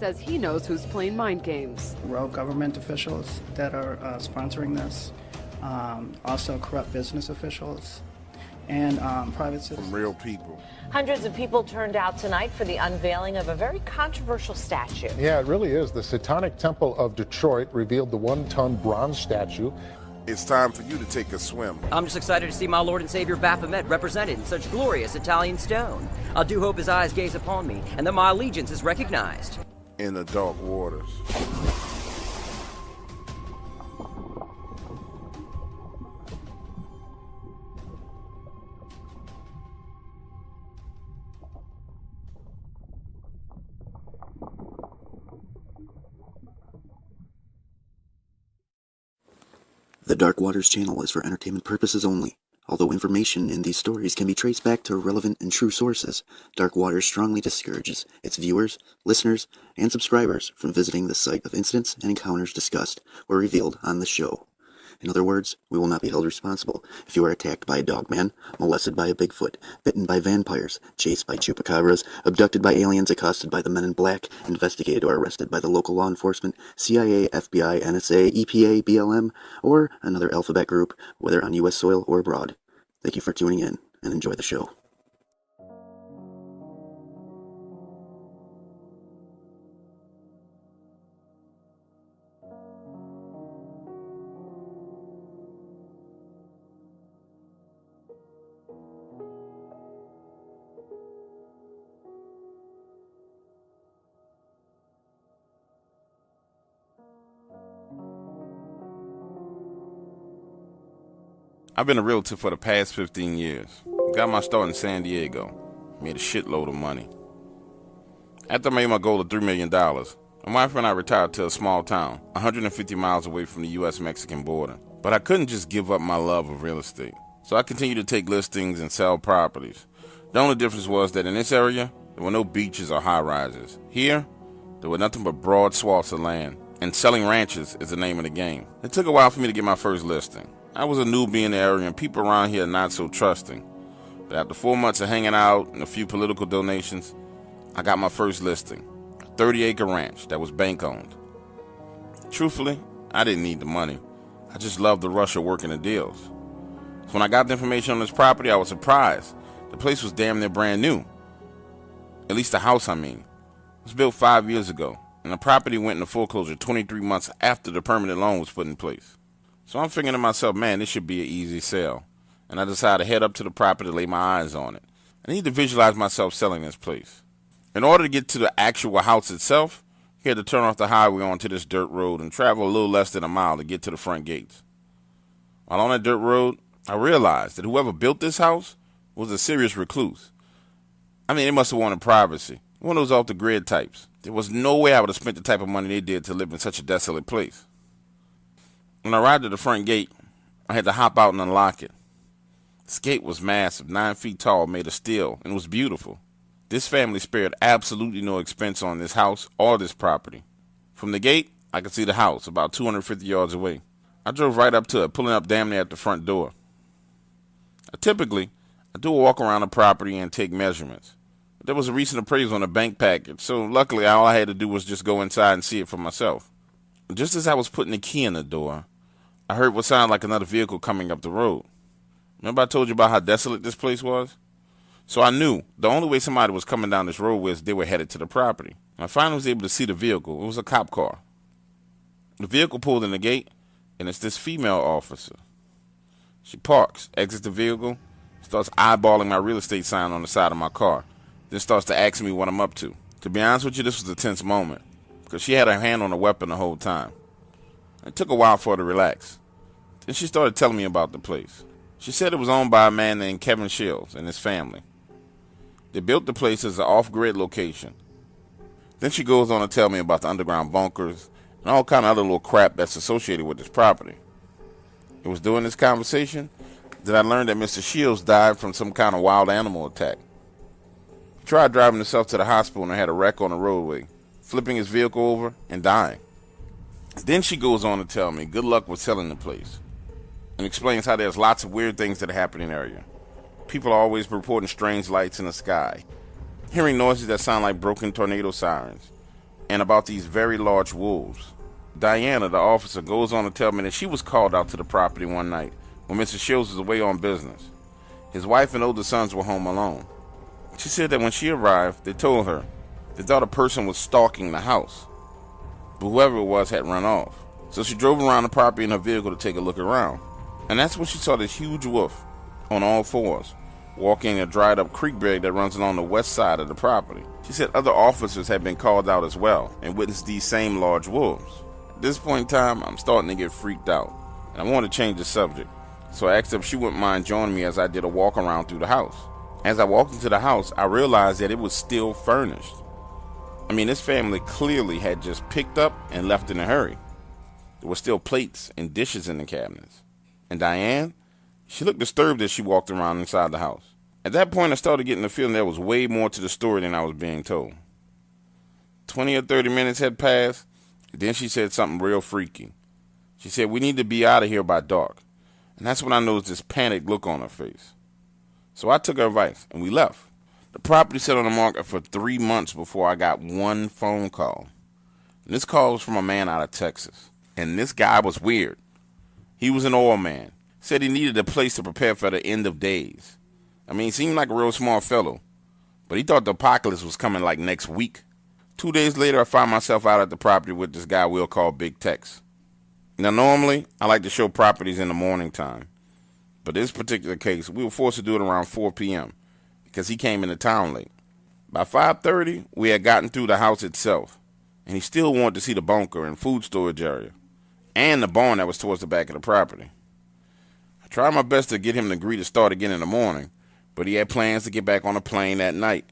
says he knows who's playing mind games. Rogue government officials that are sponsoring this, also corrupt business officials, and private citizens. From real people. Hundreds of people turned out tonight for the unveiling of a very controversial statue. Yeah, it really is. The Satanic Temple of Detroit revealed the one-ton bronze statue. It's time for you to take a swim. I'm just excited to see my Lord and Savior Baphomet represented in such glorious Italian stone. I do hope his eyes gaze upon me, and that my allegiance is recognized. In the dark waters. The Dark Waters channel is for entertainment purposes only. Although information in these stories can be traced back to relevant and true sources, Dark Waters strongly discourages its viewers, listeners, and subscribers from visiting the site of incidents and encounters discussed or revealed on the show. In other words, we will not be held responsible if you are attacked by a dogman, molested by a bigfoot, bitten by vampires, chased by chupacabras, abducted by aliens, accosted by the men in black, investigated or arrested by the local law enforcement, CIA, FBI, NSA, EPA, BLM, or another alphabet group, whether on U.S. soil or abroad. Thank you for tuning in, and enjoy the show. I've been a realtor for the past 15 years. Got my start in San Diego. Made a shitload of money. After I made my goal of $3 million, my wife and I retired to a small town, 150 miles away from the U.S.-Mexican border. But I couldn't just give up my love of real estate. So I continued to take listings and sell properties. The only difference was that in this area, there were no beaches or high-rises. Here, there were nothing but broad swaths of land. And selling ranches is the name of the game. It took a while for me to get my first listing. I was a newbie in the area, and people around here are not so trusting. But after 4 months of hanging out and a few political donations, I got my first listing, a 30-acre ranch that was bank-owned. Truthfully, I didn't need the money. I just loved the rush of working the deals. So when I got the information on this property, I was surprised. The place was damn near brand new. At least the house, I mean. It was built 5 years ago, and the property went into foreclosure 23 months after the permanent loan was put in place. So I'm thinking to myself, man, this should be an easy sale. And I decided to head up to the property to lay my eyes on it. I need to visualize myself selling this place. In order to get to the actual house itself, you had to turn off the highway onto this dirt road and travel a little less than a mile to get to the front gates. While on that dirt road, I realized that whoever built this house was a serious recluse. I mean, they must have wanted privacy. One of those off-the-grid types. There was no way I would have spent the type of money they did to live in such a desolate place. When I arrived at the front gate, I had to hop out and unlock it. This gate was massive, 9 feet tall, made of steel, and was beautiful. This family spared absolutely no expense on this house or this property. From the gate, I could see the house about 250 yards away. I drove right up to it, pulling up damn near at the front door. Typically, I do a walk around the property and take measurements. But there was a recent appraisal on a bank package, so luckily all I had to do was just go inside and see it for myself. Just as I was putting the key in the door, I heard what sounded like another vehicle coming up the road. Remember I told you about how desolate this place was? So I knew the only way somebody was coming down this road was they were headed to the property. I finally was able to see the vehicle. It was a cop car. The vehicle pulled in the gate, and it's this female officer. She parks, exits the vehicle, starts eyeballing my real estate sign on the side of my car, then starts to ask me what I'm up to. To be honest with you, this was a tense moment, because she had her hand on a weapon the whole time. It took a while for her to relax. Then she started telling me about the place. She said it was owned by a man named Kevin Shields and his family. They built the place as an off-grid location. Then she goes on to tell me about the underground bunkers and all kind of other little crap that's associated with this property. It was during this conversation that I learned that Mr. Shields died from some kind of wild animal attack. He tried driving himself to the hospital and had a wreck on the roadway, flipping his vehicle over and dying. Then she goes on to tell me good luck with selling the place, and explains how there's lots of weird things that happen in the area. People are always reporting strange lights in the sky, hearing noises that sound like broken tornado sirens, and about these very large wolves. Diana, the officer, goes on to tell me that she was called out to the property one night when Mr. Shields was away on business. His wife and older sons were home alone. She said that when she arrived, they told her they thought a person was stalking the house, but whoever it was had run off. So she drove around the property in her vehicle to take a look around. And that's when she saw this huge wolf on all fours, walking a dried up creek bed that runs along the west side of the property. She said other officers had been called out as well and witnessed these same large wolves. At this point in time, I'm starting to get freaked out, and I want to change the subject. So I asked her if she wouldn't mind joining me as I did a walk around through the house. As I walked into the house, I realized that it was still furnished. I mean, this family clearly had just picked up and left in a hurry. There were still plates and dishes in the cabinets. And Diane, she looked disturbed as she walked around inside the house. At that point, I started getting the feeling there was way more to the story than I was being told. 20 or 30 minutes had passed, and then she said something real freaky. She said, "We need to be out of here by dark." And that's when I noticed this panicked look on her face. So I took her advice, and we left. The property sat on the market for 3 months before I got one phone call. And this call was from a man out of Texas. And this guy was weird. He was an oil man. Said he needed a place to prepare for the end of days. I mean, he seemed like a real smart fellow. But he thought the apocalypse was coming like next week. 2 days later, I found myself out at the property with this guy we'll call Big Tex. Now, normally, I like to show properties in the morning time. But this particular case, we were forced to do it around 4 p.m. because he came into town late. By 5:30, we had gotten through the house itself, and he still wanted to see the bunker and food storage area, and the barn that was towards the back of the property. I tried my best to get him to agree to start again in the morning, but he had plans to get back on a plane that night.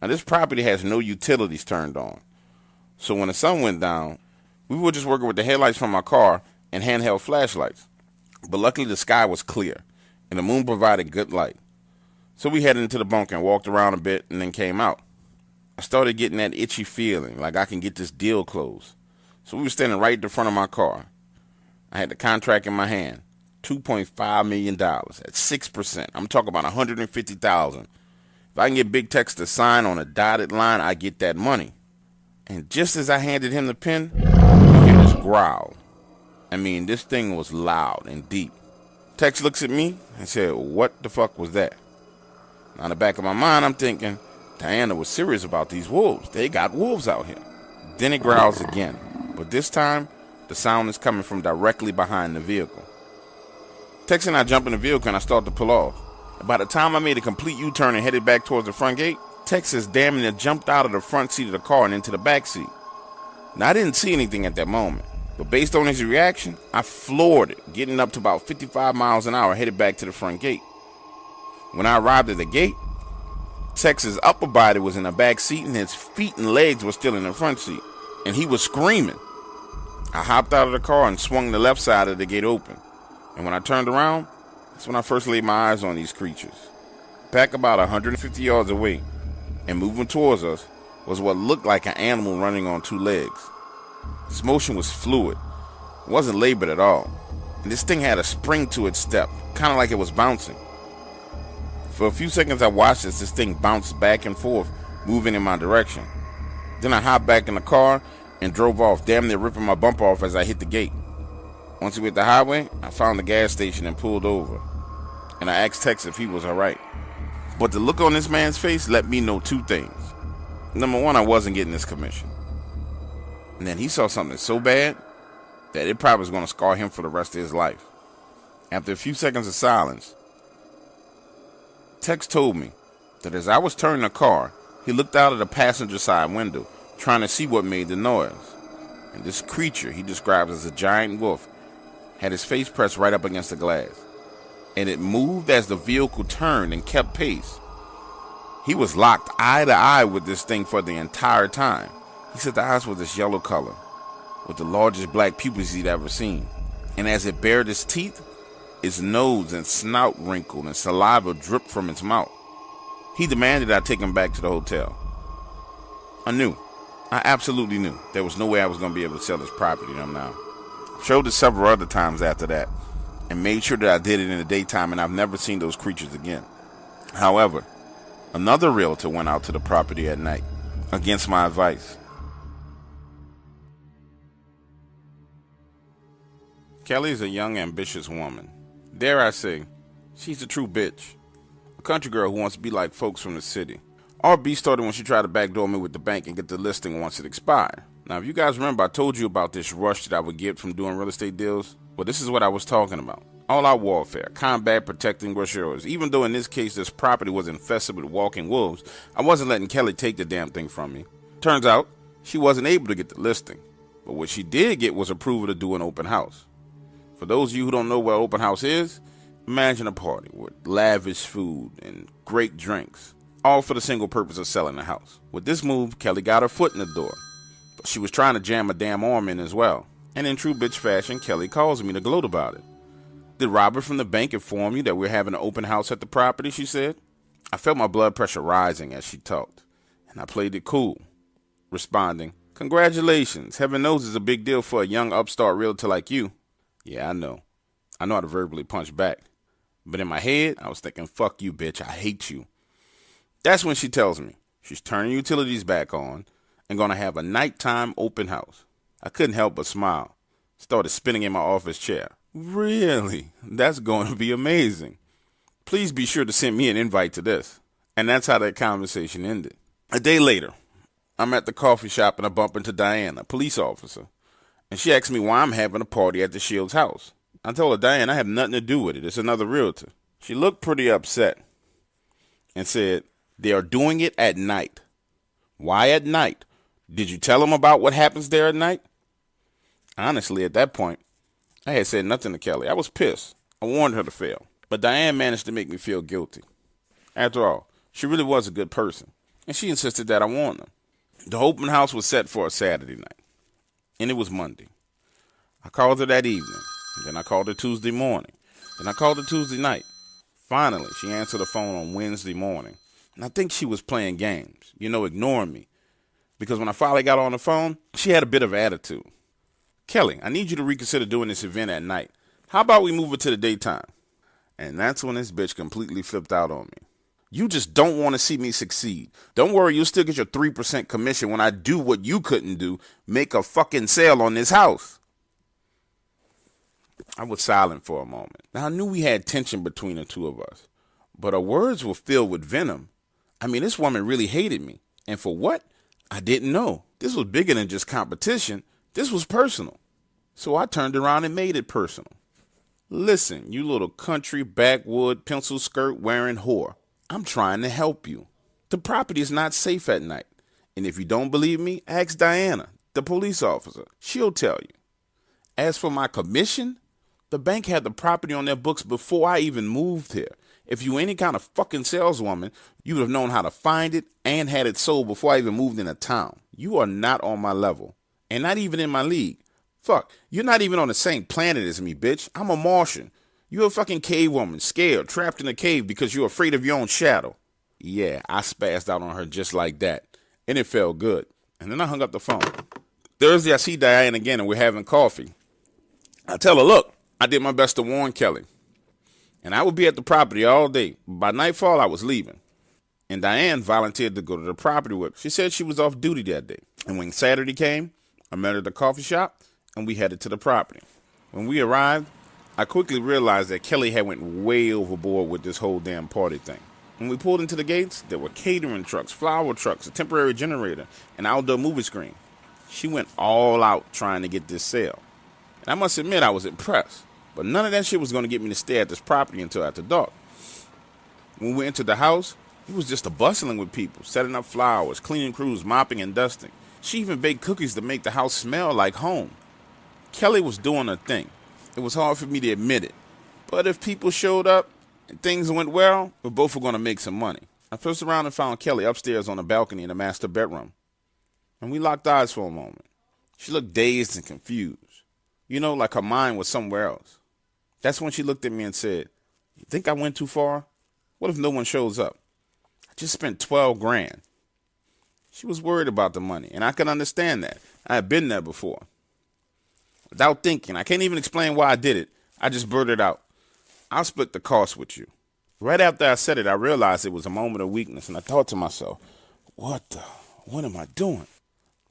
Now, this property has no utilities turned on, so when the sun went down, we were just working with the headlights from our car and handheld flashlights. But luckily the sky was clear, and the moon provided good light. So we headed into the bunker and walked around a bit and then came out. I started getting that itchy feeling, like I can get this deal closed. So we were standing right at the front of my car. I had the contract in my hand, $2.5 million at 6%. I'm talking about $150,000. If I can get Big Tex to sign on a dotted line, I get that money. And just as I handed him the pen, I hear this growl. I mean, this thing was loud and deep. Tex looks at me and said, "What the fuck was that?" Now, in the back of my mind, I'm thinking, Diana was serious about these wolves. They got wolves out here. Then it growls again, but this time, the sound is coming from directly behind the vehicle. Tex and I jump in the vehicle and I start to pull off. And by the time I made a complete U-turn and headed back towards the front gate, Tex has damn near jumped out of the front seat of the car and into the back seat. Now, I didn't see anything at that moment, but based on his reaction, I floored it, getting up to about 55 miles an hour, headed back to the front gate. When I arrived at the gate, Tex's upper body was in the back seat and his feet and legs were still in the front seat, and he was screaming. I hopped out of the car and swung the left side of the gate open, and when I turned around, that's when I first laid my eyes on these creatures. Back about 150 yards away and moving towards us was what looked like an animal running on 2 legs. Its motion was fluid. It wasn't labored at all. And this thing had a spring to its step, kind of like it was bouncing. For a few seconds I watched as this thing bounced back and forth, moving in my direction. Then I hopped back in the car and drove off, damn near ripping my bumper off as I hit the gate. Once we hit the highway, I found the gas station and pulled over. And I asked Tex if he was alright. But the look on this man's face let me know 2 things. Number 1, I wasn't getting this commission. And then he saw something so bad that it probably was going to scar him for the rest of his life. After a few seconds of silence, Tex told me that as I was turning the car, he looked out of the passenger side window, trying to see what made the noise. And this creature he describes as a giant wolf had his face pressed right up against the glass. And it moved as the vehicle turned and kept pace. He was locked eye to eye with this thing for the entire time. He said the eyes were this yellow color, with the largest black pupils he'd ever seen. And as it bared its teeth, its nose and snout wrinkled and saliva dripped from its mouth. He demanded I take him back to the hotel. I absolutely knew there was no way I was going to be able to sell this property to him now. I showed it several other times after that, and made sure that I did it in the daytime, and I've never seen those creatures again. However, another realtor went out to the property at night, against my advice, Kelly is a young, ambitious woman. Dare I say, she's a true bitch. A country girl who wants to be like folks from the city. Our beef started when she tried to backdoor me with the bank and get the listing once it expired. Now, if you guys remember, I told you about this rush that I would get from doing real estate deals. Well, this is what I was talking about. All-out warfare, combat, protecting what's yours. Even though in this case this property was infested with walking wolves, I wasn't letting Kelly take the damn thing from me. Turns out, she wasn't able to get the listing. But what she did get was approval to do an open house. For those of you who don't know what open house is, imagine a party with lavish food and great drinks, all for the single purpose of selling the house. With this move, Kelly got her foot in the door. But she was trying to jam a damn arm in as well. And in true bitch fashion, Kelly calls me to gloat about it. Did Robert from the bank inform you that we're having an open house at the property, she said? I felt my blood pressure rising as she talked, and I played it cool, responding, congratulations, heaven knows it's a big deal for a young upstart realtor like you. Yeah, I know how to verbally punch back. But in my head, I was thinking, fuck you, bitch, I hate you. That's when she tells me she's turning utilities back on and gonna have a nighttime open house. I couldn't help but smile. Started spinning in my office chair. Really? That's going to be amazing. Please be sure to send me an invite to this. And that's how that conversation ended. A day later, I'm at the coffee shop and I bump into Diane, a police officer. And she asks me why I'm having a party at the Shields' house. I told her, Diane, I have nothing to do with it. It's another realtor. She looked pretty upset and said, they are doing it at night. Why at night? Did you tell them about what happens there at night? Honestly, at that point, I had said nothing to Kelly. I was pissed. I warned her to fail. But Diane managed to make me feel guilty. After all, she really was a good person. And she insisted that I warn them. The open house was set for a Saturday night. And it was Monday. I called her that evening. Then I called her Tuesday morning. Then I called her Tuesday night. Finally, she answered the phone on Wednesday morning. And I think she was playing games. Ignoring me. Because when I finally got on the phone, she had a bit of attitude. Kelly, I need you to reconsider doing this event at night. How about we move it to the daytime? And that's when this bitch completely flipped out on me. You just don't want to see me succeed. Don't worry, you'll still get your 3% commission when I do what you couldn't do, make a fucking sale on this house. I was silent for a moment. Now, I knew we had tension between the two of us, but her words were filled with venom. I mean, this woman really hated me. And for what? I didn't know. This was bigger than just competition. This was personal. So I turned around and made it personal. Listen, you little country, backwood, pencil skirt wearing whore. I'm trying to help you. The property is not safe at night. And if you don't believe me, ask Diana, the police officer. She'll tell you. As for my commission, the bank had the property on their books before I even moved here. If you were any kind of fucking saleswoman, you would have known how to find it and had it sold before I even moved into town. You are not on my level. And not even in my league. Fuck, you're not even on the same planet as me, bitch. I'm a Martian. You're a fucking cave woman, scared, trapped in a cave because you're afraid of your own shadow. Yeah, I spazzed out on her just like that. And it felt good. And then I hung up the phone. Thursday, I see Diane again and we're having coffee. I tell her, look, I did my best to warn Kelly. And I would be at the property all day. By nightfall, I was leaving. And Diane volunteered to go to the property with her. She said she was off duty that day. And when Saturday came, I met her at the coffee shop, and we headed to the property. When we arrived, I quickly realized that Kelly had went way overboard with this whole damn party thing. When we pulled into the gates, there were catering trucks, flower trucks, a temporary generator, an outdoor movie screen. She went all out trying to get this sale. And I must admit I was impressed. But none of that shit was going to get me to stay at this property until after dark. When we entered the house, it was just a bustling with people, setting up flowers, cleaning crews, mopping and dusting. She even baked cookies to make the house smell like home. Kelly was doing her thing. It was hard for me to admit it. But if people showed up and things went well, we both were going to make some money. I first around and found Kelly upstairs on the balcony in the master bedroom. And we locked eyes for a moment. She looked dazed and confused. Like her mind was somewhere else. That's when she looked at me and said, you think I went too far? What if no one shows up? I just spent $12,000. She was worried about the money, and I can understand that. I had been there before. Without thinking, I can't even explain why I did it. I just blurted out, I'll split the cost with you. Right after I said it, I realized it was a moment of weakness, and I thought to myself, what am I doing?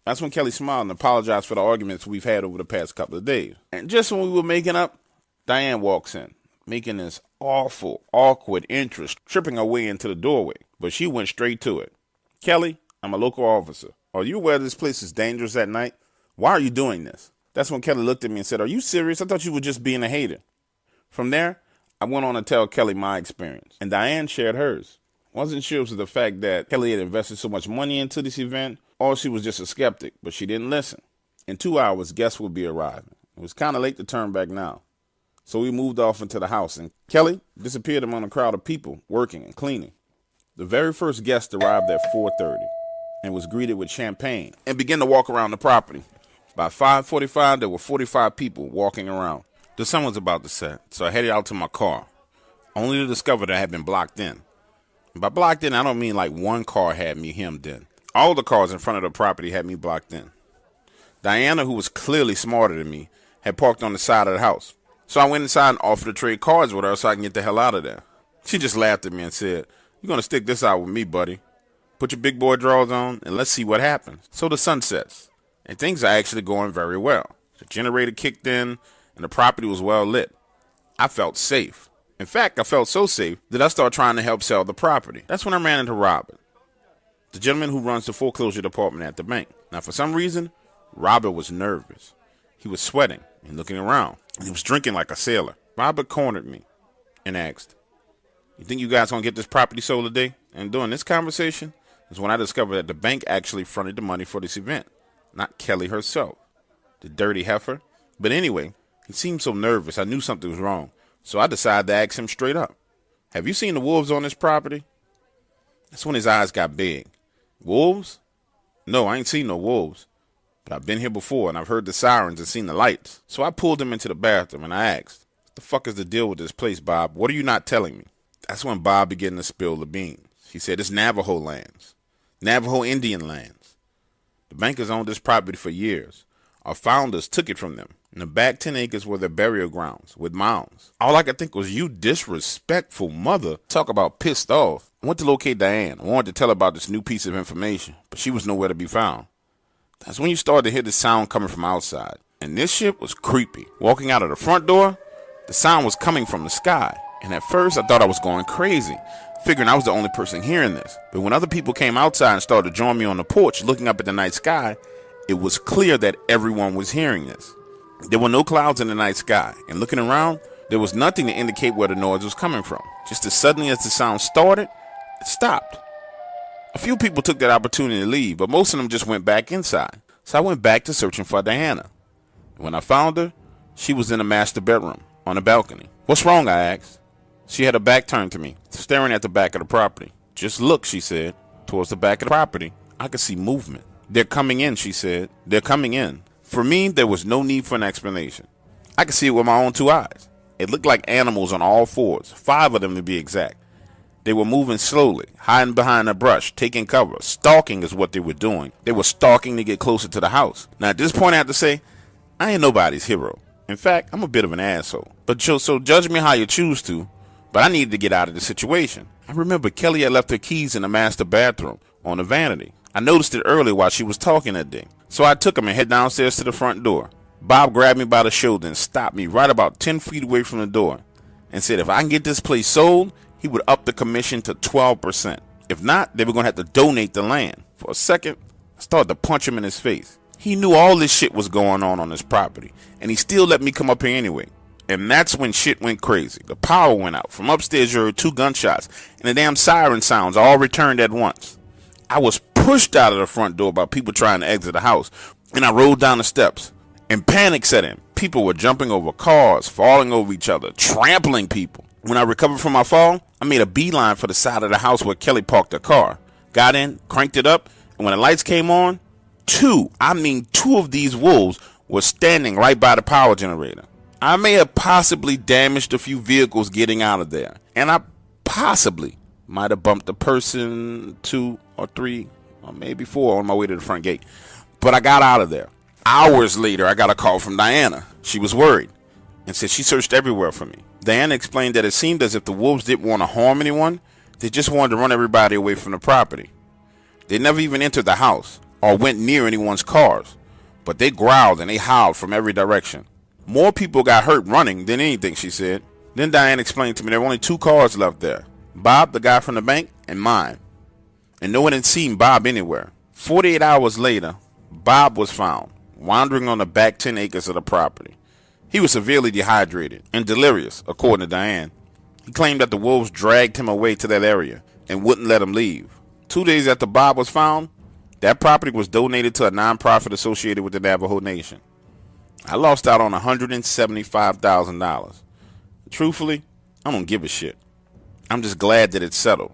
That's when Kelly smiled and apologized for the arguments we've had over the past couple of days. And just when we were making up, Diane walks in, making this awful, awkward entrance, tripping her way into the doorway. But she went straight to it. Kelly, I'm a local officer. Are you aware this place is dangerous at night? Why are you doing this? That's when Kelly looked at me and said, are you serious? I thought you were just being a hater. From there, I went on to tell Kelly my experience, and Diane shared hers. Wasn't sure it was the fact that Kelly had invested so much money into this event, or she was just a skeptic, but she didn't listen. In 2 hours, guests would be arriving. It was kind of late to turn back now. So we moved off into the house, and Kelly disappeared among a crowd of people working and cleaning. The very first guest arrived at 4:30 and was greeted with champagne and began to walk around the property. By 5:45, there were 45 people walking around. The sun was about to set, so I headed out to my car, only to discover that I had been blocked in. By blocked in, I don't mean like one car had me hemmed in. All the cars in front of the property had me blocked in. Diana, who was clearly smarter than me, had parked on the side of the house. So I went inside and offered to trade cards with her so I can get the hell out of there. She just laughed at me and said, you're going to stick this out with me, buddy. Put your big boy drawers on and let's see what happens. So the sun sets, and things are actually going very well. The generator kicked in, and the property was well lit. I felt safe. In fact, I felt so safe that I started trying to help sell the property. That's when I ran into Robert, the gentleman who runs the foreclosure department at the bank. Now, for some reason, Robert was nervous. He was sweating and looking around. He was drinking like a sailor. Robert cornered me and asked, you think you guys gonna get this property sold today? And during this conversation is when I discovered that the bank actually fronted the money for this event, not Kelly herself, the dirty heifer. But anyway, he seemed so nervous, I knew something was wrong. So I decided to ask him straight up, have you seen the wolves on this property? That's when his eyes got big. Wolves? No, I ain't seen no wolves. But I've been here before, and I've heard the sirens and seen the lights. So I pulled him into the bathroom, and I asked, what the fuck is the deal with this place, Bob? What are you not telling me? That's when Bob began to spill the beans. He said, it's Navajo lands. Navajo Indian lands. The bankers owned this property for years. Our founders took it from them. In the back 10 acres were their burial grounds with mounds. All I could think was, you disrespectful mother. Talk about pissed off. I went to locate Diane. I wanted to tell her about this new piece of information, but she was nowhere to be found. That's when you started to hear the sound coming from outside. And this shit was creepy. Walking out of the front door, the sound was coming from the sky. And at first, I thought I was going crazy, figuring I was the only person hearing this. But when other people came outside and started to join me on the porch looking up at the night sky, it was clear that everyone was hearing this. There were no clouds in the night sky, and looking around, there was nothing to indicate where the noise was coming from. Just as suddenly as the sound started, it stopped. A few people took that opportunity to leave, but most of them just went back inside. So I went back to searching for Diana. When I found her, she was in the master bedroom on the balcony. What's wrong? I asked. She had her back turned to me, staring at the back of the property. Just look, she said, towards the back of the property. I could see movement. They're coming in, she said. They're coming in. For me, there was no need for an explanation. I could see it with my own two eyes. It looked like animals on all fours, 5 of them to be exact. They were moving slowly, hiding behind a brush, taking cover. Stalking is what they were doing. They were stalking to get closer to the house. Now, at this point, I have to say, I ain't nobody's hero. In fact, I'm a bit of an asshole. But so judge me how you choose to, but I needed to get out of the situation. I remember Kelly had left her keys in the master bathroom on the vanity. I noticed it earlier while she was talking that day. So I took him and head downstairs to the front door. Bob grabbed me by the shoulder and stopped me right about 10 feet away from the door and said if I can get this place sold, he would up the commission to 12%. If not, they were going to have to donate the land. For a second, I started to punch him in his face. He knew all this shit was going on this property, and he still let me come up here anyway. And that's when shit went crazy. The power went out. From upstairs, you heard 2 gunshots, and the damn siren sounds all returned at once. I was pushed out of the front door by people trying to exit the house, and I rolled down the steps, and panic set in. People were jumping over cars, falling over each other, trampling people. When I recovered from my fall, I made a beeline for the side of the house where Kelly parked her car. Got in, cranked it up, and when the lights came on, 2 of these wolves were standing right by the power generator. I may have possibly damaged a few vehicles getting out of there, and I possibly might have bumped a person, 2 or 3 or maybe 4 on my way to the front gate. But I got out of there. Hours later, I got a call from Diana. She was worried and said she searched everywhere for me. Diana explained that it seemed as if the wolves didn't want to harm anyone. They just wanted to run everybody away from the property. They never even entered the house. or went near anyone's cars, but they growled and they howled from every direction. More people got hurt running than anything, she said. Then Diane explained to me there were only 2 cars left there. Bob, the guy from the bank, and mine. And no one had seen Bob anywhere. 48 hours later, Bob was found, wandering on the back 10 acres of the property. He was severely dehydrated and delirious, according to Diane. He claimed that the wolves dragged him away to that area and wouldn't let him leave. 2 days after Bob was found, that property was donated to a nonprofit associated with the Navajo Nation. I lost out on $175,000. Truthfully, I don't give a shit. I'm just glad that it's settled.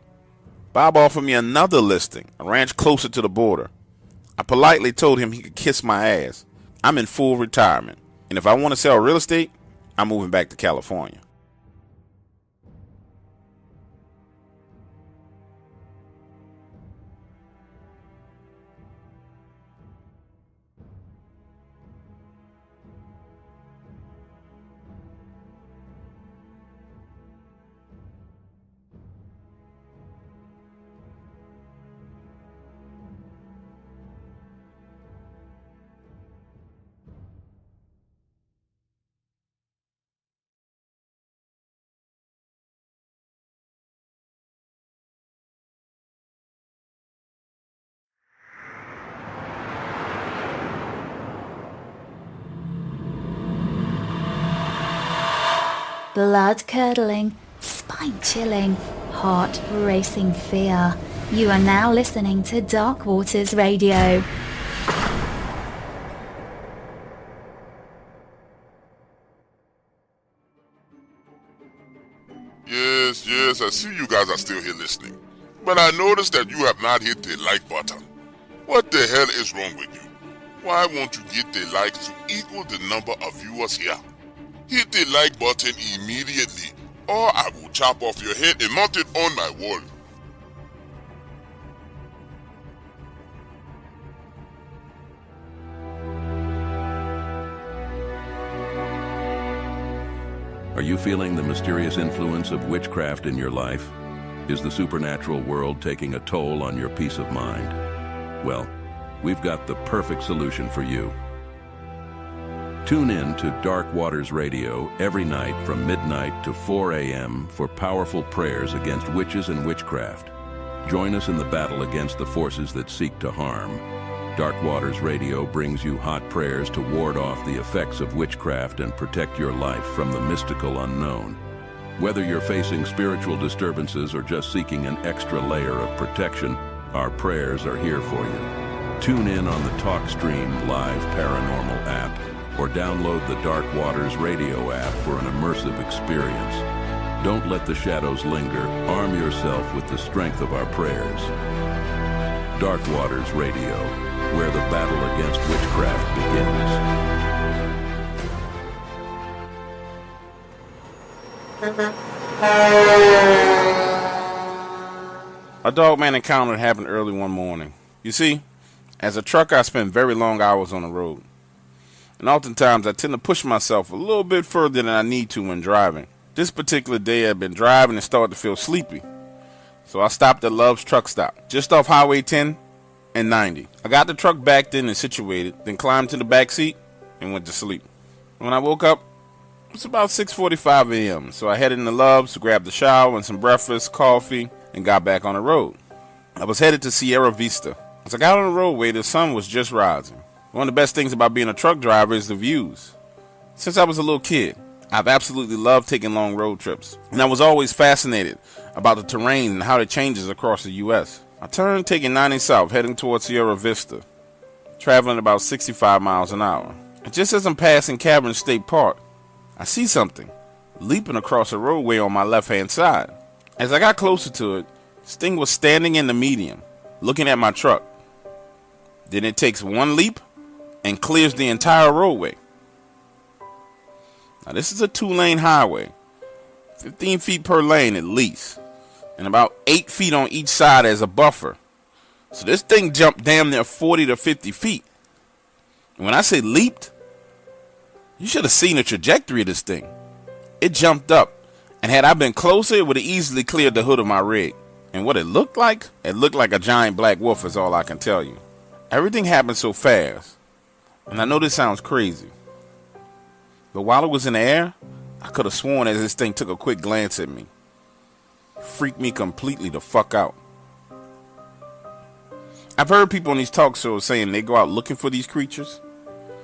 Bob offered me another listing, a ranch closer to the border. I politely told him he could kiss my ass. I'm in full retirement, and if I want to sell real estate, I'm moving back to California. Blood-curdling, spine-chilling, heart-racing fear. You are now listening to Dark Waters Radio. Yes, I see you guys are still here listening. But I noticed that you have not hit the like button. What the hell is wrong with you? Why won't you get the likes to equal the number of viewers here? Hit the like button immediately, or I will chop off your head and mount it on my wall. Are you feeling the mysterious influence of witchcraft in your life? Is the supernatural world taking a toll on your peace of mind? Well, we've got the perfect solution for you. Tune in to Dark Waters Radio every night from midnight to 4 a.m. for powerful prayers against witches and witchcraft. Join us in the battle against the forces that seek to harm. Dark Waters Radio brings you hot prayers to ward off the effects of witchcraft and protect your life from the mystical unknown. Whether you're facing spiritual disturbances or just seeking an extra layer of protection, our prayers are here for you. Tune in on the TalkStream Live Paranormal app or download the Dark Waters Radio app for an immersive experience. Don't let the shadows linger. Arm yourself with the strength of our prayers. Dark Waters Radio, where the battle against witchcraft begins. A Dogman encounter happened early one morning. You see, as a trucker, I spend very long hours on the road. And oftentimes, I tend to push myself a little bit further than I need to when driving. This particular day, I've been driving and started to feel sleepy. So I stopped at Love's truck stop, just off Highway 10 and 90. I got the truck backed in and situated, then climbed to the back seat and went to sleep. When I woke up, it was about 6:45 a.m., so I headed into Love's to grab the shower and some breakfast, coffee, and got back on the road. I was headed to Sierra Vista. As I got on the roadway, the sun was just rising. One of the best things about being a truck driver is the views. Since I was a little kid, I've absolutely loved taking long road trips, and I was always fascinated about the terrain and how it changes across the U.S. I turned taking 90 south, heading towards Sierra Vista, traveling about 65 miles an hour. And just as I'm passing Cavern State Park, I see something leaping across the roadway on my left-hand side. As I got closer to it, this thing was standing in the median, looking at my truck. Then it takes one leap and clears the entire roadway. Now this is a 2-lane highway, 15 feet per lane at least, and about 8 feet on each side as a buffer. So this thing jumped damn near 40 to 50 feet. And when I say leaped, you should have seen the trajectory of this thing. It jumped up, and had I been closer, it would have easily cleared the hood of my rig. And what it looked like a giant black wolf is all I can tell you. Everything happened so fast, and I know this sounds crazy, but while it was in the air, I could have sworn as this thing took a quick glance at me. Freaked me completely the fuck out. I've heard people on these talk shows saying they go out looking for these creatures.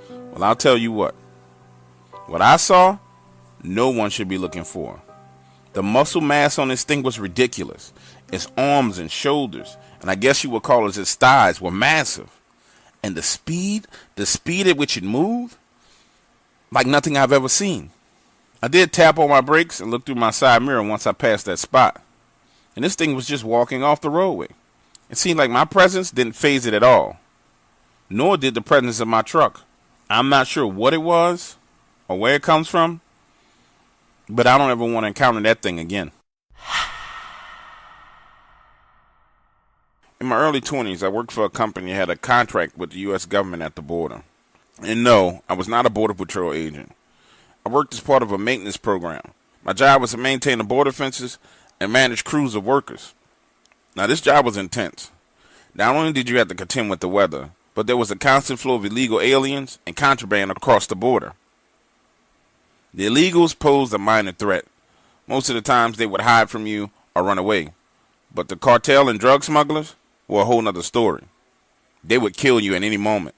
Well, I'll tell you what. What I saw, no one should be looking for. The muscle mass on this thing was ridiculous. Its arms and shoulders, and I guess you would call it its thighs, were massive. And the speed at which it moved, like nothing I've ever seen. I did tap on my brakes and look through my side mirror once I passed that spot. And this thing was just walking off the roadway. It seemed like my presence didn't faze it at all. Nor did the presence of my truck. I'm not sure what it was or where it comes from, but I don't ever want to encounter that thing again. In my early 20s, I worked for a company that had a contract with the U.S. government at the border. And no, I was not a Border Patrol agent. I worked as part of a maintenance program. My job was to maintain the border fences and manage crews of workers. Now, this job was intense. Not only did you have to contend with the weather, but there was a constant flow of illegal aliens and contraband across the border. The illegals posed a minor threat. Most of the times they would hide from you or run away. But the cartel and drug smugglers were a whole nother story. They would kill you at any moment.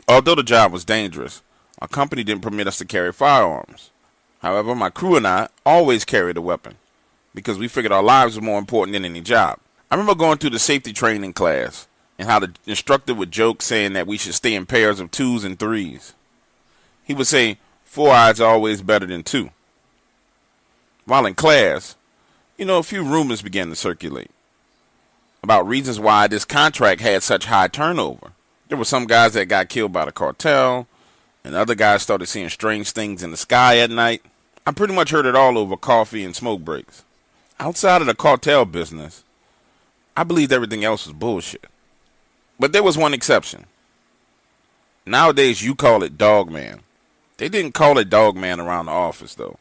Although the job was dangerous, our company didn't permit us to carry firearms. However, my crew and I always carried a weapon because we figured our lives were more important than any job. I remember going through the safety training class and how the instructor would joke saying that we should stay in pairs of 2s and 3s. He would say 4 eyes are always better than 2. While in class, a few rumors began to circulate about reasons why this contract had such high turnover. There were some guys that got killed by the cartel, and other guys started seeing strange things in the sky at night. I pretty much heard it all over coffee and smoke breaks. Outside of the cartel business, I believed everything else was bullshit. But there was one exception. Nowadays, you call it Dogman. They didn't call it Dogman around the office, though.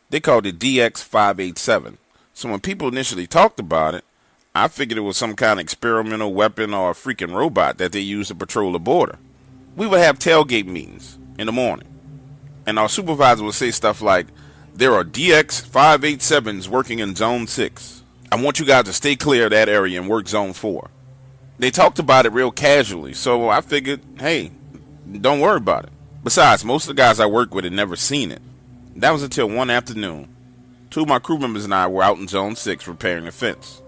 They called it DX587. So when people initially talked about it, I figured it was some kind of experimental weapon or a freaking robot that they used to patrol the border. We would have tailgate meetings in the morning, and our supervisor would say stuff like, "There are DX587s working in Zone 6. I want you guys to stay clear of that area and work Zone 4. They talked about it real casually, so I figured, hey, don't worry about it. Besides, most of the guys I worked with had never seen it. That was until one afternoon. 2 of my crew members and I were out in Zone 6 repairing the fence.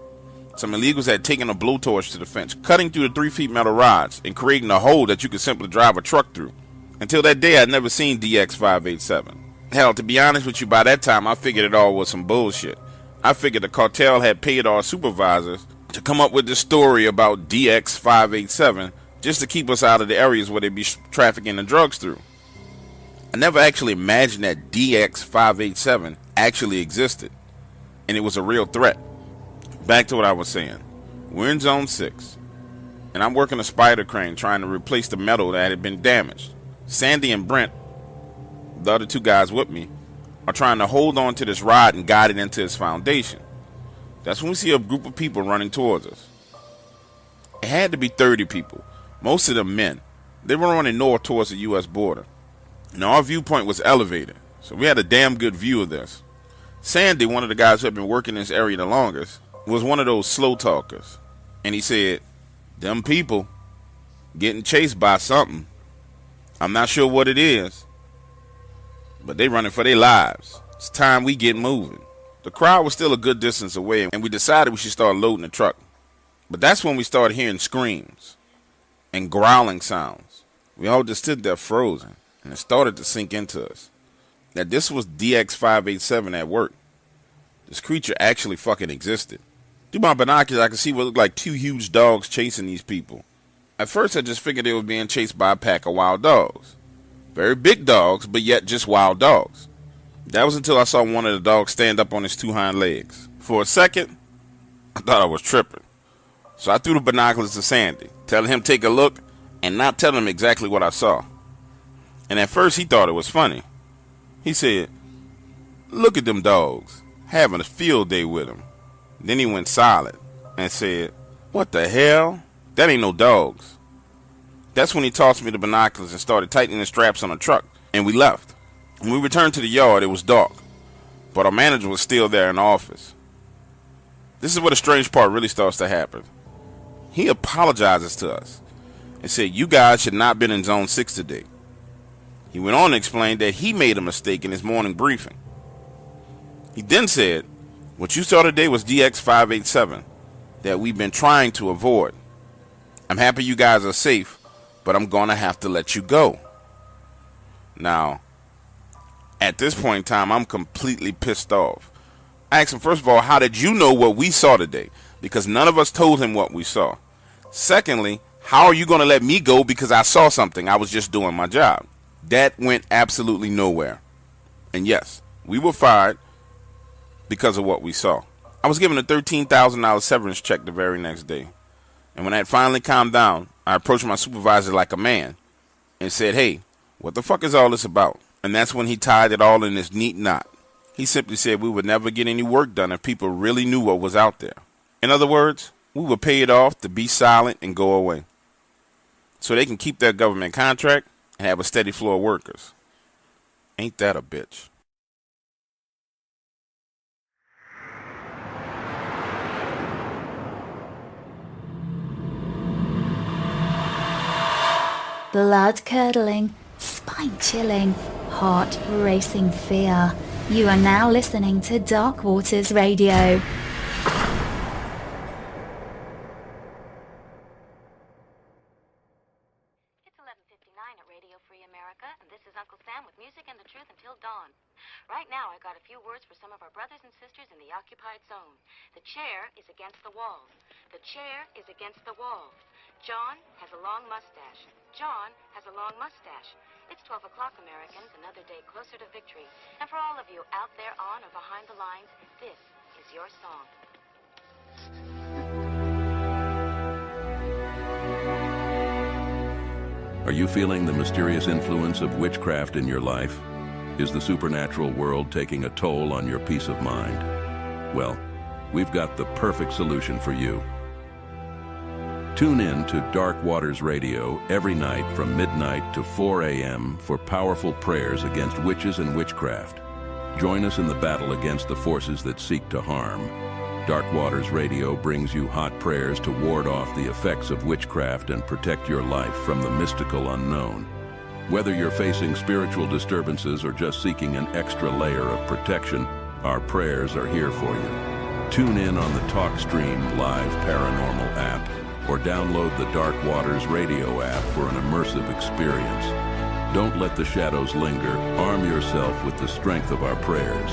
Some illegals had taken a blowtorch to the fence, cutting through the 3 feet metal rods and creating a hole that you could simply drive a truck through. Until that day, I'd never seen DX587. Hell, to be honest with you, by that time, I figured it all was some bullshit. I figured the cartel had paid our supervisors to come up with this story about DX587 just to keep us out of the areas where they'd be trafficking the drugs through. I never actually imagined that DX587 actually existed, and it was a real threat. Back to what I was saying. We're in Zone 6, and I'm working a spider crane trying to replace the metal that had been damaged. Sandy and Brent, the other 2 guys with me, are trying to hold on to this rod and guide it into its foundation. That's when we see a group of people running towards us. It had to be 30 people, most of them men. They were running north towards the U.S. border. Now our viewpoint was elevated, so we had a damn good view of this. Sandy, one of the guys who had been working in this area the longest, was one of those slow talkers, and he said, "Them people getting chased by something. I'm not sure what it is, but they running for their lives. It's time we get moving." The crowd was still a good distance away, and we decided we should start loading the truck. But that's when we started hearing screams and growling sounds. We all just stood there frozen, and it started to sink into us that this was DX587 at work. This creature actually fucking existed. Through my binoculars, I could see what looked like 2 huge dogs chasing these people. At first, I just figured they were being chased by a pack of wild dogs. Very big dogs, but yet just wild dogs. That was until I saw one of the dogs stand up on his 2 hind legs. For a second, I thought I was tripping. So I threw the binoculars to Sandy, telling him to take a look and not telling him exactly what I saw. And at first, he thought it was funny. He said, "Look at them dogs, having a field day with them." Then he went silent and said, "What the hell? That ain't no dogs." That's when he tossed me the binoculars and started tightening the straps on the truck, and we left. When we returned to the yard, it was dark, but our manager was still there in the office. This is where the strange part really starts to happen. He apologizes to us and said, "You guys should not have been in Zone 6 today." He went on to explain that he made a mistake in his morning briefing. He then said, "What you saw today was DX587 that we've been trying to avoid. I'm happy you guys are safe, but I'm going to have to let you go." Now, at this point in time, I'm completely pissed off. I asked him, first of all, how did you know what we saw today? Because none of us told him what we saw. Secondly, how are you going to let me go because I saw something? I was just doing my job. That went absolutely nowhere. And yes, we were fired because of what we saw. I was given a $13,000 severance check the very next day. And when that finally calmed down, I approached my supervisor like a man and said, "Hey, what the fuck is all this about?" And that's when he tied it all in this neat knot. He simply said we would never get any work done if people really knew what was out there. In other words, we were paid off to be silent and go away, so they can keep their government contract and have a steady flow of workers. Ain't that a bitch? Blood-curdling, spine-chilling, heart-racing fear. You are now listening to Dark Waters Radio. It's 11:59 at Radio Free America, and this is Uncle Sam with music and the truth until dawn. Right now, I got a few words for some of our brothers and sisters in the occupied zone. The chair is against the wall. The chair is against the wall. John has a long mustache. John has a long mustache. It's 12 o'clock, Americans, another day closer to victory. And for all of you out there on or behind the lines, this is your song. Are you feeling the mysterious influence of witchcraft in your life? Is the supernatural world taking a toll on your peace of mind? Well, we've got the perfect solution for you. Tune in to Dark Waters Radio every night from midnight to 4 a.m. for powerful prayers against witches and witchcraft. Join us in the battle against the forces that seek to harm. Dark Waters Radio brings you hot prayers to ward off the effects of witchcraft and protect your life from the mystical unknown. Whether you're facing spiritual disturbances or just seeking an extra layer of protection, our prayers are here for you. Tune in on the TalkStream Live Paranormal app, or download the Dark Waters Radio app for an immersive experience. Don't let the shadows linger. Arm yourself with the strength of our prayers.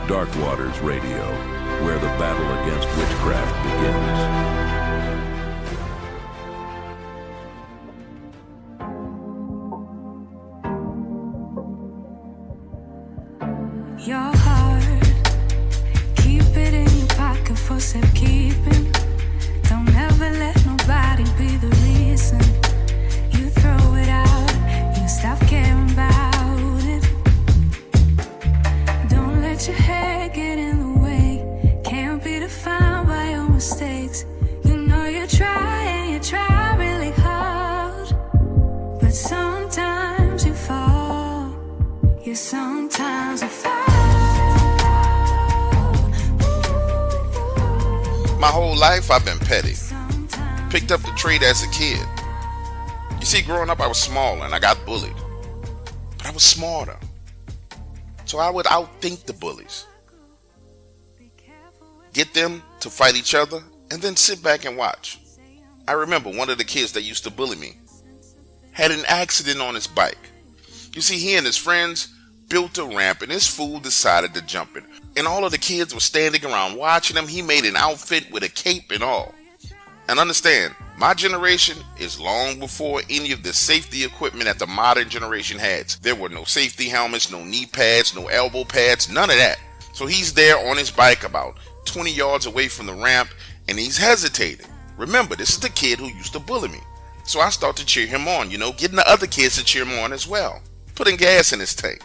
Dark Waters Radio, where the battle against witchcraft begins. Your heart, keep it in your pocket for safekeeping. Don't ever let nobody be the reason you throw it out, you stop caring about it. Don't let your hair get in the way, can't be defined by your mistakes. You know you try really hard, but sometimes you fall, yeah, sometimes you fall. My whole life I've been petty. Picked up the trait as a kid. You see, growing up I was small and I got bullied. But I was smarter. So I would outthink the bullies. Get them to fight each other and then sit back and watch. I remember one of the kids that used to bully me had an accident on his bike. You see, he and his friends built a ramp and this fool decided to jump it. And all of the kids were standing around watching him. He made an outfit with a cape and all. And understand, my generation is long before any of the safety equipment that the modern generation had. There were no safety helmets, no knee pads, no elbow pads, none of that. So he's there on his bike about 20 yards away from the ramp and he's hesitating. Remember, this is the kid who used to bully me. So I start to cheer him on, getting the other kids to cheer him on as well. Putting gas in his tank.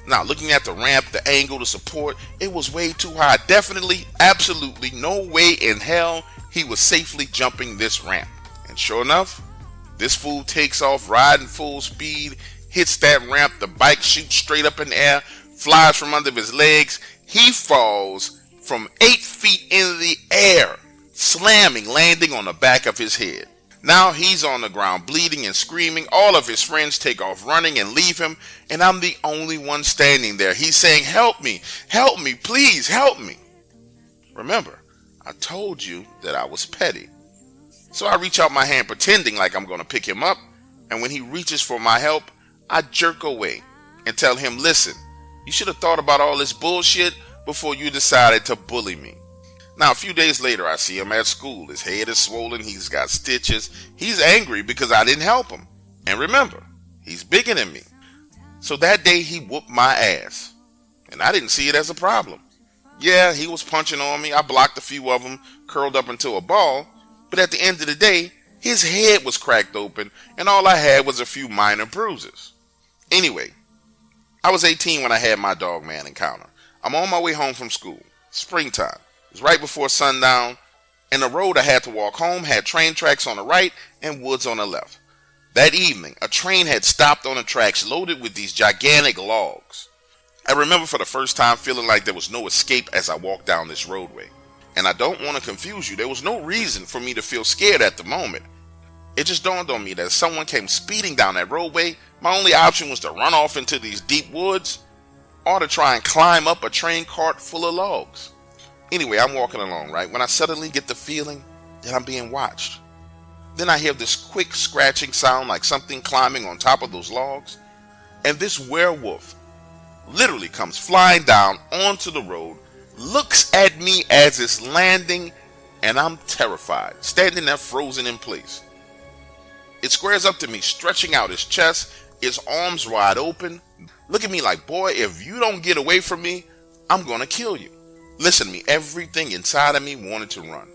Now, looking at the ramp, the angle, the support, it was way too high. Definitely, absolutely, no way in hell he was safely jumping this ramp. And sure enough, This fool takes off riding full speed, hits that ramp, the bike shoots straight up in the air, flies from under his legs. He falls from 8 feet in the air, slamming, landing on the back of his head. Now he's on the ground bleeding and screaming. All of his friends take off running and leave him, and I'm the only one standing there. He's saying, help me, please help me. Remember, I told you that I was petty. So I reach out my hand pretending like I'm going to pick him up, and when he reaches for my help, I jerk away and tell him, listen, you should have thought about all this bullshit before you decided to bully me. Now, a few days later, I see him at school. His head is swollen. He's got stitches. He's angry because I didn't help him. And remember, he's bigger than me. So that day, he whooped my ass. And I didn't see it as a problem. Yeah, he was punching on me. I blocked a few of them, curled up into a ball. But at the end of the day, his head was cracked open, and all I had was a few minor bruises. Anyway, I was 18 when I had my Dogman encounter. I'm on my way home from school. Springtime. It was right before sundown, and the road I had to walk home had train tracks on the right and woods on the left. That evening, a train had stopped on the tracks loaded with these gigantic logs. I remember for the first time feeling like there was no escape as I walked down this roadway. And I don't want to confuse you, there was no reason for me to feel scared at the moment. It just dawned on me that if someone came speeding down that roadway, my only option was to run off into these deep woods or to try and climb up a train cart full of logs. Anyway, I'm walking along, right, when I suddenly get the feeling that I'm being watched. Then I hear this quick scratching sound like something climbing on top of those logs. And this werewolf literally comes flying down onto the road, looks at me as it's landing, and I'm terrified, standing there frozen in place. It squares up to me, stretching out his chest, his arms wide open. Look at me like, boy, if you don't get away from me, I'm going to kill you. Listen to me, everything inside of me wanted to run.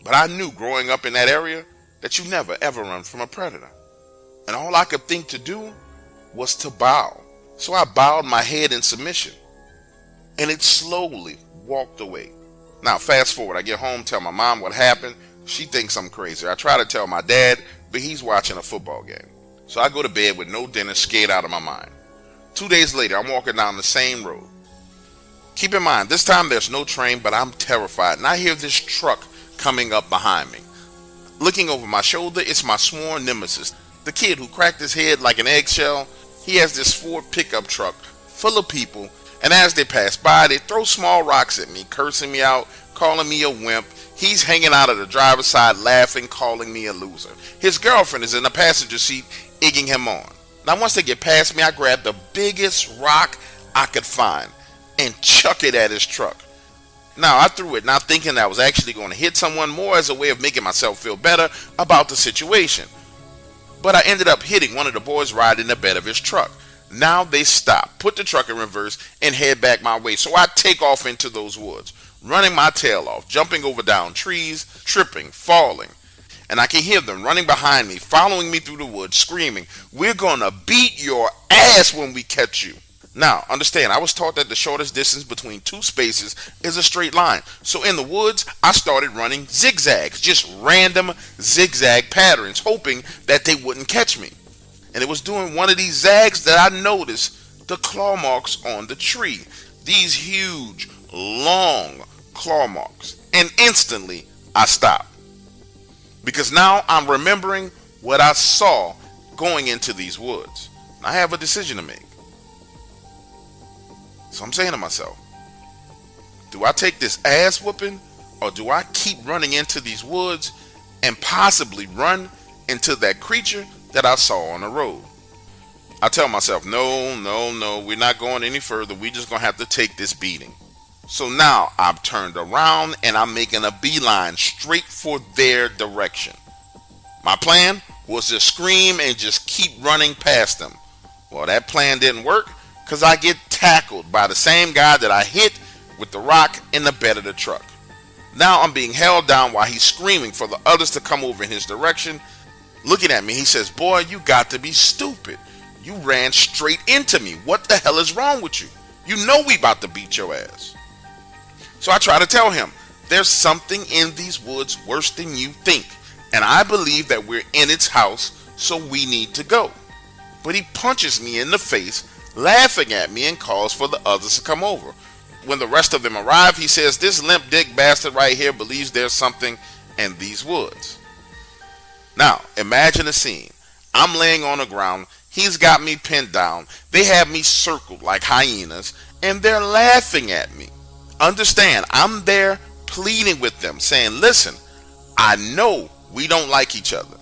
But I knew growing up in that area that you never ever run from a predator. And all I could think to do was to bow. So I bowed my head in submission. And it slowly walked away. Now fast forward, I get home, tell my mom what happened. She thinks I'm crazy. I try to tell my dad, but he's watching a football game. So I go to bed with no dinner, scared out of my mind. 2 days later, I'm walking down the same road. Keep in mind, this time there's no train, but I'm terrified, and I hear this truck coming up behind me. Looking over my shoulder, it's my sworn nemesis, the kid who cracked his head like an eggshell. He has this Ford pickup truck full of people, and as they pass by, they throw small rocks at me, cursing me out, calling me a wimp. He's hanging out of the driver's side laughing, calling me a loser. His girlfriend is in the passenger seat, egging him on. Now once they get past me, I grab the biggest rock I could find and chuck it at his truck. Now I threw it not thinking that I was actually going to hit someone, more as a way of making myself feel better about the situation. But I ended up hitting one of the boys riding in the bed of his truck. Now they stop, put the truck in reverse, and head back my way. So I take off into those woods, running my tail off, jumping over down trees, tripping, falling. And I can hear them running behind me, following me through the woods, screaming, "We're gonna beat your ass when we catch you." Now, understand, I was taught that the shortest distance between two spaces is a straight line. So in the woods, I started running zigzags, just random zigzag patterns, hoping that they wouldn't catch me. And it was doing one of these zags that I noticed the claw marks on the tree. These huge, long claw marks. And instantly, I stopped. Because now I'm remembering what I saw going into these woods. I have a decision to make. So I'm saying to myself, do I take this ass whooping, or do I keep running into these woods and possibly run into that creature that I saw on the road? I tell myself, no, we're not going any further. We're just going to have to take this beating. So now I've turned around and I'm making a beeline straight for their direction. My plan was to scream and just keep running past them. Well, that plan didn't work because I get tackled by the same guy that I hit with the rock in the bed of the truck. Now I'm being held down while he's screaming for the others to come over in his direction. Looking at me, he says, "Boy, you got to be stupid. You ran straight into me. What the hell is wrong with you? You know we about to beat your ass." So I try to tell him, there's something in these woods worse than you think. And I believe that we're in its house so we need to go. But he punches me in the face, laughing at me, and calls for the others to come over. When the rest of them arrive, he says, this limp dick bastard right here believes there's something in these woods. Now, imagine a scene. I'm laying on the ground. He's got me pinned down. They have me circled like hyenas, and they're laughing at me. Understand, I'm there pleading with them, saying, listen, I know we don't like each other.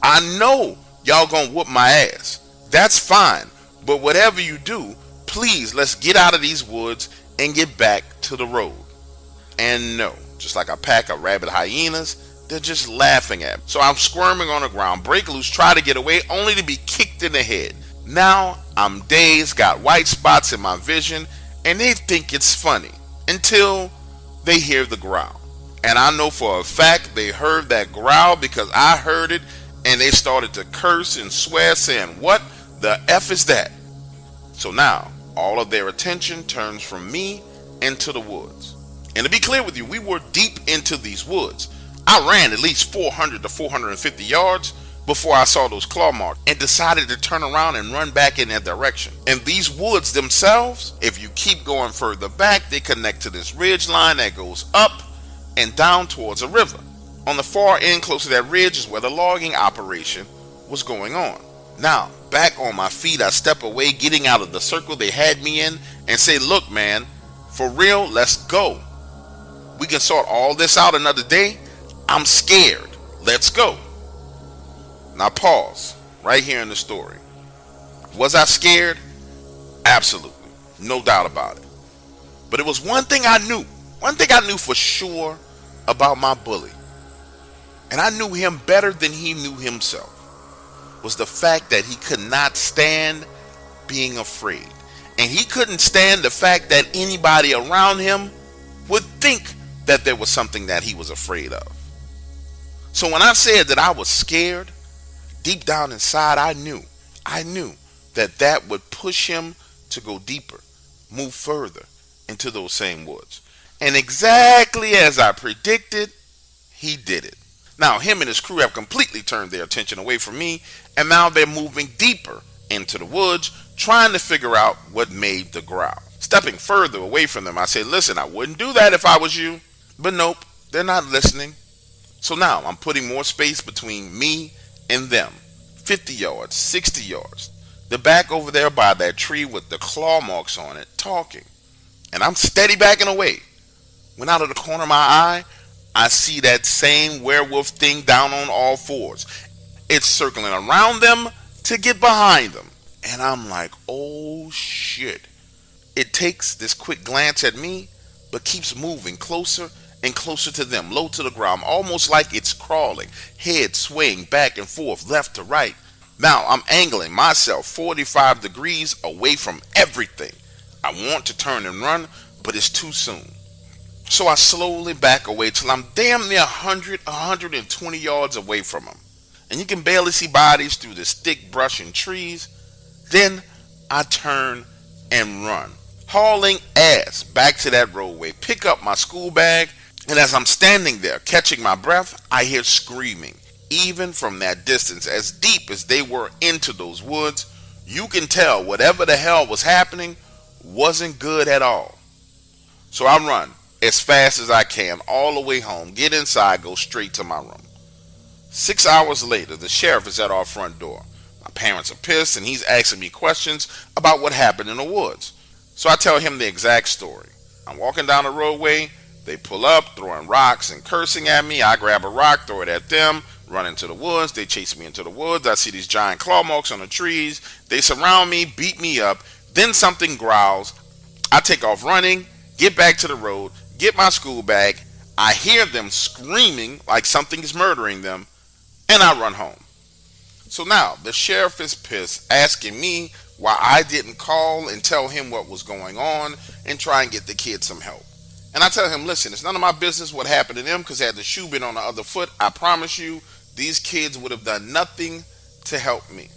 I know y'all gonna whoop my ass. That's fine. But whatever you do, please, let's get out of these woods and get back to the road. And no, just like a pack of rabid hyenas, they're just laughing at me. So I'm squirming on the ground, break loose, try to get away, only to be kicked in the head. Now I'm dazed, got white spots in my vision, and they think it's funny until they hear the growl. And I know for a fact they heard that growl because I heard it, and they started to curse and swear, saying, what the F is that? So now all of their attention turns from me into the woods. And to be clear with you, we were deep into these woods. I ran at least 400 to 450 yards before I saw those claw marks and decided to turn around and run back in that direction. And these woods themselves, if you keep going further back, they connect to this ridge line that goes up and down towards a river. On the far end, close to that ridge, is where the logging operation was going on. Now, back on my feet, I step away, getting out of the circle they had me in, and say, look, man, for real, let's go. We can sort all this out another day. I'm scared. Let's go. Now pause right here in the story. Was I scared? Absolutely. No doubt about it. But it was one thing I knew. One thing I knew for sure about my bully, and I knew him better than he knew himself, was the fact that he could not stand being afraid. And he couldn't stand the fact that anybody around him would think that there was something that he was afraid of. So when I said that I was scared, deep down inside I knew that that would push him to go deeper, move further into those same woods. And exactly as I predicted, he did it. Now him and his crew have completely turned their attention away from me, and now they're moving deeper into the woods, trying to figure out what made the growl. Stepping further away from them, I say, listen, I wouldn't do that if I was you. But nope, they're not listening. So now I'm putting more space between me and them. 50 yards, 60 yards. They're back over there by that tree with the claw marks on it, talking. And I'm steady backing away, when out of the corner of my eye, I see that same werewolf thing down on all fours. It's circling around them to get behind them. And I'm like, oh shit. It takes this quick glance at me, but keeps moving closer and closer to them, low to the ground, almost like it's crawling, head swaying back and forth, left to right. Now I'm angling myself 45 degrees away from everything. I want to turn and run, but it's too soon. So I slowly back away till I'm damn near 120 yards away from them. And you can barely see bodies through this thick brush and trees. Then I turn and run, hauling ass back to that roadway, pick up my school bag, and as I'm standing there catching my breath, I hear screaming. Even from that distance, as deep as they were into those woods, you can tell whatever the hell was happening wasn't good at all. So I run as fast as I can all the way home, get inside, go straight to my room. 6 hours later, the sheriff is at our front door. My parents are pissed, and he's asking me questions about what happened in the woods. So I tell him the exact story. I'm walking down the roadway. They pull up, throwing rocks and cursing at me. I grab a rock, throw it at them, run into the woods. They chase me into the woods. I see these giant claw marks on the trees. They surround me, beat me up. Then something growls. I take off running, get back to the road, get my school bag. I hear them screaming like something is murdering them, and I run home. So now the sheriff is pissed, asking me why I didn't call and tell him what was going on and try and get the kid some help. And I tell him, listen, it's none of my business what happened to them, because had the shoe been on the other foot, I promise you, these kids would have done nothing to help me.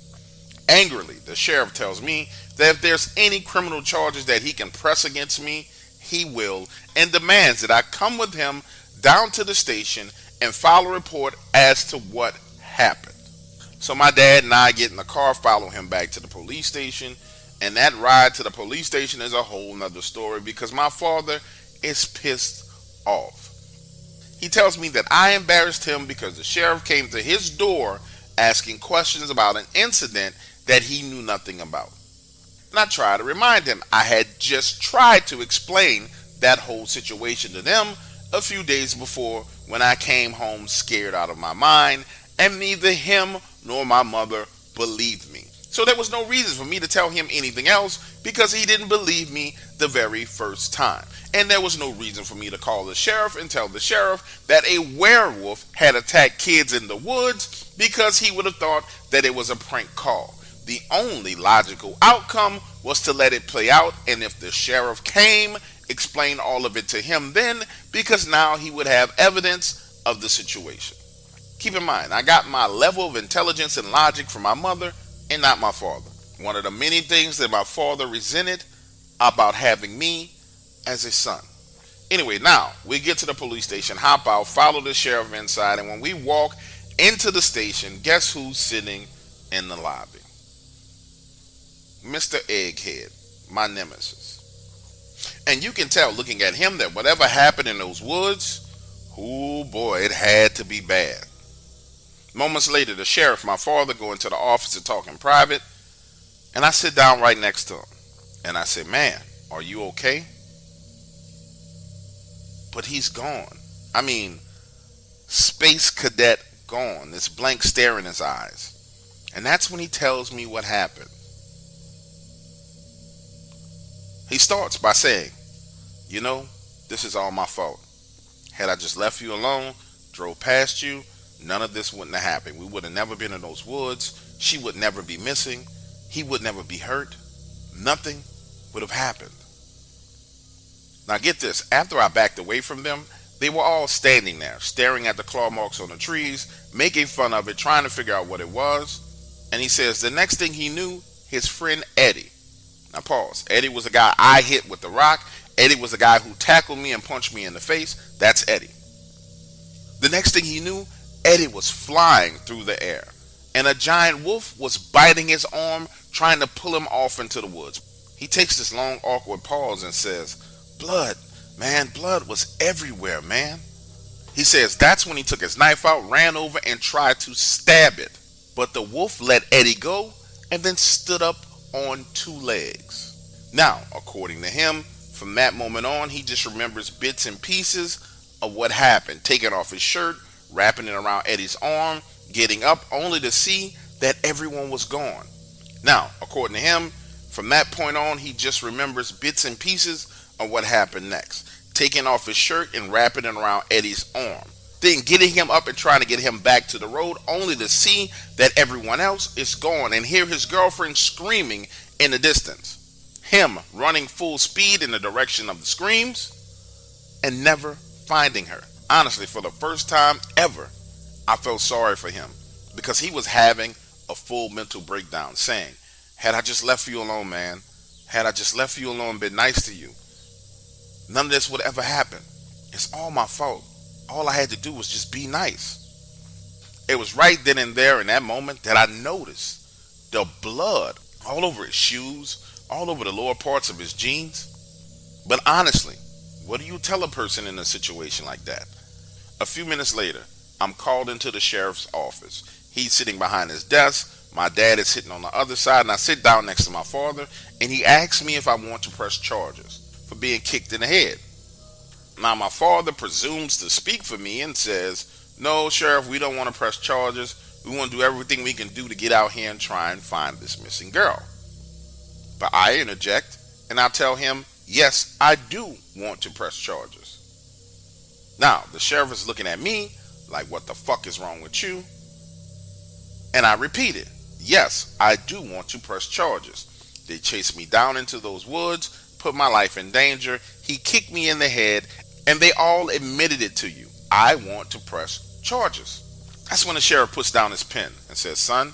Angrily, the sheriff tells me that if there's any criminal charges that he can press against me, he will, and demands that I come with him down to the station and file a report as to what happened. So my dad and I get in the car, follow him back to the police station, and that ride to the police station is a whole nother story because my father is pissed off. He tells me that I embarrassed him because the sheriff came to his door asking questions about an incident that he knew nothing about. And I try to remind him I had just tried to explain that whole situation to them a few days before when I came home scared out of my mind, and neither him nor my mother believed me. So there was no reason for me to tell him anything else because he didn't believe me the very first time. And there was no reason for me to call the sheriff and tell the sheriff that a werewolf had attacked kids in the woods because he would have thought that it was a prank call. The only logical outcome was to let it play out, and if the sheriff came, explain all of it to him then, because now he would have evidence of the situation. Keep in mind, I got my level of intelligence and logic from my mother and not my father. One of the many things that my father resented about having me as a son. Anyway, now we get to the police station, hop out, follow the sheriff inside, and when we walk into the station, guess who's sitting in the lobby? Mr. Egghead, my nemesis. And you can tell looking at him that whatever happened in those woods, oh boy, it had to be bad. Moments later, the sheriff, my father, go into the office to talk in private, and I sit down right next to him. And I say, man, are you okay? But he's gone. I mean, space cadet gone. This blank stare in his eyes. And that's when he tells me what happened. He starts by saying, you know, this is all my fault. Had I just left you alone, drove past you, none of this wouldn't have happened. We would have never been in those woods. She would never be missing. He would never be hurt. Nothing would have happened. Now get this, after I backed away from them, they were all standing there, staring at the claw marks on the trees, making fun of it, trying to figure out what it was. And he says the next thing he knew, his friend Eddie. Now pause. Eddie was the guy I hit with the rock. Eddie was the guy who tackled me and punched me in the face. That's Eddie. The next thing he knew, Eddie was flying through the air, and a giant wolf was biting his arm, trying to pull him off into the woods. He takes this long, awkward pause and says, blood, man, blood was everywhere, man. He says that's when he took his knife out, ran over, and tried to stab it. But the wolf let Eddie go and then stood up on two legs. Now, according to him, from that moment on, he just remembers bits and pieces of what happened, taking off his shirt, wrapping it around Eddie's arm, getting up only to see that everyone was gone. Now, according to him, from that point on, he just remembers bits and pieces of what happened next, taking off his shirt and wrapping it around Eddie's arm, then getting him up and trying to get him back to the road only to see that everyone else is gone and hear his girlfriend screaming in the distance, him running full speed in the direction of the screams and never finding her. Honestly, for the first time ever, I felt sorry for him because he was having a full mental breakdown, saying, had I just left you alone, man, had I just left you alone and been nice to you, none of this would ever happen. It's all my fault. All I had to do was just be nice. It was right then and there in that moment that I noticed the blood all over his shoes, all over the lower parts of his jeans. But honestly, what do you tell a person in a situation like that? A few minutes later, I'm called into the sheriff's office. He's sitting behind his desk. My dad is sitting on the other side, and I sit down next to my father, and he asks me if I want to press charges for being kicked in the head. Now, my father presumes to speak for me and says, no, Sheriff, we don't want to press charges. We want to do everything we can do to get out here and try and find this missing girl. But I interject, and I tell him, yes, I do want to press charges. Now, the sheriff is looking at me like, what the fuck is wrong with you? And I repeat it. Yes, I do want to press charges. They chased me down into those woods, put my life in danger. He kicked me in the head, and they all admitted it to you. I want to press charges. That's when the sheriff puts down his pen and says, son,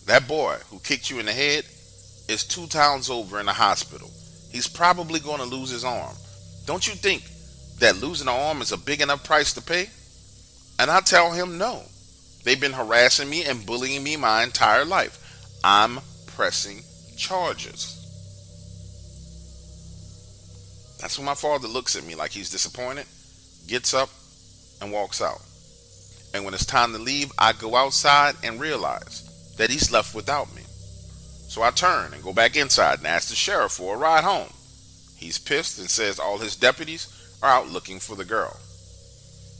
that boy who kicked you in the head is 2 towns over in the hospital. He's probably going to lose his arm. Don't you think that losing an arm is a big enough price to pay? And I tell him no. They've been harassing me and bullying me my entire life. I'm pressing charges. That's when my father looks at me like he's disappointed, gets up, and walks out. And when it's time to leave, I go outside and realize that he's left without me. So I turn and go back inside and ask the sheriff for a ride home. He's pissed and says all his deputies are out looking for the girl.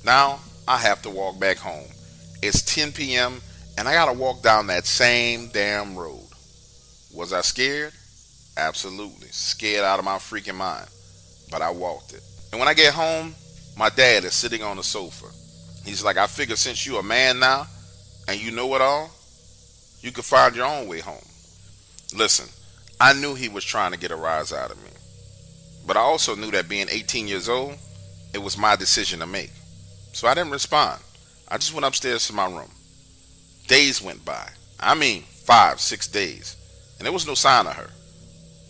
Now I have to walk back home. It's 10 p.m. and I gotta walk down that same damn road. Was I scared? Absolutely. Scared out of my freaking mind. But I walked it. And when I get home, my dad is sitting on the sofa. He's like, I figure since you a man now and you know it all, you could find your own way home. Listen, I knew he was trying to get a rise out of me. But I also knew that being 18 years old, it was my decision to make. So I didn't respond. I just went upstairs to my room. Days went by. I mean, 5-6 days. And there was no sign of her.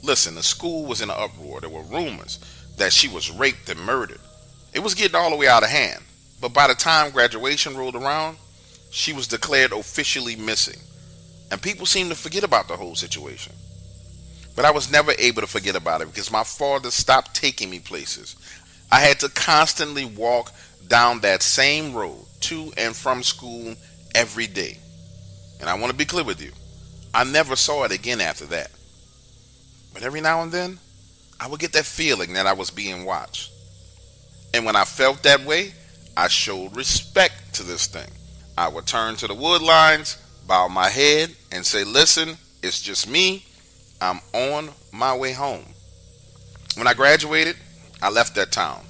Listen, the school was in an uproar. There were rumors that she was raped and murdered. It was getting all the way out of hand. But by the time graduation rolled around, she was declared officially missing. And people seemed to forget about the whole situation. But I was never able to forget about it because my father stopped taking me places. I had to constantly walk down that same road to and from school every day. And I want to be clear with you, I never saw it again after that. But every now and then, I would get that feeling that I was being watched. And when I felt that way, I showed respect to this thing. I would turn to the wood lines, bow my head, and say, listen, it's just me. I'm on my way home. When I graduated, I left that town.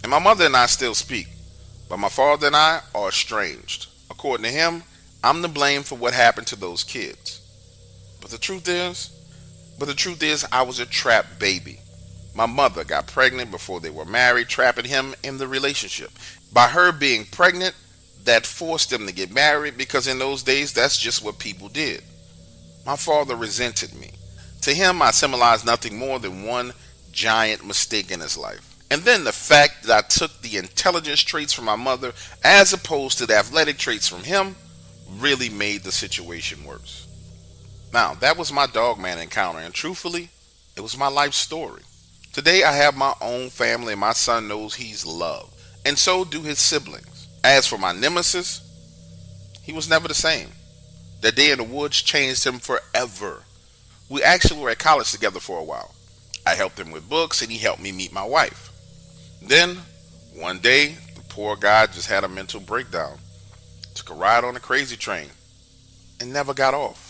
And my mother and I still speak, but my father and I are estranged. According to him, I'm to blame for what happened to those kids. But the truth is, I was a trapped baby. My mother got pregnant before they were married, trapping him in the relationship. By her being pregnant, that forced them to get married because in those days, that's just what people did. My father resented me. To him, I symbolized nothing more than one giant mistake in his life. And then the fact that I took the intelligence traits from my mother as opposed to the athletic traits from him really made the situation worse. Now, that was my Dogman encounter, and truthfully, it was my life story. Today, I have my own family, and my son knows he's loved, and so do his siblings. As for my nemesis, he was never the same. That day in the woods changed him forever. We actually were at college together for a while. I helped him with books, and he helped me meet my wife. Then, one day, the poor guy just had a mental breakdown, took a ride on a crazy train, and never got off.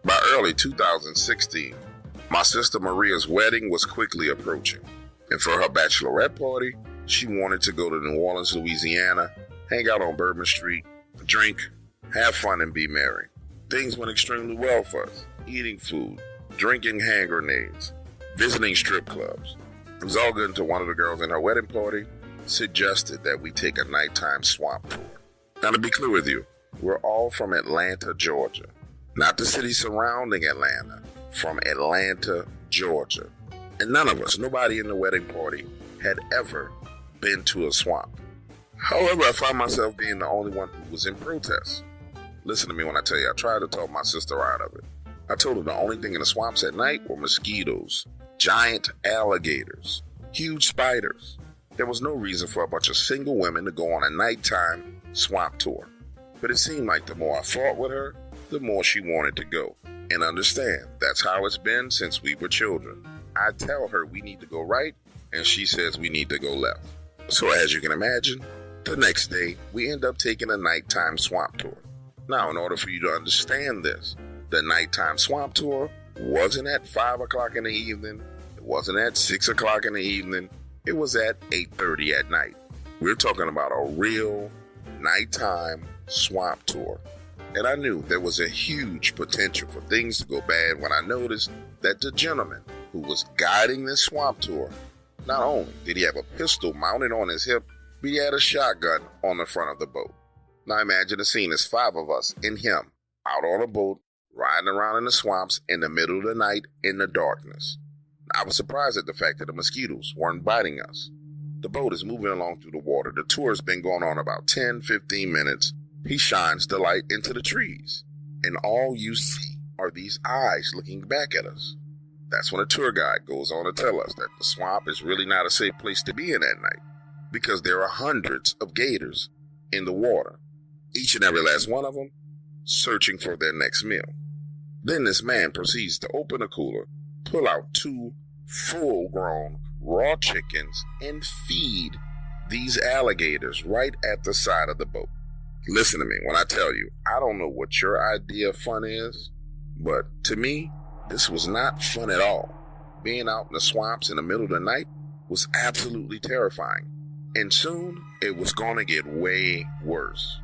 By early 2016, my sister Maria's wedding was quickly approaching. And for her bachelorette party, she wanted to go to New Orleans, Louisiana, hang out on Bourbon Street, drink, have fun, and be merry. Things went extremely well for us, eating food, drinking hand grenades, visiting strip clubs. It was all good until one of the girls in her wedding party suggested that we take a nighttime swamp tour. Now, to be clear with you, we're all from Atlanta, Georgia. Not the city surrounding Atlanta, from Atlanta, Georgia. And none of us, nobody in the wedding party, had ever been to a swamp. However, I found myself being the only one who was in protest. Listen to me when I tell you, I tried to talk my sister out of it. I told her the only thing in the swamps at night were mosquitoes, giant alligators, huge spiders. There was no reason for a bunch of single women to go on a nighttime swamp tour. But it seemed like the more I fought with her, the more she wanted to go. And understand, that's how it's been since we were children. I tell her we need to go right, and she says we need to go left. So as you can imagine, the next day, we end up taking a nighttime swamp tour. Now, in order for you to understand this, the nighttime swamp tour wasn't at 5 o'clock in the evening. It wasn't at 6 o'clock in the evening. It was at 8:30 at night. We're talking about a real nighttime swamp tour. And I knew there was a huge potential for things to go bad when I noticed that the gentleman who was guiding this swamp tour, not only did he have a pistol mounted on his hip, but he had a shotgun on the front of the boat. Now imagine the scene as 5 of us and him out on a boat, riding around in the swamps in the middle of the night in the darkness. I was surprised at the fact that the mosquitoes weren't biting us. The boat is moving along through the water. The tour has been going on about 10-15 minutes. He shines the light into the trees, and all you see are these eyes looking back at us. That's when the tour guide goes on to tell us that the swamp is really not a safe place to be in at night, because there are hundreds of gators in the water, each and every last one of them searching for their next meal. Then this man proceeds to open a cooler, pull out 2 full-grown raw chickens, and feed these alligators right at the side of the boat. Listen to me when I tell you, I don't know what your idea of fun is, but to me, this was not fun at all. Being out in the swamps in the middle of the night was absolutely terrifying. And soon, it was going to get way worse.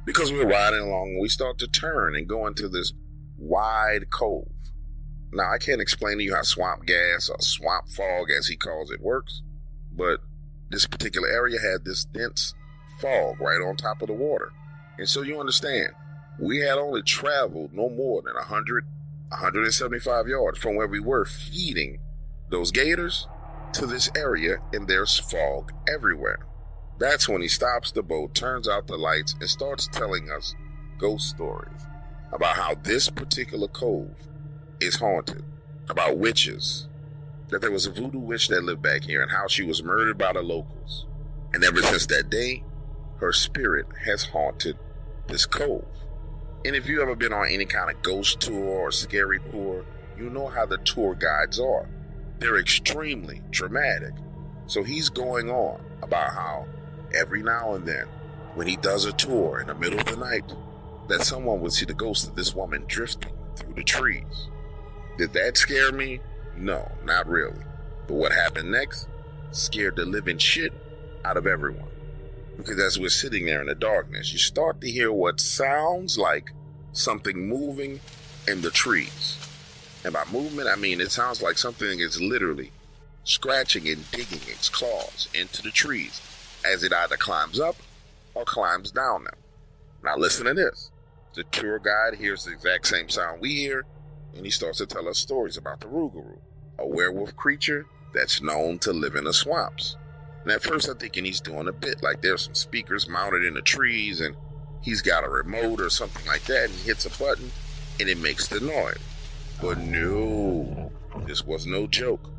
Because we're riding along and we start to turn and go into this wide cove. Now, I can't explain to you how swamp gas or swamp fog, as he calls it, works, but this particular area had this dense fog right on top of the water. And so you understand, we had only traveled no more than 175 yards from where we were feeding those gators to this area, and there's fog everywhere. That's when he stops the boat, turns out the lights, and starts telling us ghost stories about how this particular cove is haunted, about witches, that there was a voodoo witch that lived back here and how she was murdered by the locals. And ever since that day, her spirit has haunted this cove. And if you've ever been on any kind of ghost tour or scary tour, you know how the tour guides are. They're extremely dramatic. So he's going on about how every now and then, when he does a tour in the middle of the night, that someone would see the ghost of this woman drifting through the trees. Did that scare me? No, not really. But what happened next scared the living shit out of everyone. Because as we're sitting there in the darkness, you start to hear what sounds like something moving in the trees. And by movement, I mean it sounds like something is literally scratching and digging its claws into the trees as it either climbs up or climbs down them. Now listen to this. The tour guide hears the exact same sound we hear, and he starts to tell us stories about the rougarou, a werewolf creature that's known to live in the swamps. And at first I'm thinking he's doing a bit, like there's some speakers mounted in the trees and he's got a remote or something like that, and he hits a button and it makes the noise. But no, this was no joke.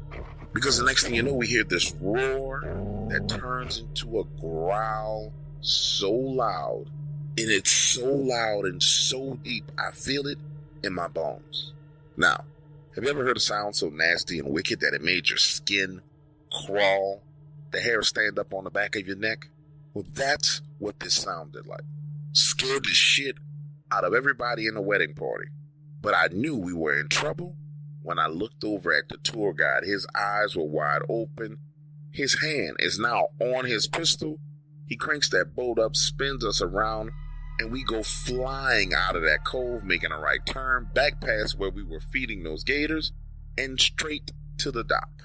Because the next thing you know, we hear this roar that turns into a growl so loud, and it's so loud and so deep, I feel it in my bones. Now, have you ever heard a sound so nasty and wicked that it made your skin crawl, the hair stand up on the back of your neck? Well, that's what this sounded like. Scared the shit out of everybody in the wedding party. But I knew we were in trouble when I looked over at the tour guide. His eyes were wide open. His hand is now on his pistol. He cranks that boat up, spins us around, and we go flying out of that cove, making a right turn, back past where we were feeding those gators, and straight to the dock.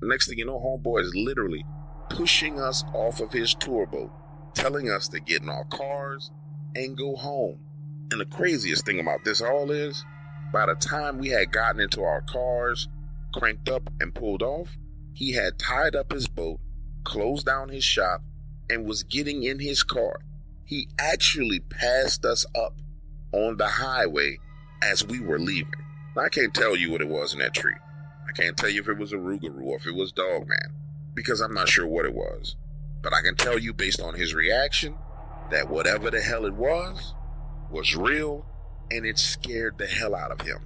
The next thing you know, homeboy is literally pushing us off of his tour boat, telling us to get in our cars and go home. And the craziest thing about this all is, by the time we had gotten into our cars, cranked up and pulled off, he had tied up his boat, closed down his shop, and was getting in his car. He actually passed us up on the highway as we were leaving. Now, I can't tell you what it was in that tree. I can't tell you if it was a rougarou or if it was Dogman, because I'm not sure what it was. But I can tell you based on his reaction that whatever the hell it was real, and it scared the hell out of him.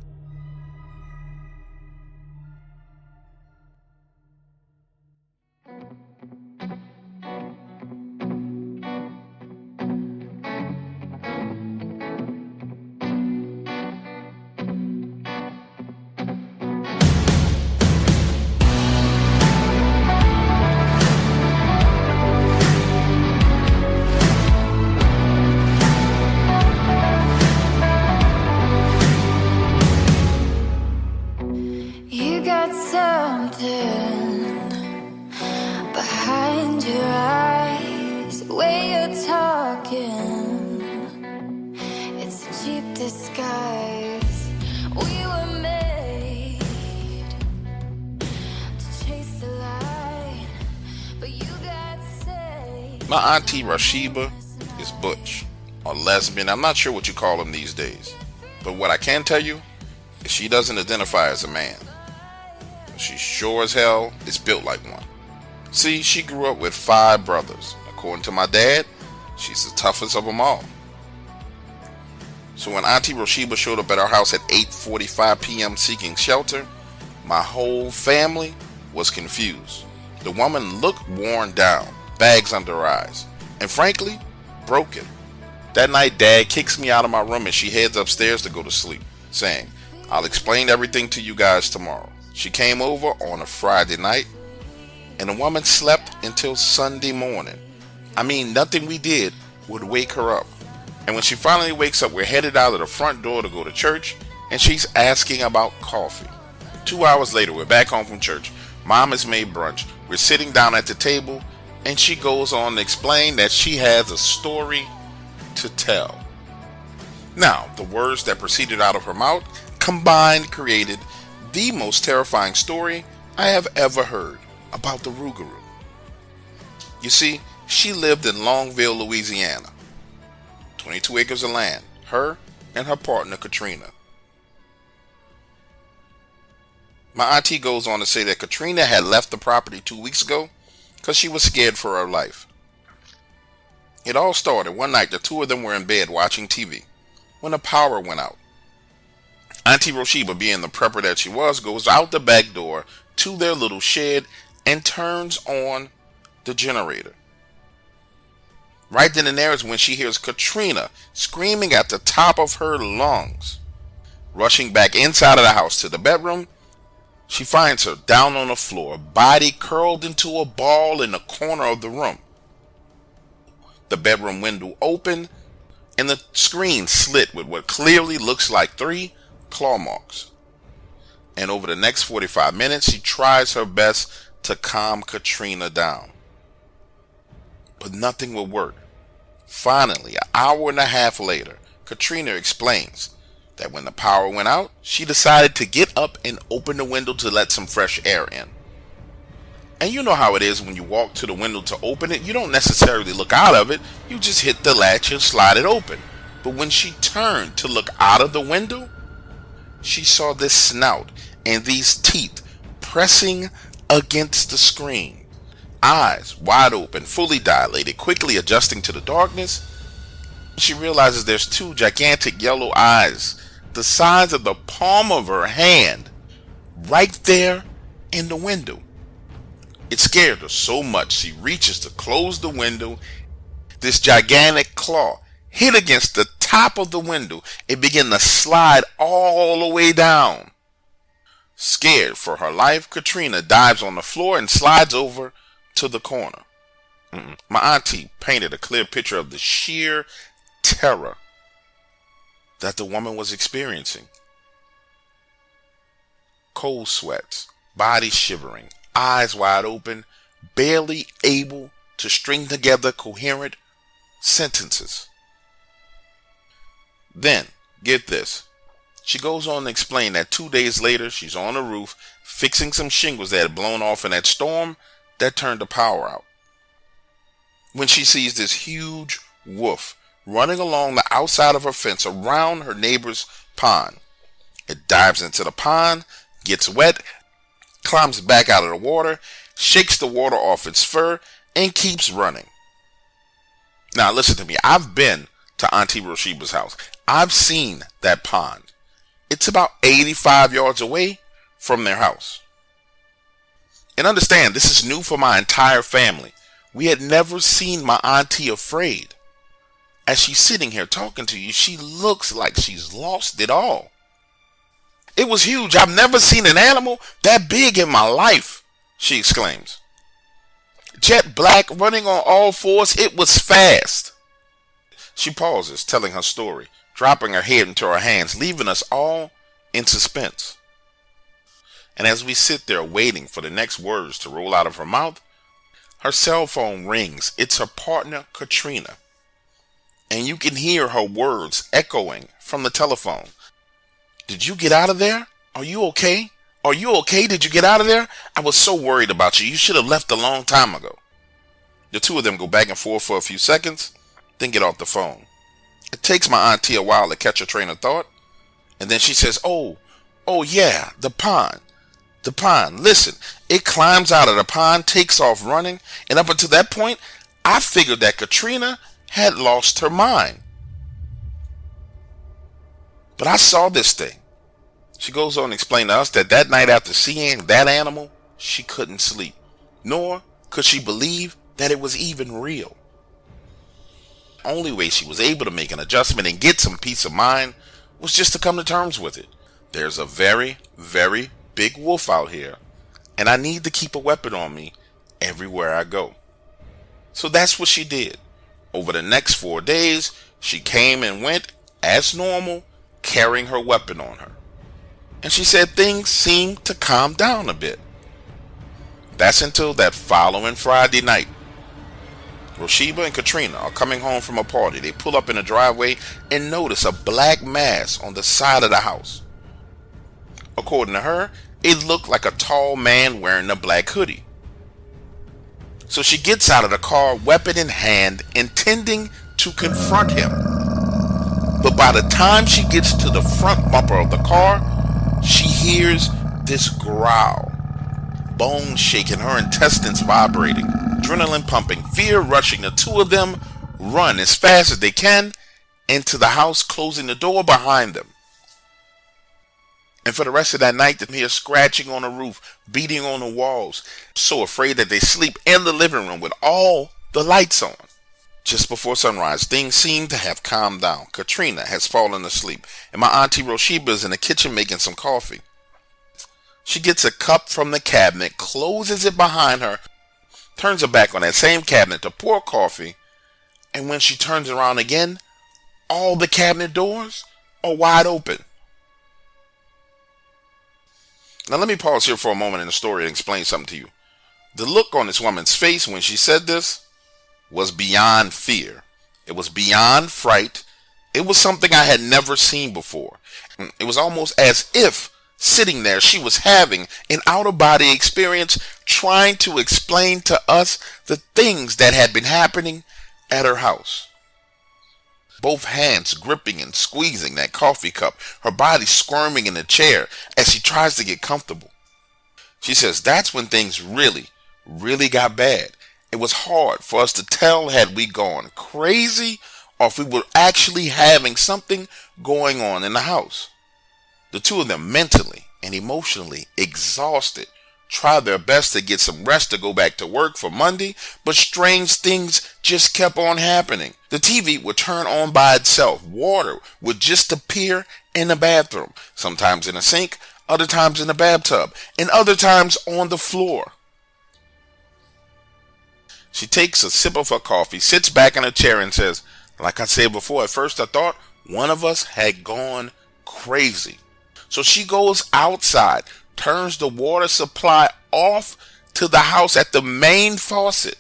cheap disguise. We were made to chase the light, but you got saved. My auntie Rashiba is butch or lesbian. I'm not sure what you call them these days. But what I can tell you is she doesn't identify as a man. She sure as hell is built like one. See, she grew up with 5 brothers. According to my dad, she's the toughest of them all. So when Auntie Rashiba showed up at our house at 8:45 p.m. seeking shelter, my whole family was confused. The woman looked worn down, bags under her eyes, and frankly, broken. That night, Dad kicks me out of my room and she heads upstairs to go to sleep, saying, "I'll explain everything to you guys tomorrow." She came over on a Friday night, and the woman slept until Sunday morning. I mean, nothing we did would wake her up. And when she finally wakes up, we're headed out of the front door to go to church, and she's asking about coffee. 2 hours later, we're back home from church. Mom has made brunch. We're sitting down at the table, and she goes on to explain that she has a story to tell. Now, the words that proceeded out of her mouth combined created the most terrifying story I have ever heard about the rougarou. You see, she lived in Longville, Louisiana. 22 acres of land, her and her partner Katrina. My auntie goes on to say that Katrina had left the property 2 weeks ago because she was scared for her life. It all started one night. The two of them were in bed watching TV when the power went out. Auntie Rashiba, being the prepper that she was, goes out the back door to their little shed and turns on the generator. Right then and there is when she hears Katrina screaming at the top of her lungs. Rushing back inside of the house to the bedroom, she finds her down on the floor, body curled into a ball in the corner of the room. The bedroom window open, and the screen slit with what clearly looks like 3 claw marks. And over the next 45 minutes, she tries her best to calm Katrina down. But nothing will work. Finally, an hour and a half later, Katrina explains that when the power went out, she decided to get up and open the window to let some fresh air in. And you know how it is when you walk to the window to open it, you don't necessarily look out of it, you just hit the latch and slide it open. But when she turned to look out of the window, she saw this snout and these teeth pressing against the screen. Eyes wide open, fully dilated, quickly adjusting to the darkness. She realizes there's 2 gigantic yellow eyes, the size of the palm of her hand, right there in the window. It scared her so much she reaches to close the window. This gigantic claw hit against the top of the window. It began to slide all the way down. Scared for her life, Katrina dives on the floor and slides over to the corner. My auntie painted a clear picture of the sheer terror that the woman was experiencing. Cold sweats, body shivering, eyes wide open, barely able to string together coherent sentences. Then, get this, she goes on to explain that 2 days later, she's on the roof fixing some shingles that had blown off in that storm that turned the power out, when she sees this huge wolf running along the outside of her fence around her neighbor's pond. It dives into the pond, gets wet, climbs back out of the water, shakes the water off its fur, and keeps running. Now listen to me, I've been to Auntie Rashiba's house. I've seen that pond. It's about 85 yards away from their house. And understand, this is new for my entire family. We had never seen my auntie afraid. As she's sitting here talking to you, she looks like she's lost it all. It was huge. I've never seen an animal that big in my life, she exclaims. Jet black, running on all fours, it was fast. She pauses, telling her story, dropping her head into her hands, leaving us all in suspense. And as we sit there waiting for the next words to roll out of her mouth, her cell phone rings. It's her partner, Katrina. and you can hear her words echoing from the telephone. "Did you get out of there? Are you okay? Are you okay? Did you get out of there? I was so worried about you. You should have left a long time ago." The two of them go back and forth for a few seconds, then get off the phone. It takes my auntie a while to catch her train of thought, and then she says, oh yeah, the pond. The pond. Listen, it climbs out of the pond, takes off running, and up until that point, I figured that Katrina had lost her mind. But I saw this thing. She goes on to explain to us that night after seeing that animal, she couldn't sleep, nor could she believe that it was even real. The only way she was able to make an adjustment and get some peace of mind was just to come to terms with it. There's a very, very big wolf out here, and I need to keep a weapon on me everywhere I go. So that's what she did. Over the next 4 days, she came and went as normal, carrying her weapon on her. And she said things seemed to calm down a bit. That's until that following Friday night. Roshiba and Katrina are coming home from a party. They pull up in a driveway and notice a black mass on the side of the house. According to her, it looked like a tall man wearing a black hoodie. So she gets out of the car, weapon in hand, intending to confront him. But by the time she gets to the front bumper of the car, she hears this growl. Bones shaking, her intestines vibrating, adrenaline pumping, fear rushing. The two of them run as fast as they can into the house, closing the door behind them. And for the rest of that night, they hear scratching on the roof, beating on the walls, so afraid that they sleep in the living room with all the lights on. Just before sunrise, things seem to have calmed down. Katrina has fallen asleep, and my auntie Roshiba is in the kitchen making some coffee. She gets a cup from the cabinet, closes it behind her, turns her back on that same cabinet to pour coffee, and when she turns around again, all the cabinet doors are wide open. Now let me pause here for a moment in the story and explain something to you. The look on this woman's face when she said this was beyond fear. It was beyond fright. It was something I had never seen before. It was almost as if sitting there she was having an out-of-body experience, trying to explain to us the things that had been happening at her house. Both hands gripping and squeezing that coffee cup, her body squirming in the chair as she tries to get comfortable. She says that's when things really got bad. It was hard for us to tell had we gone crazy or if we were actually having something going on in the house. The two of them, mentally and emotionally exhausted, tried their best to get some rest to go back to work for Monday, but strange things just kept on happening. The TV would turn on by itself. Water would just appear in the bathroom, sometimes in a sink, other times in the bathtub, and other times on the floor. She takes a sip of her coffee, sits back in her chair and says, like I said before, at first I thought one of us had gone crazy. So she goes outside, turns the water supply off to the house at the main faucet.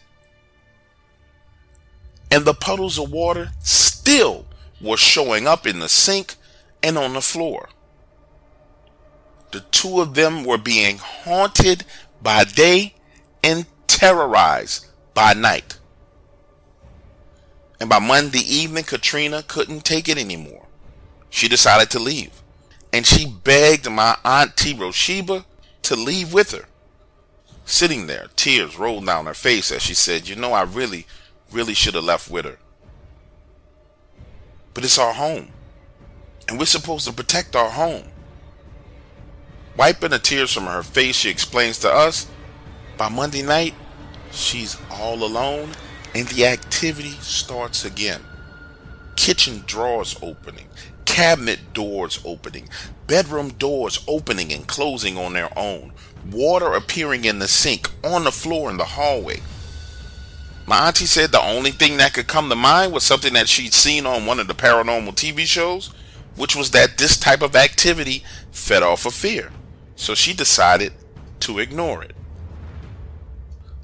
And the puddles of water still were showing up in the sink and on the floor. The two of them were being haunted by day and terrorized by night. And by Monday evening, Katrina couldn't take it anymore. She decided to leave. And she begged my auntie Roshiba to leave with her. Sitting there, tears rolled down her face as she said, you know, I really should have left with her. But it's our home. And we're supposed to protect our home. Wiping the tears from her face, she explains to us, by Monday night, she's all alone and the activity starts again. Kitchen drawers opening, cabinet doors opening, bedroom doors opening and closing on their own, water appearing in the sink, on the floor in the hallway. My auntie said the only thing that could come to mind was something that she'd seen on one of the paranormal TV shows, which was that this type of activity fed off of fear. So she decided to ignore it.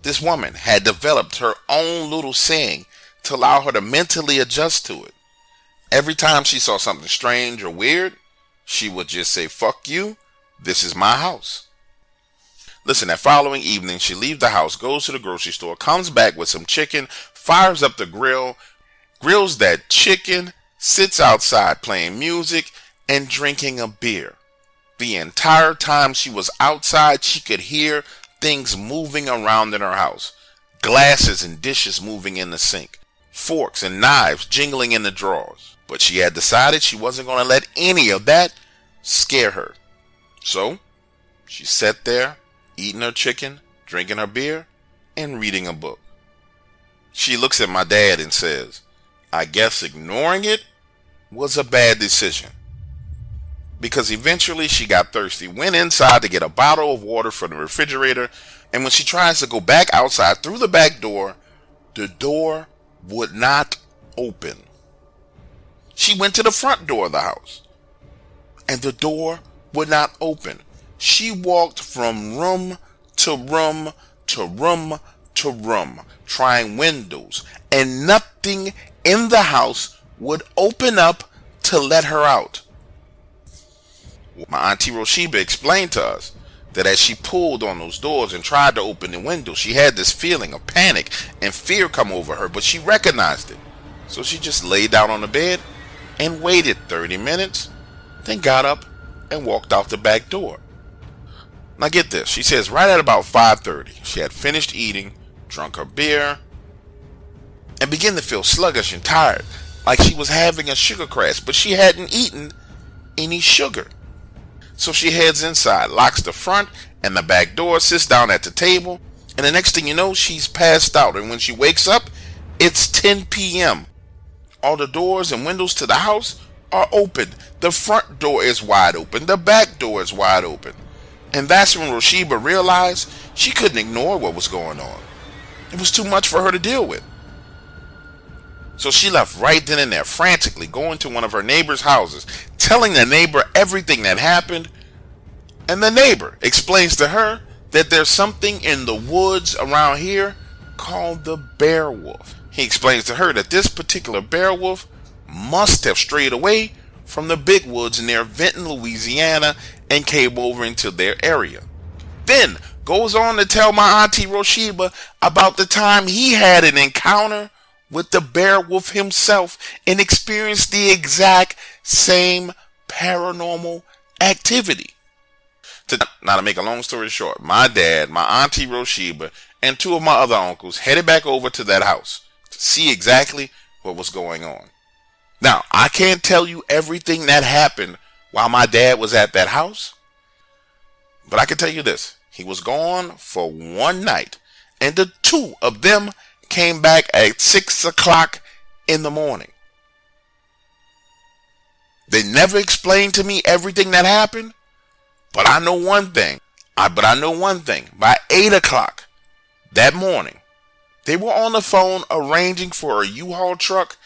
This woman had developed her own little saying to allow her to mentally adjust to it. Every time she saw something strange or weird, she would just say, "Fuck you, this is my house." Listen, that following evening, she leaves the house, goes to the grocery store, comes back with some chicken, fires up the grill, grills that chicken, sits outside playing music and drinking a beer. The entire time she was outside, she could hear things moving around in her house. Glasses and dishes moving in the sink. Forks and knives jingling in the drawers. But she had decided she wasn't going to let any of that scare her. So, she sat there, eating her chicken, drinking her beer, and reading a book. She looks at my dad and says, "I guess ignoring it was a bad decision." Because eventually she got thirsty, went inside to get a bottle of water from the refrigerator, and when she tries to go back outside through the back door, the door would not open. She went to the front door of the house, and the door would not open. She walked from room to room to room to room, trying windows, and nothing in the house would open up to let her out. My auntie Roshiba explained to us that as she pulled on those doors and tried to open the windows, she had this feeling of panic and fear come over her, but she recognized it. So she just lay down on the bed and waited 30 minutes, then got up and walked out the back door. Now get this, she says right at about 5:30, she had finished eating, drunk her beer, and began to feel sluggish and tired, like she was having a sugar crash, but she hadn't eaten any sugar. So she heads inside, locks the front and the back door, sits down at the table, and the next thing you know, she's passed out. And when she wakes up, it's 10 p.m. All the doors and windows to the house are open. The front door is wide open. The back door is wide open. And that's when Roshiba realized she couldn't ignore what was going on. It was too much for her to deal with. So she left right then and there, frantically going to one of her neighbor's houses, telling the neighbor everything that happened. And the neighbor explains to her that there's something in the woods around here called the werewolf. He explains to her that this particular werewolf must have strayed away from the big woods near Vinton, Louisiana, and came over into their area. Then goes on to tell my auntie Roshiba about the time he had an encounter with the werewolf himself and experienced the exact same paranormal activity. Now, to make a long story short, my dad, my auntie Roshiba, and two of my other uncles headed back over to that house to see exactly what was going on. Now, I can't tell you everything that happened while my dad was at that house, but I can tell you this. He was gone for one night, and the two of them came back at 6 o'clock in the morning. They never explained to me everything that happened, but I know one thing. By 8 o'clock that morning, they were on the phone arranging for a U-Haul truck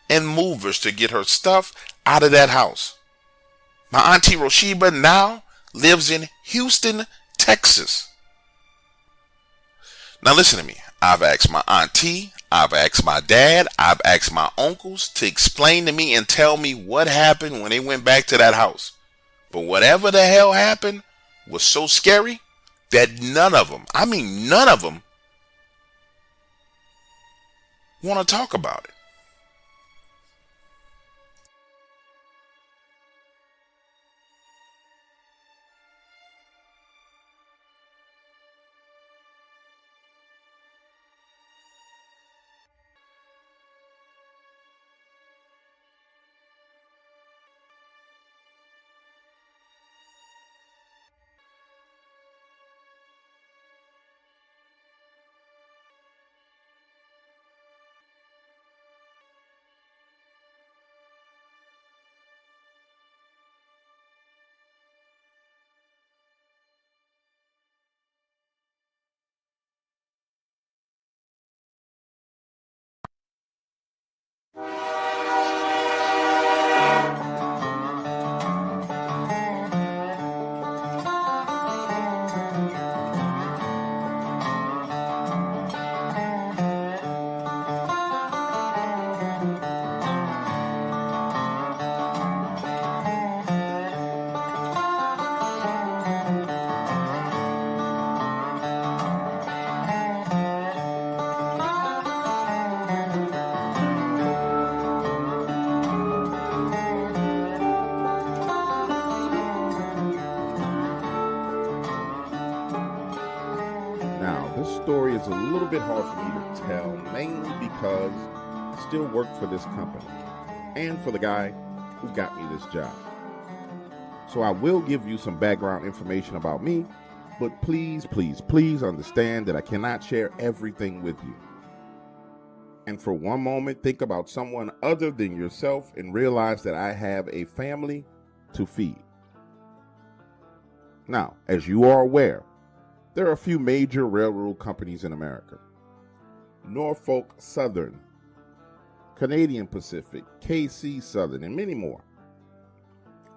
and movers to get her stuff out of that house. My auntie Roshiba now lives in Houston, Texas. Now listen to me. I've asked my auntie, I've asked my dad, I've asked my uncles to explain to me and tell me what happened when they went back to that house. But whatever the hell happened was so scary that none of them want to talk about it. story is a little bit hard for me to tell, mainly because I still work for this company and for the guy who got me this job. So I will give you some background information about me, but please, please, please understand that I cannot share everything with you. And for one moment, think about someone other than yourself and realize that I have a family to feed. Now, as you are aware, there are a few major railroad companies in America. Norfolk Southern, Canadian Pacific, KC Southern, and many more.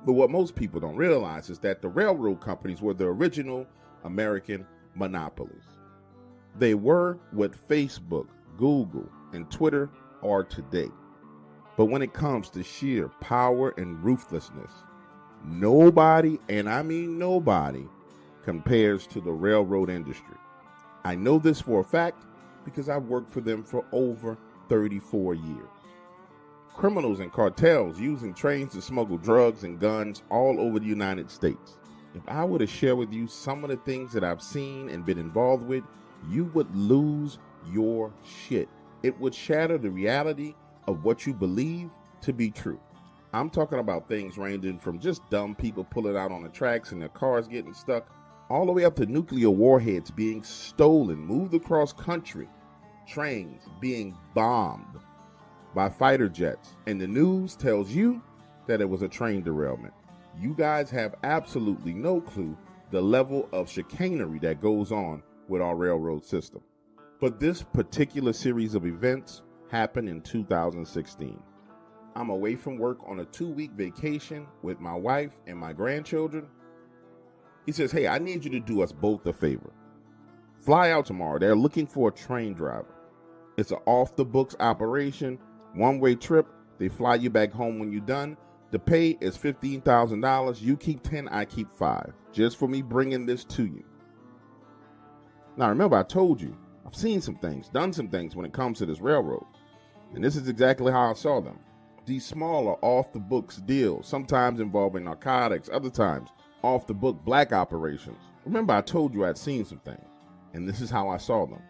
But what most people don't realize is that the railroad companies were the original American monopolies. They were what Facebook, Google, and Twitter are today. But when it comes to sheer power and ruthlessness, nobody, and I mean nobody, compares to the railroad industry. I know this for a fact because I've worked for them for over 34 years. Criminals and cartels using trains to smuggle drugs and guns all over the United States. If I were to share with you some of the things that I've seen and been involved with, you would lose your shit. It would shatter the reality of what you believe to be true. I'm talking about things ranging from just dumb people pulling out on the tracks and their cars getting stuck, all the way up to nuclear warheads being stolen, moved across country, trains being bombed by fighter jets, and the news tells you that it was a train derailment. You guys have absolutely no clue the level of chicanery that goes on with our railroad system. But this particular series of events happened in 2016. I'm away from work on a 2-week vacation with my wife and my grandchildren. He says, hey, I need you to do us both a favor. Fly out tomorrow. They're looking for a train driver. It's an off-the-books operation, one-way trip. They fly you back home when you're done. The pay is $15,000. You keep 10, I keep 5. Just for me bringing this to you. Now, remember, I told you, I've seen some things, done some things when it comes to this railroad. And this is exactly how I saw them. These smaller off-the-books deals, sometimes involving narcotics, other times off-the-book black operations. Remember, I told you I'd seen some things, and this is how I saw them.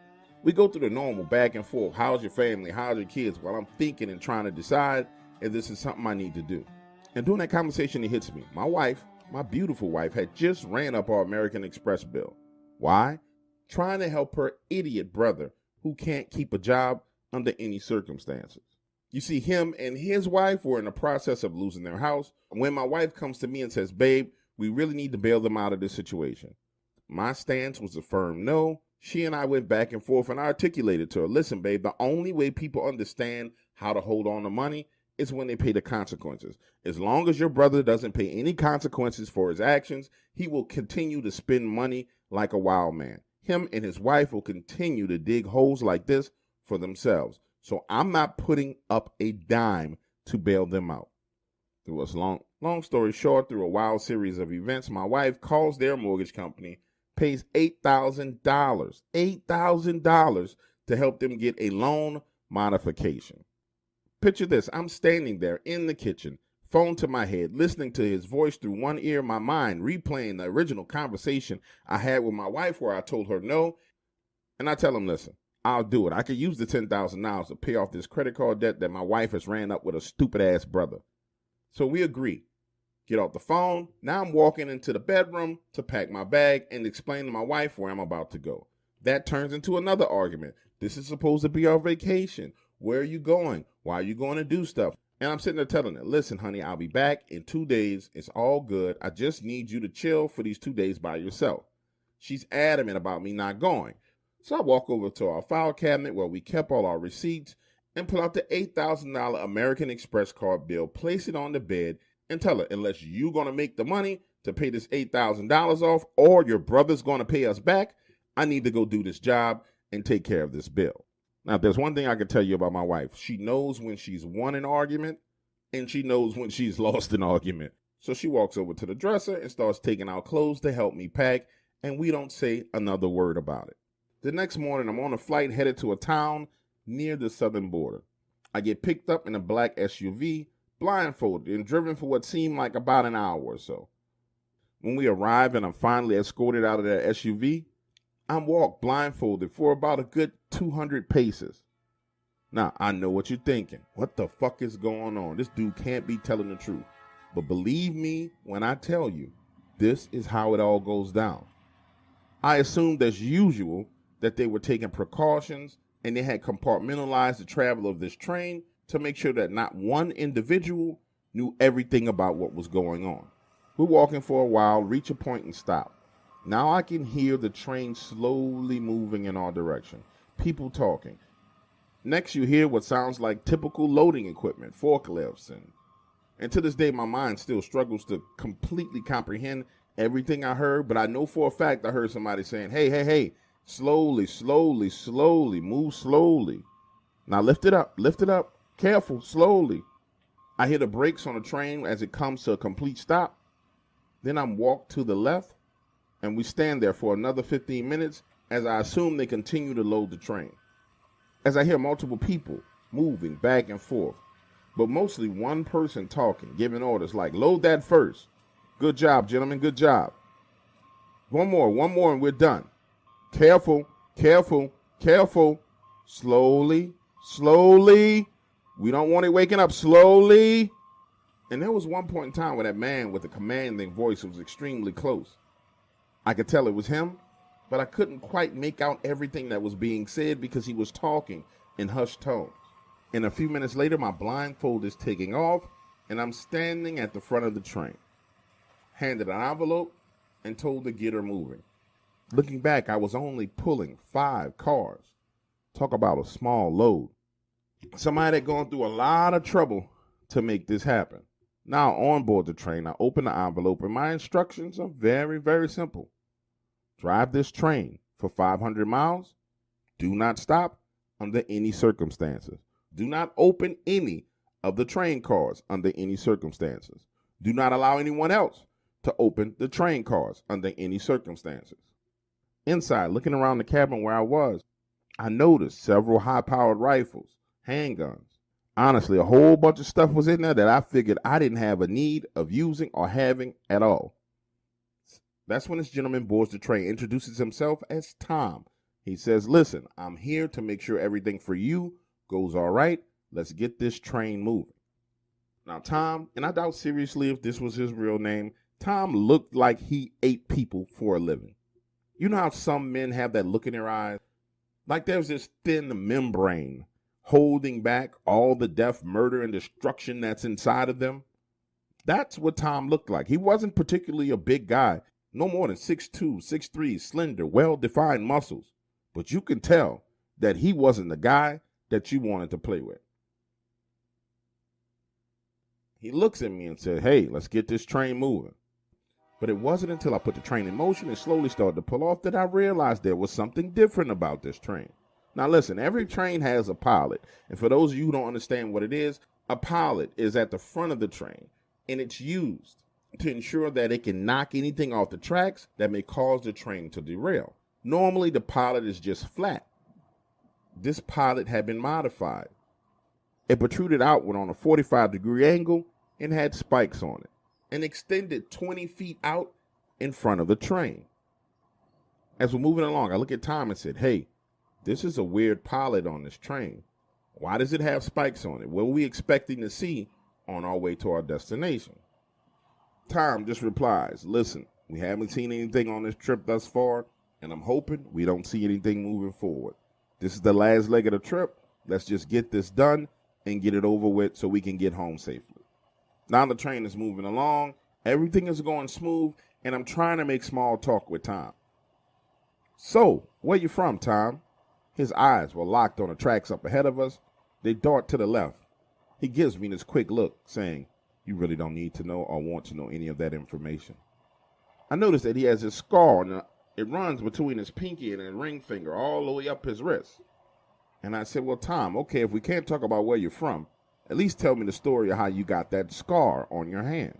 We go through the normal back and forth, how's your family, how's your kids, while I'm thinking and trying to decide if this is something I need to do. And during that conversation, it hits me. My wife, my beautiful wife, had just ran up our American Express bill. Why? Trying to help her idiot brother who can't keep a job under any circumstances. You see, him and his wife were in the process of losing their house when my wife comes to me and says, babe, we really need to bail them out of this situation. My stance was a firm no. She and I went back and forth and I articulated to her, listen, babe, the only way people understand how to hold on to money is when they pay the consequences. As long as your brother doesn't pay any consequences for his actions, he will continue to spend money like a wild man. Him and his wife will continue to dig holes like this for themselves. So I'm not putting up a dime to bail them out. It was long story short, through a wild series of events, my wife calls their mortgage company, pays $8,000 to help them get a loan modification. Picture this, I'm standing there in the kitchen, phone to my head, listening to his voice through one ear, my mind replaying the original conversation I had with my wife where I told her no. And I tell him, listen, I'll do it. I could use the $10,000 to pay off this credit card debt that my wife has ran up with a stupid ass brother. So we agree. Get off the phone. Now I'm walking into the bedroom to pack my bag and explain to my wife where I'm about to go. That turns into another argument. This is supposed to be our vacation. Where are you going? Why are you going to do stuff? And I'm sitting there telling her, listen, honey, I'll be back in 2 days. It's all good. I just need you to chill for these 2 days by yourself. She's adamant about me not going. So I walk over to our file cabinet where we kept all our receipts and pull out the $8,000 American Express card bill, place it on the bed, and tell her, unless you're going to make the money to pay this $8,000 off or your brother's going to pay us back, I need to go do this job and take care of this bill. Now, if there's one thing I can tell you about my wife, she knows when she's won an argument and she knows when she's lost an argument. So she walks over to the dresser and starts taking out clothes to help me pack, and we don't say another word about it. The next morning, I'm on a flight headed to a town near the southern border. I get picked up in a black SUV, blindfolded, and driven for what seemed like about an hour or so. When we arrive and I'm finally escorted out of that SUV, I'm walked blindfolded for about a good 200 paces. Now, I know what you're thinking. What the fuck is going on? This dude can't be telling the truth. But believe me when I tell you, this is how it all goes down. I assumed as usual that they were taking precautions and they had compartmentalized the travel of this train to make sure that not one individual knew everything about what was going on. We're walking for a while, reach a point and stop. Now I can hear the train slowly moving in our direction. People talking. Next you hear what sounds like typical loading equipment, forklifts, and to this day my mind still struggles to completely comprehend everything I heard, but I know for a fact I heard somebody saying, hey, slowly, slowly, slowly, move slowly. Now lift it up, careful, slowly. I hear the brakes on the train as it comes to a complete stop. Then I'm walked to the left, and we stand there for another 15 minutes as I assume they continue to load the train. As I hear multiple people moving back and forth, but mostly one person talking, giving orders like, load that first. Good job, gentlemen, good job. One more, and we're done. Careful, careful, careful. Slowly, slowly. We don't want it waking up, slowly. And there was one point in time where that man with the commanding voice was extremely close. I could tell it was him, but I couldn't quite make out everything that was being said because he was talking in hushed tones. And a few minutes later, my blindfold is taking off, and I'm standing at the front of the train, handed an envelope, and told to get her moving. Looking back, I was only pulling 5 cars. Talk about a small load. Somebody had gone through a lot of trouble to make this happen. Now, on board the train, I open the envelope, and my instructions are very, very simple. Drive this train for 500 miles. Do not stop under any circumstances. Do not open any of the train cars under any circumstances. Do not allow anyone else to open the train cars under any circumstances. Inside, looking around the cabin where I was, I noticed several high-powered rifles, handguns. Honestly, a whole bunch of stuff was in there that I figured I didn't have a need of using or having at all. That's when this gentleman boards the train, introduces himself as Tom. He says, listen, I'm here to make sure everything for you goes all right. Let's get this train moving. Now, Tom, and I doubt seriously if this was his real name, Tom looked like he ate people for a living. You know how some men have that look in their eyes? Like there's this thin membrane holding back all the death, murder, and destruction that's inside of them. That's what Tom looked like. He wasn't particularly a big guy, no more than 6'2", 6'3", slender, well-defined muscles. But you can tell that he wasn't the guy that you wanted to play with. He looks at me and said, hey, let's get this train moving. But it wasn't until I put the train in motion and slowly started to pull off that I realized there was something different about this train. Now listen, every train has a pilot. And for those of you who don't understand what it is, a pilot is at the front of the train, and it's used to ensure that it can knock anything off the tracks that may cause the train to derail. Normally, the pilot is just flat. This pilot had been modified. It protruded outward on a 45-degree angle and had spikes on it, and extended 20 feet out in front of the train. As we're moving along, I look at Tom and said, hey, this is a weird pilot on this train. Why does it have spikes on it? What are we expecting to see on our way to our destination? Tom just replies, listen, we haven't seen anything on this trip thus far, and I'm hoping we don't see anything moving forward. This is the last leg of the trip. Let's just get this done and get it over with so we can get home safely. Now the train is moving along. Everything is going smooth, and I'm trying to make small talk with Tom. So, where you from, Tom? His eyes were locked on the tracks up ahead of us. They dart to the left. He gives me this quick look, saying, you really don't need to know or want to know any of that information. I notice that he has a scar, and it runs between his pinky and his ring finger all the way up his wrist. And I said, well, Tom, okay, if we can't talk about where you're from, at least tell me the story of how you got that scar on your hand.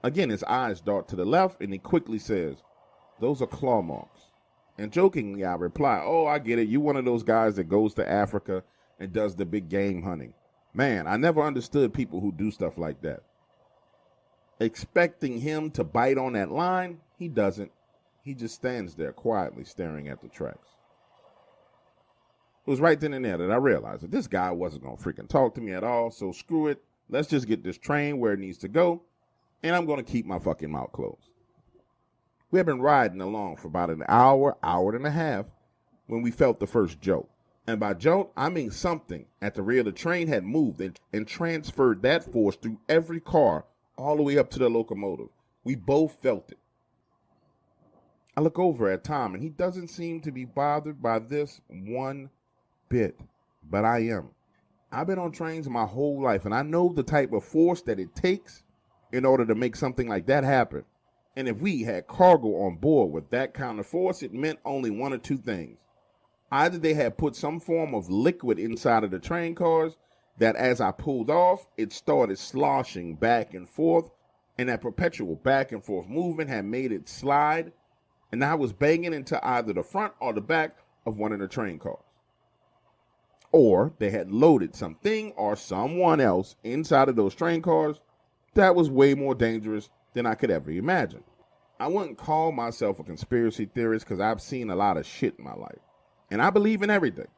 Again, his eyes dart to the left, and he quickly says, those are claw marks. And jokingly, I reply, oh, I get it. You one of those guys that goes to Africa and does the big game hunting. Man, I never understood people who do stuff like that. Expecting him to bite on that line, he doesn't. He just stands there quietly staring at the tracks. It was right then and there that I realized that this guy wasn't going to freaking talk to me at all, so screw it. Let's just get this train where it needs to go, and I'm going to keep my fucking mouth closed. We had been riding along for about an hour and a half when we felt the first jolt. And by jolt, I mean something at the rear of the train had moved and transferred that force through every car all the way up to the locomotive. We both felt it. I look over at Tom, and he doesn't seem to be bothered by this one bit, but I am. I've been on trains my whole life, and I know the type of force that it takes in order to make something like that happen. And if we had cargo on board with that kind of force, it meant only one or two things. Either they had put some form of liquid inside of the train cars that as I pulled off, it started sloshing back and forth, and that perpetual back and forth movement had made it slide, and I was banging into either the front or the back of one of the train cars. Or they had loaded something or someone else inside of those train cars that was way more dangerous than I could ever imagine. I wouldn't call myself a conspiracy theorist because I've seen a lot of shit in my life. And I believe in everything.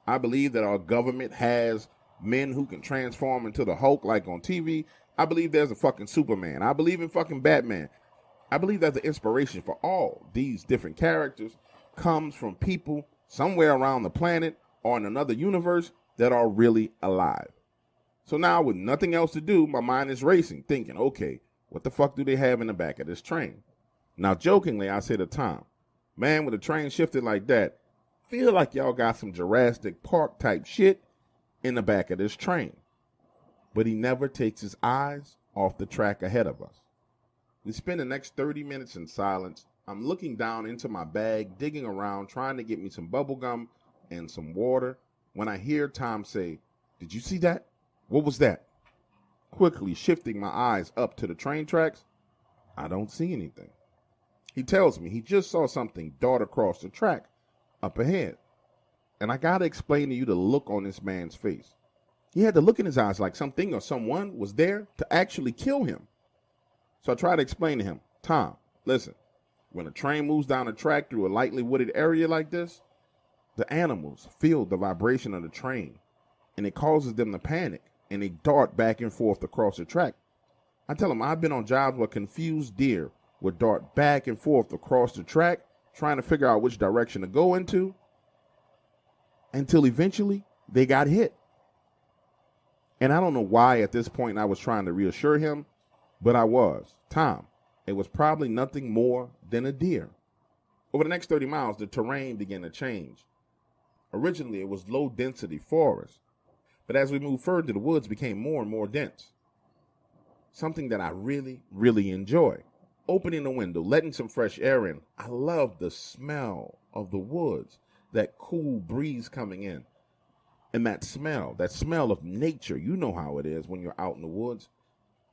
I believe that our government has men who can transform into the Hulk like on TV. I believe there's a fucking Superman. I believe in fucking Batman. I believe that the inspiration for all these different characters comes from people somewhere around the planet or in another universe that are really alive. So now with nothing else to do, my mind is racing, thinking, okay, what the fuck do they have in the back of this train? Now, jokingly, I said to Tom, man, with a train shifted like that, feel like y'all got some Jurassic Park type shit in the back of this train. But he never takes his eyes off the track ahead of us. We spend the next 30 minutes in silence. I'm looking down into my bag, digging around, trying to get me some bubble gum and some water, when I hear Tom say, "Did you see that? What was that?" Quickly shifting my eyes up to the train tracks, I don't see anything. He tells me he just saw something dart across the track up ahead. And I gotta explain to you the look on this man's face. He had the look in his eyes like something or someone was there to actually kill him. So I try to explain to him, Tom, listen, when a train moves down a track through a lightly wooded area like this, the animals feel the vibration of the train, and it causes them to panic, and they dart back and forth across the track. I tell him I've been on jobs where confused deer would dart back and forth across the track, trying to figure out which direction to go into, until eventually they got hit. And I don't know why at this point I was trying to reassure him, but I was. Tom, it was probably nothing more than a deer. Over the next 30 miles, the terrain began to change. Originally, it was low-density forest, but as we moved further, the woods became more and more dense. Something that I really, really enjoy. Opening the window, letting some fresh air in. I love the smell of the woods, that cool breeze coming in. And that smell of nature, you know how it is when you're out in the woods.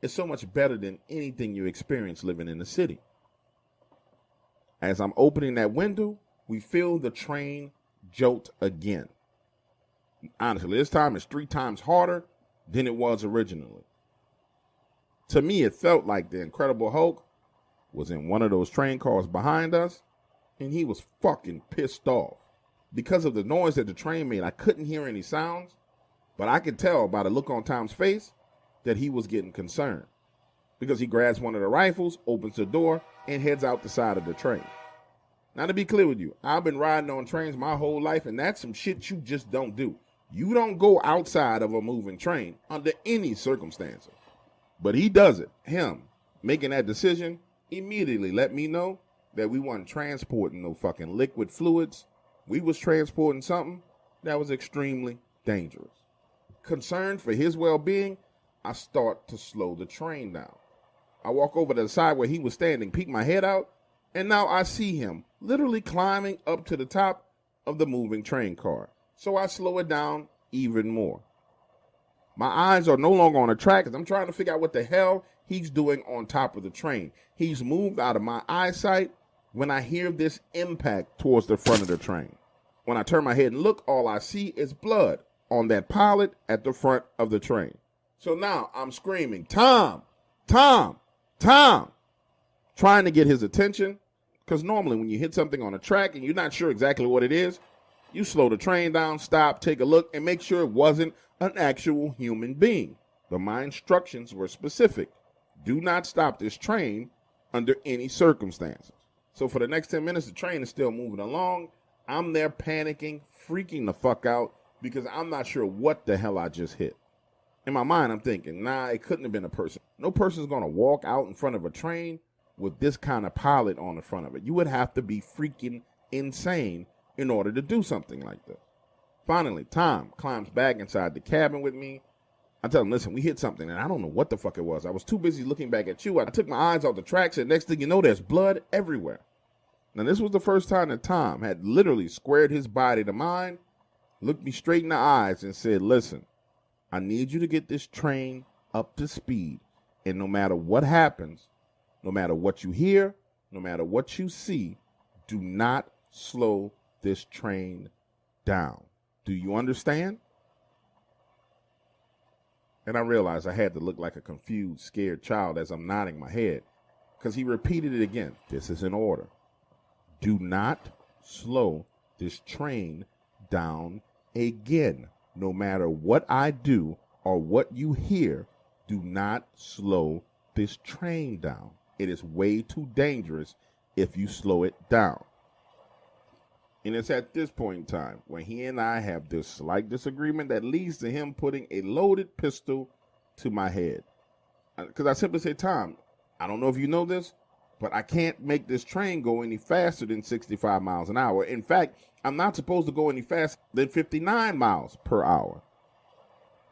It's so much better than anything you experience living in the city. As I'm opening that window, we feel the train jolt again. Honestly, this time it's 3 times harder than it was originally. To me, it felt like the Incredible Hulk was in one of those train cars behind us, and he was fucking pissed off. Because of the noise that the train made, I couldn't hear any sounds, but I could tell by the look on Tom's face that he was getting concerned. Because he grabs one of the rifles, opens the door, and heads out the side of the train. Now, to be clear with you, I've been riding on trains my whole life, and that's some shit you just don't do. You don't go outside of a moving train under any circumstances. But he does it. Him making that decision immediately let me know that we wasn't transporting no fucking liquid fluids. We was transporting something that was extremely dangerous. Concerned for his well-being, I start to slow the train down. I walk over to the side where he was standing, peek my head out, and now I see him literally climbing up to the top of the moving train car. So I slow it down even more. My eyes are no longer on the track because I'm trying to figure out what the hell he's doing on top of the train. He's moved out of my eyesight when I hear this impact towards the front of the train. When I turn my head and look, all I see is blood on that pallet at the front of the train. So now I'm screaming, Tom, Tom, Tom, trying to get his attention, Because normally when you hit something on a track and you're not sure exactly what it is, you slow the train down, stop, take a look, and make sure it wasn't an actual human being. But my instructions were specific. Do not stop this train under any circumstances. So for the next 10 minutes, the train is still moving along. I'm there panicking, freaking the fuck out, because I'm not sure what the hell I just hit. In my mind, I'm thinking, nah, it couldn't have been a person. No person's going to walk out in front of a train with this kind of pilot on the front of it. You would have to be freaking insane in order to do something like that. Finally, Tom climbs back inside the cabin with me. I tell him, listen, we hit something, and I don't know what the fuck it was. I was too busy looking back at you. I took my eyes off the tracks, and next thing you know, there's blood everywhere. Now, this was the first time that Tom had literally squared his body to mine, looked me straight in the eyes, and said, listen, I need you to get this train up to speed, and no matter what happens, no matter what you hear, no matter what you see, do not slow this train down. Do you understand? And I realized I had to look like a confused, scared child as I'm nodding my head, because he repeated it again. This is an order. Do not slow this train down again. No matter what I do or what you hear, do not slow this train down. It is way too dangerous if you slow it down. And it's at this point in time when he and I have this slight disagreement that leads to him putting a loaded pistol to my head. Because I simply say, Tom, I don't know if you know this, but I can't make this train go any faster than 65 miles an hour. In fact, I'm not supposed to go any faster than 59 miles per hour.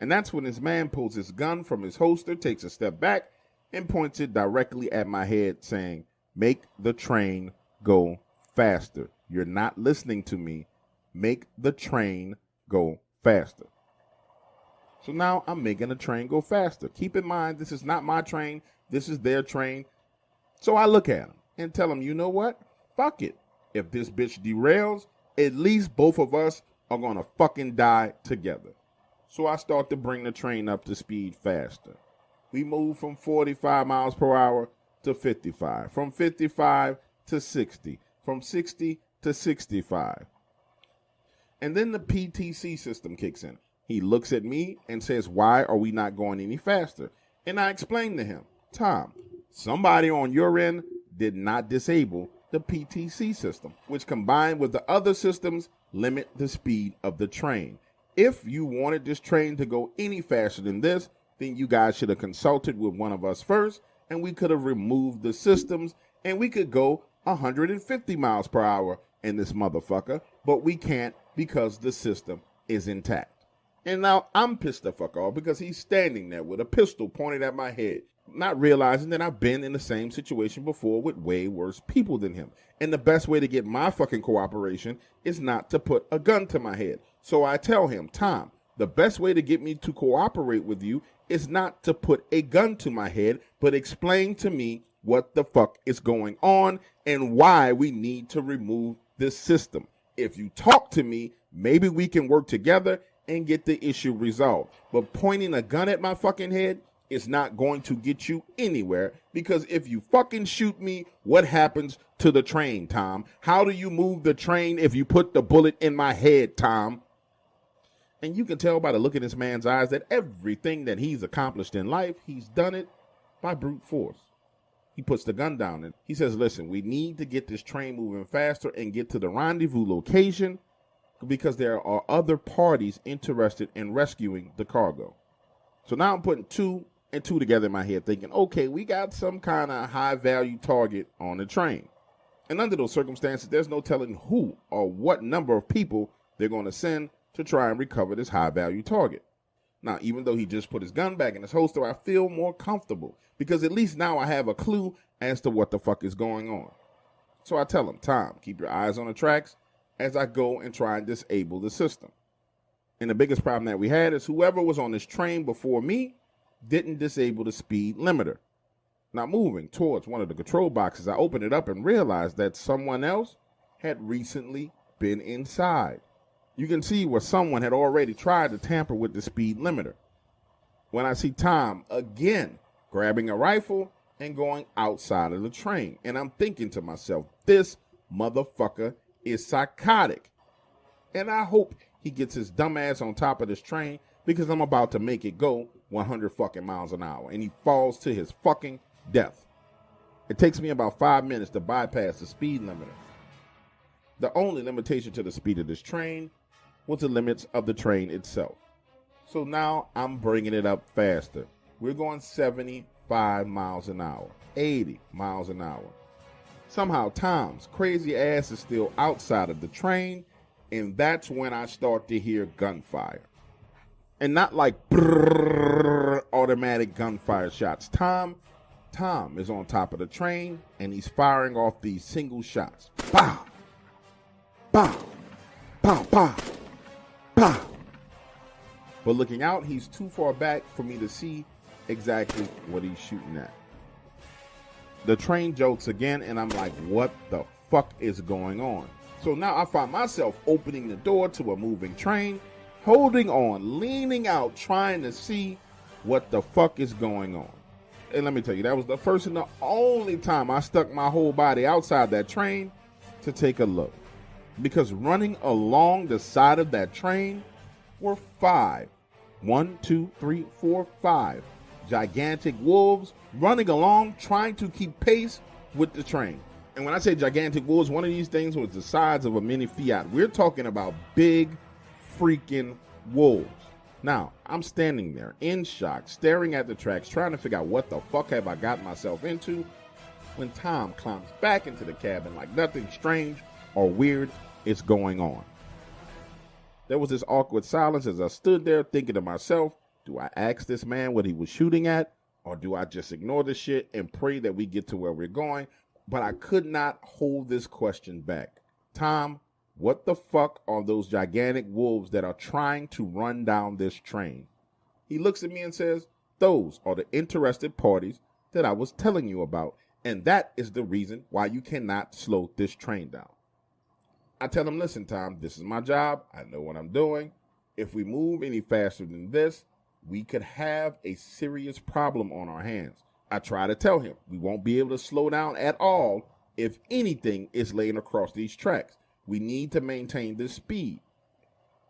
And that's when this man pulls his gun from his holster, takes a step back, and points it directly at my head, saying, make the train go faster. You're not listening to me. Make the train go faster. So now I'm making the train go faster. Keep in mind, this is not my train. This is their train. So I look at him and tell him, you know what? Fuck it. If this bitch derails, at least both of us are going to fucking die together. So I start to bring the train up to speed faster. We move from 45 miles per hour to 55, from 55 to 60, from 60 to 65. And then the PTC system kicks in. He looks at me and says, why are we not going any faster? And I explain to him, Tom, somebody on your end did not disable the PTC system, which combined with the other systems limit the speed of the train. If you wanted this train to go any faster than this, then you guys should have consulted with one of us first, and we could have removed the systems, and we could go 150 miles per hour in this motherfucker, but we can't because the system is intact. And now I'm pissed the fuck off because he's standing there with a pistol pointed at my head, not realizing that I've been in the same situation before with way worse people than him. And the best way to get my fucking cooperation is not to put a gun to my head. So I tell him, Tom, the best way to get me to cooperate with you is not to put a gun to my head, but explain to me what the fuck is going on and why we need to remove this system. If you talk to me, maybe we can work together and get the issue resolved. But pointing a gun at my fucking head is not going to get you anywhere, because if you fucking shoot me, what happens to the train, Tom? How do you move the train if you put the bullet in my head, Tom? And you can tell by the look in this man's eyes that everything that he's accomplished in life, he's done it by brute force. He puts the gun down and he says, listen, we need to get this train moving faster and get to the rendezvous location because there are other parties interested in rescuing the cargo. So now I'm putting two and two together in my head thinking, okay, we got some kind of high value target on the train. And under those circumstances, there's no telling who or what number of people they're going to send to try and recover this high value target. Now, even though he just put his gun back in his holster, I feel more comfortable because at least now I have a clue as to what the fuck is going on. So I tell him, Tom, keep your eyes on the tracks as I go and try and disable the system. And the biggest problem that we had is whoever was on this train before me didn't disable the speed limiter. Now moving towards one of the control boxes, I opened it up and realized that someone else had recently been inside. You can see where someone had already tried to tamper with the speed limiter. When I see Tom again grabbing a rifle and going outside of the train. And I'm thinking to myself, this motherfucker is psychotic. And I hope he gets his dumb ass on top of this train because I'm about to make it go 100 fucking miles an hour. And he falls to his fucking death. It takes me about 5 minutes to bypass the speed limiter. The only limitation to the speed of this train was the limits of the train itself. So now I'm bringing it up faster. We're going 75 miles an hour, 80 miles an hour. Somehow Tom's crazy ass is still outside of the train, and that's when I start to hear gunfire. And not like brrrr, automatic gunfire shots. Tom is on top of the train, and he's firing off these single shots. Pow! Pow! Pow! Pow! Pow! But looking out, he's too far back for me to see exactly what he's shooting at. The train jolts again, and I'm like, what the fuck is going on? So now I find myself opening the door to a moving train, holding on, leaning out, trying to see what the fuck is going on. And let me tell you, that was the first and the only time I stuck my whole body outside that train to take a look. Because running along the side of that train were 5 gigantic wolves running along trying to keep pace with the train. And when I say gigantic wolves, one of these things was the size of a mini Fiat. We're talking about big freaking wolves. Now, I'm standing there in shock, staring at the tracks, trying to figure out what the fuck have I got myself into, when Tom climbs back into the cabin like nothing strange or weird is going on. There was this awkward silence as I stood there thinking to myself, do I ask this man what he was shooting at, or do I just ignore the shit and pray that we get to where we're going? But I could not hold this question back. Tom, what the fuck are those gigantic wolves that are trying to run down this train? He looks at me and says, those are the interested parties that I was telling you about, and that is the reason why you cannot slow this train down. I tell him, listen, Tom, this is my job. I know what I'm doing. If we move any faster than this, we could have a serious problem on our hands. I try to tell him we won't be able to slow down at all if anything is laying across these tracks. We need to maintain this speed.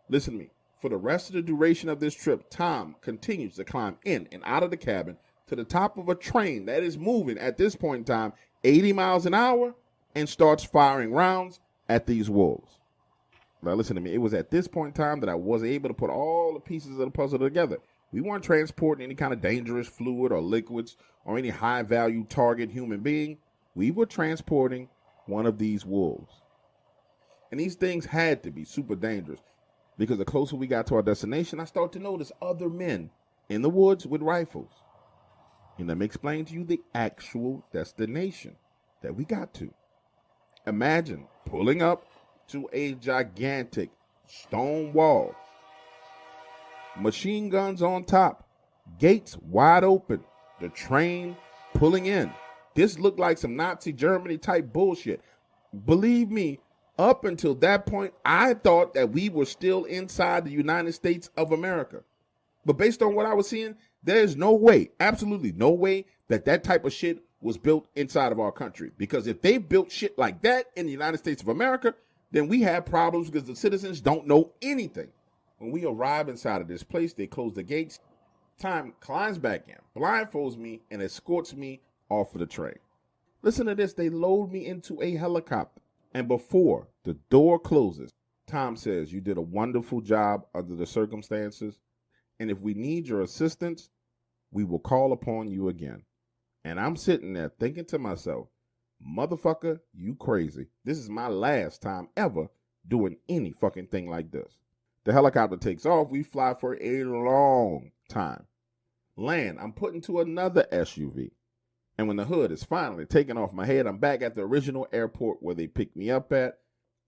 Listen to me. For the rest of the duration of this trip, Tom continues to climb in and out of the cabin to the top of a train that is moving at this point in time 80 miles an hour and starts firing rounds at these wolves. Now listen to me. It was at this point in time that I was able to put all the pieces of the puzzle together. We weren't transporting any kind of dangerous fluid or liquids or any high-value target human being. We were transporting one of these wolves. And these things had to be super dangerous because the closer we got to our destination, I started to notice other men in the woods with rifles. And let me explain to you the actual destination that we got to. Imagine pulling up to a gigantic stone wall, machine guns on top, gates wide open, the train pulling in. This looked like some Nazi Germany type bullshit. Believe me, up until that point, I thought that we were still inside the United States of America. But based on what I was seeing, there's no way, absolutely no way, that that type of shit was built inside of our country. Because if they built shit like that in the United States of America, then we have problems because the citizens don't know anything. When we arrive inside of this place, they close the gates. Tom climbs back in, blindfolds me, and escorts me off of the train. Listen to this. They load me into a helicopter. And before the door closes, Tom says, you did a wonderful job under the circumstances. And if we need your assistance, we will call upon you again. And I'm sitting there thinking to myself, motherfucker, you crazy. This is my last time ever doing any fucking thing like this. The helicopter takes off. We fly for a long time. Land, I'm put into another SUV. And when the hood is finally taken off my head, I'm back at the original airport where they picked me up at.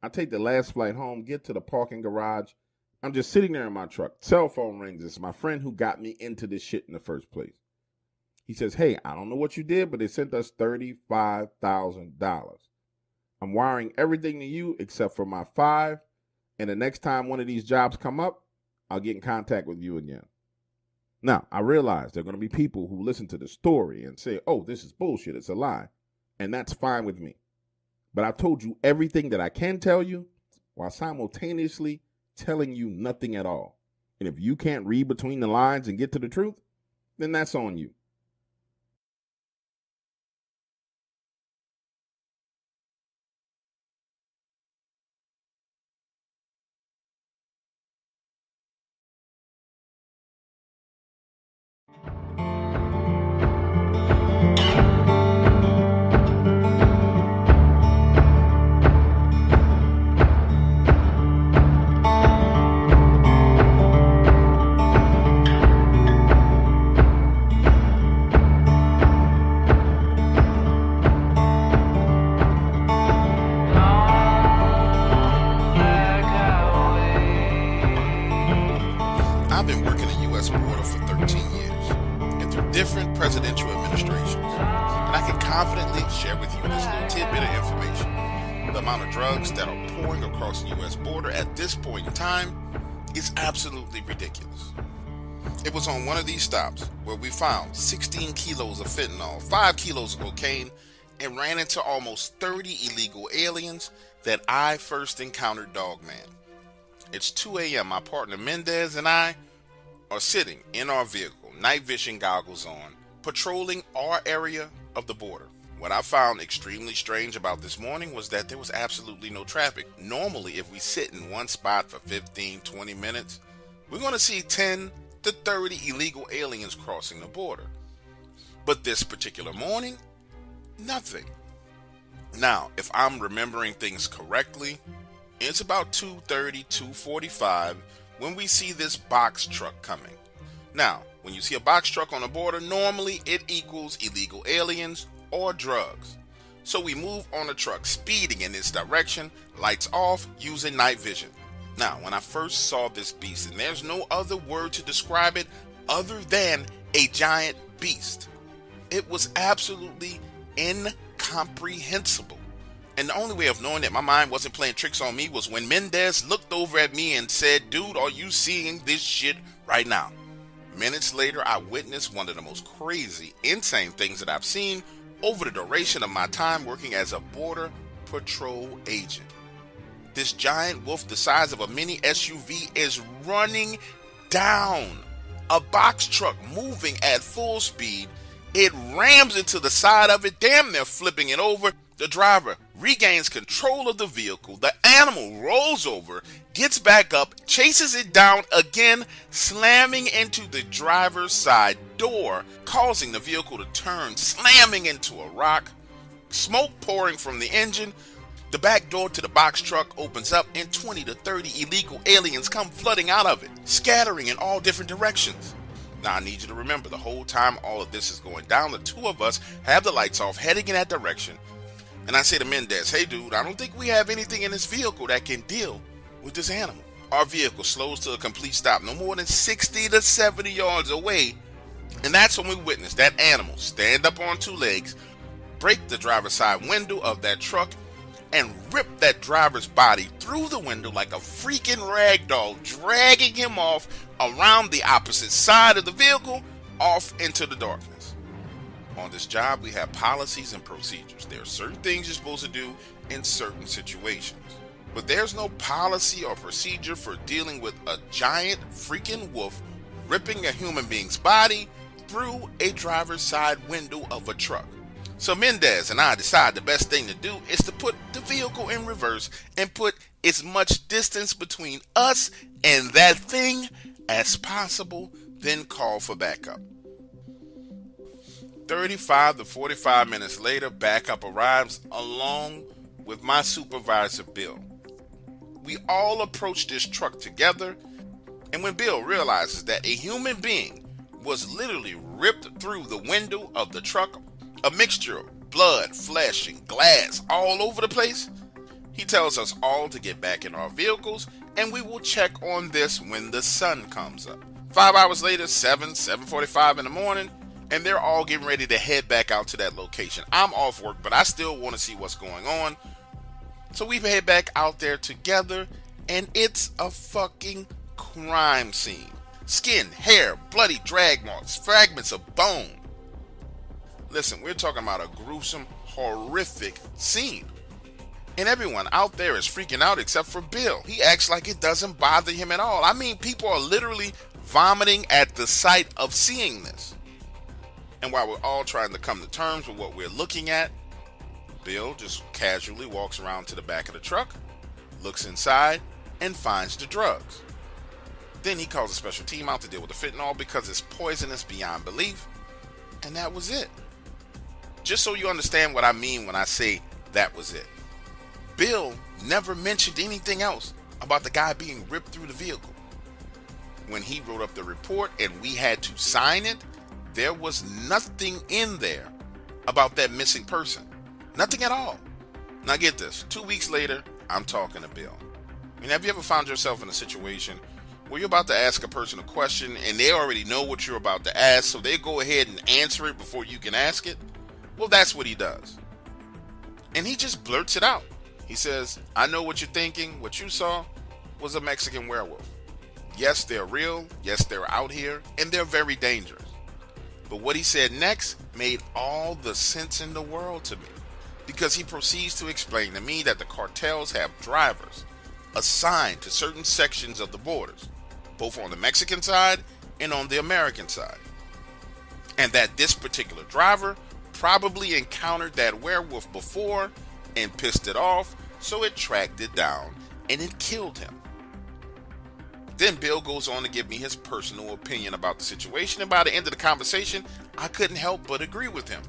I take the last flight home, get to the parking garage. I'm just sitting there in my truck. Cell phone rings. It's my friend who got me into this shit in the first place. He says, hey, I don't know what you did, but they sent us $35,000. I'm wiring everything to you except for my 5. And the next time one of these jobs come up, I'll get in contact with you again. Now, I realize there are going to be people who listen to the story and say, oh, this is bullshit, it's a lie. And that's fine with me. But I've told you everything that I can tell you while simultaneously telling you nothing at all. And if you can't read between the lines and get to the truth, then that's on you. I've been working the U.S. border for 13 years, and through different presidential administrations, and I can confidently share with you this little tidbit of information. The amount of drugs that are pouring across the U.S. border at this point in time is absolutely ridiculous. It was on one of these stops where we found 16 kilos of fentanyl, 5 kilos of cocaine, and ran into almost 30 illegal aliens that I first encountered Dogman. It's 2 a.m. My partner Mendez and I are sitting in our vehicle, night vision goggles on, patrolling our area of the border. What I found extremely strange about this morning was that there was absolutely no traffic. Normally, if we sit in one spot for 15, 20 minutes, we're going to see 10 to 30 illegal aliens crossing the border. But this particular morning, nothing. Now, if I'm remembering things correctly, it's about 2:30, 2:45 when we see this box truck coming. Now, when you see a box truck on the border, normally it equals illegal aliens or drugs. So we move on the truck, speeding in this direction, lights off, using night vision. Now, when I first saw this beast, and there's no other word to describe it other than a giant beast, it was absolutely incomprehensible. And the only way of knowing that my mind wasn't playing tricks on me was when Mendez looked over at me and said, "Dude, are you seeing this shit right now?" Minutes later, I witnessed one of the most crazy, insane things that I've seen over the duration of my time working as a border patrol agent. This giant wolf the size of a mini SUV is running down a box truck moving at full speed. It rams into the side of it, damn near flipping it over. The driver regains control of the vehicle. The animal rolls over, gets back up, chases it down again, slamming into the driver's side door, causing the vehicle to turn, slamming into a rock. Smoke pouring from the engine. The back door to the box truck opens up and 20 to 30 illegal aliens come flooding out of it, scattering in all different directions. Now I need you to remember, the whole time all of this is going down, the two of us have the lights off, heading in that direction. And I say to Mendez, "Hey dude, I don't think we have anything in this vehicle that can deal with this animal." Our vehicle slows to a complete stop, no more than 60 to 70 yards away. And that's when we witness that animal stand up on two legs, break the driver's side window of that truck, and rip that driver's body through the window like a freaking rag doll, dragging him off around the opposite side of the vehicle, off into the darkness. On this job, we have policies and procedures. There are certain things you're supposed to do in certain situations. But there's no policy or procedure for dealing with a giant freaking wolf ripping a human being's body through a driver's side window of a truck. So Mendez and I decide the best thing to do is to put the vehicle in reverse and put as much distance between us and that thing as possible, then call for backup. 35 to 45 minutes later, backup arrives along with my supervisor, Bill. We all approach this truck together, and when Bill realizes that a human being was literally ripped through the window of the truck, a mixture of blood, flesh, and glass all over the place, he tells us all to get back in our vehicles, and we will check on this when the sun comes up. 5 hours later, 7:45 in the morning, and they're all getting ready to head back out to that location. I'm off work, but I still want to see what's going on. So we head back out there together, and it's a fucking crime scene. Skin, hair, bloody drag marks, fragments of bone. Listen, we're talking about a gruesome, horrific scene. And everyone out there is freaking out except for Bill. He acts like it doesn't bother him at all. I mean, people are literally vomiting at the sight of seeing this. And while we're all trying to come to terms with what we're looking at, Bill just casually walks around to the back of the truck, looks inside, and finds the drugs. Then he calls a special team out to deal with the fentanyl because it's poisonous beyond belief. And that was it. Just so you understand what I mean when I say that was it. Bill never mentioned anything else about the guy being ripped through the vehicle. When he wrote up the report and we had to sign it, there was nothing in there about that missing person. Nothing at all. Now get this, 2 weeks later, I'm talking to Bill. I mean, have you ever found yourself in a situation where you're about to ask a person a question and they already know what you're about to ask, so they go ahead and answer it before you can ask it? Well, that's what he does. And he just blurts it out. He says, I know what you're thinking. What you saw was a Mexican werewolf. Yes, they're real. Yes, they're out here. And they're very dangerous. But what he said next made all the sense in the world to me. Because he proceeds to explain to me that the cartels have drivers assigned to certain sections of the borders, both on the Mexican side and on the American side. And that this particular driver probably encountered that werewolf before and pissed it off, so it tracked it down and it killed him. Then Bill goes on to give me his personal opinion about the situation, and by the end of the conversation, I couldn't help but agree with him.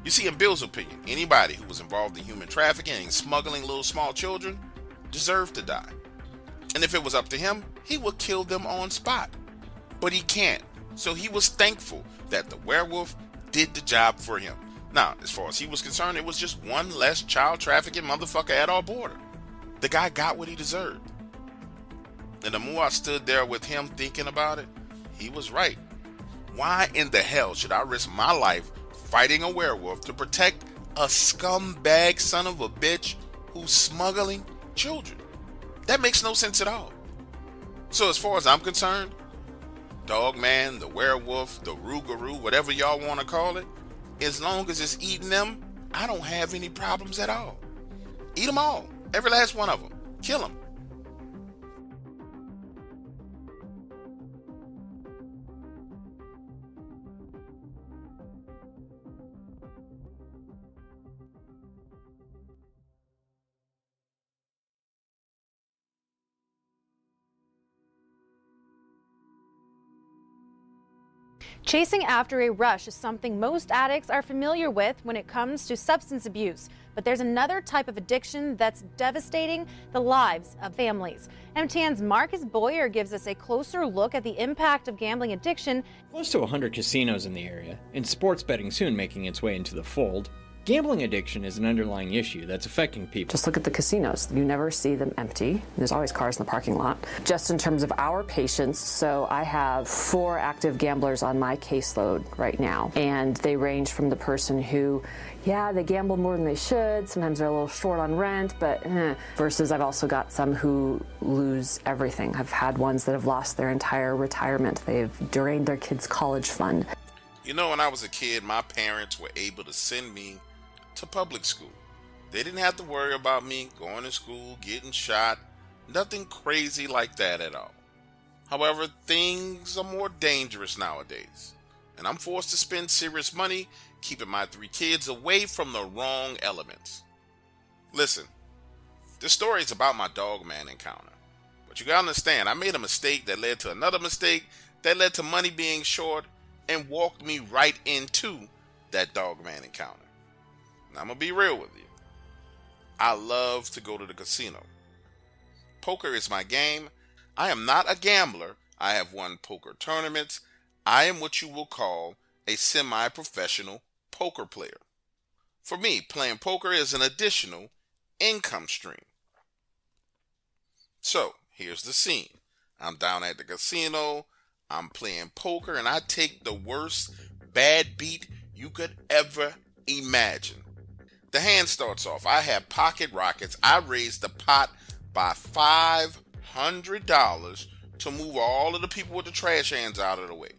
You see, in Bill's opinion, anybody who was involved in human trafficking and smuggling little small children deserved to die. And if it was up to him, he would kill them on spot. But he can't, so he was thankful that the werewolf did the job for him. Now, as far as he was concerned, it was just one less child trafficking motherfucker at our border. The guy got what he deserved. And the more I stood there with him thinking about it, he was right. Why in the hell should I risk my life fighting a werewolf to protect a scumbag son of a bitch who's smuggling children? That makes no sense at all. So as far as I'm concerned, Dogman, the werewolf, the rougarou, whatever y'all want to call it, as long as it's eating them, I don't have any problems at all. Eat them all. Every last one of them. Kill them. Chasing after a rush is something most addicts are familiar with when it comes to substance abuse. But there's another type of addiction that's devastating the lives of families. MTN's Marcus Boyer gives us a closer look at the impact of gambling addiction. Close to 100 casinos in the area, and sports betting soon making its way into the fold. Gambling addiction is an underlying issue that's affecting people. Just look at the casinos. You never see them empty. There's always cars in the parking lot. Just in terms of our patients, so I have 4 active gamblers on my caseload right now. And they range from the person who, yeah, they gamble more than they should. Sometimes they're a little short on rent, but versus I've also got some who lose everything. I've had ones that have lost their entire retirement. They've drained their kids' college fund. You know, when I was a kid, my parents were able to send me to public school. They didn't have to worry about me going to school, getting shot, nothing crazy like that at all. However, things are more dangerous nowadays, and I'm forced to spend serious money keeping my 3 kids away from the wrong elements. Listen, this story is about my Dogman encounter, but you gotta understand, I made a mistake that led to another mistake that led to money being short and walked me right into that Dogman encounter. Now, I'm going to be real with you. I love to go to the casino. Poker is my game. I am not a gambler. I have won poker tournaments. I am what you will call a semi-professional poker player. For me, playing poker is an additional income stream. So, here's the scene. I'm down at the casino. I'm playing poker, and I take the worst bad beat you could ever imagine. The hand starts off. I have pocket rockets. I raised the pot by $500 to move all of the people with the trash hands out of the way.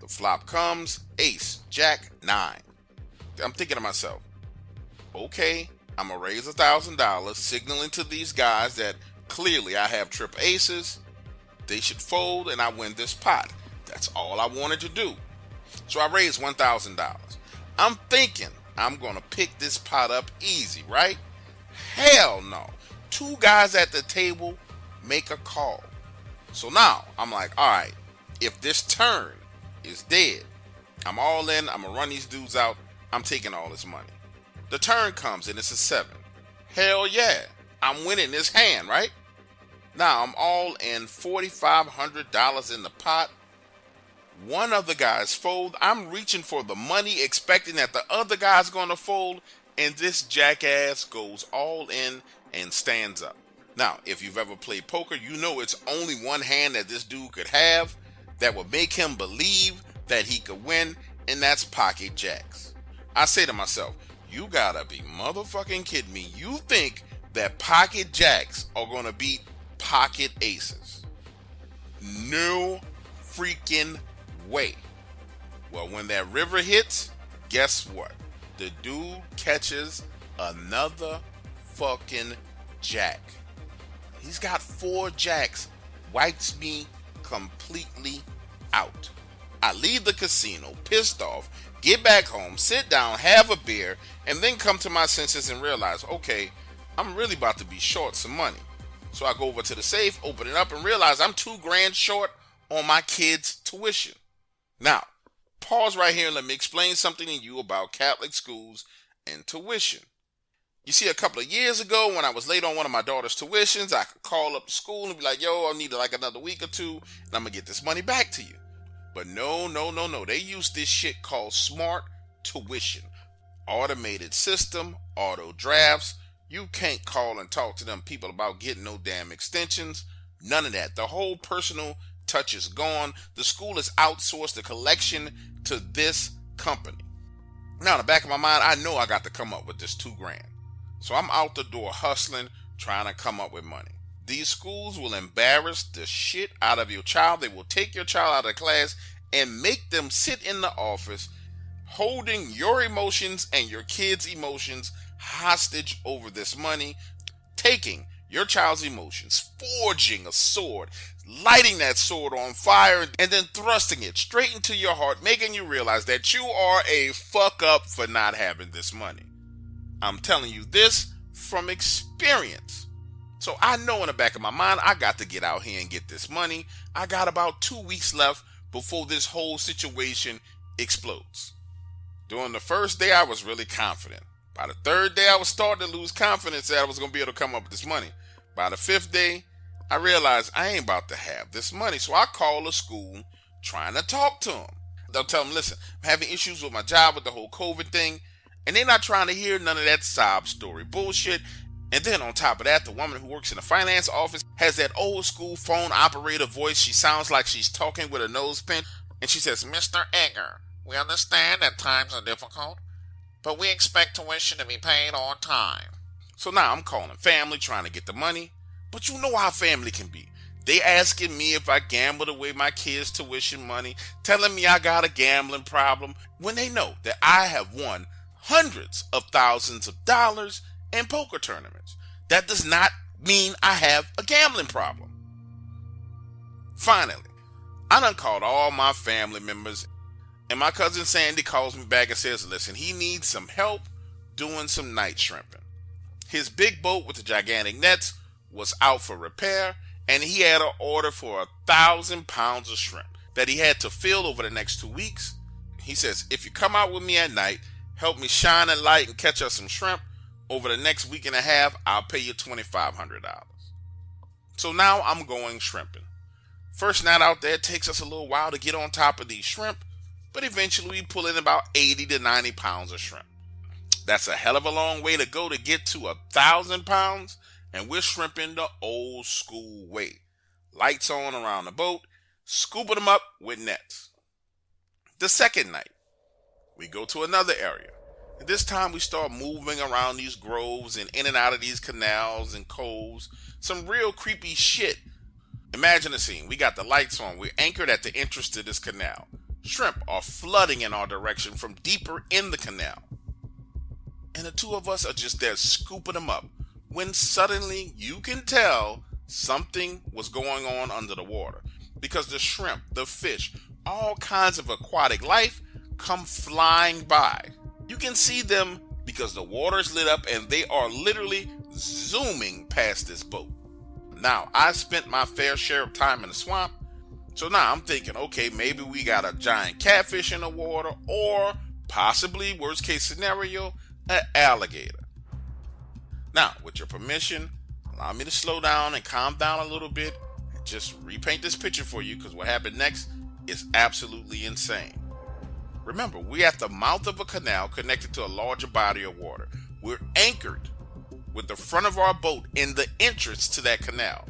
The flop comes, ace, jack, 9. I'm thinking to myself, okay, I'm going to raise $1,000, signaling to these guys that clearly I have triple aces. They should fold and I win this pot. That's all I wanted to do. So I raised $1,000. I'm thinking I'm going to pick this pot up easy, right? Hell no. 2 guys at the table make a call. So now I'm like, all right, if this turn is dead, I'm all in. I'm going to run these dudes out. I'm taking all this money. The turn comes and it's a 7. Hell yeah. I'm winning this hand, right? Now I'm all in $4,500 in the pot. One of the guys fold. I'm reaching for the money, expecting that the other guy's going to fold, and this jackass goes all in and stands up. Now, if you've ever played poker, you know it's only one hand that this dude could have that would make him believe that he could win, and that's pocket jacks. I say to myself, you gotta be motherfucking kidding me. You think that pocket jacks are gonna beat pocket aces? No freaking way. Well, when that river hits, guess what? The dude catches another fucking jack. He's got 4 jacks, wipes me completely out. I leave the casino, pissed off, get back home, sit down, have a beer, and then come to my senses and realize, okay, I'm really about to be short some money. So I go over to the safe, open it up, and realize I'm $2,000 short on my kids' tuition. Now, pause right here and let me explain something to you about Catholic schools and tuition. You see, a couple of years ago when I was late on one of my daughter's tuitions, I could call up the school and be like, yo, I need like another week or 2, and I'm going to get this money back to you. But no. They use this shit called smart tuition. Automated system, auto drafts. You can't call and talk to them people about getting no damn extensions. None of that. The whole personal touch is gone. The school has outsourced the collection to this company. Now, in the back of my mind, I know I got to come up with this $2,000. So I'm out the door hustling, trying to come up with money. These schools will embarrass the shit out of your child. They will take your child out of class and make them sit in the office holding your emotions and your kids' emotions hostage over this money, taking your child's emotions, forging a sword, lighting that sword on fire, and then thrusting it straight into your heart, making you realize that you are a fuck up for not having this money. I'm telling you this from experience. So I know in the back of my mind, I got to get out here and get this money. I got about 2 weeks left before this whole situation explodes. During the first day, I was really confident. By the 3rd day, I was starting to lose confidence that I was going to be able to come up with this money. By the 5th day, I realized I ain't about to have this money. So I called the school trying to talk to them. They'll tell them, listen, I'm having issues with my job with the whole COVID thing. And they're not trying to hear none of that sob story bullshit. And then on top of that, the woman who works in the finance office has that old school phone operator voice. She sounds like she's talking with a nose pin. And she says, Mr. Egger, we understand that times are difficult, but we expect tuition to be paid on time. So now I'm calling family trying to get the money. But you know how family can be. They asking me if I gambled away my kids' tuition money, telling me I got a gambling problem, when they know that I have won hundreds of thousands of dollars in poker tournaments. That does not mean I have a gambling problem. Finally, I done called all my family members, and my cousin Sandy calls me back and says, listen, he needs some help doing some night shrimping. His big boat with the gigantic nets was out for repair, and he had an order for 1,000 pounds of shrimp that he had to fill over the next 2 weeks. He says, if you come out with me at night, help me shine a light and catch us some shrimp, over the next week and a half, I'll pay you $2,500. So now I'm going shrimping. First night out there, it takes us a little while to get on top of these shrimp, but eventually we pull in about 80 to 90 pounds of shrimp. That's a hell of a long way to go to get to 1,000 pounds, and we're shrimping the old school way. Lights on around the boat, scooping them up with nets. The second night, we go to another area. And this time we start moving around these groves and in and out of these canals and coves. Some real creepy shit. Imagine the scene. We got the lights on. We're anchored at the entrance to this canal. Shrimp are flooding in our direction from deeper in the canal. And the two of us are just there scooping them up, when suddenly you can tell something was going on under the water, because the shrimp, the fish, all kinds of aquatic life come flying by. You can see them because the water's lit up and they are literally zooming past this boat. Now, I spent my fair share of time in the swamp, so now I'm thinking, okay, maybe we got a giant catfish in the water, or possibly, worst case scenario, an alligator. Now, with your permission, allow me to slow down and calm down a little bit and just repaint this picture for you, because what happened next is absolutely insane. Remember, we're at the mouth of a canal connected to a larger body of water. We're anchored with the front of our boat in the entrance to that canal.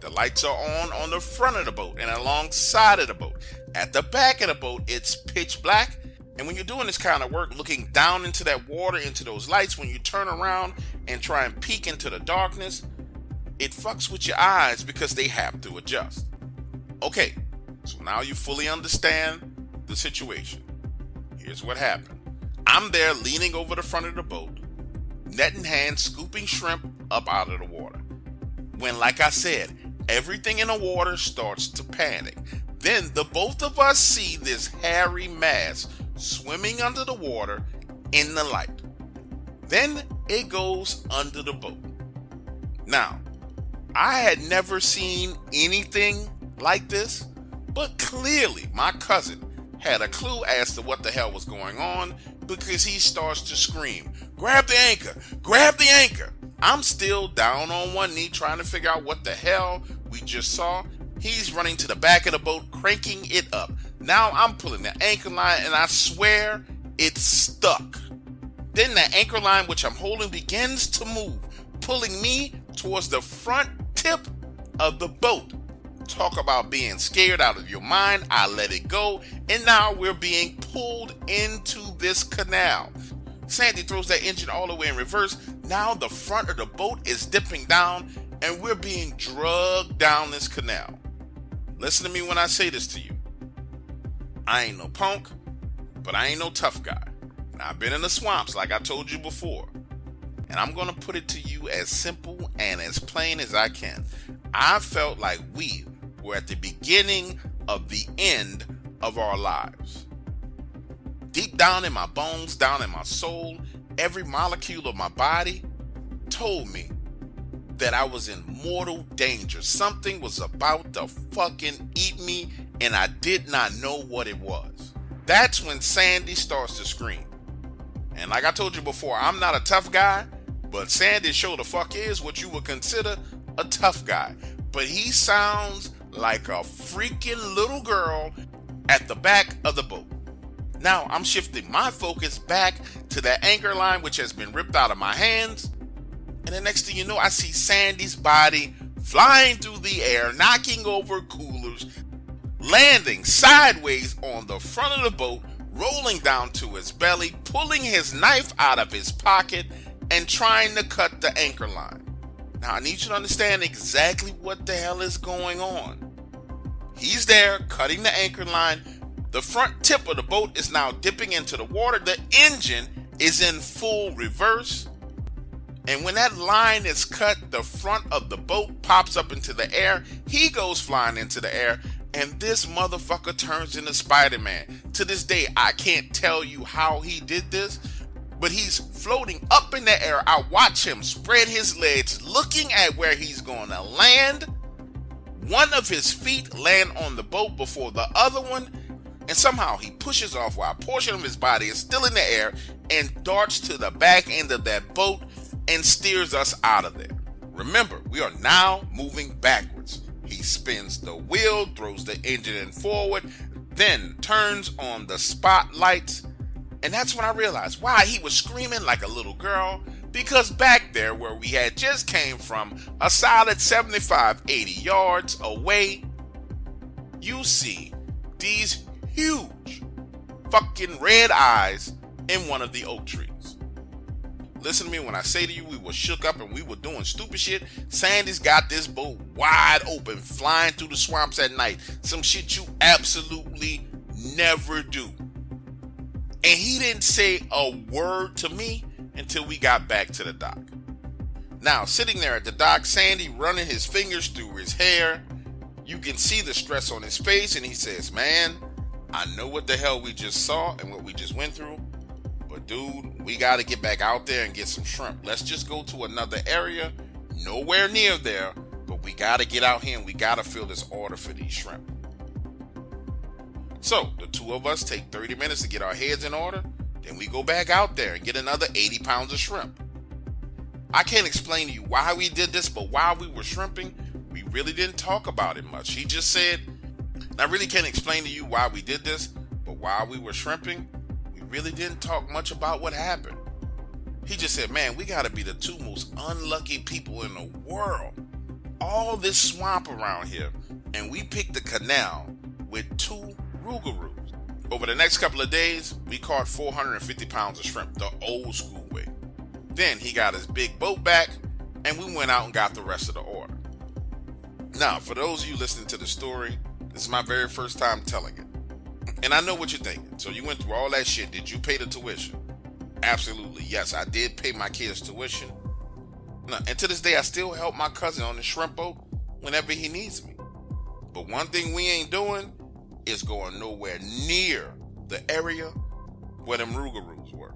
The lights are on the front of the boat and alongside of the boat. At the back of the boat, it's pitch black. And when you're doing this kind of work, looking down into that water, into those lights, when you turn around and try and peek into the darkness, it fucks with your eyes because they have to adjust. Okay, so now you fully understand the situation. Here's what happened. I'm there leaning over the front of the boat, net in hand, scooping shrimp up out of the water. When, like I said, everything in the water starts to panic. Then the both of us see this hairy mass swimming under the water in the light. Then it goes under the boat. Now, I had never seen anything like this, but clearly my cousin had a clue as to what the hell was going on, because he starts to scream, "Grab the anchor! Grab the anchor!" I'm still down on one knee trying to figure out what the hell we just saw. He's running to the back of the boat, cranking it up. Now I'm pulling the anchor line, and I swear it's stuck. Then the anchor line, which I'm holding, begins to move, pulling me towards the front tip of the boat. Talk about being scared out of your mind. I let it go, and now we're being pulled into this canal. Sandy throws that engine all the way in reverse. Now the front of the boat is dipping down, and we're being drugged down this canal. Listen to me when I say this to you. I ain't no punk, but I ain't no tough guy. Now, I've been in the swamps, like I told you before, and I'm going to put it to you as simple and as plain as I can. I felt like we were at the beginning of the end of our lives. Deep down in my bones, down in my soul, every molecule of my body told me that I was in mortal danger. Something was about to fucking eat me, and I did not know what it was. That's when Sandy starts to scream. And like I told you before, I'm not a tough guy, but Sandy sure the fuck is what you would consider a tough guy. But he sounds like a freaking little girl at the back of the boat. Now I'm shifting my focus back to that anchor line, which has been ripped out of my hands. And the next thing you know, I see Sandy's body flying through the air, knocking over coolers, landing sideways on the front of the boat, rolling down to his belly, pulling his knife out of his pocket, and trying to cut the anchor line. Now I need you to understand exactly what the hell is going on. He's there cutting the anchor line. The front tip of the boat is now dipping into the water. The engine is in full reverse. And when that line is cut, the front of the boat pops up into the air. He goes flying into the air, and this motherfucker turns into Spider-Man. To this day, I can't tell you how he did this, but he's floating up in the air. I watch him spread his legs, looking at where he's going to land. One of his feet land on the boat before the other one, and somehow he pushes off while a portion of his body is still in the air and darts to the back end of that boat and steers us out of there. Remember, we are now moving backwards. He spins the wheel, throws the engine in forward, then turns on the spotlights. And that's when I realized why he was screaming like a little girl, because back there where we had just came from, a solid 75-80 yards away, you see these huge fucking red eyes in one of the oak trees. listen to me when I say to you we were shook up and we were doing stupid shit. Sandy's got this boat wide open, flying through the swamps at night. Some shit you absolutely never do. And he didn't say a word to me until we got back to the dock. Now, sitting there at the dock, Sandy running his fingers through his hair. You can see the stress on his face, and he says, man, I know what the hell we just saw and what we just went through, but dude, we got to get back out there and get some shrimp. Let's just go to another area, nowhere near there, but we got to get out here and we got to fill this order for these shrimp. So the two of us take 30 minutes to get our heads in order. Then we go back out there and get another 80 pounds of shrimp. I can't explain to you why we did this, but while we were shrimping, we really didn't talk about it much. He just said, and I really can't explain to you why we did this, but while we were shrimping, we really didn't talk much about what happened. He just said, man, we got to be the two most unlucky people in the world. All this swamp around here, and we picked the canal with 2 rougarous. Over the next couple of days, we caught 450 pounds of shrimp, the old school way. Then he got his big boat back, and we went out and got the rest of the order. Now, for those of you listening to the story, this is my very first time telling it. And I know what you're thinking. So you went through all that shit. Did you pay the tuition? Absolutely, yes, I did pay my kids' tuition. Now, and to this day, I still help my cousin on the shrimp boat whenever he needs me. But one thing we ain't doing is going nowhere near the area where them rougarous were.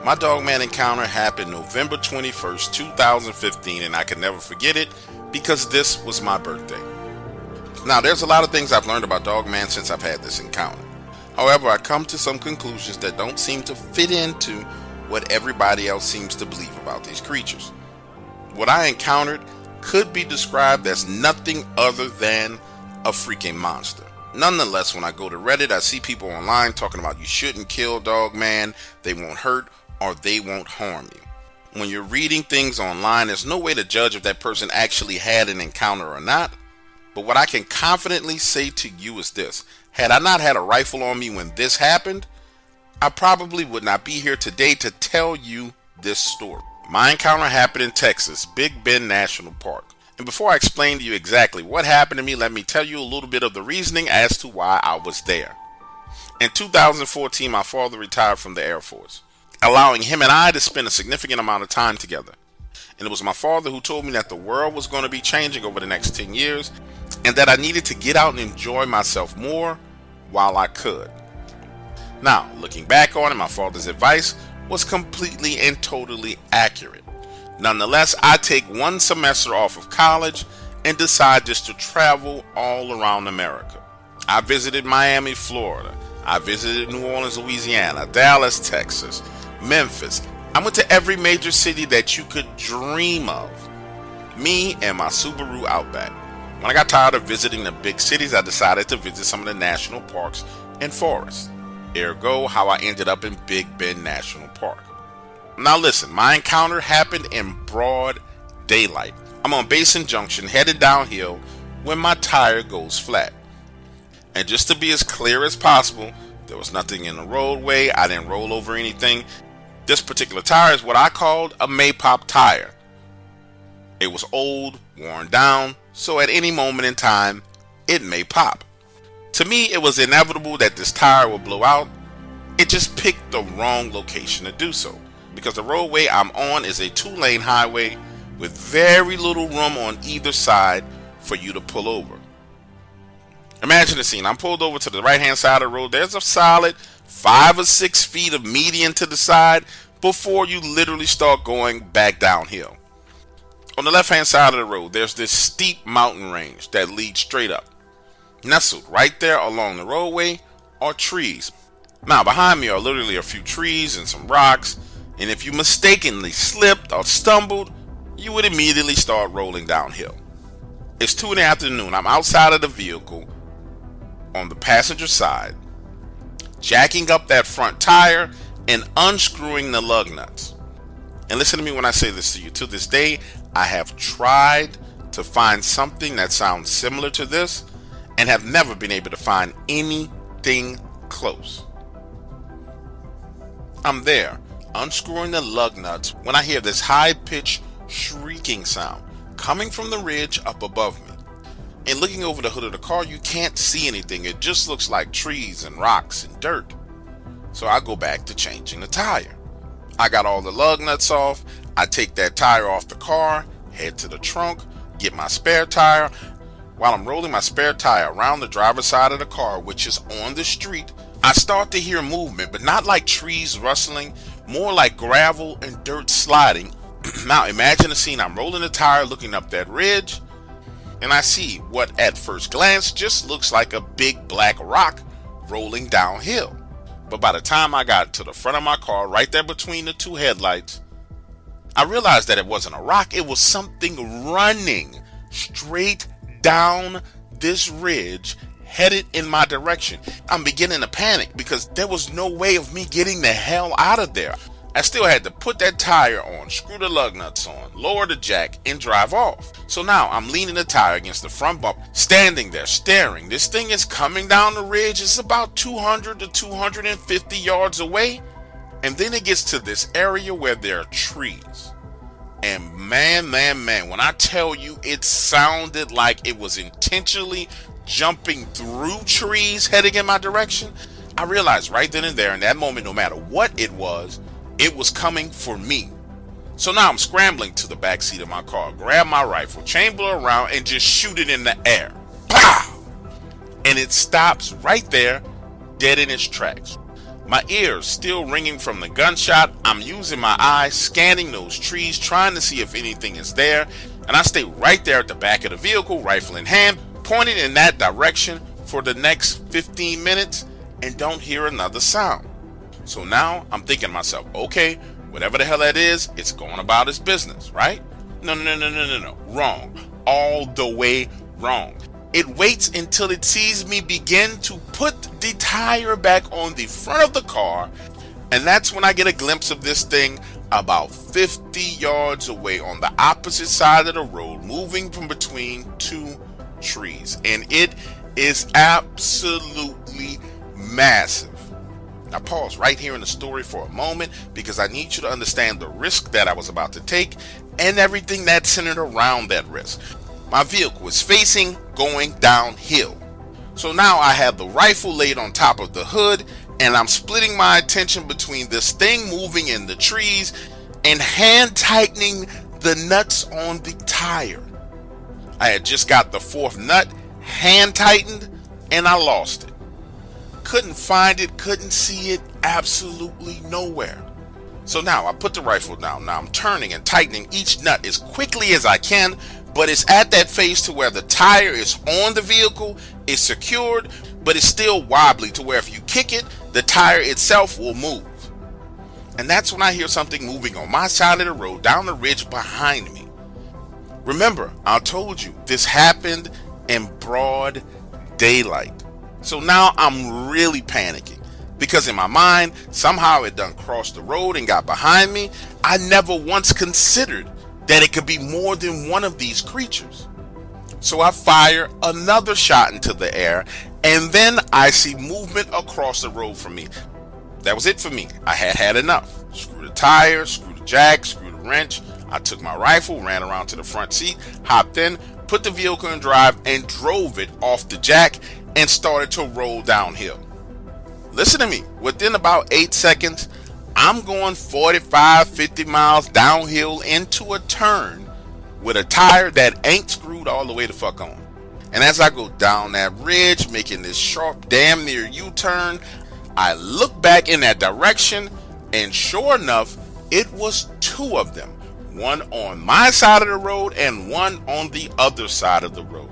My Dogman encounter happened November 21st, 2015, and I can never forget it because this was my birthday. Now, there's a lot of things I've learned about Dogman since I've had this encounter. However, I come to some conclusions that don't seem to fit into what everybody else seems to believe about these creatures. What I encountered could be described as nothing other than a freaking monster. Nonetheless, when I go to Reddit, I see people online talking about you shouldn't kill Dogman, they won't hurt, or they won't harm you. When you're reading things online, there's no way to judge if that person actually had an encounter or not. But what I can confidently say to you is this: had I not had a rifle on me when this happened, I probably would not be here today to tell you this story. My encounter happened in Texas, Big Bend National Park. And before I explain to you exactly what happened to me, let me tell you a little bit of the reasoning as to why I was there. In 2014, my father retired from the Air Force, allowing him and I to spend a significant amount of time together. And it was my father who told me that the world was going to be changing over the next 10 years and that I needed to get out and enjoy myself more while I could. Now, looking back on it, my father's advice was completely and totally accurate. Nonetheless, I take one semester off of college and decide just to travel all around America. I visited Miami, Florida. I visited New Orleans, Louisiana, Dallas, Texas, Memphis. I went to every major city that you could dream of. Me and my Subaru Outback. When I got tired of visiting the big cities, I decided to visit some of the national parks and forests. Ergo, how I ended up in Big Bend National Park. Now listen, my encounter happened in broad daylight. I'm on Basin Junction, headed downhill, when my tire goes flat. And just to be as clear as possible, there was nothing in the roadway. I didn't roll over anything. This particular tire is what I called a Maypop tire. It was old, worn down, so at any moment in time, it may pop. To me, it was inevitable that this tire would blow out. It just picked the wrong location to do so, because the roadway I'm on is a 2-lane highway with very little room on either side for you to pull over. Imagine the scene. I'm pulled over to the right-hand side of the road. There's a solid 5 or 6 feet of median to the side before you literally start going back downhill. On the left-hand side of the road, there's this steep mountain range that leads straight up. Nestled right there along the roadway are trees. Now, behind me are literally a few trees and some rocks, and if you mistakenly slipped or stumbled, you would immediately start rolling downhill. It's 2 in the afternoon. I'm outside of the vehicle on the passenger side, jacking up that front tire and unscrewing the lug nuts. And listen to me when I say this to you. To this day, I have tried to find something that sounds similar to this and have never been able to find anything close. I'm there, unscrewing the lug nuts, when I hear this high-pitched shrieking sound coming from the ridge up above me. And looking over the hood of the car, you can't see anything. It just looks like trees and rocks and dirt. So I go back to changing the tire. I got all the lug nuts off. I take that tire off the car, head to the trunk, get my spare tire. While I'm rolling my spare tire around the driver's side of the car, which is on the street, I start to hear movement, but not like trees rustling, more like gravel and dirt sliding. Now imagine the scene. I'm rolling the tire, looking up that ridge, and I see what at first glance just looks like a big black rock rolling downhill. But by the time I got to the front of my car, right there between the 2 headlights, I realized that it wasn't a rock. It was something running straight down this ridge, headed in my direction. I'm beginning to panic because there was no way of me getting the hell out of there. I still had to put that tire on, screw the lug nuts on, lower the jack, and drive off. So now I'm leaning the tire against the front bumper, standing there staring. This thing is coming down the ridge. It's about 200 to 250 yards away. And then it gets to this area where there are trees. And man, when I tell you, it sounded like it was intentionally jumping through trees heading in my direction. I realized right then and there, in that moment, no matter what it was coming for me. So now I'm scrambling to the back seat of my car, grab my rifle, chamber around, and just shoot it in the air. Pow! And it stops right there, dead in its tracks. My ears still ringing from the gunshot. I'm using my eyes, scanning those trees, trying to see if anything is there. And I stay right there at the back of the vehicle, rifle in hand, pointed in that direction for the next 15 minutes and don't hear another sound. So now I'm thinking to myself, okay, whatever the hell that is, it's going about its business, right? No. Wrong. All the way wrong. It waits until it sees me begin to put the tire back on the front of the car, and that's when I get a glimpse of this thing about 50 yards away on the opposite side of the road, moving from between 2 trees. And it is absolutely massive. Now pause right here in the story for a moment, because I need you to understand the risk that I was about to take and everything that's centered around that risk. My vehicle was facing going downhill. So now I have the rifle laid on top of the hood, and I'm splitting my attention between this thing moving in the trees and hand tightening the nuts on the tire. I had just got the 4th nut hand tightened and I lost it. Couldn't find it, couldn't see it, absolutely nowhere. So now I put the rifle down. Now I'm turning and tightening each nut as quickly as I can, but it's at that phase to where the tire is on the vehicle, it's secured, but it's still wobbly to where if you kick it, the tire itself will move. And that's when I hear something moving on my side of the road down the ridge behind me. Remember, I told you this happened in broad daylight. So now I'm really panicking because in my mind, somehow it done crossed the road and got behind me. I never once considered that it could be more than one of these creatures. So I fire another shot into the air, and then I see movement across the road from me. That was it for me. I had enough. Screw the tire, screw the jack, screw the wrench. I took my rifle, ran around to the front seat, hopped in, put the vehicle in drive, and drove it off the jack and started to roll downhill. Listen to me. Within about 8 seconds, I'm going 45, 50 miles downhill into a turn with a tire that ain't screwed all the way the fuck on. And as I go down that ridge, making this sharp, damn near U-turn, I look back in that direction, and sure enough, it was two of them. One on my side of the road and one on the other side of the road.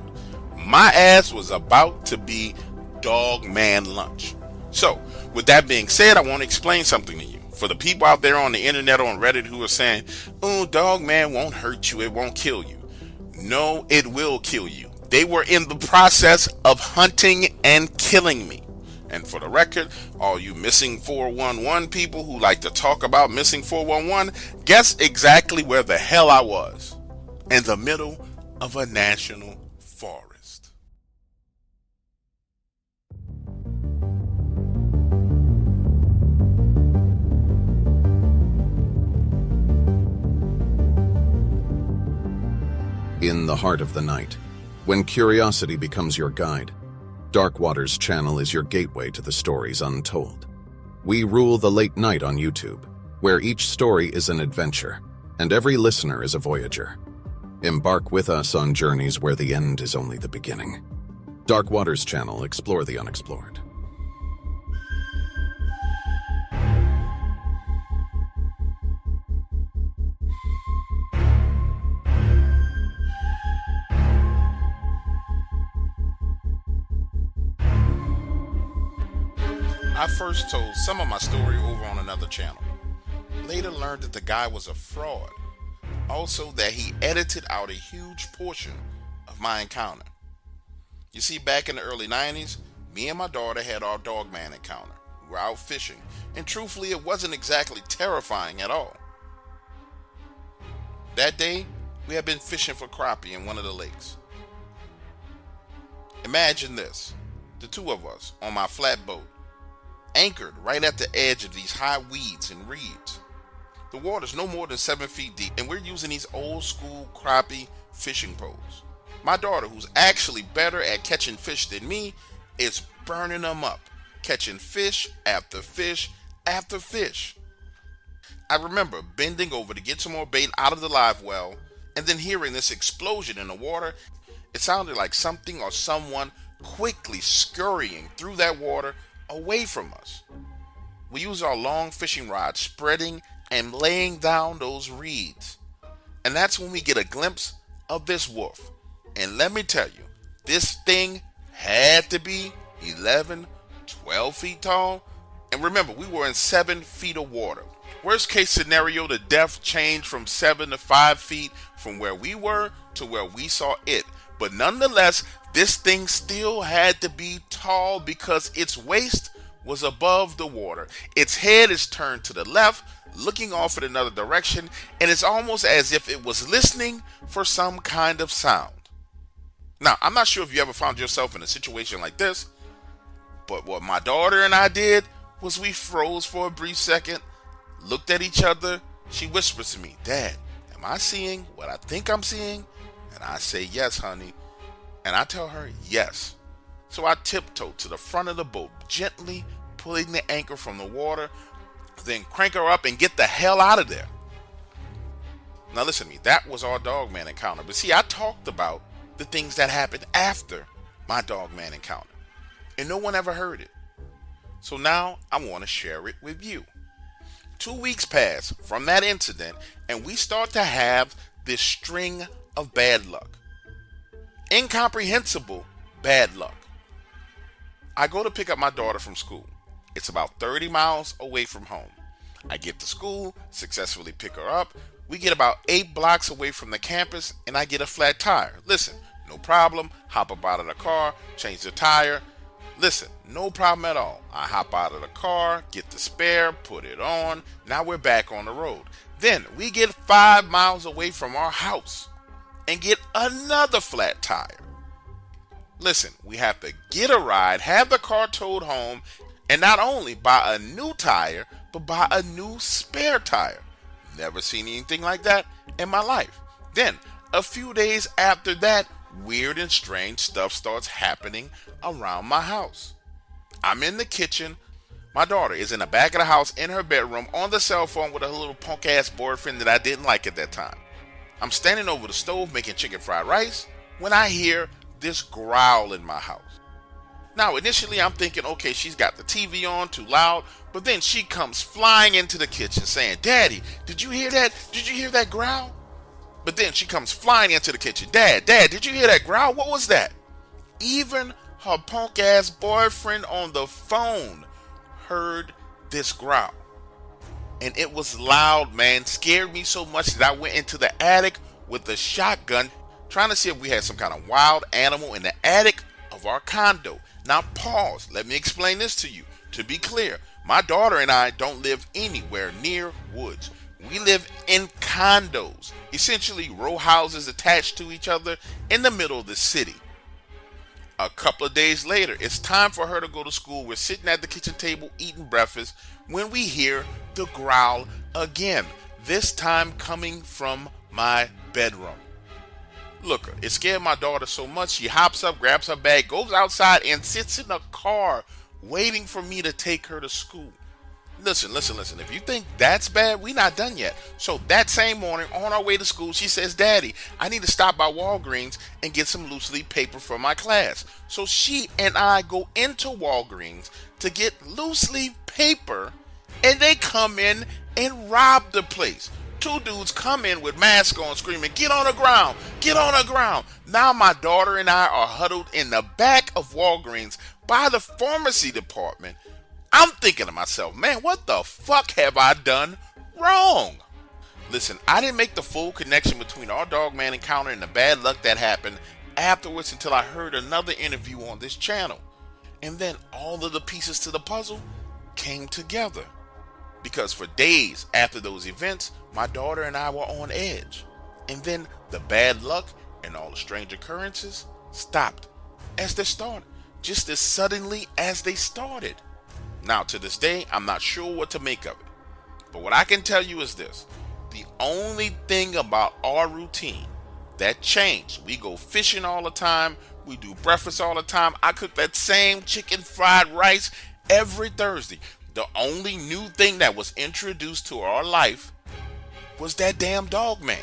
My ass was about to be Dogman lunch. So, with that being said, I want to explain something to you. For the people out there on the internet, on Reddit, who are saying, oh, Dogman won't hurt you, it won't kill you. No, it will kill you. They were in the process of hunting and killing me. And for the record, all you missing 411 people who like to talk about missing 411, guess exactly where the hell I was. In the middle of a national forest. In the heart of the night, when curiosity becomes your guide, Dark Waters channel is your gateway to the stories untold. We rule the late night on YouTube, where each story is an adventure, and every listener is a voyager. Embark with us on journeys where the end is only the beginning. Dark Waters channel, explore the unexplored. I first told some of my story over on another channel. Later learned that the guy was a fraud. Also that he edited out a huge portion of my encounter. You see, back in the early 90s, me and my daughter had our Dogman encounter. We were out fishing, and truthfully it wasn't exactly terrifying at all. That day, we had been fishing for crappie in one of the lakes. Imagine this, the two of us on my flatboat, anchored right at the edge of these high weeds and reeds. The water's no more than 7 feet deep, and we're using these old school crappie fishing poles. My daughter, who's actually better at catching fish than me, is burning them up, catching fish after fish after fish. I remember bending over to get some more bait out of the live well, and then hearing this explosion in the water. It sounded like something or someone quickly scurrying through that water away from us. We use our long fishing rod spreading and laying down those reeds. And that's when we get a glimpse of this wolf. And let me tell you, this thing had to be 11, 12 feet tall. And remember, we were in 7 feet of water. Worst case scenario, the depth changed from 7 to 5 feet from where we were to where we saw it. But nonetheless, this thing still had to be tall because its waist was above the water. Its head is turned to the left, looking off in another direction, and it's almost as if it was listening for some kind of sound. Now, I'm not sure if you ever found yourself in a situation like this, but what my daughter and I did was we froze for a brief second, looked at each other. She whispers to me, Dad, am I seeing what I think I'm seeing? And I say, yes, honey. And I tell her, yes. So I tiptoe to the front of the boat, gently pulling the anchor from the water, then crank her up and get the hell out of there. Now listen to me, that was our Dogman encounter. But see, I talked about the things that happened after my Dogman encounter, and no one ever heard it. So now I want to share it with you. 2 weeks pass from that incident, and we start to have this string of bad luck. Incomprehensible bad luck. I go to pick up my daughter from school. It's about 30 miles away from home. I get to school, successfully pick her up. We get about 8 blocks away from the campus, and I get a flat tire. Listen, no problem. Hop up out of the car, change the tire. Listen, no problem at all. I hop out of the car, get the spare, put it on. Now we're back on the road. Then we get 5 miles away from our house and get another flat tire. Listen, we have to get a ride, have the car towed home, and not only buy a new tire, but buy a new spare tire. Never seen anything like that in my life. Then, a few days after that, weird and strange stuff starts happening around my house. I'm in the kitchen. My daughter is in the back of the house in her bedroom on the cell phone with a little punk ass boyfriend that I didn't like at that time. I'm standing over the stove making chicken fried rice when I hear this growl in my house. Now, initially I'm thinking, okay, she's got the TV on too loud, but then she comes flying into the kitchen saying, Daddy, did you hear that? Did you hear that growl? But then she comes flying into the kitchen. Dad, did you hear that growl? What was that? Even her punk ass boyfriend on the phone heard this growl. And it was loud, man. Scared me so much that I went into the attic with a shotgun trying to see if we had some kind of wild animal in the attic of our condo. Now pause. Let me explain this to you. To be clear, my daughter and I don't live anywhere near woods. We live in condos, essentially row houses attached to each other in the middle of the city. A couple of days later, it's time for her to go to school. We're sitting at the kitchen table eating breakfast when we hear the growl again, this time coming from my bedroom. Look, it scared my daughter so much, she hops up, grabs her bag, goes outside, and sits in a car waiting for me to take her to school. Listen. If you think that's bad, we're not done yet. So that same morning, on our way to school, she says, Daddy, I need to stop by Walgreens and get some loose leaf paper for my class. So she and I go into Walgreens to get loose leaf paper, and they come in and rob the place. Two dudes come in with masks on screaming, get on the ground, get on the ground. Now my daughter and I are huddled in the back of Walgreens by the pharmacy department. I'm thinking to myself, man, what the fuck have I done wrong? Listen, I didn't make the full connection between our Dogman encounter and the bad luck that happened afterwards until I heard another interview on this channel. And then all of the pieces to the puzzle came together. Because for days after those events, my daughter and I were on edge. And then the bad luck and all the strange occurrences stopped as they started, just as suddenly as they started. Now, to this day, I'm not sure what to make of it. But what I can tell you is this. The only thing about our routine that changed, we go fishing all the time, we do breakfast all the time, I cook that same chicken fried rice every Thursday. The only new thing that was introduced to our life was that damn Dogman.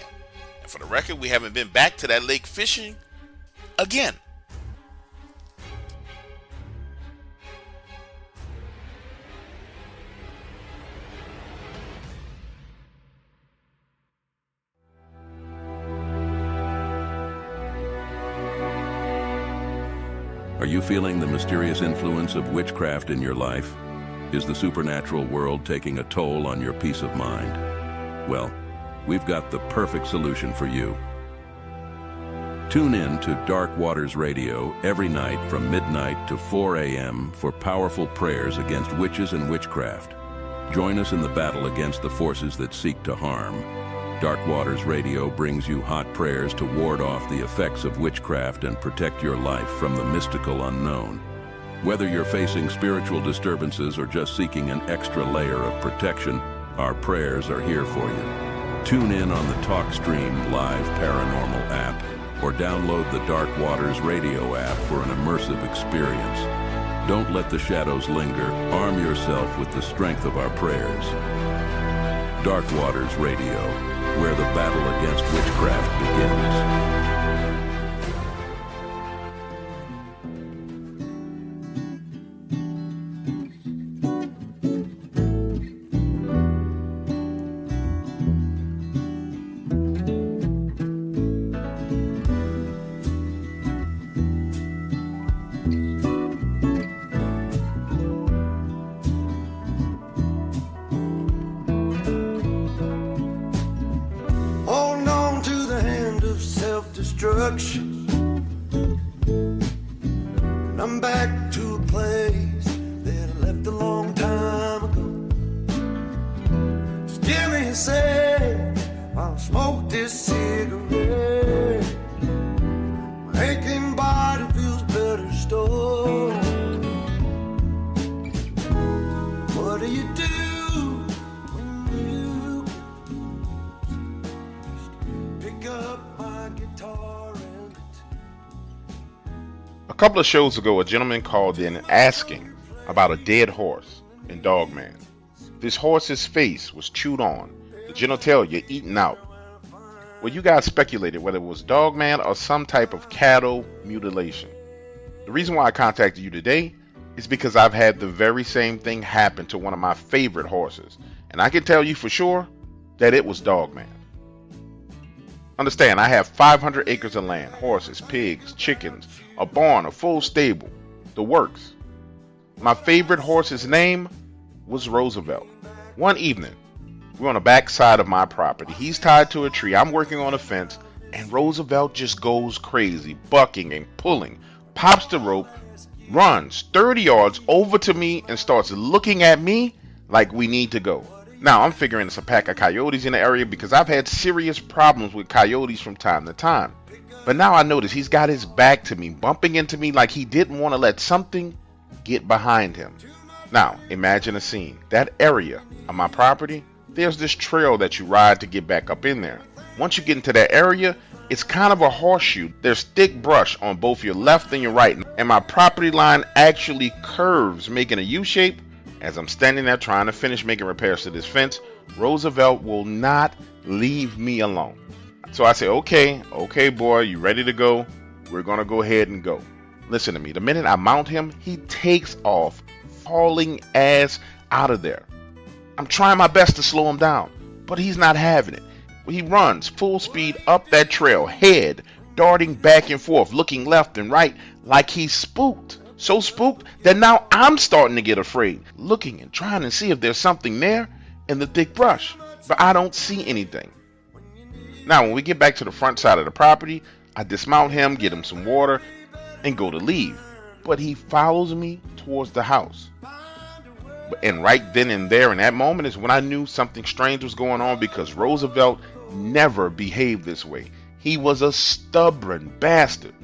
And for the record, we haven't been back to that lake fishing again. Are you feeling the mysterious influence of witchcraft in your life? Is the supernatural world taking a toll on your peace of mind? Well, we've got the perfect solution for you. Tune in to Dark Waters Radio every night from midnight to 4 a.m. for powerful prayers against witches and witchcraft. Join us in the battle against the forces that seek to harm. Dark Waters Radio brings you hot prayers to ward off the effects of witchcraft and protect your life from the mystical unknown. Whether you're facing spiritual disturbances or just seeking an extra layer of protection, our prayers are here for you. Tune in on the TalkStream Live Paranormal app or download the Dark Waters Radio app for an immersive experience. Don't let the shadows linger. Arm yourself with the strength of our prayers. Dark Waters Radio, where the battle against witchcraft begins. And I'm back to a place that I left a long time ago. Just give me a sec while I smoke this cigarette. My aching body feels better still. What do you do when you just pick up my guitar? A couple of shows ago, a gentleman called in asking about a dead horse in Dogman. This horse's face was chewed on, the genitalia eaten out. Well, you guys speculated whether it was Dogman or some type of cattle mutilation. The reason why I contacted you today is because I've had the very same thing happen to one of my favorite horses, and I can tell you for sure that it was Dogman. Understand, I have 500 acres of land, horses, pigs, chickens, a barn, a full stable, the works. My favorite horse's name was Roosevelt. One evening, we're on the back side of my property. He's tied to a tree. I'm working on a fence, and Roosevelt just goes crazy, bucking and pulling, pops the rope, runs 30 yards over to me and starts looking at me like we need to go. Now, I'm figuring it's a pack of coyotes in the area because I've had serious problems with coyotes from time to time. But now I notice he's got his back to me, bumping into me like he didn't want to let something get behind him. Now, imagine a scene. That area of my property, there's this trail that you ride to get back up in there. Once you get into that area, it's kind of a horseshoe. There's thick brush on both your left and your right, and my property line actually curves, making a U shape. As I'm standing there trying to finish making repairs to this fence, Roosevelt will not leave me alone. So I say, okay boy, you ready to go? We're gonna go ahead and go. Listen to me, the minute I mount him, he takes off, hauling ass out of there. I'm trying my best to slow him down, but he's not having it. He runs full speed up that trail, head darting back and forth, looking left and right like he's spooked. So spooked that now I'm starting to get afraid, looking and trying to see if there's something there in the thick brush, but I don't see anything. Now, when we get back to the front side of the property, I dismount him, get him some water, and go to leave. But he follows me towards the house. And right then and there in that moment is when I knew something strange was going on, because Roosevelt never behaved this way. He was a stubborn bastard.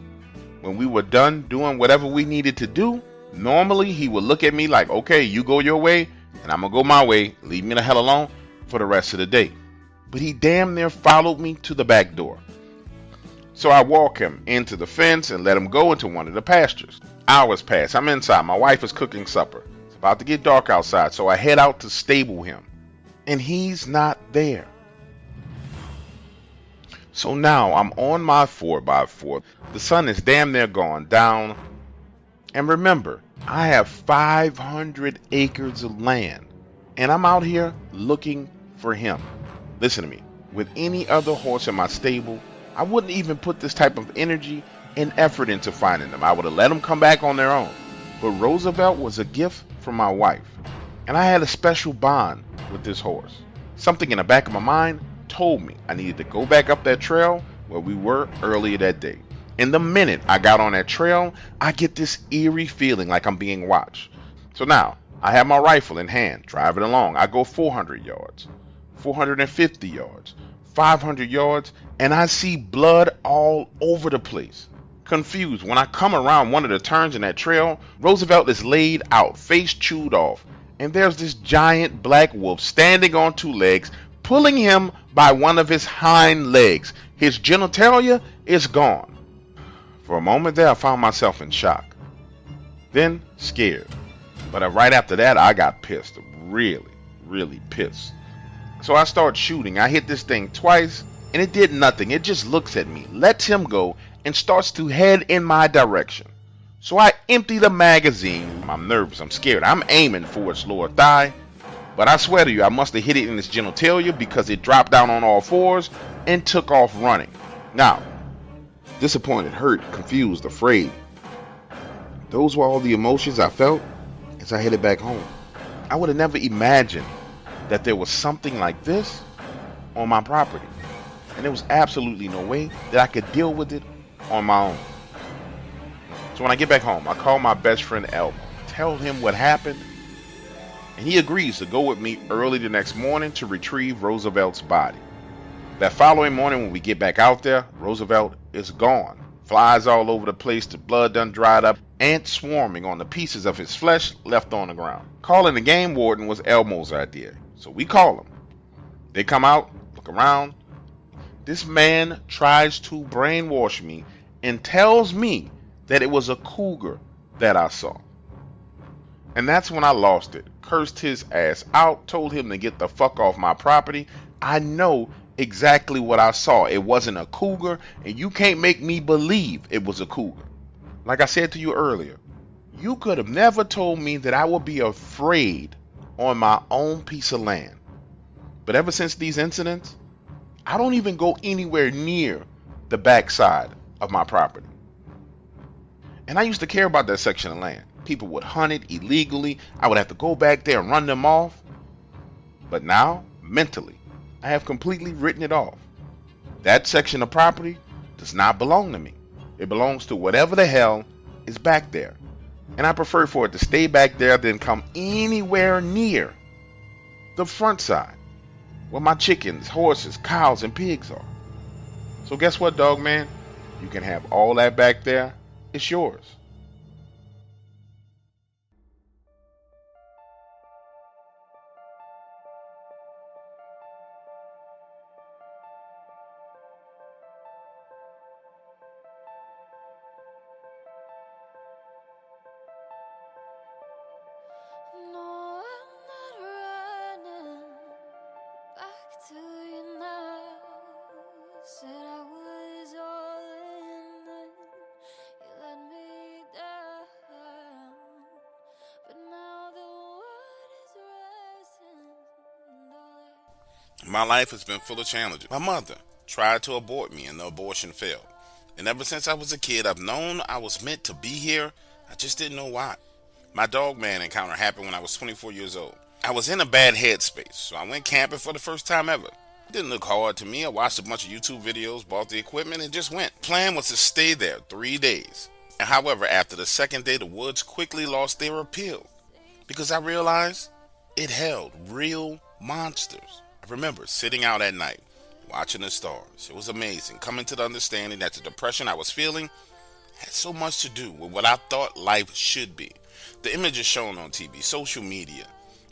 When we were done doing whatever we needed to do, normally he would look at me like, okay, you go your way and I'm gonna go my way, leave me the hell alone for the rest of the day. But he damn near followed me to the back door. So I walk him into the fence and let him go into one of the pastures. Hours pass, I'm inside, my wife is cooking supper. It's about to get dark outside, so I head out to stable him, and he's not there. So now I'm on my 4x4. The sun is damn near gone down. And remember, I have 500 acres of land, and I'm out here looking for him. Listen to me, with any other horse in my stable, I wouldn't even put this type of energy and effort into finding them. I would have let them come back on their own. But Roosevelt was a gift from my wife, and I had a special bond with this horse. Something in the back of my mind told me I needed to go back up that trail where we were earlier that day. And the minute I got on that trail, I get this eerie feeling like I'm being watched. So now I have my rifle in hand, driving along. I go 400 yards, 450 yards, 500 yards, and I see blood all over the place. Confused, when I come around one of the turns in that trail, Roosevelt is laid out, face chewed off, and there's this giant black wolf standing on two legs, pulling him by one of his hind legs. His genitalia is gone. For a moment there, I found myself in shock. Then scared. But right after that, I got pissed. Really pissed. So I start shooting. I hit this thing twice, and it did nothing. It just looks at me, lets him go, and starts to head in my direction. So I empty the magazine. I'm nervous. I'm scared. I'm aiming for its lower thigh. But I swear to you, I must have hit it in its genitalia, because it dropped down on all fours and took off running. Now, disappointed, hurt, confused, afraid. Those were all the emotions I felt as I headed back home. I would have never imagined that there was something like this on my property. And there was absolutely no way that I could deal with it on my own. So when I get back home, I call my best friend Elmo, tell him what happened, and he agrees to go with me early the next morning to retrieve Roosevelt's body. That following morning when we get back out there, Roosevelt is gone. Flies all over the place, the blood done dried up, ants swarming on the pieces of his flesh left on the ground. Calling the game warden was Elmo's idea, so we call him. They come out, look around. This man tries to brainwash me and tells me that it was a cougar that I saw. And that's when I lost it. Cursed his ass out, told him to get the fuck off my property. I know exactly what I saw. It wasn't a cougar, and you can't make me believe it was a cougar. Like I said to you earlier, you could have never told me that I would be afraid on my own piece of land. But ever since these incidents, I don't even go anywhere near the backside of my property. And I used to care about that section of land. People would hunt it illegally. I would have to go back there and run them off. But now, mentally, I have completely written it off. That section of property does not belong to me. It belongs to whatever the hell is back there. And I prefer for it to stay back there than come anywhere near the front side where my chickens, horses, cows, and pigs are. So guess what, Dogman? You can have all that back there. It's yours. No, I'm not running back to you now. Said I was all in, then you let me down. But now the world is resting. My life has been full of challenges. My mother tried to abort me and the abortion failed. And ever since I was a kid, I've known I was meant to be here. I just didn't know why. My Dogman encounter happened when I was 24 years old. I was in a bad headspace, so I went camping for the first time ever. It didn't look hard to me. I watched a bunch of YouTube videos, bought the equipment, and just went. Plan was to stay there 3 days. And however, after the second day, the woods quickly lost their appeal because I realized it held real monsters. I remember sitting out at night, watching the stars. It was amazing, coming to the understanding that the depression I was feeling had so much to do with what I thought life should be. The images shown on TV, social media,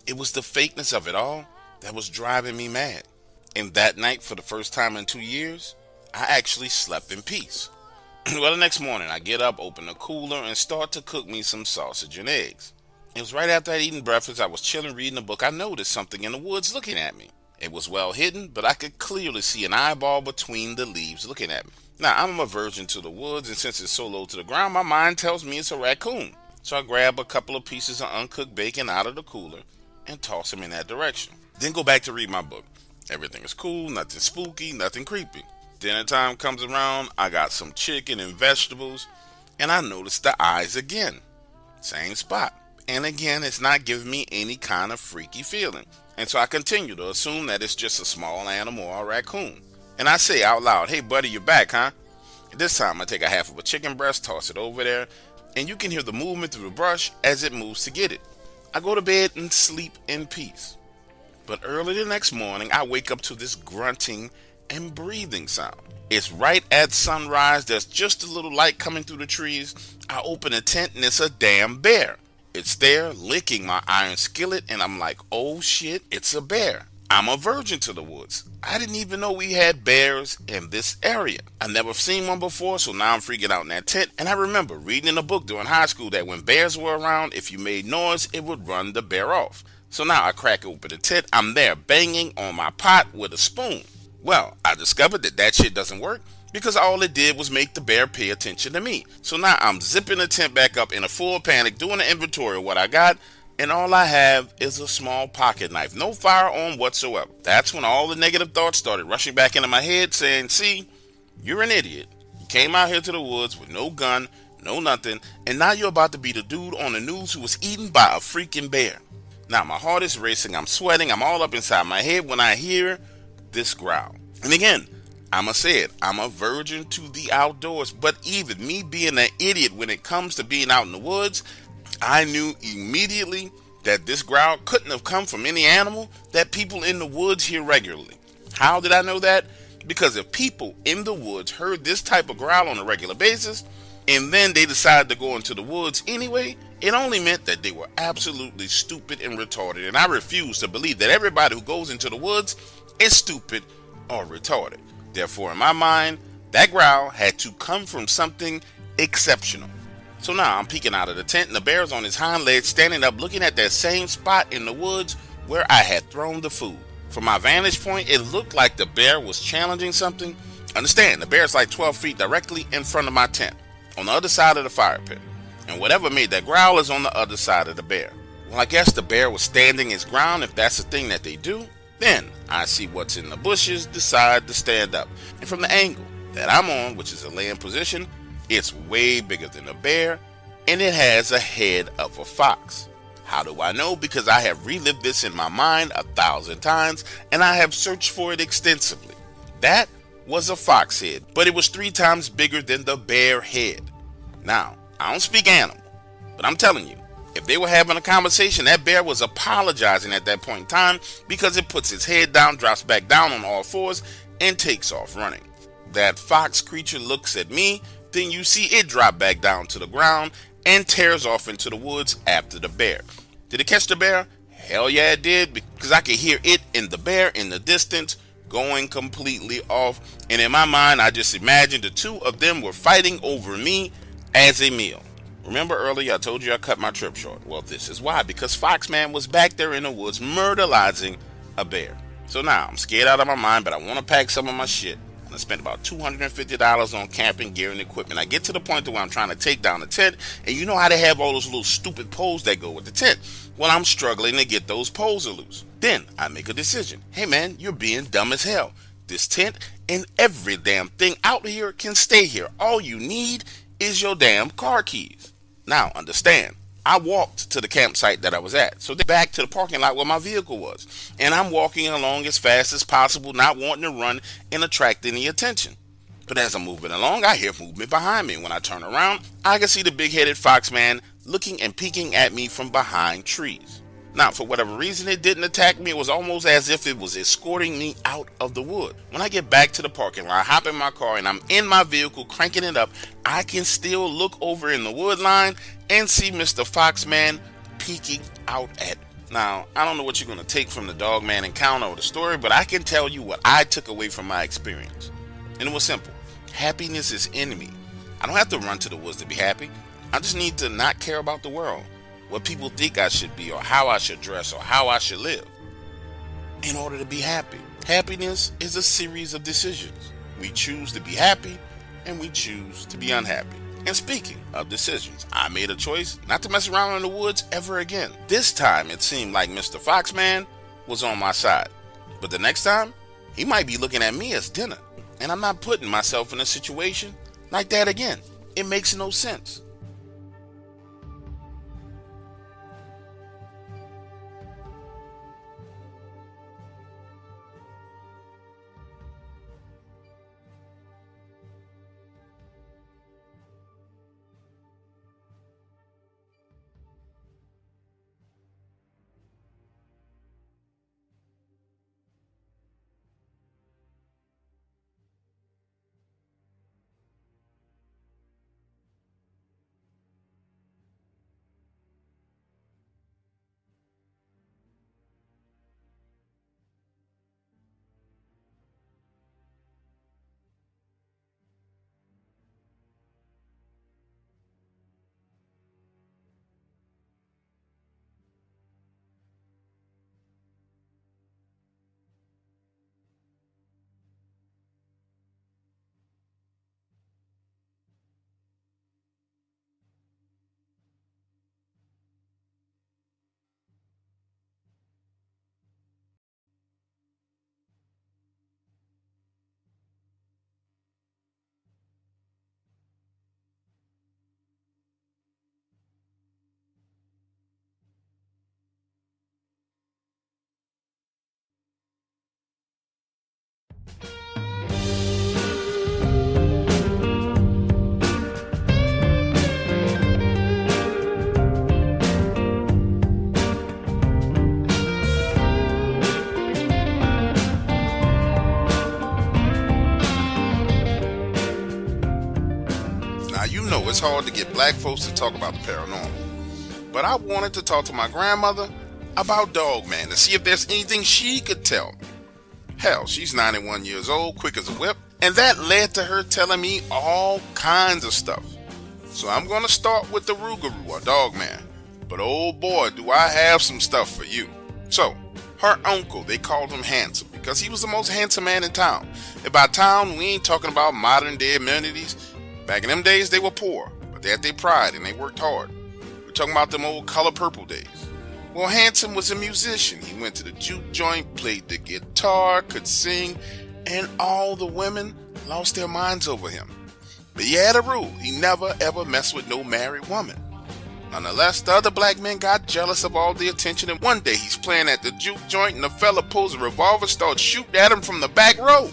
it was the fakeness of it all that was driving me mad. And that night, for the first time in 2 years, I actually slept in peace. Well, the next morning, I get up, open the cooler, and start to cook me some sausage and eggs. It was right after I'd eaten breakfast, I was chilling reading a book, I noticed something in the woods looking at me. It was well hidden, but I could clearly see an eyeball between the leaves looking at me. Now, I'm a virgin to the woods, and since it's so low to the ground, my mind tells me it's a raccoon. So I grab a couple of pieces of uncooked bacon out of the cooler and toss them in that direction. Then go back to read my book. Everything is cool, nothing spooky, nothing creepy. Dinner time comes around, I got some chicken and vegetables, and I notice the eyes again. Same spot. And again, it's not giving me any kind of freaky feeling. And so I continue to assume that it's just a small animal or a raccoon. And I say out loud, "Hey buddy, you're back, huh?" And this time I take a half of a chicken breast, toss it over there, and you can hear the movement through the brush as it moves to get it. I go to bed and sleep in peace. But early the next morning, I wake up to this grunting and breathing sound. It's right at sunrise. There's just a little light coming through the trees. I open a tent and it's a damn bear. It's there licking my iron skillet, and I'm like, oh shit, it's a bear. I'm a virgin to the woods. I didn't even know we had bears in this area. I never seen one before, so now I'm freaking out in that tent. And I remember reading in a book during high school that when bears were around, if you made noise, it would run the bear off. So now I crack open the tent. I'm there banging on my pot with a spoon. Well, I discovered that shit doesn't work because all it did was make the bear pay attention to me. So now I'm zipping the tent back up in a full panic, doing an inventory of what I got. And all I have is a small pocket knife, no firearm whatsoever. That's when all the negative thoughts started rushing back into my head saying, see, you're an idiot. You came out here to the woods with no gun, no nothing, and now you're about to be the dude on the news who was eaten by a freaking bear. Now my heart is racing, I'm sweating, I'm all up inside my head when I hear this growl. And again, I'ma say it, I'm a virgin to the outdoors, but even me being an idiot when it comes to being out in the woods, I knew immediately that this growl couldn't have come from any animal that people in the woods hear regularly. How did I know that? Because if people in the woods heard this type of growl on a regular basis, and then they decided to go into the woods anyway, it only meant that they were absolutely stupid and retarded. And I refuse to believe that everybody who goes into the woods is stupid or retarded. Therefore, in my mind, that growl had to come from something exceptional. So now I'm peeking out of the tent and the bear's on his hind legs standing up looking at that same spot in the woods where I had thrown the food. From my vantage point, it looked like the bear was challenging something. Understand, the bear is like 12 feet directly in front of my tent, on the other side of the fire pit. And whatever made that growl is on the other side of the bear. Well, I guess the bear was standing his ground. If that's the thing that they do, then I see what's in the bushes, decide to stand up. And from the angle that I'm on, which is a laying position, it's way bigger than a bear, and it has a head of a fox. How do I know? Because I have relived this in my mind 1,000 times, and I have searched for it extensively. That was a fox head, but it was 3 times bigger than the bear head. Now, I don't speak animal, but I'm telling you, if they were having a conversation, that bear was apologizing at that point in time because it puts its head down, drops back down on all fours, and takes off running. That fox creature looks at me, then you see it drop back down to the ground and tears off into the woods after the bear. Did it catch the bear? Hell yeah, it did, because I could hear it and the bear in the distance going completely off. And in my mind, I just imagined the two of them were fighting over me as a meal. Remember earlier I told you I cut my trip short? Well, this is why, because Foxman was back there in the woods murderizing a bear. So now I'm scared out of my mind, but I want to pack some of my shit. And I spent about $250 on camping gear and equipment. I get to the point where I'm trying to take down the tent, and you know how they have all those little stupid poles that go with the tent. Well, I'm struggling to get those poles loose. Then I make a decision. Hey man, you're being dumb as hell. This tent and every damn thing out here can stay here. All you need is your damn car keys. Now, understand, I walked to the campsite that I was at, so back to the parking lot where my vehicle was, and I'm walking along as fast as possible, not wanting to run and attract any attention. But as I'm moving along, I hear movement behind me. When I turn around, I can see the big-headed fox man looking and peeking at me from behind trees. Now, for whatever reason, it didn't attack me. It was almost as if it was escorting me out of the wood. When I get back to the parking lot, I hop in my car and I'm in my vehicle cranking it up, I can still look over in the wood line and see Mr. Foxman peeking out at me. Now, I don't know what you're going to take from the Dogman encounter or the story, but I can tell you what I took away from my experience. And it was simple. Happiness is in me. I don't have to run to the woods to be happy. I just need to not care about the world, what people think I should be, or how I should dress, or how I should live, in order to be happy. Happiness is a series of decisions. We choose to be happy, and we choose to be unhappy. And speaking of decisions, I made a choice not to mess around in the woods ever again. This time, it seemed like Mr. Foxman was on my side. But the next time, he might be looking at me as dinner. And I'm not putting myself in a situation like that again. It makes no sense. It's hard to get black folks to talk about the paranormal, but I wanted to talk to my grandmother about Dogman to see if there's anything she could tell me. Hell, she's 91 years old, quick as a whip, and that led to her telling me all kinds of stuff. So I'm going to start with the rougarou or Dogman, but oh boy, do I have some stuff for you. So, Her uncle, they called him Handsome because he was the most handsome man in town. And by town, we ain't talking about modern day amenities. Back in them days, they were poor, but they had their pride and they worked hard. We're talking about them old color purple days. Well, Handsome was a musician. He went to the juke joint, played the guitar, could sing, and all the women lost their minds over him. But he had a rule. He never ever messed with no married woman. Nonetheless, the other black men got jealous of all the attention, and one day he's playing at the juke joint and a fella pulls a revolver, starts shooting at him from the back row.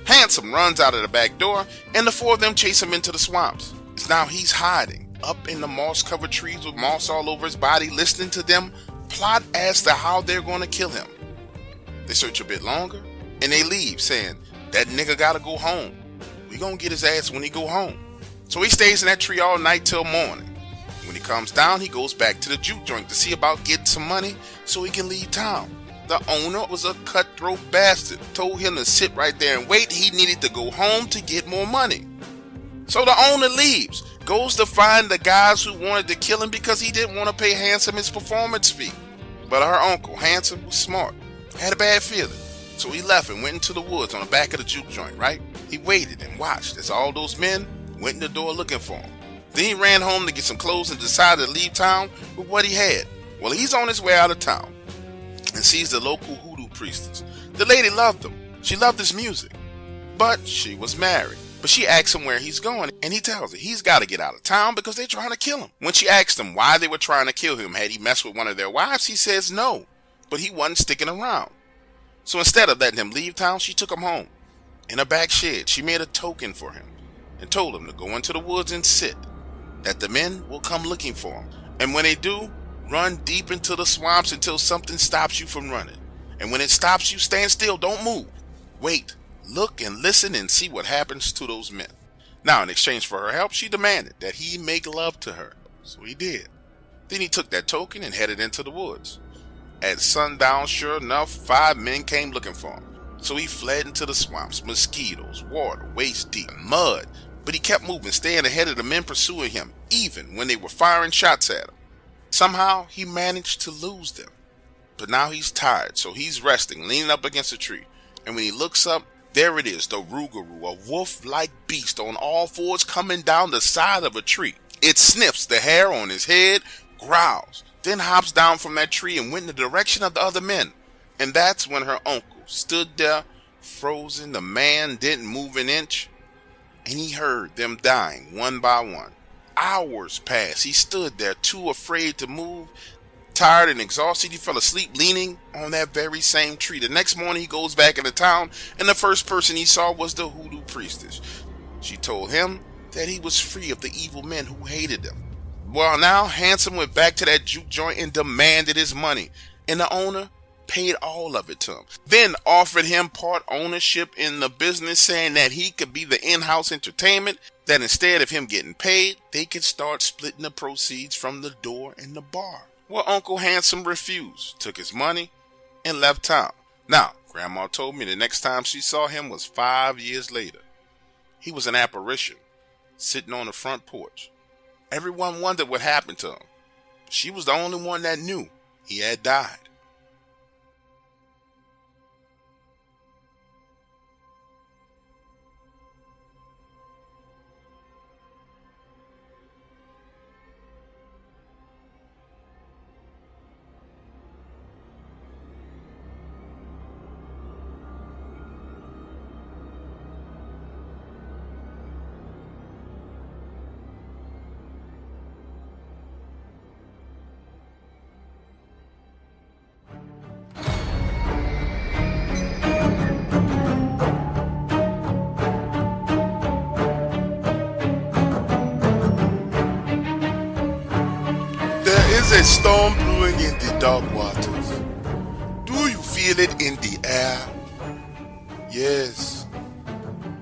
Handsome runs out of the back door, and the four of them chase him into the swamps. Now he's hiding up in the moss-covered trees with moss all over his body, listening to them plot as to how they're going to kill him. They search a bit longer, and they leave, saying, that nigga gotta go home. We gonna get his ass when he go home. So he stays in that tree all night till morning. When he comes down, he goes back to the juke joint to see about getting some money so he can leave town. The owner was a cutthroat bastard. Told him to sit right there and wait. He needed to go home to get more money. So the owner leaves, goes to find the guys who wanted to kill him because he didn't want to pay Handsome his performance fee. But her uncle, Handsome, was smart. Had a bad feeling. So he left and went into the woods on the back of the juke joint, right? He waited and watched as all those men went in the door looking for him. Then he ran home to get some clothes and decided to leave town with what he had. Well, he's on his way out of town and sees the local hoodoo priestess. The lady loved him. She loved his music. But she was married. But she asks him where he's going, and he tells her he's got to get out of town because they're trying to kill him. When she asked him why they were trying to kill him, had he messed with one of their wives, he says no, but he wasn't sticking around. So instead of letting him leave town, she took him home. In a back shed, she made a token for him and told him to go into the woods and sit, that the men will come looking for him. And when they do, run deep into the swamps until something stops you from running. And when it stops you, stand still, don't move. Wait, look and listen and see what happens to those men. Now, in exchange for her help, she demanded that he make love to her. So he did. Then he took that token and headed into the woods. At sundown, sure enough, 5 men came looking for him. So he fled into the swamps, mosquitoes, water, waist deep, mud. But he kept moving, staying ahead of the men pursuing him, even when they were firing shots at him. Somehow, he managed to lose them. But now he's tired, so he's resting, leaning up against a tree. And when he looks up, there it is, the rougarou, a wolf-like beast on all fours coming down the side of a tree. It sniffs the hair on his head, growls, then hops down from that tree and went in the direction of the other men. And that's when her uncle stood there, frozen. The man didn't move an inch, and he heard them dying one by one. Hours passed. He stood there, too afraid to move. Tired and exhausted, he fell asleep leaning on that very same tree. The next morning, he goes back into town, and the first person he saw was the hoodoo priestess. She told him that he was free of the evil men who hated him. Well, now, Handsome went back to that juke joint and demanded his money, and the owner paid all of it to him. Then offered him part ownership in the business, saying that he could be the in-house entertainment, that instead of him getting paid, they could start splitting the proceeds from the door and the bar. Well, Uncle Handsome refused, took his money, and left town. Now, Grandma told me the next time she saw him was 5 years later. He was an apparition, sitting on the front porch. Everyone wondered what happened to him. She was the only one that knew he had died. There's a storm brewing in the dark waters. Do you feel it in the air? Yes,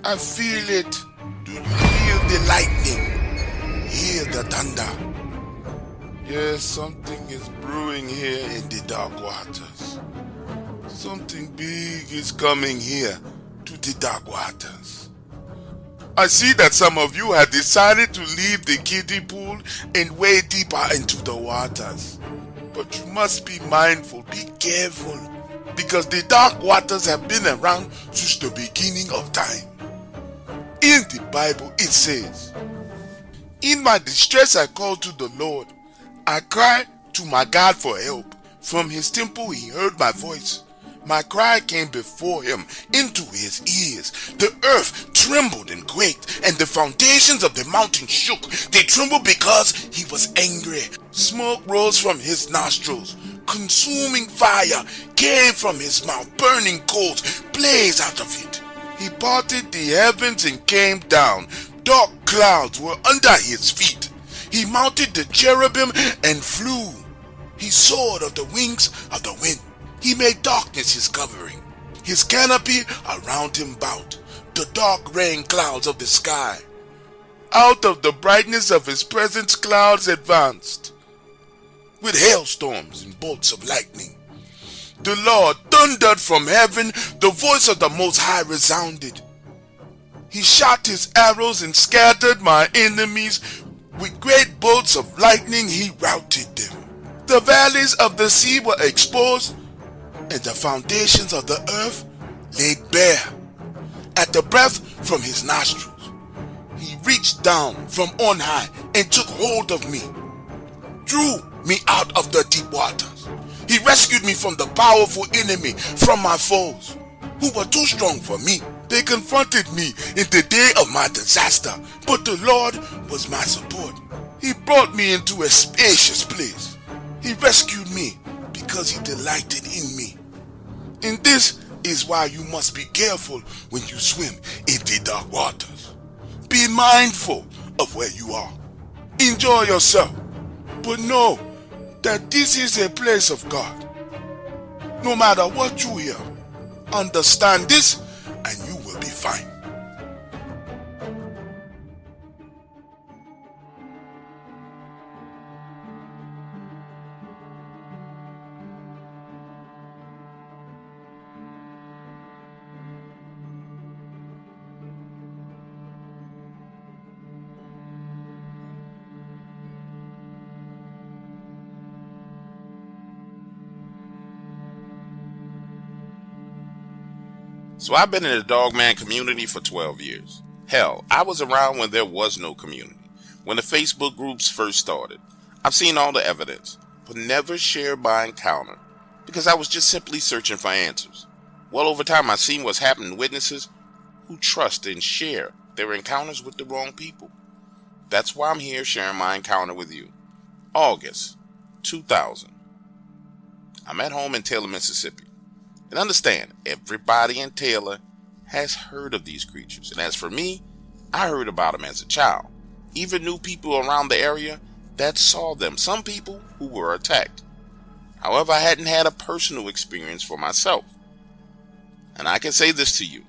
I feel it. Do you feel the lightning? Hear the thunder? Yes, something is brewing here in the dark waters. Something big is coming here to the dark waters. I see that some of you have decided to leave the kiddie pool and wade deeper into the waters. But you must be mindful, be careful, because the dark waters have been around since the beginning of time. In the Bible it says, "In my distress I called to the Lord. I cried to my God for help. From his temple he heard my voice. My cry came before him into his ears. The earth trembled and quaked, and the foundations of the mountain shook. They trembled because he was angry. Smoke rose from his nostrils. Consuming fire came from his mouth. Burning coals blazed out of it. He parted the heavens and came down. Dark clouds were under his feet. He mounted the cherubim and flew. He soared on the wings of the wind. He made darkness his covering, his canopy around him about the dark rain clouds of the sky. Out of the brightness of his presence clouds advanced, with hailstorms and bolts of lightning. The Lord thundered from heaven, the voice of the Most High resounded. He shot his arrows and scattered my enemies. With great bolts of lightning he routed them. The valleys of the sea were exposed, and the foundations of the earth laid bare. At the breath from his nostrils, he reached down from on high and took hold of me, drew me out of the deep waters. He rescued me from the powerful enemy, from my foes, who were too strong for me. They confronted me in the day of my disaster, but the Lord was my support. He brought me into a spacious place. He rescued me because he delighted in me. And this is why you must be careful when you swim in the dark waters. Be mindful of where you are. Enjoy yourself, but know that this is a place of God. No matter what you hear, understand this and you will be fine. So I've been in the Dogman community for 12 years. Hell, I was around when there was no community, when the Facebook groups first started. I've seen all the evidence, but never shared my encounter because I was just simply searching for answers. Well, over time I've seen what's happened to witnesses who trust and share their encounters with the wrong people. That's why I'm here sharing my encounter with you. August 2000. I'm at home in Taylor, Mississippi. And understand, everybody in Taylor has heard of these creatures. And as for me, I heard about them as a child. Even knew people around the area that saw them. Some people who were attacked. However, I hadn't had a personal experience for myself. And I can say this to you.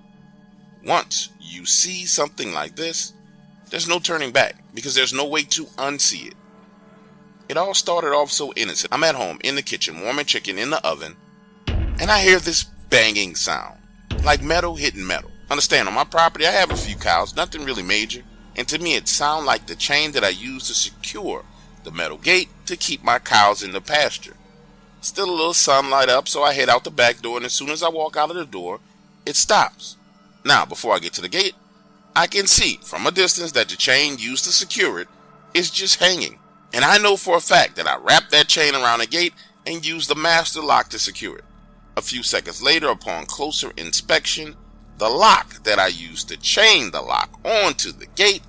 Once you see something like this, there's no turning back because there's no way to unsee it. It all started off so innocent. I'm at home in the kitchen warming chicken in the oven, and I hear this banging sound, like metal hitting metal. Understand, on my property I have a few cows, nothing really major, and to me it sounded like the chain that I use to secure the metal gate to keep my cows in the pasture. Still a little sunlight up, so I head out the back door, and as soon as I walk out of the door, it stops. Now, before I get to the gate, I can see from a distance that the chain used to secure it is just hanging. And I know for a fact that I wrapped that chain around the gate and used the master lock to secure it. A few seconds later, upon closer inspection, the lock that I used to chain the lock onto the gate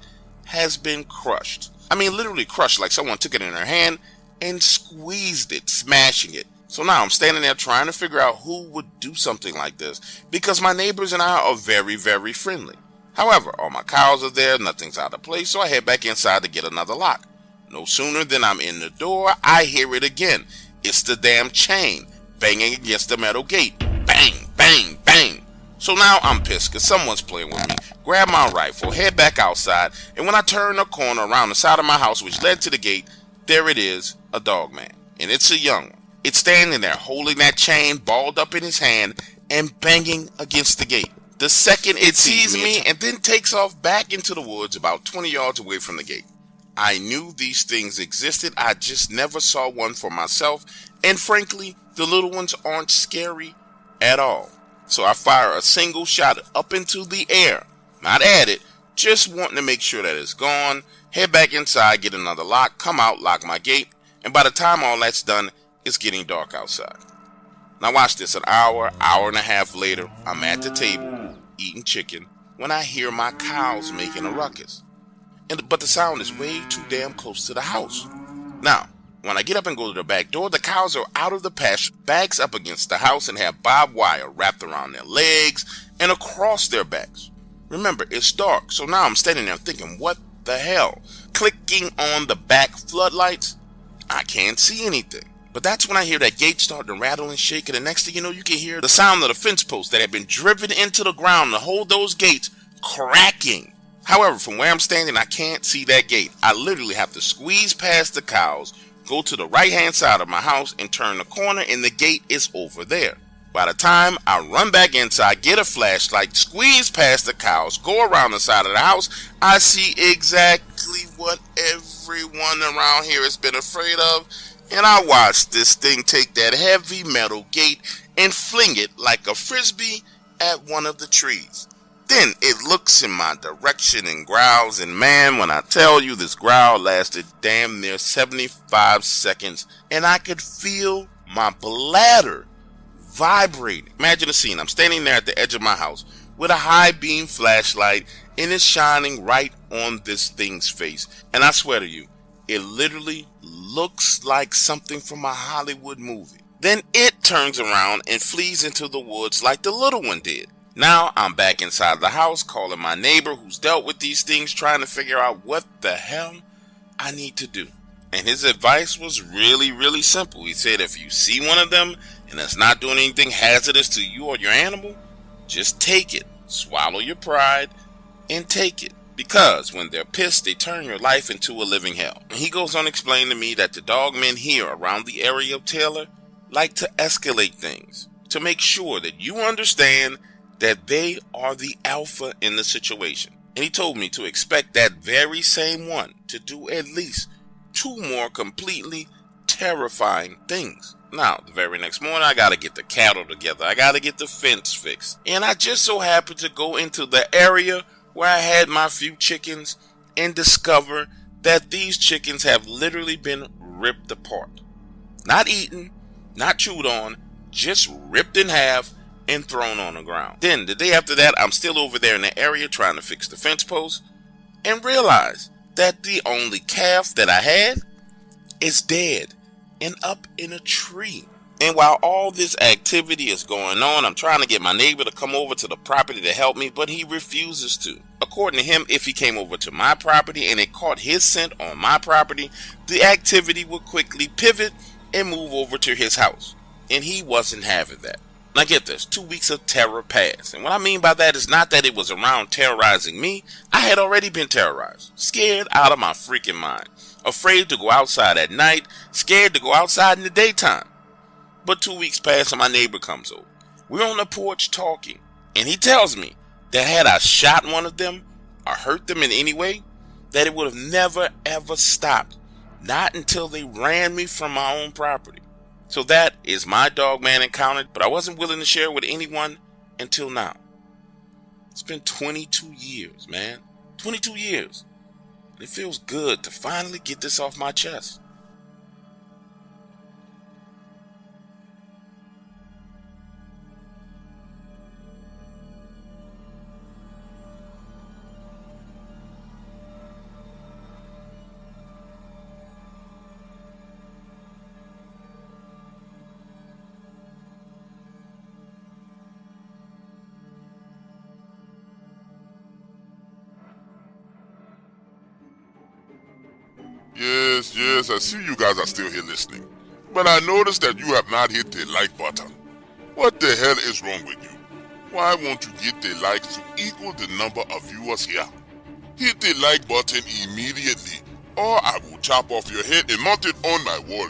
has been crushed. I mean, literally crushed, like someone took it in their hand and squeezed it, smashing it. So now I'm standing there trying to figure out who would do something like this, because my neighbors and I are very, very friendly. However, all my cows are there, nothing's out of place, so I head back inside to get another lock. No sooner than I'm in the door, I hear it again. It's the damn chain banging against the metal gate. Bang, bang, bang. So now I'm pissed because someone's playing with me. Grab my rifle, head back outside, and when I turn the corner around the side of my house which led to the gate, there it is, a Dogman. And it's a young one. It's standing there holding that chain balled up in his hand and banging against the gate. The second it sees me and then takes off back into the woods about 20 yards away from the gate. I knew these things existed, I just never saw one for myself, and frankly, the little ones aren't scary at all. So I fire a single shot up into the air, not at it, just wanting to make sure that it's gone, head back inside, get another lock, come out, lock my gate, and by the time all that's done, it's getting dark outside. Now watch this, an hour and a half later, I'm at the table, eating chicken, when I hear my cows making a ruckus. But the sound is way too damn close to the house. Now, when I get up and go to the back door, the cows are out of the pasture, backs up against the house, and have barbed wire wrapped around their legs and across their backs. Remember, it's dark, so now I'm standing there thinking, what the hell? Clicking on the back floodlights, I can't see anything. But that's when I hear that gate start to rattle and shake, and the next thing you know, you can hear the sound of the fence posts that had been driven into the ground to hold those gates cracking. However, from where I'm standing, I can't see that gate. I literally have to squeeze past the cows, go to the right-hand side of my house, and turn the corner, and the gate is over there. By the time I run back inside, get a flashlight, squeeze past the cows, go around the side of the house, I see exactly what everyone around here has been afraid of, and I watch this thing take that heavy metal gate and fling it like a frisbee at one of the trees. Then it looks in my direction and growls, and man, when I tell you this growl lasted damn near 75 seconds, and I could feel my bladder vibrating. Imagine the scene. I'm standing there at the edge of my house with a high beam flashlight, and it's shining right on this thing's face. And I swear to you, it literally looks like something from a Hollywood movie. Then it turns around and flees into the woods like the little one did. Now I'm back inside the house, calling my neighbor who's dealt with these things, trying to figure out what the hell I need to do. And his advice was really, really simple. He said, if you see one of them and it's not doing anything hazardous to you or your animal, just take it. Swallow your pride and take it. Because when they're pissed, they turn your life into a living hell. And he goes on to explain to me that the dogmen here around the area of Taylor like to escalate things to make sure that you understand that they are the alpha in the situation. And he told me to expect that very same one to do at least 2 more completely terrifying things. Now, the very next morning, I gotta get the cattle together. I gotta get the fence fixed. And I just so happened to go into the area where I had my few chickens and discover that these chickens have literally been ripped apart. Not eaten, not chewed on, just ripped in half and thrown on the ground. Then, the day after that, I'm still over there in the area trying to fix the fence post and realize that the only calf that I had is dead and up in a tree. And while all this activity is going on, I'm trying to get my neighbor to come over to the property to help me, but he refuses to. According to him, if he came over to my property and it caught his scent on my property, the activity would quickly pivot and move over to his house. And he wasn't having that. Now get this, 2 weeks of terror passed. And what I mean by that is not that it was around terrorizing me. I had already been terrorized. Scared out of my freaking mind. Afraid to go outside at night. Scared to go outside in the daytime. But 2 weeks pass and my neighbor comes over. We're on the porch talking. And he tells me that had I shot one of them or hurt them in any way, that it would have never ever stopped. Not until they ran me from my own property. So that is my Dogman encounter, but I wasn't willing to share with anyone until now. It's been 22 years, man. 22 years. And it feels good to finally get this off my chest. Yes, I see you guys are still here listening. But I noticed that you have not hit the like button. What the hell is wrong with you? Why won't you get the likes to equal the number of viewers here? Hit the like button immediately, or I will chop off your head and mount it on my wall.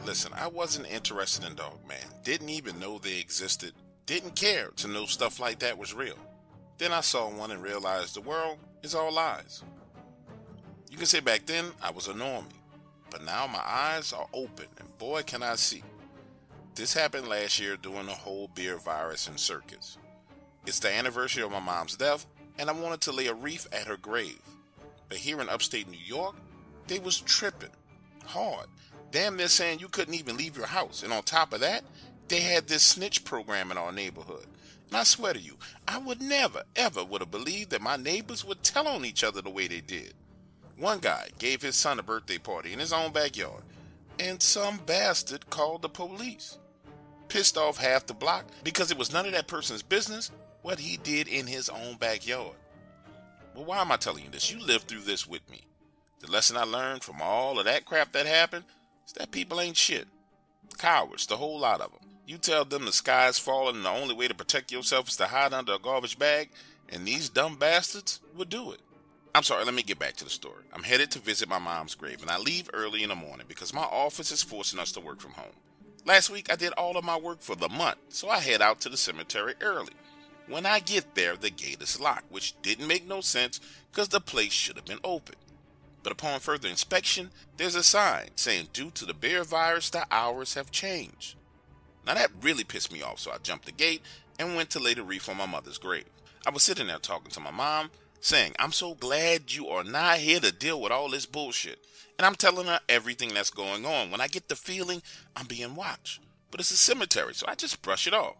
Listen, I wasn't interested in Dogman. Didn't even know they existed. Didn't care to know stuff like that was real. Then I saw one and realized the world is all lies. You can say back then I was a normie, but now my eyes are open and boy can I see. This happened last year during the whole beer virus and circus. It's the anniversary of my mom's death and I wanted to lay a wreath at her grave. But here in upstate New York, they was tripping hard. Damn near saying you couldn't even leave your house. And on top of that, they had this snitch program in our neighborhood. And I swear to you, I would never, ever would have believed that my neighbors would tell on each other the way they did. One guy gave his son a birthday party in his own backyard, and some bastard called the police. Pissed off half the block because it was none of that person's business what he did in his own backyard. Well, why am I telling you this? You lived through this with me. The lesson I learned from all of that crap that happened is that people ain't shit. Cowards, the whole lot of them. You tell them the sky's falling and the only way to protect yourself is to hide under a garbage bag, and these dumb bastards would do it. I'm sorry, let me get back to the story. I'm headed to visit my mom's grave, and I leave early in the morning because my office is forcing us to work from home. Last week, I did all of my work for the month, so I head out to the cemetery early. When I get there, the gate is locked, which didn't make no sense because the place should have been open. But upon further inspection, there's a sign saying due to the bear virus, the hours have changed. Now that really pissed me off, so I jumped the gate and went to lay the wreath on my mother's grave. I was sitting there talking to my mom, saying, I'm so glad you are not here to deal with all this bullshit. And I'm telling her everything that's going on when I get the feeling I'm being watched. But it's a cemetery, so I just brush it off.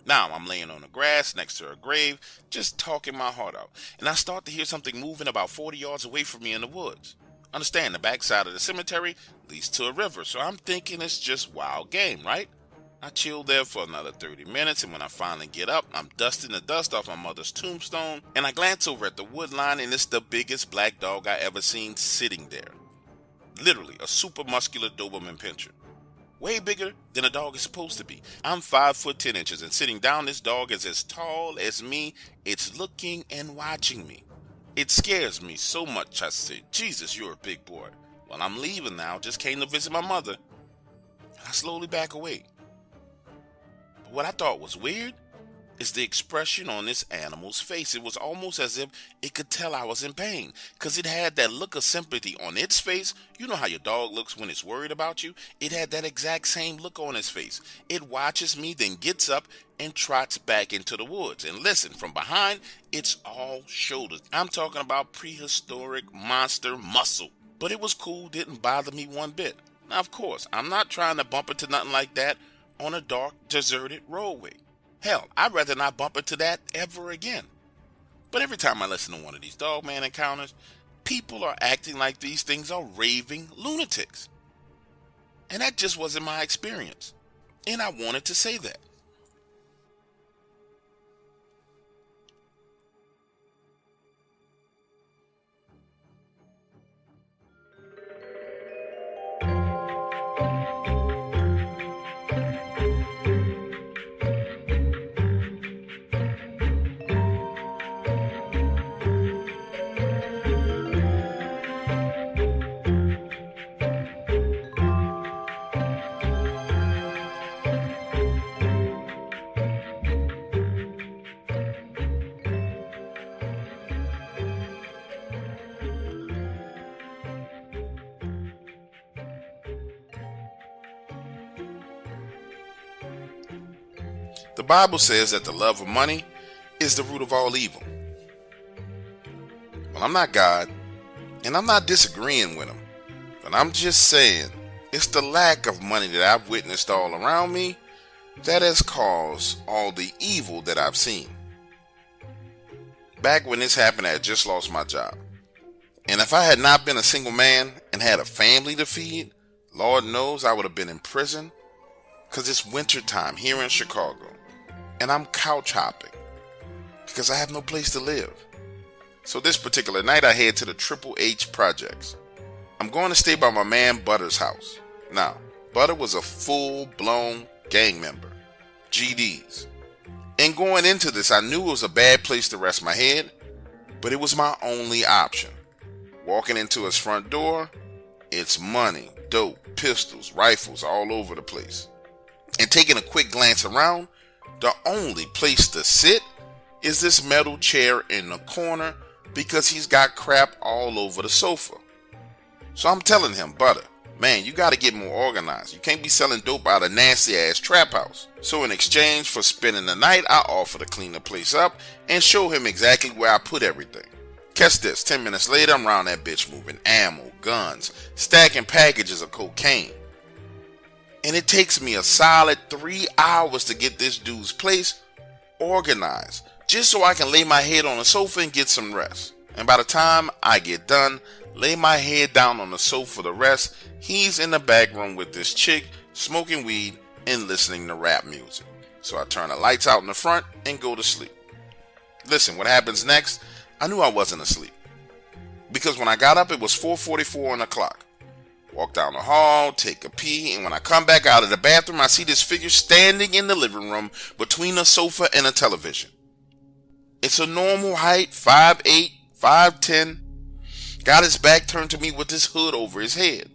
Now I'm laying on the grass next to her grave, just talking my heart out. And I start to hear something moving about 40 yards away from me in the woods. Understand, the backside of the cemetery leads to a river, so I'm thinking it's just wild game, right? I chill there for another 30 minutes, and when I finally get up, I'm dusting the dust off my mother's tombstone, and I glance over at the wood line, and it's the biggest black dog I ever seen sitting there. Literally, a super muscular Doberman pinscher. Way bigger than a dog is supposed to be. I'm 5 foot 10 inches, and sitting down, this dog is as tall as me. It's looking and watching me. It scares me so much, I say, Jesus, you're a big boy. Well, I'm leaving now, just came to visit my mother. And I slowly back away. But what I thought was weird is the expression on this animal's face. It was almost as if it could tell I was in pain, because it had that look of sympathy on its face. You know how your dog looks when it's worried about you? It had that exact same look on its face. It watches me, then gets up and trots back into the woods. And listen, from behind, it's all shoulders. I'm talking about prehistoric monster muscle. But it was cool, didn't bother me one bit. Now, of course, I'm not trying to bump into nothing like that on a dark, deserted roadway. Hell, I'd rather not bump into that ever again. But every time I listen to one of these Dogman encounters, people are acting like these things are raving lunatics. And that just wasn't my experience. And I wanted to say that. The Bible says that the love of money is the root of all evil. Well, I'm not God, and I'm not disagreeing with him, but I'm just saying it's the lack of money that I've witnessed all around me that has caused all the evil that I've seen. Back when this happened, I had just lost my job. And if I had not been a single man and had a family to feed, Lord knows I would have been in prison, because it's winter time here in Chicago. And I'm couch hopping because I have no place to live. So this particular night I head to the Triple H Projects. I'm going to stay by my man Butter's house. Now, Butter was a full-blown gang member, GDs. And going into this, I knew it was a bad place to rest my head, but it was my only option. Walking into his front door, it's money dope, pistols, rifles all over the place. And taking a quick glance around, the only place to sit is this metal chair in the corner because he's got crap all over the sofa. So I'm telling him, Butter, man, you gotta get more organized. You can't be selling dope out of nasty ass trap house. So in exchange for spending the night, I offer to clean the place up and show him exactly where I put everything. Catch this, 10 minutes later, I'm around that bitch moving ammo, guns, stacking packages of cocaine. And it takes me a solid 3 hours to get this dude's place organized, just so I can lay my head on the sofa and get some rest. And by the time I get done, lay my head down on the sofa to rest, he's in the back room with this chick, smoking weed and listening to rap music. So I turn the lights out in the front and go to sleep. Listen, what happens next? I knew I wasn't asleep, because when I got up, it was 4:44 on the clock. Walk down the hall, take a pee, and when I come back out of the bathroom, I see this figure standing in the living room between a sofa and a television. It's a normal height, 5'8", 5'10", got his back turned to me with his hood over his head.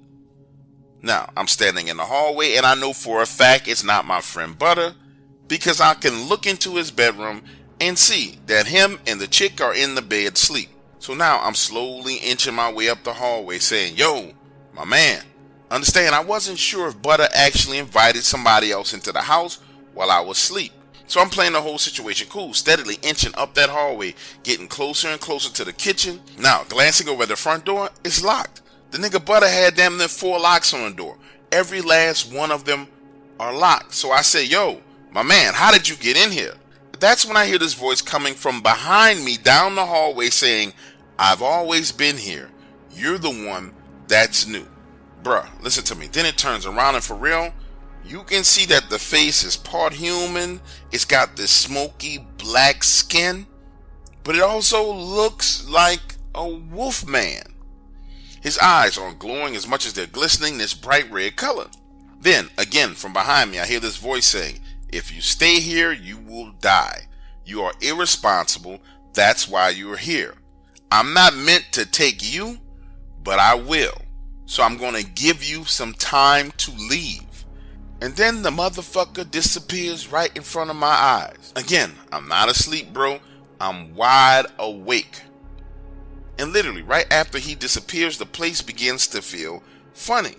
Now, I'm standing in the hallway, and I know for a fact it's not my friend Butter, because I can look into his bedroom and see that him and the chick are in the bed asleep. So now I'm slowly inching my way up the hallway saying, yo, my man, understand, I wasn't sure if Butter actually invited somebody else into the house while I was asleep. So I'm playing the whole situation cool, steadily inching up that hallway, getting closer and closer to the kitchen. Now, glancing over at the front door, it's locked. The nigga Butter had damn near 4 locks on the door. Every last one of them are locked. So I say, yo, my man, how did you get in here? That's when I hear this voice coming from behind me down the hallway saying, I've always been here. You're the one that's new. Bruh, listen to me. Then it turns around, and for real, you can see that the face is part human. It's got this smoky black skin, but it also looks like a wolf man. His eyes aren't glowing as much as they're glistening this bright red color. Then, again, from behind me, I hear this voice saying, if you stay here, you will die. You are irresponsible. That's why you are here. I'm not meant to take you, but I will. So I'm going to give you some time to leave. And then the motherfucker disappears right in front of my eyes. Again, I'm not asleep, bro. I'm wide awake. And literally, right after he disappears, the place begins to feel funny.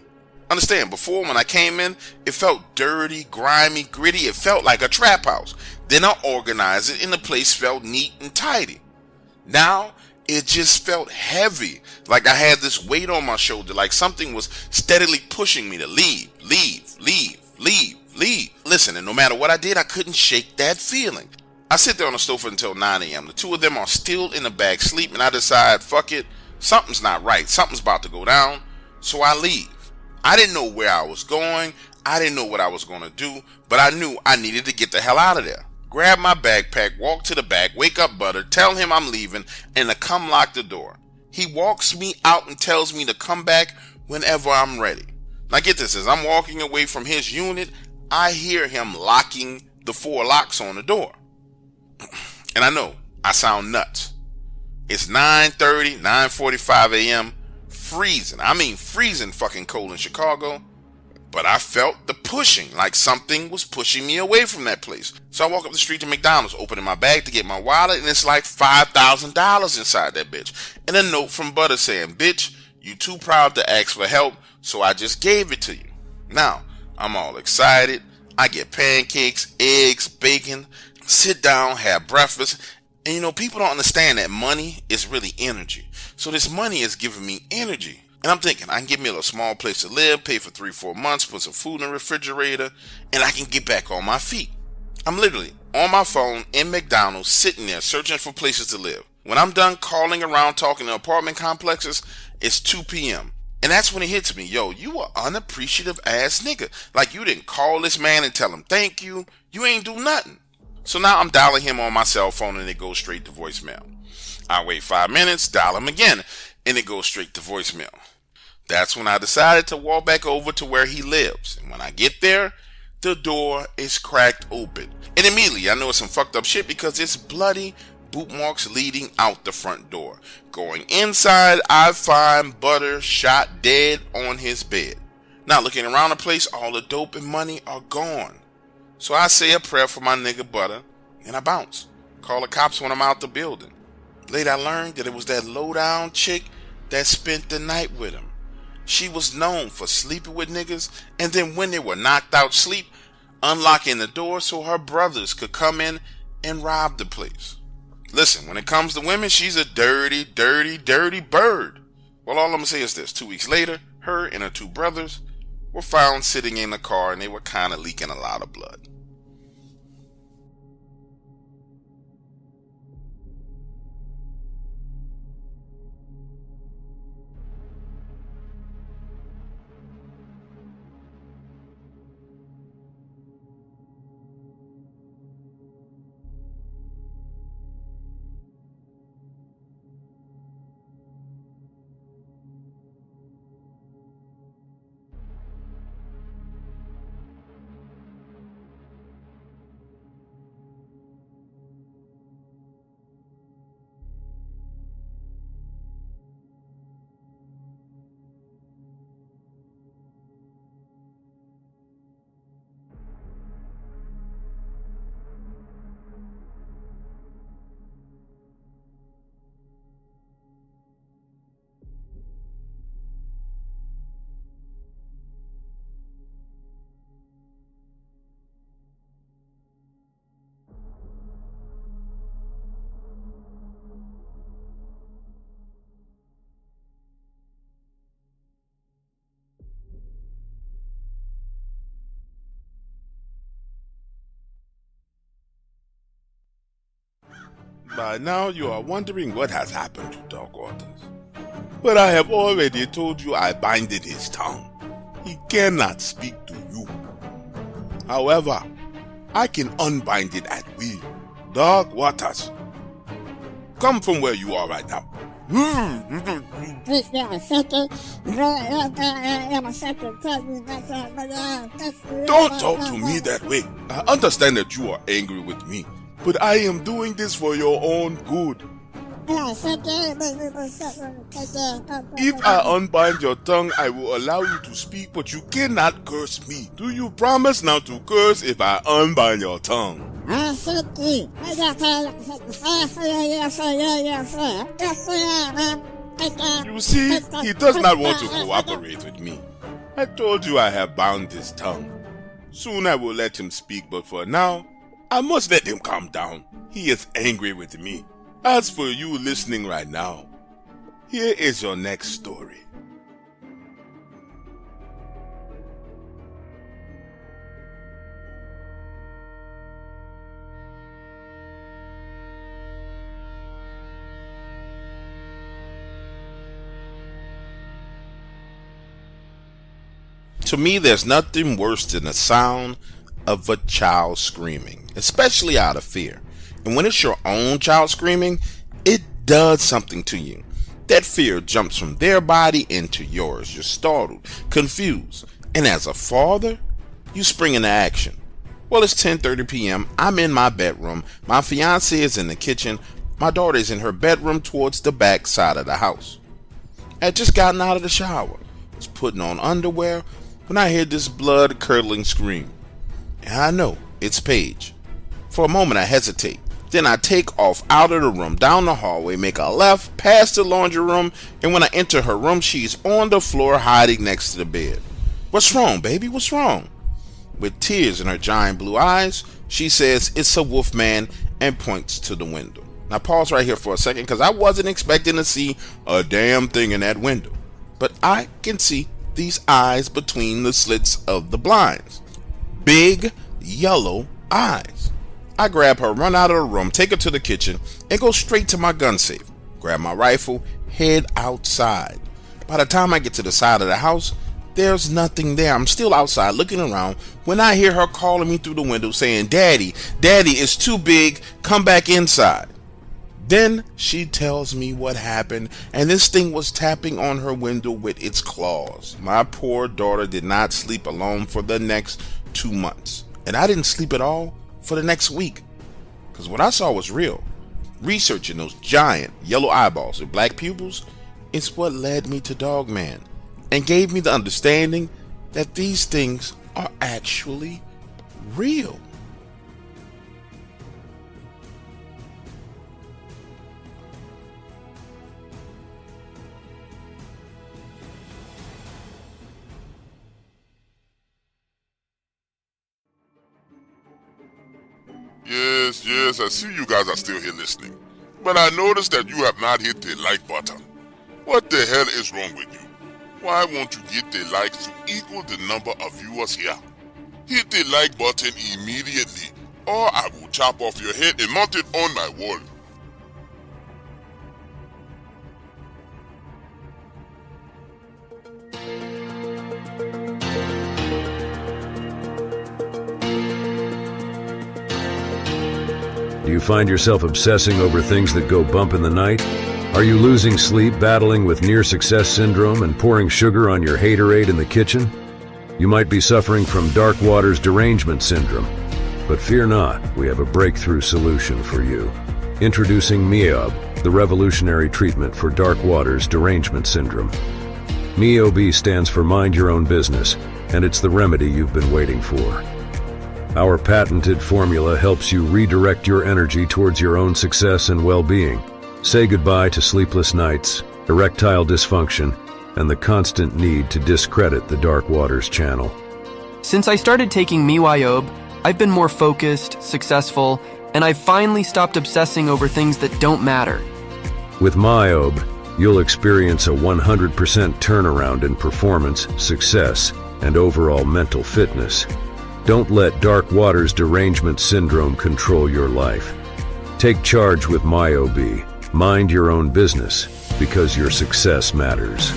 Understand, before when I came in, it felt dirty, grimy, gritty. It felt like a trap house. Then I organized it and the place felt neat and tidy. Now, it just felt heavy, like I had this weight on my shoulder, like something was steadily pushing me to leave. Listen, and no matter what I did, I couldn't shake that feeling. I sit there on the sofa until 9 a.m. The two of them are still in the back sleep, and I decide, fuck it, something's not right. Something's about to go down, so I leave. I didn't know where I was going. I didn't know what I was going to do, but I knew I needed to get the hell out of there. Grab my backpack, walk to the back, wake up Butter, tell him I'm leaving, and to come lock the door. He walks me out and tells me to come back whenever I'm ready. Now get this, as I'm walking away from his unit, I hear him locking the 4 locks on the door. And I know, I sound nuts. It's 9:30, 9:45 a.m., freezing. I mean freezing fucking cold in Chicago. But I felt the pushing, like something was pushing me away from that place. So I walk up the street to McDonald's, opening my bag to get my wallet, and it's like $5,000 inside that bitch. And a note from Butter saying, bitch, you too proud to ask for help, so I just gave it to you. Now, I'm all excited. I get pancakes, eggs, bacon, sit down, have breakfast. And you know, people don't understand that money is really energy. So this money is giving me energy. And I'm thinking, I can get me a small place to live, pay for 3-4 months, put some food in the refrigerator, and I can get back on my feet. I'm literally on my phone in McDonald's, sitting there searching for places to live. When I'm done calling around talking to apartment complexes, it's 2 p.m. And that's when it hits me, yo, you are unappreciative ass nigga. Like you didn't call this man and tell him thank you. You ain't do nothing. So now I'm dialing him on my cell phone and it goes straight to voicemail. I wait 5 minutes, dial him again, and it goes straight to voicemail. That's when I decided to walk back over to where he lives. And when I get there, the door is cracked open. And immediately I know it's some fucked up shit because it's bloody boot marks leading out the front door. Going inside, I find Butter shot dead on his bed. Now looking around the place, all the dope and money are gone. So I say a prayer for my nigga Butter, and I bounce. Call the cops when I'm out the building. Later I learned that it was that low-down chick that spent the night with him. She was known for sleeping with niggas, and then when they were knocked out sleep, unlocking the door so her brothers could come in and rob the place. Listen, when it comes to women, she's a dirty, dirty, dirty bird. Well, all I'm gonna say is this. 2 weeks later, her and her two brothers were found sitting in the car, and they were kind of leaking a lot of blood. By now you are wondering what has happened to Dog Waters. But I have already told you I binded his tongue. He cannot speak to you. However, I can unbind it at will. Dog Waters, come from where you are right now. Don't talk to me that way. I understand that you are angry with me, but I am doing this for your own good. If I unbind your tongue, I will allow you to speak, but you cannot curse me. Do you promise not to curse if I unbind your tongue? You see, he does not want to cooperate with me. I told you I have bound his tongue. Soon I will let him speak, but for now, I must let him calm down. He is angry with me. As for you listening right now, here is your next story. To me, there's nothing worse than the sound of a child screaming, especially out of fear. And when it's your own child screaming, it does something to you. That fear jumps from their body into yours. You're startled, confused, and as a father, you spring into action. Well, it's 10:30 p.m. I'm in my bedroom. My fiance is in the kitchen. My daughter is in her bedroom towards the back side of the house. I had just gotten out of the shower. I was putting on underwear when I hear this blood-curdling scream. And I know it's Paige. For a moment, I hesitate. Then I take off out of the room, down the hallway, make a left, past the laundry room, and when I enter her room, she's on the floor hiding next to the bed. "What's wrong, baby? What's wrong?" With tears in her giant blue eyes, she says, "It's a wolf man," and points to the window. Now pause right here for a second, because I wasn't expecting to see a damn thing in that window. But I can see these eyes between the slits of the blinds. Big, yellow eyes. I grab her, run out of the room, take her to the kitchen, and go straight to my gun safe. Grab my rifle, head outside. By the time I get to the side of the house, there's nothing there. I'm still outside looking around when I hear her calling me through the window saying, "Daddy, Daddy, it's too big, come back inside." Then she tells me what happened, and this thing was tapping on her window with its claws. My poor daughter did not sleep alone for the next 2 months, and I didn't sleep at all for the next week, because what I saw was real. Researching those giant yellow eyeballs with black pupils is what led me to Dogman, and gave me the understanding that these things are actually real. Yes, I see you guys are still here listening. But I noticed that you have not hit the like button. What the hell is wrong with you? Why won't you get the likes to equal the number of viewers here? Hit the like button immediately, or I will chop off your head and mount it on my wall. Do you find yourself obsessing over things that go bump in the night? Are you losing sleep, battling with near-success syndrome, and pouring sugar on your haterade in the kitchen? You might be suffering from Dark Waters derangement syndrome. But fear not, we have a breakthrough solution for you. Introducing MIOB, the revolutionary treatment for Dark Waters derangement syndrome. MIOB stands for Mind Your Own Business, and it's the remedy you've been waiting for. Our patented formula helps you redirect your energy towards your own success and well-being. Say goodbye to sleepless nights, erectile dysfunction, and the constant need to discredit the Dark Waters channel. Since I started taking MIOB, I've been more focused, successful, and I've finally stopped obsessing over things that don't matter. With MIOB, you'll experience a 100% turnaround in performance, success, and overall mental fitness. Don't let Dark Waters derangement syndrome control your life. Take charge with MIOB. Mind your own business, because your success matters.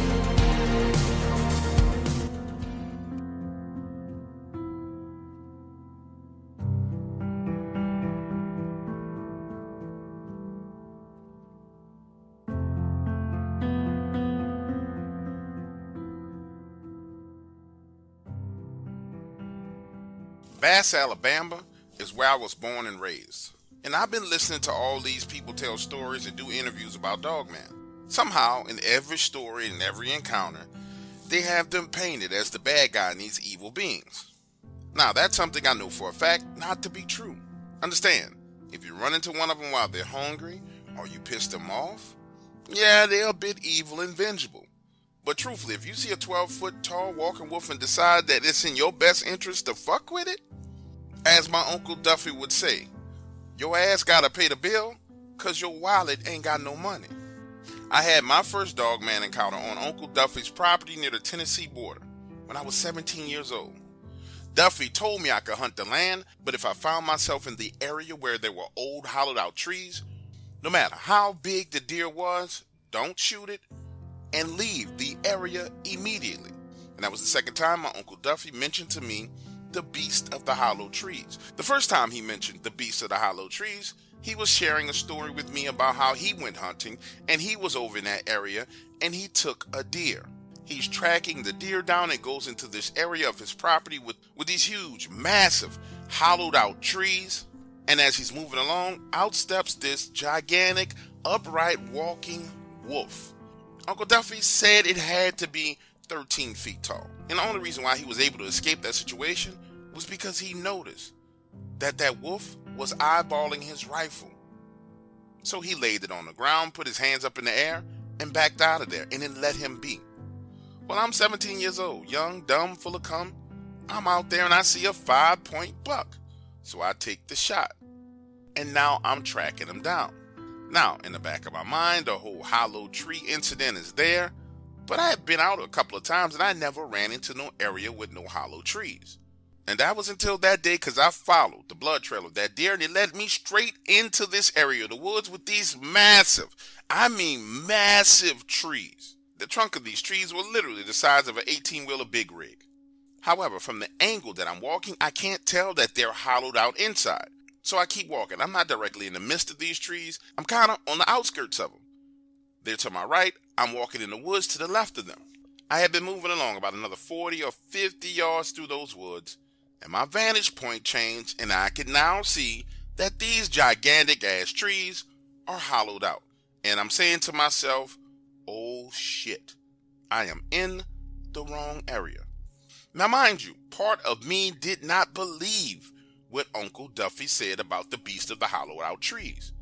Bass, Alabama is where I was born and raised. And I've been listening to all these people tell stories and do interviews about Dogman. Somehow, in every story and every encounter, they have them painted as the bad guy in these evil beings. Now, that's something I know for a fact not to be true. Understand, if you run into one of them while they're hungry, or you piss them off, yeah, they're a bit evil and vengeable. But truthfully, if you see a 12-foot tall walking wolf and decide that it's in your best interest to fuck with it, as my Uncle Duffy would say, your ass gotta pay the bill, cause your wallet ain't got no money. I had my first Dogman encounter on Uncle Duffy's property near the Tennessee border when I was 17 years old. Duffy told me I could hunt the land, but if I found myself in the area where there were old hollowed out trees, no matter how big the deer was, don't shoot it and leave the area immediately. And that was the second time my Uncle Duffy mentioned to me the beast of the hollow trees. The first time he mentioned the beast of the hollow trees, he was sharing a story with me about how he went hunting and he was over in that area and he took a deer. He's tracking the deer down and goes into this area of his property with these huge, massive, hollowed out trees. And as he's moving along, out steps this gigantic, upright walking wolf. Uncle Duffy said it had to be 13 feet tall. And the only reason why he was able to escape that situation was because he noticed that wolf was eyeballing his rifle. So he laid it on the ground, put his hands up in the air, and backed out of there, and then let him be. Well, I'm 17 years old, young, dumb, full of cum. I'm out there and I see a 5-point buck. So I take the shot. And now I'm tracking him down. Now, in the back of my mind, the whole hollow tree incident is there, but I had been out a couple of times and I never ran into no area with no hollow trees. And that was until that day, because I followed the blood trail of that deer and it led me straight into this area of the woods with these massive, I mean massive trees. The trunk of these trees were literally the size of an 18-wheeler big rig. However, from the angle that I'm walking, I can't tell that they're hollowed out inside. So I keep walking. I'm not directly in the midst of these trees. I'm kind of on the outskirts of them. They're to my right. I'm walking in the woods to the left of them. I had been moving along about another 40 or 50 yards through those woods, and my vantage point changed, and I can now see that these gigantic ass trees are hollowed out. And I'm saying to myself, oh shit, I am in the wrong area. Now mind you, part of me did not believe what Uncle Duffy said about the beast of the hollowed out trees.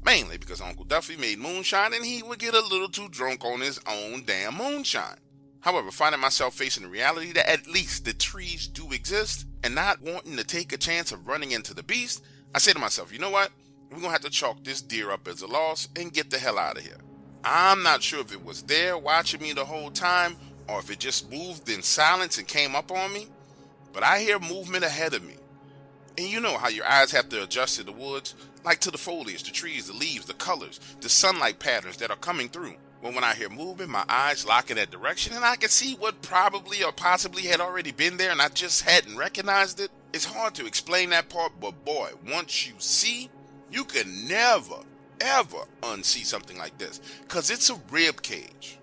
Mainly because Uncle Duffy made moonshine and he would get a little too drunk on his own damn moonshine. However, finding myself facing the reality that at least the trees do exist and not wanting to take a chance of running into the beast, I said to myself, you know what? We're going to have to chalk this deer up as a loss and get the hell out of here. I'm not sure if it was there watching me the whole time or if it just moved in silence and came up on me, but I hear movement ahead of me. And you know how your eyes have to adjust to the woods, like to the foliage, the trees, the leaves, the colors, the sunlight patterns that are coming through. Well, when I hear movement, my eyes lock in that direction and I can see what probably or possibly had already been there and I just hadn't recognized it. It's hard to explain that part, but boy, once you see, you can never, ever unsee something like this, because it's a rib cage.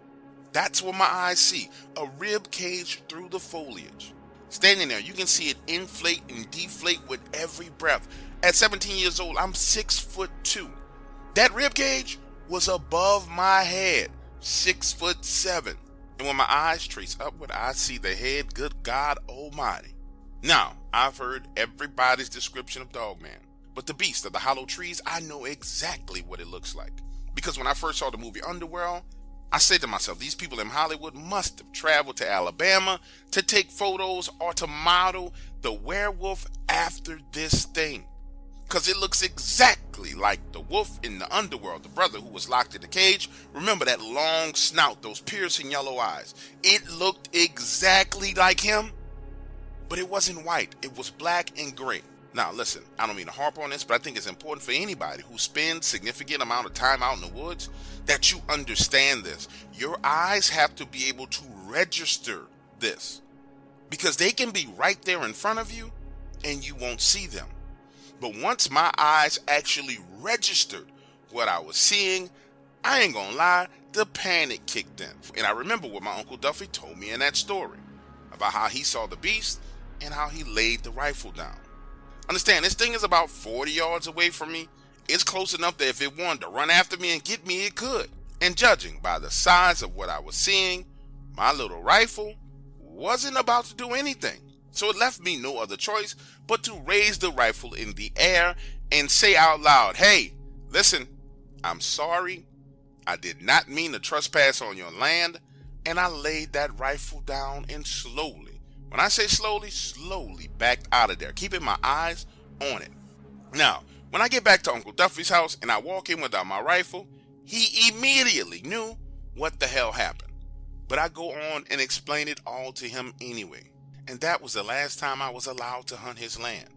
That's what my eyes see, a rib cage through the foliage. Standing there, you can see it inflate and deflate with every breath. At 17 years old, I'm 6'2". That rib cage was above my head, 6'7". And when my eyes trace upward, I see the head, good God Almighty. Now, I've heard everybody's description of Dogman, but the beast of the hollow trees, I know exactly what it looks like. Because when I first saw the movie Underworld, I said to myself, these people in Hollywood must have traveled to Alabama to take photos or to model the werewolf after this thing. Because it looks exactly like the wolf in the Underworld, the brother who was locked in the cage. Remember that long snout, those piercing yellow eyes. It looked exactly like him, but it wasn't white. It was black and gray. Now listen, I don't mean to harp on this, but I think it's important for anybody who spends significant amount of time out in the woods that you understand this. Your eyes have to be able to register this, because they can be right there in front of you and you won't see them. But once my eyes actually registered what I was seeing, I ain't gonna lie, the panic kicked in. And I remember what my Uncle Duffy told me in that story about how he saw the beast and how he laid the rifle down. Understand, this thing is about 40 yards away from me. It's close enough that if it wanted to run after me and get me, it could. And judging by the size of what I was seeing, my little rifle wasn't about to do anything. So it left me no other choice but to raise the rifle in the air and say out loud, hey, listen, I'm sorry. I did not mean to trespass on your land. And I laid that rifle down and slowly, when I say slowly, slowly backed out of there, keeping my eyes on it. Now, when I get back to Uncle Duffy's house and I walk in without my rifle, he immediately knew what the hell happened. But I go on and explain it all to him anyway. And that was the last time I was allowed to hunt his land.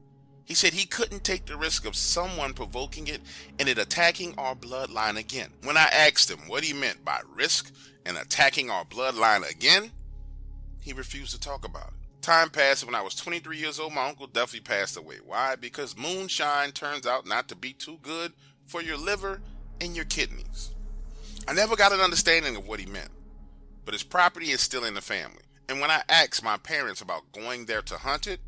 He said he couldn't take the risk of someone provoking it and it attacking our bloodline again. When I asked him what he meant by risk and attacking our bloodline again, he refused to talk about it. Time passed. When I was 23 years old, my Uncle Duffy passed away. Why? Because moonshine turns out not to be too good for your liver and your kidneys. I never got an understanding of what he meant, but his property is still in the family. And when I asked my parents about going there to hunt it,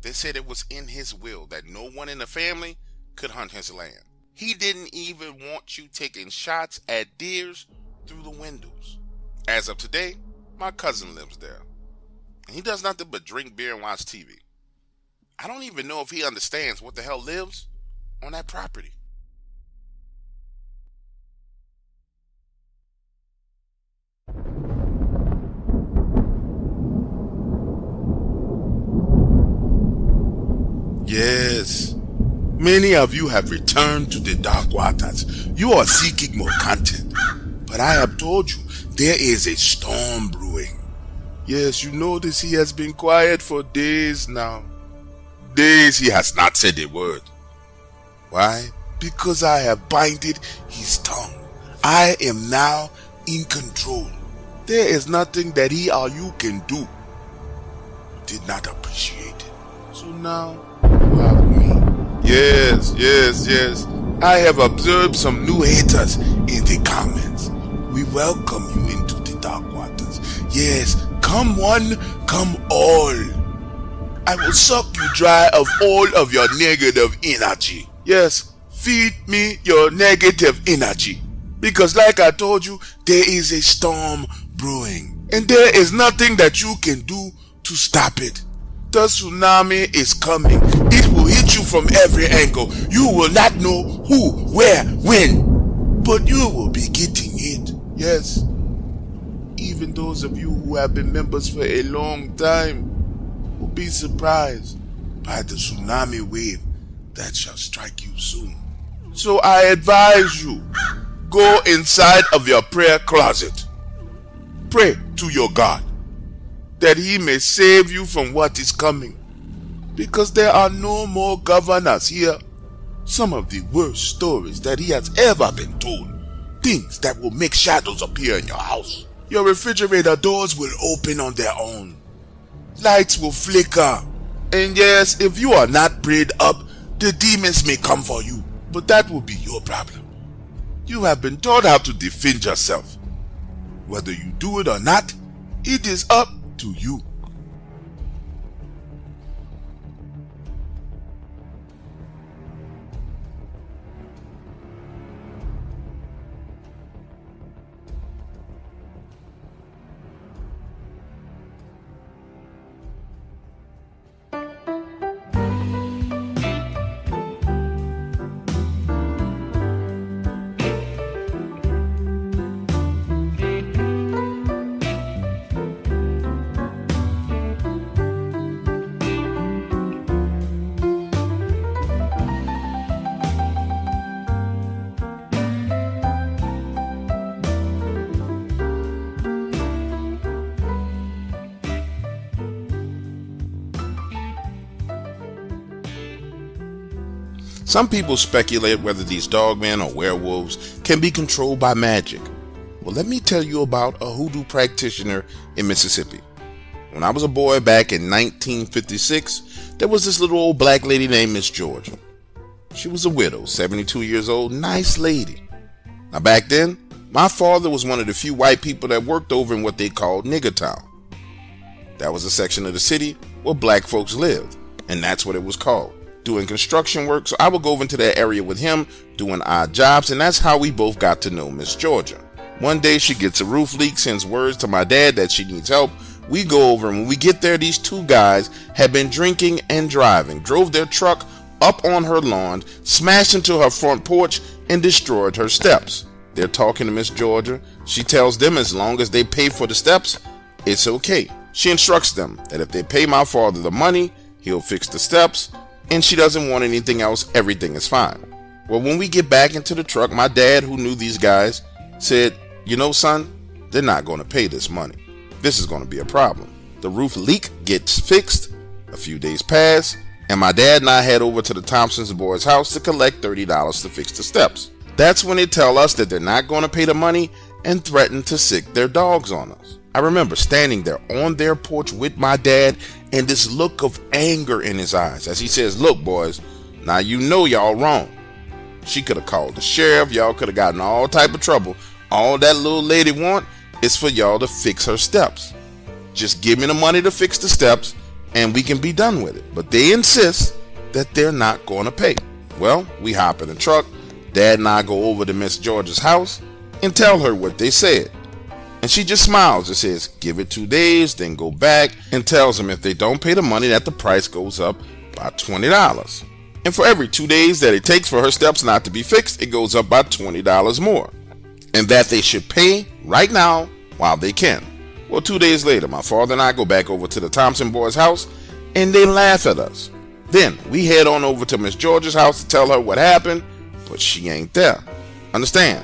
they said it was in his will that no one in the family could hunt his land. He didn't even want you taking shots at deers through the windows. As of today, my cousin lives there. And he does nothing but drink beer and watch TV. I don't even know if he understands what the hell lives on that property. Yes, many of you have returned to the dark waters. You are seeking more content. But I have told you, there is a storm brewing. Yes, you notice he has been quiet for days now. Days he has not said a word. Why? Because I have binded his tongue. I am now in control. There is nothing that he or you can do. You did not appreciate it. So now, you have me. Yes. I have observed some new haters in the comments. We welcome you into the dark waters. Yes, come one, come all. I will suck you dry of all of your negative energy. Yes, feed me your negative energy. Because like I told you, there is a storm brewing. And there is nothing that you can do to stop it. The tsunami is coming. It will hit you from every angle. You will not know who, where, when, but you will be getting hit. Yes. Even those of you who have been members for a long time will be surprised by the tsunami wave that shall strike you soon. So I advise you, go inside of your prayer closet. Pray to your God that he may save you from what is coming. Because there are no more governors here. Some of the worst stories that he has ever been told. Things that will make shadows appear in your house. Your refrigerator doors will open on their own. Lights will flicker. And yes, if you are not prayed up, the demons may come for you. But that will be your problem. You have been taught how to defend yourself. Whether you do it or not, it is up to you. Some people speculate whether these dogmen or werewolves can be controlled by magic. Well, let me tell you about a hoodoo practitioner in Mississippi. When I was a boy back in 1956, there was this little old black lady named Miss Georgia. She was a widow, 72 years old, nice lady. Now back then, my father was one of the few white people that worked over in what they called Nigger Town. That was a section of the city where black folks lived, and that's what it was called. Doing construction work, so I would go over into that area with him, doing odd jobs, and that's how we both got to know Miss Georgia. One day she gets a roof leak, sends words to my dad that she needs help. We go over, and when we get there, these two guys had been drinking and driving, drove their truck up on her lawn, smashed into her front porch, and destroyed her steps. They're talking to Miss Georgia. She tells them as long as they pay for the steps, it's okay. She instructs them that if they pay my father the money, he'll fix the steps, and she doesn't want anything else, everything is fine. Well, when we get back into the truck, my dad, who knew these guys, said, you know, son, they're not going to pay this money. This is going to be a problem. The roof leak gets fixed. A few days pass, and my dad and I head over to the Thompson's boys' house to collect $30 to fix the steps. That's when they tell us that they're not going to pay the money and threaten to sick their dogs on us. I remember standing there on their porch with my dad and this look of anger in his eyes as he says, look, boys, now you know y'all wrong. She could have called the sheriff. Y'all could have gotten all type of trouble. All that little lady want is for y'all to fix her steps. Just give me the money to fix the steps and we can be done with it. But they insist that they're not going to pay. Well, we hop in the truck. Dad and I go over to Miss Georgia's house and tell her what they said. And she just smiles and says, give it 2 days, then go back, and tells them if they don't pay the money that the price goes up by $20. And for every 2 days that it takes for her steps not to be fixed, it goes up by $20 more. And that they should pay right now while they can. Well, 2 days later, my father and I go back over to the Thompson boys' house, and they laugh at us. Then we head on over to Miss Georgia's house to tell her what happened, but she ain't there. Understand?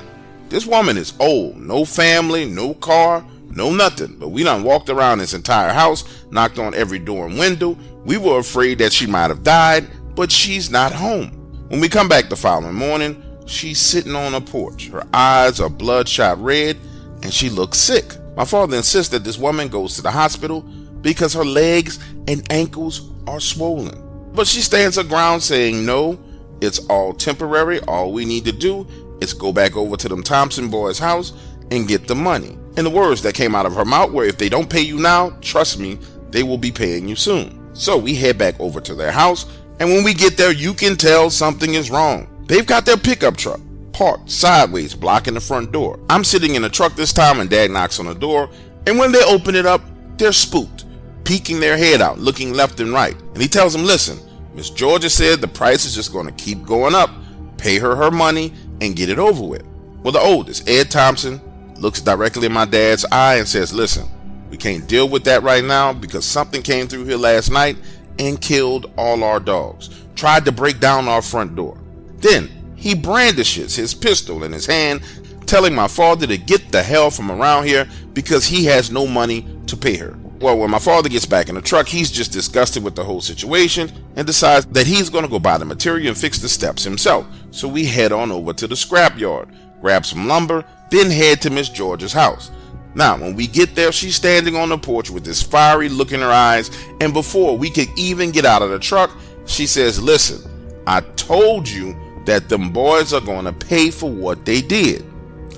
This woman is old, no family, no car, no nothing. But we done walked around this entire house, knocked on every door and window. We were afraid that she might have died, but she's not home. When we come back the following morning, she's sitting on a porch. Her eyes are bloodshot red, and she looks sick. My father insists that this woman goes to the hospital because her legs and ankles are swollen. But she stands her ground saying, no, it's all temporary. All we need to do is go back over to them Thompson boys' house and get the money. And the words that came out of her mouth were, if they don't pay you now, trust me, they will be paying you soon. So we head back over to their house, and when we get there, you can tell something is wrong. They've got their pickup truck parked sideways, blocking the front door. I'm sitting in the truck this time, and Dad knocks on the door, and when they open it up, they're spooked. peeking their head out, looking left and right. And he tells them, listen, Miss Georgia said the price is just going to keep going up. Pay her money and get it over with. Well, the oldest, Ed Thompson, looks directly in my dad's eye and says, listen, we can't deal with that right now because something came through here last night and killed all our dogs. Tried to break down our front door. Then he brandishes his pistol in his hand, telling my father to get the hell from around here because he has no money to pay her. Well, when my father gets back in the truck, he's just disgusted with the whole situation and decides that he's going to go buy the material and fix the steps himself. So we head on over to the scrapyard, grab some lumber, then head to Miss Georgia's house. Now, when we get there, she's standing on the porch with this fiery look in her eyes, and before we could even get out of the truck, she says, listen, I told you that them boys are going to pay for what they did.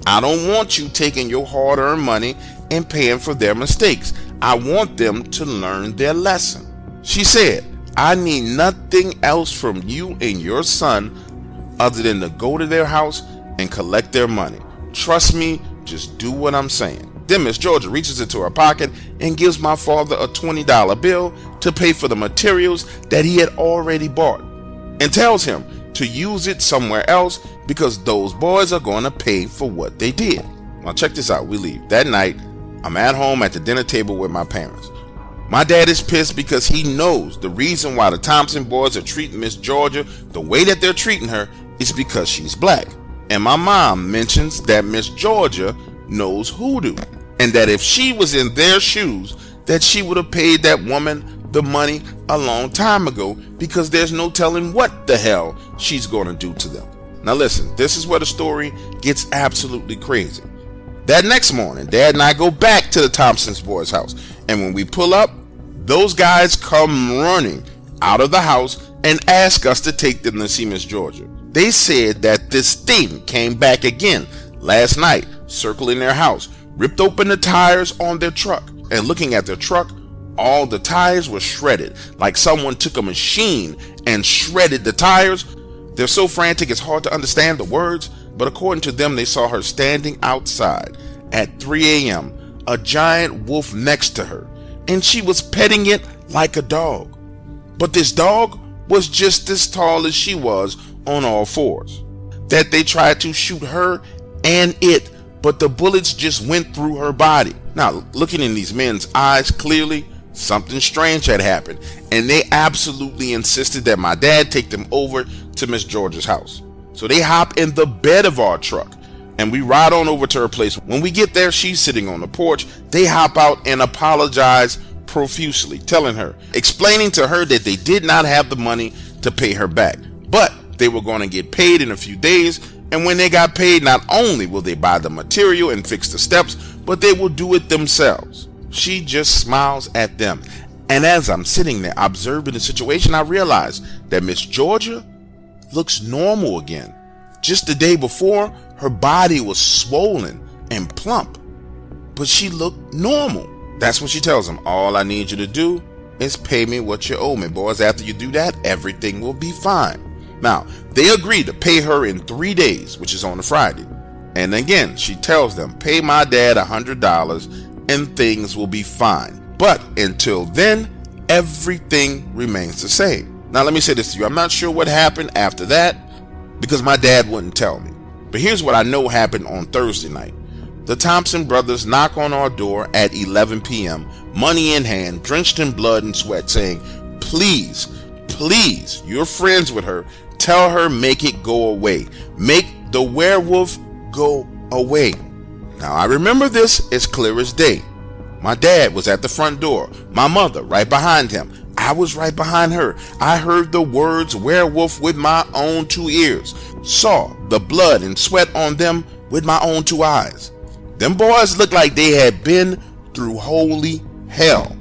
I don't want you taking your hard-earned money and paying for their mistakes. I want them to learn their lesson. She said, I need nothing else from you and your son other than to go to their house and collect their money. Trust me, just do what I'm saying. Then Miss Georgia reaches into her pocket and gives my father a $20 bill to pay for the materials that he had already bought and tells him to use it somewhere else because those boys are going to pay for what they did. Now check this out, we leave. That night, I'm at home at the dinner table with my parents. My dad is pissed because he knows the reason why the Thompson boys are treating Miss Georgia the way that they're treating her is because she's black. And my mom mentions that Miss Georgia knows hoodoo, and that if she was in their shoes, that she would have paid that woman the money a long time ago because there's no telling what the hell she's going to do to them. Now listen, this is where the story gets absolutely crazy. That next morning, Dad and I go back to the Thompson's boys' house, and when we pull up, those guys come running out of the house and ask us to take them to see Miss Georgia. They said that this thing came back again last night, circling their house, ripped open the tires on their truck, and looking at their truck, all the tires were shredded, like someone took a machine and shredded the tires. They're so frantic it's hard to understand the words, but according to them, they saw her standing outside at 3 a.m., a giant wolf next to her, and she was petting it like a dog. But this dog was just as tall as she was on all fours. That they tried to shoot her and it, but the bullets just went through her body. Now, looking in these men's eyes, clearly something strange had happened, and they absolutely insisted that my dad take them over to Miss Georgia's house. So they hop in the bed of our truck, and we ride on over to her place. When we get there, she's sitting on the porch. They hop out and apologize profusely, explaining to her that they did not have the money to pay her back, but they were going to get paid in a few days, and when they got paid, not only will they buy the material and fix the steps, but they will do it themselves. She just smiles at them, and as I'm sitting there observing the situation, I realize that Miss Georgia looks normal again. Just the day before, her body was swollen and plump, but she looked normal. That's when she tells them, all I need you to do is pay me what you owe me, boys. After you do that, everything will be fine. Now, they agreed to pay her in 3 days, which is on a Friday. And again, she tells them, pay my dad $100 and things will be fine. But until then, everything remains the same. Now, let me say this to you. I'm not sure what happened after that because my dad wouldn't tell me. But here's what I know happened on Thursday night. The Thompson brothers knock on our door at 11 p.m., money in hand, drenched in blood and sweat, saying, please, please, you're friends with her. Tell her, make it go away. Make the werewolf go away. Now, I remember this as clear as day. My dad was at the front door, my mother right behind him. I was right behind her. I heard the words werewolf with my own 2 ears, saw the blood and sweat on them with my own 2 eyes. Them boys looked like they had been through holy hell.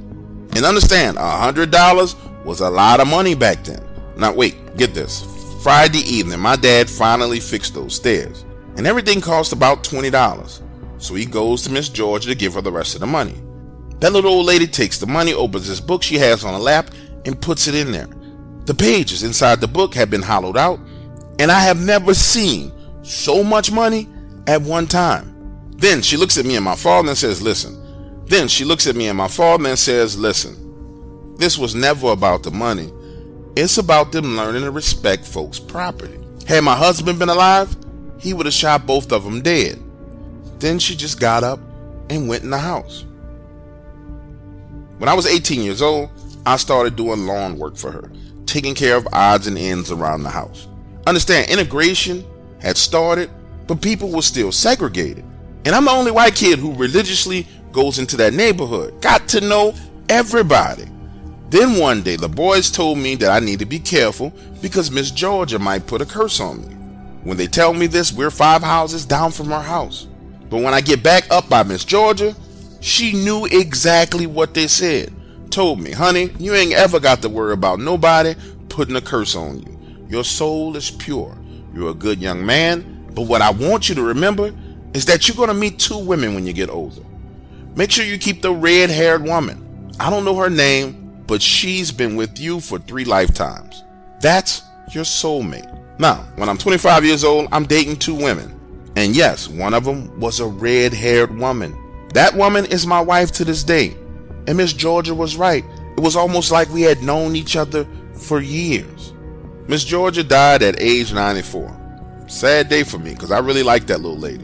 And understand, $100 was a lot of money back then. Now wait, get this. Friday evening, my dad finally fixed those stairs, and everything cost about $20. So he goes to Miss Georgia to give her the rest of the money. That little old lady takes the money, opens this book she has on her lap, and puts it in there. The pages inside the book have been hollowed out, and I have never seen so much money at one time. Then she looks at me and my father and says, listen. This was never about the money. It's about them learning to respect folks' property. Had my husband been alive, he would have shot both of them dead. Then she just got up and went in the house. When I was 18 years old, I started doing lawn work for her, taking care of odds and ends around the house. Understand, integration had started, but people were still segregated. And I'm the only white kid who religiously goes into that neighborhood. Got to know everybody. Then one day, the boys told me that I need to be careful because Miss Georgia might put a curse on me. When they tell me this, we're 5 houses down from our house. But when I get back up by Miss Georgia, she knew exactly what they said. Told me, honey, you ain't ever got to worry about nobody putting a curse on you. Your soul is pure. You're a good young man. But what I want you to remember is that you're going to meet 2 women when you get older. Make sure you keep the red-haired woman. I don't know her name, but she's been with you for 3 lifetimes. That's your soulmate. Now, when I'm 25 years old, I'm dating 2 women. And yes, one of them was a red-haired woman. That woman is my wife to this day. And Miss Georgia was right. It was almost like we had known each other for years. Miss Georgia died at age 94. Sad day for me because I really liked that little lady.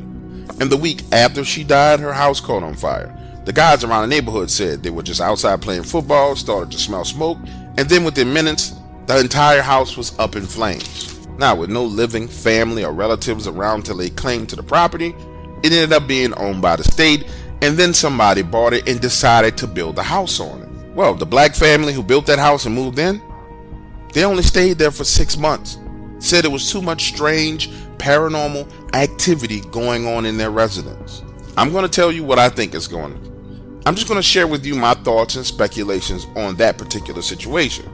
And the week after she died, her house caught on fire. The guys around the neighborhood said they were just outside playing football, started to smell smoke, and then within minutes, the entire house was up in flames. Now, with no living family or relatives around to lay claim to the property, it ended up being owned by the state, and then somebody bought it and decided to build a house on it. Well, the black family who built that house and moved in, they only stayed there for 6 months. Said it was too much strange, paranormal activity going on in their residence. I'm going to tell you what I think is going on. I'm just going to share with you my thoughts and speculations on that particular situation.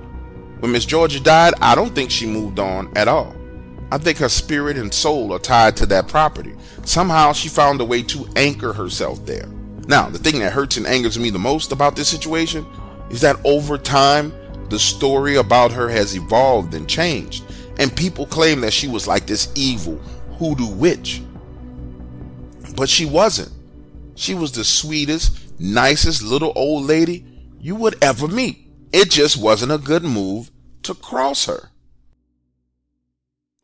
When Miss Georgia died, I don't think she moved on at all. I think her spirit and soul are tied to that property. Somehow she found a way to anchor herself there. Now, the thing that hurts and angers me the most about this situation is that over time, the story about her has evolved and changed, and people claim that she was like this evil hoodoo witch. But she wasn't. She was the sweetest, nicest little old lady you would ever meet. It just wasn't a good move to cross her.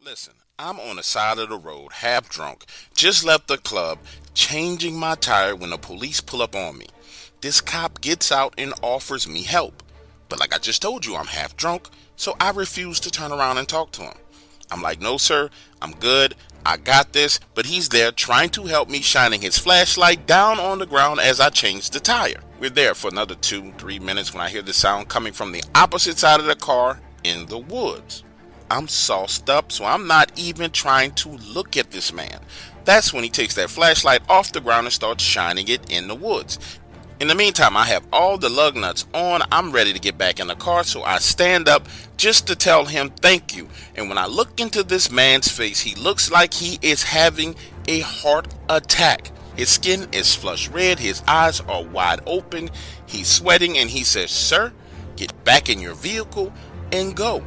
Listen, I'm on the side of the road, half drunk, just left the club, changing my tire when the police pull up on me. This cop gets out and offers me help. But like I just told you, I'm half drunk, so I refuse to turn around and talk to him. I'm like, no sir, I'm good, I got this, but he's there trying to help me, shining his flashlight down on the ground as I change the tire. We're there for another 2-3 minutes when I hear the sound coming from the opposite side of the car in the woods. I'm sauced up, so I'm not even trying to look at this man. That's when he takes that flashlight off the ground and starts shining it in the woods. In the meantime, I have all the lug nuts on. I'm ready to get back in the car, so I stand up just to tell him thank you. And when I look into this man's face, he looks like he is having a heart attack. His skin is flush red, his eyes are wide open, he's sweating, and he says, sir, get back in your vehicle and go.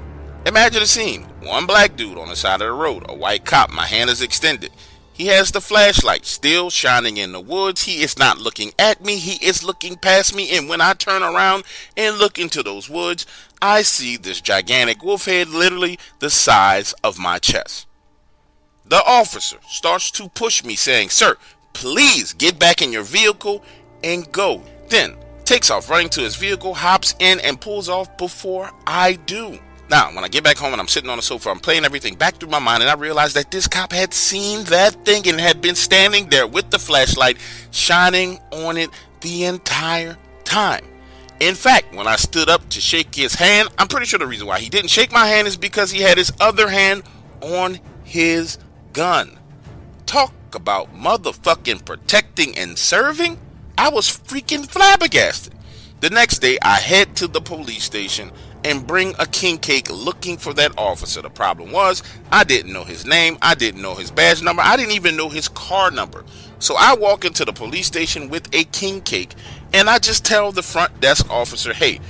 Imagine the scene. One black dude on the side of the road, a white cop, my hand is extended. He has the flashlight still shining in the woods. He is not looking at me. He is looking past me. And when I turn around and look into those woods, I see this gigantic wolf head literally the size of my chest. The officer starts to push me saying, sir, please get back in your vehicle and go. Then takes off running to his vehicle, hops in and pulls off before I do. Now, when I get back home and I'm sitting on the sofa, I'm playing everything back through my mind, and I realized that this cop had seen that thing and had been standing there with the flashlight shining on it the entire time. In fact, when I stood up to shake his hand, I'm pretty sure the reason why he didn't shake my hand is because he had his other hand on his gun. Talk about motherfucking protecting and serving. I was freaking flabbergasted. The next day, I head to the police station and bring a king cake looking for that officer. The problem was, I didn't know his name, I didn't know his badge number, I didn't even know his car number. So I walk into the police station with a king cake, and I just tell the front desk officer, hey,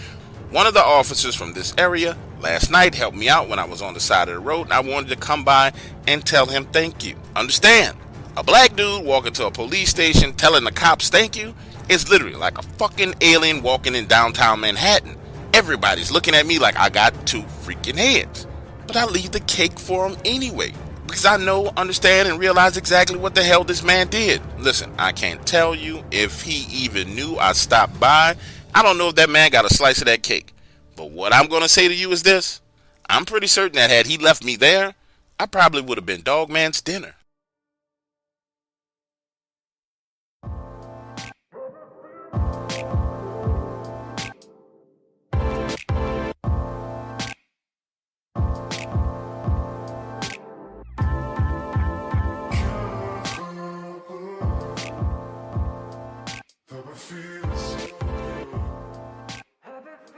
one of the officers from this area last night helped me out when I was on the side of the road, and I wanted to come by and tell him thank you. Understand, a black dude walking to a police station telling the cops thank you is literally like a fucking alien walking in downtown Manhattan. Everybody's looking at me like I got two freaking heads. But I leave the cake for him anyway, because I know, understand, and realize exactly what the hell this man did. Listen, I can't tell you if he even knew I stopped by. I don't know if that man got a slice of that cake. But what I'm going to say to you is this. I'm pretty certain that had he left me there, I probably would have been Dogman's dinner.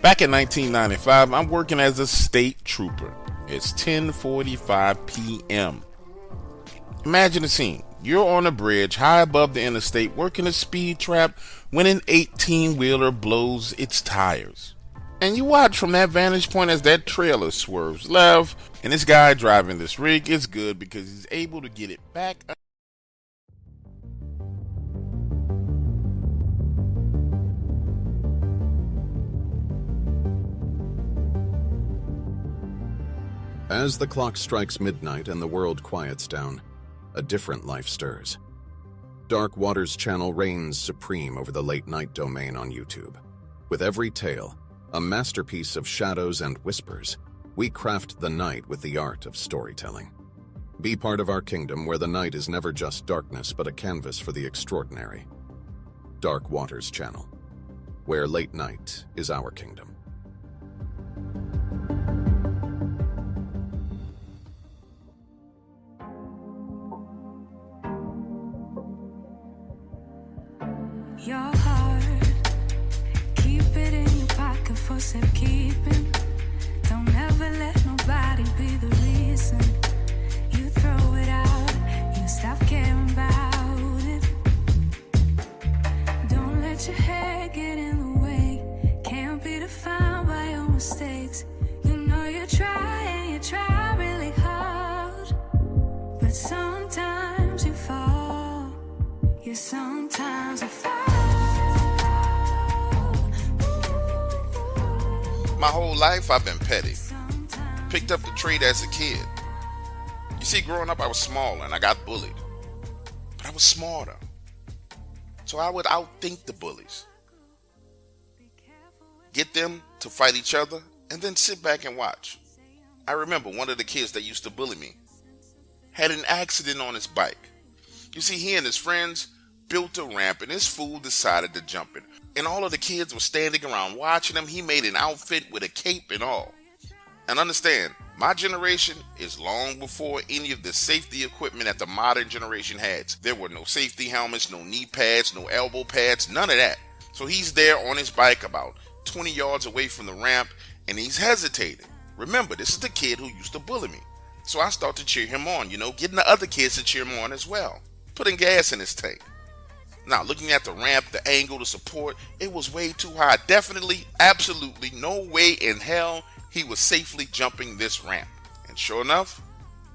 Back in 1995, I'm working as a state trooper. It's 10:45 p.m. Imagine the scene. You're on a bridge high above the interstate working a speed trap when an 18-wheeler blows its tires. And you watch from that vantage point as that trailer swerves left, and this guy driving this rig is good because he's able to get it back. As the clock strikes midnight and the world quiets down, a different life stirs. Dark Waters channel reigns supreme over the late-night domain on YouTube. With every tale, a masterpiece of shadows and whispers, we craft the night with the art of storytelling. Be part of our kingdom where the night is never just darkness but a canvas for the extraordinary. Dark Waters channel, where late night is our kingdom. Your heart, keep it in your pocket for safekeeping. Don't ever let nobody be the reason you throw it out, you stop caring about it. Don't let your hair get in the way, can't be defined by your mistakes. You know you try really hard, but sometimes you fall, yeah, sometimes you fall. My whole life I've been petty. Picked up the trait as a kid. You see, growing up I was smaller and I got bullied. But I was smarter. So I would outthink the bullies. Get them to fight each other and then sit back and watch. I remember one of the kids that used to bully me had an accident on his bike. You see, he and his friends built a ramp and this fool decided to jump it. And all of the kids were standing around watching him. He made an outfit with a cape and all. And understand, my generation is long before any of the safety equipment that the modern generation has. There were no safety helmets, no knee pads, no elbow pads, none of that. So he's there on his bike about 20 yards away from the ramp and he's hesitating. Remember, this is the kid who used to bully me. So I start to cheer him on, getting the other kids to cheer him on as well. Putting gas in his tank. Now, looking at the ramp, the angle, the support, it was way too high. Definitely, absolutely no way in hell he was safely jumping this ramp. And sure enough,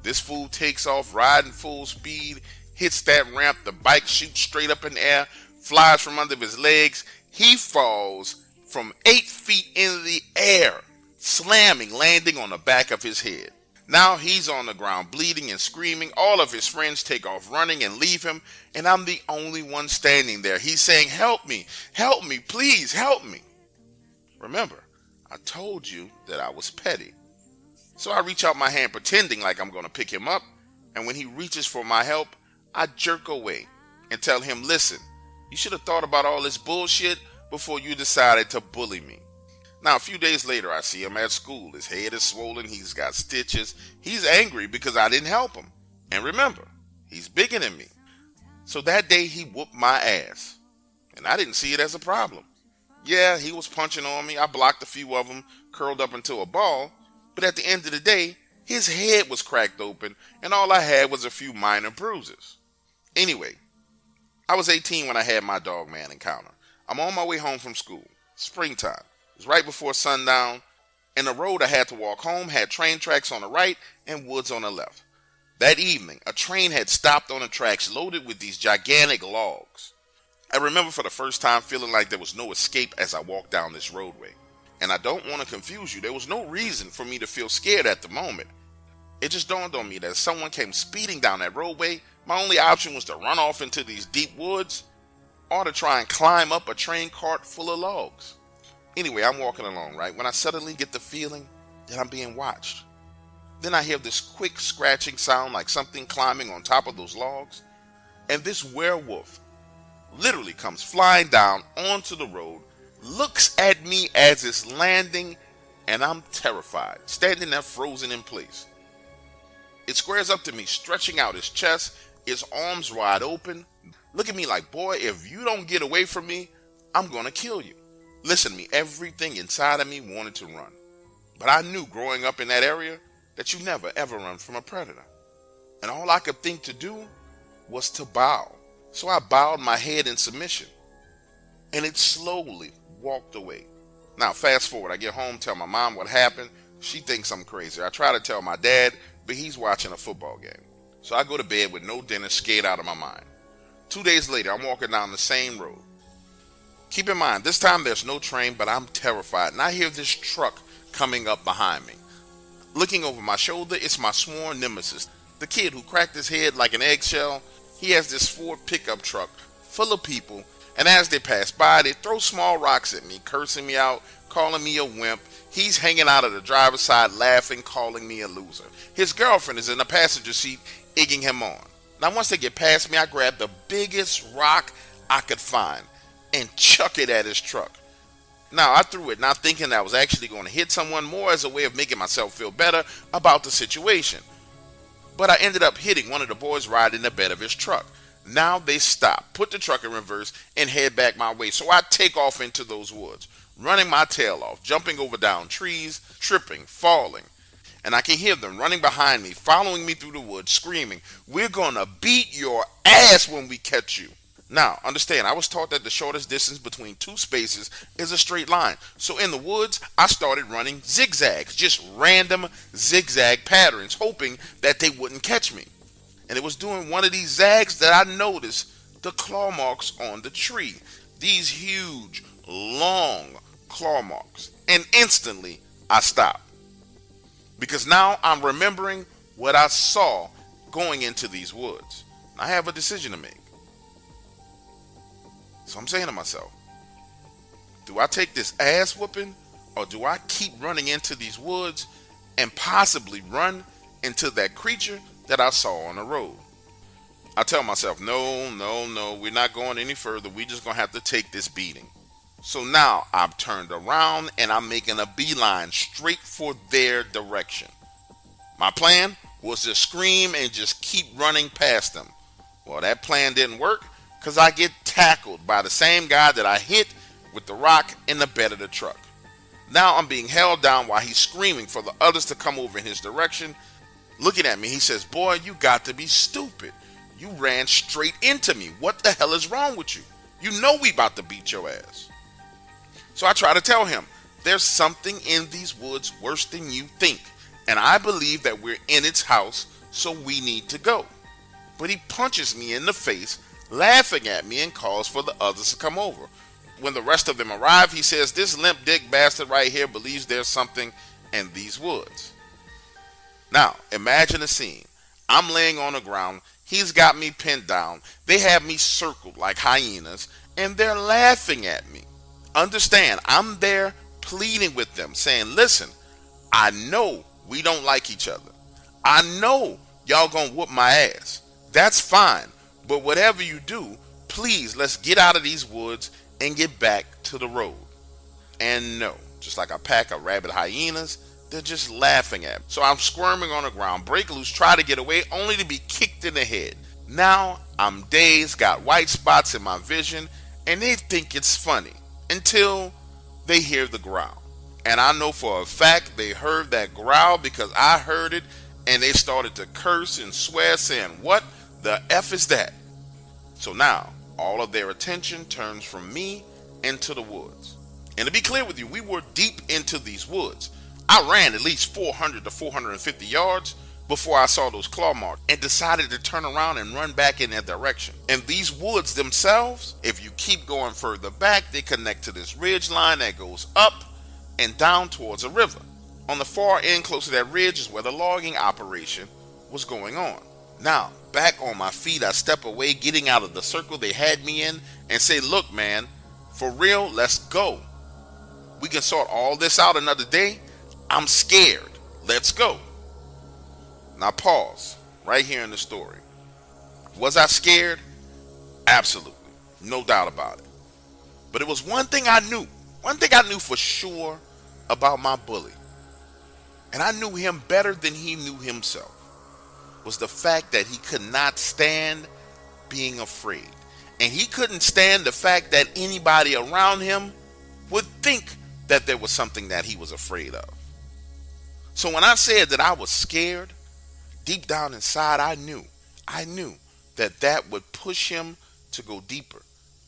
this fool takes off riding full speed, hits that ramp, the bike shoots straight up in the air, flies from under his legs. He falls from 8 feet in the air, slamming, landing on the back of his head. Now he's on the ground bleeding and screaming. All of his friends take off running and leave him, and I'm the only one standing there. He's saying, help me, please help me. Remember, I told you that I was petty. So I reach out my hand pretending like I'm going to pick him up, and when he reaches for my help, I jerk away and tell him, listen, you should have thought about all this bullshit before you decided to bully me. Now, a few days later, I see him at school. His head is swollen. He's got stitches. He's angry because I didn't help him. And remember, he's bigger than me. So that day, he whooped my ass. And I didn't see it as a problem. Yeah, he was punching on me. I blocked a few of them, curled up into a ball. But at the end of the day, his head was cracked open, and all I had was a few minor bruises. Anyway, I was 18 when I had my Dogman encounter. I'm on my way home from school. Springtime. It was right before sundown, and the road I had to walk home had train tracks on the right and woods on the left. That evening, a train had stopped on the tracks loaded with these gigantic logs. I remember for the first time feeling like there was no escape as I walked down this roadway. And I don't want to confuse you. There was no reason for me to feel scared at the moment. It just dawned on me that if someone came speeding down that roadway, my only option was to run off into these deep woods or to try and climb up a train cart full of logs. Anyway, I'm walking along, right, when I suddenly get the feeling that I'm being watched. Then I hear this quick scratching sound like something climbing on top of those logs. And this werewolf literally comes flying down onto the road, looks at me as it's landing, and I'm terrified, standing there frozen in place. It squares up to me, stretching out his chest, his arms wide open. Look at me like, boy, if you don't get away from me, I'm going to kill you. Listen to me, everything inside of me wanted to run. But I knew growing up in that area that you never ever run from a predator. And all I could think to do was to bow. So I bowed my head in submission. And it slowly walked away. Now fast forward, I get home, tell my mom what happened. She thinks I'm crazy. I try to tell my dad, but he's watching a football game. So I go to bed with no dinner, scared out of my mind. 2 days later, I'm walking down the same road. Keep in mind, this time there's no train, but I'm terrified. And I hear this truck coming up behind me. Looking over my shoulder, it's my sworn nemesis. The kid who cracked his head like an eggshell. He has this Ford pickup truck full of people. And as they pass by, they throw small rocks at me, cursing me out, calling me a wimp. He's hanging out of the driver's side laughing, calling me a loser. His girlfriend is in the passenger seat, egging him on. Now once they get past me, I grab the biggest rock I could find and chuck it at his truck. Now I threw it not thinking that I was actually going to hit someone, more as a way of making myself feel better about the situation. But I ended up hitting one of the boys riding in the bed of his truck. Now they stop, put the truck in reverse, and head back my way. So I take off into those woods, running my tail off, jumping over down trees, tripping, falling. And I can hear them running behind me, following me through the woods, screaming, "We're gonna beat your ass when we catch you." Now, understand, I was taught that the shortest distance between two spaces is a straight line. So in the woods, I started running zigzags, just random zigzag patterns, hoping that they wouldn't catch me. And it was doing one of these zags that I noticed the claw marks on the tree. These huge, long claw marks. And instantly, I stopped. Because now I'm remembering what I saw going into these woods. I have a decision to make. So I'm saying to myself, do I take this ass whooping, or do I keep running into these woods and possibly run into that creature that I saw on the road? I tell myself, no, we're not going any further. We're just going to have to take this beating. So now I've turned around and I'm making a beeline straight for their direction. My plan was to scream and just keep running past them. Well, that plan didn't work because I get tackled by the same guy that I hit with the rock in the bed of the truck. Now I'm being held down while he's screaming for the others to come over in his direction. Looking at me, he says, "Boy, you got to be stupid. You ran straight into me. What the hell is wrong with you? You know we about to beat your ass." So I try to tell him, there's something in these woods worse than you think. And I believe that we're in its house, so we need to go. But he punches me in the face, laughing at me, and calls for the others to come over. When the rest of them arrive, he says, "This limp dick bastard right here believes there's something in these woods." Now, imagine a scene. I'm laying on the ground. He's got me pinned down. They have me circled like hyenas, and they're laughing at me. Understand, I'm there pleading with them, saying, "Listen, I know we don't like each other. I know y'all gonna whoop my ass. That's fine. But whatever you do, please, let's get out of these woods and get back to the road." And no, just like a pack of rabid hyenas, they're just laughing at me. So I'm squirming on the ground, break loose, try to get away, only to be kicked in the head. Now I'm dazed, got white spots in my vision, and they think it's funny until they hear the growl. And I know for a fact they heard that growl because I heard it, and they started to curse and swear, saying, "What the F is that?" So now all of their attention turns from me into the woods. And to be clear with you, we were deep into these woods. I ran at least 400 to 450 yards before I saw those claw marks and decided to turn around and run back in that direction. And these woods themselves, if you keep going further back, they connect to this ridge line that goes up and down towards a river. On the far end, close to that ridge, is where the logging operation was going on. Now, back on my feet, I step away, getting out of the circle they had me in, and say, look, man, for real, let's go. We can sort all this out another day. I'm scared. Let's go. Now pause right here in the story. Was I scared? Absolutely. No doubt about it. But it was one thing I knew. One thing I knew for sure about my bully, and I knew him better than he knew himself, was the fact that he could not stand being afraid. And he couldn't stand the fact that anybody around him would think that there was something that he was afraid of. So when I said that I was scared, deep down inside I knew that would push him to go deeper,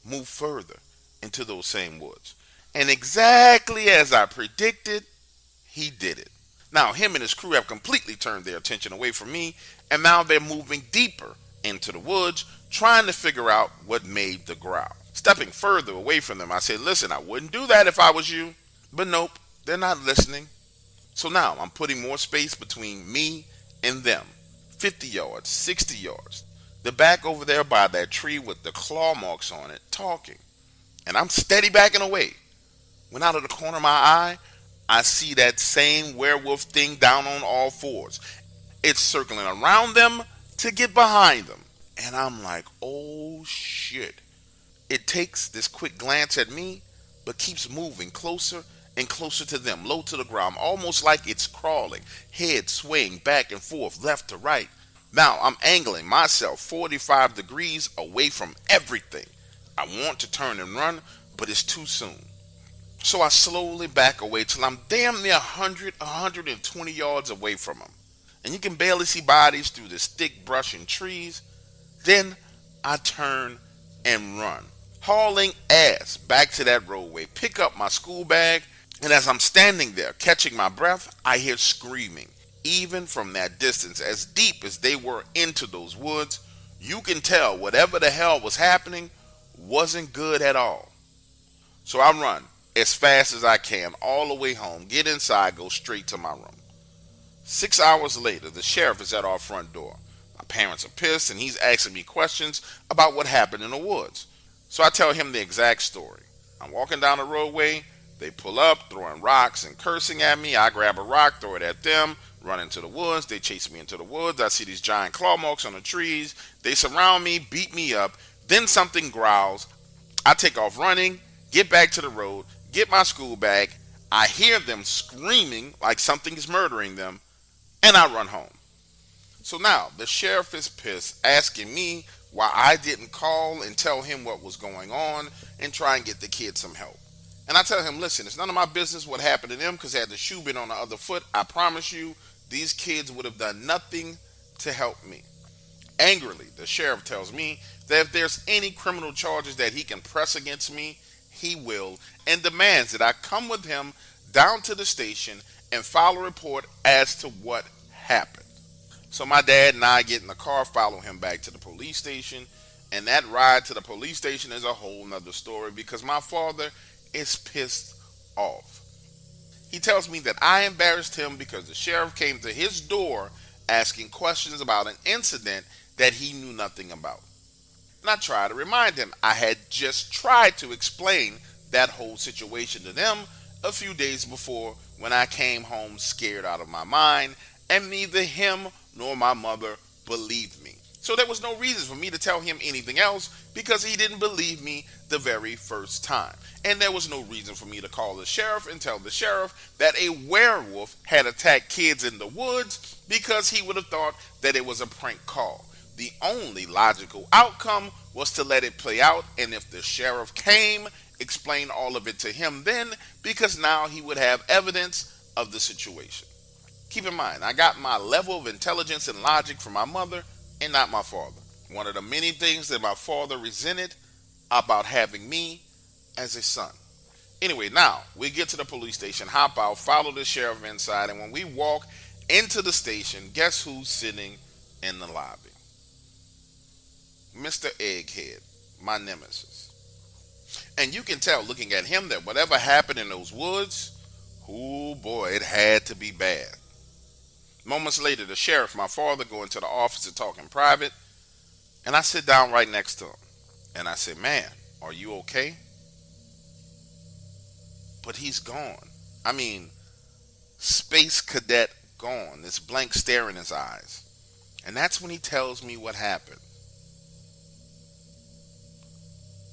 move further into those same woods. And exactly as I predicted, he did it. Now him and his crew have completely turned their attention away from me, and now they're moving deeper into the woods, trying to figure out what made the growl. Stepping further away from them, I said, listen, I wouldn't do that if I was you. But nope, they're not listening. So now I'm putting more space between me and them. 50 yards, 60 yards. They're back over there by that tree with the claw marks on it, talking. And I'm steady backing away, when out of the corner of my eye, I see that same werewolf thing down on all fours. It's circling around them to get behind them. And I'm like, oh shit. It takes this quick glance at me, but keeps moving closer and closer to them, low to the ground, almost like it's crawling, head swaying back and forth, left to right. Now I'm angling myself 45 degrees away from everything. I want to turn and run, but it's too soon. So I slowly back away till I'm damn near 120 yards away from them. And you can barely see bodies through this thick brush and trees. Then I turn and run, hauling ass back to that roadway, pick up my school bag, and as I'm standing there catching my breath, I hear screaming. Even from that distance, as deep as they were into those woods, you can tell whatever the hell was happening wasn't good at all. So I run as fast as I can all the way home, get inside, go straight to my room. 6 hours later, the sheriff is at our front door. My parents are pissed and he's asking me questions about what happened in the woods. So I tell him the exact story. I'm walking down the roadway, they pull up, throwing rocks and cursing at me. I grab a rock, throw it at them, run into the woods. They chase me into the woods. I see these giant claw marks on the trees. They surround me, beat me up. Then something growls. I take off running, get back to the road, get my school bag. I hear them screaming like something is murdering them, and I run home. So now the sheriff is pissed, asking me why I didn't call and tell him what was going on and try and get the kids some help. And I tell him, listen, it's none of my business what happened to them, because had the shoe been on the other foot, I promise you, these kids would have done nothing to help me. Angrily, the sheriff tells me that if there's any criminal charges that he can press against me, he will, and demands that I come with him down to the station and file a report as to what happened. So my dad and I get in the car, follow him back to the police station, and that ride to the police station is a whole nother story because my father is pissed off. He tells me that I embarrassed him because the sheriff came to his door asking questions about an incident that he knew nothing about. And I try to remind him I had just tried to explain that whole situation to them a few days before when I came home scared out of my mind, and neither him nor my mother believed me. So there was no reason for me to tell him anything else because he didn't believe me the very first time. And there was no reason for me to call the sheriff and tell the sheriff that a werewolf had attacked kids in the woods because he would have thought that it was a prank call. The only logical outcome was to let it play out, and if the sheriff came, explain all of it to him then, because now he would have evidence of the situation. Keep in mind, I got my level of intelligence and logic from my mother and not my father. One of the many things that my father resented about having me as a son. Anyway, now we get to the police station, hop out, follow the sheriff inside, and when we walk into the station, guess who's sitting in the lobby? Mr. Egghead, my nemesis. And you can tell looking at him that whatever happened in those woods Oh boy, it had to be bad. Moments later, the sheriff, my father, go into the office to talk in private, and I sit down right next to him. And I say, man, are you okay? But he's gone. I mean, space cadet gone. This blank stare in his eyes. And that's when he tells me what happened.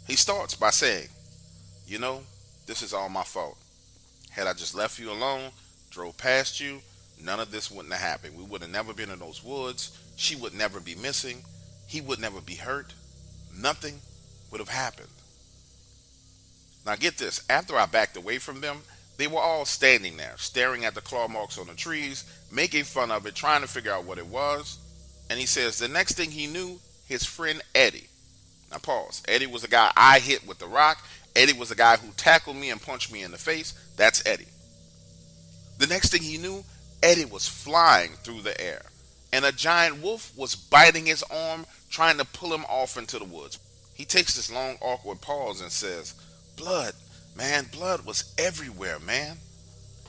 He starts by saying, you know, this is all my fault. Had I just left you alone, drove past you, none of this wouldn't have happened. We would have never been in those woods. She would never be missing. He would never be hurt. Nothing would have happened. Now get this, after I backed away from them, they were all standing there, staring at the claw marks on the trees, making fun of it, trying to figure out what it was. And he says the next thing he knew, his friend Eddie. Now pause. Eddie was the guy I hit with the rock. Eddie was the guy who tackled me and punched me in the face. That's Eddie. The next thing he knew, Eddie was flying through the air. And a giant wolf was biting his arm, trying to pull him off into the woods. He takes this long, awkward pause and says, blood, man, blood was everywhere, man.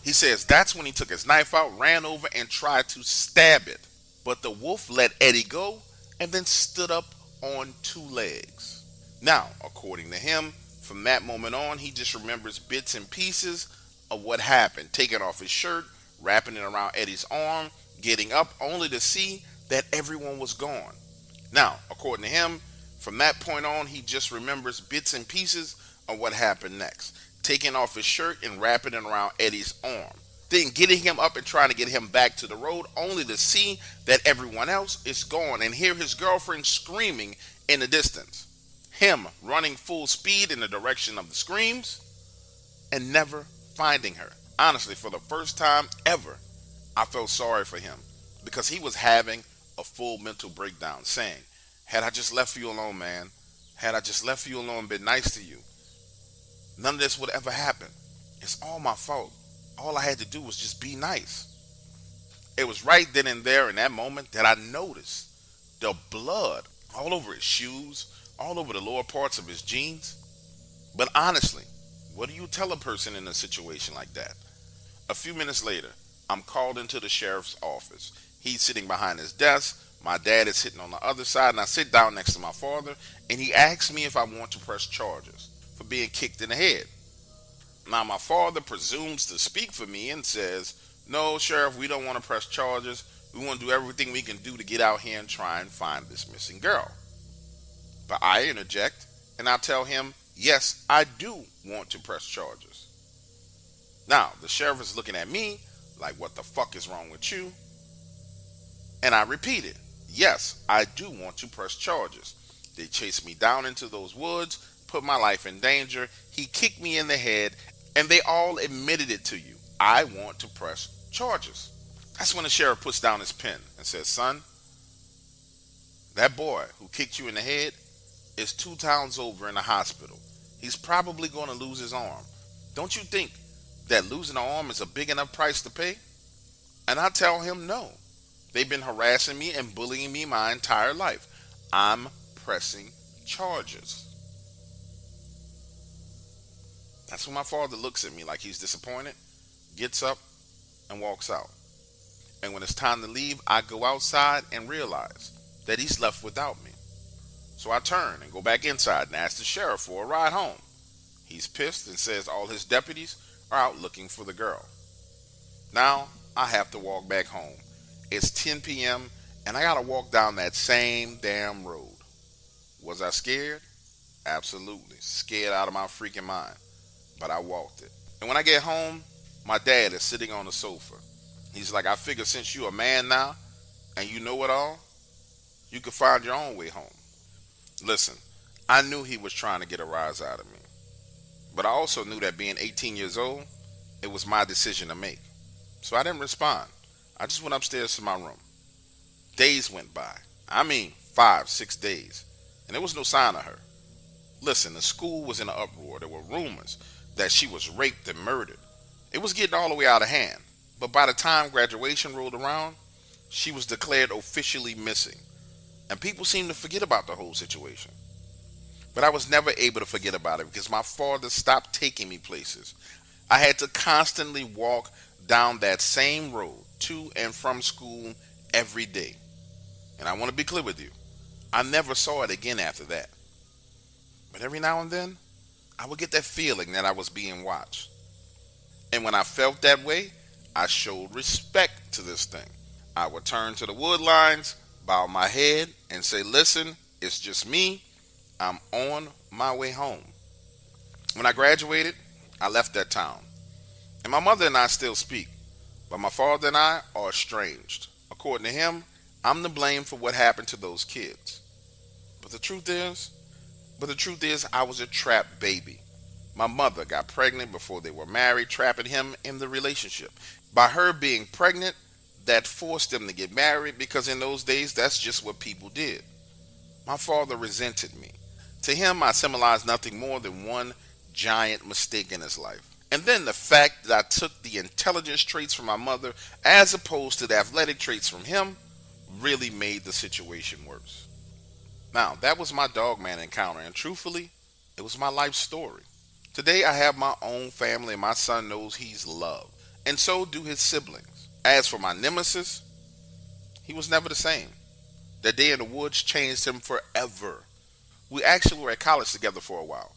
He says that's when he took his knife out, ran over, and tried to stab it. But the wolf let Eddie go and then stood up on two legs. Now, according to him, from that moment on, he just remembers bits and pieces of what happened, taking off his shirt, wrapping it around Eddie's arm, getting up only to see that everyone was gone. Now, according to him, from that point on, he just remembers bits and pieces of what happened next, taking off his shirt and wrapping it around Eddie's arm, then getting him up and trying to get him back to the road only to see that everyone else is gone and hear his girlfriend screaming in the distance. Him running full speed in the direction of the screams and never finding her. Honestly, for the first time ever, I felt sorry for him because he was having a full mental breakdown saying, had I just left you alone, man, had I just left you alone and been nice to you, none of this would ever happen. It's all my fault. All I had to do was just be nice. It was right then and there in that moment that I noticed the blood all over his shoes, all over the lower parts of his jeans. But honestly, what do you tell a person in a situation like that? A few minutes later, I'm called into the sheriff's office. He's sitting behind his desk. My dad is sitting on the other side, and I sit down next to my father, and he asks me if I want to press charges for being kicked in the head. Now, my father presumes to speak for me and says, no, Sheriff, we don't want to press charges. We want to do everything we can do to get out here and try and find this missing girl. But I interject, and I tell him, yes, I do want to press charges. Now, the sheriff is looking at me like, what the fuck is wrong with you? And I repeat it, yes, I do want to press charges. They chased me down into those woods, put my life in danger. He kicked me in the head, and they all admitted it to you. I want to press charges. That's when the sheriff puts down his pen and says, son, that boy who kicked you in the head is 2 towns over in the hospital. He's probably going to lose his arm. Don't you think that losing an arm is a big enough price to pay? And I tell him no. They've been harassing me and bullying me my entire life. I'm pressing charges. That's when my father looks at me like he's disappointed, gets up, and walks out. And when it's time to leave, I go outside and realize that he's left without me. So I turn and go back inside and ask the sheriff for a ride home. He's pissed and says all his deputies are out looking for the girl. Now I have to walk back home. It's 10 p.m. and I gotta walk down that same damn road. Was I scared? Absolutely. Scared out of my freaking mind. But I walked it. And when I get home, my dad is sitting on the sofa. He's like, I figure since you're a man now and you know it all, you could find your own way home. Listen, I knew he was trying to get a rise out of me. But I also knew that being 18 years old, it was my decision to make. So I didn't respond. I just went upstairs to my room. Days went by. I mean, 5-6 days. And there was no sign of her. Listen, the school was in an uproar. There were rumors that she was raped and murdered. It was getting all the way out of hand. But by the time graduation rolled around, she was declared officially missing. And people seemed to forget about the whole situation. But I was never able to forget about it because my father stopped taking me places. I had to constantly walk down that same road to and from school every day. And I want to be clear with you, I never saw it again after that. But every now and then, I would get that feeling that I was being watched. And when I felt that way, I showed respect to this thing. I would turn to the wood lines, bow my head, and say, listen, it's just me. I'm on my way home. When I graduated, I left that town. And my mother and I still speak, but my father and I are estranged. According to him, I'm to blame for what happened to those kids. But the truth is, I was a trapped baby. My mother got pregnant before they were married, trapping him in the relationship. By her being pregnant, that forced them to get married because in those days, that's just what people did. My father resented me. To him, I symbolized nothing more than one giant mistake in his life. And then the fact that I took the intelligence traits from my mother as opposed to the athletic traits from him really made the situation worse. Now, that was my Dogman encounter, and truthfully, it was my life story. Today, I have my own family, and my son knows he's loved, and so do his siblings. As for my nemesis, he was never the same. That day in the woods changed him forever. We actually were at college together for a while.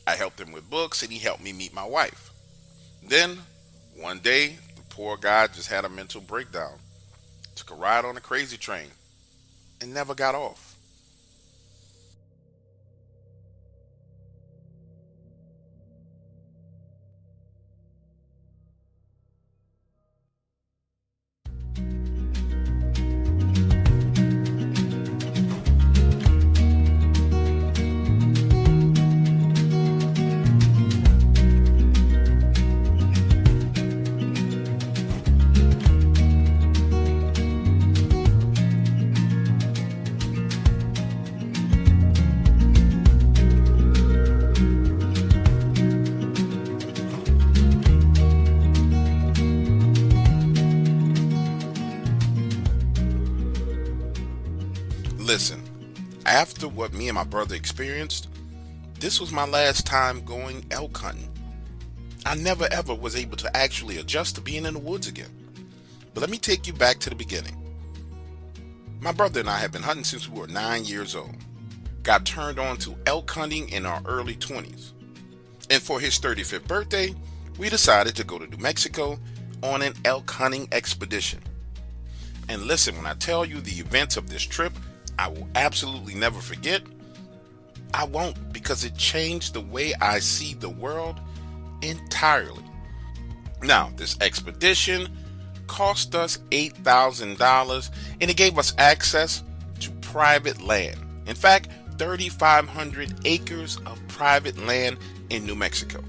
I helped him with books, and he helped me meet my wife. Then, one day, the poor guy just had a mental breakdown, took a ride on a crazy train, and never got off. Listen, after what me and my brother experienced, this was my last time going elk hunting. I never ever was able to actually adjust to being in the woods again. But let me take you back to the beginning. My brother and I have been hunting since we were 9 years old. Got turned on to elk hunting in our early 20s. And for his 35th birthday, we decided to go to New Mexico on an elk hunting expedition. And listen, when I tell you the events of this trip, I will absolutely never forget. I won't, because it changed the way I see the world entirely. Now, this expedition cost us $8,000 and it gave us access to private land. In fact, 3,500 acres of private land in New Mexico.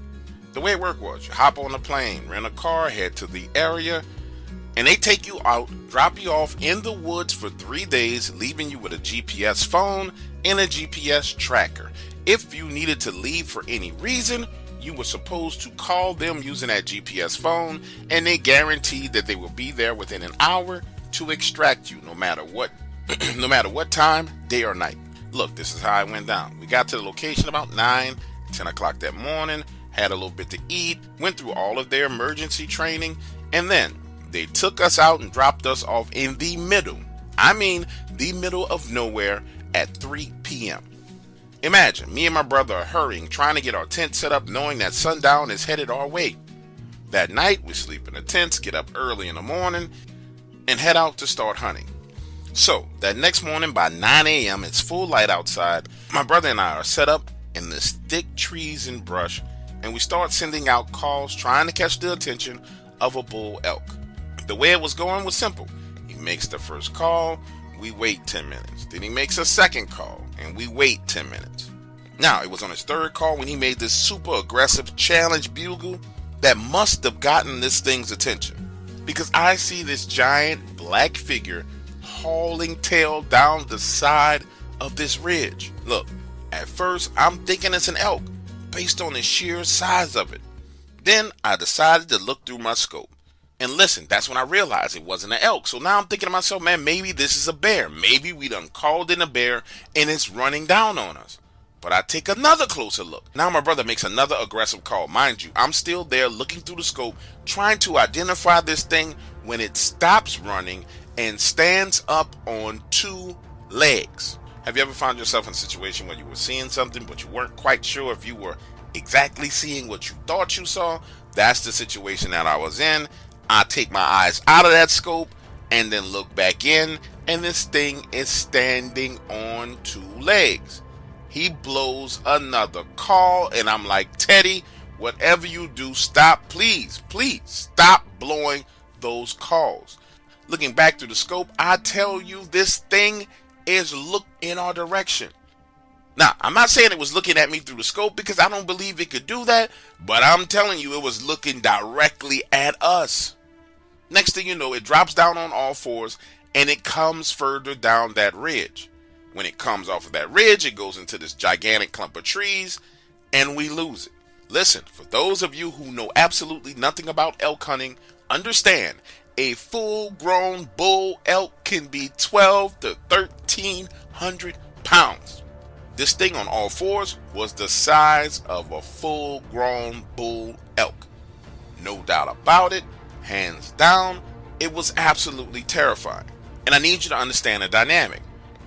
The way it worked was you hop on a plane, rent a car, head to the area, and they take you out, drop you off in the woods for 3 days, leaving you with a GPS phone and a GPS tracker. If you needed to leave for any reason, you were supposed to call them using that GPS phone, and they guaranteed that they will be there within an hour to extract you, no matter what time, day or night. Look, this is how it went down. We got to the location about 9, 10 o'clock that morning, had a little bit to eat, went through all of their emergency training, and then they took us out and dropped us off in the middle of nowhere at 3 p.m. Imagine, me and my brother are hurrying, trying to get our tent set up, knowing that sundown is headed our way. That night, we sleep in the tents, get up early in the morning, and head out to start hunting. So, that next morning by 9 a.m., it's full light outside. My brother and I are set up in the thick trees and brush, and we start sending out calls trying to catch the attention of a bull elk. The way it was going was simple. He makes the first call, we wait 10 minutes. Then he makes a second call, and we wait 10 minutes. Now, it was on his third call when he made this super aggressive challenge bugle that must have gotten this thing's attention. Because I see this giant black figure hauling tail down the side of this ridge. Look, at first I'm thinking it's an elk based on the sheer size of it. Then I decided to look through my scope. And listen, that's when I realized it wasn't an elk. So now I'm thinking to myself, man, maybe this is a bear. Maybe we done called in a bear and it's running down on us. But I take another closer look. Now my brother makes another aggressive call. Mind you, I'm still there looking through the scope, trying to identify this thing when it stops running and stands up on 2 legs. Have you ever found yourself in a situation where you were seeing something, but you weren't quite sure if you were exactly seeing what you thought you saw? That's the situation that I was in. I take my eyes out of that scope and then look back in, and this thing is standing on 2 legs. He blows another call, and I'm like, Teddy, whatever you do, stop, please stop blowing those calls. Looking back through the scope, I tell you, this thing is looking in our direction. Now, I'm not saying it was looking at me through the scope because I don't believe it could do that, but I'm telling you, it was looking directly at us. Next thing you know, it drops down on all fours and it comes further down that ridge. When it comes off of that ridge, it goes into this gigantic clump of trees and we lose it. Listen, for those of you who know absolutely nothing about elk hunting, understand a full-grown bull elk can be 12 to 1,300 pounds. This thing on all fours was the size of a full-grown bull elk. No doubt about it, hands down, it was absolutely terrifying. And I need you to understand the dynamic.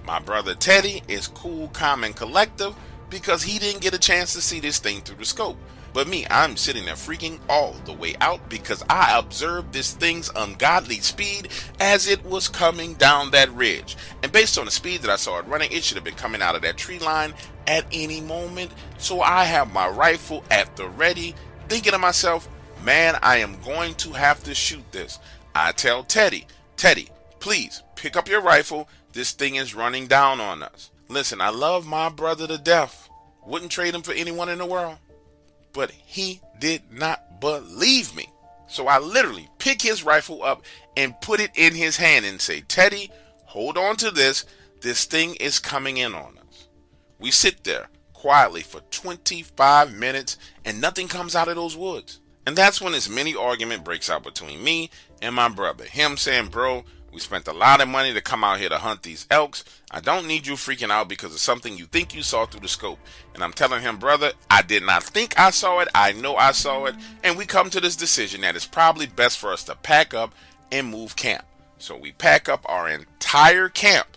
My brother Teddy is cool, calm, and collective because he didn't get a chance to see this thing through the scope. But me, I'm sitting there freaking all the way out because I observed this thing's ungodly speed as it was coming down that ridge. And based on the speed that I saw it running, it should have been coming out of that tree line at any moment. So I have my rifle at the ready, thinking to myself, man, I am going to have to shoot this. I tell Teddy, please pick up your rifle. This thing is running down on us. Listen, I love my brother to death. Wouldn't trade him for anyone in the world. But he did not believe me. So I literally pick his rifle up and put it in his hand and say, Teddy, hold on to this. This thing is coming in on us. We sit there quietly for 25 minutes and nothing comes out of those woods. And that's when this mini argument breaks out between me and my brother. Him saying, bro, we spent a lot of money to come out here to hunt these elks. I don't need you freaking out because of something you think you saw through the scope. And I'm telling him, brother, I did not think I saw it. I know I saw it. And we come to this decision that it's probably best for us to pack up and move camp. So we pack up our entire camp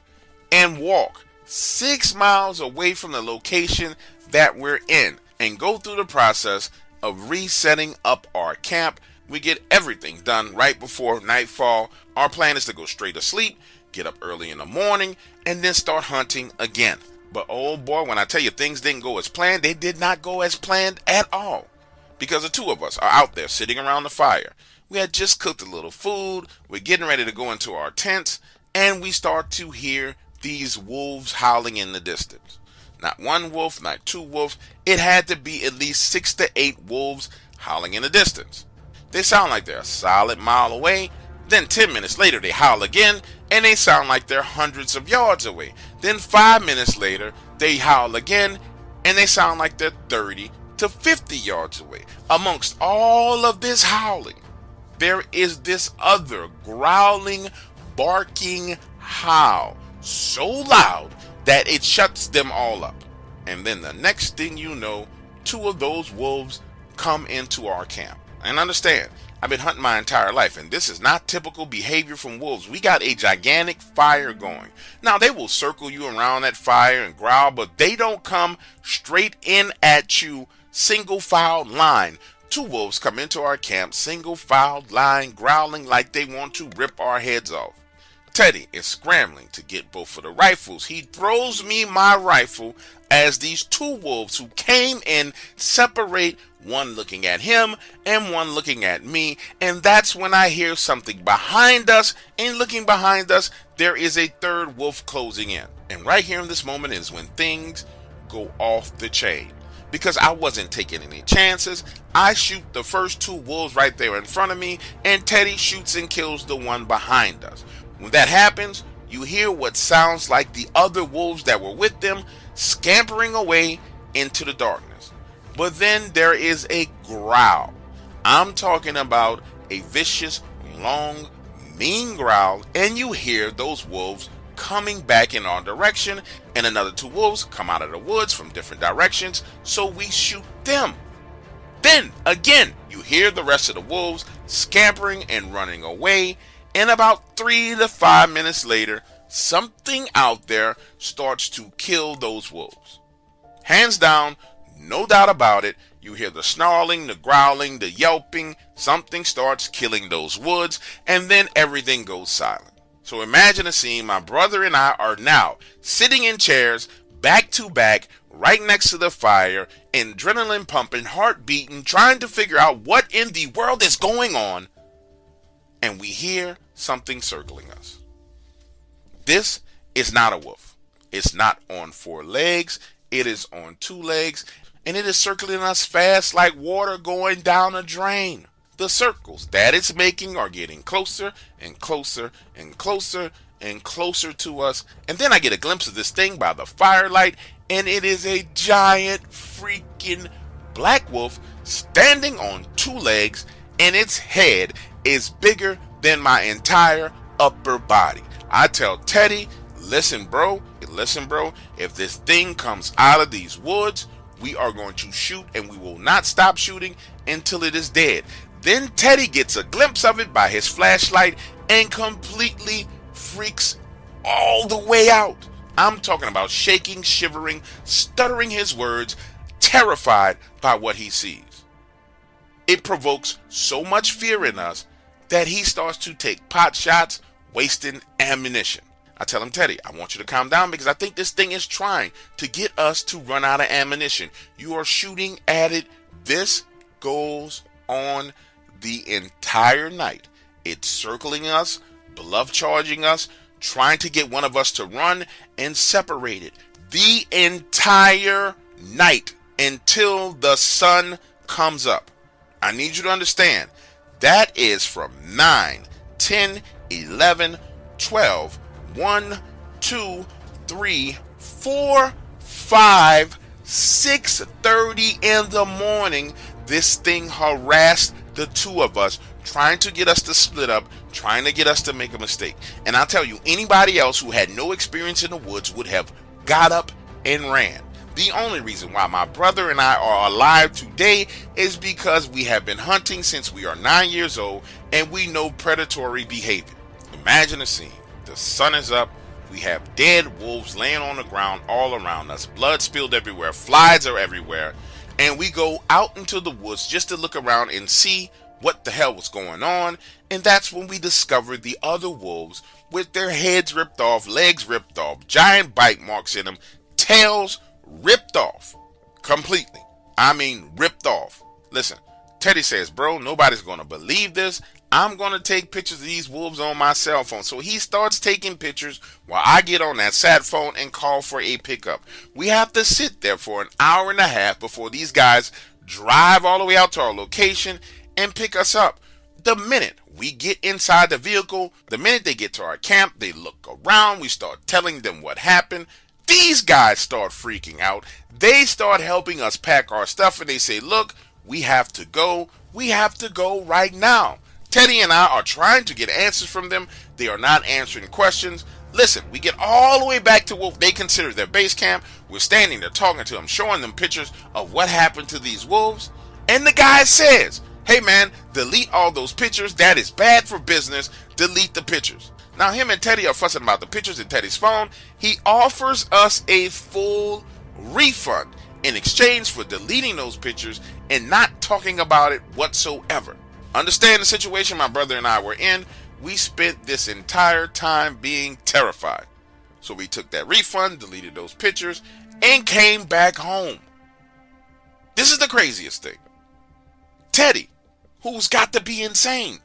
and walk 6 miles away from the location that we're in and go through the process of resetting up our camp. We get everything done right before nightfall. Our plan is to go straight to sleep, get up early in the morning, and then start hunting again. But oh boy, when I tell you things didn't go as planned, they did not go as planned at all. Because the 2 of us are out there sitting around the fire. We had just cooked a little food, we're getting ready to go into our tents, and we start to hear these wolves howling in the distance. Not 1 wolf, not 2 wolves, it had to be at least 6 to 8 wolves howling in the distance. They sound like they're a solid mile away. Then 10 minutes later, they howl again, and they sound like they're hundreds of yards away. Then 5 minutes later, they howl again, and they sound like they're 30 to 50 yards away. Amongst all of this howling, there is this other growling, barking howl so loud that it shuts them all up. And then the next thing you know, 2 of those wolves come into our camp. And understand, I've been hunting my entire life, and this is not typical behavior from wolves. We got a gigantic fire going. Now, they will circle you around that fire and growl, but they don't come straight in at you, single file line. 2 wolves come into our camp, single file line, growling like they want to rip our heads off. Teddy is scrambling to get both of the rifles. He throws me my rifle as these 2 wolves who came in separate, one looking at him and one looking at me. And that's when I hear something behind us, and looking behind us, there is a 3rd wolf closing in. And right here in this moment is when things go off the chain. Because I wasn't taking any chances. I shoot the first 2 wolves right there in front of me, and Teddy shoots and kills the one behind us. When that happens, you hear what sounds like the other wolves that were with them scampering away into the darkness. But then there is a growl. I'm talking about a vicious, long, mean growl, and you hear those wolves coming back in our direction, and another 2 wolves come out of the woods from different directions, so we shoot them. Then, again, you hear the rest of the wolves scampering and running away, and about 3 to 5 minutes later, something out there starts to kill those wolves. Hands down, no doubt about it, you hear the snarling, the growling, the yelping, something starts killing those woods, and then everything goes silent. So imagine a scene, my brother and I are now sitting in chairs, back to back, right next to the fire, adrenaline pumping, heart beating, trying to figure out what in the world is going on, and we hear something circling us. This is not a wolf. It's not on 4 legs, it is on 2 legs, and it is circling us fast like water going down a drain. The circles that it's making are getting closer and closer and closer and closer to us. And then I get a glimpse of this thing by the firelight, and it is a giant freaking black wolf standing on 2 legs, and its head is bigger than my entire upper body. I tell Teddy, listen bro, if this thing comes out of these woods, we are going to shoot, and we will not stop shooting until it is dead. Then Teddy gets a glimpse of it by his flashlight and completely freaks all the way out. I'm talking about shaking, shivering, stuttering his words, terrified by what he sees. It provokes so much fear in us that he starts to take pot shots, wasting ammunition. I tell him, Teddy, I want you to calm down because I think this thing is trying to get us to run out of ammunition. You are shooting at it. This goes on the entire night. It's circling us, bluff charging us, trying to get one of us to run and separate it. The entire night until the sun comes up. I need you to understand, that is from 9, 10, 11, 12, 1, 2, 3, 4, 5, 6:30 in the morning. This thing harassed the 2 of us, trying to get us to split up, trying to get us to make a mistake. And I'll tell you, anybody else who had no experience in the woods would have got up and ran. The only reason why my brother and I are alive today is because we have been hunting since we are 9 years old, and we know predatory behavior. Imagine a scene. The sun is up. We have dead wolves laying on the ground all around us. Blood spilled everywhere. Flies are everywhere. And we go out into the woods just to look around and see what the hell was going on. And that's when we discovered the other wolves with their heads ripped off, legs ripped off, giant bite marks in them, tails ripped off completely. I mean, ripped off. Listen, Teddy says, bro, nobody's going to believe this. I'm going to take pictures of these wolves on my cell phone. So he starts taking pictures while I get on that sat phone and call for a pickup. We have to sit there for an hour and a half before these guys drive all the way out to our location and pick us up. The minute we get inside the vehicle, the minute they get to our camp, they look around, we start telling them what happened. These guys start freaking out. They start helping us pack our stuff, and they say, look, we have to go. We have to go right now. Teddy and I are trying to get answers from them. They are not answering questions. Listen, we get all the way back to what they consider their base camp. We're standing there talking to them, showing them pictures of what happened to these wolves. And the guy says, hey man, delete all those pictures. That is bad for business. Delete the pictures. Now him and Teddy are fussing about the pictures in Teddy's phone. He offers us a full refund in exchange for deleting those pictures and not talking about it whatsoever. Understand the situation my brother and I were in. We spent this entire time being terrified. So we took that refund, deleted those pictures, and came back home. This is the craziest thing. Teddy, who's got to be insane,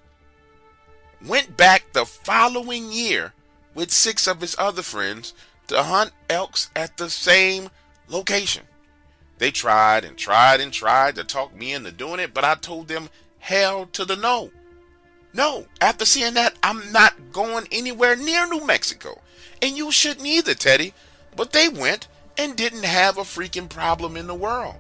went back the following year with 6 of his other friends to hunt elks at the same location. They tried and tried and tried to talk me into doing it, but I told them hell to the no. No, after seeing that, I'm not going anywhere near New Mexico. And you shouldn't either, Teddy. But they went and didn't have a freaking problem in the world.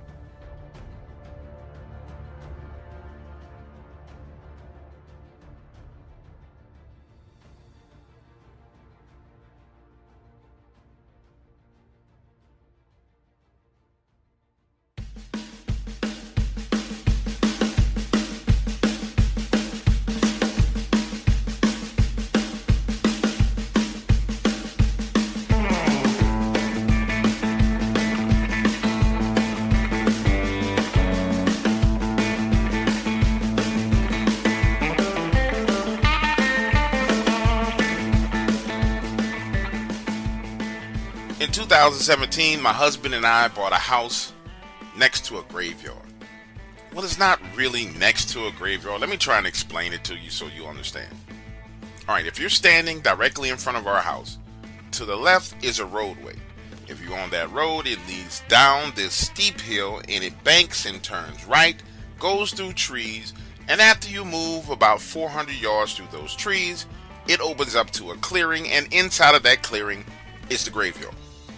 2017, my husband and I bought a house next to a graveyard. Well, it's not really next to a graveyard. Let me try and explain it to you so you understand. Alright, if you're standing directly in front of our house, to the left is a roadway. If you're on that road, it leads down this steep hill and it banks and turns right, goes through trees, and after you move about 400 yards through those trees, it opens up to a clearing, and inside of that clearing is the graveyard.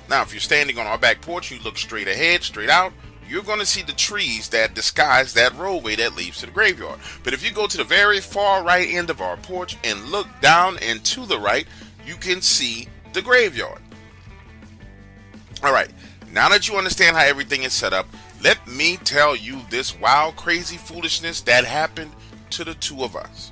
Now, if you're standing on our back porch, you look straight ahead, straight out, you're going to see the trees that disguise that roadway that leads to the graveyard. But if you go to the very far right end of our porch and look down and to the right, you can see the graveyard. Alright, now that you understand how everything is set up, let me tell you this wild, crazy foolishness that happened to the two of us.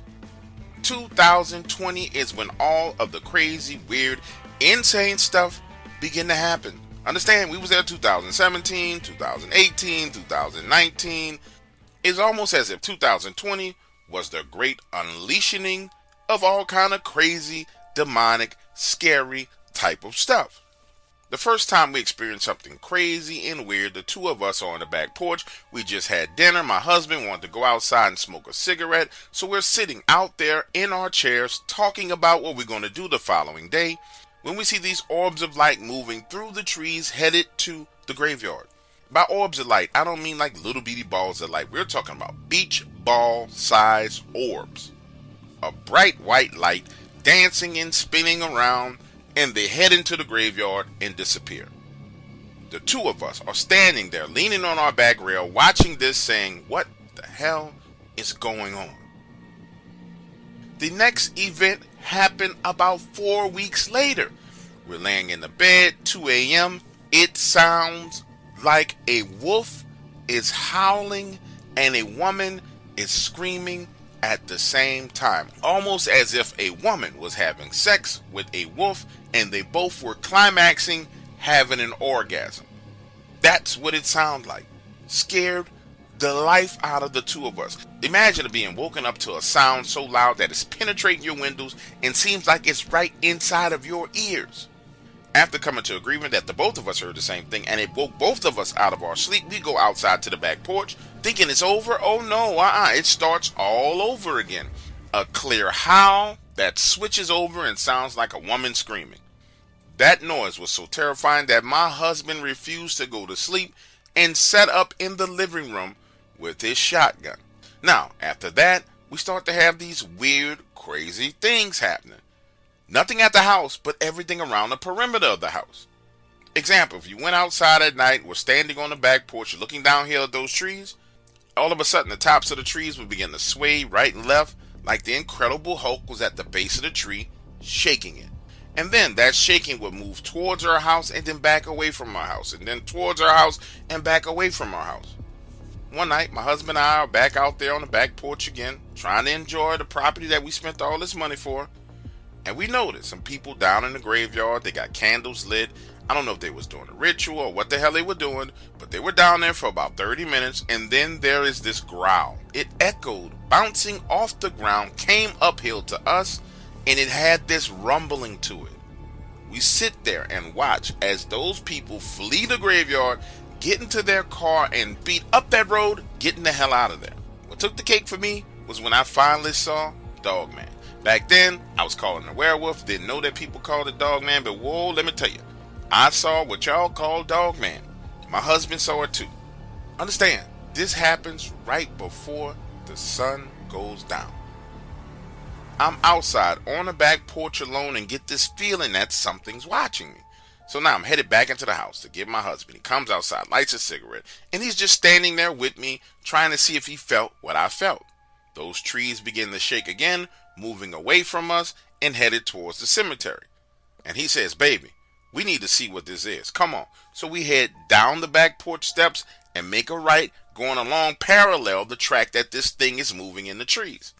2020 is when all of the crazy, weird, insane stuff begin to happen. Understand, we was there 2017, 2018, 2019. It's almost as if 2020 was the great unleashing of all kind of crazy, demonic, scary type of stuff. The first time we experienced something crazy and weird, the two of us are on the back porch. We just had dinner. My husband wanted to go outside and smoke a cigarette, so we're sitting out there in our chairs talking about what we're going to do the following day, when we see these orbs of light moving through the trees headed to the graveyard. By orbs of light, I don't mean like little bitty balls of light. We're talking about beach ball size orbs. A bright white light dancing and spinning around, and they head into the graveyard and disappear. The two of us are standing there leaning on our back rail watching this, saying, what the hell is going on? The next event happened about 4 weeks later. We're laying in the bed, 2 a.m. It sounds like a wolf is howling and a woman is screaming at the same time, almost as if a woman was having sex with a wolf and they both were climaxing, having an orgasm. That's what it sounded like. Scared the life out of the two of us. Imagine being woken up to a sound so loud that it's penetrating your windows and seems like it's right inside of your ears. After coming to agreement that the both of us heard the same thing and it woke both of us out of our sleep, we go outside to the back porch thinking it's over. Oh no, it starts all over again. A clear howl that switches over and sounds like a woman screaming. That noise was so terrifying that my husband refused to go to sleep and sat up in the living room with his shotgun. Now, after that, we start to have these weird, crazy things happening. Nothing at the house, but everything around the perimeter of the house. Example, if you went outside at night, were standing on the back porch looking downhill at those trees, all of a sudden the tops of the trees would begin to sway right and left like the Incredible Hulk was at the base of the tree, shaking it. And then that shaking would move towards our house and then back away from our house, and then towards our house and back away from our house. One night, my husband and I are back out there on the back porch again, trying to enjoy the property that we spent all this money for. And we noticed some people down in the graveyard. They got candles lit. I don't know if they was doing a ritual or what the hell they were doing, but they were down there for about 30 minutes, and then there is this growl. It echoed, bouncing off the ground, came uphill to us, and it had this rumbling to it. We sit there and watch as those people flee the graveyard, get into their car, and beat up that road, getting the hell out of there. What took the cake for me was when I finally saw Dogman. Back then, I was calling it a werewolf, didn't know that people called it Dogman, but whoa, let me tell you, I saw what y'all call Dogman. My husband saw it too. Understand, this happens right before the sun goes down. I'm outside on the back porch alone and get this feeling that something's watching me. So now I'm headed back into the house to get my husband. He comes outside, lights a cigarette, and he's just standing there with me, trying to see if he felt what I felt. Those trees begin to shake again, moving away from us and headed towards the cemetery. And he says, baby, we need to see what this is. Come on. So we head down the back porch steps and make a right, going along parallel the track that this thing is moving in the trees.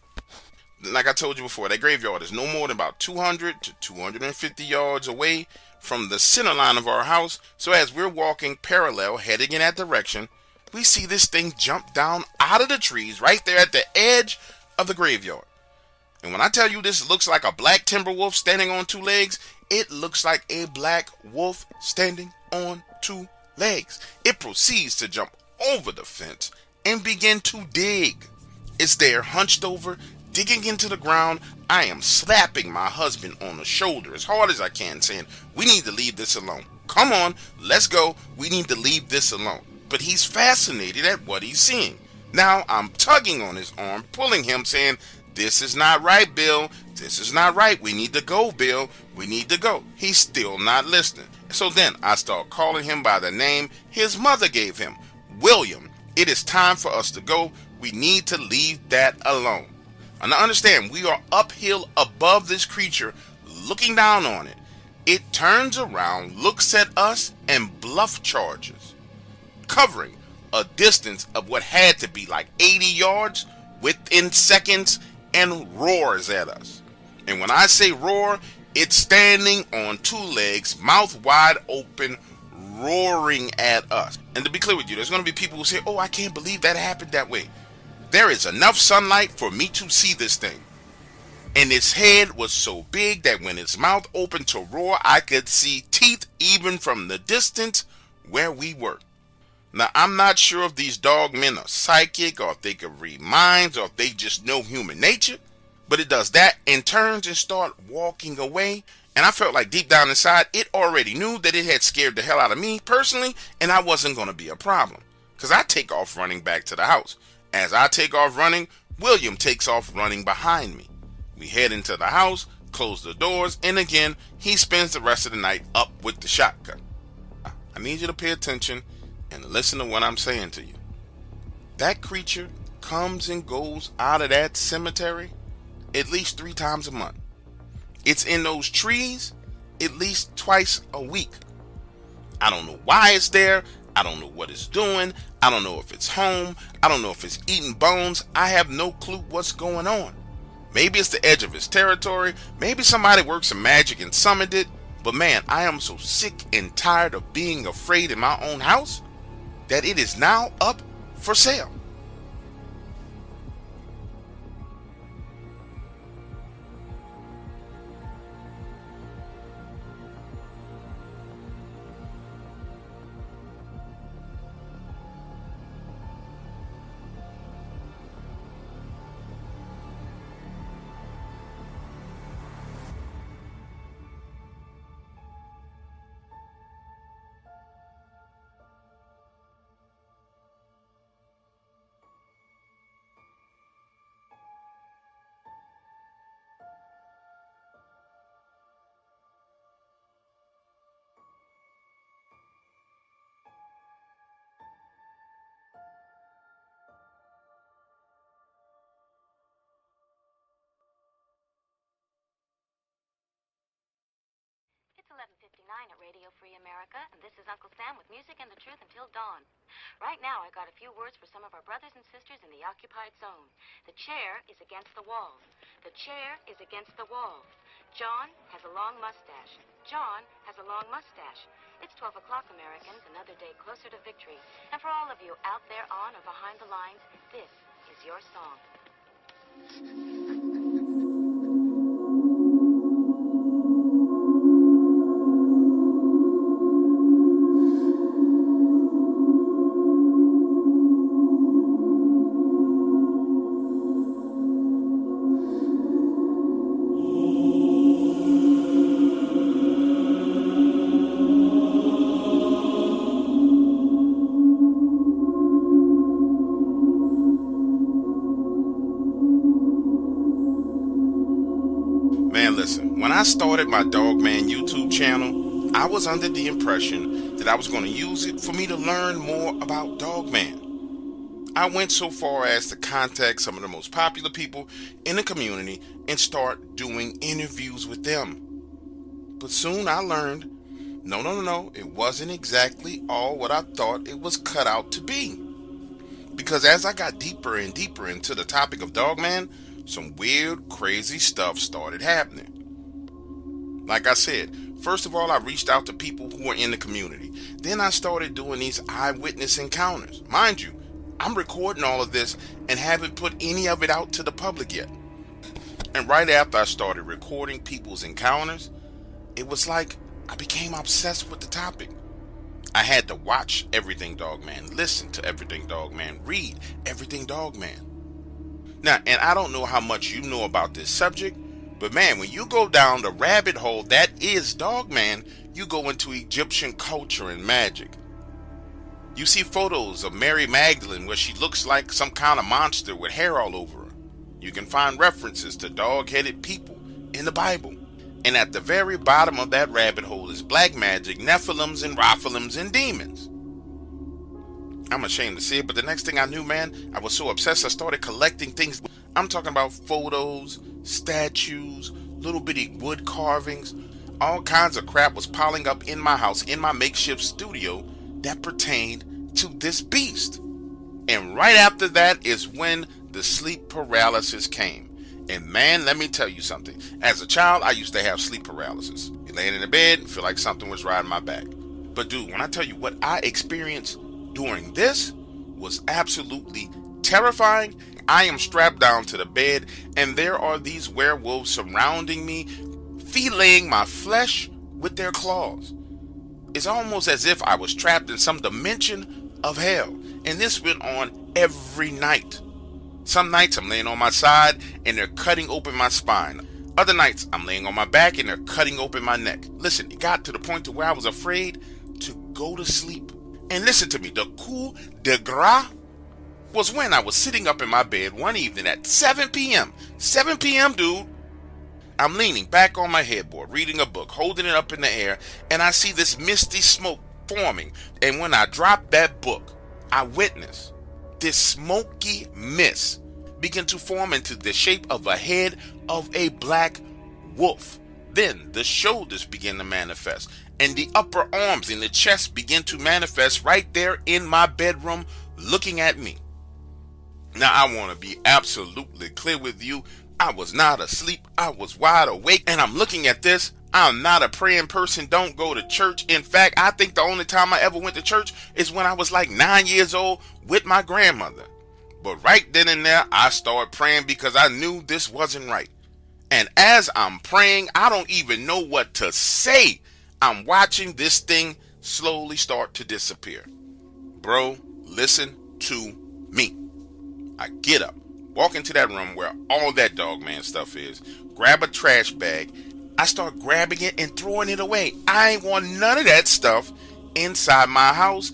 Like I told you before, that graveyard is no more than about 200 to 250 yards away from the center line of our house. So as we're walking parallel, heading in that direction, we see this thing jump down out of the trees right there at the edge of the graveyard. And when I tell you this looks like a black timber wolf standing on two legs, it looks like a black wolf standing on two legs. It proceeds to jump over the fence and begin to dig. It's there, hunched over, digging into the ground. I am slapping my husband on the shoulder as hard as I can, saying, we need to leave this alone. Come on, let's go. We need to leave this alone. But he's fascinated at what he's seeing. Now I'm tugging on his arm, pulling him, saying, this is not right, Bill. This is not right. We need to go, Bill. We need to go. He's still not listening. So then I start calling him by the name his mother gave him. William, it is time for us to go. We need to leave that alone. And now understand, we are uphill above this creature, looking down on it. It turns around, looks at us, and bluff charges, covering a distance of what had to be like 80 yards within seconds, and roars at us. And when I say roar, it's standing on two legs, mouth wide open, roaring at us. And to be clear with you, there's going to be people who say, oh, I can't believe that happened that way. There is enough sunlight for me to see this thing. And its head was so big that when its mouth opened to roar, I could see teeth even from the distance where we were. Now, I'm not sure if these dogmen are psychic, or if they can read minds, or if they just know human nature, but it does that and turns and starts walking away. And I felt like deep down inside, it already knew that it had scared the hell out of me personally, and I wasn't going to be a problem, because I take off running back to the house. As I take off running, William takes off running behind me. We head into the house, close the doors, and again, he spends the rest of the night up with the shotgun. I need you to pay attention and listen to what I'm saying to you. That creature comes and goes out of that cemetery at least 3 times a month. It's in those trees at least twice a week. I don't know why it's there. I don't know what it's doing. I don't know if it's home. I don't know if it's eating bones. I have no clue what's going on. Maybe it's the edge of its territory. Maybe somebody worked some magic and summoned it. But man, I am so sick and tired of being afraid in my own house that it is now up for sale. It's 11:59 at Radio Free America, and this is Uncle Sam with music and the truth until dawn. Right now, I got a few words for some of our brothers and sisters in the occupied zone. The chair is against the wall. The chair is against the wall. John has a long mustache. John has a long mustache. It's 12 o'clock, Americans, another day closer to victory. And for all of you out there on or behind the lines, this is your song. When I started my Dogman YouTube channel, I was under the impression that I was going to use it for me to learn more about Dogman. I went so far as to contact some of the most popular people in the community and start doing interviews with them. But soon I learned, no, it wasn't exactly all what I thought it was cut out to be. Because as I got deeper and deeper into the topic of Dogman, some weird, crazy stuff started happening. Like I said, first of all, I reached out to people who were in the community. Then I started doing these eyewitness encounters. Mind you, I'm recording all of this and haven't put any of it out to the public yet. And right after I started recording people's encounters, it was like I became obsessed with the topic. I had to watch everything Dogman, listen to everything Dogman, read everything Dogman. Now, and I don't know how much you know about this subject, but man, when you go down the rabbit hole that is Dogman, you go into Egyptian culture and magic. You see photos of Mary Magdalene where she looks like some kind of monster with hair all over her. You can find references to dog-headed people in the Bible. And at the very bottom of that rabbit hole is black magic, Nephilims and Rophilims and demons. I'm ashamed to say it, but the next thing I knew, man, I was so obsessed I started collecting things. I'm talking about photos, statues, little bitty wood carvings. All kinds of crap was piling up in my house, in my makeshift studio, that pertained to this beast. And right after that is when the sleep paralysis came. And man, let me tell you something. As a child, I used to have sleep paralysis. You laying in the bed and feel like something was riding my back. But dude, when I tell you what I experienced during this was absolutely terrifying. I am strapped down to the bed and there are these werewolves surrounding me, filleting my flesh with their claws. It's almost as if I was trapped in some dimension of hell. And this went on every night. Some nights I'm laying on my side and they're cutting open my spine. Other nights I'm laying on my back and they're cutting open my neck. Listen, it got to the point to where I was afraid to go to sleep. And listen to me, the coup de grace was when I was sitting up in my bed one evening at 7 p.m. 7 p.m., dude. I'm leaning back on my headboard, reading a book, holding it up in the air, and I see this misty smoke forming. And when I drop that book, I witness this smoky mist begin to form into the shape of a head of a black wolf. Then the shoulders begin to manifest, and the upper arms and the chest begin to manifest right there in my bedroom looking at me. Now I want to be absolutely clear with you. I was not asleep. I was wide awake and I'm looking at this. I'm not a praying person. Don't go to church. In fact, I think the only time I ever went to church is when I was like 9 years old with my grandmother. But right then and there, I started praying because I knew this wasn't right. And as I'm praying, I don't even know what to say. I'm watching this thing slowly start to disappear. Bro, listen to me. I get up, walk into that room where all that Dogman stuff is, grab a trash bag. I start grabbing it and throwing it away. I ain't want none of that stuff inside my house.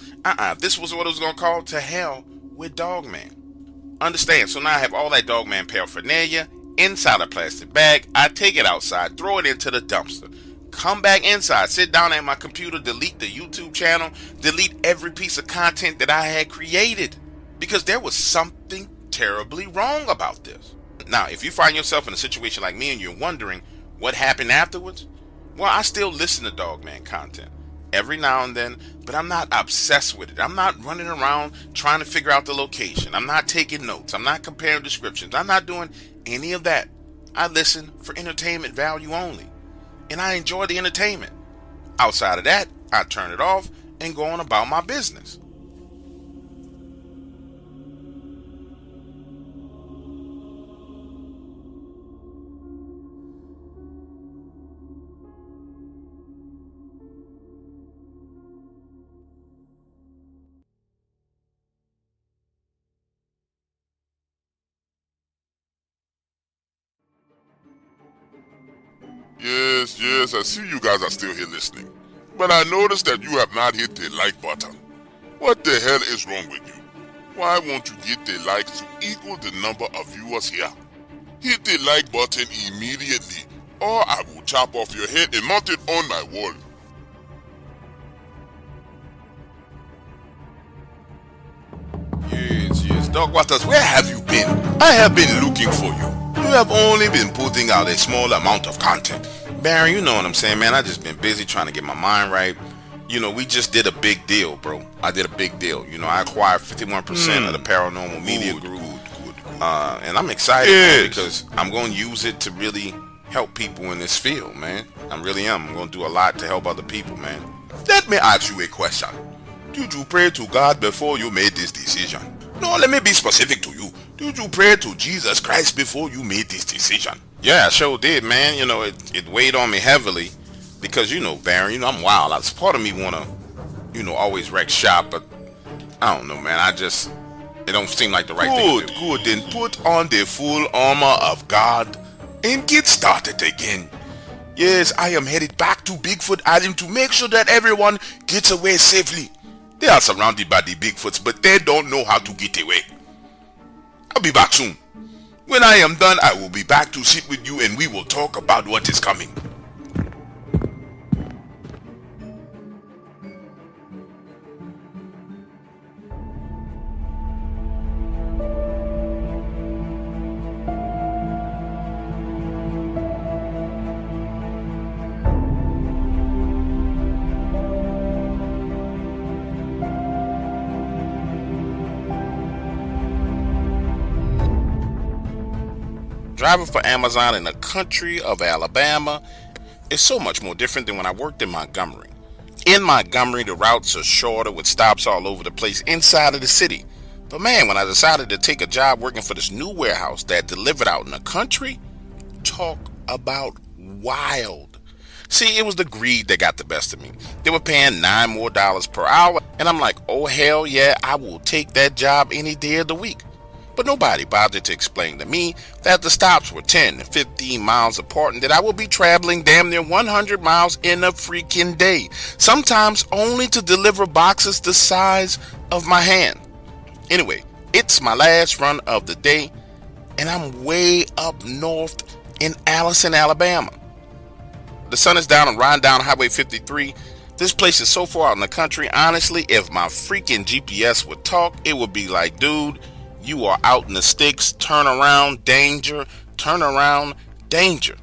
This was what it was going to call to hell with Dogman. Understand, so now I have all that Dogman paraphernalia inside a plastic bag. I take it outside, throw it into the dumpster. Come back inside, sit down at my computer, delete the YouTube channel, delete every piece of content that I had created. Because there was something terribly wrong about this. Now, if you find yourself in a situation like me and you're wondering what happened afterwards, well, I still listen to Dogman content every now and then, but I'm not obsessed with it. I'm not running around trying to figure out the location. I'm not taking notes. I'm not comparing descriptions. I'm not doing any of that. I listen for entertainment value only, and I enjoy the entertainment. Outside of that, I turn it off and go on about my business. Yes, I see you guys are still here listening. But I noticed that you have not hit the like button. What the hell is wrong with you? Why won't you get the likes to equal the number of viewers here? Hit the like button immediately, or I will chop off your head and mount it on my wall. Yes, Dog Waters, where have you been? I have been looking for you. You have only been putting out a small amount of content. Barry, you know what I'm saying, man. I just been busy trying to get my mind right. You know, we just did a big deal, bro. I did a big deal. You know, I acquired 51% of the paranormal media group. And I'm excited, man, because I'm going to use it to really help people in this field, man. I really am. I'm going to do a lot to help other people, man. Let me ask you a question. Did you pray to God before you made this decision? No, let me be specific to you. Did you pray to Jesus Christ before you made this decision? Yeah, I sure did, man. You know, it weighed on me heavily because, you know, Baron, you know, I'm wild. It's part of me want to, you know, always wreck shop, but I don't know, man. It don't seem like the right thing to do. Good. Then put on the full armor of God and get started again. Yes, I am headed back to Bigfoot Island to make sure that everyone gets away safely. They are surrounded by the Bigfoots, but they don't know how to get away. I'll be back soon. When I am done, I will be back to sit with you and we will talk about what is coming. Driving for Amazon in the country of Alabama is so much more different than when I worked in Montgomery. In Montgomery, the routes are shorter with stops all over the place inside of the city. But man, when I decided to take a job working for this new warehouse that delivered out in the country, talk about wild. See, it was the greed that got the best of me. They were paying $9 more per hour, and I'm like, oh hell yeah, I will take that job any day of the week. But nobody bothered to explain to me that the stops were 10 and 15 miles apart and that I will be traveling damn near 100 miles in a freaking day, sometimes only to deliver boxes the size of my hand. Anyway, it's my last run of the day and I'm way up north in Allison, Alabama. The sun is down and riding down Highway 53. This place is so far out in the country, honestly, if my freaking GPS would talk, it would be like, dude, you are out in the sticks, turn around, danger, turn around, danger.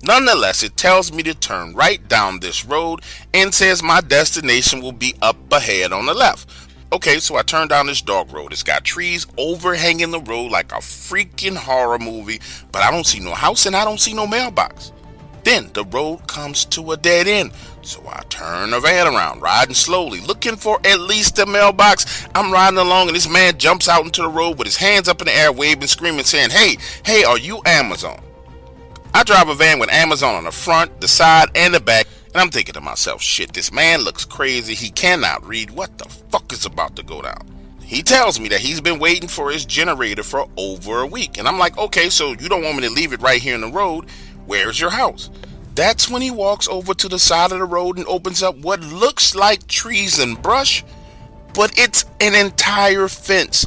Nonetheless, it tells me to turn right down this road and says my destination will be up ahead on the left. Okay, so I turn down this dark road. It's got trees overhanging the road like a freaking horror movie, but I don't see no house and I don't see no mailbox. Then the road comes to a dead end. So I turn the van around, riding slowly, looking for at least a mailbox. I'm riding along and this man jumps out into the road with his hands up in the air, waving, screaming, saying, hey, are you Amazon? I drive a van with Amazon on the front, the side, and the back, and I'm thinking to myself, shit, this man looks crazy. He cannot read. What the fuck is about to go down? He tells me that he's been waiting for his generator for over a week. And I'm like, okay, so you don't want me to leave it right here in the road. Where's your house? That's when he walks over to the side of the road and opens up what looks like trees and brush, but it's an entire fence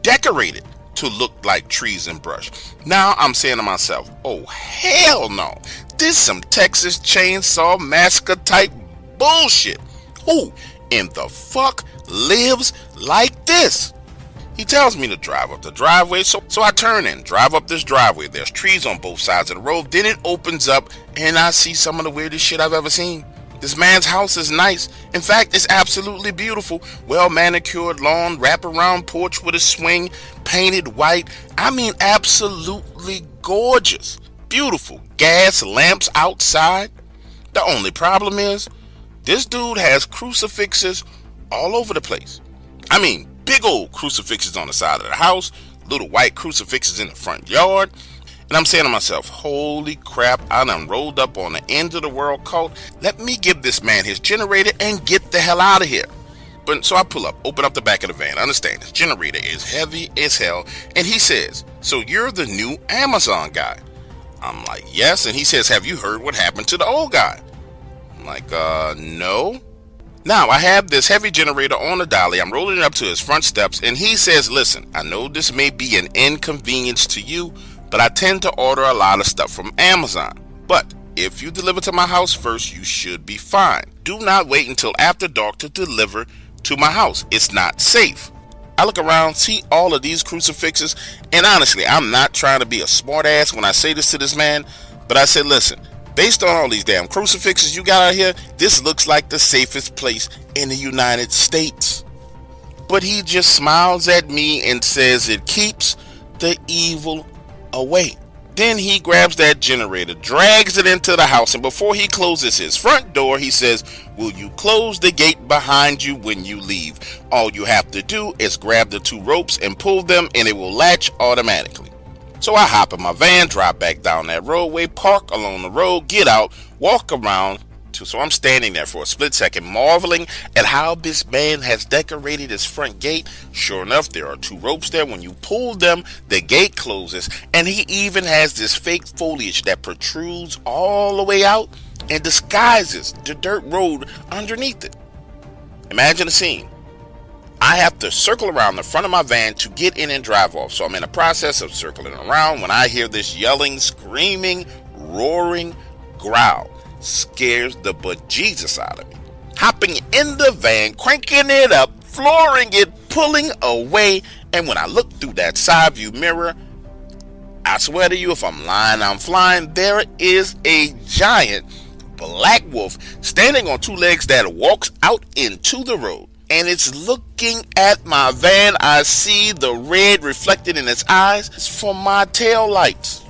decorated to look like trees and brush. Now I'm saying to myself, oh hell no, this some Texas Chainsaw Massacre type bullshit. Who in the fuck lives like this? He tells me to drive up the driveway, so I turn in, drive up this driveway. There's trees on both sides of the road. Then it opens up and I see some of the weirdest shit I've ever seen. This man's house is nice. In fact, it's absolutely beautiful. Well manicured lawn, wraparound porch with a swing, painted white. I mean, absolutely gorgeous. Beautiful. Gas lamps outside. The only problem is, this dude has crucifixes all over the place. I mean, big old crucifixes on the side of the house, little white crucifixes in the front yard. And I'm saying to myself, holy crap, I done rolled up on the end of the world cult. Let me give this man his generator and get the hell out of here. But so I pull up, open up the back of the van. Understand, this generator is heavy as hell. And he says, so you're the new Amazon guy? I'm like, yes. And he says, have you heard what happened to the old guy? I'm like, no. Now, I have this heavy generator on the dolly. I'm rolling it up to his front steps, and he says, listen, I know this may be an inconvenience to you, but I tend to order a lot of stuff from Amazon. But if you deliver to my house first, you should be fine. Do not wait until after dark to deliver to my house. It's not safe. I look around, see all of these crucifixes, and honestly, I'm not trying to be a smart ass when I say this to this man, but I said, listen, based on all these damn crucifixes you got out here, this looks like the safest place in the United States. But he just smiles at me and says it keeps the evil away. Then he grabs that generator, drags it into the house, and before he closes his front door, he says, "Will you close the gate behind you when you leave? All you have to do is grab the 2 ropes and pull them, and it will latch automatically." So I hop in my van, drive back down that roadway, park along the road, get out, walk around. So I'm standing there for a split second, marveling at how this man has decorated his front gate. Sure enough, there are 2 ropes there. When you pull them, the gate closes, and he even has this fake foliage that protrudes all the way out and disguises the dirt road underneath it. Imagine the scene. I have to circle around the front of my van to get in and drive off. So I'm in the process of circling around when I hear this yelling, screaming, roaring growl. Scares the bejesus out of me. Hopping in the van, cranking it up, flooring it, pulling away, and when I look through that side view mirror, I swear to you, if I'm lying, I'm flying. There is a giant black wolf standing on 2 legs that walks out into the road, and it's looking at my van. I see the red reflected in its eyes. It's from my tail lights.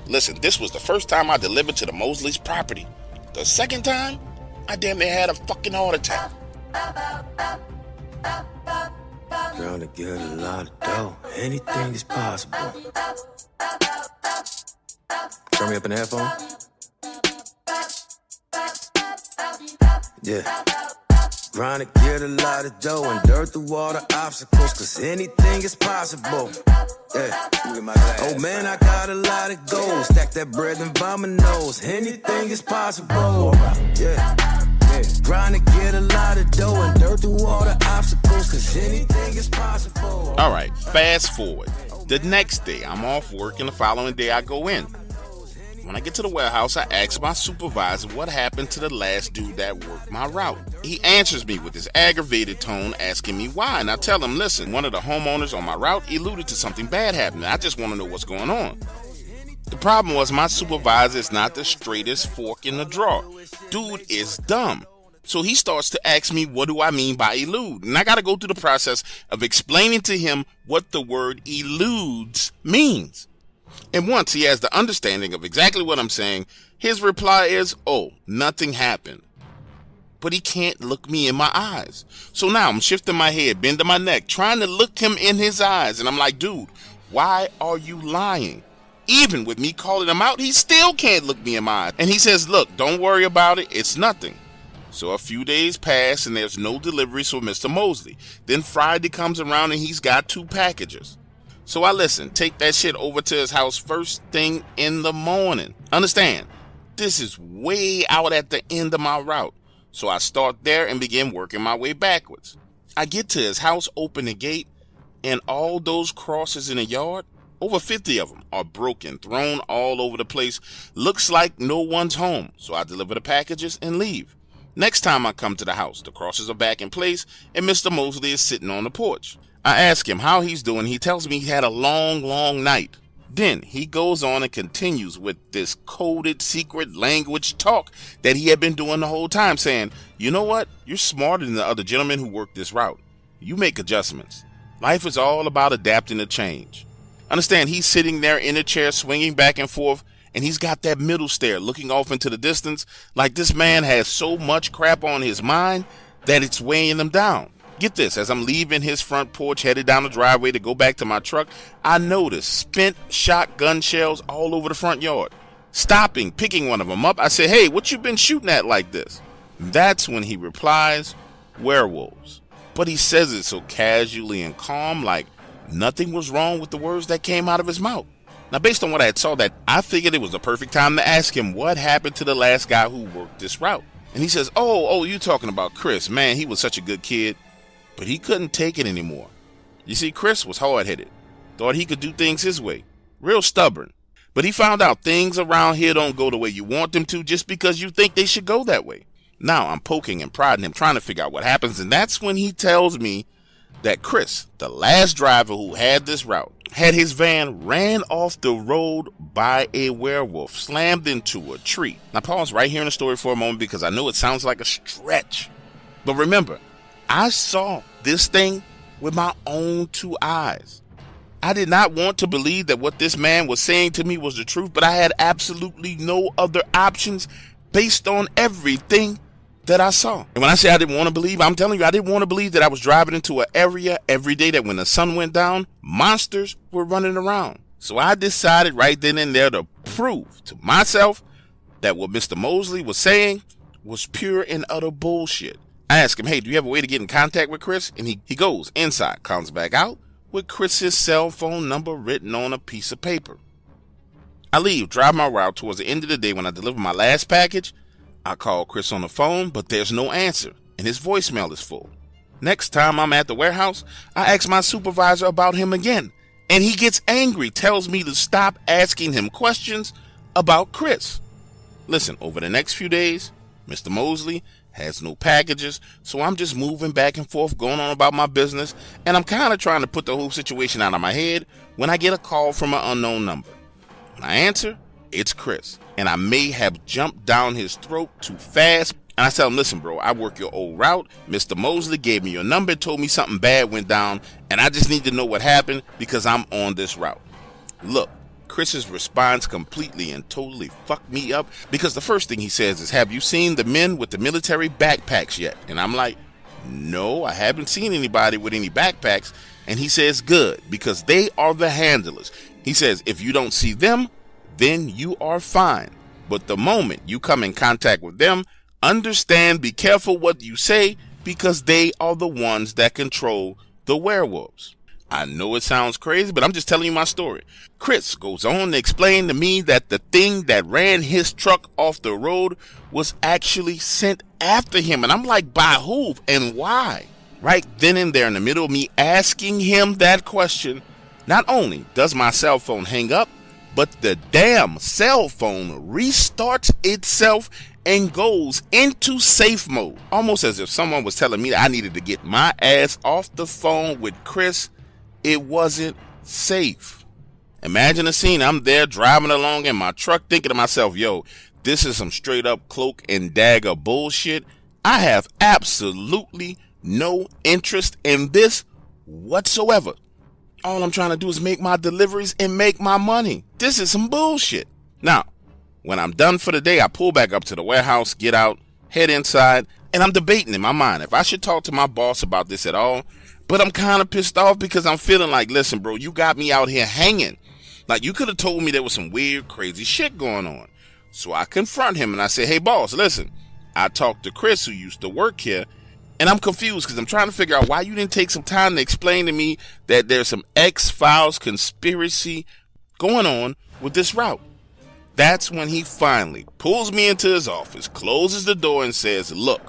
Listen, this was the first time I delivered to the Mosley's property. The second time, I damn near had a fucking heart attack. Girl, to get a lot of dough, anything is possible. Turn me up in the headphone. Yeah. Trying to get a lot of dough and dirt through all the obstacles, cause anything is possible. Yeah. Oh man, I got a lot of gold. Stack that bread and vomit nose. Anything is possible. Yeah. Trying to get a lot of dough and dirt through all the obstacles, cause anything is possible. Alright, fast forward. The next day, I'm off work, and the following day I go in. When I get to the warehouse, I ask my supervisor what happened to the last dude that worked my route. He answers me with this aggravated tone, asking me why, and I tell him, listen, one of the homeowners on my route alluded to something bad happening. I just want to know what's going on. The problem was my supervisor is not the straightest fork in the drawer. Dude is dumb. So he starts to ask me, what do I mean by elude? And I got to go through the process of explaining to him what the word eludes means. And once he has the understanding of exactly what I'm saying, his reply is, oh, nothing happened. But he can't look me in my eyes. So now I'm shifting my head, bending my neck, trying to look him in his eyes. And I'm like, dude, why are you lying? Even with me calling him out, he still can't look me in my eyes. And he says, look, don't worry about it. It's nothing. So a few days pass and there's no deliveries for Mr. Mosley. Then Friday comes around and he's got 2 packages. So I listen, take that shit over to his house first thing in the morning. Understand, this is way out at the end of my route. So I start there and begin working my way backwards. I get to his house, open the gate, and all those crosses in the yard, over 50 of them, are broken, thrown all over the place. Looks like no one's home. So I deliver the packages and leave. Next time I come to the house, the crosses are back in place and Mr. Mosley is sitting on the porch. I ask him how he's doing. He tells me he had a long night. Then he goes on and continues with this coded secret language talk that he had been doing the whole time, saying, you know what? You're smarter than the other gentlemen who worked this route. You make adjustments. Life is all about adapting to change. Understand, he's sitting there in a chair swinging back and forth, and he's got that middle stare looking off into the distance like this man has so much crap on his mind that it's weighing him down. Get this, as I'm leaving his front porch, headed down the driveway to go back to my truck, I notice spent shotgun shells all over the front yard. Stopping, picking one of them up, I say, hey, what you been shooting at like this? That's when he replies, werewolves. But he says it so casually and calm, like nothing was wrong with the words that came out of his mouth. Now, based on what I had saw, that I figured it was the perfect time to ask him what happened to the last guy who worked this route. And he says, oh, you talking about Chris. Man, he was such a good kid. But he couldn't take it anymore. You see, Chris was hard-headed. Thought he could do things his way. Real stubborn. But he found out things around here don't go the way you want them to just because you think they should go that way. Now I'm poking and prodding him, trying to figure out what happens. And that's when he tells me that Chris, the last driver who had this route, had his van ran off the road by a werewolf, slammed into a tree. Now pause right here in the story for a moment because I know it sounds like a stretch. But remember, I saw this thing with my own 2 eyes. I did not want to believe that what this man was saying to me was the truth, but I had absolutely no other options based on everything that I saw. And when I say I didn't want to believe, I'm telling you, I didn't want to believe that I was driving into an area every day that when the sun went down, monsters were running around. So I decided right then and there to prove to myself that what Mr. Mosley was saying was pure and utter bullshit. I asked him, hey, do you have a way to get in contact with Chris? And he goes inside, comes back out with Chris's cell phone number written on a piece of paper. I leave, drive my route. Towards the end of the day when I deliver my last package, I call Chris on the phone, but there's no answer, and his voicemail is full. Next time I'm at the warehouse, I ask my supervisor about him again, and he gets angry, tells me to stop asking him questions about Chris. Listen, over the next few days, Mr. Mosley has no packages, so I'm just moving back and forth, going on about my business, and I'm kind of trying to put the whole situation out of my head when I get a call from an unknown number. When I answer, it's Chris, and I may have jumped down his throat too fast, and I tell him, listen, bro, I work your old route. Mr. Mosley gave me your number, told me something bad went down, and I just need to know what happened because I'm on this route. Look, Chris's response completely and totally fucked me up because the first thing he says is, have you seen the men with the military backpacks yet? And I'm like, no, I haven't seen anybody with any backpacks. And he says, good, because they are the handlers. He says, if you don't see them, then you are fine. But the moment you come in contact with them, understand, be careful what you say, because they are the ones that control the werewolves. I know it sounds crazy, but I'm just telling you my story. Chris goes on to explain to me that the thing that ran his truck off the road was actually sent after him. And I'm like, by who and why? Right then and there, in the middle of me asking him that question, not only does my cell phone hang up, but the damn cell phone restarts itself and goes into safe mode. Almost as if someone was telling me that I needed to get my ass off the phone with Chris. It wasn't safe. Imagine the scene. I'm there driving along in my truck thinking to myself, yo, this is some straight up cloak and dagger bullshit. I have absolutely no interest in this whatsoever. All I'm trying to do is make my deliveries and make my money. This is some bullshit. Now, when I'm done for the day, I pull back up to the warehouse, get out, head inside, and I'm debating in my mind if I should talk to my boss about this at all. But I'm kind of pissed off because I'm feeling like, listen, bro, you got me out here hanging. Like, you could have told me there was some weird, crazy shit going on. So I confront him and I say, hey, boss, listen, I talked to Chris, who used to work here, and I'm confused because I'm trying to figure out why you didn't take some time to explain to me that there's some X-Files conspiracy going on with this route. That's when he finally pulls me into his office, closes the door, and says, look,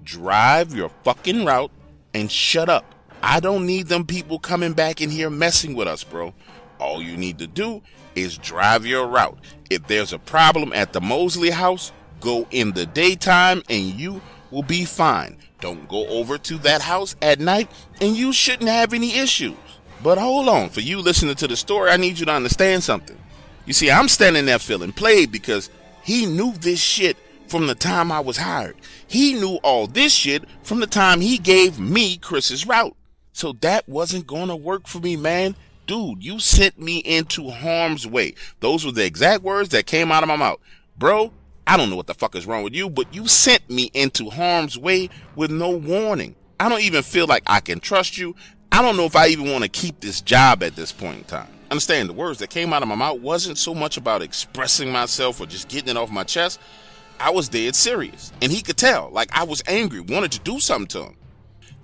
drive your fucking route and shut up. I don't need them people coming back in here messing with us, bro. All you need to do is drive your route. If there's a problem at the Mosley house, go in the daytime and you will be fine. Don't go over to that house at night and you shouldn't have any issues. But hold on, for you listening to the story, I need you to understand something. You see, I'm standing there feeling played because he knew this shit from the time I was hired. He knew all this shit from the time he gave me Chris's route. So that wasn't going to work for me, man. Dude, you sent me into harm's way. Those were the exact words that came out of my mouth. Bro, I don't know what the fuck is wrong with you, but you sent me into harm's way with no warning. I don't even feel like I can trust you. I don't know if I even want to keep this job at this point in time. Understand, the words that came out of my mouth wasn't so much about expressing myself or just getting it off my chest. I was dead serious. And he could tell, like I was angry, wanted to do something to him.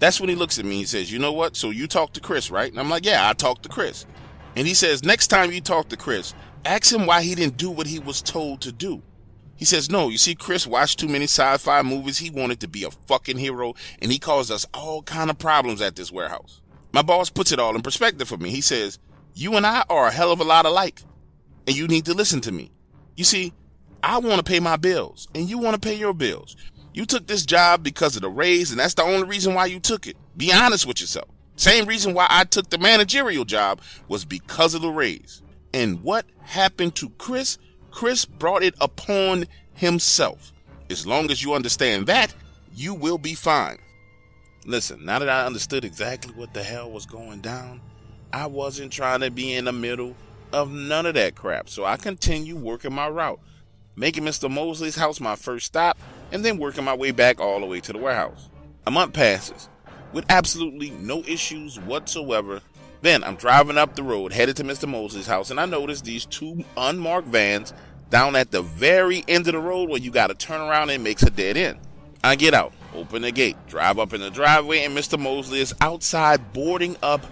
That's when he looks at me, he says, you know what? So you talked to Chris, right? And I'm like, yeah, I talked to Chris. And he says, next time you talk to Chris, ask him why he didn't do what he was told to do. He says, no, you see, Chris watched too many sci-fi movies. He wanted to be a fucking hero, and he caused us all kind of problems at this warehouse. My boss puts it all in perspective for me. He says, you and I are a hell of a lot alike, and you need to listen to me. You see, I want to pay my bills, and you want to pay your bills. You took this job because of the raise, and that's the only reason why you took it. Be honest with yourself. Same reason why I took the managerial job was because of the raise. And what happened to Chris? Chris brought it upon himself. As long as you understand that, you will be fine. Listen, now that I understood exactly what the hell was going down, I wasn't trying to be in the middle of none of that crap, so I continued working my route, making Mr. Mosley's house my first stop, and then working my way back all the way to the warehouse. A month passes, with absolutely no issues whatsoever. Then I'm driving up the road, headed to Mr. Mosley's house, and I notice these two unmarked vans down at the very end of the road where you gotta turn around and it makes a dead end. I get out, open the gate, drive up in the driveway, and Mr. Mosley is outside boarding up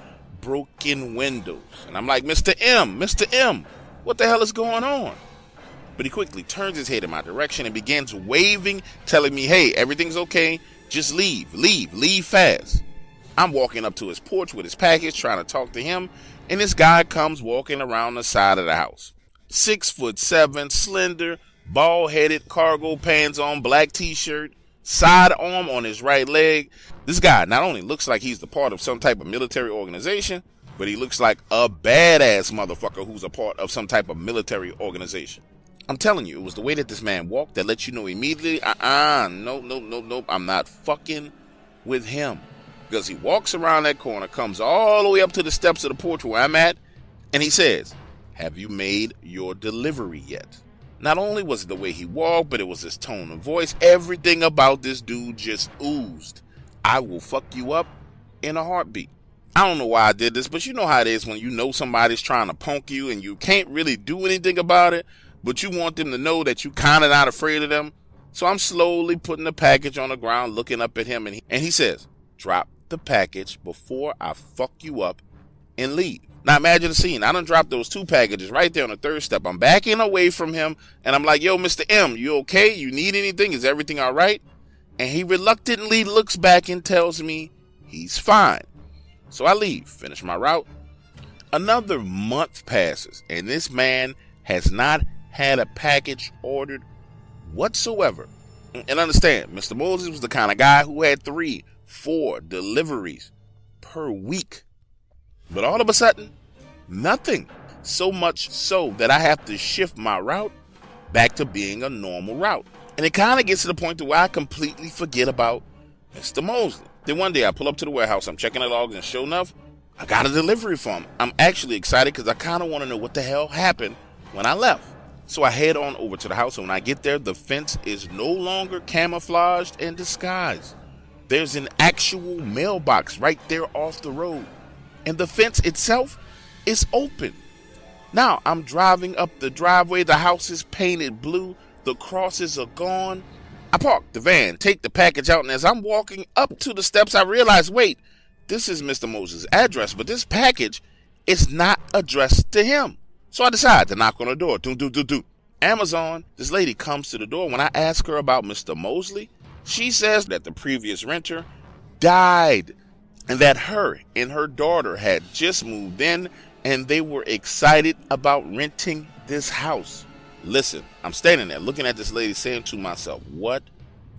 broken windows. And I'm like, Mr. M, what the hell is going on? But he quickly turns his head in my direction and begins waving, telling me, hey, everything's okay, just leave fast. I'm walking up to his porch with his package, trying to talk to him, and this guy comes walking around the side of the house. 6'7", slender, bald-headed, cargo pants on, black t-shirt, sidearm on his right leg. This guy not only looks like he's the part of some type of military organization, but he looks like a badass motherfucker who's a part of some type of military organization. I'm telling you, it was the way that this man walked that let you know immediately, nope, I'm not fucking with him. Because he walks around that corner, comes all the way up to the steps of the porch where I'm at, and he says, have you made your delivery yet? Not only was it the way he walked, but it was his tone of voice. Everything about this dude just oozed. I will fuck you up in a heartbeat. I don't know why I did this, but you know how it is when you know somebody's trying to punk you and you can't really do anything about it, but you want them to know that you kind of not afraid of them. So I'm slowly putting the package on the ground, looking up at him, and he says, drop the package before I fuck you up and leave. Now imagine the scene. I done dropped those two packages right there on the third step. I'm backing away from him, and I'm like, yo, Mr. M, you okay? You need anything? Is everything all right? And he reluctantly looks back and tells me he's fine. So I leave, finish my route. Another month passes, and this man has not had a package ordered whatsoever. And understand, Mr. Moses was the kind of guy who had 3-4 deliveries per week. But all of a sudden, nothing. So much so that I have to shift my route back to being a normal route. And it kind of gets to the point to where I completely forget about Mr. Mosley. Then one day I pull up to the warehouse, I'm checking the logs, and sure enough, I got a delivery from him. I'm actually excited because I kind of want to know what the hell happened when I left. So I head on over to the house, and when I get there, the fence is no longer camouflaged and disguised. There's an actual mailbox right there off the road. And the fence itself is open. Now I'm driving up the driveway. The house is painted blue. The crosses are gone. I park the van, take the package out, and as I'm walking up to the steps, I realize, wait, this is Mr. Moses' address, but this package is not addressed to him. So I decide to knock on the door. Amazon, this lady comes to the door. When I ask her about Mr. Mosley, she says that the previous renter died, and that her and her daughter had just moved in and they were excited about renting this house. Listen, I'm standing there looking at this lady saying to myself, what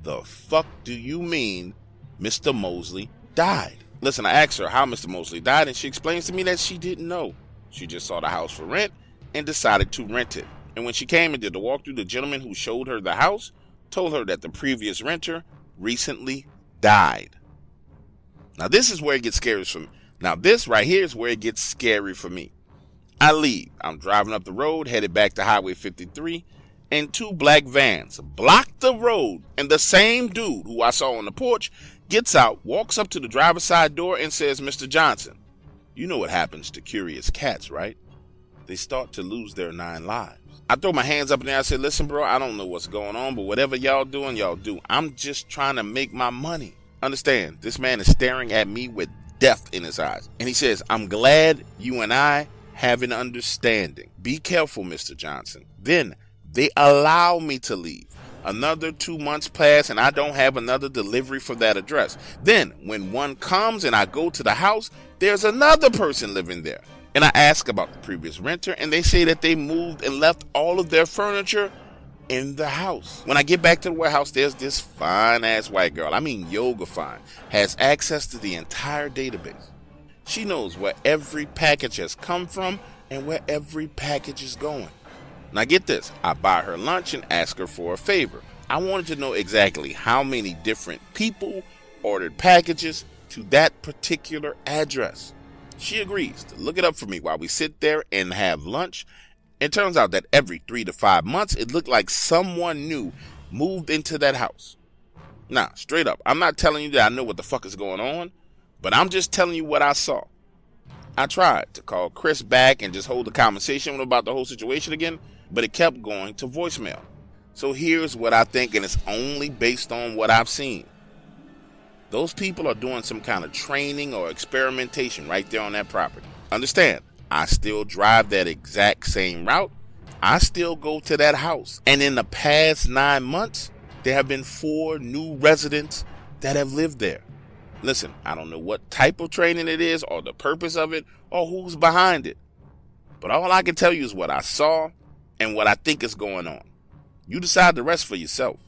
the fuck do you mean Mr. Mosley died? Listen, I asked her how Mr. Mosley died, and she explains to me that she didn't know. She just saw the house for rent and decided to rent it. And when she came and did the walkthrough, the gentleman who showed her the house told her that the previous renter recently died. Now this is where it gets scary for me. Now this right here is where it gets scary for me. I leave. I'm driving up the road, headed back to Highway 53, and two black vans block the road, and the same dude who I saw on the porch gets out, walks up to the driver's side door, and says, Mr. Johnson, you know what happens to curious cats, right? They start to lose their 9 lives. I throw my hands up in there. I said, listen, bro, I don't know what's going on, but whatever y'all doing, y'all do. I'm just trying to make my money. Understand, this man is staring at me with death in his eyes. And he says, I'm glad you and I have an understanding. Be careful, Mr. Johnson. Then they allow me to leave. Another 2 months pass and I don't have another delivery for that address. Then when one comes and I go to the house, there's another person living there. And I ask about the previous renter, and they say that they moved and left all of their furniture in the house. When I get back to the warehouse, there's this fine ass white girl, I mean yoga fine, has access to the entire database. She knows where every package has come from and where every package is going. Now get this, I buy her lunch and ask her for a favor. I wanted to know exactly how many different people ordered packages to that particular address. She agrees to look it up for me while we sit there and have lunch. It turns out that every 3 to 5 months, it looked like someone new moved into that house. Now, straight up, I'm not telling you that I know what the fuck is going on, but I'm just telling you what I saw. I tried to call Chris back and just hold the conversation about the whole situation again, but it kept going to voicemail. So here's what I think, and it's only based on what I've seen. Those people are doing some kind of training or experimentation right there on that property. Understand, I still drive that exact same route. I still go to that house. And in the past 9 months, there have been 4 new residents that have lived there. Listen, I don't know what type of training it is or the purpose of it or who's behind it. But all I can tell you is what I saw and what I think is going on. You decide the rest for yourself.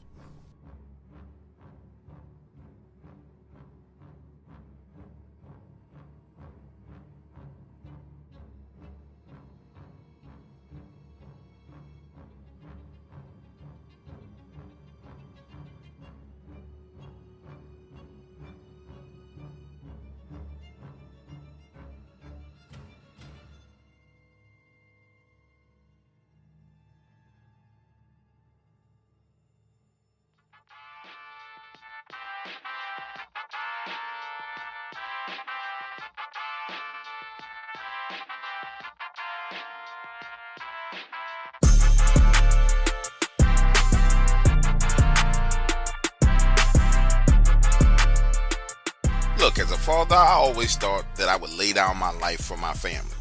Look, as a father, I always thought that I would lay down my life for my family.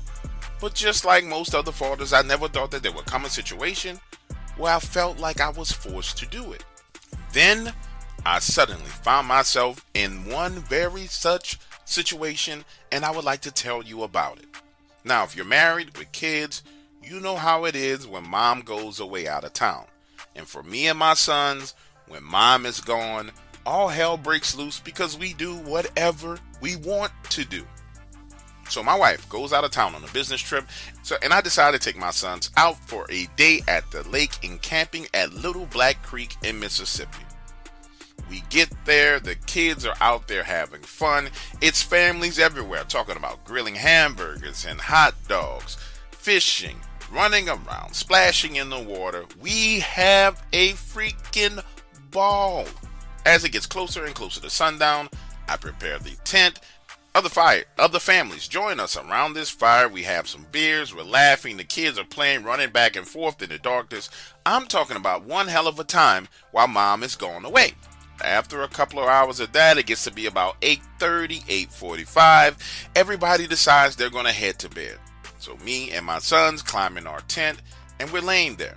But just like most other fathers, I never thought that there would come a situation where I felt like I was forced to do it. Then, I suddenly found myself in one very such situation, and I would like to tell you about it. Now, if you're married with kids, you know how it is when mom goes away out of town. And for me and my sons, when mom is gone, all hell breaks loose because we do whatever we want to do. So my wife goes out of town on a business trip, and I decided to take my sons out for a day at the lake and camping at Little Black Creek in Mississippi. We get there, the kids are out there having fun. It's families everywhere talking about grilling hamburgers and hot dogs, fishing, running around, splashing in the water. We have a freaking ball. As it gets closer and closer to sundown, I prepare the tent. Other families join us around this fire. We have some beers, we're laughing, the kids are playing, running back and forth in the darkness. I'm talking about one hell of a time while mom is gone away. After a couple of hours of that, it gets to be about 8:30, 8:45. Everybody decides they're going to head to bed. So me and my sons climb in our tent, and we're laying there.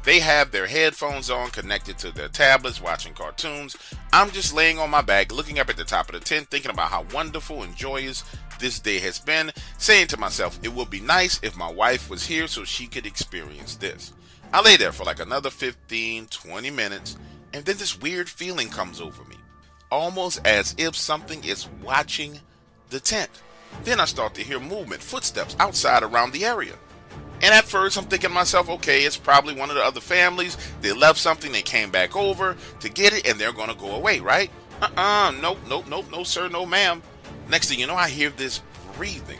They have their headphones on, connected to their tablets, watching cartoons. I'm just laying on my back, looking up at the top of the tent, thinking about how wonderful and joyous this day has been, saying to myself, it would be nice if my wife was here so she could experience this. I lay there for like another 15, 20 minutes, and then this weird feeling comes over me, almost as if something is watching the tent. Then I start to hear movement, footsteps outside around the area. And at first I'm thinking to myself, okay, it's probably one of the other families. They left something, they came back over to get it, and they're going to go away, right? Nope, no sir, no ma'am. Next thing you know, I hear this breathing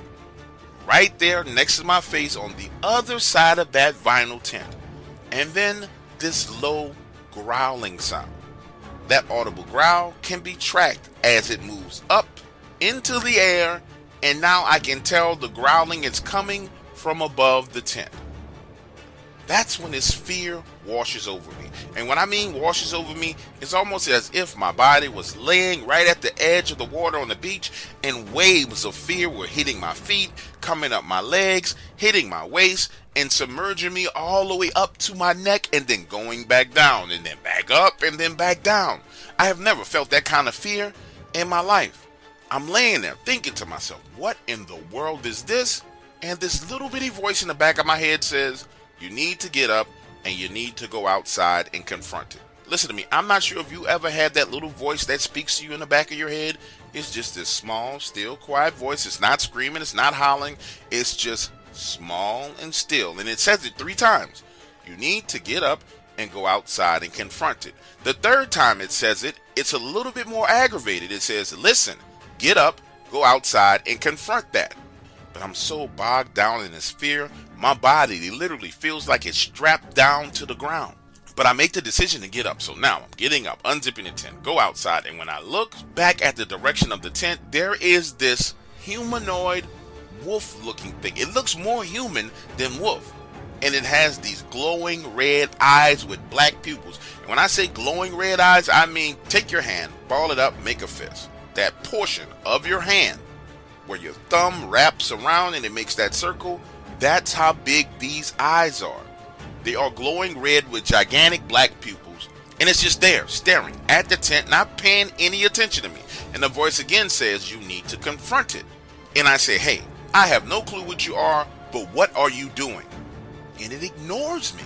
right there next to my face on the other side of that vinyl tent. And then this low growling sound. That audible growl can be tracked as it moves up into the air, and now I can tell the growling is coming from above the tent. That's when this fear washes over me. And when I mean washes over me, it's almost as if my body was laying right at the edge of the water on the beach, and waves of fear were hitting my feet, coming up my legs, hitting my waist, and submerging me all the way up to my neck, and then going back down, and then back up, and then back down. I have never felt that kind of fear in my life. I'm laying there thinking to myself, what in the world is this? And this little bitty voice in the back of my head says, you need to get up and you need to go outside and confront it. Listen to me, I'm not sure if you ever had that little voice that speaks to you in the back of your head. It's just this small, still, quiet voice. It's not screaming, it's not howling. It's just small and still. And it says it 3 times. You need to get up and go outside and confront it. The 3rd time it says it, it's a little bit more aggravated. It says, listen, get up, go outside and confront that. but I'm so bogged down in this fear, my body literally feels like it's strapped down to the ground. But I make the decision to get up, so now I'm getting up, unzipping the tent, go outside, and when I look back at the direction of the tent, there is this humanoid wolf-looking thing. It looks more human than wolf, and it has these glowing red eyes with black pupils. And when I say glowing red eyes, I mean take your hand, ball it up, make a fist. That portion of your hand where your thumb wraps around and it makes that circle, that's how big these eyes are. They are glowing red with gigantic black pupils, and it's just there, staring at the tent, not paying any attention to me. And the voice again says, you need to confront it. And I say, hey, I have no clue what you are, but what are you doing? And it ignores me.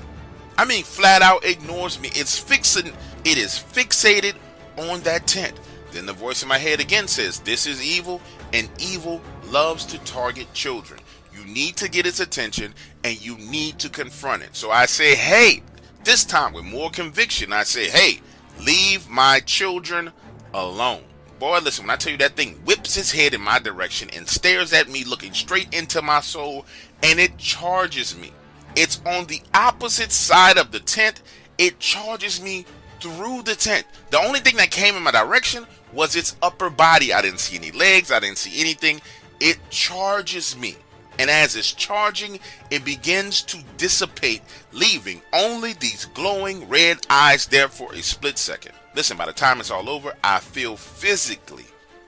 I mean, flat out ignores me. It is fixated on that tent. Then the voice in my head again says, this is evil, and evil loves to target children. You need to get its attention, and you need to confront it. So I say, hey, this time with more conviction, I say, hey, leave my children alone. Boy, listen, when I tell you that thing whips its head in my direction and stares at me looking straight into my soul, and it charges me. It's on the opposite side of the tent. It charges me through the tent. The only thing that came in my direction was its upper body. I didn't see any legs. I didn't see anything. It charges me. And as it's charging, it begins to dissipate, leaving only these glowing red eyes there for a split second. Listen, by the time it's all over, I feel physically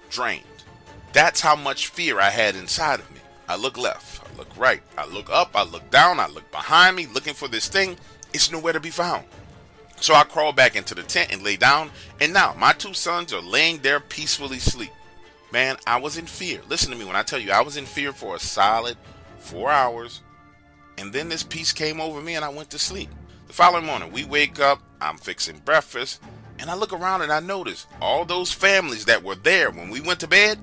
drained. That's how much fear I had inside of me. I look left, I look right, I look up, I look down, I look behind me, looking for this thing. It's nowhere to be found. So I crawl back into the tent and lay down, and now my two sons are laying there peacefully asleep. Man, I was in fear. Listen to me when I tell you I was in fear for a solid 4 hours, and then this peace came over me and I went to sleep. The following morning, we wake up, I'm fixing breakfast, and I look around and I notice all those families that were there when we went to bed,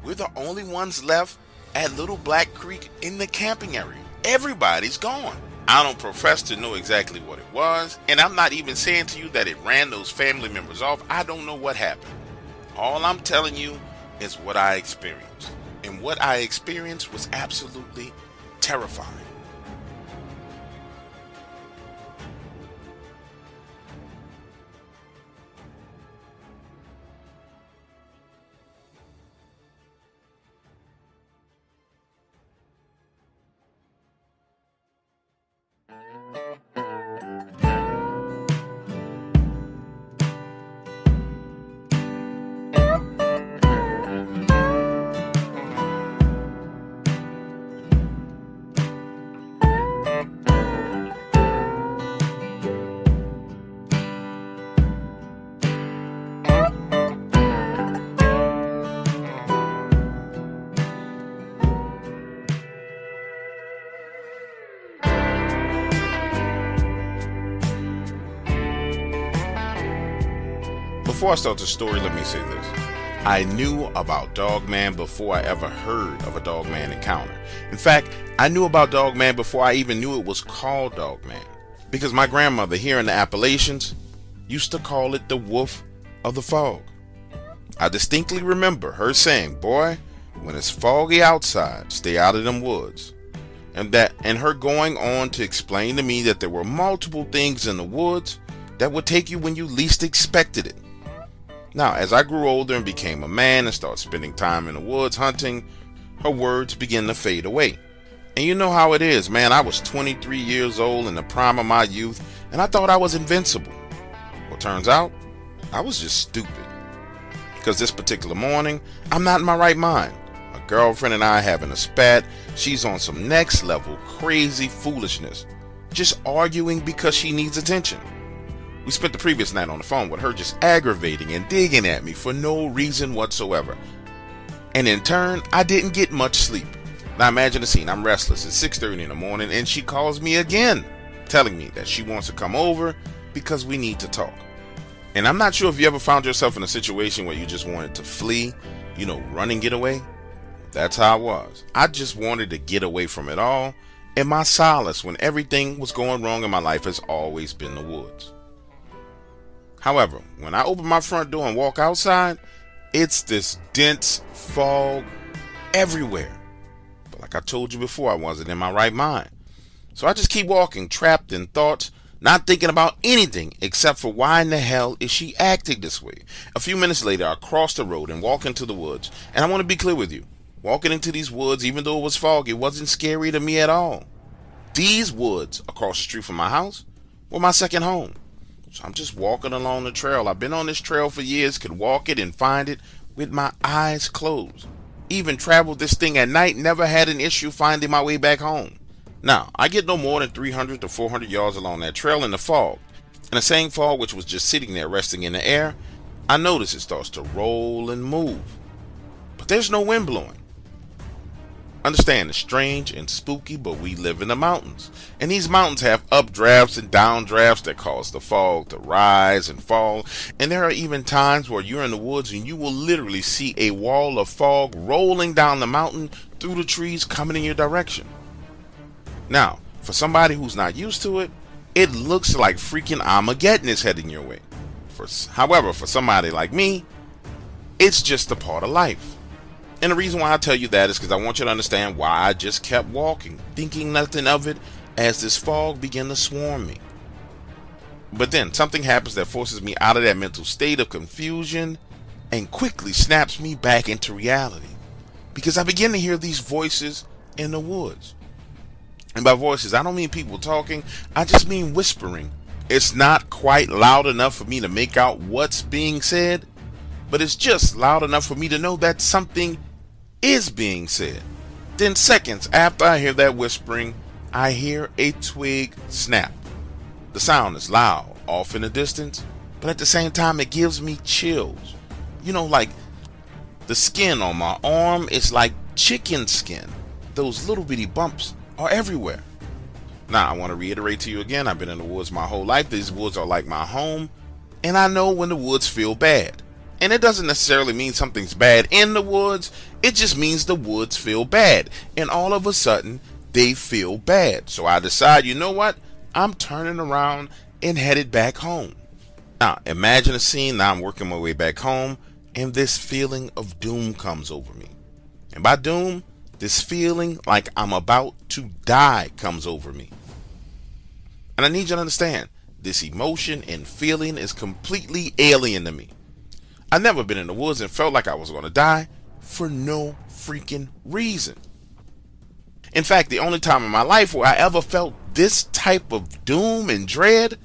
we're the only ones left at Little Black Creek in the camping area. Everybody's gone. I don't profess to know exactly what it was, and I'm not even saying to you that it ran those family members off. I don't know what happened. All I'm telling you is what I experienced. And what I experienced was absolutely terrifying. Before I start the story, let me say this. I knew about Dogman before I ever heard of a Dogman encounter. In fact, I knew about Dogman before I even knew it was called Dogman. Because my grandmother here in the Appalachians used to call it the wolf of the fog. I distinctly remember her saying, boy, when it's foggy outside, stay out of them woods. And her going on to explain to me that there were multiple things in the woods that would take you when you least expected it. Now, as I grew older and became a man and started spending time in the woods hunting, her words began to fade away. And you know how it is, man. I was 23 years old in the prime of my youth, and I thought I was invincible. Well, turns out, I was just stupid. Because this particular morning, I'm not in my right mind. My girlfriend and I having a spat. She's on some next level crazy foolishness. Just arguing because she needs attention. We spent the previous night on the phone with her just aggravating and digging at me for no reason whatsoever. And in turn, I didn't get much sleep. Now imagine the scene. I'm restless. It's 6:30 in the morning and she calls me again, telling me that she wants to come over because we need to talk. And I'm not sure if you ever found yourself in a situation where you just wanted to flee, run and get away. That's how I was. I just wanted to get away from it all. And my solace when everything was going wrong in my life has always been the woods. However, when I open my front door and walk outside, it's this dense fog everywhere. But like I told you before, I wasn't in my right mind. So I just keep walking, trapped in thoughts, not thinking about anything except for why in the hell is she acting this way. A few minutes later, I cross the road and walk into the woods. And I want to be clear with you. Walking into these woods, even though it was foggy, wasn't scary to me at all. These woods across the street from my house were my second home. So I'm just walking along the trail. I've been on this trail for years, could walk it and find it with my eyes closed. Even traveled this thing at night, never had an issue finding my way back home. Now, I get no more than 300 to 400 yards along that trail in the fog. And the same fog which was just sitting there resting in the air, I notice it starts to roll and move. But there's no wind blowing. Understand, it's strange and spooky, but we live in the mountains. And these mountains have updrafts and downdrafts that cause the fog to rise and fall. And there are even times where you're in the woods and you will literally see a wall of fog rolling down the mountain through the trees coming in your direction. Now, for somebody who's not used to it, it looks like freaking Armageddon is heading your way. However, for somebody like me, it's just a part of life. And the reason why I tell you that is because I want you to understand why I just kept walking, thinking nothing of it as this fog began to swarm me. But then something happens that forces me out of that mental state of confusion and quickly snaps me back into reality. Because I begin to hear these voices in the woods. And by voices, I don't mean people talking, I just mean whispering. It's not quite loud enough for me to make out what's being said, but it's just loud enough for me to know that something is being said. Then seconds after I hear that whispering, I hear a twig snap. The sound is loud, off in the distance, but at the same time it gives me chills. You know, like the skin on my arm is like chicken skin. Those little bitty bumps are everywhere. Now, I want to reiterate to you again, I've been in the woods my whole life. These woods are like my home, and I know when the woods feel bad. And it doesn't necessarily mean something's bad in the woods, it just means the woods feel bad. And all of a sudden, they feel bad. So I decide, you know what? I'm turning around and headed back home. Now, imagine a scene. Now I'm working my way back home, and this feeling of doom comes over me. And by doom, this feeling like I'm about to die comes over me. And I need you to understand, this emotion and feeling is completely alien to me. I've never been in the woods and felt like I was going to die for no freaking reason. In fact, the only time in my life where I ever felt this type of doom and dread,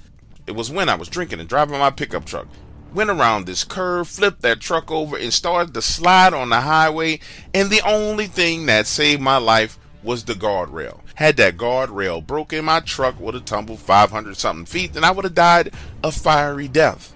it was when I was drinking and driving my pickup truck. Went around this curve, flipped that truck over, and started to slide on the highway, and the only thing that saved my life was the guardrail. Had that guardrail broken, my truck would have tumbled 500 something feet, and I would have died a fiery death.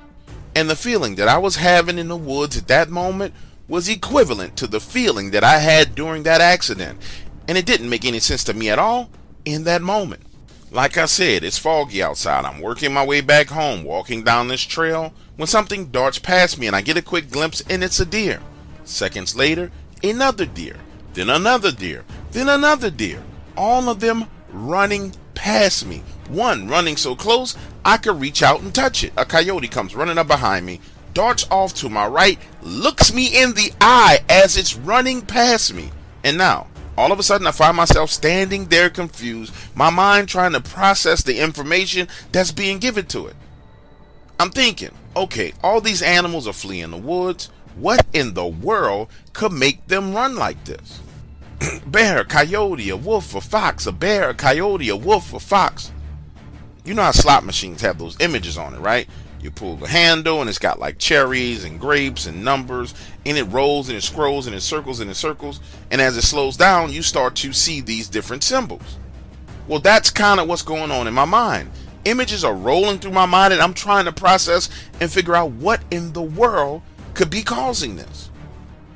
And the feeling that I was having in the woods at that moment was equivalent to the feeling that I had during that accident. And it didn't make any sense to me at all in that moment. Like I said, it's foggy outside. I'm working my way back home, walking down this trail, when something darts past me and I get a quick glimpse and it's a deer. Seconds later, another deer, then another deer, then another deer. All of them running past me. One running so close, I could reach out and touch it. A coyote comes running up behind me, darts off to my right, looks me in the eye as it's running past me. And now, all of a sudden, I find myself standing there confused, my mind trying to process the information that's being given to it. I'm thinking, okay, all these animals are fleeing the woods. What in the world could make them run like this? Bear, coyote, a wolf, a fox, a bear, a coyote, a wolf, a fox. You know how slot machines have those images on it, right? You pull the handle and it's got like cherries and grapes and numbers, and it rolls and it scrolls and it circles and it circles, and as it slows down you start to see these different symbols. Well, that's kind of what's going on in my mind. Images are rolling through my mind and I'm trying to process and figure out what in the world could be causing this.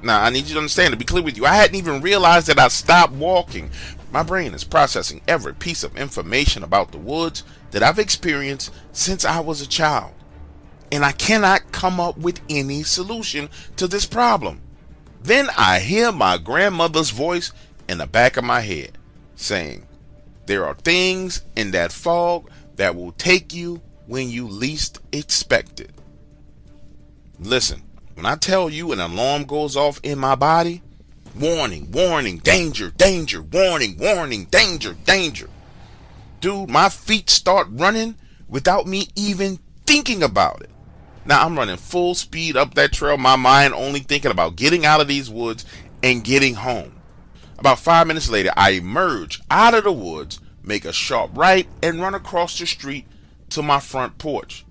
Now, I need you to understand, to be clear with you, I hadn't even realized that I stopped walking. My brain is processing every piece of information about the woods that I've experienced since I was a child. And I cannot come up with any solution to this problem. Then I hear my grandmother's voice in the back of my head saying, there are things in that fog that will take you when you least expect it. Listen, when I tell you an alarm goes off in my body, Warning, warning, danger, danger, warning, warning, danger, danger. Dude, my feet start running without me even thinking about it. Now I'm running full speed up that trail, my mind only thinking about getting out of these woods and getting home. About 5 minutes later, I emerge out of the woods, make a sharp right, and run across the street to my front porch.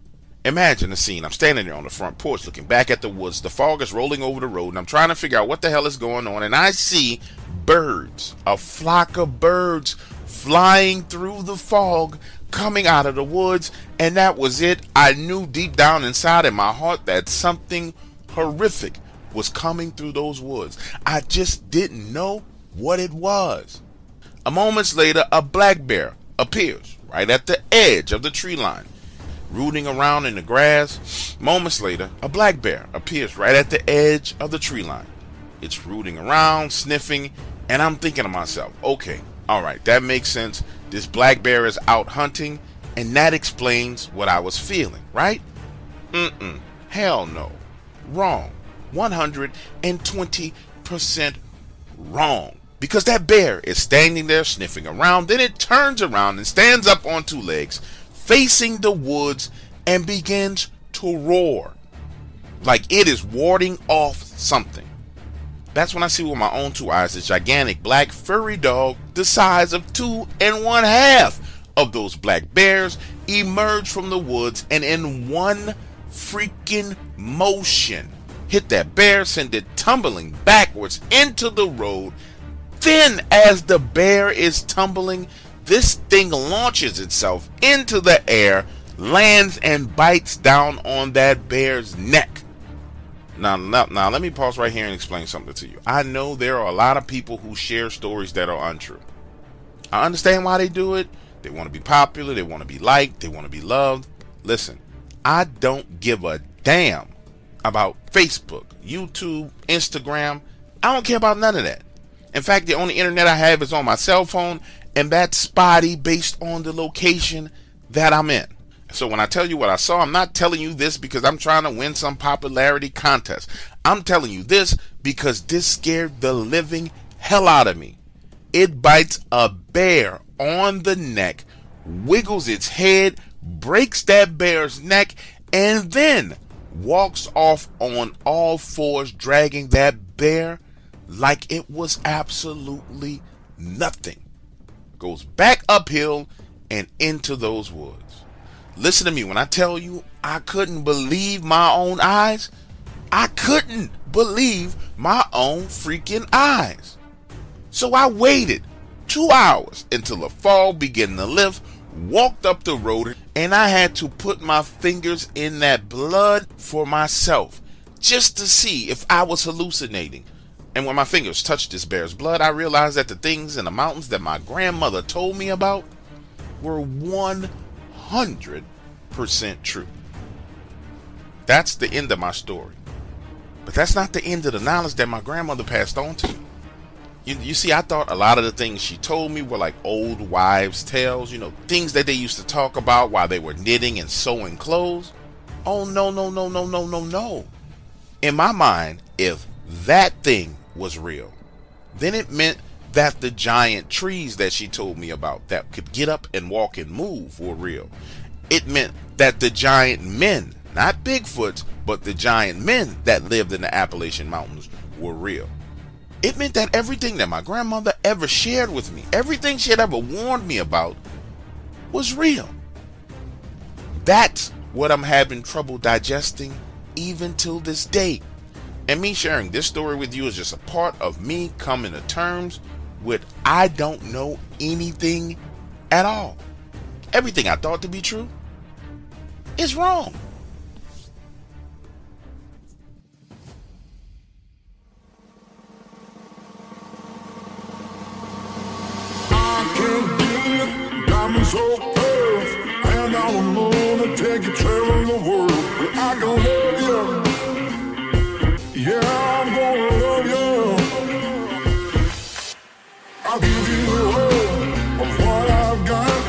Imagine the scene. I'm standing there on the front porch looking back at the woods. The fog is rolling over the road, and I'm trying to figure out what the hell is going on, and I see birds, a flock of birds flying through the fog, coming out of the woods, and that was it. I knew deep down inside in my heart that something horrific was coming through those woods. I just didn't know what it was. A moment later, a black bear appears right at the edge of the tree line, rooting around in the grass. Moments later, a black bear appears right at the edge of the tree line. It's rooting around, sniffing, and I'm thinking to myself, okay, all right, that makes sense. This black bear is out hunting, and that explains what I was feeling, right? Hell no. Wrong. 120% wrong. Because that bear is standing there sniffing around, then it turns around and stands up on two legs, facing the woods, and begins to roar like it is warding off something. That's when I see with my own two eyes this gigantic black furry dog the size of 2 1/2 of those black bears emerge from the woods and in one freaking motion hit that bear, send it tumbling backwards into the road. Then as the bear is tumbling, this thing launches itself into the air, lands and bites down on that bear's neck. Now, let me pause right here and explain something to you. I know there are a lot of people who share stories that are untrue. I understand why they do it. They want to be popular. They want to be liked. They want to be loved. Listen, I don't give a damn about Facebook, YouTube, Instagram. I don't care about none of that. In fact, the only internet I have is on my cell phone, and that's spotty based on the location that I'm in. So when I tell you what I saw, I'm not telling you this because I'm trying to win some popularity contest. I'm telling you this because this scared the living hell out of me. It bites a bear on the neck, wiggles its head, breaks that bear's neck, and then walks off on all fours, dragging that bear like it was absolutely nothing. Goes back uphill and into those woods. Listen to me when I tell you I couldn't believe my own eyes. I couldn't believe my own freaking eyes. So I waited 2 hours until the fog began to lift, walked up the road, and I had to put my fingers in that blood for myself just to see if I was hallucinating. And when my fingers touched this bear's blood, I realized that the things in the mountains that my grandmother told me about were 100% true. That's the end of my story. But that's not the end of the knowledge that my grandmother passed on to me. You see, I thought a lot of the things she told me were like old wives' tales, things that they used to talk about while they were knitting and sewing clothes. Oh, no. In my mind, if that thing was real, then it meant that the giant trees that she told me about that could get up and walk and move were real. It meant that the giant men, not Bigfoots, but the giant men that lived in the Appalachian Mountains were real. It meant that everything that my grandmother ever shared with me, everything she had ever warned me about, was real. That's what I'm having trouble digesting even till this day. And me sharing this story with you is just a part of me coming to terms with I don't know anything at all. Everything I thought to be true is wrong. Diamonds so pearls, and I'm gonna take you traveling the world. I can love you, yeah, I'm gonna love you. I'll give you the whole of what I've got.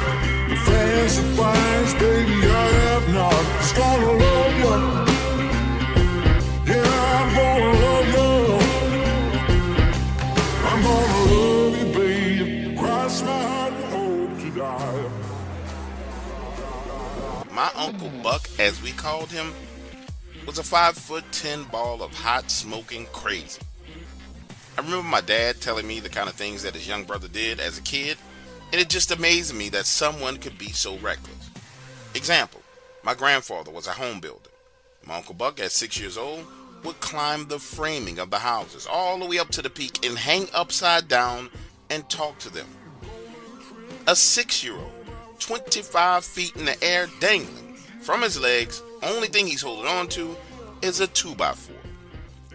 The fancy finds, baby, I have not. Just gonna love you, yeah, I'm gonna love you. My Uncle Buck, as we called him, was a 5'10" ball of hot, smoking crazy. I remember my dad telling me the kind of things that his young brother did as a kid, and it just amazed me that someone could be so reckless. Example, my grandfather was a home builder. My Uncle Buck, at 6 years old, would climb the framing of the houses all the way up to the peak and hang upside down and talk to them. A 6-year-old, 25 feet in the air dangling from his legs, only thing he's holding on to is a 2x4.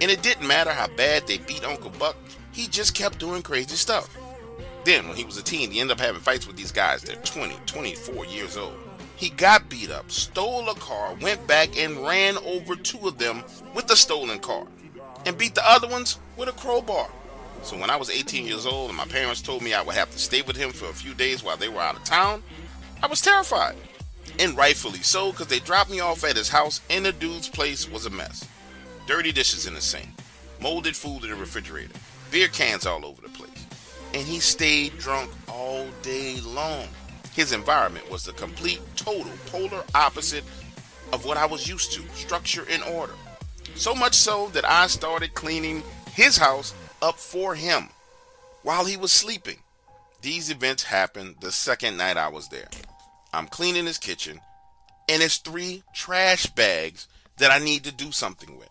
And it didn't matter how bad they beat Uncle Buck, he just kept doing crazy stuff. Then, when he was a teen, he ended up having fights with these guys. They're 20, 24 years old. He got beat up, stole a car, went back and ran over 2 of them with the stolen car, and beat the other ones with a crowbar. So when I was 18 years old and my parents told me I would have to stay with him for a few days while they were out of town, I was terrified. And rightfully so, because they dropped me off at his house and the dude's place was a mess. Dirty dishes in the sink, molded food in the refrigerator, beer cans all over the place. And he stayed drunk all day long. His environment was the complete, total, polar opposite of what I was used to, structure and order. So much so that I started cleaning his house up for him while he was sleeping. These events happened the second night I was there. I'm cleaning his kitchen, and it's 3 trash bags that I need to do something with.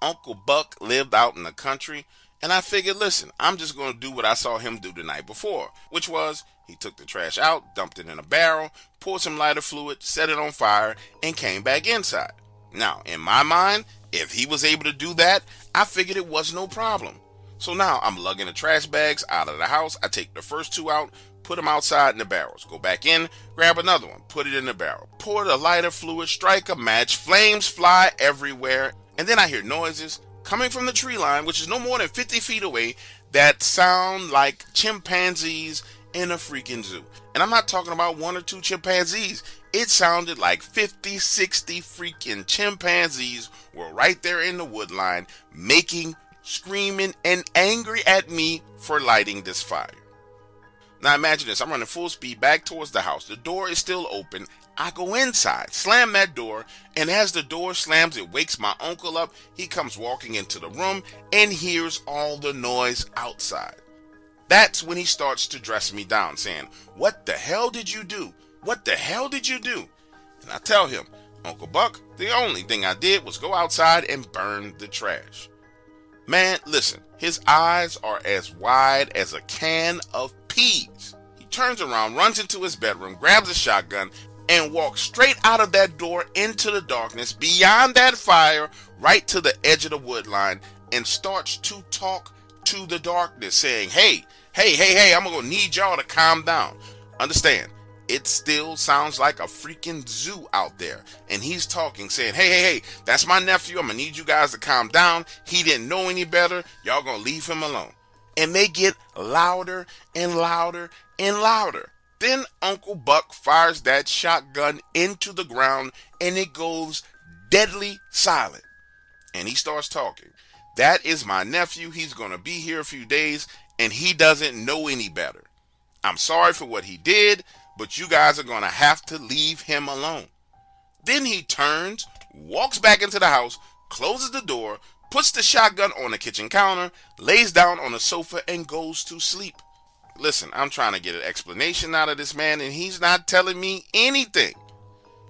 Uncle Buck lived out in the country, and I figured, listen, I'm just going to do what I saw him do the night before, which was he took the trash out, dumped it in a barrel, poured some lighter fluid, set it on fire, and came back inside. Now, in my mind, if he was able to do that, I figured it was no problem. So now I'm lugging the trash bags out of the house. I take the first 2 out, put them outside in the barrels, go back in, grab another one, put it in the barrel, pour the lighter fluid, strike a match, flames fly everywhere, and then I hear noises coming from the tree line, which is no more than 50 feet away, that sound like chimpanzees in a freaking zoo. And I'm not talking about 1 or 2 chimpanzees. It sounded like 50, 60 freaking chimpanzees were right there in the wood line, screaming and angry at me for lighting this fire. Now imagine this, I'm running full speed back towards the house. The door is still open. I go inside, slam that door, and as the door slams, it wakes my uncle up. He comes walking into the room and hears all the noise outside. That's when he starts to dress me down, saying, "What the hell did you do? What the hell did you do?" And I tell him, "Uncle Buck, the only thing I did was go outside and burn the trash." Man, listen, his eyes are as wide as a can of peas. He turns around, runs into his bedroom, grabs a shotgun, and walks straight out of that door into the darkness, beyond that fire, right to the edge of the wood line, and starts to talk to the darkness, saying, hey, I'm gonna need y'all to calm down. Understand, it still sounds like a freaking zoo out there. And he's talking, saying, hey, that's my nephew. I'm gonna need you guys to calm down. He didn't know any better. Y'all gonna leave him alone. And they get louder and louder and louder. Then Uncle Buck fires that shotgun into the ground and it goes deadly silent. And he starts talking. That is my nephew. He's going to be here a few days and he doesn't know any better. I'm sorry for what he did, but you guys are going to have to leave him alone. Then he turns, walks back into the house, closes the door, puts the shotgun on the kitchen counter, lays down on the sofa and goes to sleep. Listen, I'm trying to get an explanation out of this man and he's not telling me anything.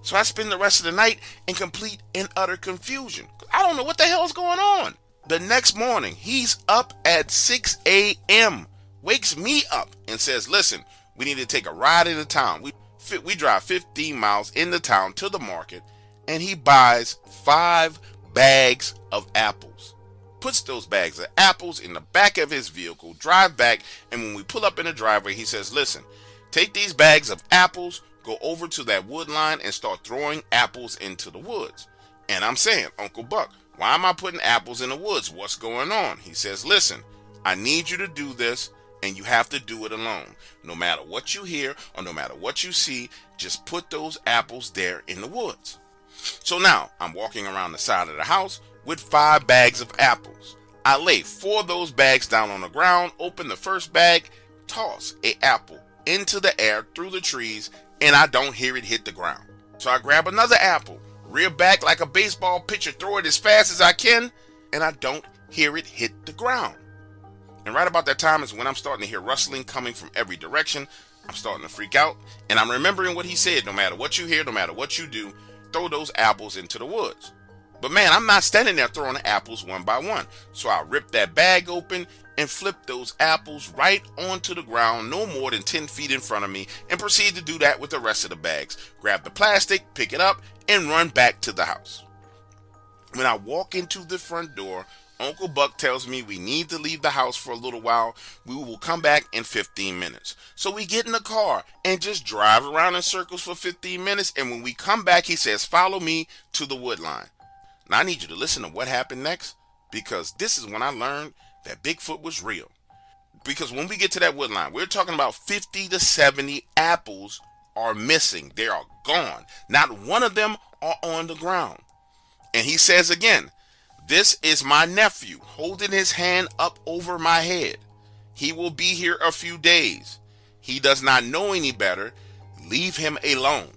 So I spend the rest of the night in complete and utter confusion. I don't know what the hell is going on. The next morning, he's up at 6 a.m., wakes me up and says, listen, we need to take a ride into town. We drive 15 miles into town to the market and he buys 5 bags of apples. Puts those bags of apples in the back of his vehicle, drive back, and when we pull up in the driveway, he says, listen, take these bags of apples, go over to that wood line and start throwing apples into the woods. And I'm saying, Uncle Buck, why am I putting apples in the woods? What's going on? He says, listen, I need you to do this and you have to do it alone. No matter what you hear or no matter what you see, just put those apples there in the woods. So now I'm walking around the side of the house with 5 bags of apples. I lay 4 of those bags down on the ground, open the first bag, toss an apple into the air through the trees, and I don't hear it hit the ground. So I grab another apple, rear back like a baseball pitcher, throw it as fast as I can, and I don't hear it hit the ground. And right about that time is when I'm starting to hear rustling coming from every direction. I'm starting to freak out, and I'm remembering what he said: no matter what you hear, no matter what you do, throw those apples into the woods. But man, I'm not standing there throwing the apples one by one. So I rip that bag open and flip those apples right onto the ground, no more than 10 feet in front of me, and proceed to do that with the rest of the bags. Grab the plastic, pick it up, and run back to the house. When I walk into the front door, Uncle Buck tells me we need to leave the house for a little while. We will come back in 15 minutes. So we get in the car and just drive around in circles for 15 minutes. And when we come back, he says, follow me to the wood line. Now I need you to listen to what happened next, because this is when I learned that Bigfoot was real. Because when we get to that wood line, we're talking about 50 to 70 apples are missing. They are gone. Not one of them are on the ground. And he says again, this is my nephew holding his hand up over my head. He will be here a few days. He does not know any better. Leave him alone.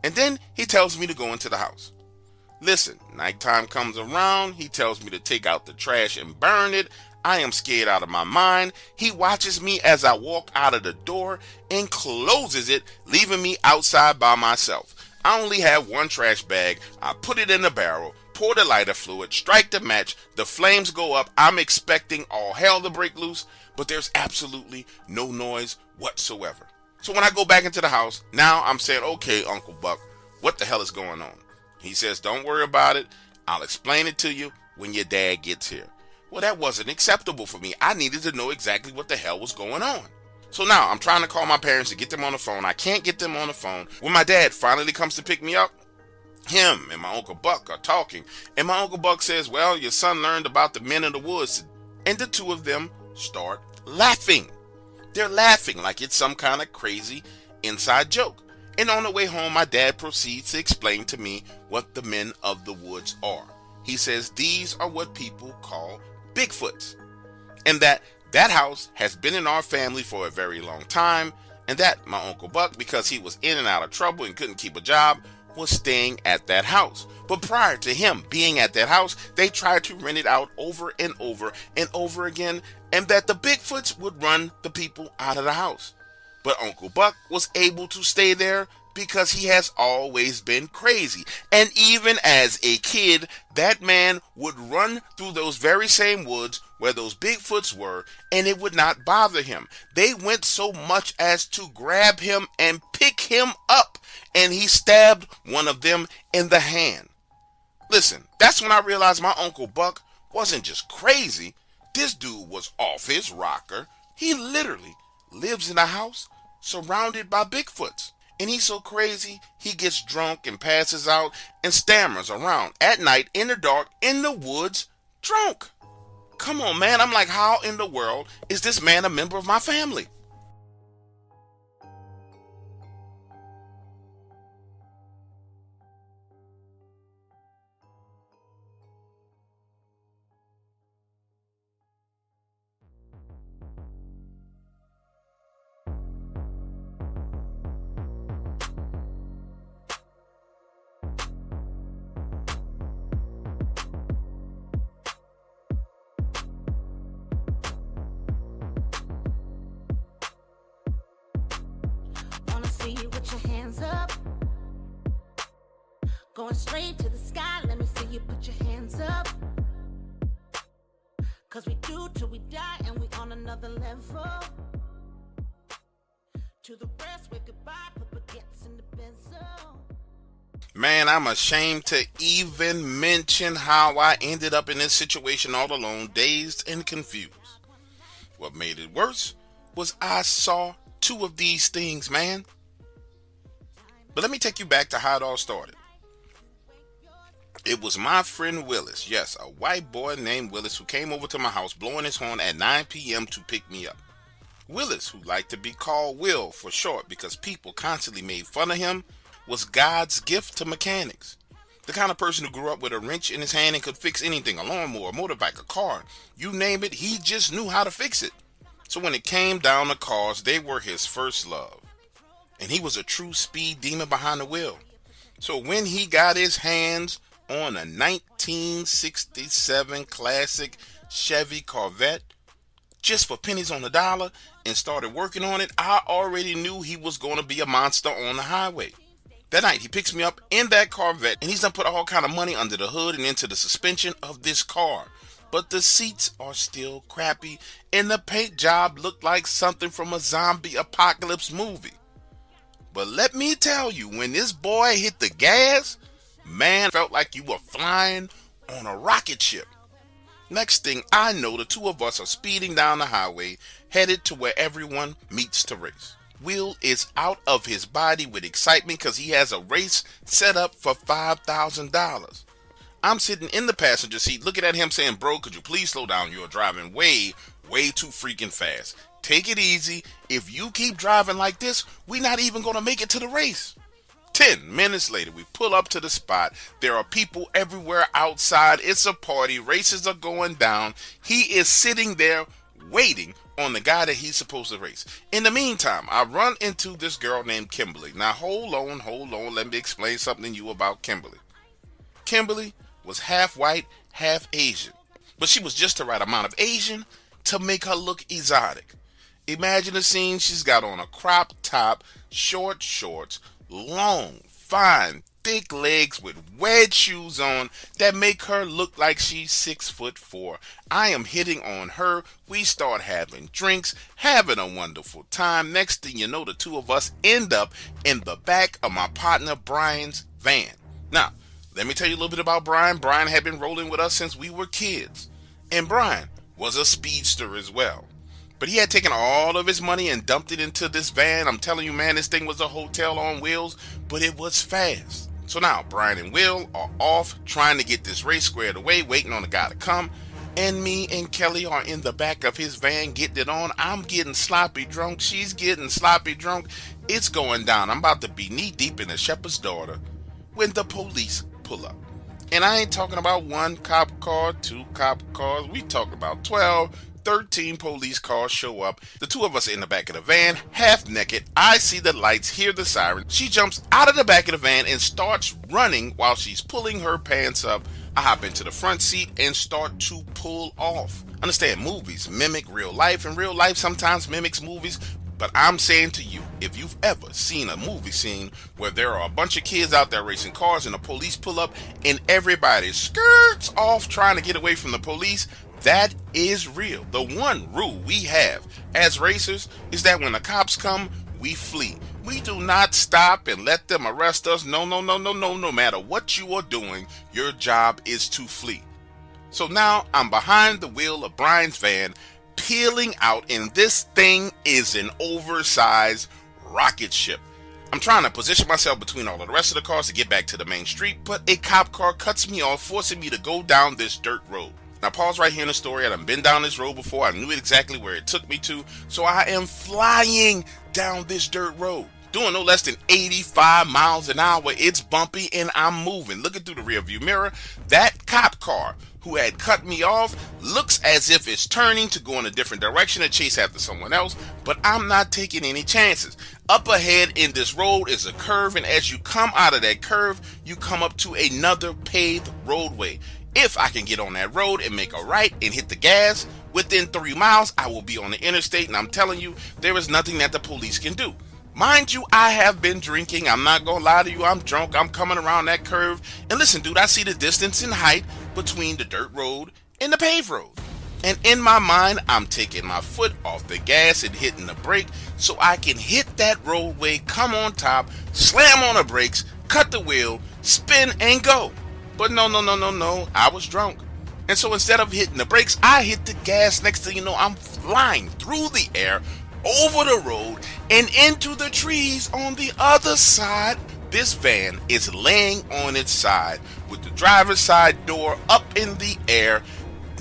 And then he tells me to go into the house. Listen, nighttime comes around. He tells me to take out the trash and burn it. I am scared out of my mind. He watches me as I walk out of the door and closes it, leaving me outside by myself. I only have one trash bag. I put it in the barrel, pour the lighter fluid, strike the match, the flames go up. I'm expecting all hell to break loose, but there's absolutely no noise whatsoever. So when I go back into the house, now I'm saying, okay, Uncle Buck, what the hell is going on? He says, don't worry about it. I'll explain it to you when your dad gets here. Well, that wasn't acceptable for me. I needed to know exactly what the hell was going on. So now I'm trying to call my parents to get them on the phone. I can't get them on the phone. When my dad finally comes to pick me up, him and my Uncle Buck are talking. And my Uncle Buck says, well, your son learned about the men in the woods. And the two of them start laughing. They're laughing like it's some kind of crazy inside joke. And on the way home, my dad proceeds to explain to me what the men of the woods are. He says these are what people call Bigfoots. And that house has been in our family for a very long time, and that my Uncle Buck, because he was in and out of trouble and couldn't keep a job, was staying at that house. But prior to him being at that house, they tried to rent it out over and over and over again, and that the Bigfoots would run the people out of the house. But Uncle Buck was able to stay there because he has always been crazy. And even as a kid, that man would run through those very same woods where those Bigfoots were, and it would not bother him. They went so much as to grab him and pick him up, and he stabbed one of them in the hand. Listen, that's when I realized my Uncle Buck wasn't just crazy. This dude was off his rocker. He literally lives in a house surrounded by Bigfoots. And he's so crazy, he gets drunk and passes out and stammers around at night in the dark in the woods drunk. Come on, man. I'm like, how in the world is this man a member of my family? Going straight to the sky, let me see you put your hands up. Cause we do till we die and we on another level. To the rest, wave goodbye, put baguettes in the bezel. Man, I'm ashamed to even mention how I ended up in this situation all alone, dazed and confused. What made it worse was I saw two of these things, man. But let me take you back to how it all started. It was my friend Willis, yes, a white boy named Willis, who came over to my house blowing his horn at 9 p.m. to pick me up. Willis, who liked to be called Will for short because people constantly made fun of him, was God's gift to mechanics. The kind of person who grew up with a wrench in his hand and could fix anything, a lawnmower, a motorbike, a car, you name it, he just knew how to fix it. So when it came down to cars, they were his first love. And he was a true speed demon behind the wheel. So when he got his hands on a 1967 classic Chevy Corvette, just for pennies on the dollar, and started working on it, I already knew he was going to be a monster on the highway. That night, he picks me up in that Corvette, and he's done put all kind of money under the hood and into the suspension of this car. But the seats are still crappy, and the paint job looked like something from a zombie apocalypse movie. But let me tell you, when this boy hit the gas, man, felt like you were flying on a rocket ship. Next thing I know, the two of us are speeding down the highway, headed to where everyone meets to race. Will is out of his body with excitement because he has a race set up for $5,000. I'm sitting in the passenger seat looking at him saying, bro, could you please slow down? You're driving way too freaking fast. Take it easy. If you keep driving like this, we're not even going to make it to the race. 10 minutes later, we pull up to the spot. There are people everywhere outside. It's a party. Races are going down. He is sitting there waiting on the guy that he's supposed to race. In the meantime, I run into this girl named Kimberly. Now, hold on. Let me explain something to you about Kimberly. Kimberly was half white, half Asian. But she was just the right amount of Asian to make her look exotic. Imagine the scene. She's got on a crop top, short shorts, long, fine, thick legs with wedge shoes on that make her look like she's 6'4". I am hitting on her. We start having drinks, having a wonderful time. Next thing you know, the two of us end up in the back of my partner Brian's van. Now, let me tell you a little bit about Brian. Brian had been rolling with us since we were kids. And Brian was a speedster as well. But he had taken all of his money and dumped it into this van. I'm telling you, man, this thing was a hotel on wheels, but it was fast. So now Brian and Will are off trying to get this race squared away, waiting on the guy to come. And me and Kelly are in the back of his van getting it on. I'm getting sloppy drunk. She's getting sloppy drunk. It's going down. I'm about to be knee deep in a shepherd's daughter when the police pull up. And I ain't talking about one cop car, two cop cars. We talking about 12, 13 police cars show up. The two of us in the back of the van, half naked. I see the lights, hear the siren. She jumps out of the back of the van and starts running while she's pulling her pants up. I hop into the front seat and start to pull off. Understand, movies mimic real life, and real life sometimes mimics movies. But I'm saying to you, if you've ever seen a movie scene where there are a bunch of kids out there racing cars and the police pull up and everybody skirts off trying to get away from the police, that is real. The one rule we have as racers is that when the cops come, we flee. We do not stop and let them arrest us. No. No matter what you are doing, your job is to flee. So now I'm behind the wheel of Brian's van, peeling out, and this thing is an oversized rocket ship. I'm trying to position myself between all of the rest of the cars to get back to the main street, but a cop car cuts me off, forcing me to go down this dirt road. Now pause right here in the story. I've been down this road before. I knew exactly where it took me to, so I am flying down this dirt road, doing no less than 85 miles an hour. It's bumpy and I'm moving. Looking through the rearview mirror, that cop car who had cut me off looks as if it's turning to go in a different direction to chase after someone else, but I'm not taking any chances. Up ahead in this road is a curve, and as you come out of that curve, you come up to another paved roadway. If I can get on that road and make a right and hit the gas, within 3 miles, I will be on the interstate, and I'm telling you, there is nothing that the police can do. Mind you, I have been drinking. I'm not going to lie to you. I'm drunk. I'm coming around that curve. And listen, dude, I see the distance in height between the dirt road and the paved road. And in my mind, I'm taking my foot off the gas and hitting the brake so I can hit that roadway, come on top, slam on the brakes, cut the wheel, spin, and go. But no, I was drunk. And so instead of hitting the brakes, I hit the gas. Next thing you know, I'm flying through the air, over the road, and into the trees on the other side. This van is laying on its side with the driver's side door up in the air.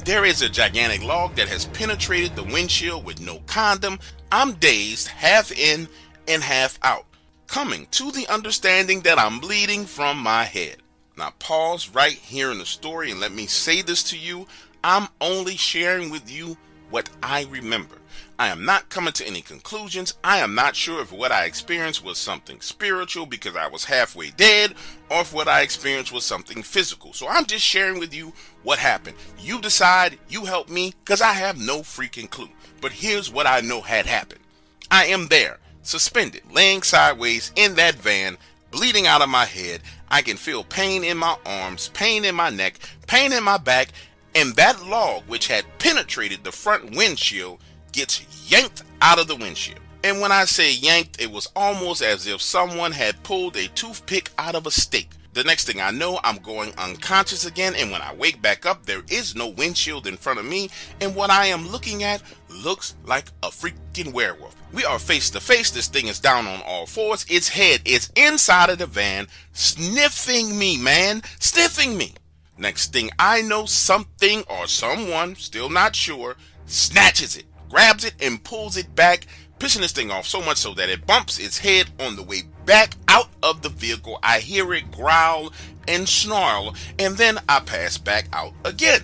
There is a gigantic log that has penetrated the windshield with no condom. I'm dazed, half in and half out, coming to the understanding that I'm bleeding from my head. Now pause right here in the story and let me say this to you. I'm only sharing with you what I remember. I am not coming to any conclusions. I am not sure if what I experienced was something spiritual because I was halfway dead, or if what I experienced was something physical. So I'm just sharing with you what happened. You decide, you help me, because I have no freaking clue. But here's what I know had happened. I am there, suspended, laying sideways in that van, bleeding out of my head. I can feel pain in my arms, pain in my neck, pain in my back, and that log, which had penetrated the front windshield, gets yanked out of the windshield. And when I say yanked, it was almost as if someone had pulled a toothpick out of a steak. The next thing I know, I'm going unconscious again, and when I wake back up, there is no windshield in front of me, and what I am looking at looks like a freaking werewolf. We are face to face. This thing is down on all fours. Its head is inside of the van, sniffing me, man, sniffing me. Next thing I know, something or someone, still not sure, snatches it, grabs it, and pulls it back, pissing this thing off so much so that it bumps its head on the way back out of the vehicle. I hear it growl and snarl, and then I pass back out again.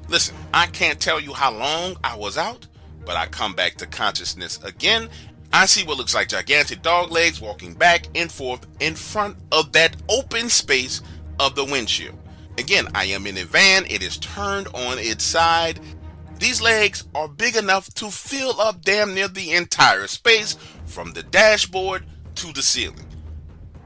Listen, I can't tell you how long I was out, but I come back to consciousness again. I see what looks like gigantic dog legs walking back and forth in front of that open space of the windshield. Again, I am in a van. It is turned on its side. These legs are big enough to fill up damn near the entire space from the dashboard to the ceiling.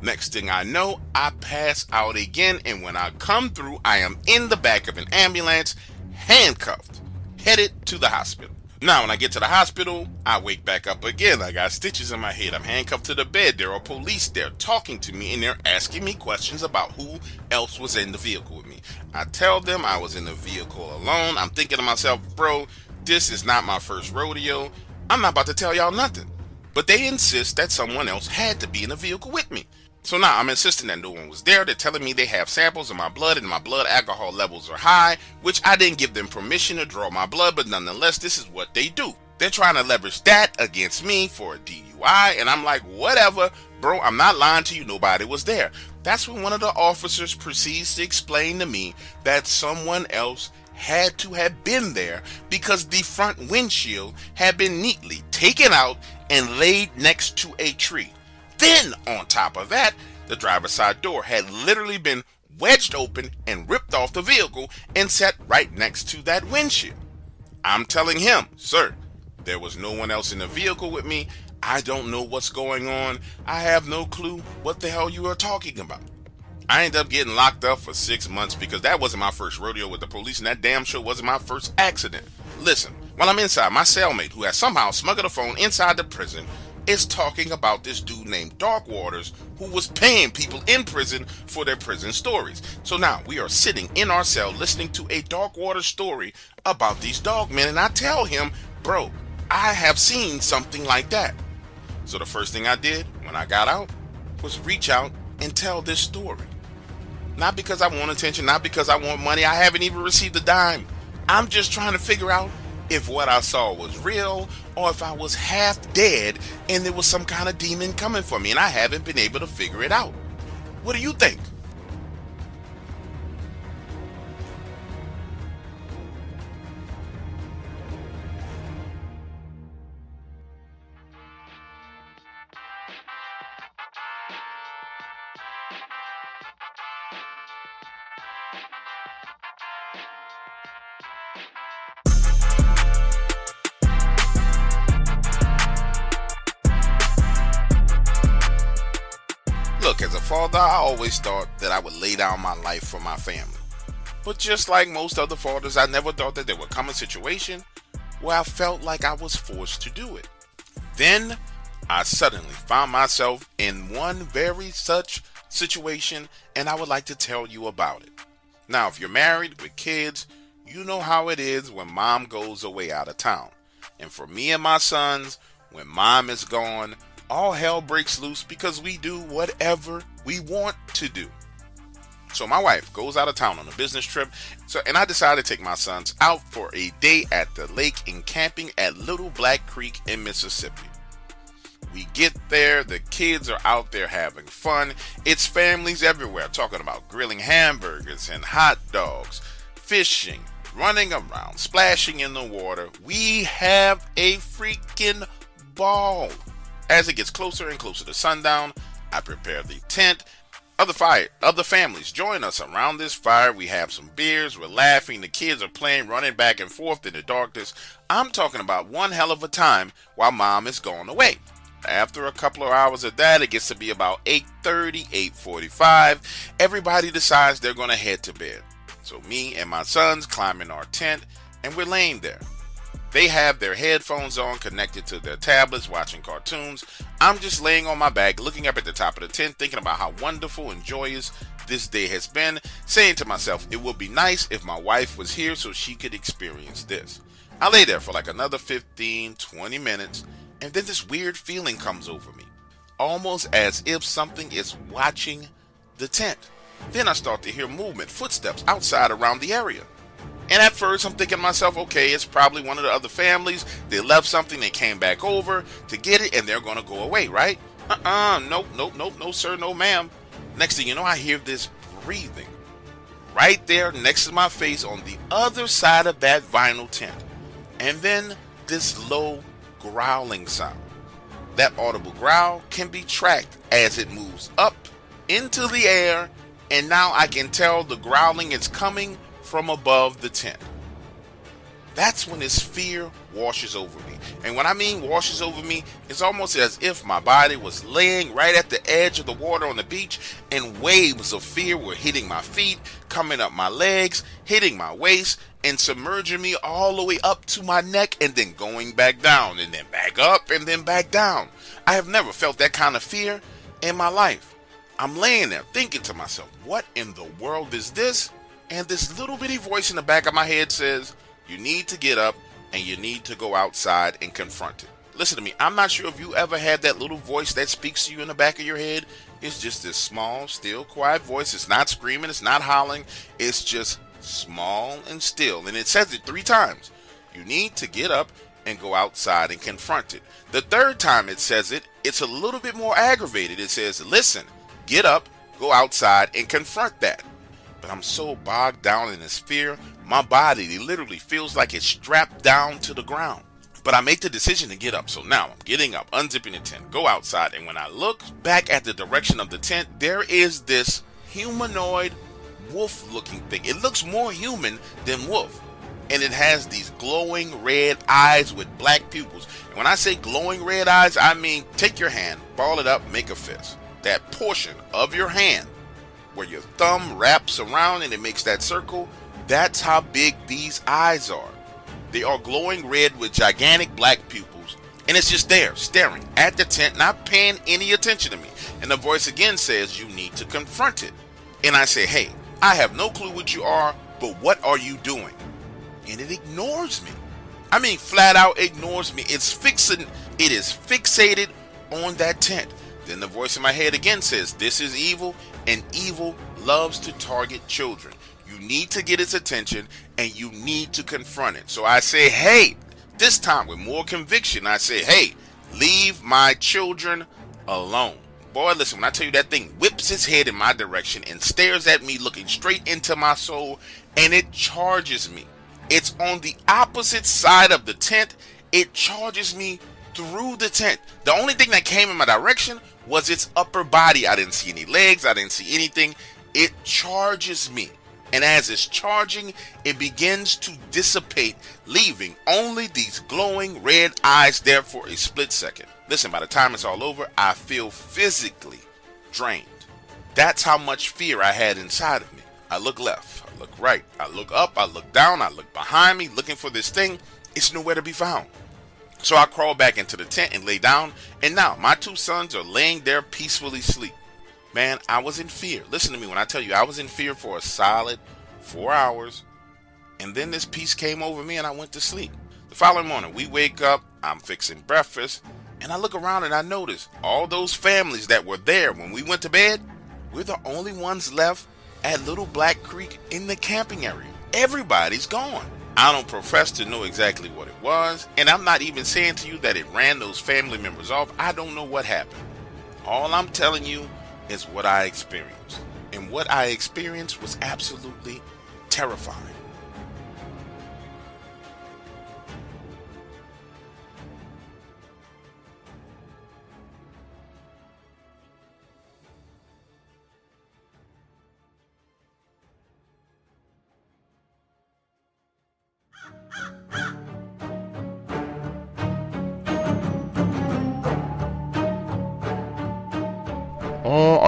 Next thing I know, I pass out again, and when I come through, I am in the back of an ambulance, handcuffed, headed to the hospital. Now, when I get to the hospital, I wake back up again. I got stitches in my head. I'm handcuffed to the bed. There are police there talking to me, and they're asking me questions about who else was in the vehicle with me. I tell them I was in the vehicle alone. I'm thinking to myself, bro, this is not my first rodeo. I'm not about to tell y'all nothing. But they insist that someone else had to be in the vehicle with me. So now I'm insisting that no one was there. They're telling me they have samples of my blood and my blood alcohol levels are high, which I didn't give them permission to draw my blood, but nonetheless, this is what they do. They're trying to leverage that against me for a DUI, and I'm like, whatever, bro, I'm not lying to you, nobody was there. That's when one of the officers proceeds to explain to me that someone else had to have been there because the front windshield had been neatly taken out and laid next to a tree. Then, on top of that, the driver's side door had literally been wedged open and ripped off the vehicle and sat right next to that windshield. I'm telling him, sir, there was no one else in the vehicle with me. I don't know what's going on. I have no clue what the hell you are talking about. I ended up getting locked up for 6 months because that wasn't my first rodeo with the police, and that damn sure wasn't my first accident. Listen, while I'm inside, my cellmate, who has somehow smuggled a phone inside the prison, is talking about this dude named Darkwaters who was paying people in prison for their prison stories. So now we are sitting in our cell listening to a Darkwater story about these dogmen, and I tell him, bro, I have seen something like that. So the first thing I did when I got out was reach out and tell this story. Not because I want attention, not because I want money. I haven't even received a dime. I'm just trying to figure out if what I saw was real or if I was half dead and there was some kind of demon coming for me, and I haven't been able to figure it out. What do you think? Look, as a father, I always thought that I would lay down my life for my family. But just like most other fathers, I never thought that there would come a situation where I felt like I was forced to do it. Then, I suddenly found myself in one very such situation, and I would like to tell you about it. Now, if you're married with kids, you know how it is when mom goes away out of town. And for me and my sons, when mom is gone, all hell breaks loose because we do whatever we want to do. So my wife goes out of town on a business trip, and I decided to take my sons out for a day at the lake and camping at Little Black Creek in Mississippi. We get there, the kids are out there having fun. It's families everywhere talking about grilling hamburgers and hot dogs, fishing, running around, splashing in the water. We have a freaking ball. As it gets closer and closer to sundown, I prepare the tent. Other families join us around this fire. We have some beers, we're laughing, the kids are playing, running back and forth in the darkness. I'm talking about one hell of a time while mom is gone away. After a couple of hours of that, it gets to be about 8:30, 8:45. Everybody decides they're going to head to bed. So me and my sons climb in our tent, and we're laying there. They have their headphones on, connected to their tablets, watching cartoons. I'm just laying on my back, looking up at the top of the tent, thinking about how wonderful and joyous this day has been, saying to myself, it would be nice if my wife was here so she could experience this. I lay there for like another 15, 20 minutes, and then this weird feeling comes over me, almost as if something is watching the tent. Then I start to hear movement, footsteps outside around the area. And at first I'm thinking to myself, okay, it's probably one of the other families. They left something, they came back over to get it, and they're going to go away, right? Nope, no sir, no ma'am. Next thing you know, I hear this breathing right there next to my face on the other side of that vinyl tent. And then this low growling sound. That audible growl can be tracked as it moves up into the air, and now I can tell the growling is coming from above the tent. That's when this fear washes over me. And when I mean washes over me, it's almost as if my body was laying right at the edge of the water on the beach, and waves of fear were hitting my feet, coming up my legs, hitting my waist, and submerging me all the way up to my neck, and then going back down, and then back up, and then back down. I have never felt that kind of fear in my life. I'm laying there thinking to myself, what in the world is this? And this little bitty voice in the back of my head says, you need to get up and you need to go outside and confront it. Listen to me, I'm not sure if you ever had that little voice that speaks to you in the back of your head. It's just this small, still, quiet voice. It's not screaming, it's not howling. It's just small and still. And it says it 3 times. You need to get up and go outside and confront it. The 3rd time it says it, it's a little bit more aggravated. It says, listen, get up, go outside and confront that. But I'm so bogged down in this fear, my body literally feels like it's strapped down to the ground. But I make the decision to get up. So now I'm getting up, unzipping the tent, go outside. And when I look back at the direction of the tent, there is this humanoid wolf looking thing. It looks more human than wolf. And it has these glowing red eyes with black pupils. And when I say glowing red eyes, I mean take your hand, ball it up, make a fist. That portion of your hand where your thumb wraps around and it makes that circle, that's how big these eyes are. They are glowing red with gigantic black pupils, and it's just there, staring at the tent, not paying any attention to me. And the voice again says, you need to confront it. And I say, hey, I have no clue what you are, but what are you doing? And it ignores me. I mean, flat out ignores me. It is fixated on that tent. Then the voice in my head again says, this is evil, and evil loves to target children. You need to get its attention, and you need to confront it. So I say, hey, this time with more conviction, I say, hey, leave my children alone. Boy, listen, when I tell you that thing whips its head in my direction and stares at me, looking straight into my soul, and it charges me. It's on the opposite side of the tent. It charges me through the tent. The only thing that came in my direction was its upper body. I didn't see any legs. I didn't see anything. It charges me. And as it's charging, it begins to dissipate, leaving only these glowing red eyes there for a split second. Listen, by the time it's all over, I feel physically drained. That's how much fear I had inside of me. I look left, I look right, I look up, I look down, I look behind me, looking for this thing. It's nowhere to be found. So I crawl back into the tent and lay down, and now my 2 sons are laying there peacefully asleep. Man, I was in fear. Listen to me when I tell you I was in fear for a solid 4 hours, and then this peace came over me and I went to sleep. The following morning, we wake up, I'm fixing breakfast, and I look around and I notice all those families that were there when we went to bed, we're the only ones left at Little Black Creek in the camping area. Everybody's gone. I don't profess to know exactly what it was, and I'm not even saying to you that it ran those family members off. I don't know what happened. All I'm telling you is what I experienced. And what I experienced was absolutely terrifying.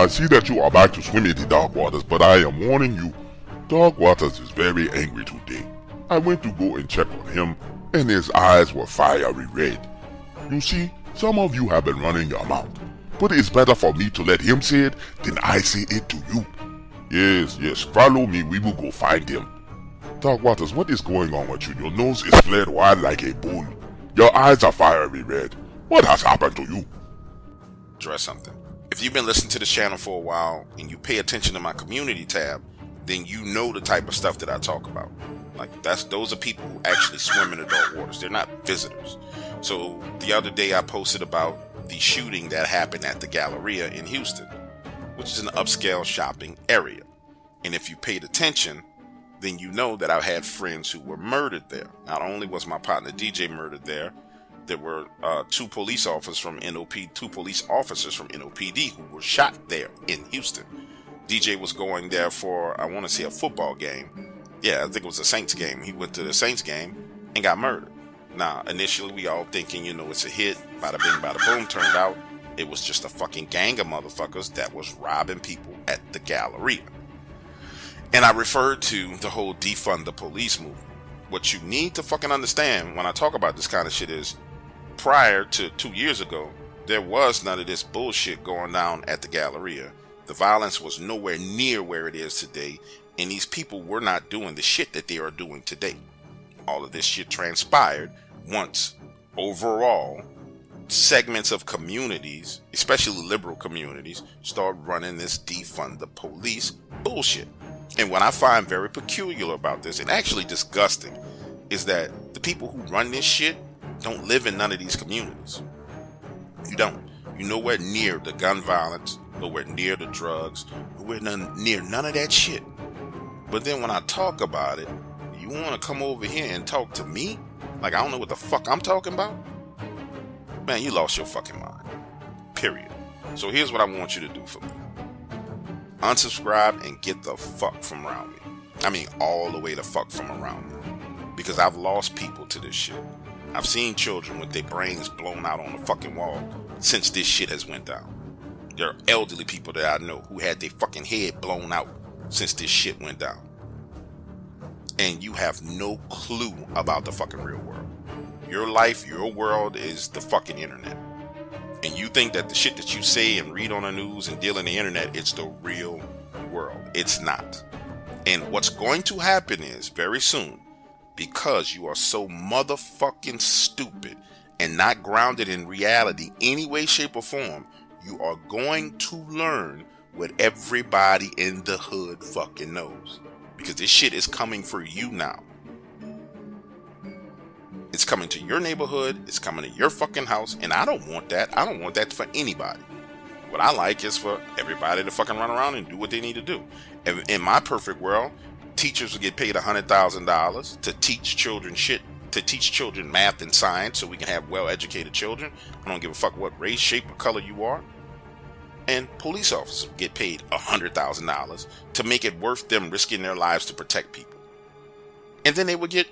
I see that you are back to swim in the dark waters, but I am warning you, Dark Waters is very angry today. I went to go and check on him, and his eyes were fiery red. You see, some of you have been running your mouth, but it's better for me to let him say it than I say it to you. Yes, follow me, we will go find him. Dark Waters, what is going on with you? Your nose is flared wide like a bull. Your eyes are fiery red. What has happened to you? Address something. If you've been listening to this channel for a while and you pay attention to my community tab, then you know the type of stuff that I talk about. Like those are people who actually swim in the dark waters. They're not visitors. So the other day I posted about the shooting that happened at the Galleria in Houston, which is an upscale shopping area. And if you paid attention, then you know that I've had friends who were murdered there. Not only was my partner DJ murdered there were two police officers from NOPD who were shot there in Houston. DJ was going there for, I want to say, a football game. Yeah, I think it was a Saints game. He went to the Saints game and got murdered. Now, initially we all thinking, it's a hit, bada bing, bada boom. Turned out it was just a fucking gang of motherfuckers that was robbing people at the Galleria. And I referred to the whole defund the police movement. What you need to fucking understand when I talk about this kind of shit is, prior to 2 years ago, there was none of this bullshit going down at the Galleria. The violence was nowhere near where it is today, and these people were not doing the shit that they are doing today. All of this shit transpired once, overall, segments of communities, especially liberal communities, start running this defund the police bullshit. And what I find very peculiar about this, and actually disgusting, is that the people who run this shit don't live in none of these communities. You don't. You're nowhere near the gun violence, nowhere near the drugs, nowhere near none of that shit. But then when I talk about it, you want to come over here and talk to me? Like I don't know what the fuck I'm talking about? Man, you lost your fucking mind. Period. So here's what I want you to do for me. Unsubscribe and get the fuck from around me. I mean all the way the fuck from around me. Because I've lost people to this shit. I've seen children with their brains blown out on the fucking wall since this shit has went down. There are elderly people that I know who had their fucking head blown out since this shit went down. And you have no clue about the fucking real world. Your life, your world is the fucking internet. And you think that the shit that you say and read on the news and deal on the internet, it's the real world. It's not. And what's going to happen is, very soon, because you are so motherfucking stupid and not grounded in reality any way, shape, or form, you are going to learn what everybody in the hood fucking knows. Because this shit is coming for you now. It's coming to your neighborhood, it's coming to your fucking house, and I don't want that. I don't want that for anybody. What I like is for everybody to fucking run around and do what they need to do. In my perfect world, teachers will get paid $100,000 to teach children shit, to teach children math and science so we can have well-educated children. I don't give a fuck what race, shape, or color you are. And police officers get paid $100,000 to make it worth them risking their lives to protect people. And then they would get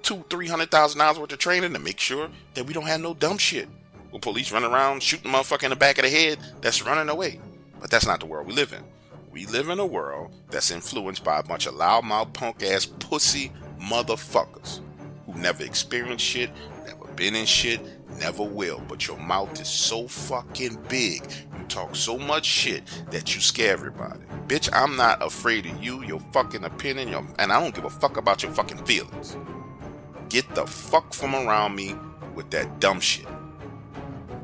$200,000-$300,000 worth of training to make sure that we don't have no dumb shit. Well, police running around shooting a motherfucker in the back of the head that's running away. But that's not the world we live in. We live in a world that's influenced by a bunch of loudmouth, punk-ass, pussy motherfuckers who never experienced shit, never been in shit, never will. But your mouth is so fucking big, you talk so much shit that you scare everybody. Bitch, I'm not afraid of you, your fucking opinion, and I don't give a fuck about your fucking feelings. Get the fuck from around me with that dumb shit.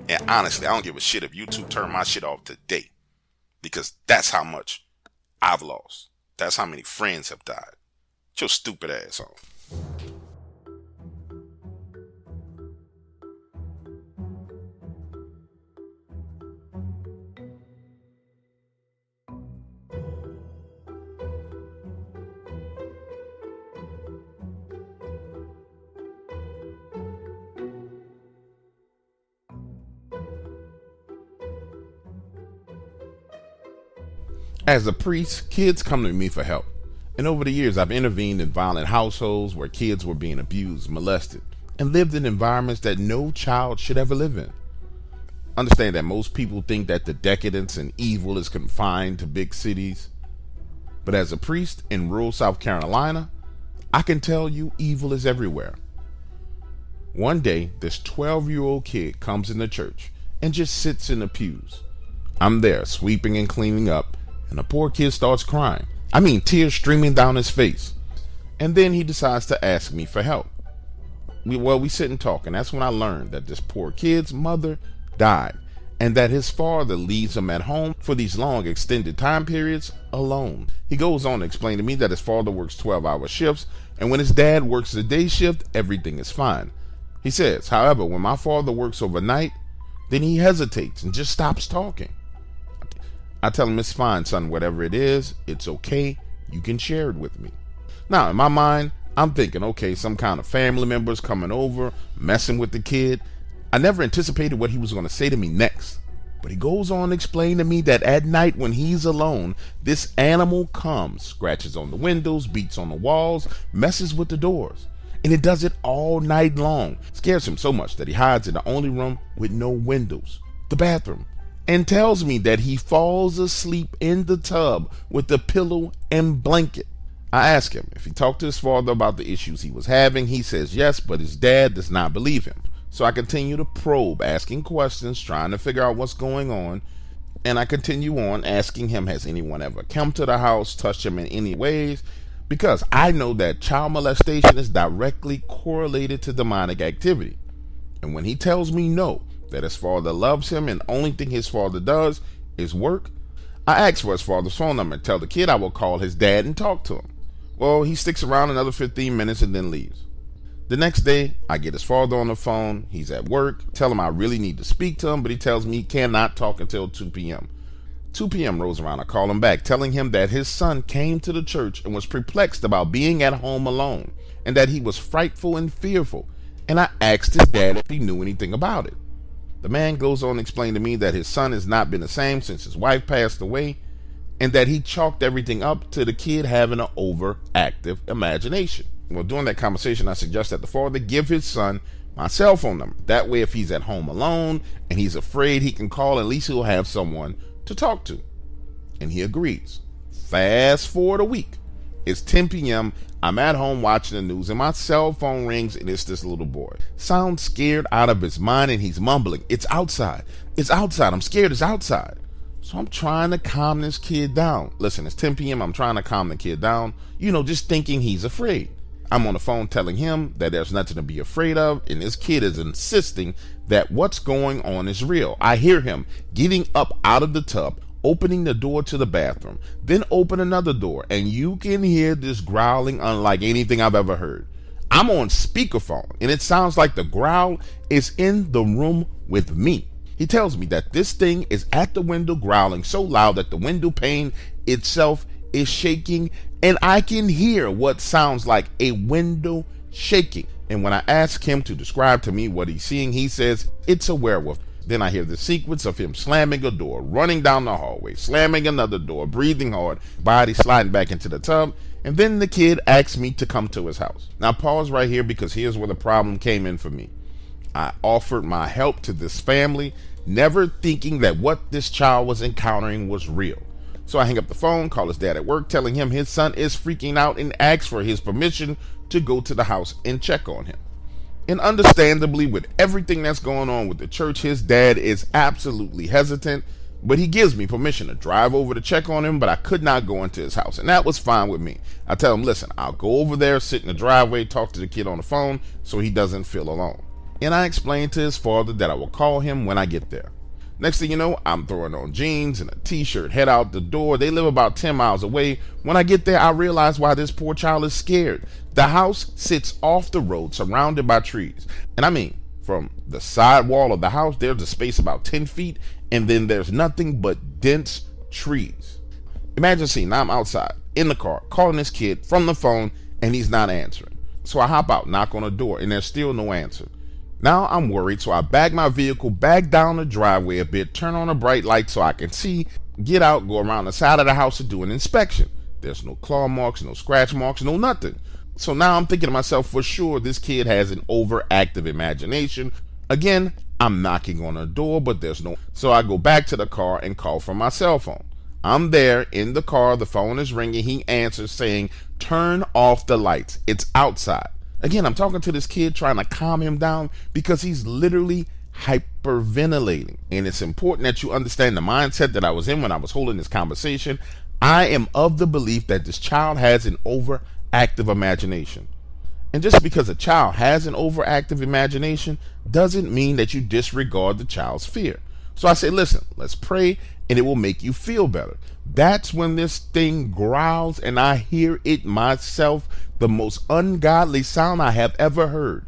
And honestly, I don't give a shit if YouTube turn my shit off today. Because that's how much I've lost. That's how many friends have died. Get your stupid ass on. As a priest, kids come to me for help. And over the years, I've intervened in violent households where kids were being abused, molested, and lived in environments that no child should ever live in. Understand that most people think that the decadence and evil is confined to big cities. But as a priest in rural South Carolina, I can tell you evil is everywhere. One day, this 12-year-old kid comes in the church and just sits in the pews. I'm there sweeping and cleaning up, and the poor kid starts crying. I mean, tears streaming down his face. And then he decides to ask me for help. We sit and talk, and that's when I learned that this poor kid's mother died, and that his father leaves him at home for these long extended time periods alone. He goes on to explain to me that his father works 12-hour shifts, and when his dad works the day shift, everything is fine. He says, however, when my father works overnight, then he hesitates and just stops talking. I tell him, it's fine, son, whatever it is, it's okay, you can share it with me. Now, in my mind, I'm thinking, okay, some kind of family members coming over, messing with the kid. I never anticipated what he was going to say to me next. But he goes on to explain to me that at night when he's alone, this animal comes, scratches on the windows, beats on the walls, messes with the doors. And it does it all night long. Scares him so much that he hides in the only room with no windows, the bathroom, and tells me that he falls asleep in the tub with a pillow and blanket. I ask him if he talked to his father about the issues he was having. He says yes, but his dad does not believe him. So I continue to probe, asking questions, trying to figure out what's going on. And I continue on asking him, has anyone ever come to the house, touched him in any ways? Because I know that child molestation is directly correlated to demonic activity. And when he tells me no, that his father loves him and the only thing his father does is work, I ask for his father's phone number and tell the kid I will call his dad and talk to him. Well, he sticks around another 15 minutes and then leaves. The next day, I get his father on the phone. He's at work. Tell him I really need to speak to him, but he tells me he cannot talk until 2 p.m. 2 p.m. rolls around. I call him back, telling him that his son came to the church and was perplexed about being at home alone, and that he was frightful and fearful. And I asked his dad if he knew anything about it. The man goes on to explain to me that his son has not been the same since his wife passed away, and that he chalked everything up to the kid having an overactive imagination. Well, during that conversation, I suggest that the father give his son my cell phone number. That way, if he's at home alone and he's afraid, he can call. At least he'll have someone to talk to. And he agrees. Fast forward a week. It's 10 p.m. I'm at home watching the news, and my cell phone rings, and it's this little boy. Sounds scared out of his mind, and he's mumbling, "It's outside. It's outside. I'm scared. It's outside." So I'm trying to calm this kid down. Listen, it's 10 p.m. I'm trying to calm the kid down, just thinking he's afraid. I'm on the phone telling him that there's nothing to be afraid of, and this kid is insisting that what's going on is real. I hear him getting up out of the tub, opening the door to the bathroom, then open another door, and you can hear this growling unlike anything I've ever heard. I'm on speakerphone, and it sounds like the growl is in the room with me. He tells me that this thing is at the window growling so loud that the window pane itself is shaking, and I can hear what sounds like a window shaking. And when I ask him to describe to me what he's seeing, he says it's a werewolf. Then I hear the sequence of him slamming a door, running down the hallway, slamming another door, breathing hard, body sliding back into the tub, and then the kid asks me to come to his house. Now pause right here, because here's where the problem came in for me. I offered my help to this family, never thinking that what this child was encountering was real. So I hang up the phone, call his dad at work, telling him his son is freaking out, and ask for his permission to go to the house and check on him. And understandably, with everything that's going on with the church, his dad is absolutely hesitant, but he gives me permission to drive over to check on him, but I could not go into his house, and that was fine with me. I tell him, listen, I'll go over there, sit in the driveway, talk to the kid on the phone so he doesn't feel alone. And I explained to his father that I will call him when I get there. Next thing you know, I'm throwing on jeans and a t-shirt, head out the door. They live about 10 miles away. When I get there, I realize why this poor child is scared. The house sits off the road, surrounded by trees. And I mean, from the side wall of the house, there's a space about 10 feet, and then there's nothing but dense trees. Imagine seeing, now I'm outside, in the car, calling this kid from the phone, and he's not answering. So I hop out, knock on the door, and there's still no answer. Now I'm worried, so I back my vehicle back down the driveway a bit, turn on a bright light so I can see, get out, go around the side of the house to do an inspection. There's no claw marks, no scratch marks, no nothing. So now I'm thinking to myself, for sure, this kid has an overactive imagination, Again, I'm knocking on her door, but there's no. So I go back to the car and call from my cell phone. I'm there in the car. The phone is ringing. He answers saying, "Turn off the lights. It's outside." Again, I'm talking to this kid trying to calm him down because he's literally hyperventilating. And it's important that you understand the mindset that I was in when I was holding this conversation. I am of the belief that this child has an overactive imagination. And just because a child has an overactive imagination doesn't mean that you disregard the child's fear. So I say, listen, let's pray and it will make you feel better. That's when this thing growls and I hear it myself, the most ungodly sound I have ever heard.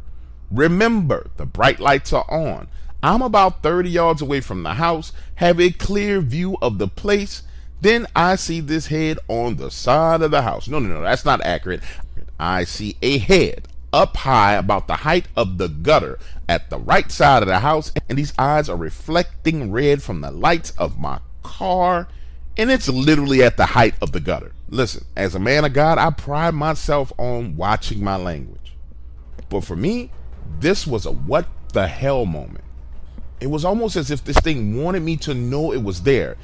Remember, the bright lights are on. I'm about 30 yards away from the house, have a clear view of the place. Then I see this head on the side of the house. No, that's not accurate. I see a head up high about the height of the gutter at the right side of the house, and these eyes are reflecting red from the lights of my car, and it's literally at the height of the gutter. Listen, as a man of God, I pride myself on watching my language. But for me, this was a what the hell moment. It was almost as if this thing wanted me to know it was there.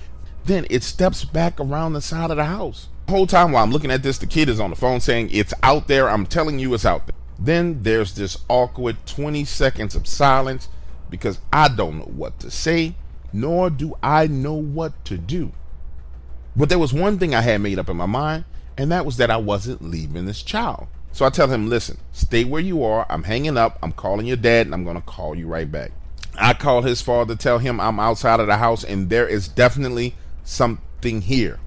Then it steps back around the side of the house. The whole time while I'm looking at this, the kid is on the phone saying, "It's out there. I'm telling you it's out there." Then there's this awkward 20 seconds of silence because I don't know what to say, nor do I know what to do. But there was one thing I had made up in my mind, and that was that I wasn't leaving this child. So I tell him, "Listen, stay where you are. I'm hanging up. I'm calling your dad, and I'm going to call you right back." I call his father, tell him I'm outside of the house, and there is definitely something here.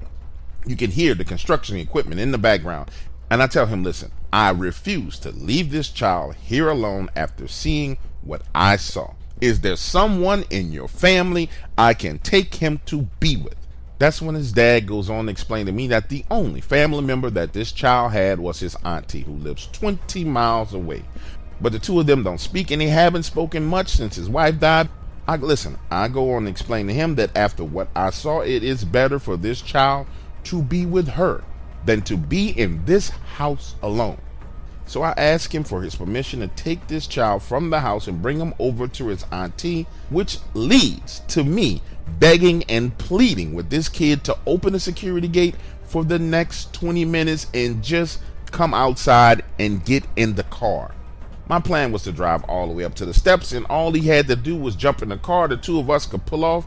You can hear the construction equipment in the background. And I tell him, "Listen, I refuse to leave this child here alone after seeing what I saw. Is there someone in your family I can take him to be with?" That's when his dad goes on to explain to me that the only family member that this child had was his auntie, who lives 20 miles away. But the two of them don't speak, and they haven't spoken much since his wife died. I go on to explain to him that after what I saw, it is better for this child to be with her than to be in this house alone. So I ask him for his permission to take this child from the house and bring him over to his auntie, which leads to me begging and pleading with this kid to open the security gate for the next 20 minutes and just come outside and get in the car. My plan was to drive all the way up to the steps, and all he had to do was jump in the car. The two of us could pull off,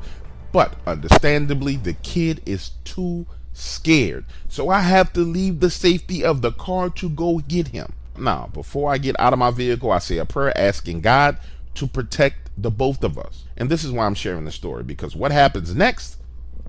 but understandably, the kid is too scared. So I have to leave the safety of the car to go get him. Now, before I get out of my vehicle, I say a prayer asking God to protect the both of us. And this is why I'm sharing the story, because what happens next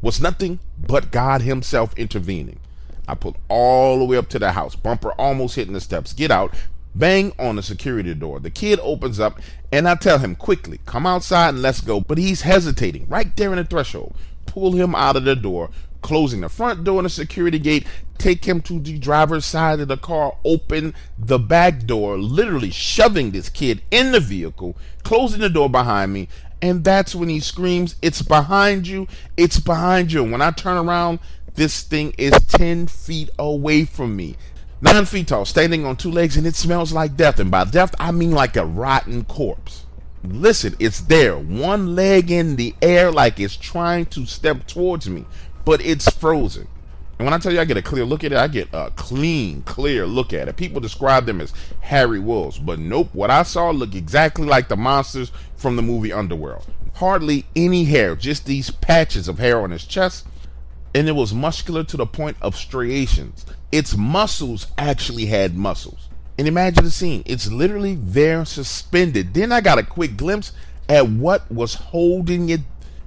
was nothing but God himself intervening. I pulled all the way up to the house, bumper almost hitting the steps, get out, bang on the security door. The kid opens up, and I tell him quickly, "Come outside and let's go." But he's hesitating right there in the threshold. Pull him out of the door, closing the front door and the security gate, take him to the driver's side of the car, open the back door, literally shoving this kid in the vehicle, closing the door behind me. And that's when he screams, "It's behind you, it's behind you." And when I turn around, this thing is 10 feet away from me. 9 feet tall, standing on two legs, and it smells like death. And by death, I mean like a rotten corpse. Listen, it's there, one leg in the air like it's trying to step towards me, but it's frozen. And when I tell you I get a clear look at it, I get a clean, clear look at it. People describe them as hairy wolves, but nope, what I saw looked exactly like the monsters from the movie Underworld. Hardly any hair, just these patches of hair on his chest, and it was muscular to the point of striations. Its muscles actually had muscles. And imagine the scene. It's literally there suspended. Then I got a quick glimpse at what was holding it.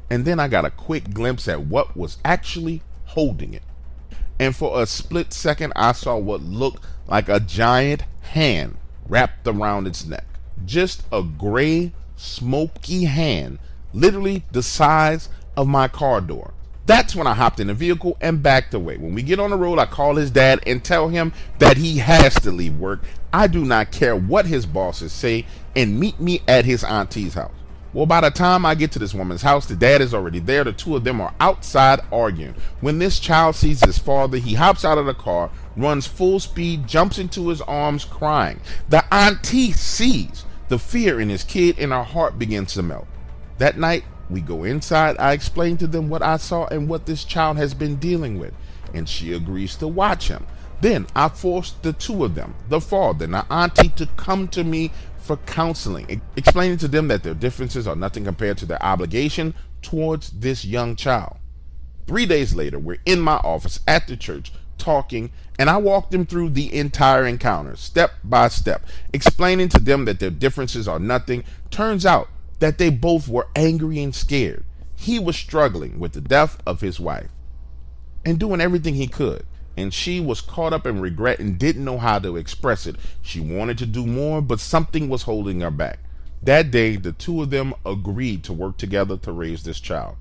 And then I got a quick glimpse at what was actually holding it. And for a split second, I saw what looked like a giant hand wrapped around its neck. Just a gray, smoky hand, literally the size of my car door. That's when I hopped in the vehicle and backed away. When we get on the road, I call his dad and tell him that he has to leave work. I do not care what his bosses say, and meet me at his auntie's house. Well, by the time I get to this woman's house, the dad is already there. The two of them are outside arguing. When this child sees his father, he hops out of the car, runs full speed, jumps into his arms crying. The auntie sees The fear in his kid and our heart begins to melt. That night, we go inside. I explain to them what I saw and what this child has been dealing with, and she agrees to watch him. Then I force the two of them, the father and the auntie, to come to me for counseling, explaining to them that their differences are nothing compared to their obligation towards this young child. 3 days later, we're in my office at the church talking, and I walk them through the entire encounter, step by step, explaining to them that their differences are nothing. Turns out that they both were angry and scared. He was struggling with the death of his wife and doing everything he could, and she was caught up in regret and didn't know how to express it. She wanted to do more, but something was holding her back. That day, the two of them agreed to work together to raise this child.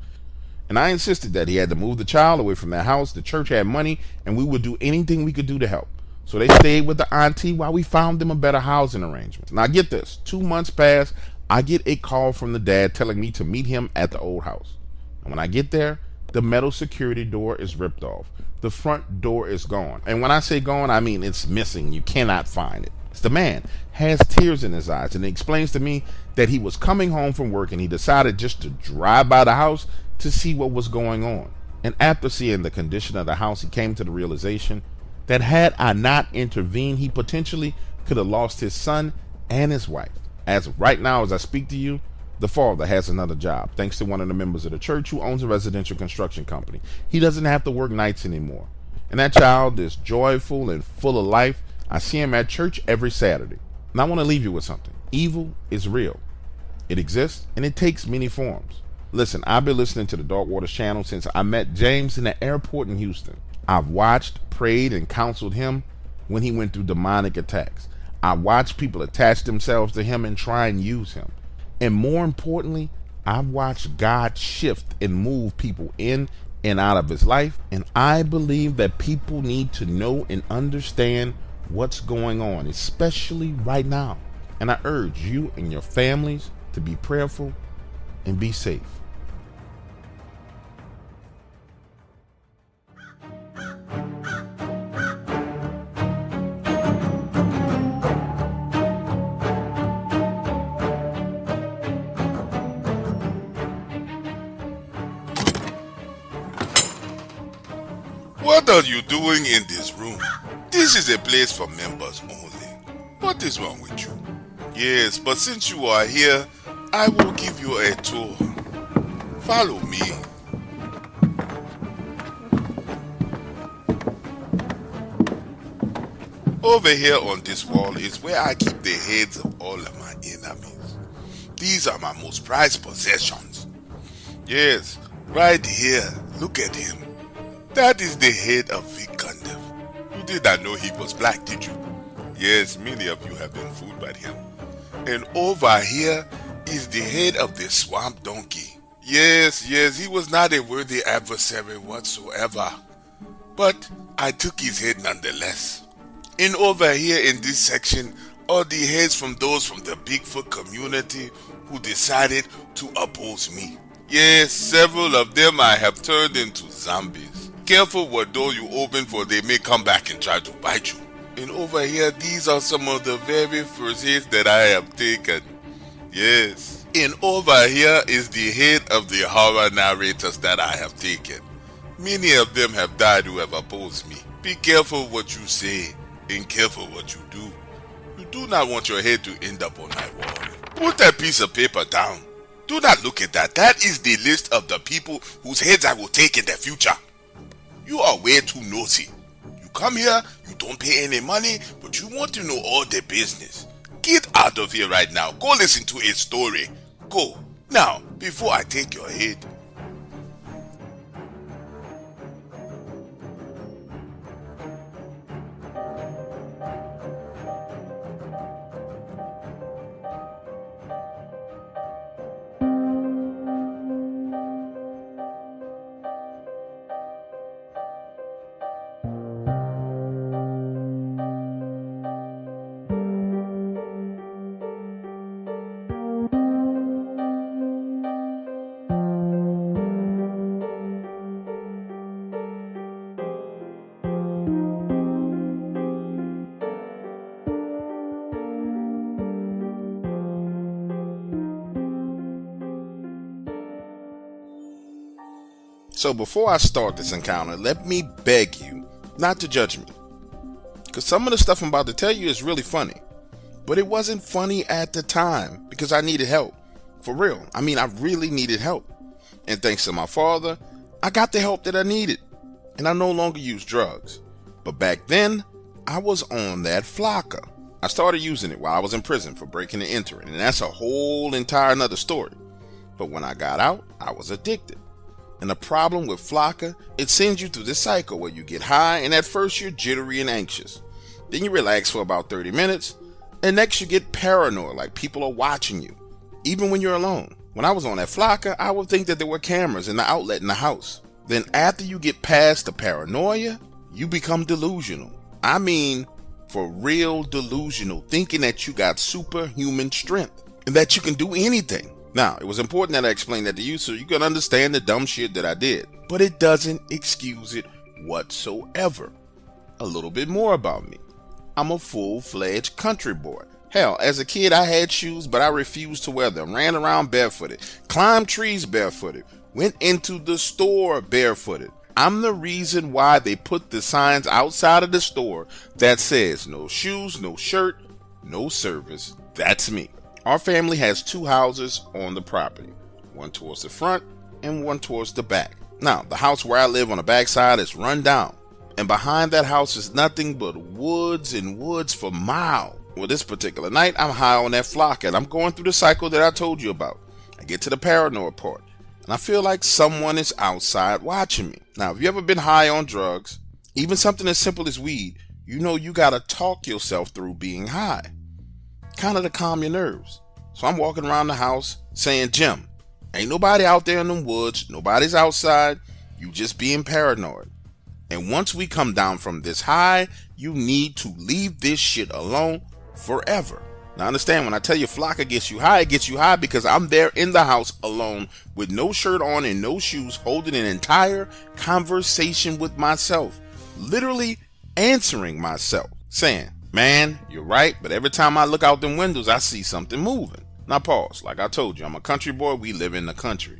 And I insisted that he had to move the child away from their house. The church had money, and we would do anything we could do to help. So they stayed with the auntie while we found them a better housing arrangement. Now get this, 2 months pass, I get a call from the dad telling me to meet him at the old house. And when I get there, the metal security door is ripped off. The front door is gone. And when I say gone, I mean it's missing. You cannot find it. The man has tears in his eyes, and he explains to me that he was coming home from work and he decided just to drive by the house to see what was going on. And after seeing the condition of the house, he came to the realization that had I not intervened, he potentially could have lost his son and his wife. As of right now, as I speak to you, the father has another job, thanks to one of the members of the church who owns a residential construction company. He doesn't have to work nights anymore. And that child is joyful and full of life. I see him at church every Saturday. And I want to leave you with something. Evil is real. It exists, and it takes many forms. Listen, I've been listening to the Dark Waters channel since I met James in the airport in Houston. I've watched, prayed, and counseled him when he went through demonic attacks. I watched people attach themselves to him and try and use him. And more importantly, I've watched God shift and move people in and out of his life. And I believe that people need to know and understand what's going on, especially right now. And I urge you and your families to be prayerful and be safe. What are you doing in this room? This is a place for members only. What is wrong with you? Yes, but since you are here, I will give you a tour. Follow me. Over here on this wall is where I keep the heads of all of my enemies. These are my most prized possessions. Yes, right here. Look at him. That is the head of Vic Gundam. You did not know he was black, did you? Yes, many of you have been fooled by him. And over here is the head of the swamp donkey. Yes, he was not a worthy adversary whatsoever. But I took his head nonetheless. And over here in this section are the heads from those from the Bigfoot community who decided to oppose me. Yes, several of them I have turned into zombies. Careful what door you open, for they may come back and try to bite you. And over here, these are some of the very first heads that I have taken. Yes. And over here is the head of the horror narrators that I have taken. Many of them have died who have opposed me. Be careful what you say and careful what you do. You do not want your head to end up on my wall. Put that piece of paper down. Do not look at that. That is the list of the people whose heads I will take in the future. You are way too nosy. You come here, you don't pay any money, but you want to know all the business. Get out of here right now. Go listen to a story. Go. Now, before I take your head. So before I start this encounter, let me beg you not to judge me. Because some of the stuff I'm about to tell you is really funny. But it wasn't funny at the time because I needed help. For real. I mean, I really needed help. And thanks to my father, I got the help that I needed. And I no longer use drugs. But back then, I was on that flocka. I started using it while I was in prison for breaking and entering. And that's a whole entire another story. But when I got out, I was addicted. And the problem with flocka, it sends you through this cycle where you get high and at first you're jittery and anxious. Then you relax for about 30 minutes. And next you get paranoid, like people are watching you, even when you're alone. When I was on that flocka, I would think that there were cameras in the outlet in the house. Then after you get past the paranoia, you become delusional. I mean, for real delusional, thinking that you got superhuman strength and that you can do anything. Now, it was important that I explained that to you so you can understand the dumb shit that I did. But it doesn't excuse it whatsoever. A little bit more about me. I'm a full-fledged country boy. Hell, as a kid I had shoes, but I refused to wear them. Ran around barefooted. Climbed trees barefooted. Went into the store barefooted. I'm the reason why they put the signs outside of the store that says no shoes, no shirt, no service. That's me. Our family has 2 houses on the property. One towards the front and one towards the back. Now, the house where I live on the back side is run down. And behind that house is nothing but woods and woods for miles. Well, this particular night, I'm high on that flock and I'm going through the cycle that I told you about. I get to the paranoid part and I feel like someone is outside watching me. Now, if you ever been high on drugs, even something as simple as weed, you know you gotta talk yourself through being high. Kind of to calm your nerves. So I'm walking around the house saying, Jim, ain't nobody out there in them woods, nobody's outside, you just being paranoid. And once we come down from this high, you need to leave this shit alone forever. Now understand, when I tell you flocka gets you high, it gets you high because I'm there in the house alone with no shirt on and no shoes, holding an entire conversation with myself. Literally answering myself, saying, man, you're right, but every time I look out them windows, I see something moving. Now pause. Like I told you, I'm a country boy. We live in the country.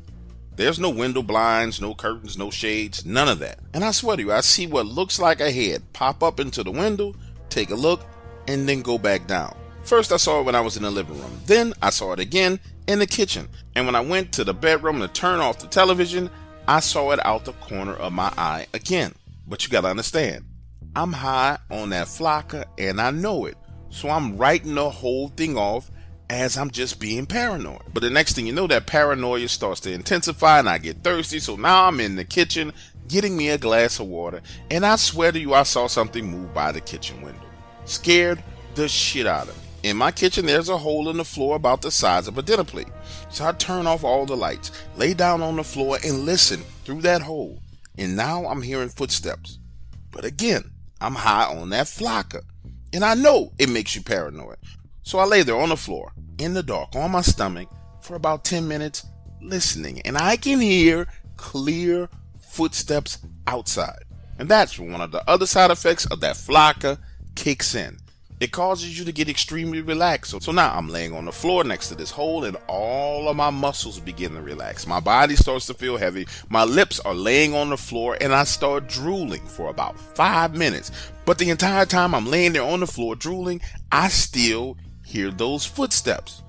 There's no window blinds, no curtains, no shades, none of that. And I swear to you, I see what looks like a head pop up into the window, take a look, and then go back down. First I saw it when I was in the living room. Then I saw it again in the kitchen. And when I went to the bedroom to turn off the television, I saw it out the corner of my eye again. But you gotta understand, I'm high on that flocka and I know it. So I'm writing the whole thing off as I'm just being paranoid. But the next thing you know, that paranoia starts to intensify and I get thirsty. So now I'm in the kitchen getting me a glass of water. And I swear to you, I saw something move by the kitchen window. Scared the shit out of me. In my kitchen, there's a hole in the floor about the size of a dinner plate. So I turn off all the lights, lay down on the floor and listen through that hole. And now I'm hearing footsteps. But again, I'm high on that flocka. And I know it makes you paranoid. So I lay there on the floor, in the dark, on my stomach, for about 10 minutes, listening. And I can hear clear footsteps outside. And that's when one of the other side effects of that flocka kicks in. It causes you to get extremely relaxed. So now I'm laying on the floor next to this hole and all of my muscles begin to relax. My body starts to feel heavy. My lips are laying on the floor and I start drooling for about 5 minutes. But the entire time I'm laying there on the floor drooling, I still hear those footsteps.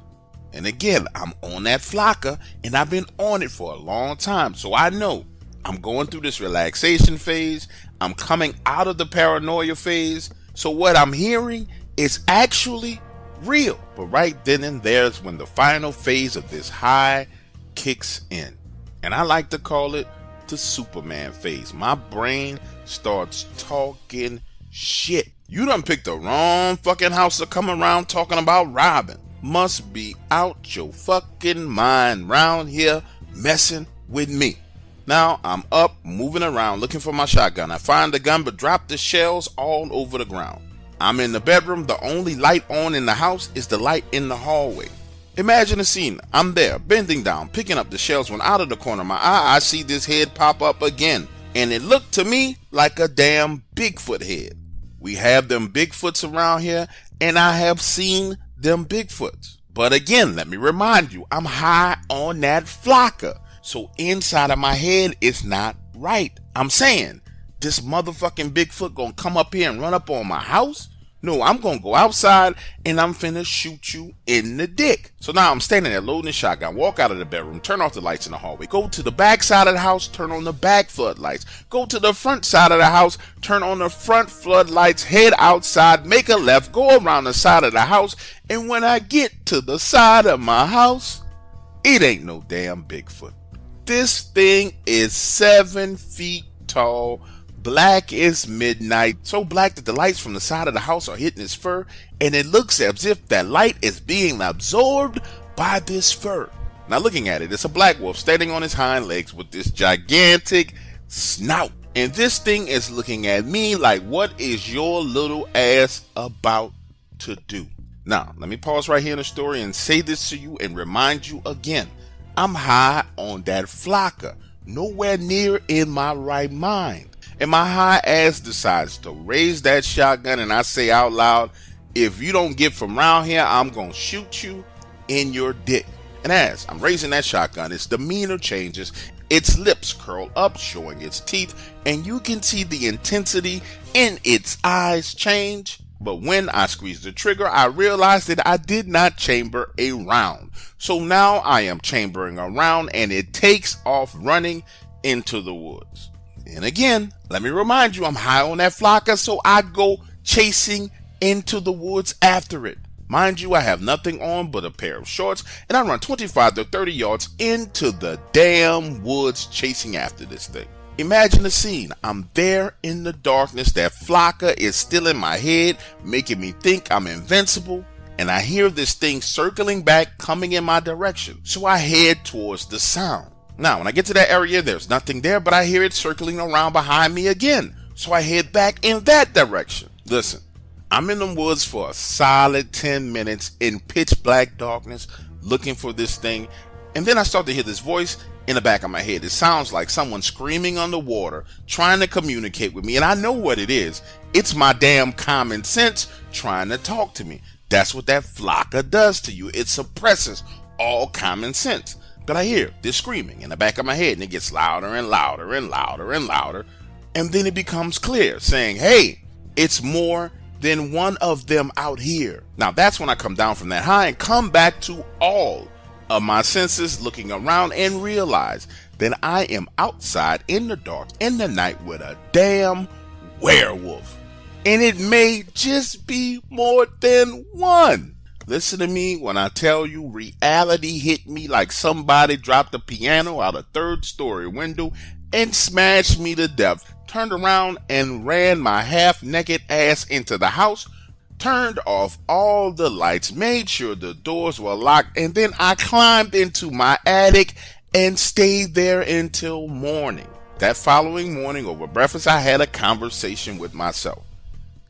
And again, I'm on that flocka and I've been on it for a long time. So I know I'm going through this relaxation phase. I'm coming out of the paranoia phase. So what I'm hearing is actually real. But right then and there's when the final phase of this high kicks in. And I like to call it the Superman phase. My brain starts talking shit. You done picked the wrong fucking house to come around talking about robbing. Must be out your fucking mind round here messing with me. Now I'm up, moving around, looking for my shotgun. I find the gun but drop the shells all over the ground. I'm in the bedroom. The only light on in the house is the light in the hallway. Imagine a scene. I'm there, bending down, picking up the shells when out of the corner of my eye, I see this head pop up again. And it looked to me like a damn Bigfoot head. We have them Bigfoots around here, and I have seen them Bigfoots. But again, let me remind you, I'm high on that flocka. So inside of my head, it's not right. I'm saying, this motherfucking Bigfoot gonna come up here and run up on my house? No, I'm gonna go outside and I'm finna shoot you in the dick. So now I'm standing there loading the shotgun, walk out of the bedroom, turn off the lights in the hallway, go to the back side of the house, turn on the back floodlights, go to the front side of the house, turn on the front floodlights, head outside, make a left, go around the side of the house, and when I get to the side of my house, it ain't no damn Bigfoot. This thing is 7 feet tall, black as midnight, so black that the lights from the side of the house are hitting his fur, and it looks as if that light is being absorbed by this fur. Now looking at it, it's a black wolf standing on his hind legs with this gigantic snout, and this thing is looking at me like, what is your little ass about to do? Now, let me pause right here in the story and say this to you and remind you again. I'm high on that flocker, nowhere near in my right mind. And my high ass decides to raise that shotgun, and I say out loud, if you don't get from around here, I'm gonna shoot you in your dick. And as I'm raising that shotgun, its demeanor changes, its lips curl up, showing its teeth, and you can see the intensity in its eyes change. But when I squeezed the trigger, I realized that I did not chamber a round. So now I am chambering a round, and it takes off running into the woods. And again, let me remind you, I'm high on that flocker, so I go chasing into the woods after it. Mind you, I have nothing on but a pair of shorts, and I run 25 to 30 yards into the damn woods chasing after this thing. Imagine the scene. I'm there in the darkness, that flocker is still in my head, making me think I'm invincible, and I hear this thing circling back, coming in my direction. So I head towards the sound. Now, when I get to that area, there's nothing there, but I hear it circling around behind me again. So I head back in that direction. Listen, I'm in the woods for a solid 10 minutes in pitch black darkness, looking for this thing. And then I start to hear this voice in the back of my head. It sounds like someone screaming underwater, trying to communicate with me. And I know what it is. It's my damn common sense trying to talk to me. That's what that flocker does to you. It suppresses all common sense. But I hear this screaming in the back of my head, and it gets louder and louder and louder and louder. And then it becomes clear, saying, hey, it's more than one of them out here. Now that's when I come down from that high and come back to all of my senses, looking around and realize that I am outside in the dark in the night with a damn werewolf. And it may just be more than one. Listen to me when I tell you, reality hit me like somebody dropped a piano out a third-story window and smashed me to death. Turned around and ran my half-naked ass into the house, turned off all the lights, made sure the doors were locked, and then I climbed into my attic and stayed there until morning. That following morning, over breakfast, I had a conversation with myself.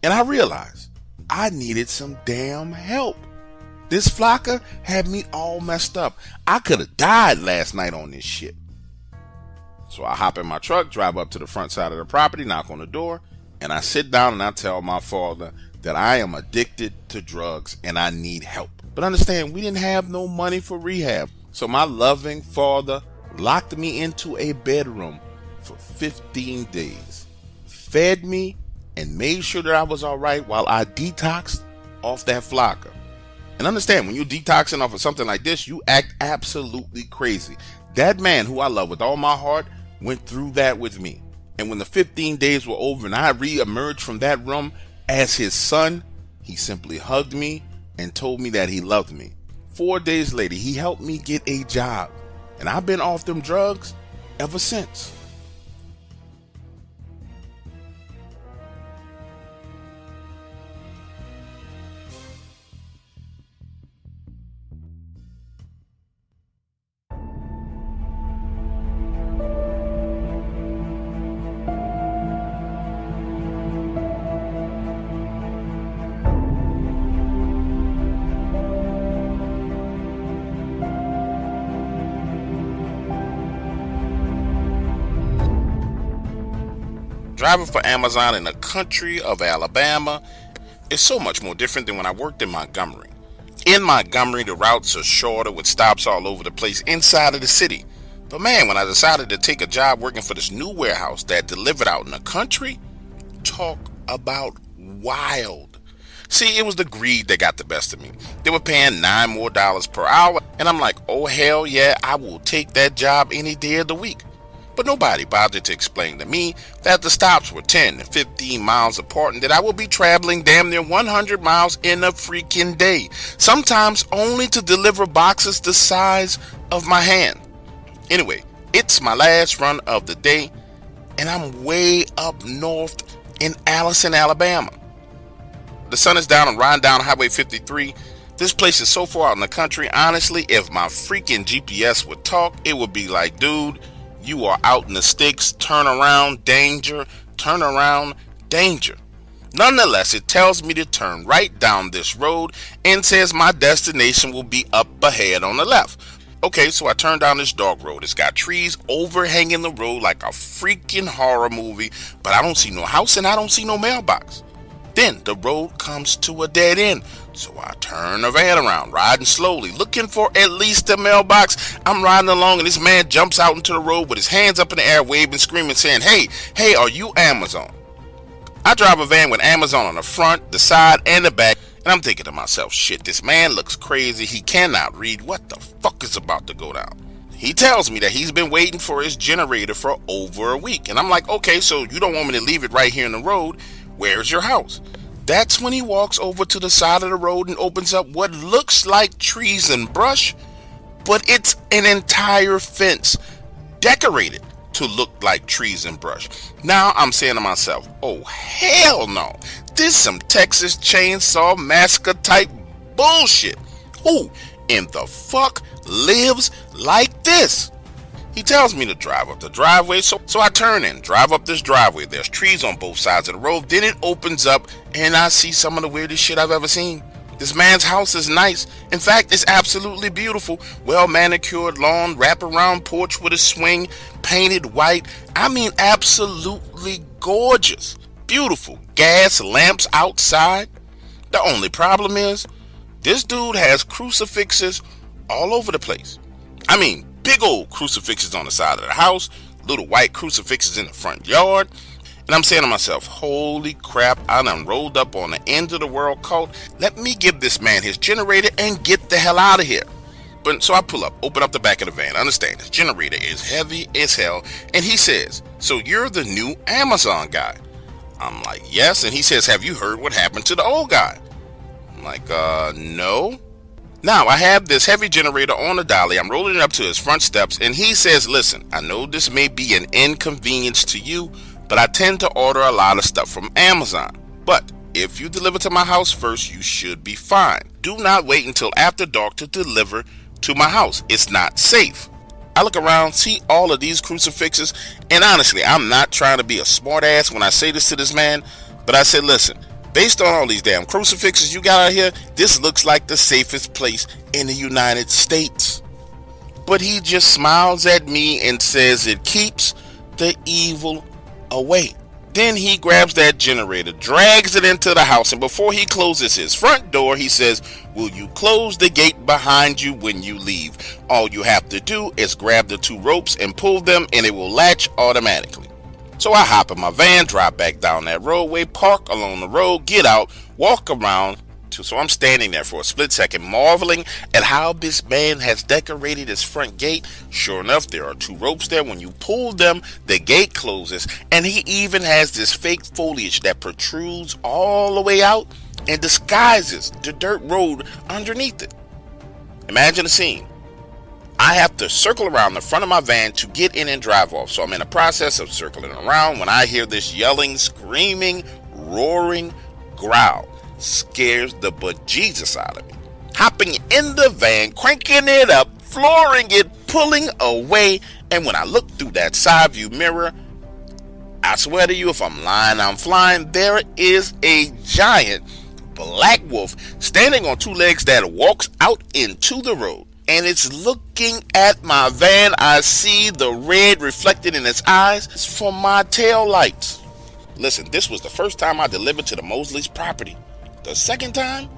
And I realized I needed some damn help. This flocker had me all messed up. I could have died last night on this shit. So I hop in my truck, drive up to the front side of the property, knock on the door, and I sit down and I tell my father that I am addicted to drugs and I need help. But understand, we didn't have no money for rehab. So my loving father locked me into a bedroom for 15 days, fed me, and made sure that I was all right while I detoxed off that flocker. And understand, when you're detoxing off of something like this, you act absolutely crazy. That man, who I love with all my heart, went through that with me. And when the 15 days were over and I re-emerged from that room as his son, he simply hugged me and told me that he loved me. 4 days later, he helped me get a job. And I've been off them drugs ever since. Driving for Amazon in the country of Alabama is so much more different than when I worked in Montgomery. In Montgomery, the routes are shorter with stops all over the place inside of the city. But man, when I decided to take a job working for this new warehouse that delivered out in the country, talk about wild. See, it was the greed that got the best of me. They were paying $9 more per hour, and I'm like, oh hell yeah, I will take that job any day of the week. But nobody bothered to explain to me that the stops were 10 and 15 miles apart and that I will be traveling damn near 100 miles in a freaking day, sometimes only to deliver boxes the size of my hand. Anyway, it's my last run of the day, and I'm way up north in Allison, Alabama. The sun is down. I'm riding down Highway 53. This place is so far out in the country. Honestly, if my freaking GPS would talk, it would be like, dude, you are out in the sticks. Turn around, danger. Turn around, danger. Nonetheless, it tells me to turn right down this road and says my destination will be up ahead on the left. Okay, so I turn down this dark road. It's got trees overhanging the road like a freaking horror movie, but I don't see no house and I don't see no mailbox. Then the road comes to a dead end. So I turn the van around, riding slowly, looking for at least a mailbox. I'm riding along and this man jumps out into the road with his hands up in the air, waving, screaming, saying, hey, are you Amazon? I drive a van with Amazon on the front, the side, and the back, and I'm thinking to myself, shit, this man looks crazy. He cannot read. What the fuck is about to go down? He tells me that he's been waiting for his generator for over a week. And I'm like, okay, so you don't want me to leave it right here in the road. Where's your house? That's when he walks over to the side of the road and opens up what looks like trees and brush, but it's an entire fence decorated to look like trees and brush. Now I'm saying to myself, oh hell no, this is some Texas Chainsaw Massacre type bullshit. Who in the fuck lives like this? He tells me to drive up the driveway, so I turn in, drive up this driveway. There's trees on both sides of the road. Then it opens up and I see some of the weirdest shit I've ever seen. This man's house is nice. In fact, it's absolutely beautiful. Well manicured lawn, wraparound porch with a swing, painted white. I mean, absolutely gorgeous. Beautiful. Gas lamps outside. The only problem is, this dude has crucifixes all over the place. I mean, big old crucifixes on the side of the house, little white crucifixes in the front yard. And I'm saying to myself, holy crap, I done rolled up on the end of the world cult. Let me give this man his generator and get the hell out of here. But so I pull up, open up the back of the van. Understand, this generator is heavy as hell. And he says, so you're the new Amazon guy? I'm like, yes. And he says, have you heard what happened to the old guy? I'm like, no. Now, I have this heavy generator on the dolly. I'm rolling it up to his front steps, and he says, listen, I know this may be an inconvenience to you, but I tend to order a lot of stuff from Amazon. But if you deliver to my house first, you should be fine. Do not wait until after dark to deliver to my house. It's not safe. I look around, see all of these crucifixes, and honestly, I'm not trying to be a smart ass when I say this to this man, but I said, listen, based on all these damn crucifixes you got out here, this looks like the safest place in the United States. But he just smiles at me and says it keeps the evil away. Then he grabs that generator, drags it into the house, and before he closes his front door, he says, will you close the gate behind you when you leave? All you have to do is grab the 2 ropes and pull them, and it will latch automatically. So I hop in my van, drive back down that roadway, park along the road, get out, walk around. So I'm standing there for a split second, marveling at how this man has decorated his front gate. Sure enough, there are 2 ropes there. When you pull them, the gate closes, and he even has this fake foliage that protrudes all the way out and disguises the dirt road underneath it. Imagine the scene. I have to circle around the front of my van to get in and drive off. So I'm in the process of circling around when I hear this yelling, screaming, roaring growl. Scares the bejesus out of me. Hopping in the van, cranking it up, flooring it, pulling away, and when I look through that side view mirror, I swear to you, if I'm lying, I'm flying. There is a giant black wolf standing on 2 legs that walks out into the road, and it's looking at my van. I see the red reflected in its eyes. It's from my tail lights. Listen, this was the first time I delivered to the Mosley's property. The second time,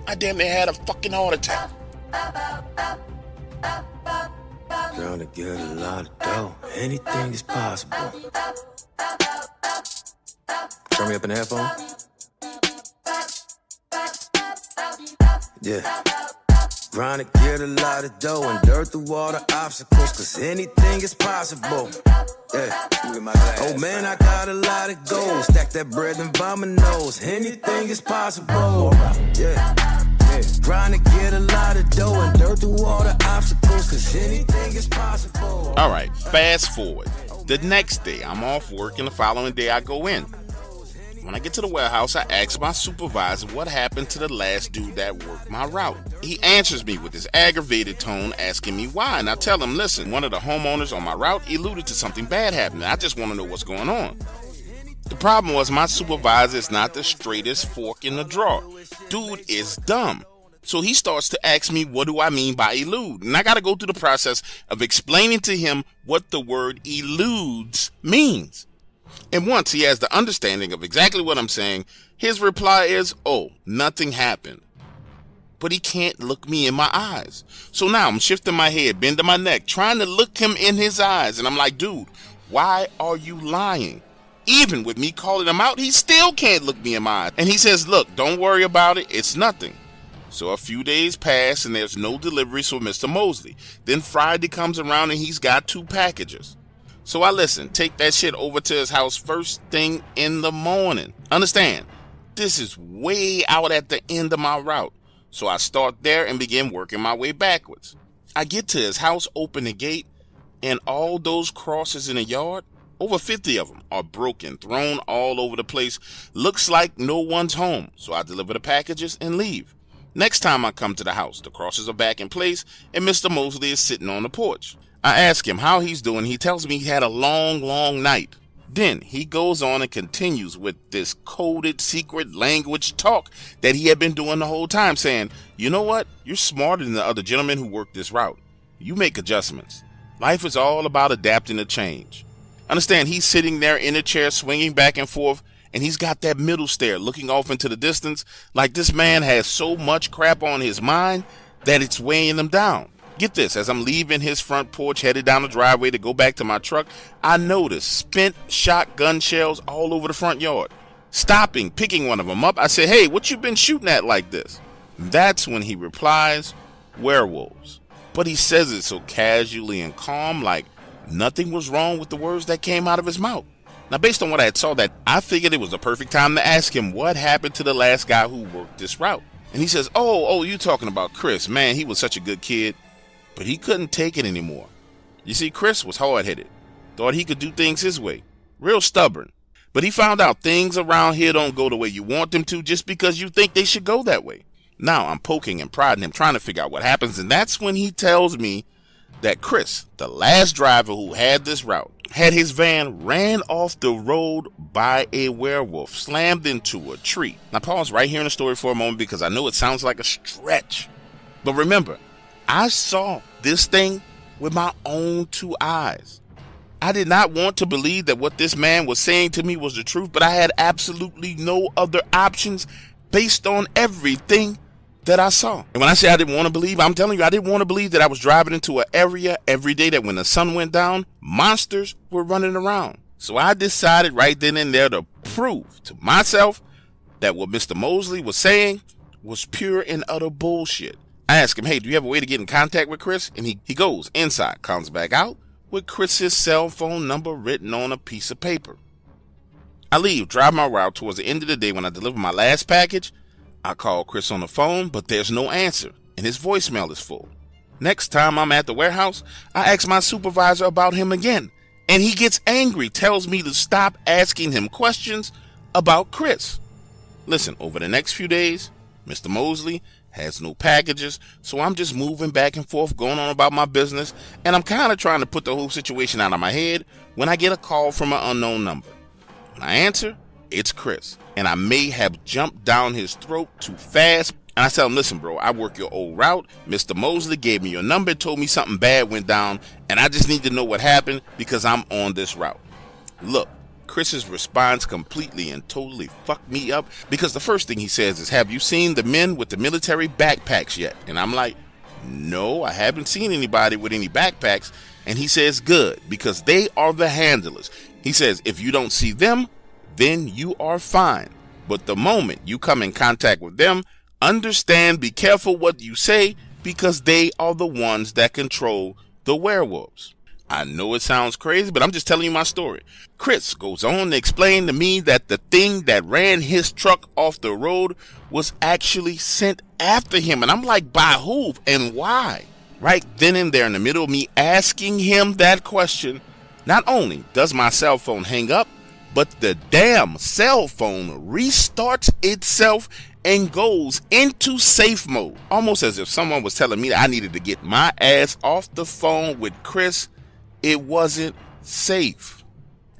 I damn near had a fucking heart attack. Gonna get a lot of dough. Anything is possible. Turn me up in the headphone. Yeah. Trying to get a lot of dough and dirt through all the obstacles, cause anything is possible. Yeah. Oh man, I got a lot of gold. Stack that bread and vomit nose. Anything is possible. Yeah. Trying to get a lot of dough and dirt through all the obstacles, cause anything is possible. All right, fast forward. The next day, I'm off work, and the following day, I go in. When I get to the warehouse, I ask my supervisor what happened to the last dude that worked my route. He answers me with this aggravated tone, asking me why, and I tell him, listen, one of the homeowners on my route alluded to something bad happening. I just want to know what's going on. The problem was my supervisor is not the straightest fork in the drawer. Dude is dumb. So he starts to ask me, what do I mean by elude? And I got to go through the process of explaining to him what the word eludes means. And once he has the understanding of exactly what I'm saying, his reply is, oh, nothing happened. But he can't look me in my eyes. So now I'm shifting my head, bending my neck, trying to look him in his eyes. And I'm like, dude, why are you lying? Even with me calling him out, he still can't look me in my eyes. And he says, look, don't worry about it. It's nothing. So a few days pass and there's no deliveries for Mr. Mosley. Then Friday comes around and he's got 2 packages. So I listen, take that shit over to his house first thing in the morning. Understand, this is way out at the end of my route. So I start there and begin working my way backwards. I get to his house, open the gate, and all those crosses in the yard, over 50 of them, are broken, thrown all over the place. Looks like no one's home. So I deliver the packages and leave. Next time I come to the house, the crosses are back in place and Mr. Mosley is sitting on the porch. I ask him how he's doing. He tells me he had a long night. Then he goes on and continues with this coded secret language talk that he had been doing the whole time, saying, you know what? You're smarter than the other gentlemen who worked this route. You make adjustments. Life is all about adapting to change. Understand, he's sitting there in a chair swinging back and forth, and he's got that middle stare looking off into the distance like this man has so much crap on his mind that it's weighing him down. Get this, as I'm leaving his front porch, headed down the driveway to go back to my truck, I notice spent shotgun shells all over the front yard. Stopping, picking one of them up, I say, hey, what you been shooting at like this? That's when he replies, werewolves. But he says it so casually and calm, like nothing was wrong with the words that came out of his mouth. Now, based on what I had saw, that I figured it was the perfect time to ask him what happened to the last guy who worked this route. And he says, oh, you talking about Chris. Man, he was such a good kid. But he couldn't take it anymore. You see, Chris was hard-headed. Thought he could do things his way. Real stubborn. But he found out things around here don't go the way you want them to just because you think they should go that way. Now I'm poking and prodding him, trying to figure out what happens. And that's when he tells me that Chris, the last driver who had this route, had his van ran off the road by a werewolf, slammed into a tree. Now pause right here in the story for a moment because I know it sounds like a stretch. But remember, I saw this thing with my own 2 eyes. I did not want to believe that what this man was saying to me was the truth, but I had absolutely no other options based on everything that I saw. And when I say I didn't want to believe, I'm telling you, I didn't want to believe that I was driving into an area every day that when the sun went down, monsters were running around. So I decided right then and there to prove to myself that what Mr. Mosley was saying was pure and utter bullshit. I asked him, hey, do you have a way to get in contact with Chris? And he goes inside, comes back out with Chris's cell phone number written on a piece of paper. I leave, drive my route. Towards the end of the day when I deliver my last package, I call Chris on the phone, but there's no answer, and his voicemail is full. Next time I'm at the warehouse, I ask my supervisor about him again, and he gets angry, tells me to stop asking him questions about Chris. Listen, over the next few days, Mr. Mosley has no packages, so I'm just moving back and forth, going on about my business, and I'm kind of trying to put the whole situation out of my head when I get a call from an unknown number. When I answer, it's Chris, and I may have jumped down his throat too fast, and I tell him, listen, bro, I work your old route. Mr. Mosley gave me your number, told me something bad went down, and I just need to know what happened because I'm on this route. Look, Chris's response completely and totally fucked me up because the first thing he says is, have you seen the men with the military backpacks yet? And I'm like, No, I haven't seen anybody with any backpacks. And he says, good, because they are the handlers. He says, if you don't see them, then you are fine. But the moment you come in contact with them, understand, be careful what you say, because they are the ones that control the werewolves. I know it sounds crazy, but I'm just telling you my story. Chris goes on to explain to me that the thing that ran his truck off the road was actually sent after him. And I'm like, by who and why? Right then and there, in the middle of me asking him that question, not only does my cell phone hang up, but the damn cell phone restarts itself and goes into safe mode. Almost as if someone was telling me that I needed to get my ass off the phone with Chris. It wasn't safe.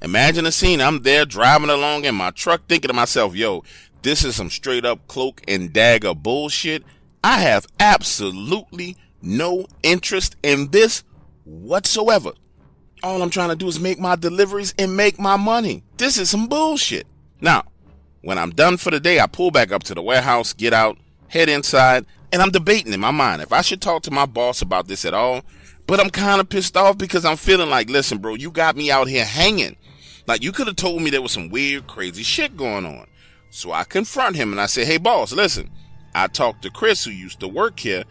Imagine the scene. I'm there driving along in my truck thinking to myself, yo, this is some straight up cloak and dagger bullshit. I have absolutely no interest in this whatsoever. All I'm trying to do is make my deliveries and make my money. This is some bullshit. Now, when I'm done for the day, I pull back up to the warehouse, get out, head inside, and I'm debating in my mind if I should talk to my boss about this at all. But I'm kind of pissed off because I'm feeling like, listen, bro, you got me out here hanging. Like, you could have told me there was some weird, crazy shit going on. So I confront him and I say, hey, boss, listen, I talked to Chris, who used to work here,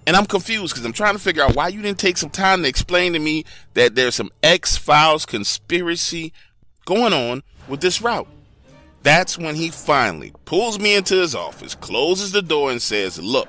and I'm confused because I'm trying to figure out why you didn't take some time to explain to me that there's some X-Files conspiracy going on with this route. That's when he finally pulls me into his office, closes the door, and says, look,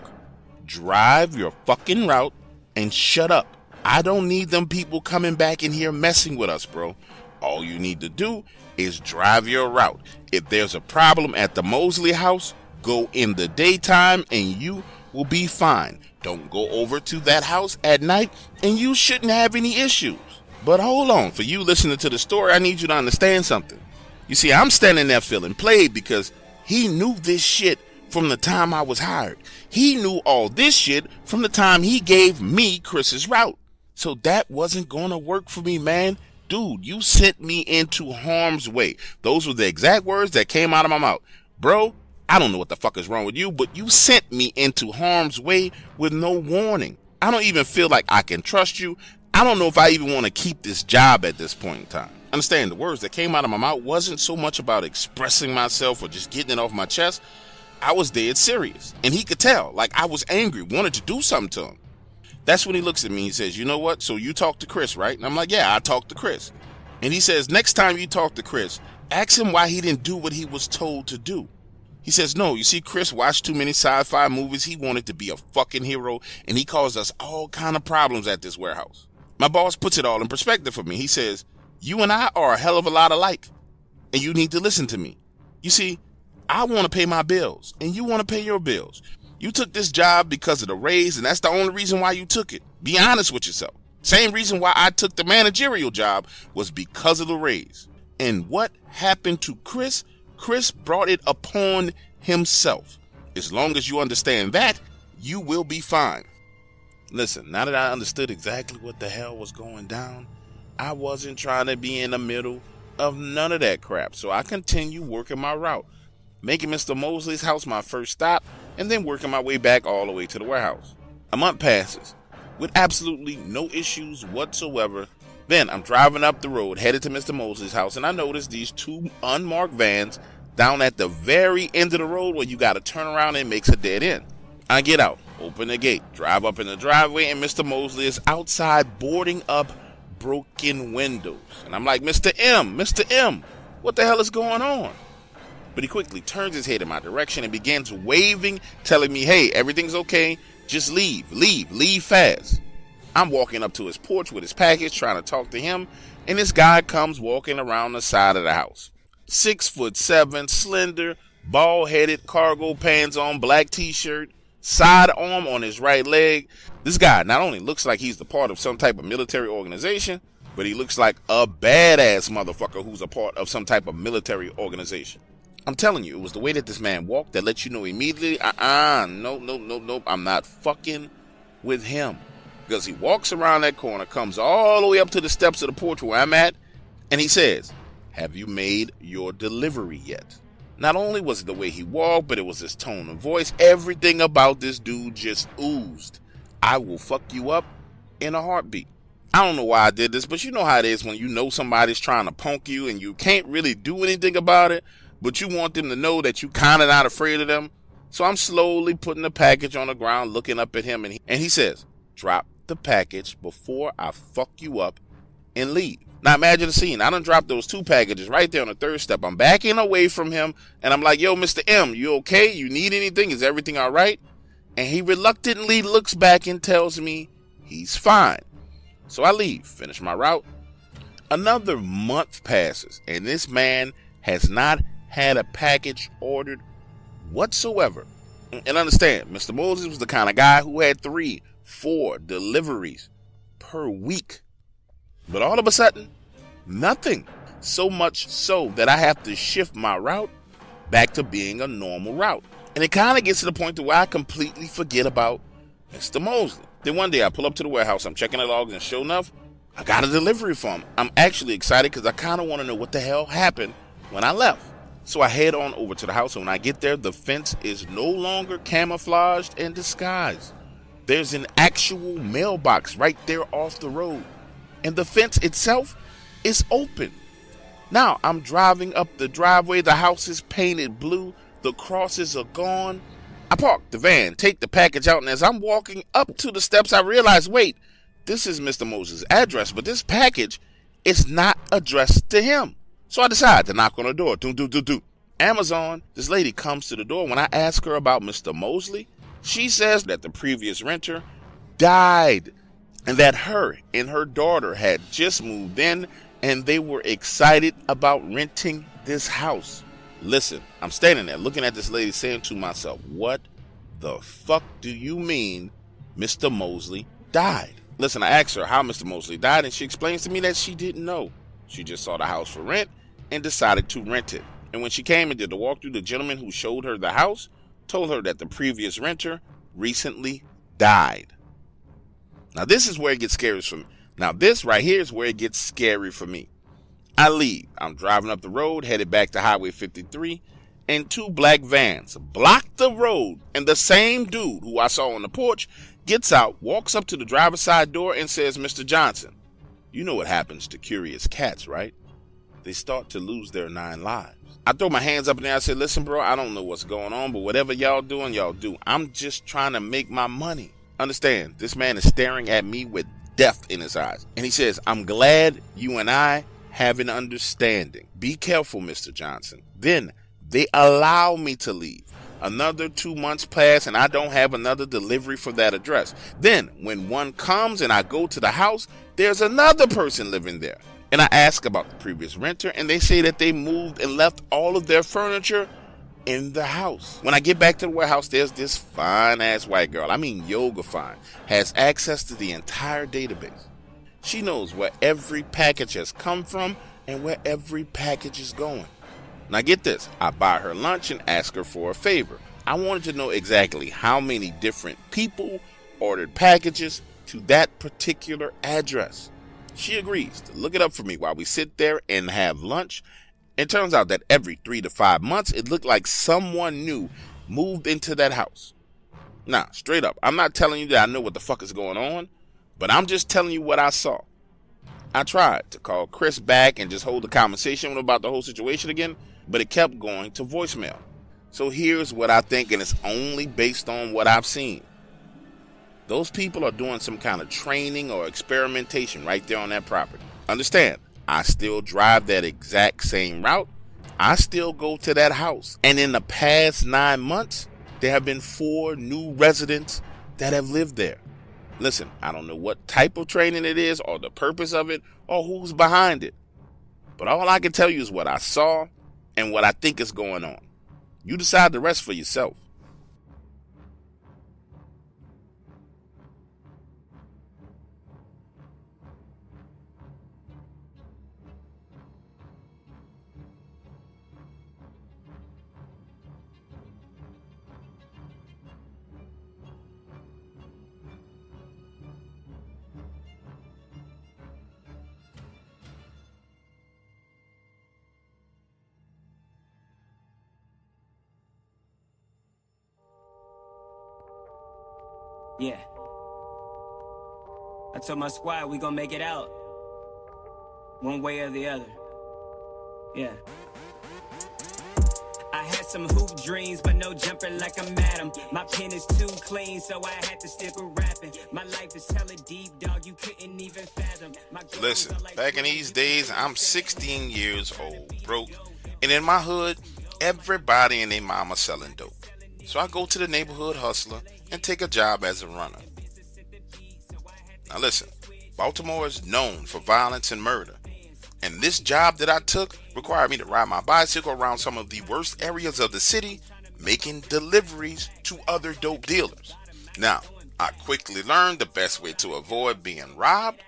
drive your fucking route and shut up. I don't need them people coming back in here messing with us, bro. All you need to do is drive your route. If there's a problem at the Mosley house, go in the daytime and you will be fine. Don't go over to that house at night and you shouldn't have any issues. But hold on, for you listening to the story, I need you to understand something. You see, I'm standing there feeling played because he knew this shit from the time I was hired. He knew all this shit from the time he gave me Chris's route. So that wasn't going to work for me, man. Dude, you sent me into harm's way. Those were the exact words that came out of my mouth. Bro, I don't know what the fuck is wrong with you, but you sent me into harm's way with no warning. I don't even feel like I can trust you. I don't know if I even want to keep this job at this point in time. Understand, the words that came out of my mouth wasn't so much about expressing myself or just getting it off my chest. I was dead serious. And he could tell, like I was angry, wanted to do something to him. That's when he looks at me, he says, you know what? So you talked to Chris, right? And I'm like, yeah, I talked to Chris. And he says, next time you talk to Chris, ask him why he didn't do what he was told to do. He says, no, you see, Chris watched too many sci-fi movies. He wanted to be a fucking hero, and he caused us all kind of problems at this warehouse. My boss puts it all in perspective for me. He says, you and I are a hell of a lot alike, and you need to listen to me. You see, I want to pay my bills, and you want to pay your bills. You took this job because of the raise, and that's the only reason why you took it. Be honest with yourself. Same reason why I took the managerial job was because of the raise. And what happened to Chris? Chris brought it upon himself. As long as you understand that, you will be fine. Listen, now that I understood exactly what the hell was going down, I wasn't trying to be in the middle of none of that crap. So I continued working my route, making Mr. Mosley's house my first stop, and then working my way back all the way to the warehouse. A month passes with absolutely no issues whatsoever. Then I'm driving up the road, headed to Mr. Mosley's house, and I notice these two unmarked vans down at the very end of the road where you got to turn around and it makes a dead end. I get out, open the gate, drive up in the driveway, and Mr. Mosley is outside boarding up broken windows. And I'm like, Mr. M, what the hell is going on? But he quickly turns his head in my direction and begins waving, telling me, hey, everything's okay. Just leave fast. I'm walking up to his porch with his package, trying to talk to him, and this guy comes walking around the side of the house. 6'7", slender, bald-headed, cargo pants on, black t-shirt, sidearm on his right leg. This guy not only looks like he's the part of some type of military organization, but he looks like a badass motherfucker who's a part of some type of military organization. I'm telling you, it was the way that this man walked that let you know immediately, nope, I'm not fucking with him. Because he walks around that corner, comes all the way up to the steps of the porch where I'm at, and he says, have you made your delivery yet? Not only was it the way he walked, but it was his tone of voice. Everything about this dude just oozed I will fuck you up in a heartbeat. I don't know why I did this, but you know how it is when you know somebody's trying to punk you and you can't really do anything about it, but you want them to know that you kind of not afraid of them. So I'm slowly putting the package on the ground, looking up at him, and he says, drop the package before I fuck you up and leave. Now imagine the scene. I done dropped those 2 packages right there on the 3rd step. I'm backing away from him, and I'm like, yo, Mr. M, you okay? You need anything? Is everything all right? And he reluctantly looks back and tells me he's fine. So I leave, finish my route. Another month passes, and this man has not had a package ordered whatsoever. And understand, Mr. Moses was the kind of guy who had 3, 4 deliveries per week. But all of a sudden, nothing. So much so that I have to shift my route back to being a normal route. And it kind of gets to the point to where I completely forget about Mr. Mosley. Then one day I pull up to the warehouse, I'm checking the logs, and sure enough, I got a delivery from him. I'm actually excited because I kind of want to know what the hell happened when I left. So I head on over to the house, and when I get there, the fence is no longer camouflaged and disguised. There's an actual mailbox right there off the road, and the fence itself is open. Now I'm driving up the driveway, the house is painted blue, the crosses are gone. I park the van, take the package out, and as I'm walking up to the steps, I realize, wait, this is Mr. Moses' address, but this package is not addressed to him. So I decide to knock on the door. Amazon, this lady comes to the door. When I ask her about Mr. Mosley, she says that the previous renter died and that her and her daughter had just moved in and they were excited about renting this house. Listen, I'm standing there looking at this lady saying to myself, what the fuck do you mean Mr. Mosley died? Listen, I asked her how Mr. Mosley died, and she explains to me that she didn't know. She just saw the house for rent and decided to rent it. And when she came and did the walkthrough, the gentleman who showed her the house told her that the previous renter recently died. Now this is where it gets scary for me. Now this right here is where it gets scary for me. I leave. I'm driving up the road, headed back to Highway 53, and 2 black vans block the road, and the same dude who I saw on the porch gets out, walks up to the driver's side door, and says, Mr. Johnson, you know what happens to curious cats, right? They start to lose their 9 lives. I throw my hands up in there. I said, listen, bro, I don't know what's going on, but whatever y'all doing, y'all do. I'm just trying to make my money. Understand, this man is staring at me with death in his eyes. And he says, I'm glad you and I have an understanding. Be careful, Mr. Johnson. Then they allow me to leave. Another 2 months pass and I don't have another delivery for that address. Then when one comes and I go to the house, there's another person living there. And I ask about the previous renter and they say that they moved and left all of their furniture in the house. When I get back to the warehouse, there's this fine ass white girl, I mean yoga fine, has access to the entire database. She knows where every package has come from and where every package is going. Now get this, I buy her lunch and ask her for a favor. I wanted to know exactly how many different people ordered packages to that particular address. She agrees to look it up for me while we sit there and have lunch. It turns out that every 3 to 5 months, it looked like someone new moved into that house. Now, straight up, I'm not telling you that I know what the fuck is going on, but I'm just telling you what I saw. I tried to call Chris back and just hold the conversation about the whole situation again, but it kept going to voicemail. So here's what I think, and it's only based on what I've seen. Those people are doing some kind of training or experimentation right there on that property. Understand, I still drive that exact same route. I still go to that house. And in the past 9 months, there have been 4 new residents that have lived there. Listen, I don't know what type of training it is or the purpose of it or who's behind it. But all I can tell you is what I saw and what I think is going on. You decide the rest for yourself. Yeah. I told my squad we gonna make it out. One way or the other. Yeah. I had some hoop dreams, but no jumper like I'm Adam. My pen is too clean, so I had to stick with rapping. My life is hella deep, dog, you couldn't even fathom. Listen, back in these days, I'm 16 years old, broke, and in my hood, everybody and their mama selling dope. So I go to the neighborhood hustler and take a job as a runner. Now listen, Baltimore is known for violence and murder. And this job that I took required me to ride my bicycle around some of the worst areas of the city, making deliveries to other dope dealers. Now, I quickly learned the best way to avoid being robbed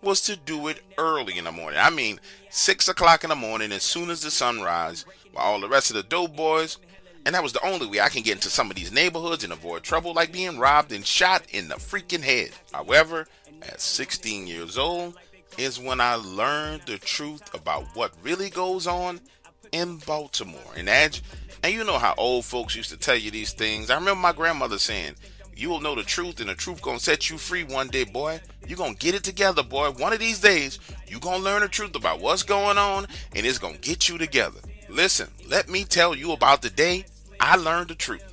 was to do it early in the morning. I mean, 6 o'clock in the morning as soon as the sun rises, while all the rest of the dope boys. And that was the only way I can get into some of these neighborhoods and avoid trouble like being robbed and shot in the freaking head. However, at 16 years old, is when I learned the truth about what really goes on in Baltimore. And you know how old folks used to tell you these things. I remember my grandmother saying, you will know the truth and the truth gonna set you free one day, boy. You gonna get it together, boy. One of these days, you gonna learn the truth about what's going on and it's gonna get you together. Listen, let me tell you about the day I learned the truth.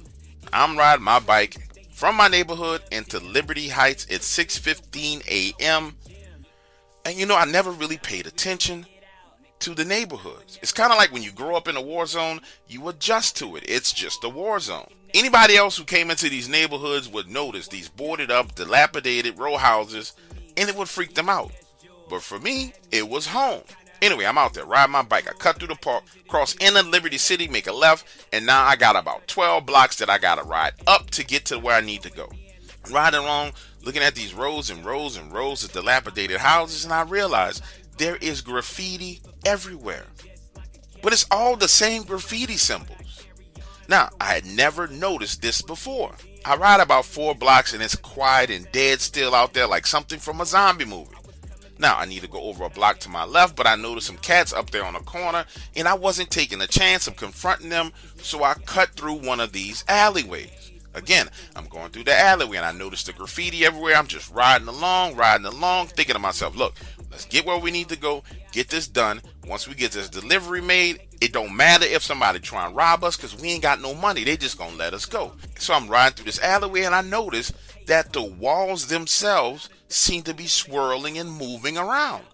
I'm riding my bike from my neighborhood into Liberty Heights at 6:15 a.m. And you know, I never really paid attention to the neighborhoods. It's kind of like when you grow up in a war zone, you adjust to it. It's just a war zone. Anybody else who came into these neighborhoods would notice these boarded up, dilapidated row houses, and it would freak them out. But for me, it was home. Anyway, I'm out there riding my bike. I cut through the park, cross into Liberty City, make a left, and now I got about 12 blocks that I gotta ride up to get to where I need to go. Riding along, looking at these rows and rows and rows of dilapidated houses, and I realized there is graffiti everywhere. But it's all the same graffiti symbols. Now, I had never noticed this before. I ride about 4 blocks and it's quiet and dead still out there like something from a zombie movie. Now, I need to go over a block to my left, but I noticed some cats up there on the corner, and I wasn't taking a chance of confronting them, so I cut through one of these alleyways. Again, I'm going through the alleyway and I noticed the graffiti everywhere. I'm just riding along, thinking to myself, look, let's get where we need to go, get this done. Once we get this delivery made, it don't matter if somebody try and rob us because we ain't got no money. They just gonna let us go. So I'm riding through this alleyway and I noticed that the walls themselves seem to be swirling and moving around.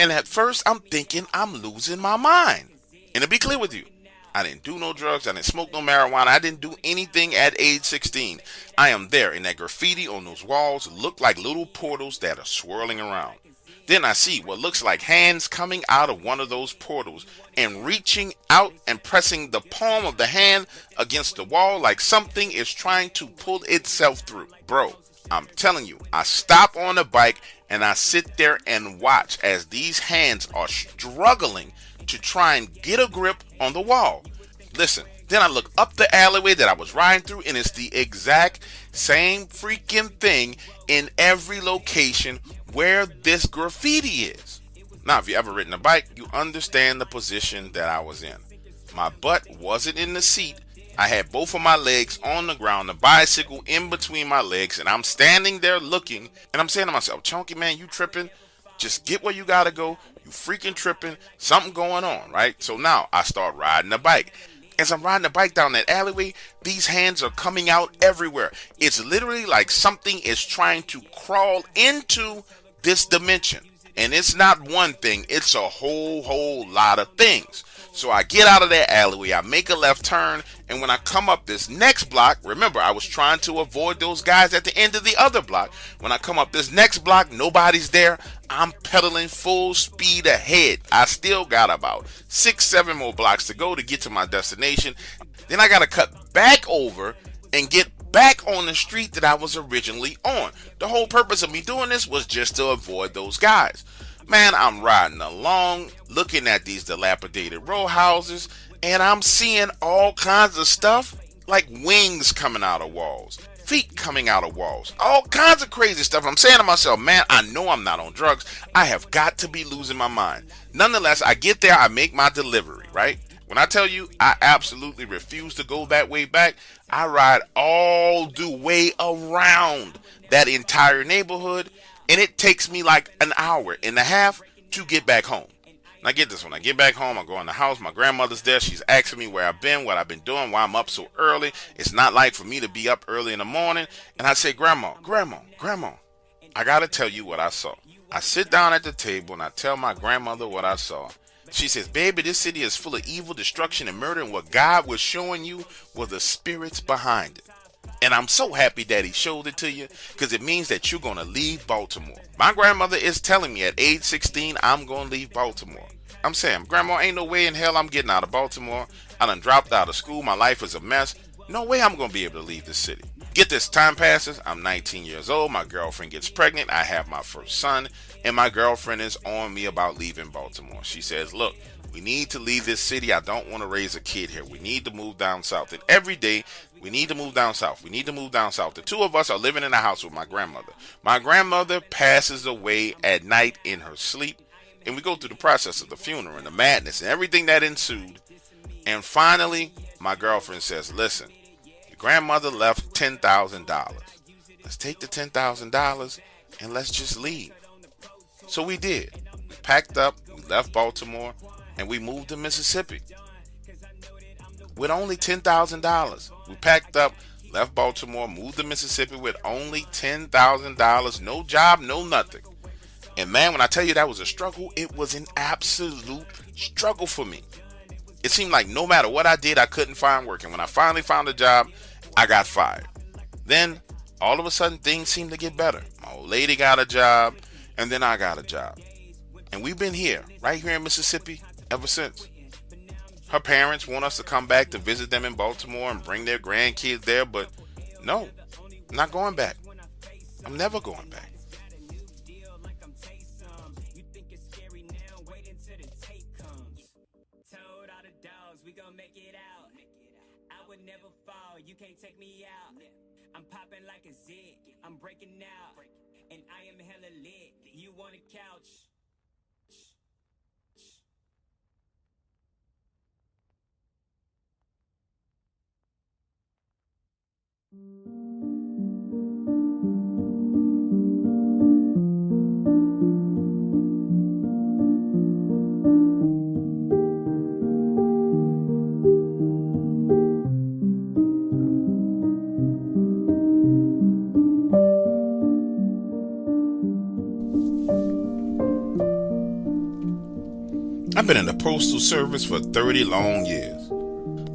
And at first I'm thinking I'm losing my mind. And to be clear with you, I didn't do no drugs, I didn't smoke no marijuana, I didn't do anything at age 16. I am there, and that graffiti on those walls look like little portals that are swirling around. Then I see what looks like hands coming out of one of those portals and reaching out and pressing the palm of the hand against the wall like something is trying to pull itself through. Bro, I'm telling you, I stop on the bike and I sit there and watch as these hands are struggling to try and get a grip on the wall. Listen, then I look up the alleyway that I was riding through and it's the exact same freaking thing in every location where this graffiti is. Now, if you ever ridden a bike, you understand the position that I was in. My butt wasn't in the seat. I had both of my legs on the ground, the bicycle in between my legs, and I'm standing there looking, and I'm saying to myself, Chunky, man, you tripping? Just get where you gotta go. You freaking tripping. Something going on, right? So now I start riding the bike. As I'm riding the bike down that alleyway, these hands are coming out everywhere. It's literally like something is trying to crawl into this dimension. And it's not one thing, it's a whole lot of things. So I get out of that alleyway, I make a left turn, and when I come up this next block, remember I was trying to avoid those guys at the end of the other block. When I come up this next block, nobody's there. I'm pedaling full speed ahead. I still got about 6-7 more blocks to go to get to my destination. Then I gotta cut back over and get back on the street that I was originally on. The whole purpose of me doing this was just to avoid those guys. Man, I'm riding along, looking at these dilapidated row houses, and I'm seeing all kinds of stuff, like wings coming out of walls, feet coming out of walls, all kinds of crazy stuff. I'm saying to myself, man, I know I'm not on drugs. I have got to be losing my mind. Nonetheless, I get there, I make my delivery, right? When I tell you I absolutely refuse to go that way back, I ride all the way around that entire neighborhood And it takes me like an hour and a half to get back home. Now get this, when I get back home, I go in the house, my grandmother's there, she's asking me where I've been, what I've been doing, why I'm up so early. It's not like for me to be up early in the morning. And I say, Grandma, I gotta tell you what I saw. I sit down at the table and I tell my grandmother what I saw. She says, baby, this city is full of evil, destruction, and murder, and what God was showing you were the spirits behind it. And I'm so happy that he showed it to you, because it means that you're going to leave Baltimore. My grandmother is telling me at age 16, I'm going to leave Baltimore. I'm saying, Grandma, ain't no way in hell I'm getting out of Baltimore. I done dropped out of school. My life is a mess. No way I'm going to be able to leave this city. Get this, time passes. I'm 19 years old. My girlfriend gets pregnant. I have my first son. And my girlfriend is on me about leaving Baltimore. She says, look, we need to leave this city. I don't want to raise a kid here. We need to move down south. And every day, we need to move down south. We need to move down south. The two of us are living in a house with my grandmother. My grandmother passes away at night in her sleep. And we go through the process of the funeral and the madness and everything that ensued. And finally, my girlfriend says, listen, your grandmother left $10,000. Let's take the $10,000 and let's just leave. So we did. We packed up, we left Baltimore, and we moved to Mississippi. With only $10,000. We packed up, left Baltimore, moved to Mississippi with only $10,000. No job, no nothing. And man, when I tell you that was a struggle, it was an absolute struggle for me. It seemed like no matter what I did, I couldn't find work. And when I finally found a job, I got fired. Then, all of a sudden, things seemed to get better. My old lady got a job, and then I got a job. And we've been here, right here in Mississippi, ever since. Her parents want us to come back to visit them in Baltimore and bring their grandkids there, but no, I'm not going back. I'm never going back. I'm popping like a zit, I'm breaking out, and I am hella lit. You want a couch? I've been in the Postal Service for 30 long years.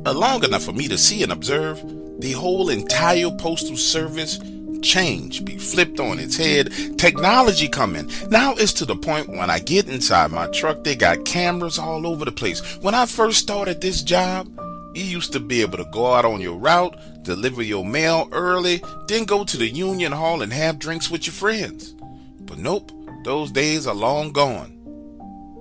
Long enough for me to see and observe the whole entire Postal Service change, be flipped on its head, technology coming. Now it's to the point when I get inside my truck, they got cameras all over the place. When I first started this job, you used to be able to go out on your route, deliver your mail early, then go to the Union Hall and have drinks with your friends. But nope, those days are long gone.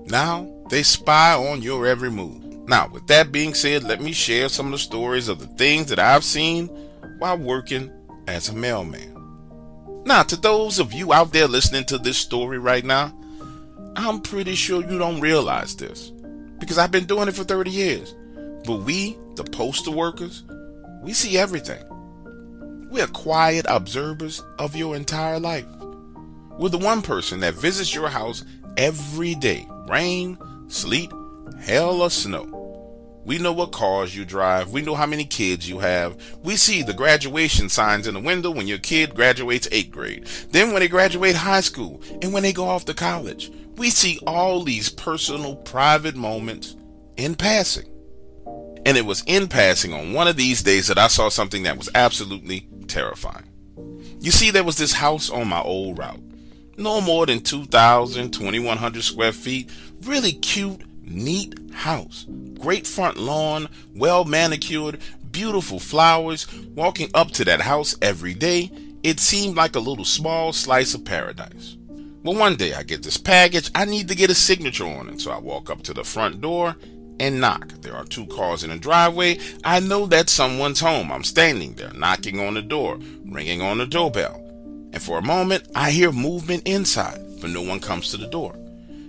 Now, they spy on your every move. Now, with that being said, let me share some of the stories of the things that I've seen while working as a mailman. Now, to those of you out there listening to this story right now, I'm pretty sure you don't realize this, because I've been doing it for 30 years. But we, the postal workers, we see everything. We're quiet observers of your entire life. We're the one person that visits your house every day, rain, sleet, hail, or snow. We know what cars you drive. We know how many kids you have. We see the graduation signs in the window when your kid graduates 8th grade. Then when they graduate high school and when they go off to college. We see all these personal, private moments in passing. And it was in passing on one of these days that I saw something that was absolutely terrifying. You see, there was this house on my old route. No more than 2,000, 2,100 square feet. Really cute, neat house. Great front lawn, well manicured, beautiful flowers. Walking up to that house every day, it seemed like a little small slice of paradise. Well, one day I get this package. I need to get a signature on it. So I walk up to the front door and knock. There are 2 cars in the driveway. I know that someone's home. I'm standing there, knocking on the door, ringing on the doorbell. And for a moment, I hear movement inside, but no one comes to the door.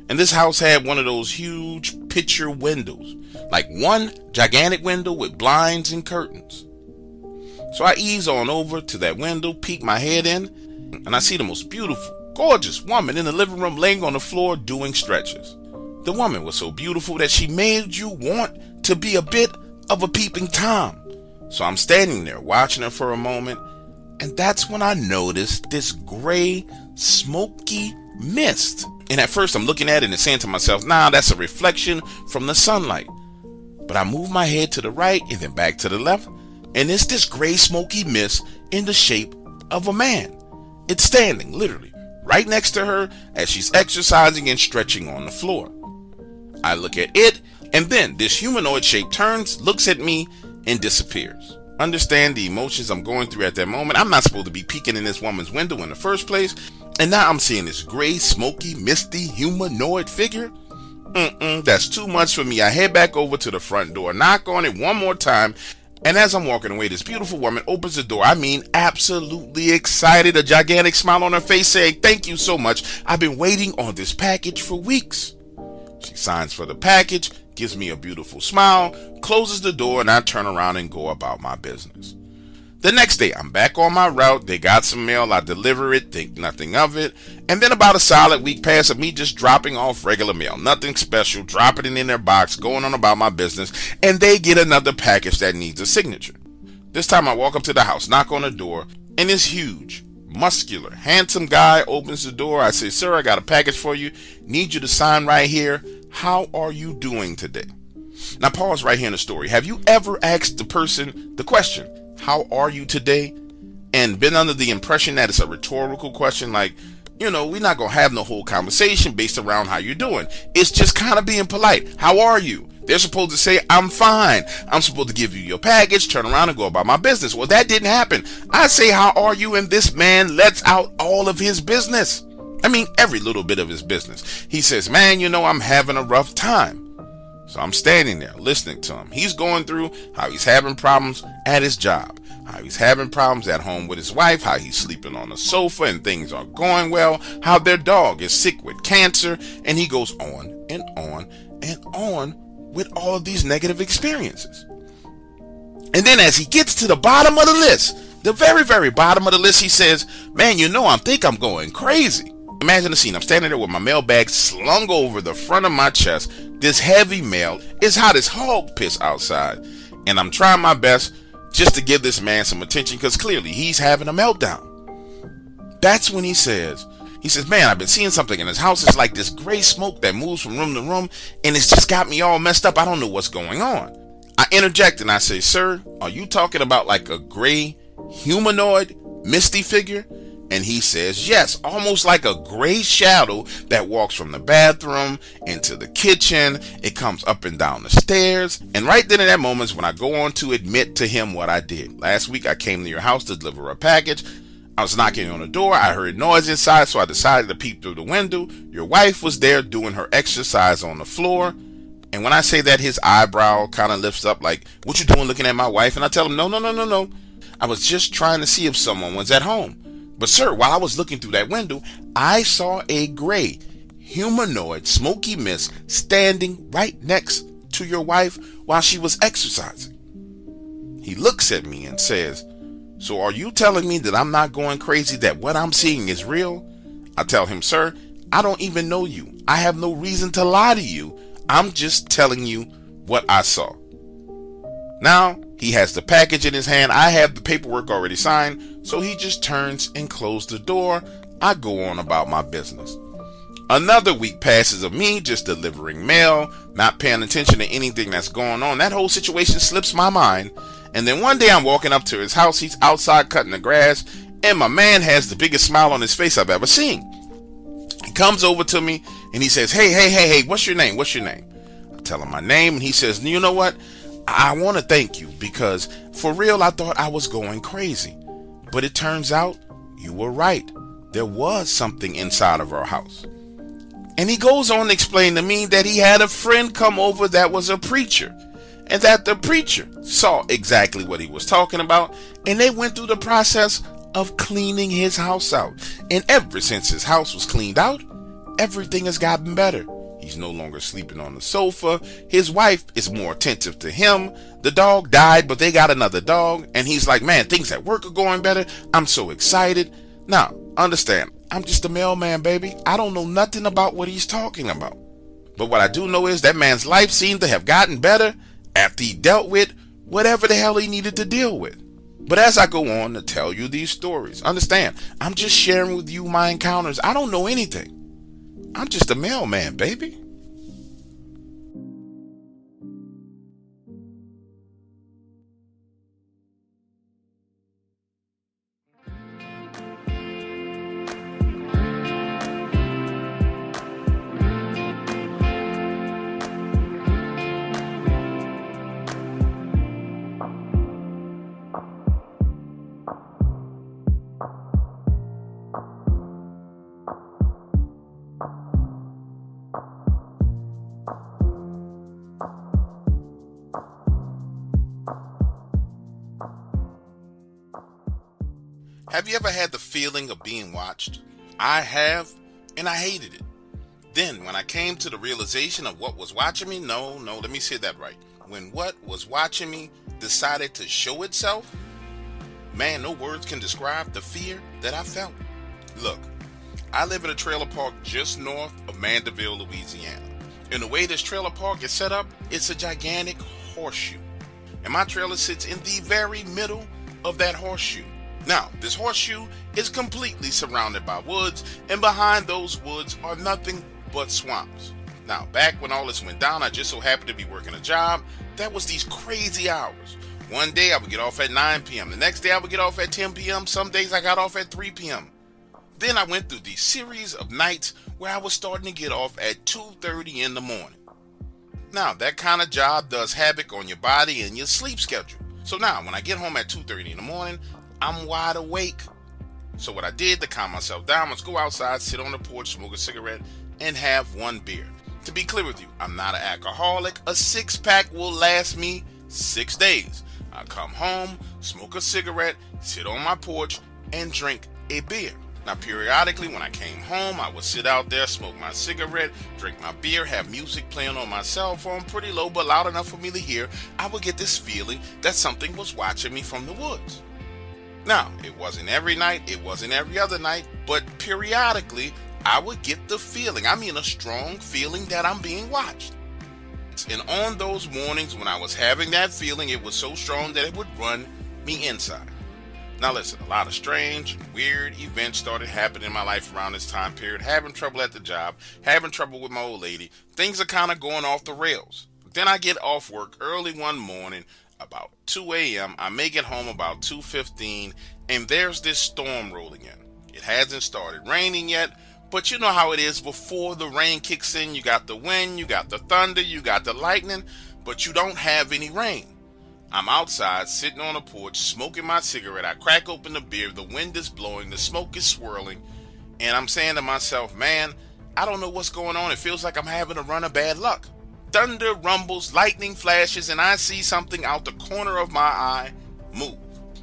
And this house had one of those huge picture windows, like one gigantic window with blinds and curtains. So I ease on over to that window, peek my head in, and I see the most beautiful, gorgeous woman in the living room laying on the floor doing stretches. The woman was so beautiful that she made you want to be a bit of a peeping Tom. So I'm standing there watching her for a moment, and that's when I noticed this gray, smoky mist. And at first I'm looking at it and saying to myself, nah, that's a reflection from the sunlight. But I move my head to the right and then back to the left, and it's this gray, smoky mist in the shape of a man. It's standing, literally, right next to her as she's exercising and stretching on the floor. I look at it, and then this humanoid shape turns, looks at me, and disappears. Understand the emotions I'm going through at that moment. I'm not supposed to be peeking in this woman's window in the first place, and now I'm seeing this gray, smoky, misty, humanoid figure. That's too much for me. I head back over to the front door, knock on it one more time, and as I'm walking away, this beautiful woman opens the door. I mean, absolutely excited, a gigantic smile on her face saying, thank you so much. I've been waiting on this package for weeks. She signs for the package, gives me a beautiful smile, closes the door, and I turn around and go about my business. The next day, I'm back on my route. They got some mail. I deliver it, think nothing of it. And then about a solid week passes of me just dropping off regular mail. Nothing special, dropping it in their box, going on about my business, and they get another package that needs a signature. This time I walk up to the house, knock on the door, and this huge, muscular, handsome guy opens the door. I say, sir, I got a package for you. Need you to sign right here. How are you doing today? Now pause right here in the story. Have you ever asked the person the question, how are you today? And been under the impression that it's a rhetorical question, like, we're not going to have no whole conversation based around how you're doing. It's just kind of being polite. How are you? They're supposed to say, I'm fine. I'm supposed to give you your package, turn around and go about my business. Well, that didn't happen. I say, how are you? And this man lets out all of his business. I mean, every little bit of his business. He says, man, I'm having a rough time. So I'm standing there listening to him. He's going through how he's having problems at his job, how he's having problems at home with his wife, how he's sleeping on the sofa and things aren't going well, how their dog is sick with cancer, and he goes on and on and on with all of these negative experiences. And then as he gets to the bottom of the list, the very, very bottom of the list, he says, man, I think I'm going crazy. Imagine the scene. I'm standing there with my mail bag slung over the front of my chest. This heavy mail. It's hot as hog piss outside. And I'm trying my best just to give this man some attention because clearly he's having a meltdown. That's when he says, man, I've been seeing something in his house. It's like this gray smoke that moves from room to room and it's just got me all messed up. I don't know what's going on. I interject and I say, sir, are you talking about like a gray humanoid misty figure? And he says, yes, almost like a gray shadow that walks from the bathroom into the kitchen. It comes up and down the stairs. And right then in that moment is when I go on to admit to him what I did. Last week, I came to your house to deliver a package. I was knocking on the door. I heard noise inside, so I decided to peep through the window. Your wife was there doing her exercise on the floor. And when I say that, his eyebrow kind of lifts up like, what you doing looking at my wife? And I tell him, no. I was just trying to see if someone was at home. But sir, while I was looking through that window, I saw a gray, humanoid, smoky mist standing right next to your wife while she was exercising. He looks at me and says, so are you telling me that I'm not going crazy, that what I'm seeing is real? I tell him, sir, I don't even know you. I have no reason to lie to you. I'm just telling you what I saw. Now, he has the package in his hand. I have the paperwork already signed, so he just turns and closes the door. I go on about my business. Another week passes of me just delivering mail, not paying attention to anything that's going on. That whole situation slips my mind. And then one day I'm walking up to his house. He's outside cutting the grass, and my man has the biggest smile on his face I've ever seen. He comes over to me, and he says, hey, what's your name? I tell him my name, and he says, you know what? I want to thank you because for real, I thought I was going crazy. But it turns out you were right. There was something inside of our house. And he goes on to explain to me that he had a friend come over that was a preacher and that the preacher saw exactly what he was talking about. And they went through the process of cleaning his house out. And ever since his house was cleaned out, everything has gotten better. He's no longer sleeping on the sofa. His wife is more attentive to him. The dog died, but they got another dog. And he's like, man, things at work are going better. I'm so excited. Now, understand, I'm just a mailman, baby. I don't know nothing about what he's talking about. But what I do know is that man's life seemed to have gotten better after he dealt with whatever the hell he needed to deal with. But as I go on to tell you these stories, understand, I'm just sharing with you my encounters. I don't know anything. I'm just a mailman, baby. Have you ever had the feeling of being watched? I have, and I hated it. Then, when I came to the realization of what was watching me, let me say that right. When what was watching me decided to show itself, man, no words can describe the fear that I felt. Look, I live in a trailer park just north of Mandeville, Louisiana. And the way this trailer park is set up, it's a gigantic horseshoe. And my trailer sits in the very middle of that horseshoe. Now, this horseshoe is completely surrounded by woods, and behind those woods are nothing but swamps. Now, back when all this went down, I just so happened to be working a job that was these crazy hours. One day I would get off at 9 p.m. The next day I would get off at 10 p.m. Some days I got off at 3 p.m. Then I went through these series of nights where I was starting to get off at 2:30 in the morning. Now, that kind of job does havoc on your body and your sleep schedule. So now, when I get home at 2:30 in the morning, I'm wide awake. So what I did to calm myself down was go outside, sit on the porch, smoke a cigarette, and have one beer. To be clear with you, I'm not an alcoholic. A 6-pack will last me 6 days. I come home, smoke a cigarette, sit on my porch, and drink a beer. Now, periodically, when I came home, I would sit out there, smoke my cigarette, drink my beer, have music playing on my cell phone, pretty low but loud enough for me to hear. I would get this feeling that something was watching me from the woods. Now, it wasn't every night, it wasn't every other night, but periodically, I would get the feeling, a strong feeling that I'm being watched. And on those mornings when I was having that feeling, it was so strong that it would run me inside. Now listen, a lot of strange, weird events started happening in my life around this time period. Having trouble at the job, having trouble with my old lady. Things are kind of going off the rails. Then I get off work early one morning, about 2 a.m. I may get home about 2:15, and there's this storm rolling in. It hasn't started raining yet, but you know how it is before the rain kicks in. You got the wind, you got the thunder, you got the lightning, but you don't have any rain. I'm outside, sitting on a porch, smoking my cigarette. I crack open the beer, the wind is blowing, the smoke is swirling, and I'm saying to myself, man, I don't know what's going on. It feels like I'm having a run of bad luck. Thunder rumbles, lightning flashes, and I see something out the corner of my eye move.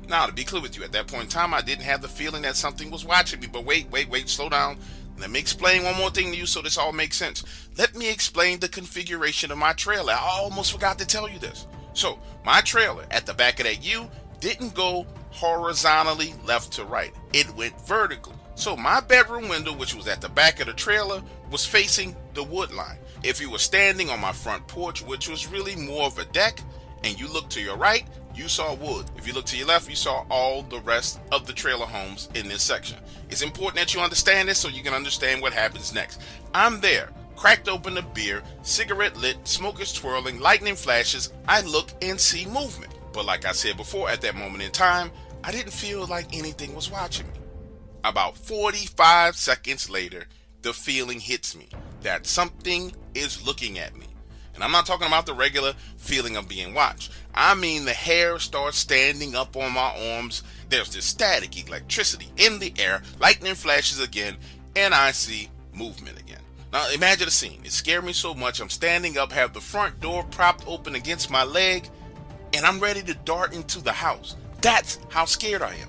Now, to be clear with you, at that point in time, I didn't have the feeling that something was watching me. But wait, slow down. Let me explain one more thing to you so this all makes sense. Let me explain the configuration of my trailer. I almost forgot to tell you this. So, my trailer at the back of that U didn't go horizontally left to right. It went vertically. So, my bedroom window, which was at the back of the trailer, was facing the wood line. If you were standing on my front porch, which was really more of a deck, and you looked to your right, you saw wood. If you looked to your left, you saw all the rest of the trailer homes in this section. It's important that you understand this so you can understand what happens next. I'm there, cracked open the beer, cigarette lit, smoke is twirling, lightning flashes. I look and see movement. But like I said before, at that moment in time, I didn't feel like anything was watching me. About 45 seconds later, the feeling hits me that something is looking at me. And I'm not talking about the regular feeling of being watched. I mean the hair starts standing up on my arms. There's this static electricity in the air, lightning flashes again, and I see movement again. Now imagine the scene. It scared me so much. I'm standing up, have the front door propped open against my leg, and I'm ready to dart into the house. That's how scared I am.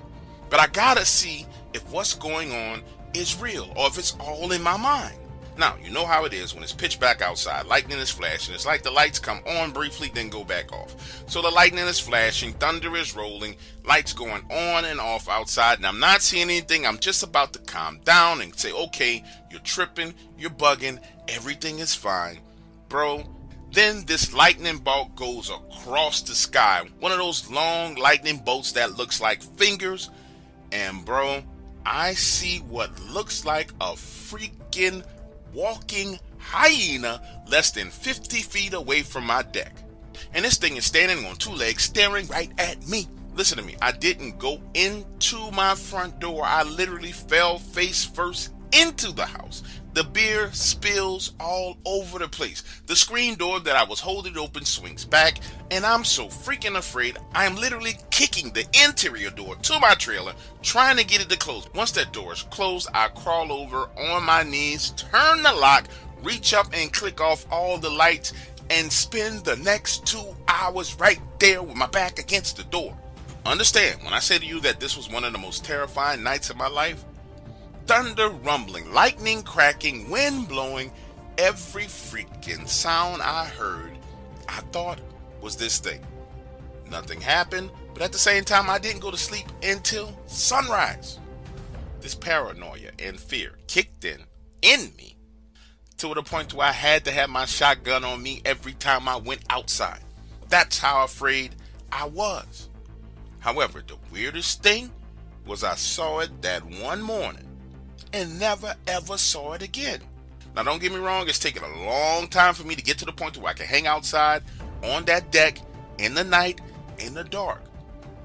But I gotta see if what's going on is real or if it's all in my mind. Now, you know how it is when it's pitch black outside, lightning is flashing. It's like the lights come on briefly, then go back off. So the lightning is flashing, thunder is rolling, lights going on and off outside, and I'm not seeing anything. I'm just about to calm down and say, okay, you're tripping, you're bugging, everything is fine. Bro, then this lightning bolt goes across the sky. One of those long lightning bolts that looks like fingers. And bro, I see what looks like a freaking walking hyena less than 50 feet away from my deck. And this thing is standing on two legs staring right at me. Listen to me, I didn't go into my front door. I literally fell face first into the house. The beer spills all over the place. The screen door that I was holding open swings back, and I'm so freaking afraid I am literally kicking the interior door to my trailer, trying to get it to close. Once that door is closed, I crawl over on my knees, turn the lock, reach up and click off all the lights, and spend the next 2 hours right there with my back against the door. Understand, when I say to you that this was one of the most terrifying nights of my life, thunder rumbling, lightning cracking, wind blowing, every freaking sound I heard, I thought was this thing. Nothing happened, but at the same time, I didn't go to sleep until sunrise. This paranoia and fear kicked in me to the point where I had to have my shotgun on me every time I went outside. That's how afraid I was. However, the weirdest thing was I saw it that one morning and never ever saw it again. Now don't get me wrong, it's taken a long time for me to get to the point where I can hang outside on that deck in the night, in the dark.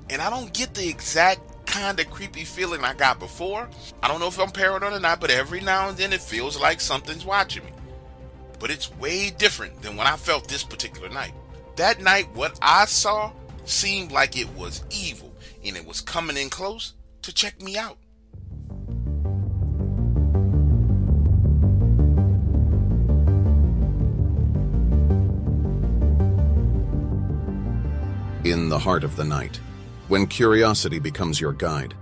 And I don't get the exact kind of creepy feeling I got before. I don't know if I'm paranoid or not, but every now and then it feels like something's watching me. But it's way different than when I felt this particular night. That night, what I saw seemed like it was evil, and it was coming in close to check me out. In the heart of the night, when curiosity becomes your guide,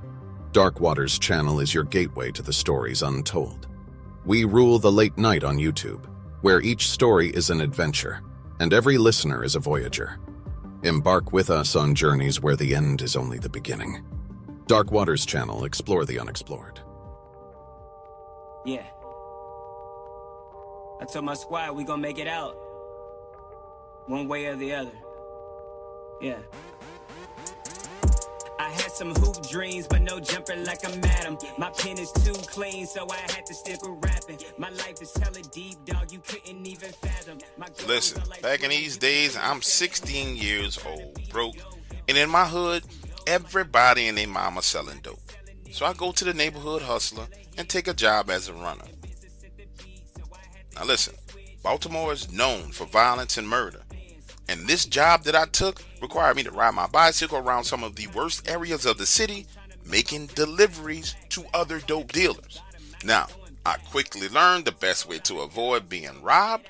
Dark Waters channel is your gateway to the stories untold. We rule the late night on YouTube, where each story is an adventure, and every listener is a voyager. Embark with us on journeys where the end is only the beginning. Dark Waters channel, explore the unexplored. Yeah. I told my squad we gonna make it out. One way or the other. Yeah. I had some hoop dreams, but no jumper like I'm Adam. My pen is too clean, so I had to stick with rapping. My life is hella deep, dog, you couldn't even fathom. Listen, back in these days, I'm 16 years old, broke, and in my hood, everybody and their mama selling dope. So I go to the neighborhood hustler and take a job as a runner. Now listen, Baltimore is known for violence and murder. And this job that I took required me to ride my bicycle around some of the worst areas of the city, making deliveries to other dope dealers. Now, I quickly learned the best way to avoid being robbed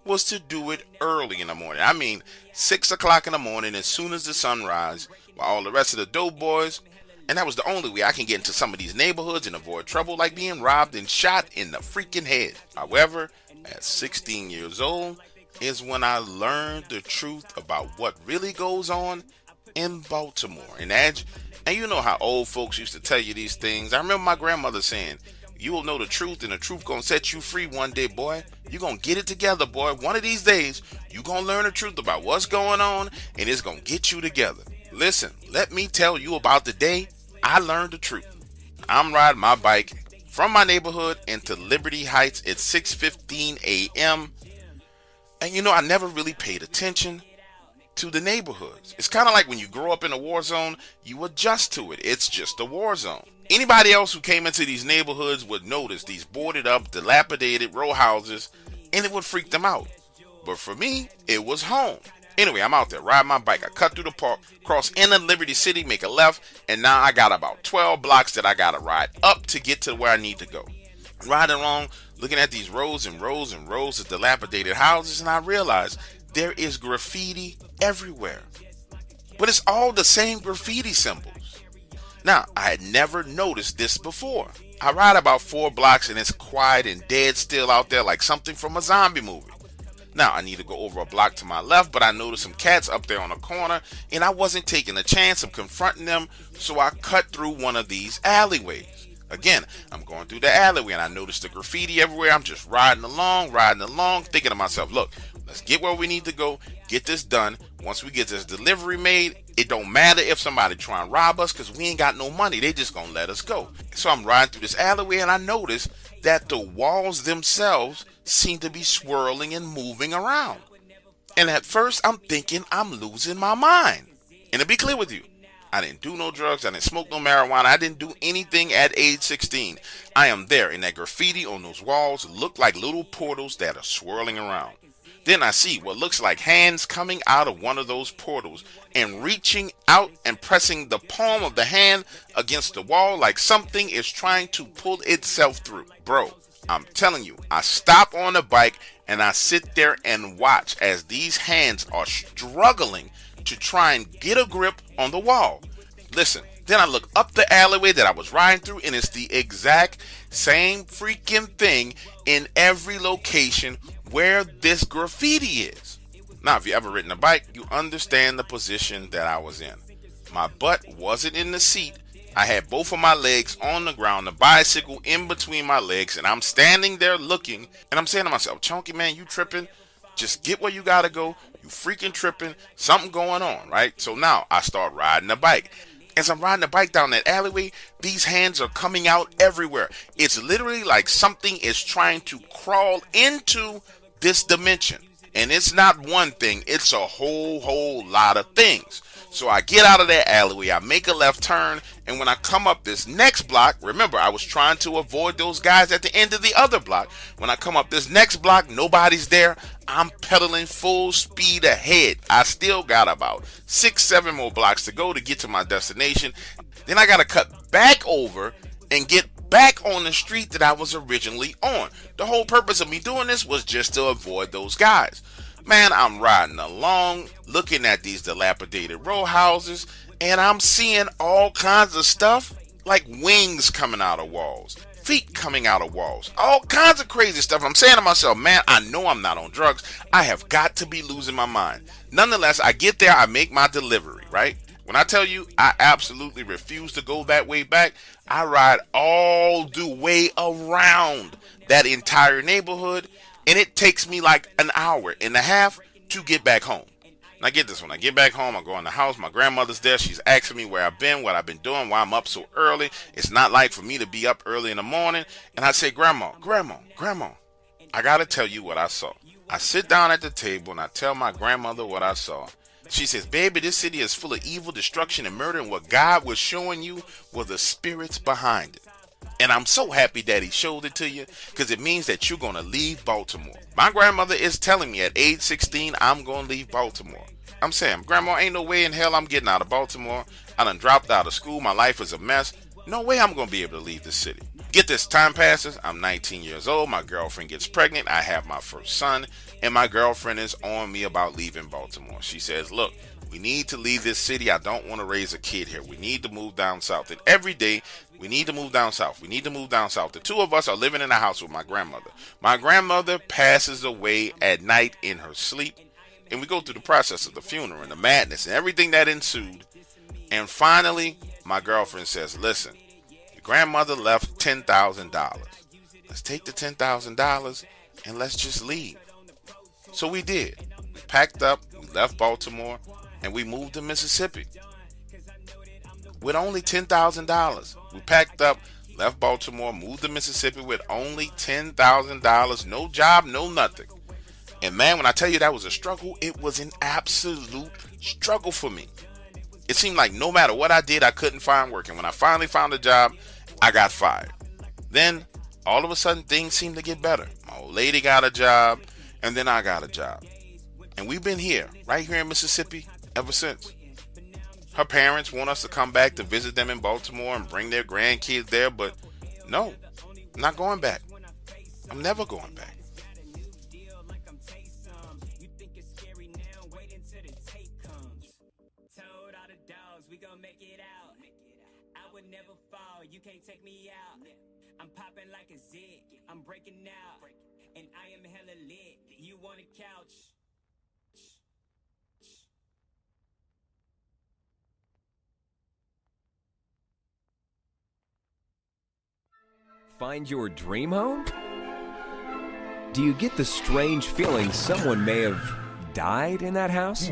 was to do it early in the morning. I mean, 6 o'clock in the morning, as soon as the sun rises, while all the rest of the dope boys. And that was the only way I can get into some of these neighborhoods and avoid trouble like being robbed and shot in the freaking head. However, at 16 years old, is when I learned the truth about what really goes on in Baltimore. And you know how old folks used to tell you these things. I remember my grandmother saying, you will know the truth and the truth gonna set you free one day, boy. You gonna get it together, boy. One of these days, you gonna learn the truth about what's going on and it's gonna get you together. Listen, let me tell you about the day I learned the truth. I'm riding my bike from my neighborhood into Liberty Heights at 6:15 a.m. And you know, I never really paid attention to the neighborhoods. It's kind of like when you grow up in a war zone, you adjust to it. It's just a war zone. Anybody else who came into these neighborhoods would notice these boarded up, dilapidated row houses, and it would freak them out. But for me, it was home. Anyway, I'm out there riding my bike. I cut through the park, cross into Liberty City, make a left, and now I got about 12 blocks that I got to ride up to get to where I need to go. Riding along, looking at these rows and rows and rows of dilapidated houses, and I realized there is graffiti everywhere. But it's all the same graffiti symbols. Now, I had never noticed this before. I ride about 4 blocks and it's quiet and dead still out there like something from a zombie movie. Now, I need to go over a block to my left, but I noticed some cats up there on the corner, and I wasn't taking a chance of confronting them, so I cut through one of these alleyways. Again, I'm going through the alleyway, and I noticed the graffiti everywhere. I'm just riding along, thinking to myself, look, let's get where we need to go, get this done. Once we get this delivery made, it don't matter if somebody try and rob us, because we ain't got no money. They just gonna let us go. So I'm riding through this alleyway, and I noticed that the walls themselves seem to be swirling and moving around. And at first, I'm thinking I'm losing my mind. And to be clear with you, I didn't do no drugs, I didn't smoke no marijuana, I didn't do anything at age 16. I am there, and that graffiti on those walls look like little portals that are swirling around. Then I see what looks like hands coming out of one of those portals and reaching out and pressing the palm of the hand against the wall like something is trying to pull itself through. Bro, I'm telling you, I stop on the bike and I sit there and watch as these hands are struggling to try and get a grip on the wall. Listen, then I look up the alleyway that I was riding through, and it's the exact same freaking thing in every location where this graffiti is. Now, if you ever ridden a bike, you understand the position that I was in. My butt wasn't in the seat. I had both of my legs on the ground, the bicycle in between my legs, and I'm standing there looking, and I'm saying to myself, Chunky, man, you tripping? Just get where you gotta go. You freaking tripping. Something going on, right? So now I start riding the bike. As I'm riding the bike down that alleyway, these hands are coming out everywhere. It's literally like something is trying to crawl into this dimension. And it's not one thing, it's a whole lot of things. So I get out of that alleyway, I make a left turn, and when I come up this next block, remember I was trying to avoid those guys at the end of the other block. When I come up this next block, nobody's there. I'm pedaling full speed ahead. I still got about 6-7 more blocks to go to get to my destination. Then I gotta cut back over and get back on the street that I was originally on. The whole purpose of me doing this was just to avoid those guys. Man, I'm riding along, looking at these dilapidated row houses, and I'm seeing all kinds of stuff, like wings coming out of walls, feet coming out of walls, all kinds of crazy stuff. I'm saying to myself, man, I know I'm not on drugs. I have got to be losing my mind. Nonetheless, I get there, I make my delivery, right? When I tell you I absolutely refuse to go that way back, I ride all the way around that entire neighborhood, and it takes me like an hour and a half to get back home. Now get this, when I get back home, I go in the house, my grandmother's there, she's asking me where I've been, what I've been doing, why I'm up so early. It's not like for me to be up early in the morning. And I say, Grandma, I gotta tell you what I saw. I sit down at the table and I tell my grandmother what I saw. She says, baby, this city is full of evil, destruction, and murder, and what God was showing you were the spirits behind it. And I'm so happy that he showed it to you, because it means that you're going to leave Baltimore. My grandmother is telling me at age 16, I'm going to leave Baltimore. I'm saying, Grandma, ain't no way in hell I'm getting out of Baltimore. I done dropped out of school. My life is a mess. No way I'm going to be able to leave this city. Get this, time passes. I'm 19 years old. My girlfriend gets pregnant. I have my first son. And my girlfriend is on me about leaving Baltimore. She says, look, we need to leave this city. I don't want to raise a kid here. We need to move down south. And every day, we need to move down south. We need to move down south. The two of us are living in a house with my grandmother. My grandmother passes away at night in her sleep. And we go through the process of the funeral and the madness and everything that ensued. And finally, my girlfriend says, listen, your grandmother left $10,000. Let's take the $10,000 and let's just leave. So we did. We packed up, we left Baltimore, and we moved to Mississippi with only $10,000. We packed up, left Baltimore, moved to Mississippi with only $10,000, no job, no nothing. And man, when I tell you that was a struggle, it was an absolute struggle for me. It seemed like no matter what I did, I couldn't find work. And when I finally found a job, I got fired. Then, all of a sudden, things seemed to get better. My old lady got a job, and then I got a job. And we've been here, right here in Mississippi, ever since. Her parents want us to come back to visit them in Baltimore and bring their grandkids there, but no, I'm not going back. I'm never going back. I'm popping like a zit. I'm breaking out. And I am hella lit. You want a couch? Find your dream home? Do you get the strange feeling someone may have died in that house?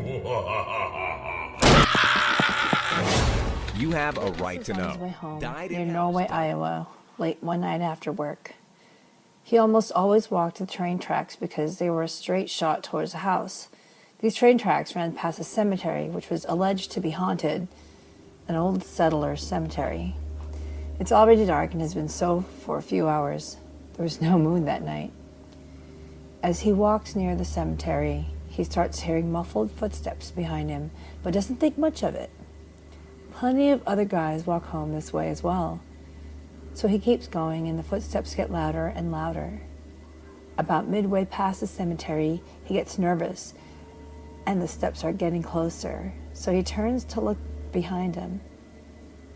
You have a right to On his know. way home, Died near in Norway, Iowa, late one night after work. He almost always walked the train tracks because they were a straight shot towards the house. These train tracks ran past a cemetery which was alleged to be haunted, an old settler's cemetery. It's already dark and has been so for a few hours. There was no moon that night. As he walks near the cemetery, he starts hearing muffled footsteps behind him, but doesn't think much of it. Plenty of other guys walk home this way as well. So he keeps going and the footsteps get louder and louder. About midway past the cemetery, he gets nervous and the steps are getting closer. So he turns to look behind him.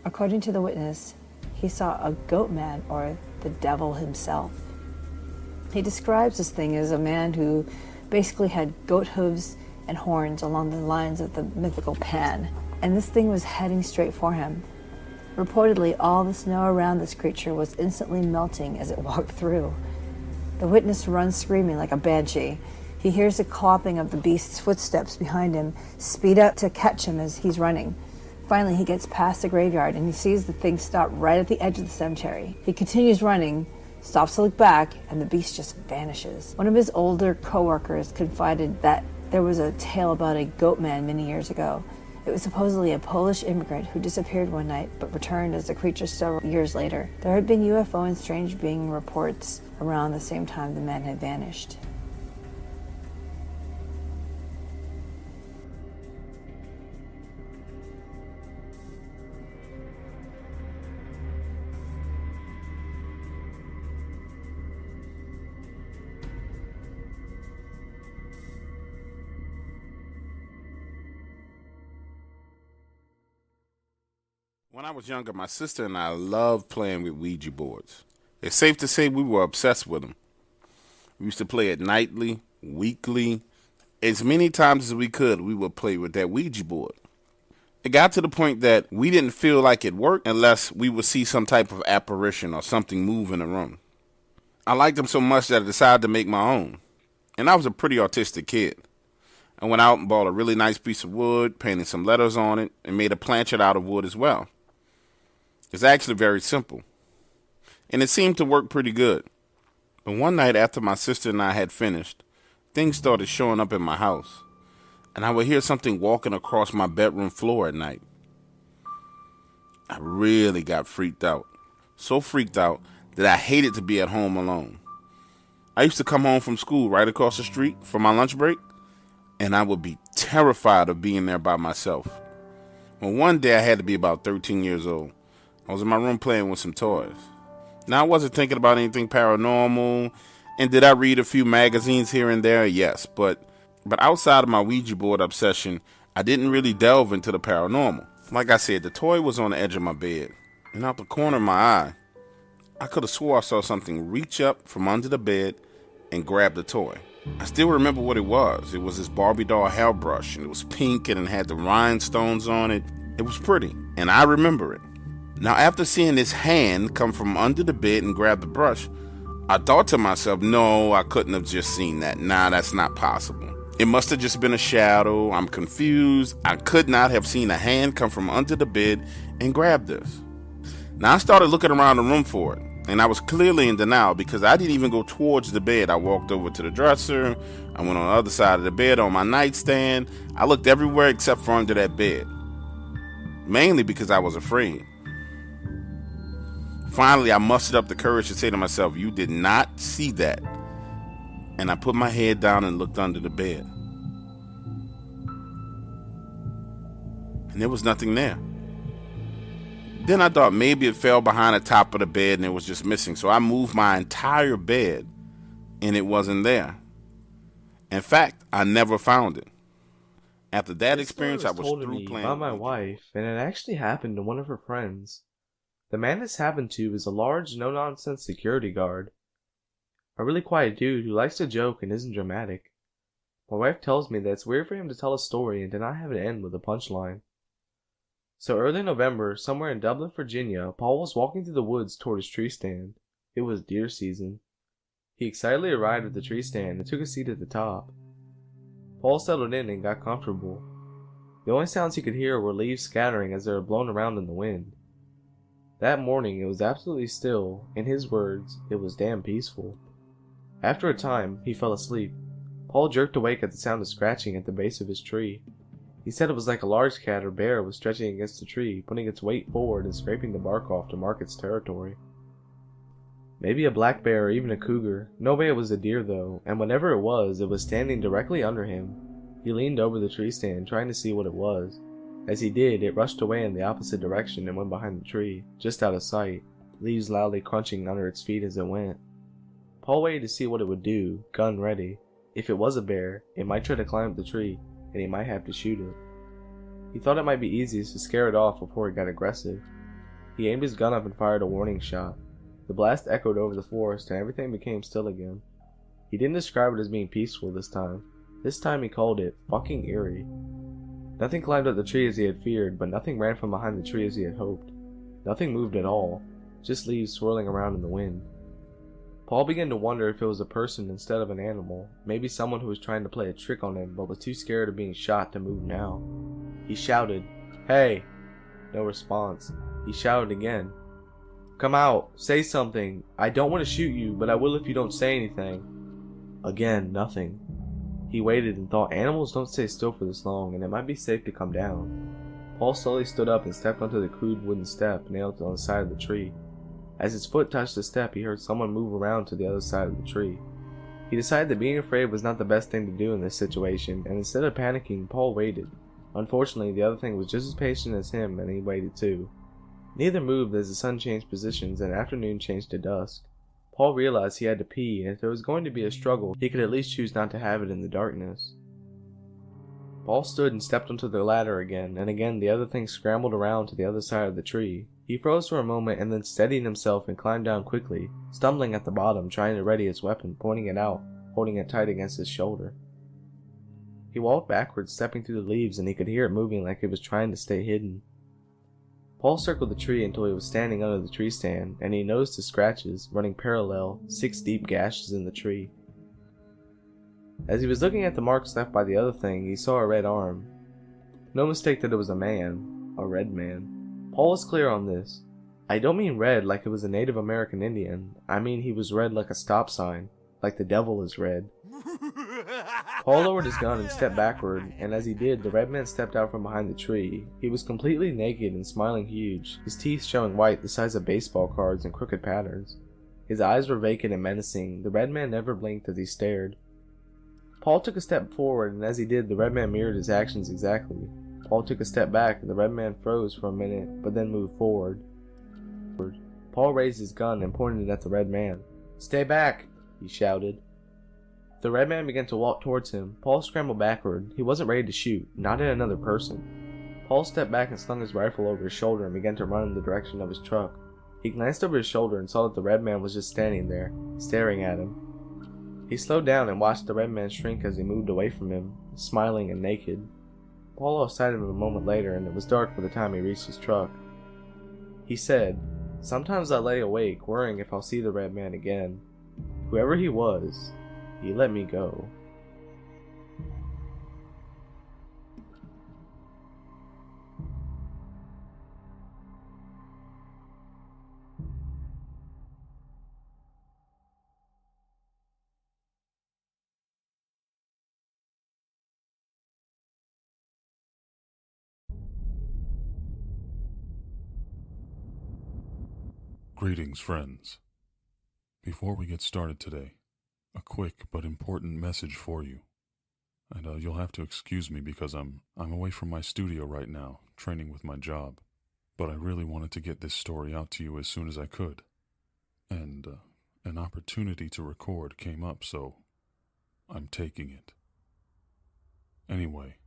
According to the witness, he saw a goat man, or the devil himself. He describes this thing as a man who basically had goat hooves and horns along the lines of the mythical Pan, and this thing was heading straight for him. Reportedly, all the snow around this creature was instantly melting as it walked through. The witness runs screaming like a banshee. He hears the clopping of the beast's footsteps behind him speed up to catch him as he's running. Finally, he gets past the graveyard and he sees the thing stop right at the edge of the cemetery. He continues running, stops to look back, and the beast just vanishes. One of his older co-workers confided that there was a tale about a goat man many years ago. It was supposedly a Polish immigrant who disappeared one night but returned as a creature several years later. There had been UFO and strange being reports around the same time the man had vanished. When I was younger, my sister and I loved playing with Ouija boards. It's safe to say we were obsessed with them. We used to play it nightly, weekly. As many times as we could, we would play with that Ouija board. It got to the point that we didn't feel like it worked unless we would see some type of apparition or something move in the room. I liked them so much that I decided to make my own. And I was a pretty artistic kid. I went out and bought a really nice piece of wood, painted some letters on it, and made a planchet out of wood as well. It's actually very simple. And it seemed to work pretty good. But one night after my sister and I had finished, things started showing up in my house. And I would hear something walking across my bedroom floor at night. I really got freaked out. So freaked out that I hated to be at home alone. I used to come home from school right across the street for my lunch break, and I would be terrified of being there by myself. Well, one day I had to be about 13 years old. I was in my room playing with some toys. Now, I wasn't thinking about anything paranormal, and did I read a few magazines here and there? Yes, but outside of my Ouija board obsession, I didn't really delve into the paranormal. Like I said, the toy was on the edge of my bed, and out the corner of my eye, I could have swore I saw something reach up from under the bed and grab the toy. I still remember what it was. It was this Barbie doll hairbrush, and it was pink and it had the rhinestones on it. It was pretty, and I remember it. Now, after seeing this hand come from under the bed and grab the brush, I thought to myself, no, I couldn't have just seen that. Nah, that's not possible. It must have just been a shadow. I'm confused. I could not have seen a hand come from under the bed and grab this. Now, I started looking around the room for it, and I was clearly in denial because I didn't even go towards the bed. I walked over to the dresser. I went on the other side of the bed on my nightstand. I looked everywhere except for under that bed, mainly because I was afraid. Finally, I mustered up the courage to say to myself, you did not see that. And I put my head down and looked under the bed. And there was nothing there. Then I thought maybe it fell behind the top of the bed and it was just missing. So I moved my entire bed and it wasn't there. In fact, I never found it. After that experience, I was told to through me playing. by my wife, and it actually happened to one of her friends. The man this happened to is a large, no-nonsense security guard. A really quiet dude who likes to joke and isn't dramatic. My wife tells me that it's weird for him to tell a story and to not have it end with a punchline. So early in November, somewhere in Dublin, Virginia, Paul was walking through the woods toward his tree stand. It was deer season. He excitedly arrived at the tree stand and took a seat at the top. Paul settled in and got comfortable. The only sounds he could hear were leaves scattering as they were blown around in the wind. That morning it was absolutely still. In his words, it was damn peaceful. After a time, he fell asleep. Paul jerked awake at the sound of scratching at the base of his tree. He said it was like a large cat or bear was stretching against the tree, putting its weight forward and scraping the bark off to mark its territory. Maybe a black bear or even a cougar. No way it was a deer though, and whatever it was standing directly under him. He leaned over the tree stand, trying to see what it was. As he did, it rushed away in the opposite direction and went behind the tree, just out of sight, leaves loudly crunching under its feet as it went. Paul waited to see what it would do, gun ready. If it was a bear, it might try to climb up the tree, and he might have to shoot it. He thought it might be easiest to scare it off before it got aggressive. He aimed his gun up and fired a warning shot. The blast echoed over the forest and everything became still again. He didn't describe it as being peaceful this time. This time he called it fucking eerie. Nothing climbed up the tree as he had feared, but nothing ran from behind the tree as he had hoped. Nothing moved at all, just leaves swirling around in the wind. Paul began to wonder if it was a person instead of an animal, maybe someone who was trying to play a trick on him but was too scared of being shot to move now. He shouted, "Hey!" No response. He shouted again, "Come out! Say something! I don't want to shoot you, but I will if you don't say anything." Again, nothing. He waited and thought animals don't stay still for this long and it might be safe to come down. Paul slowly stood up and stepped onto the crude wooden step nailed on the side of the tree. As his foot touched the step, he heard someone move around to the other side of the tree. He decided that being afraid was not the best thing to do in this situation, and instead of panicking, Paul waited. Unfortunately, the other thing was just as patient as him, and he waited too. Neither moved as the sun changed positions and afternoon changed to dusk. Paul realized he had to pee, and if there was going to be a struggle, he could at least choose not to have it in the darkness. Paul stood and stepped onto the ladder again, and again the other thing scrambled around to the other side of the tree. He froze for a moment and then steadied himself and climbed down quickly, stumbling at the bottom, trying to ready his weapon, pointing it out, holding it tight against his shoulder. He walked backwards, stepping through the leaves, and he could hear it moving like it was trying to stay hidden. Paul circled the tree until he was standing under the tree stand, and he noticed the scratches, running parallel, 6 deep gashes in the tree. As he was looking at the marks left by the other thing, he saw a red arm. No mistake that it was a man, a red man. Paul was clear on this. I don't mean red like it was a Native American Indian. I mean he was red like a stop sign, like the devil is red. Paul lowered his gun and stepped backward, and as he did, the red man stepped out from behind the tree. He was completely naked and smiling huge, his teeth showing white the size of baseball cards in crooked patterns. His eyes were vacant and menacing. The red man never blinked as he stared. Paul took a step forward, and as he did, the red man mirrored his actions exactly. Paul took a step back, and the red man froze for a minute, but then moved forward. Paul raised his gun and pointed it at the red man. "Stay back!" he shouted. The red man began to walk towards him. Paul scrambled backward. He wasn't ready to shoot, not at another person. Paul stepped back and slung his rifle over his shoulder and began to run in the direction of his truck. He glanced over his shoulder and saw that the red man was just standing there, staring at him. He slowed down and watched the red man shrink as he moved away from him, smiling and naked. Paul lost sight of him a moment later, and it was dark by the time he reached his truck. He said, "Sometimes I lay awake, worrying if I'll see the red man again. Whoever he was, he let me go." Greetings, friends. Before we get started today, a quick but important message for you. And you'll have to excuse me because I'm away from my studio right now, training with my job. But I really wanted to get this story out to you as soon as I could. And an opportunity to record came up, so I'm taking it. Anyway,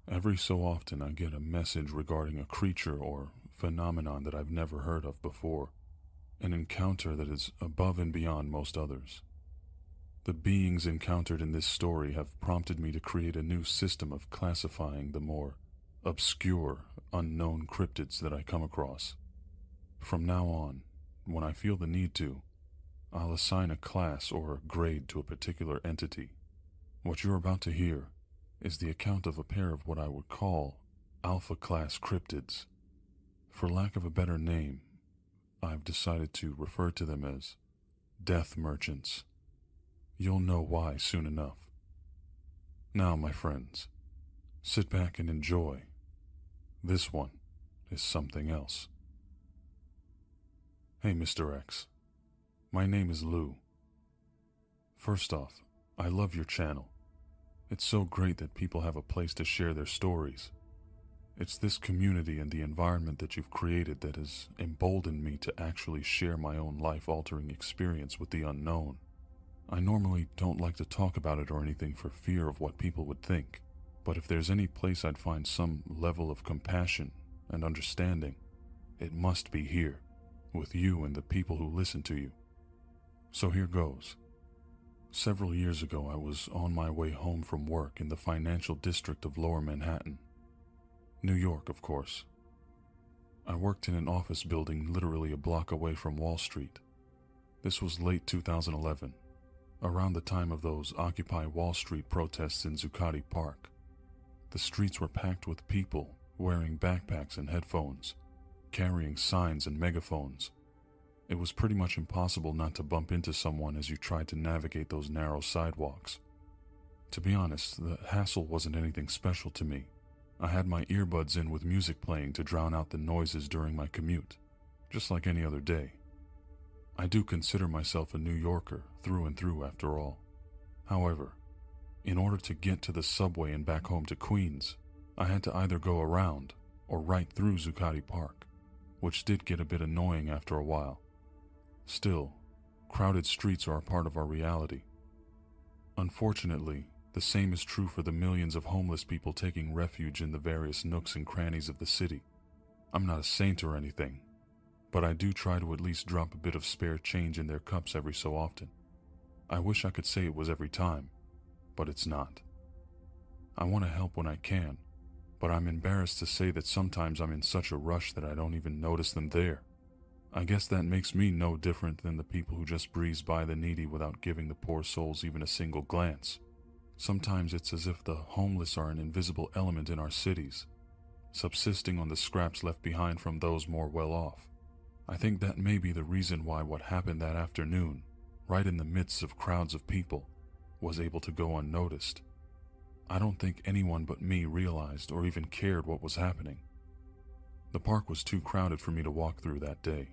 every so often I get a message regarding a creature or phenomenon that I've never heard of before, an encounter that is above and beyond most others. The beings encountered in this story have prompted me to create a new system of classifying the more obscure, unknown cryptids that I come across. From now on, when I feel the need to, I'll assign a class or a grade to a particular entity. What you're about to hear is the account of a pair of what I would call alpha-class cryptids. For lack of a better name, I've decided to refer to them as death merchants. You'll know why soon enough. Now, my friends, sit back and enjoy. This one is something else. Hey, Mr. X. My name is Lou. First off, I love your channel. It's so great that people have a place to share their stories. It's this community and the environment that you've created that has emboldened me to actually share my own life-altering experience with the unknown. I normally don't like to talk about it or anything for fear of what people would think, but if there's any place I'd find some level of compassion and understanding, it must be here, with you and the people who listen to you. So here goes. Several years ago, I was on my way home from work in the financial district of Lower Manhattan. New York, of course. I worked in an office building literally a block away from Wall Street. This was late 2011, around the time of those Occupy Wall Street protests in Zuccotti Park. The streets were packed with people wearing backpacks and headphones, carrying signs and megaphones. It was pretty much impossible not to bump into someone as you tried to navigate those narrow sidewalks. To be honest, the hassle wasn't anything special to me. I had my earbuds in with music playing to drown out the noises during my commute, just like any other day. I do consider myself a New Yorker through and through after all. However, in order to get to the subway and back home to Queens, I had to either go around or right through Zuccotti Park, which did get a bit annoying after a while. Still, crowded streets are a part of our reality. Unfortunately, the same is true for the millions of homeless people taking refuge in the various nooks and crannies of the city. I'm not a saint or anything, but I do try to at least drop a bit of spare change in their cups every so often. I wish I could say it was every time, but it's not. I want to help when I can, but I'm embarrassed to say that sometimes I'm in such a rush that I don't even notice them there. I guess that makes me no different than the people who just breeze by the needy without giving the poor souls even a single glance. Sometimes it's as if the homeless are an invisible element in our cities, subsisting on the scraps left behind from those more well-off. I think that may be the reason why what happened that afternoon, right in the midst of crowds of people, was able to go unnoticed. I don't think anyone but me realized or even cared what was happening. The park was too crowded for me to walk through that day,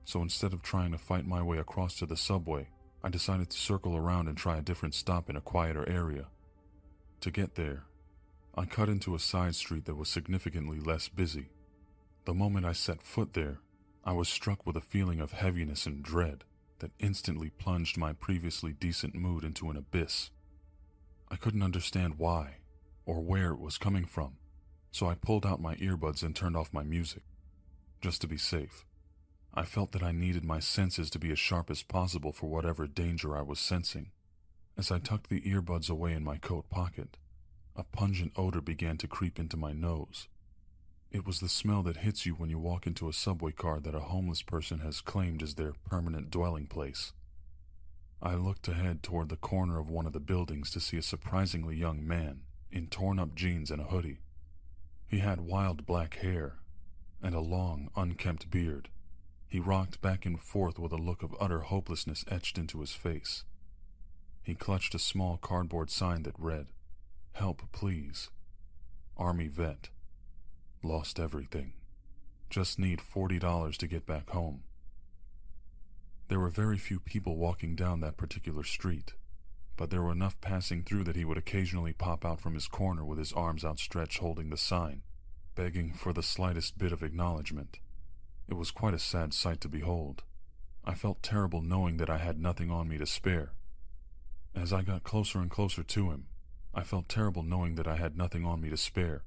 so instead of trying to fight my way across to the subway, I decided to circle around and try a different stop in a quieter area. To get there, I cut into a side street that was significantly less busy. The moment I set foot there, I was struck with a feeling of heaviness and dread that instantly plunged my previously decent mood into an abyss. I couldn't understand why or where it was coming from, so I pulled out my earbuds and turned off my music, just to be safe. I felt that I needed my senses to be as sharp as possible for whatever danger I was sensing. As I tucked the earbuds away in my coat pocket, a pungent odor began to creep into my nose. It was the smell that hits you when you walk into a subway car that a homeless person has claimed as their permanent dwelling place. I looked ahead toward the corner of one of the buildings to see a surprisingly young man in torn-up jeans and a hoodie. He had wild black hair and a long, unkempt beard. He rocked back and forth with a look of utter hopelessness etched into his face. He clutched a small cardboard sign that read, "Help, please. Army vet. Lost everything. Just need $40 to get back home." There were very few people walking down that particular street, but there were enough passing through that he would occasionally pop out from his corner with his arms outstretched holding the sign, begging for the slightest bit of acknowledgement. It was quite a sad sight to behold. I felt terrible knowing that I had nothing on me to spare. As I got closer and closer to him, I felt terrible knowing that I had nothing on me to spare,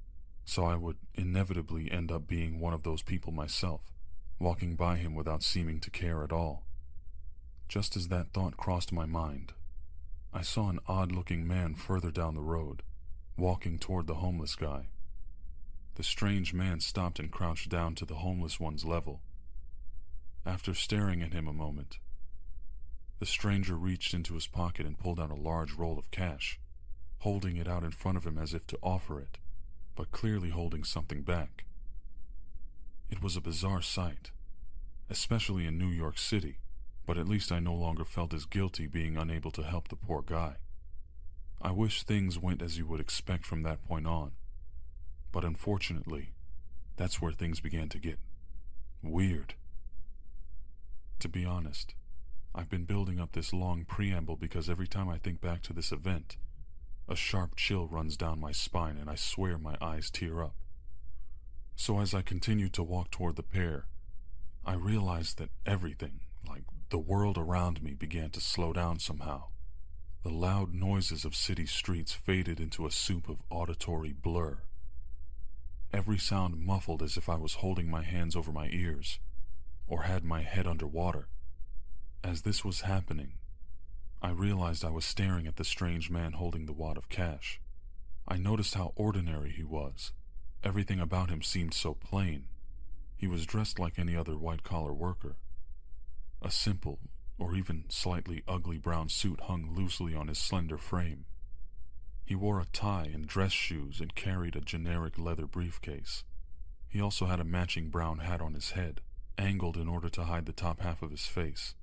so I would inevitably end up being one of those people myself, walking by him without seeming to care at all. Just as that thought crossed my mind, I saw an odd-looking man further down the road, walking toward the homeless guy. The strange man stopped and crouched down to the homeless one's level. After staring at him a moment, the stranger reached into his pocket and pulled out a large roll of cash, holding it out in front of him as if to offer it, but clearly holding something back. It was a bizarre sight, especially in New York City, but at least I no longer felt as guilty being unable to help the poor guy. I wish things went as you would expect from that point on, but unfortunately, that's where things began to get weird. To be honest, I've been building up this long preamble because every time I think back to this event, a sharp chill runs down my spine and I swear my eyes tear up. So as I continued to walk toward the pair, I realized that everything, like the world around me, began to slow down somehow. The loud noises of city streets faded into a soup of auditory blur. Every sound muffled as if I was holding my hands over my ears, or had my head underwater. As this was happening, I realized I was staring at the strange man holding the wad of cash. I noticed how ordinary he was. Everything about him seemed so plain. He was dressed like any other white-collar worker. A simple, or even slightly ugly brown suit hung loosely on his slender frame. He wore a tie and dress shoes and carried a generic leather briefcase. He also had a matching brown hat on his head, angled in order to hide the top half of his face.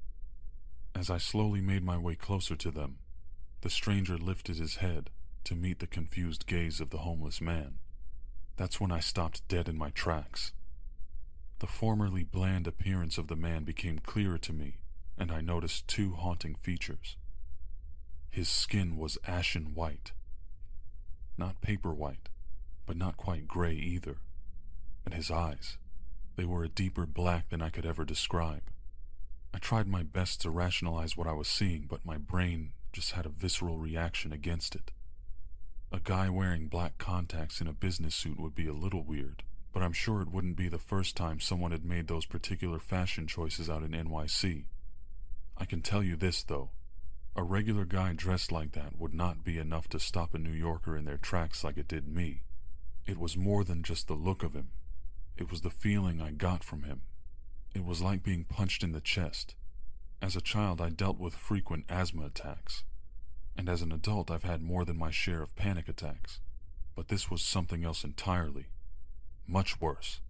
As I slowly made my way closer to them, the stranger lifted his head to meet the confused gaze of the homeless man. That's when I stopped dead in my tracks. The formerly bland appearance of the man became clearer to me, and I noticed two haunting features. His skin was ashen white. Not paper white, but not quite gray either. And his eyes, they were a deeper black than I could ever describe. I tried my best to rationalize what I was seeing, but my brain just had a visceral reaction against it. A guy wearing black contacts in a business suit would be a little weird, but I'm sure it wouldn't be the first time someone had made those particular fashion choices out in NYC. I can tell you this, though. A regular guy dressed like that would not be enough to stop a New Yorker in their tracks like it did me. It was more than just the look of him. It was the feeling I got from him. It was like being punched in the chest. As a child, I dealt with frequent asthma attacks, and as an adult, I've had more than my share of panic attacks. But this was something else entirely. Much worse.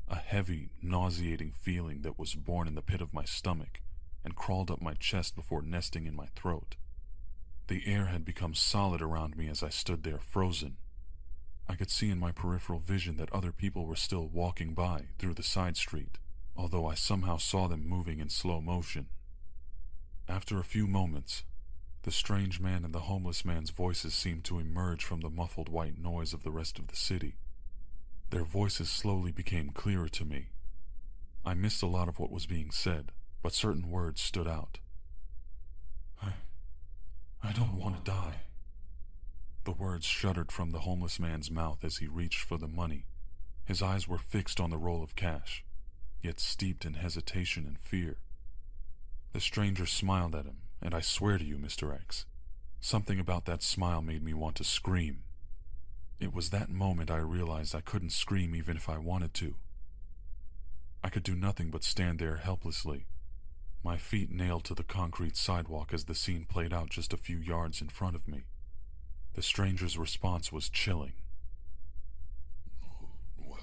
A heavy, nauseating feeling that was born in the pit of my stomach and crawled up my chest before nesting in my throat. The air had become solid around me as I stood there frozen. I could see in my peripheral vision that other people were still walking by through the side street, although I somehow saw them moving in slow motion. After a few moments, the strange man and the homeless man's voices seemed to emerge from the muffled white noise of the rest of the city. Their voices slowly became clearer to me. I missed a lot of what was being said, but certain words stood out. I don't want to die. The words shuddered from the homeless man's mouth as he reached for the money. His eyes were fixed on the roll of cash, yet steeped in hesitation and fear. The stranger smiled at him, and I swear to you, Mr. X, something about that smile made me want to scream. It was that moment I realized I couldn't scream even if I wanted to. I could do nothing but stand there helplessly, my feet nailed to the concrete sidewalk as the scene played out just a few yards in front of me. The stranger's response was chilling. Well,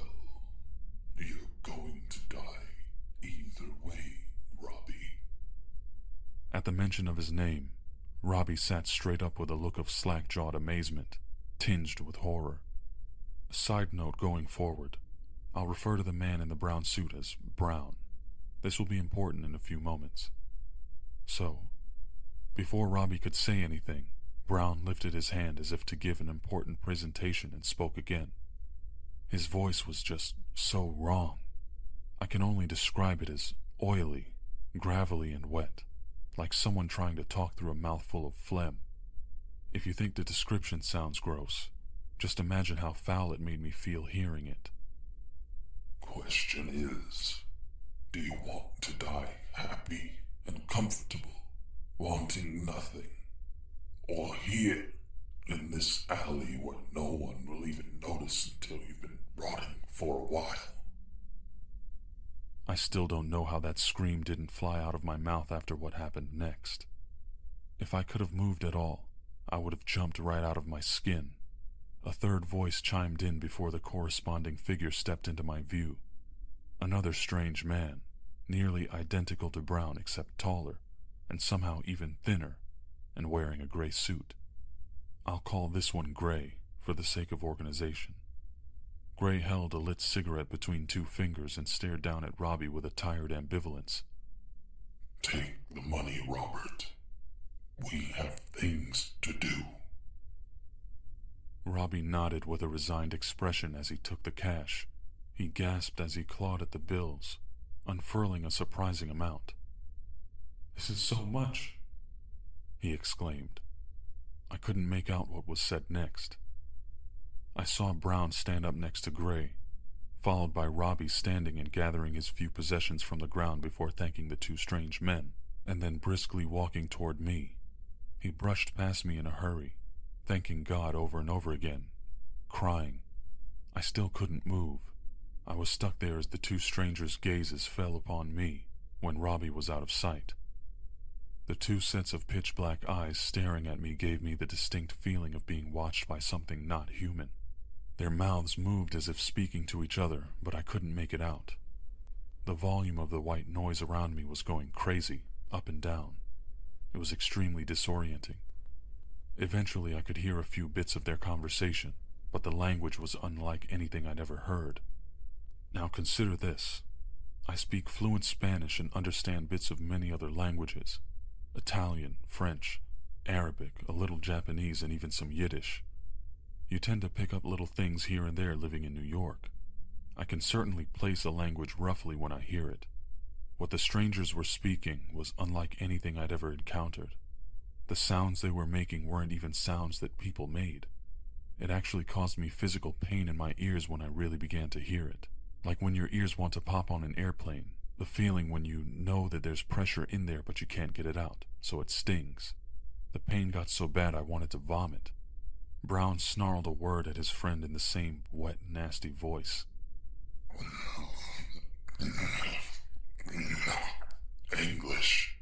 you're going to die either way, Robbie. At the mention of his name, Robbie sat straight up with a look of slack-jawed amazement, tinged with horror. A side note going forward, I'll refer to the man in the brown suit as Brown. This will be important in a few moments. So, before Robbie could say anything, Brown lifted his hand as if to give an important presentation and spoke again. His voice was just so wrong. I can only describe it as oily, gravelly, and wet, like someone trying to talk through a mouthful of phlegm. If you think the description sounds gross, Just imagine how foul it made me feel hearing it. Question is, do you want to die happy and comfortable, wanting nothing? Or here, in this alley where no one will even notice until you've been rotting for a while? I still don't know how that scream didn't fly out of my mouth after what happened next. If I could have moved at all, I would have jumped right out of my skin. A third voice chimed in before the corresponding figure stepped into my view. Another strange man, nearly identical to Brown except taller, and somehow even thinner, and wearing a gray suit. I'll call this one Gray, for the sake of organization. Gray held a lit cigarette between two fingers and stared down at Robbie with a tired ambivalence. Take the money, Robert. We have things to do. Robbie nodded with a resigned expression as he took the cash. He gasped as he clawed at the bills, unfurling a surprising amount. "This is so much," he exclaimed. I couldn't make out what was said next. I saw Brown stand up next to Gray, followed by Robbie standing and gathering his few possessions from the ground before thanking the two strange men, and then briskly walking toward me. He brushed past me in a hurry, thanking God over and over again, crying. I still couldn't move. I was stuck there as the two strangers' gazes fell upon me when Robbie was out of sight. The two sets of pitch-black eyes staring at me gave me the distinct feeling of being watched by something not human. Their mouths moved as if speaking to each other, but I couldn't make it out. The volume of the white noise around me was going crazy, up and down. It was extremely disorienting. Eventually I could hear a few bits of their conversation, but the language was unlike anything I'd ever heard. Now consider this. I speak fluent Spanish and understand bits of many other languages. Italian, French, Arabic, a little Japanese, and even some Yiddish. You tend to pick up little things here and there living in New York. I can certainly place a language roughly when I hear it. What the strangers were speaking was unlike anything I'd ever encountered. The sounds they were making weren't even sounds that people made. It actually caused me physical pain in my ears when I really began to hear it. Like when your ears want to pop on an airplane, the feeling when you know that there's pressure in there but you can't get it out, so it stings. The pain got so bad I wanted to vomit. Brown snarled a word at his friend in the same wet, nasty voice. English.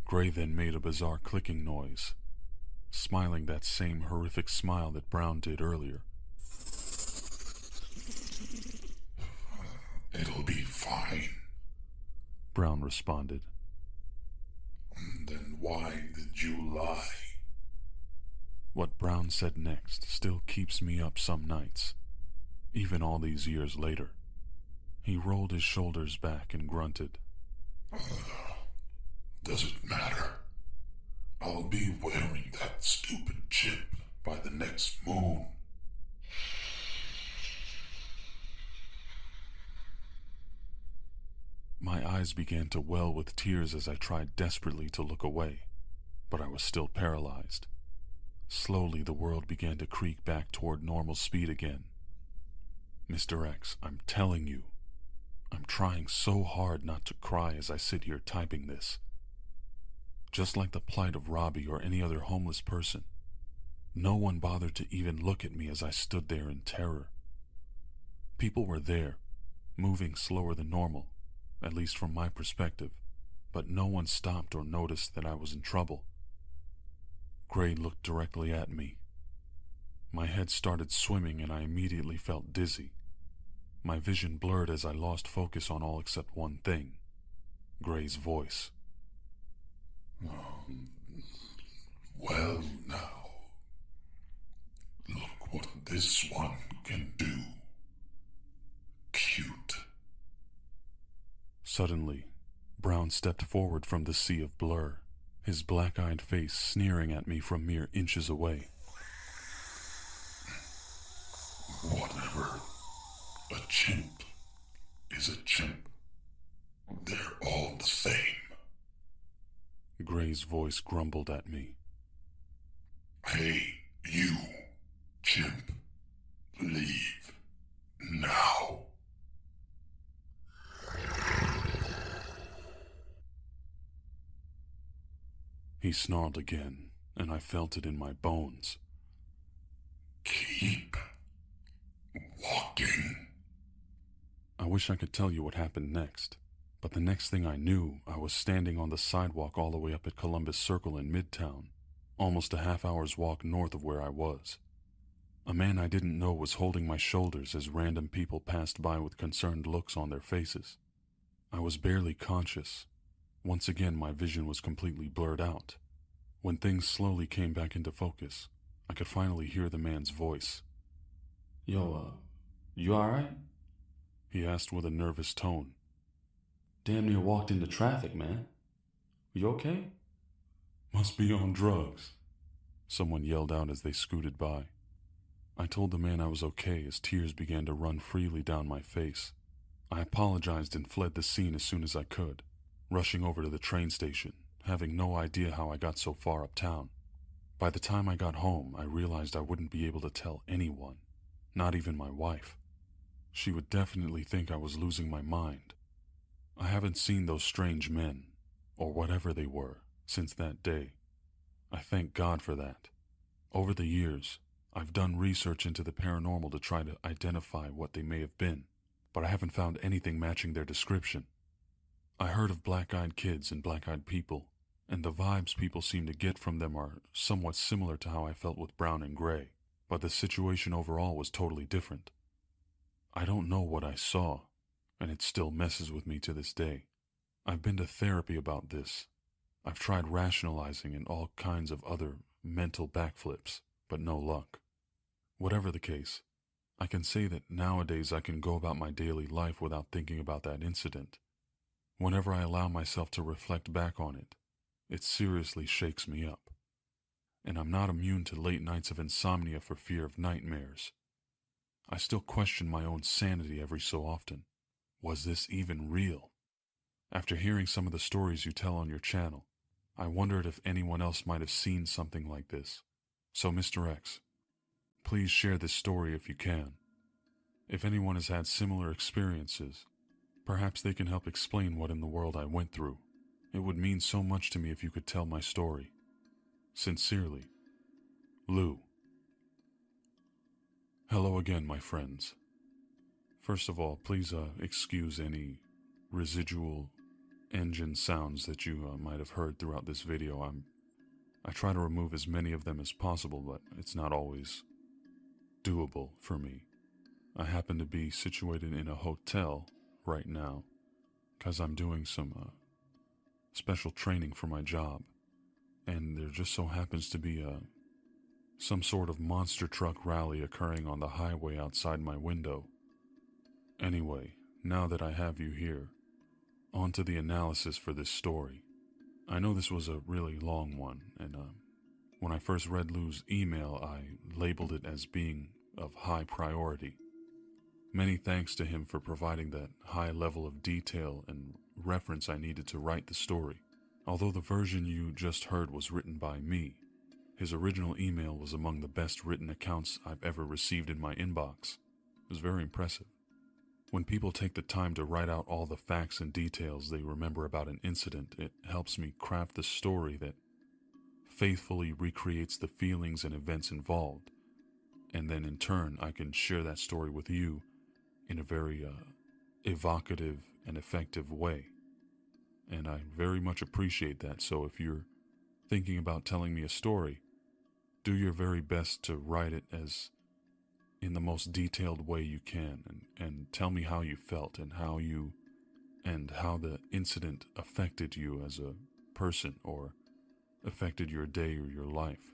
Gray then made a bizarre clicking noise, smiling that same horrific smile that Brown did earlier. It'll be fine, Brown responded. Then why did you lie? What Brown said next still keeps me up some nights, even all these years later. He rolled his shoulders back and grunted. Does it matter? I'll be wearing that stupid chip by the next moon. My eyes began to well with tears as I tried desperately to look away, but I was still paralyzed. Slowly the world began to creak back toward normal speed again. Mr. X, I'm telling you, I'm trying so hard not to cry as I sit here typing this. Just like the plight of Robbie or any other homeless person, no one bothered to even look at me as I stood there in terror. People were there, moving slower than normal, at least from my perspective, but no one stopped or noticed that I was in trouble. Gray looked directly at me. My head started swimming and I immediately felt dizzy. My vision blurred as I lost focus on all except one thing, Gray's voice. Well now, look what this one can do. Cute. Suddenly, Brown stepped forward from the sea of blur, his black-eyed face sneering at me from mere inches away. Whatever. A chimp is a chimp. They're all the same. Gray's voice grumbled at me. Hey, you, Chimp, leave now. He snarled again, and I felt it in my bones. Keep walking. I wish I could tell you what happened next, but the next thing I knew, I was standing on the sidewalk all the way up at Columbus Circle in Midtown, almost a half-hour's walk north of where I was. A man I didn't know was holding my shoulders as random people passed by with concerned looks on their faces. I was barely conscious. Once again, my vision was completely blurred out. When things slowly came back into focus, I could finally hear the man's voice. Yo, you alright? He asked with a nervous tone. Damn near walked into traffic, man. You okay? Must be on drugs, someone yelled out as they scooted by. I told the man I was okay as tears began to run freely down my face. I apologized and fled the scene as soon as I could, rushing over to the train station, having no idea how I got so far uptown. By the time I got home, I realized I wouldn't be able to tell anyone, not even my wife. She would definitely think I was losing my mind. I haven't seen those strange men, or whatever they were, since that day. I thank God for that. Over the years, I've done research into the paranormal to try to identify what they may have been, but I haven't found anything matching their description. I heard of black-eyed kids and black-eyed people, and the vibes people seem to get from them are somewhat similar to how I felt with brown and gray, but the situation overall was totally different. I don't know what I saw, and it still messes with me to this day. I've been to therapy about this. I've tried rationalizing and all kinds of other mental backflips, but no luck. Whatever the case, I can say that nowadays I can go about my daily life without thinking about that incident. Whenever I allow myself to reflect back on it, it seriously shakes me up. And I'm not immune to late nights of insomnia for fear of nightmares. I still question my own sanity every so often. Was this even real? After hearing some of the stories you tell on your channel, I wondered if anyone else might have seen something like this. So Mr. X, please share this story if you can. If anyone has had similar experiences, perhaps they can help explain what in the world I went through. It would mean so much to me if you could tell my story. Sincerely, Lou. Hello again, my friends. First of all, please excuse any residual engine sounds that you might have heard throughout this video. I try to remove as many of them as possible, but it's not always doable for me. I happen to be situated in a hotel right now because I'm doing some special training for my job, and there just so happens to be some sort of monster truck rally occurring on the highway outside my window. Anyway, now that I have you here, on to the analysis for this story. I know this was a really long one, and when I first read Lou's email, I labeled it as being of high priority. Many thanks to him for providing that high level of detail and reference I needed to write the story. Although the version you just heard was written by me, his original email was among the best written accounts I've ever received in my inbox. It was very impressive. When people take the time to write out all the facts and details they remember about an incident, it helps me craft the story that faithfully recreates the feelings and events involved, and then in turn I can share that story with you in a very evocative and effective way. And I very much appreciate that, so if you're thinking about telling me a story, do your very best to write it as in the most detailed way you can, and tell me how you felt and how the incident affected you as a person or affected your day or your life.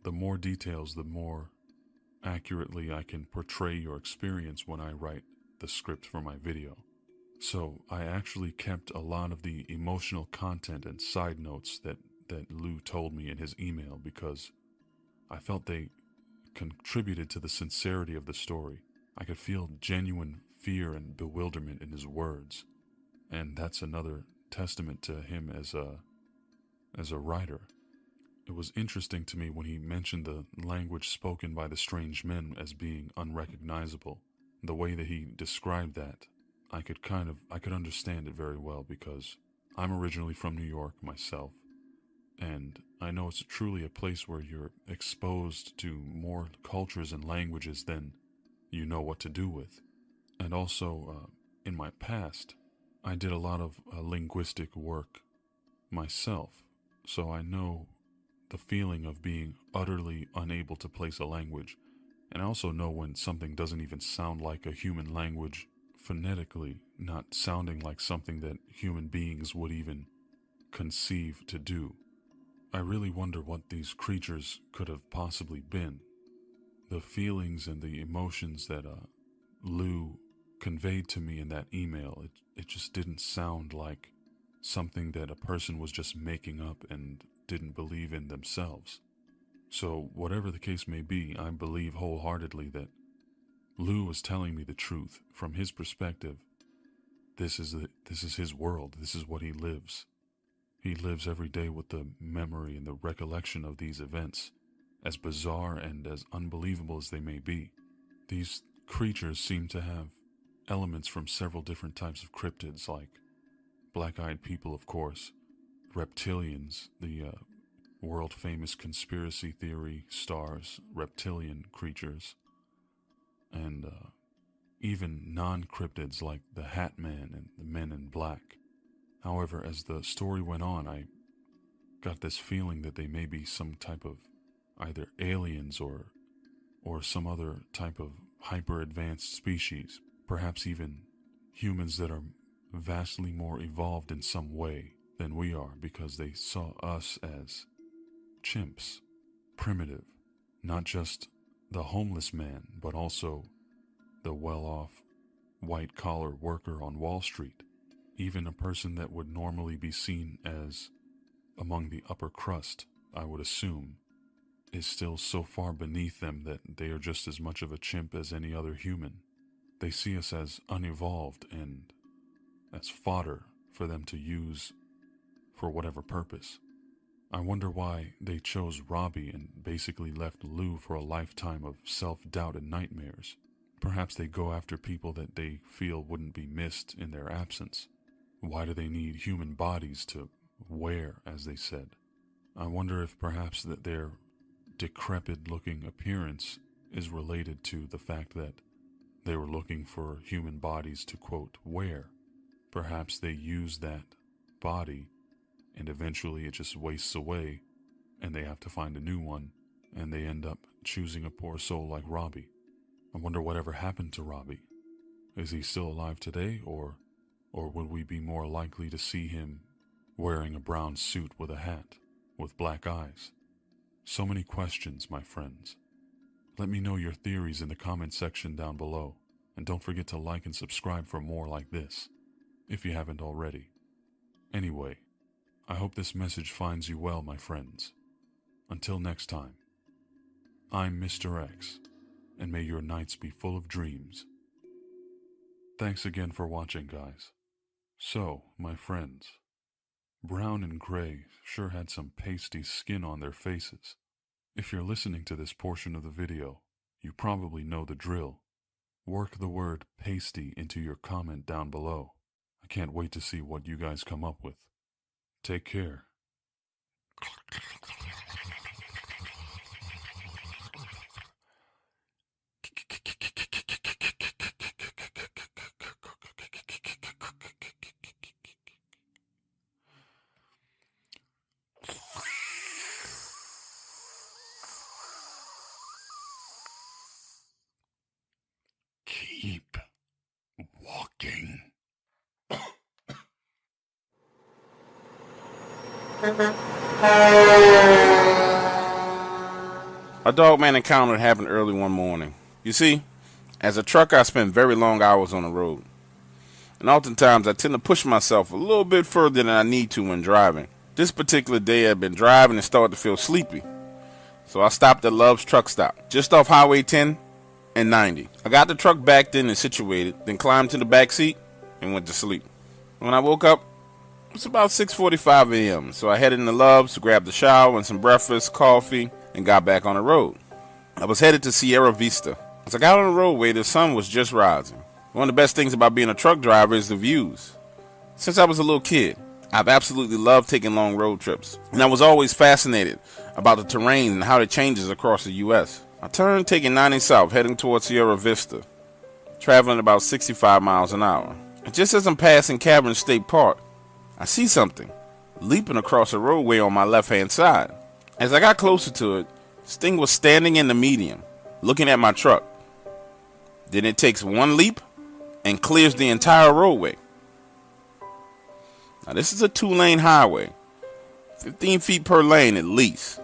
The more details, the more accurately I can portray your experience when I write the script for my video. So I actually kept a lot of the emotional content and side notes that Lou told me in his email because I felt they contributed to the sincerity of the story. I could feel genuine fear and bewilderment in his words, and that's another testament to him as a writer. It was interesting to me when he mentioned the language spoken by the strange men as being unrecognizable. The way that he described that, I could understand it very well, because I'm originally from New York myself, and I know it's truly a place where you're exposed to more cultures and languages than you know what to do with. And also, in my past, I did a lot of linguistic work myself, so I know the feeling of being utterly unable to place a language. And I also know when something doesn't even sound like a human language phonetically, not sounding like something that human beings would even conceive to do. I really wonder what these creatures could have possibly been. The feelings and the emotions that Lou conveyed to me in that email, it just didn't sound like something that a person was just making up and didn't believe in themselves. So whatever the case may be, I believe wholeheartedly that Lou was telling me the truth. From his perspective, this is his world. This is what he lives. He lives every day with the memory and the recollection of these events, as bizarre and as unbelievable as they may be. These creatures seem to have elements from several different types of cryptids, like black-eyed people, of course, reptilians, the world-famous conspiracy theory stars, reptilian creatures, and even non-cryptids like the Hat Man and the Men in Black. However, as the story went on, I got this feeling that they may be some type of either aliens or some other type of hyper-advanced species, perhaps even humans that are vastly more evolved in some way than we are, because they saw us as chimps, primitive, not just the homeless man, but also the well-off white-collar worker on Wall Street. Even a person that would normally be seen as among the upper crust, I would assume, is still so far beneath them that they are just as much of a chimp as any other human. They see us as unevolved and as fodder for them to use for whatever purpose. I wonder why they chose Robbie and basically left Lou for a lifetime of self-doubt and nightmares. Perhaps they go after people that they feel wouldn't be missed in their absence. Why do they need human bodies to wear, as they said? I wonder if perhaps that their decrepit-looking appearance is related to the fact that they were looking for human bodies to, quote, wear. Perhaps they use that body and eventually it just wastes away and they have to find a new one, and they end up choosing a poor soul like Robbie. I wonder whatever happened to Robbie. Is he still alive today, or would we be more likely to see him wearing a brown suit with a hat, with black eyes? So many questions, my friends. Let me know your theories in the comment section down below, and don't forget to like and subscribe for more like this, if you haven't already. Anyway, I hope this message finds you well, my friends. Until next time, I'm Mr. X, and may your nights be full of dreams. Thanks again for watching, guys. So, my friends, Brown and Gray sure had some pasty skin on their faces. If you're listening to this portion of the video, you probably know the drill. Work the word pasty into your comment down below. I can't wait to see what you guys come up with. Take care. Keep walking. A Dogman encounter happened early one morning. You see, as a trucker, I spend very long hours on the road. And oftentimes, I tend to push myself a little bit further than I need to when driving. This particular day, I've been driving and started to feel sleepy. So I stopped at Love's truck stop, just off Highway 10 and 90. I got the truck backed in and situated, then climbed to the back seat and went to sleep. When I woke up, It's about 6:45 a.m., so I headed into Love's to grab the shower and some breakfast, coffee, and got back on the road. I was headed to Sierra Vista. As I got on the roadway, the sun was just rising. One of the best things about being a truck driver is the views. Since I was a little kid, I've absolutely loved taking long road trips, and I was always fascinated about the terrain and how it changes across the U.S. I turned taking 90 south, heading towards Sierra Vista, traveling about 65 miles an hour. And just as I'm passing Cavern State Park, I see something leaping across the roadway on my left-hand side. As I got closer to it, this thing was standing in the median, looking at my truck. Then it takes one leap and clears the entire roadway. Now this is a 2-lane highway, 15 feet per lane at least,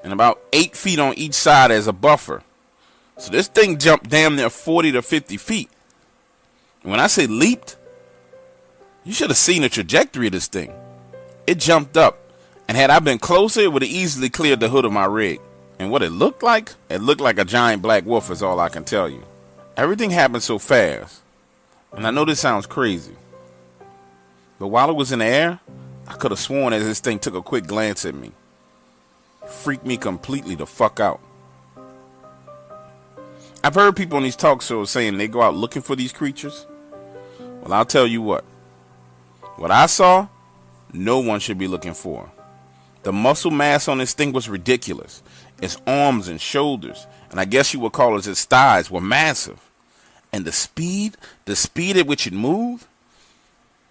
and about 8 feet on each side as a buffer. So this thing jumped damn near 40 to 50 feet. And when I say leaped, you should have seen the trajectory of this thing. It jumped up, and had I been closer, it would have easily cleared the hood of my rig. And what it looked like a giant black wolf is all I can tell you. Everything happened so fast, and I know this sounds crazy, but while it was in the air, I could have sworn as this thing took a quick glance at me. Freaked me completely the fuck out. I've heard people on these talk shows saying they go out looking for these creatures. Well, I'll tell you what. What I saw, no one should be looking for. The muscle mass on this thing was ridiculous. Its arms and shoulders, and I guess you would call it its thighs, were massive. And the speed at which it moved,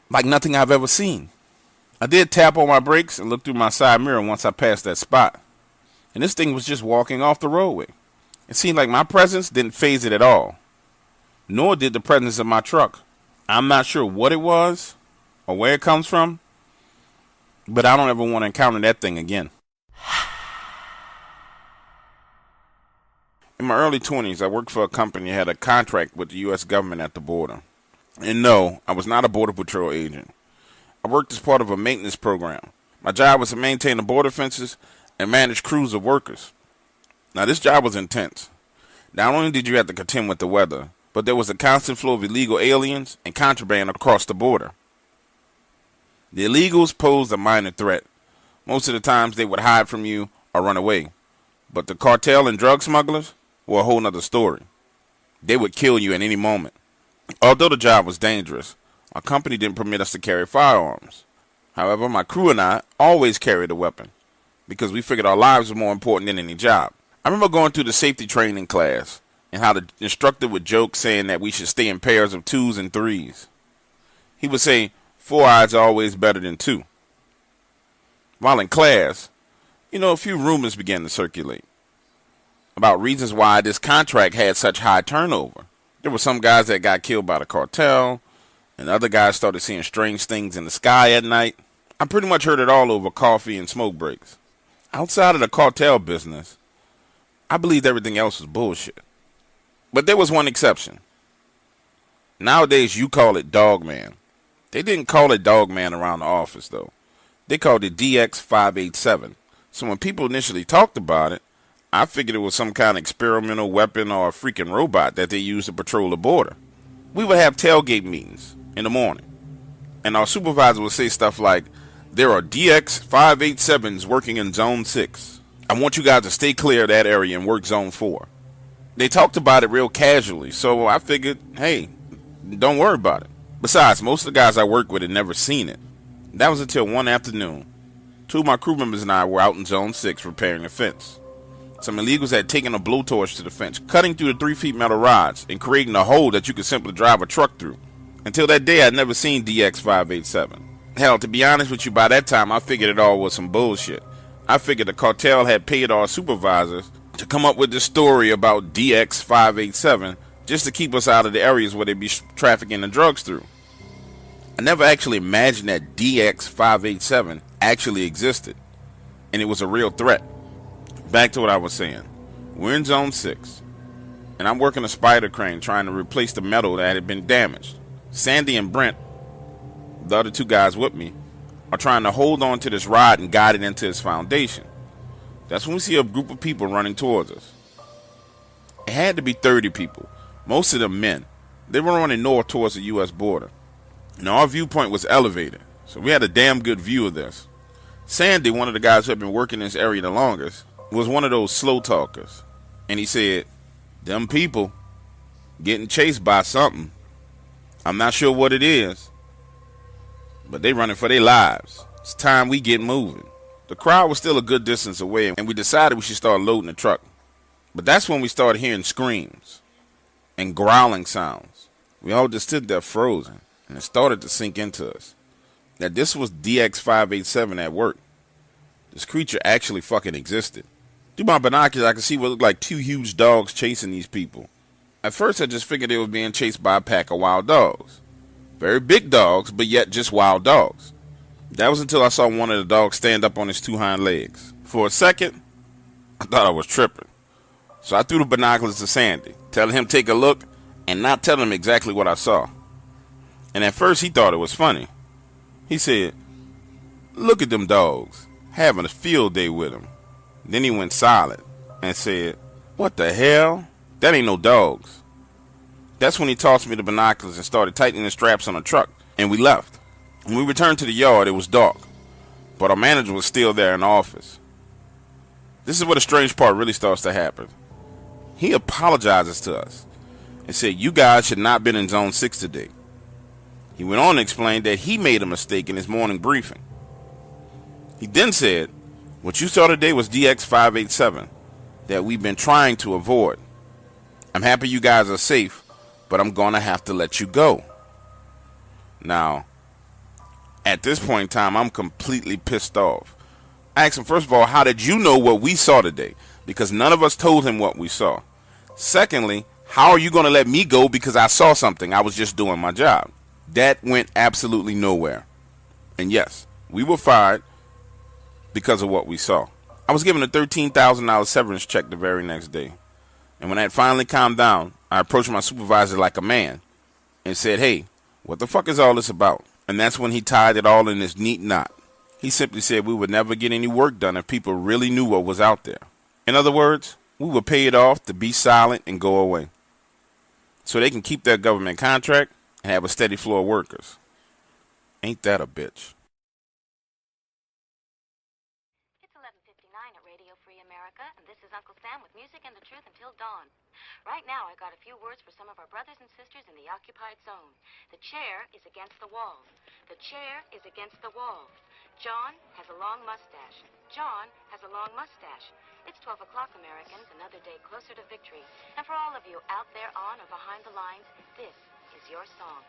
like nothing I've ever seen. I did tap on my brakes and look through my side mirror once I passed that spot. And this thing was just walking off the roadway. It seemed like my presence didn't faze it at all. Nor did the presence of my truck. I'm not sure what it was or where it comes from, but I don't ever want to encounter that thing again. In my early 20s, I worked for a company that had a contract with the U.S. government at the border. And no, I was not a Border Patrol agent. I worked as part of a maintenance program. My job was to maintain the border fences and manage crews of workers. Now, this job was intense. Not only did you have to contend with the weather, but there was a constant flow of illegal aliens and contraband across the border. The illegals posed a minor threat. Most of the times they would hide from you or run away. But the cartel and drug smugglers were a whole nother story. They would kill you at any moment. Although the job was dangerous, our company didn't permit us to carry firearms. However, my crew and I always carried a weapon because we figured our lives were more important than any job. I remember going through the safety training class and how the instructor would joke saying that we should stay in pairs of 2s and 3s. He would say 4 eyes are always better than 2. While in class, a few rumors began to circulate about reasons why this contract had such high turnover. There were some guys that got killed by the cartel, and other guys started seeing strange things in the sky at night. I pretty much heard it all over coffee and smoke breaks. Outside of the cartel business, I believed everything else was bullshit. But there was one exception. Nowadays, you call it Dogman. They didn't call it Dogman around the office, though. They called it DX587. So when people initially talked about it, I figured it was some kind of experimental weapon or a freaking robot that they used to patrol the border. We would have tailgate meetings in the morning, and our supervisor would say stuff like, "There are DX587s working in Zone 6. I want you guys to stay clear of that area and work Zone 4. They talked about it real casually, so I figured, hey, don't worry about it. Besides, most of the guys I worked with had never seen it. That was until one afternoon. 2 of my crew members and I were out in Zone 6 repairing the fence. Some illegals had taken a blowtorch to the fence, cutting through the 3 feet metal rods and creating a hole that you could simply drive a truck through. Until that day, I'd never seen DX587. Hell, to be honest with you, by that time, I figured it all was some bullshit. I figured the cartel had paid our supervisors to come up with this story about DX587 just to keep us out of the areas where they'd be trafficking the drugs through. I never actually imagined that DX587 actually existed, and it was a real threat. Back to what I was saying. We're in Zone 6, and I'm working a spider crane trying to replace the metal that had been damaged. Sandy and Brent, the other 2 guys with me, are trying to hold on to this rod and guide it into its foundation. That's when we see a group of people running towards us. It had to be 30 people, most of them men. They were running north towards the U.S. border. Now our viewpoint was elevated, So we had a damn good view of this. Sandy, one of the guys who had been working in this area the longest, was one of those slow talkers. And he said, them people getting chased by something. I'm not sure what it is, but they running for their lives. It's time we get moving. The crowd was still a good distance away, and we decided we should start loading the truck. But that's when we started hearing screams and growling sounds. We all just stood there frozen, and it started to sink into us that this was DX587 at work. This creature actually fucking existed. Through my binoculars, I could see what looked like two huge dogs chasing these people. At first, I just figured they were being chased by a pack of wild dogs. Very big dogs, but yet just wild dogs. That was until I saw one of the dogs stand up on his two hind legs. For a second, I thought I was tripping. So I threw the binoculars to Sandy, telling him to take a look and not telling him exactly what I saw. And at first, he thought it was funny. He said, "Look at them dogs, having a field day with them." Then he went silent and said, "What the hell? That ain't no dogs." That's when he tossed me the binoculars and started tightening the straps on the truck, and we left. When we returned to the yard, it was dark, but our manager was still there in the office. This is where the strange part really starts to happen. He apologizes to us and said, "You guys should not have been in Zone 6 today." He went on to explain that he made a mistake in his morning briefing. He then said, "What you saw today was DX587 that we've been trying to avoid. I'm happy you guys are safe, but I'm going to have to let you go." Now, at this point in time, I'm completely pissed off. I asked him, first of all, how did you know what we saw today? Because none of us told him what we saw. Secondly, how are you going to let me go because I saw something? I was just doing my job. That went absolutely nowhere. And yes, we were fired because of what we saw. I was given a $13,000 severance check the very next day. And when that finally calmed down, I approached my supervisor like a man and said, "Hey, what the fuck is all this about?" And that's when he tied it all in this neat knot. He simply said we would never get any work done if people really knew what was out there. In other words, we would pay it off to be silent and go away, so they can keep their government contract and have a steady flow of workers. Ain't that a bitch? It's 11:59 at Radio Free America, and this is Uncle Sam with music and the truth until dawn. Right now, I got a few words for some of our brothers and sisters in the occupied zone. The chair is against the wall. The chair is against the wall. John has a long mustache. John has a long mustache. It's 12 o'clock, Americans, another day closer to victory. And for all of you out there on or behind the lines, this is your song.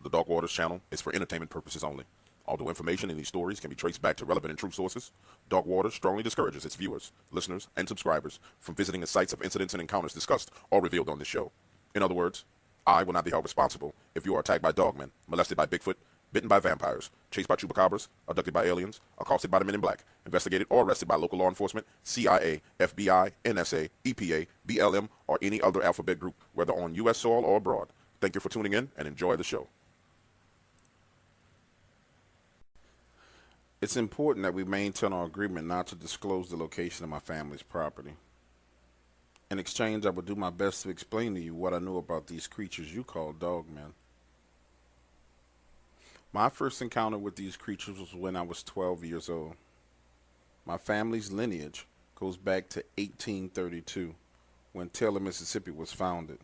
The Dark Waters channel is for entertainment purposes only. Although information in these stories can be traced back to relevant and true sources, Dark Waters strongly discourages its viewers, listeners, and subscribers from visiting the sites of incidents and encounters discussed or revealed on this show. In other words, I will not be held responsible if you are attacked by dogmen, molested by Bigfoot, bitten by vampires, chased by chupacabras, abducted by aliens, accosted by the men in black, investigated or arrested by local law enforcement, CIA, FBI, NSA, EPA, BLM, or any other alphabet group, whether on U.S. soil or abroad. Thank you for tuning in and enjoy the show. It's important that we maintain our agreement not to disclose the location of my family's property. In exchange, I will do my best to explain to you what I know about these creatures you call dogmen. My first encounter with these creatures was when I was 12 years old. My family's lineage goes back to 1832, when Taylor, Mississippi was founded.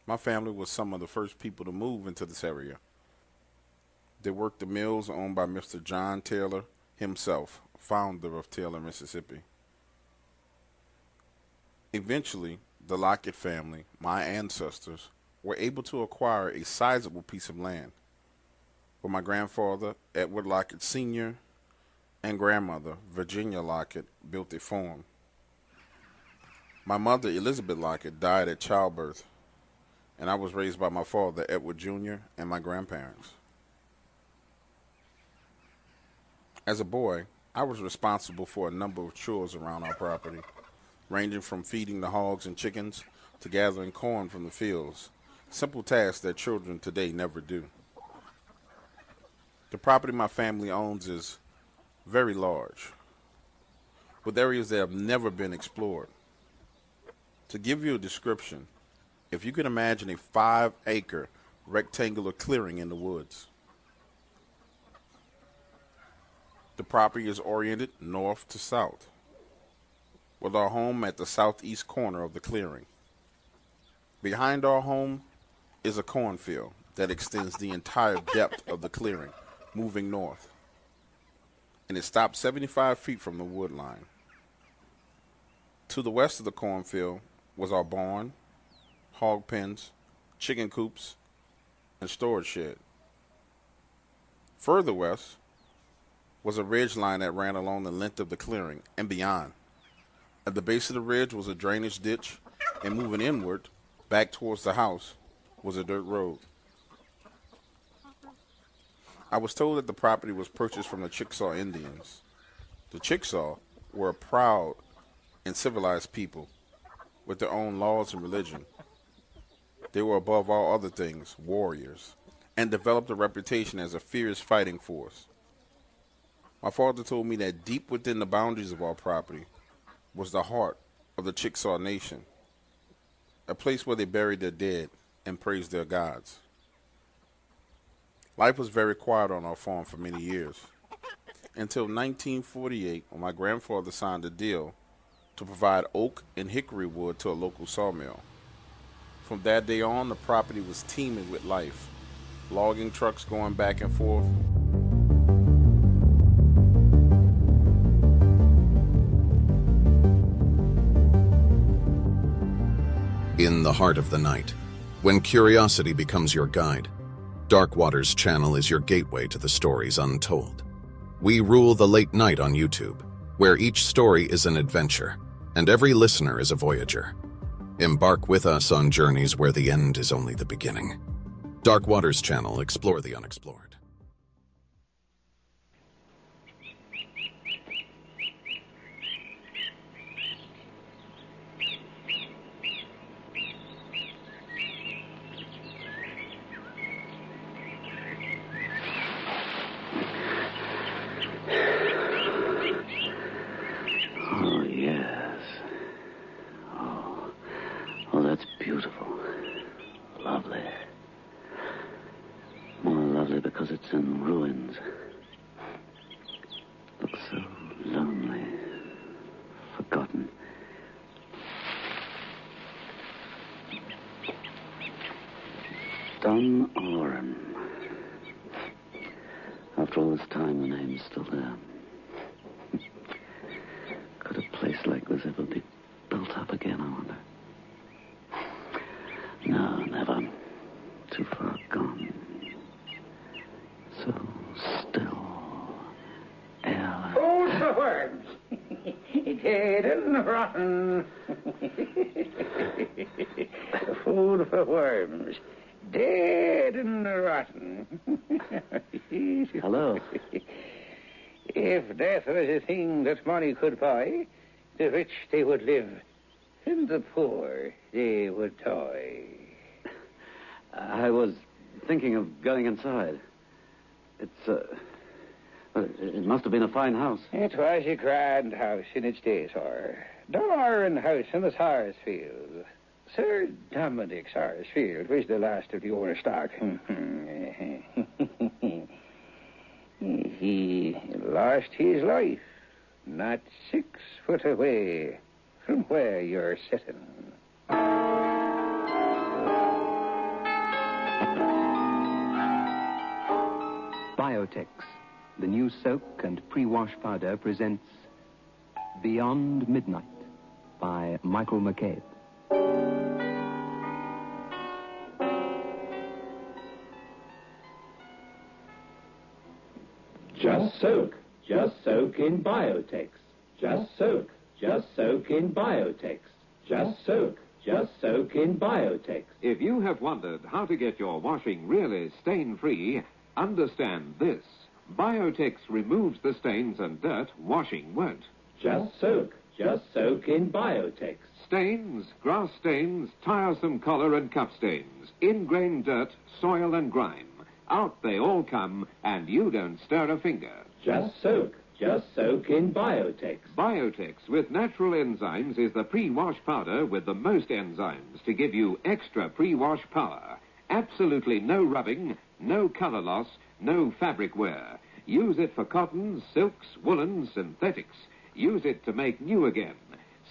My family was some of the first people to move into this area. They worked the mills owned by Mr. John Taylor himself, founder of Taylor, Mississippi. Eventually, the Lockett family, my ancestors, were able to acquire a sizable piece of land, where my grandfather, Edward Lockett Sr., and grandmother, Virginia Lockett, built a farm. My mother, Elizabeth Lockett, died at childbirth, and I was raised by my father, Edward Jr., and my grandparents. As a boy, I was responsible for a number of chores around our property, ranging from feeding the hogs and chickens to gathering corn from the fields, simple tasks that children today never do. The property my family owns is very large, with areas that have never been explored. To give you a description, if you can imagine a 5-acre rectangular clearing in the woods. The property is oriented north to south, with our home at the southeast corner of the clearing. Behind our home is a cornfield that extends the entire depth of the clearing, moving north, and it stops 75 feet from the wood line. To the west of the cornfield was our barn, hog pens, chicken coops, and storage shed. Further west was a ridge line that ran along the length of the clearing and beyond. At the base of the ridge was a drainage ditch, and moving inward, back towards the house, was a dirt road. I was told that the property was purchased from the Chickasaw Indians. The Chickasaw were a proud and civilized people with their own laws and religion. They were above all other things warriors, and developed a reputation as a fierce fighting force. My father told me that deep within the boundaries of our property was the heart of the Chickasaw Nation, a place where they buried their dead and praised their gods. Life was very quiet on our farm for many years, until 1948, when my grandfather signed a deal to provide oak and hickory wood to a local sawmill. From that day on, the property was teeming with life, logging trucks going back and forth. In the heart of the night, when curiosity becomes your guide, Dark Waters channel is your gateway to the stories untold. We rule the late night on YouTube, where each story is an adventure, and every listener is a voyager. Embark with us on journeys where the end is only the beginning. Dark Waters channel, explore the unexplored. Oh, yes. Oh, that's beautiful. Lovely. More lovely because it's in ruins. Looks so lonely. Forgotten. Don Oren. After all this time, the name's still there. Could a place like this ever be built up again, I wonder? No, never. Too far gone. So still. Airless. Food for worms. Dead and rotten. Food for worms. Dead and rotten. Hello. If death was a thing that money could buy, the rich they would live, and the poor they would toy. I was thinking of going inside. It must have been a fine house. It was a grand house in its day, sir. Doran House in the Sarsfield. Sir Dominic Sarsfield was the last of the owner stock. He lost his life not 6 foot away from where you're sitting. Biotex, the new soak and pre-wash powder, presents Beyond Midnight by Michael McCabe. Just soak in Biotex. Just soak in Biotex. Just soak in Biotex. If you have wondered how to get your washing really stain-free, understand this. Biotex removes the stains and dirt washing won't. Just soak in Biotex. Stains, grass stains, tiresome collar and cup stains, ingrained dirt, soil and grime. Out they all come, and you don't stir a finger. Just soak in Biotex. Biotex with natural enzymes is the pre-wash powder with the most enzymes to give you extra pre-wash power. Absolutely no rubbing, no color loss, no fabric wear. Use it for cottons, silks, woolens, synthetics. Use it to make new again.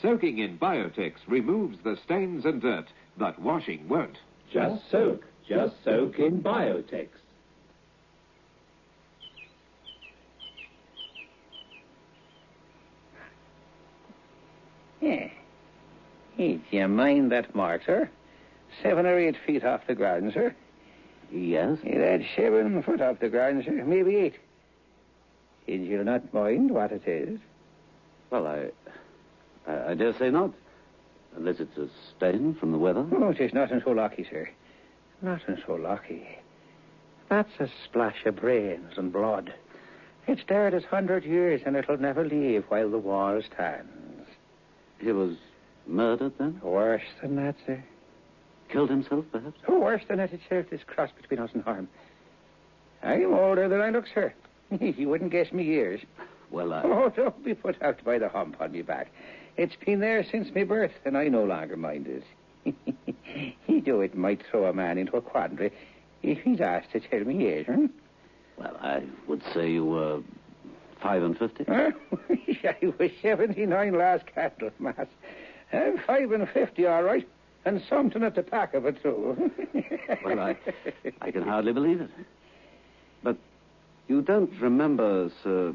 Soaking in Biotex removes the stains and dirt that washing won't. Just soak in Biotex. Yeah. Do you mind that mark, sir? 7 or 8 feet off the ground, sir. Yes? That's 7 foot off the ground, sir. Maybe 8. Did you not mind what it is? Well, I dare say not. Unless it's a stain from the weather. Oh, it is nothing so lucky, sir. Nothing so lucky. That's a splash of brains and blood. It's there this 100 years, and it'll never leave while the wall stands. He was murdered, then? Worse than that, sir. Killed himself, perhaps? Oh, worse than that itself, this cross between us and harm. I'm older than I look, sir. You wouldn't guess me years. Well, Oh, don't be put out by the hump on me back. It's been there since my birth, and I no longer mind it. Though it might throw a man into a quandary if he's asked to tell me age, huh? Well, I would say you were 55. Huh? I was 79 last Candlemas. I'm 55, all right. And something at the back of it, too. Well, I can hardly believe it. But you don't remember Sir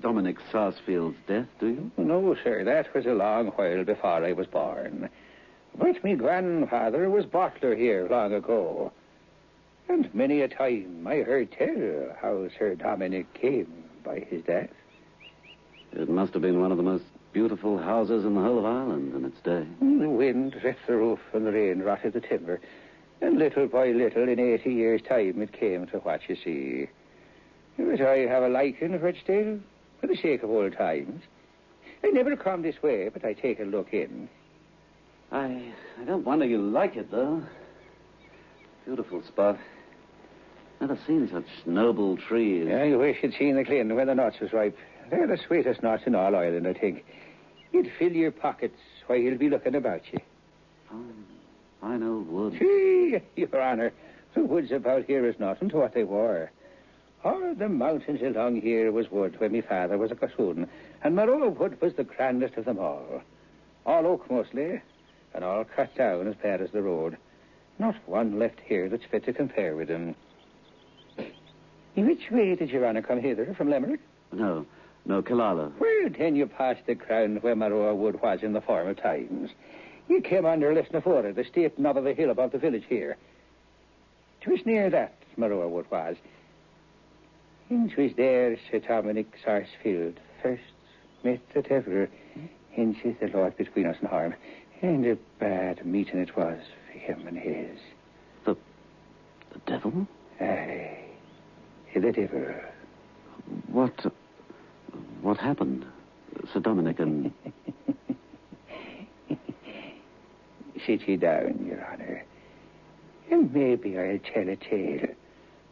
Dominic Sarsfield's death, do you? No, sir. That was a long while before I was born. But me grandfather was butler here long ago. And many a time I heard tell how Sir Dominic came by his death. It must have been one of the most beautiful houses in the whole of Ireland in its day. The wind ripped the roof and the rain rotted the timber. And little by little, in 80 years' time, it came to what you see. But I have a liking for it still, for the sake of old times. I never come this way, but I take a look in. I don't wonder you like it, though. Beautiful spot. Never seen such noble trees. Yeah, you wish you'd seen the Clyn when the nuts was ripe. They're the sweetest nuts in all Ireland, I think. You'd fill your pockets while you'll be looking about you. Fine old woods. Gee, Your Honor, the woods about here is nothing to what they were. All the mountains along here was wood when my father was a gossoon, and Maroa wood was the grandest of them all. All oak mostly, and all cut down as bad as the road. Not one left here that's fit to compare with them. In which way did Your Honor come hither, from Limerick? No, Killala. Well, then you passed the ground where Maroa wood was in the former times. You came under Lisnafora, the steep knob of the hill above the village here. 'Twas near that Maroa wood was. And 'twas there Sir Dominic Sarsfield first met the devil. Hence is the Lord between us and harm. And a bad meeting it was for him and his. The devil? Aye, the devil. What happened, Sir Dominic and... Sit ye down, Your Honor. And maybe I'll tell a tale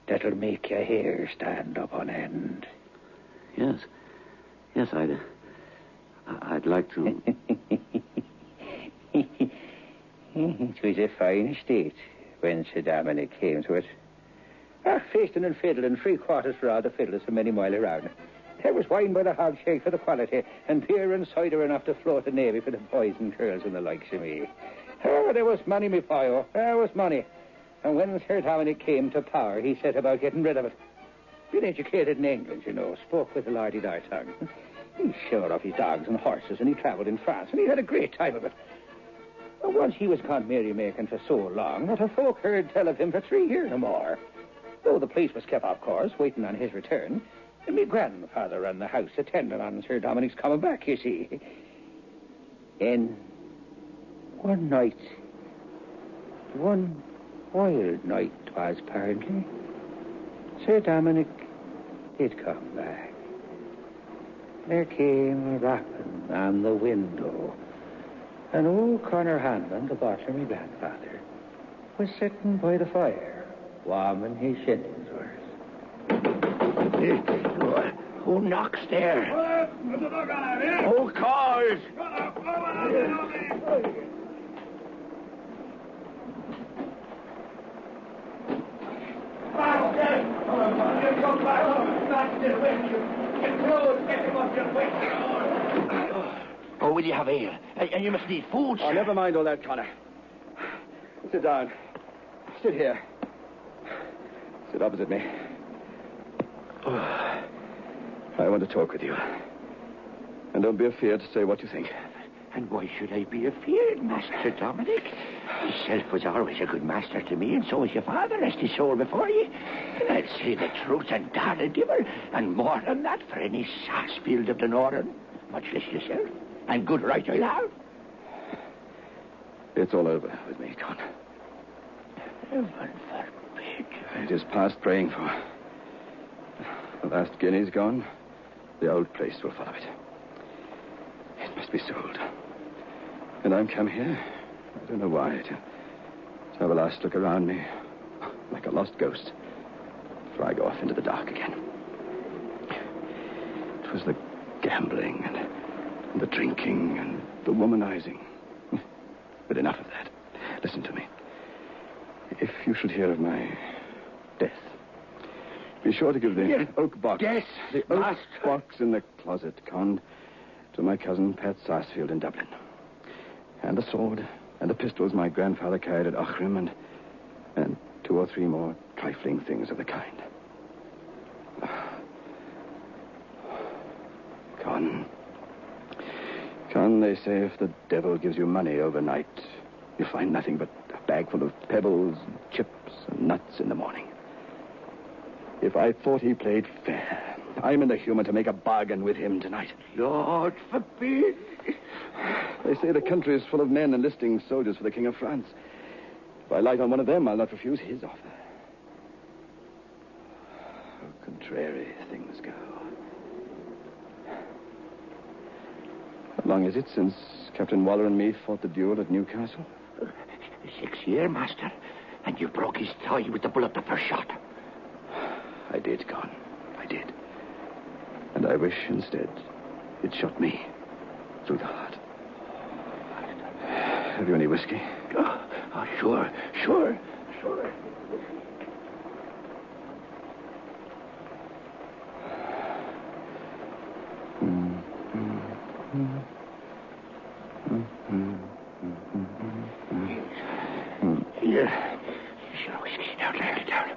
that'll make your hair stand up on end. Yes, I'd like to. It was a fine estate when Sir Dominic came to it. Feasting and fiddling, 3/4 for all the fiddlers from many mile around. There was wine by the hogshead for the quality, and beer and cider enough to float a navy for the boys and girls and the likes of me. Oh, there was money, me pio. There was money. And when Sir Dominic came to power, he set about getting rid of it. Been educated in England, you know, spoke with a lardy-dar tongue. He showed off his dogs and horses, and he travelled in France, and he had a great time of it. But once he was gone merry-making for so long, not a folk heard tell of him for 3 years or more. Though the police was kept, of course, waiting on his return, and my grandfather ran the house attending on Sir Dominic's coming back, you see. And one night, one wild night was apparently, Sir Dominic did come back. There came a rapping on the window, and old Connor Hanlon, the butler, my grandfather, was sitting by the fire, warming his shillings worth. Who knocks there? Who calls? Oh, will you have ale? And you must need food, sir. Oh, never mind all that, Connor. Sit down. Sit here. Sit opposite me. I want to talk with you. And don't be afeard to say what you think. And why should I be afeard, Master Dominic? Yourself was always a good master to me, and so was your father, rest his soul before you. And I'd say the truth and darn a dimmer, and more than that for any Sarsfield of the Northern, much less yourself. And good right I'll have. It's all over with me, Con. Heaven forbid. It is past praying for. The last guinea's gone. The old place will follow it. It must be sold. And I'm come here, I don't know why, to have a last look around me, like a lost ghost, before I go off into the dark again. It was the gambling and the drinking and the womanizing. But enough of that. Listen to me. If you should hear of my death, be sure to give the oak box. Yes, the oak box in the closet, Con, to my cousin Pat Sarsfield in Dublin. And the sword and the pistols my grandfather carried at Ochrim, and 2 or 3 more trifling things of the kind. Con, they say if the devil gives you money overnight, you find nothing but a bag full of pebbles, and chips, and nuts in the morning. If I thought he played fair, I'm in the humor to make a bargain with him tonight. Lord forbid. They say the country is full of men enlisting soldiers for the King of France. If I light on one of them, I'll not refuse his offer. How contrary things go. How long is it since Captain Waller and me fought the duel at Newcastle? 6 years, Master. And you broke his thigh with the bullet the first shot. I did, Con. I did. And I wish, instead, it shot me through the heart. Have you any whiskey? Oh, sure. Here. Sure, whiskey. Now, lay it down.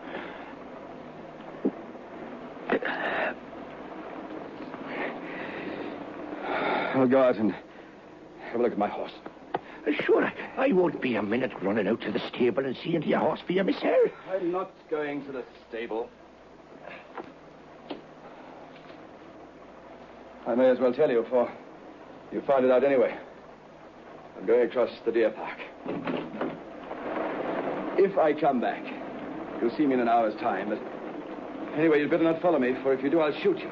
I'll go out and have a look at my horse. Sure, I won't be a minute running out to the stable and seeing to your horse for you myself. I'm not going to the stable. I may as well tell you, for you find it out anyway. I'm going across the deer park. If I come back, you'll see me in an hour's time, but anyway, you'd better not follow me, for if you do, I'll shoot you.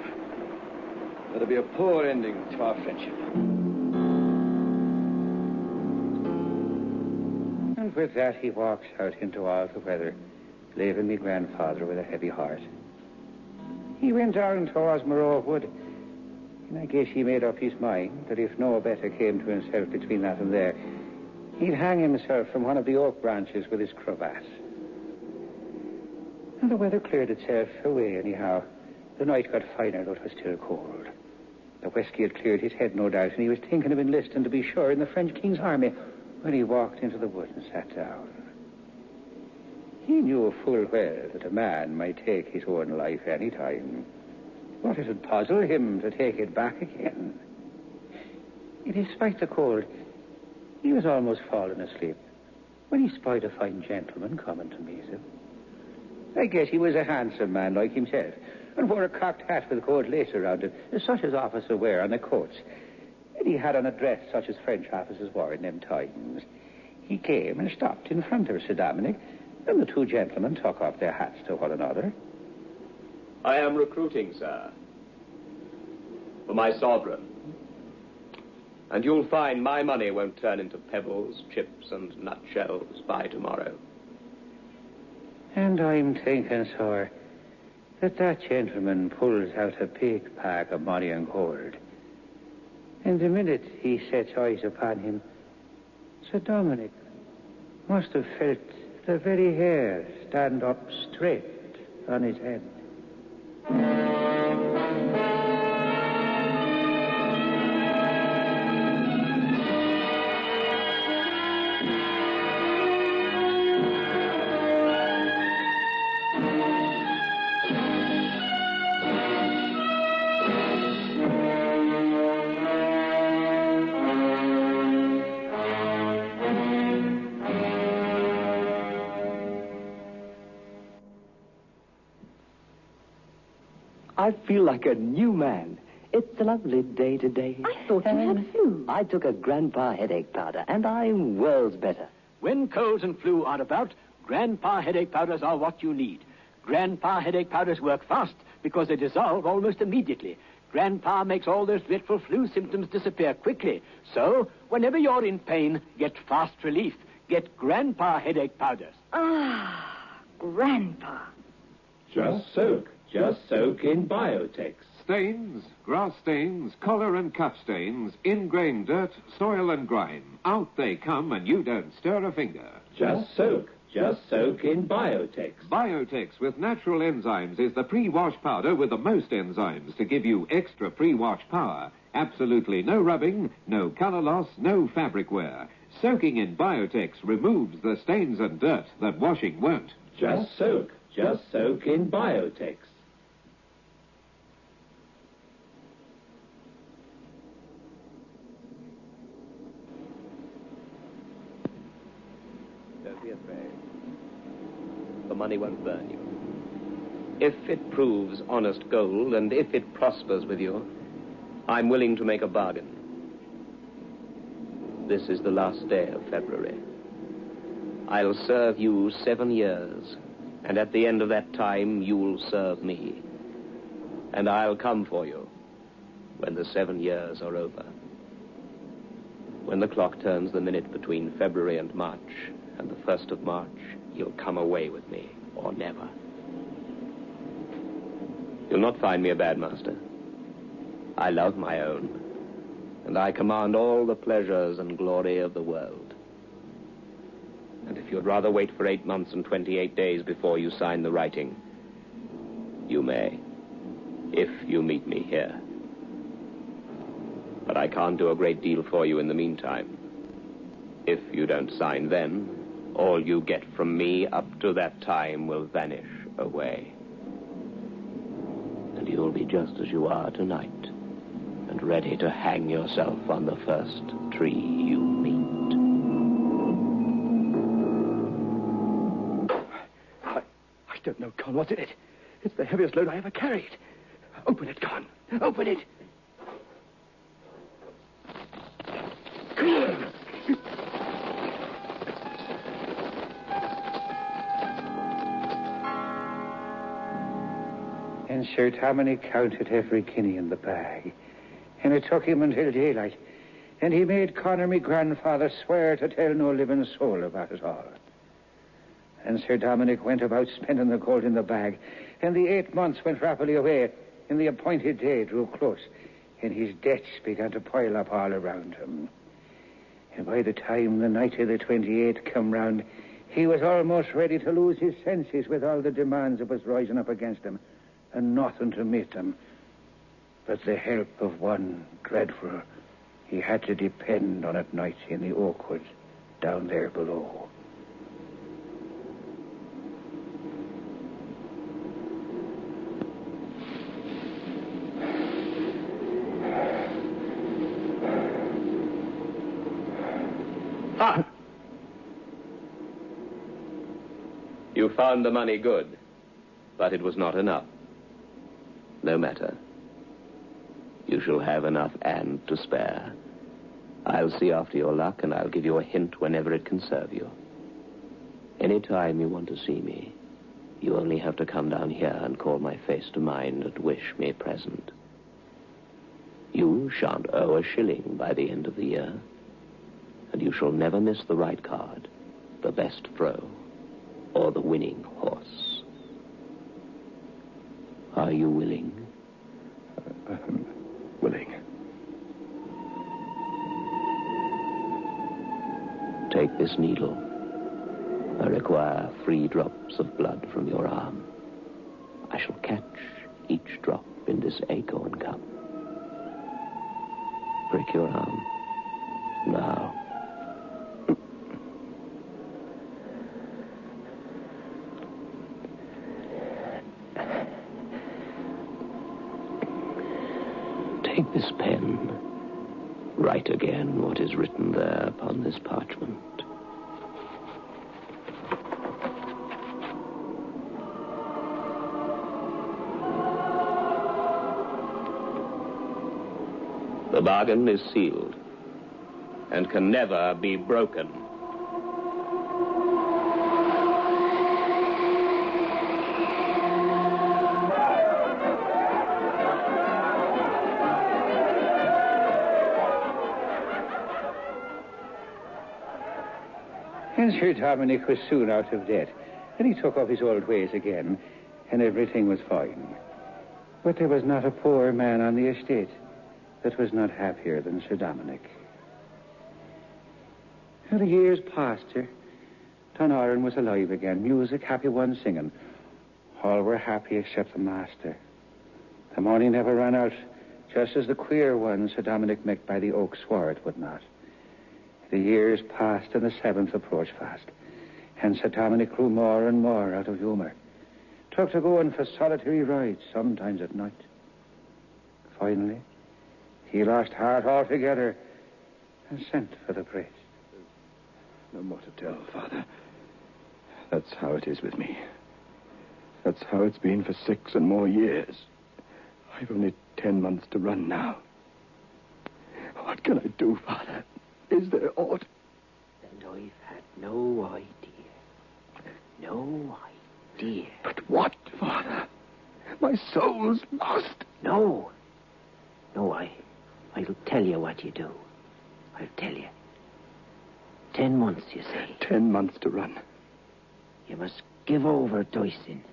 That'll be a poor ending to our friendship. And with that, he walks out into all the weather, leaving me grandfather with a heavy heart. He went down towards Moreau Wood, and I guess he made up his mind that if no better came to himself between that and there, he'd hang himself from one of the oak branches with his cravat. And the weather cleared itself away anyhow. The night got finer, though it was still cold. The whisky had cleared his head, no doubt, and he was thinking of enlisting, to be sure, in the French King's army, when he walked into the wood and sat down. He knew full well that a man might take his own life any time, but it would puzzle him to take it back again. Yet, despite the cold, he was almost falling asleep when he spied a fine gentleman coming to meet him. I guess he was a handsome man like himself, and wore a cocked hat with gold lace around it, such as officers wear on their coats. And he had on a dress such as French officers wore in them times. He came and stopped in front of Sir Dominic, and the 2 gentlemen took off their hats to one another. I am recruiting, sir, for my sovereign. And you'll find my money won't turn into pebbles, chips, and nutshells by tomorrow. And I'm thinking, sir, that gentleman pulls out a big pack of money and gold. And the minute he sets eyes upon him, Sir Dominic must have felt the very hair stand up straight on his head. I feel like a new man. It's a lovely day today. I thought you had flu. I took a Grandpa headache powder, and I'm worlds better. When colds and flu are about, Grandpa headache powders are what you need. Grandpa headache powders work fast because they dissolve almost immediately. Grandpa makes all those dreadful flu symptoms disappear quickly. So, whenever you're in pain, get fast relief. Get Grandpa headache powders. Ah, Grandpa. Just soak in Biotex. Stains, grass stains, collar and cuff stains, ingrained dirt, soil and grime. Out they come and you don't stir a finger. Just soak in Biotex. Biotex with natural enzymes is the pre-wash powder with the most enzymes to give you extra pre-wash power. Absolutely no rubbing, no color loss, no fabric wear. Soaking in Biotex removes the stains and dirt that washing won't. Just soak in Biotex. Don't be afraid. The money won't burn you. If it proves honest gold, and if it prospers with you, I'm willing to make a bargain. This is the last day of February. I'll serve you 7 years, and at the end of that time, you'll serve me. And I'll come for you when the 7 years are over. When the clock turns the minute between February and March, and the 1st of March, you'll come away with me, or never. You'll not find me a bad master. I love my own, and I command all the pleasures and glory of the world. And if you'd rather wait for 8 months and 28 days before you sign the writing, you may, if you meet me here. But I can't do a great deal for you in the meantime. If you don't sign then, all you get from me up to that time will vanish away. And you'll be just as you are tonight, and ready to hang yourself on the first tree you meet. I don't know, Con. What's in it? It's the heaviest load I ever carried. Open it, Con. Open it. And Sir Dominic counted every guinea in the bag. And it took him until daylight. And he made Connor, me grandfather, swear to tell no living soul about it all. And Sir Dominic went about spending the gold in the bag. And the 8 months went rapidly away. And the appointed day drew close. And his debts began to pile up all around him. And by the time the night of the 28th come round, he was almost ready to lose his senses with all the demands that was rising up against him. And nothing to meet them but the help of one dreadful he had to depend on at night in the oak woods down there below. Ha! You found the money good, but it was not enough. No matter. You shall have enough and to spare. I'll see after your luck, and I'll give you a hint whenever it can serve you. Any time you want to see me, you only have to come down here and call my face to mind and wish me present. You shan't owe a shilling by the end of the year, and you shall never miss the right card, the best throw, or the winning horse. Are you willing? Willing. Take this needle. I require 3 drops of blood from your arm. I shall catch each drop in this acorn cup. Prick your arm. Now. Take this pen. Write again what is written there upon this parchment. The bargain is sealed and can never be broken. And Sir Dominic was soon out of debt, and he took up his old ways again, and everything was fine. But there was not a poor man on the estate that was not happier than Sir Dominic. And the years passed, sir. Tonaren was alive again, music, happy ones singing. All were happy except the master. The money never ran out, just as the queer ones Sir Dominic met by the oak swore it would not. The years passed and the 7th approached fast, and Sir Dominic grew more and more out of humour. Took to going for solitary rides, sometimes at night. Finally, he lost heart altogether and sent for the priest. No more to tell, Father. That's how it is with me. That's how it's been for 6 and more years. I've only 10 months to run now. What can I do, Father? Is there aught? And I've had no idea. No idea. But what, Father? My soul's lost. No. No, I'll tell you what you do. I'll tell you. 10 months, you say? 10 months to run. You must give over dicing,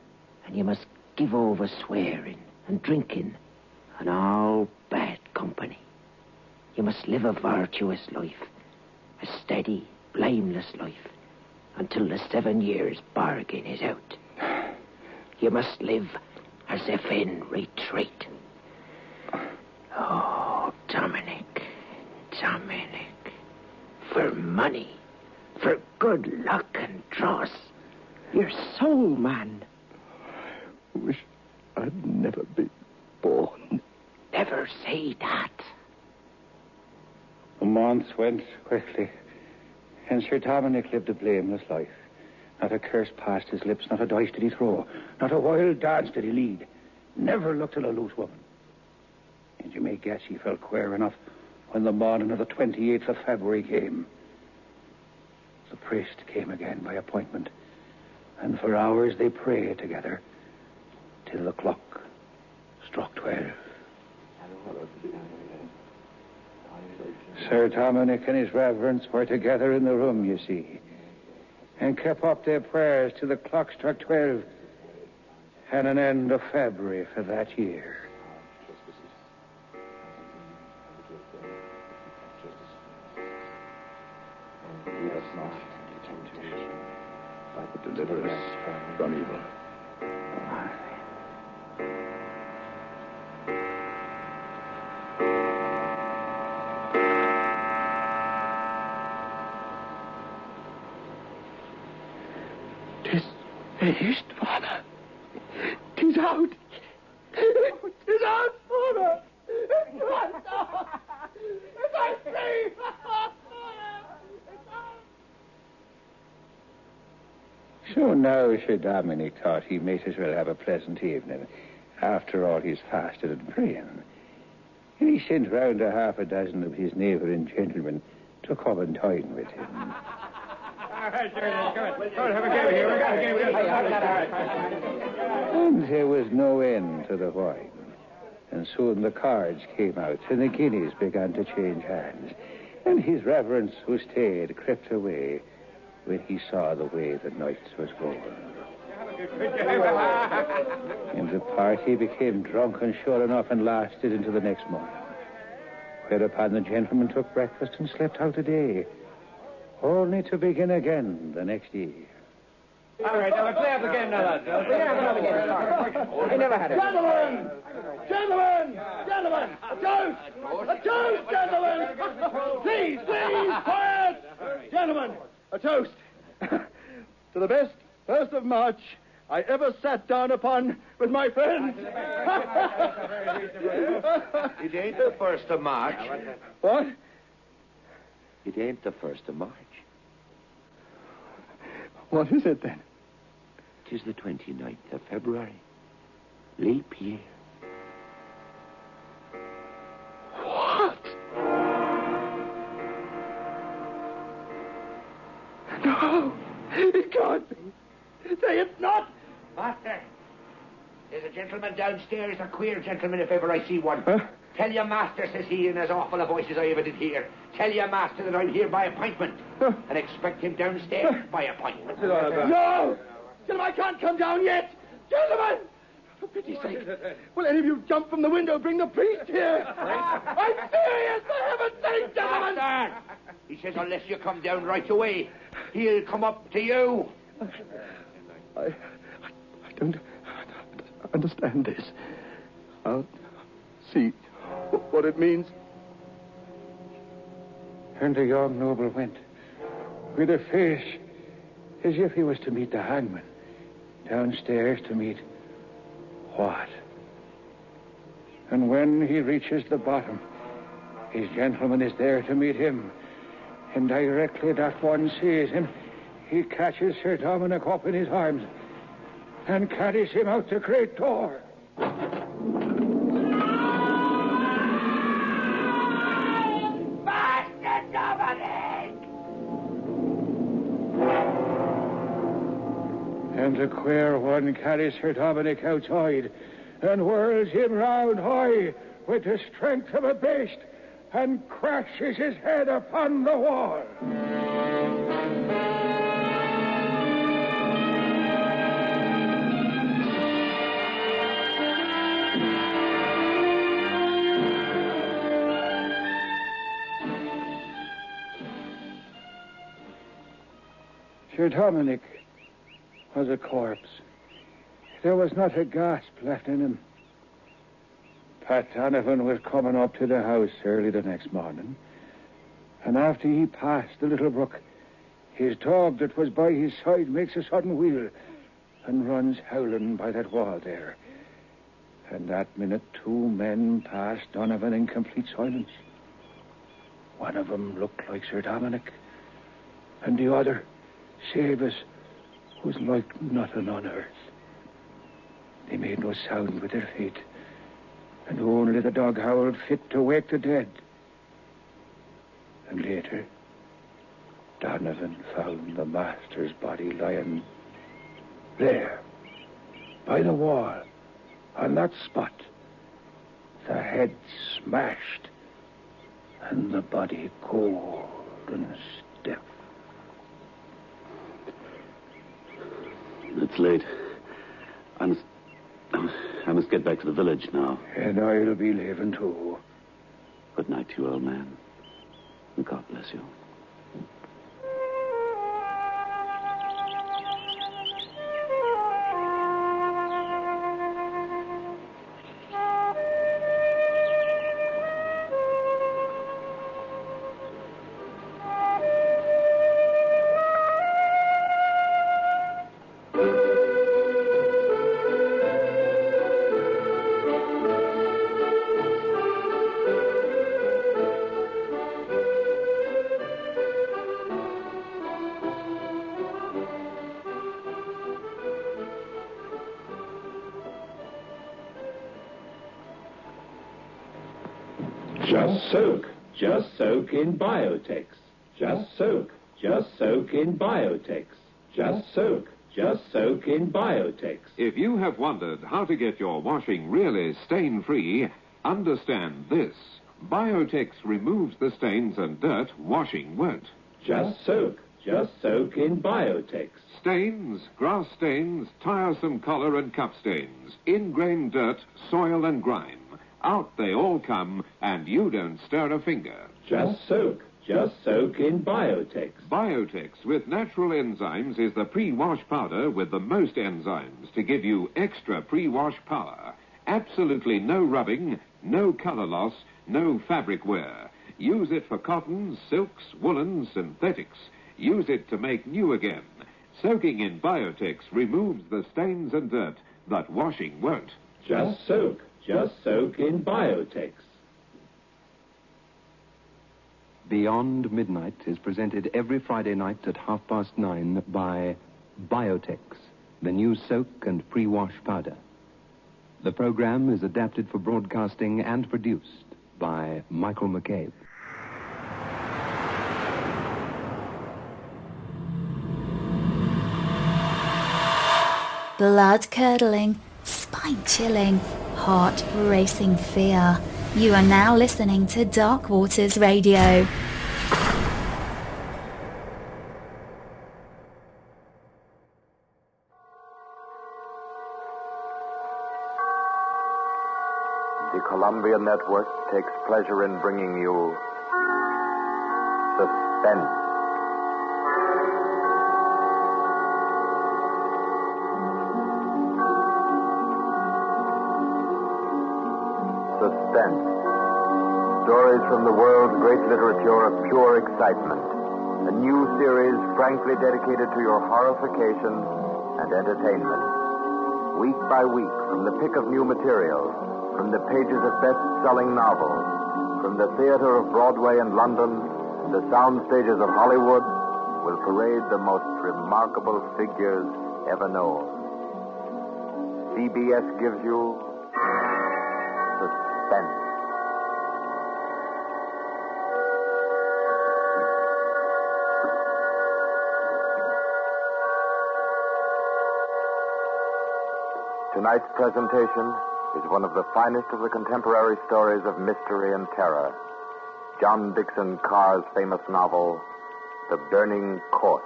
and you must give over swearing and drinking and all bad company. You must live a virtuous life, a steady, blameless life, until the 7 years bargain is out. You must live as if in retreat. Oh, Dominic, for money, for good luck and dross, you're soul, man. I wish I'd never been born. Never say that. The months went quickly, and Sir Dominic lived a blameless life. Not a curse passed his lips, not a dice did he throw, not a wild dance did he lead. Never looked at a loose woman. And you may guess he felt queer enough when the morning of the 28th of February came. The priest came again by appointment, and for hours they prayed together till the clock struck 12. Sir Dominic and his reverence were together in the room, you see, and kept up their prayers till the clock struck 12 and an end of February for that year. Lead us not into temptation, but deliver us from evil. Finished, Father. 'Tis out. 'Tis out, Father. It's out. It's out, free. So now Sir Dominic thought he might as well have a pleasant evening. After all, he's fasted and praying. And he sent round a half a dozen of his neighbouring gentlemen to come and dine with him. And there was no end to the wine. And soon the cards came out and the guineas began to change hands. And his reverence who stayed crept away when he saw the way the night was going. And the party became drunk and sure enough and lasted into the next morning. Whereupon the gentleman took breakfast and slept out the day, only to begin again the next year. All right, now we'll play up the game now, lads. We'll play up again. I never had it. Gentlemen! Gentlemen! Gentlemen! A toast! A toast, gentlemen! Please, please, quiet! Gentlemen, a toast to the best 1st of March I ever sat down upon with my friends. It ain't the 1st of March. What? It ain't the 1st of March. What is it, then? 'Tis the 29th of February. Leap year. What? No, it can't be. Say it's not. Master, there's a gentleman downstairs, a queer gentleman if ever I see one. Huh? Tell your master, says he, in as awful a voice as I ever did hear. Tell your master that I'm here by appointment. And expect him downstairs by appointment. No! Gentlemen, I can't come down yet! Gentlemen! For pity's sake, will any of you jump from the window, bring the priest here? I'm serious, for heaven's sake, gentlemen! Master! He says unless you come down right away, he'll come up to you. I don't understand this. I'll see what it means. And the young noble went, with a face as if he was to meet the hangman, downstairs to meet what? And when he reaches the bottom, his gentleman is there to meet him, and directly that one sees him, he catches Sir Dominic up in his arms and carries him out the great door. Master Dominic! And the queer one carries Sir Dominic outside and whirls him round high with the strength of a beast and crashes his head upon the wall. Sir Dominic was a corpse. There was not a gasp left in him. Pat Donovan was coming up to the house early the next morning, and after he passed the little brook, his dog that was by his side makes a sudden wheel and runs howling by that wall there. And that minute, 2 men passed Donovan in complete silence. One of them looked like Sir Dominic, and the other, Savis, was like nothing on earth. They made no sound with their feet, and only the dog howled fit to wake the dead. And later, Donovan found the master's body lying there, by the wall, on that spot. The head smashed, and the body cold and stiff. It's late. I must get back to the village now. And I'll be leaving too. Good night to you, old man. And God bless you. Just soak in Biotex. Just soak in Biotex. Just soak in Biotex. If you have wondered how to get your washing really stain-free, understand this. Biotex removes the stains and dirt washing won't. Just soak Just soak in Biotex. Stains, grass stains, tiresome collar and cup stains, ingrained dirt, soil and grime. Out they all come, and you don't stir a finger. Just soak in Biotex. Biotex with natural enzymes is the pre-wash powder with the most enzymes to give you extra pre-wash power. Absolutely no rubbing, no color loss, no fabric wear. Use it for cottons, silks, woolens, synthetics. Use it to make new again. Soaking in Biotex removes the stains and dirt that washing won't. Just soak in Biotex. Beyond Midnight is presented every Friday night at 9:30 by Biotex, the new soak and pre-wash powder. The program is adapted for broadcasting and produced by Michael McCabe. Blood-curdling, spine-chilling, heart-racing fear. You are now listening to Dark Waters Radio. The Columbia Network takes pleasure in bringing you Suspense. Suspense. Stories from the world's great literature of pure excitement. A new series frankly dedicated to your horrification and entertainment. Week by week, from the pick of new material, from the pages of best-selling novels, from the theater of Broadway and London, the sound stages of Hollywood, will parade the most remarkable figures ever known. CBS gives you Suspense. Tonight's presentation is one of the finest of the contemporary stories of mystery and terror. John Dickson Carr's famous novel, The Burning Court.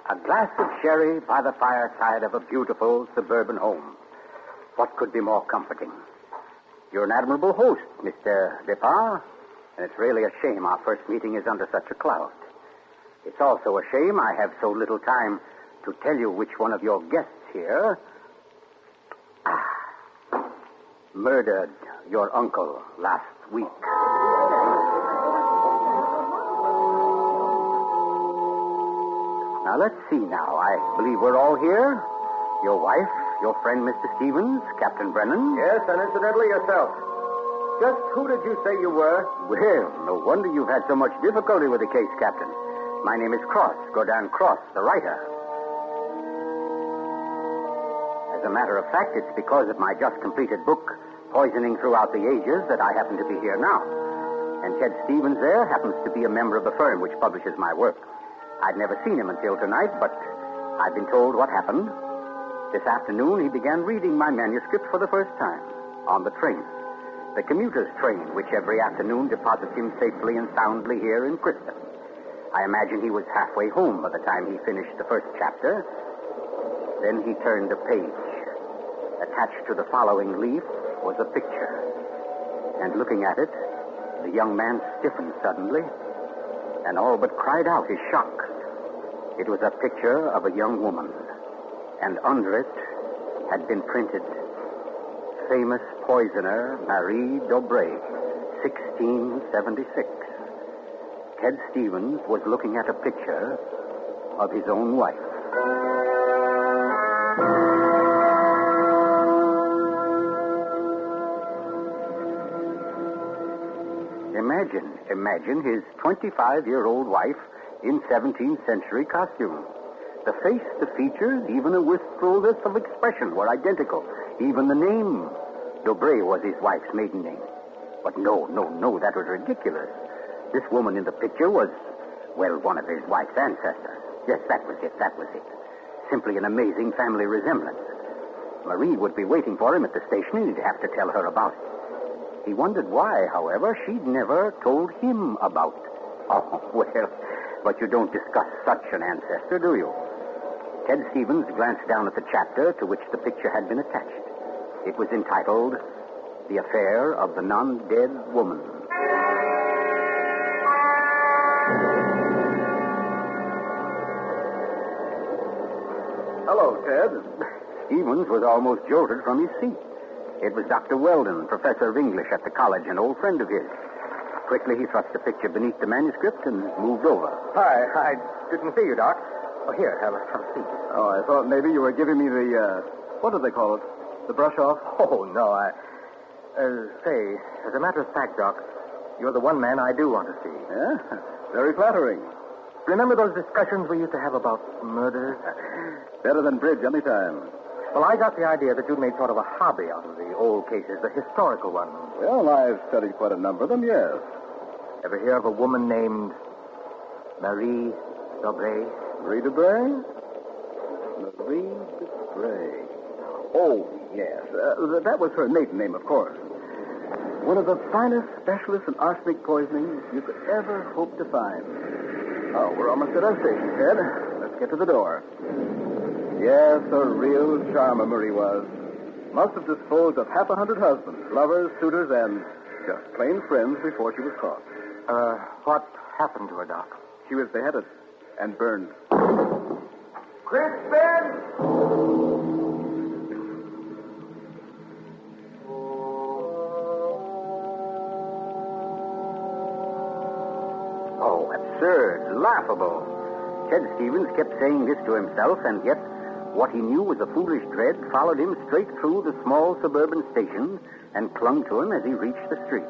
A glass of sherry by the fireside of a beautiful suburban home. What could be more comforting? You're an admirable host, Mr. Depard, and it's really a shame our first meeting is under such a cloud. It's also a shame I have so little time to tell you which one of your guests here murdered your uncle last week. Now, let's see now. I believe we're all here. Your wife, your friend, Mr. Stevens, Captain Brennan. Yes, and incidentally yourself. Just who did you say you were? Well, no wonder you've had so much difficulty with the case, Captain. My name is Cross, Godin Cross, the writer. As a matter of fact, it's because of my just completed book, Poisoning Throughout the Ages, that I happen to be here now. And Ted Stevens there happens to be a member of the firm which publishes my work. I'd never seen him until tonight, but I've been told what happened. This afternoon, he began reading my manuscript for the first time on the train. The commuter's train, which every afternoon deposits him safely and soundly here in Kristen. I imagine he was halfway home by the time he finished the first chapter. Then he turned a page. Attached to the following leaf was a picture. And looking at it, the young man stiffened suddenly and all but cried out his shock. It was a picture of a young woman, and under it had been printed, famous poisoner Marie Dobré, 1676. Ted Stevens was looking at a picture of his own wife. Imagine his 25-year-old wife in 17th century costume. The face, the features, even a wistfulness of expression were identical. Even the name. Dobré was his wife's maiden name. But no, that was ridiculous. This woman in the picture was, well, one of his wife's ancestors. Yes, that was it. simply an amazing family resemblance. Marie would be waiting for him at the station, and he'd have to tell her about it. He wondered why, however, she'd never told him about it. Oh, well, but you don't discuss such an ancestor, do you? Ted Stevens glanced down at the chapter to which the picture had been attached. It was entitled, The Affair of the Non-Dead Woman. Hello, Ted. Stevens was almost jolted from his seat. It was Dr. Weldon, professor of English at the college, an old friend of his. Quickly, he thrust the picture beneath the manuscript and moved over. Hi, I didn't see you, Doc. Oh, here, have a seat. Oh, I thought maybe you were giving me the, what do they call it? The brush off? Oh, no, say, as a matter of fact, Doc, you're the one man I do want to see. Yeah? Very flattering. Remember those discussions we used to have about murders? Better than bridge any time. Well, I got the idea that you'd made sort of a hobby out of the old cases, the historical ones. Well, I've studied quite a number of them, yes. Ever hear of a woman named Marie Dobray? Marie Dobray? Marie Dobray. Oh, yes. That was her maiden name, of course. One of the finest specialists in arsenic poisoning you could ever hope to find. Oh, we're almost at our station, Ted. Let's get to the door. Yes, a real charmer Marie was. Must have disposed of 100 husbands, lovers, suitors, and just plain friends before she was caught. What happened to her, Doc? She was beheaded and burned. Crispin! Oh, absurd, laughable. Ted Stevens kept saying this to himself, and yet what he knew was a foolish dread followed him straight through the small suburban station and clung to him as he reached the street.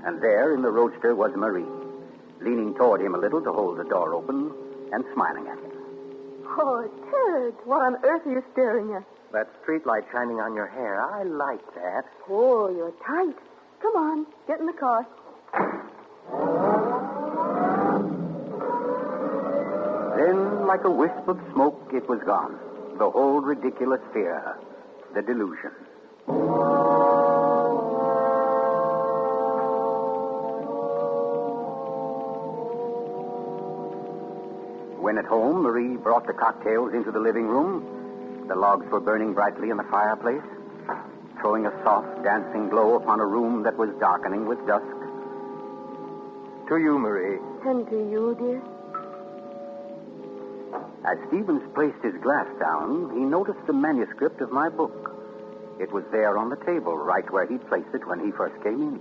And there in the roadster was Marie, leaning toward him a little to hold the door open and smiling at him. Oh, Ted, what on earth are you staring at? That streetlight shining on your hair. I like that. Oh, you're tight. Come on, get in the car. Then, like a wisp of smoke, it was gone. The whole ridiculous fear, the delusion. When at home, Marie brought the cocktails into the living room. The logs were burning brightly in the fireplace, throwing a soft, dancing glow upon a room that was darkening with dusk. To you, Marie. And to you, dear. As Stevens placed his glass down, he noticed the manuscript of my book. It was there on the table, right where he'd placed it when he first came in.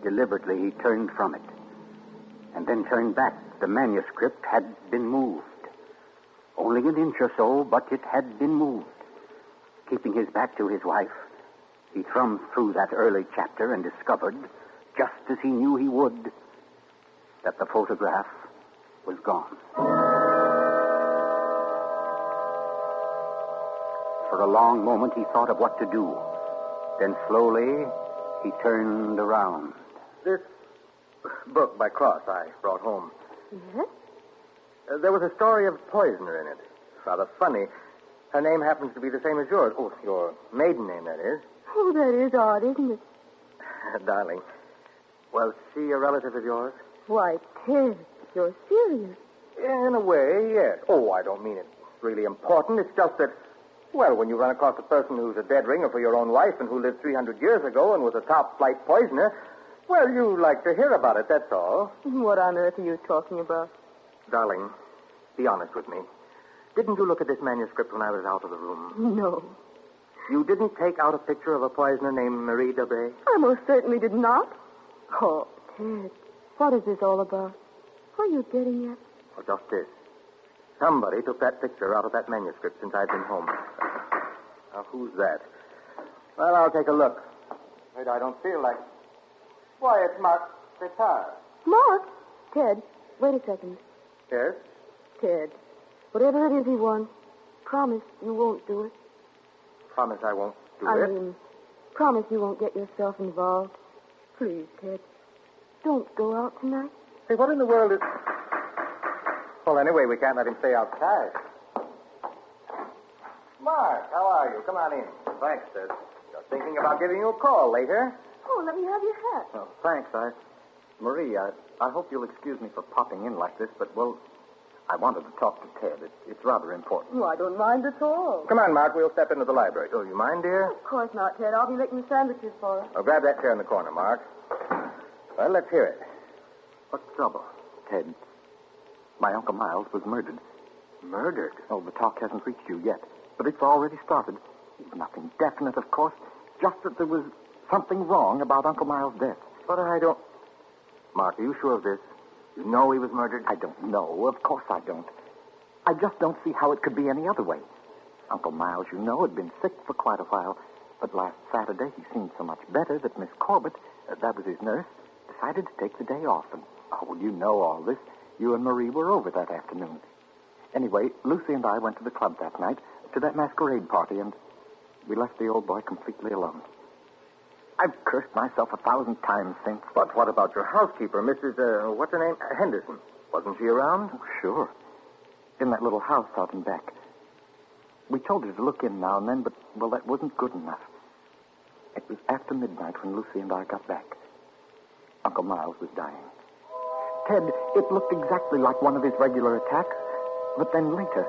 Deliberately, he turned from it, and then turned back. The manuscript had been moved. Only an inch or so, but it had been moved. Keeping his back to his wife, he thumbed through that early chapter and discovered, just as he knew he would, that the photograph was gone. For a long moment, he thought of what to do. Then slowly, he turned around. This book by Cross I brought home. Yes? There was a story of a poisoner in it. Rather funny. Her name happens to be the same as yours. Oh, your maiden name, that is. Oh, that is odd, isn't it? Darling, was she a relative of yours? Why, Ted, you're serious. In a way, yes. Oh, I don't mean it's really important. It's just that, well, when you run across a person who's a dead ringer for your own wife and who lived 300 years ago and was a top-flight poisoner, well, you like to hear about it, that's all. What on earth are you talking about? Darling, be honest with me. Didn't you look at this manuscript when I was out of the room? No. You didn't take out a picture of a poisoner named Marie Dobray? I most certainly did not. Oh, Ted, what is this all about? What are you getting at? Well, just this. Somebody took that picture out of that manuscript since I'd been home. Now, who's that? Well, I'll take a look. Wait, I don't feel like... Why, it's Mark Petard. Mark? Ted, wait a second. Yes? Ted, whatever it is he wants, promise you won't do it. Promise I won't do it? I mean, promise you won't get yourself involved. Please, Ted, don't go out tonight. Hey, what in the world is... Well, anyway, we can't let him stay outside. Mark, how are you? Come on in. Thanks, Ted. Just thinking about giving you a call later. Oh, let me have your hat. Oh, thanks. Marie, I hope you'll excuse me for popping in like this, but, well, I wanted to talk to Ted. It's rather important. Oh, I don't mind at all. Come on, Mark. We'll step into the library. Oh, you mind, dear? Of course not, Ted. I'll be making the sandwiches for her. Oh, grab that chair in the corner, Mark. Well, let's hear it. What's the trouble? Ted, my Uncle Miles was murdered. Murdered? Oh, the talk hasn't reached you yet, but it's already started. Nothing definite, of course, just that there was something wrong about Uncle Miles' death. But I don't... Mark, are you sure of this? You know he was murdered? I don't know. Of course I don't. I just don't see how it could be any other way. Uncle Miles, you know, had been sick for quite a while, but last Saturday he seemed so much better that Miss Corbett, that was his nurse, decided to take the day off. And, oh, well, you know all this. You and Marie were over that afternoon. Anyway, Lucy and I went to the club that night, to that masquerade party, and we left the old boy completely alone. I've cursed myself 1,000 times since. But what about your housekeeper, Mrs., what's her name? Henderson. Wasn't she around? Oh, sure. In that little house out in back. We told her to look in now and then, but, well, that wasn't good enough. It was after midnight when Lucy and I got back. Uncle Miles was dying. Ted, it looked exactly like one of his regular attacks, but then later,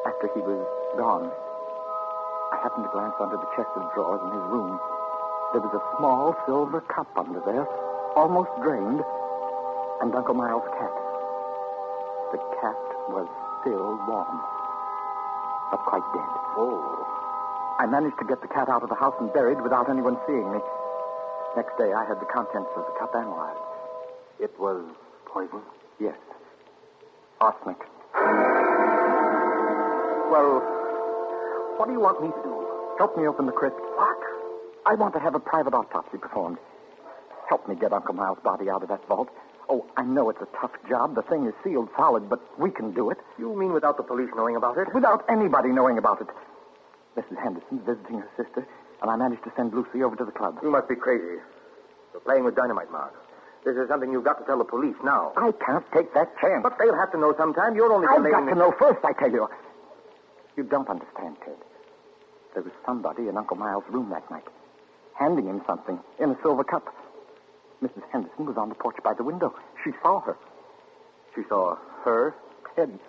after he was gone, I happened to glance under the chest of drawers in his room. There was a small silver cup under there, almost drained, and Uncle Miles' cat. The cat was still warm, but quite dead. Oh. I managed to get the cat out of the house and buried without anyone seeing me. Next day, I had the contents of the cup analyzed. It was poison? Yes. Arsenic. Well, what do you want me to do? Help me open the crypt. What? I want to have a private autopsy performed. Help me get Uncle Miles' body out of that vault. Oh, I know it's a tough job. The thing is sealed solid, but we can do it. You mean without the police knowing about it? Without anybody knowing about it. Mrs. Henderson's visiting her sister, and I managed to send Lucy over to the club. You must be crazy. You're playing with dynamite, Mark. This is something you've got to tell the police now. I can't take that chance. But they'll have to know sometime. You're only I've delaying... got to know first, I tell you. You don't understand, Ted. There was somebody in Uncle Miles' room that night, handing him something in a silver cup. Mrs. Henderson was on the porch by the window. She saw her. She saw her? Ted.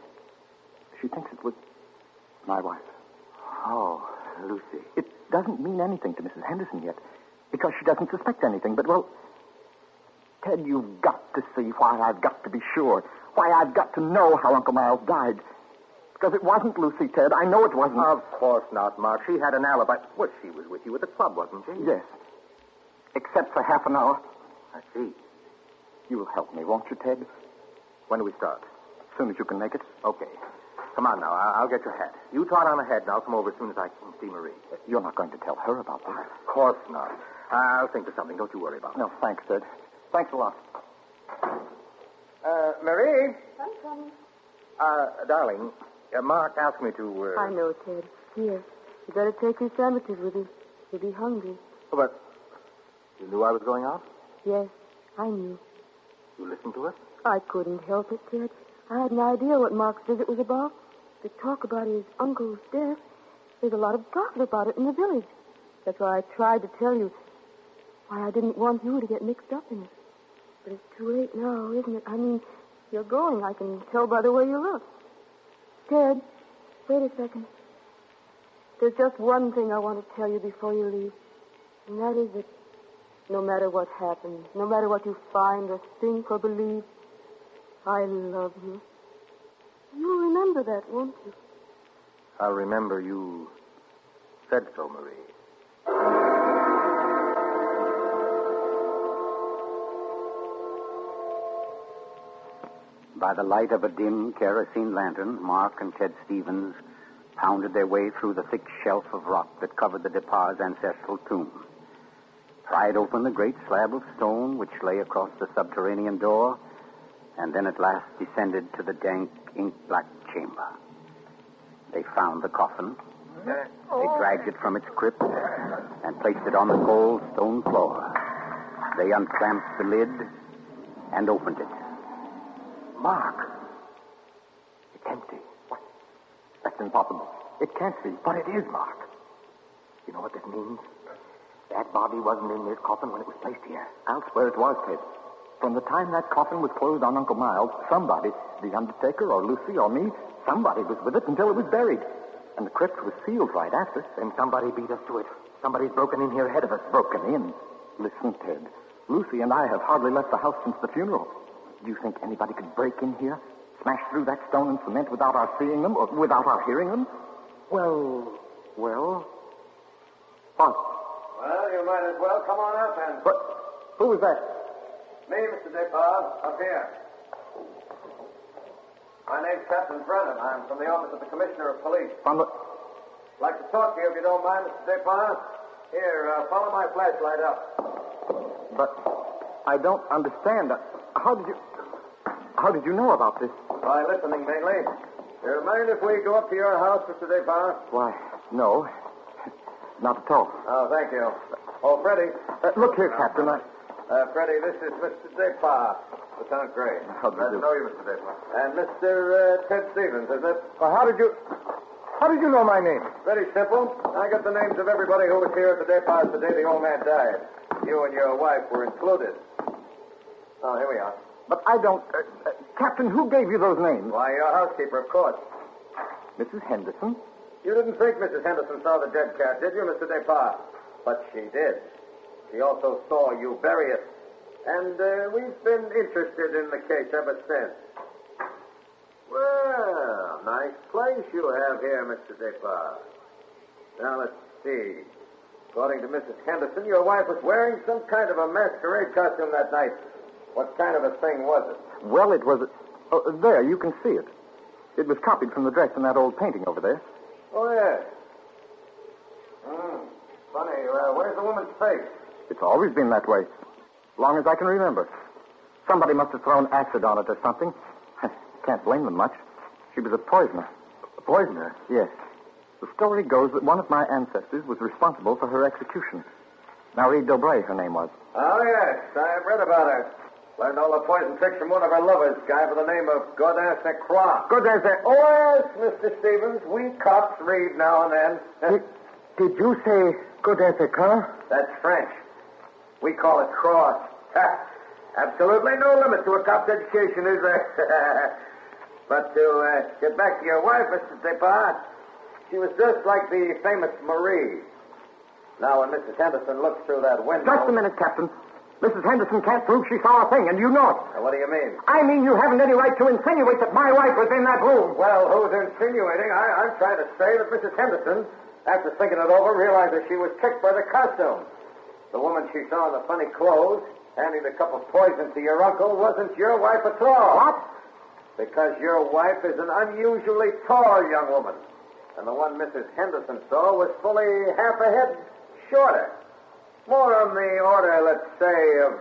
She thinks it was my wife. Oh, Lucy. It doesn't mean anything to Mrs. Henderson yet, because she doesn't suspect anything. But, well, Ted, you've got to see why I've got to be sure. Why I've got to know how Uncle Miles died. Because it wasn't Lucy, Ted. I know it wasn't. Of course not, Mark. She had an alibi. Well, she was with you at the club, wasn't she? Yes. Except for half an hour. I see. You'll help me, won't you, Ted? When do we start? As soon as you can make it. Okay. Come on now. I'll get your hat. You trot on ahead, and I'll come over as soon as I can see Marie. You're not going to tell her about this. Of course not. I'll think of something. Don't you worry about it. No, thanks, Ted. Thanks a lot. Marie? I'm coming. Darling, Mark asked me to... I know, Ted. Here. You better take your sandwiches with you. You'll be hungry. Oh, but you knew I was going out? Yes, I knew. You listened to it? I couldn't help it, Ted. I had an idea what Mark's visit was about. The talk about his uncle's death. There's a lot of gossip about it in the village. That's why I tried to tell you. Why I didn't want you to get mixed up in it. But it's too late now, isn't it? I mean, you're going. I can tell by the way you look. Ted, wait a second. There's just one thing I want to tell you before you leave. And that is that no matter what happens, no matter what you find or think or believe, I love you. You'll remember that, won't you? I'll remember you said so, Marie. By the light of a dim kerosene lantern, Mark and Ted Stevens pounded their way through the thick shelf of rock that covered the Depar's ancestral tomb, pried open the great slab of stone which lay across the subterranean door, and then at last descended to the dank, ink-black chamber. They found the coffin. They dragged it from its crypt and placed it on the cold stone floor. They unclamped the lid and opened it. Mark. It's empty. What? That's impossible. It can't be. But it is, Mark. You know what this means? That body wasn't in this coffin when it was placed here. I'll swear it was, Ted. From the time that coffin was closed on Uncle Miles, somebody, the undertaker or Lucy or me, somebody was with it until it was buried. And the crypt was sealed right after. Then somebody beat us to it. Somebody's broken in here ahead of us. Broken in? Listen, Ted. Lucy and I have hardly left the house since the funeral. Do you think anybody could break in here? Smash through that stone and cement without our seeing them or without our hearing them? Well... What? Well, you might as well come on up and... What? Who was that? Me, Mr. Depard, up here. My name's Captain Brennan. I'm from the office of the Commissioner of Police. From the... Like to talk to you if you don't mind, Mr. Depard. Here, follow my flashlight up. But I don't understand. How did you know about this? By listening, mainly. You mind if we go up to your house, Mr. Depard? Why, no. Not at all. Oh, thank you. Oh, Freddie. Look here, Captain. Freddie, this is Mr. Depard, Lieutenant Gray. How do you do? I know you, Mr. Depard. And Mr. Ted Stevens, isn't it? Well, how did you know my name? Very simple. I got the names of everybody who was here at the Depards the day the old man died. You and your wife were included. Oh, here we are. But I don't... Captain, who gave you those names? Why, your housekeeper, of course. Mrs. Henderson? You didn't think Mrs. Henderson saw the dead cat, did you, Mr. Depard? But she did. She also saw you bury it. And we've been interested in the case ever since. Well, nice place you have here, Mr. Depard. Now, let's see. According to Mrs. Henderson, your wife was wearing some kind of a masquerade costume that night. What kind of a thing was it? Well, it was... there, you can see it. It was copied from the dress in that old painting over there. Oh, yes. Funny, where's the woman's face? It's always been that way. As long as I can remember. Somebody must have thrown acid on it or something. Can't blame them much. She was a poisoner. A poisoner? Yes. The story goes that one of my ancestors was responsible for her execution. Marie Dobray, her name was. Oh, yes. I've read about her. Learned all the poison tricks from one of her lovers, a guy by the name of Godin St. Croix. Godin St. Oh, yes, Mr. Stevens. We cops read now and then. Did you say Godin St. Croix? That's French. We call it cross. Absolutely no limit to a cop's education, is there? But to get back to your wife, Mr. Depard, she was just like the famous Marie. Now, when Mrs. Henderson looked through that window... Just a minute, Captain. Mrs. Henderson can't prove she saw a thing, and you know it. Now, what do you mean? I mean you haven't any right to insinuate that my wife was in that room. Well, who's insinuating? I'm trying to say that Mrs. Henderson, after thinking it over, realized that she was tricked by the costume. The woman she saw in the funny clothes, handing the cup of poison to your uncle, wasn't your wife at all. What? Because your wife is an unusually tall young woman. And the one Mrs. Henderson saw was fully half a head shorter. More on the order, let's say, of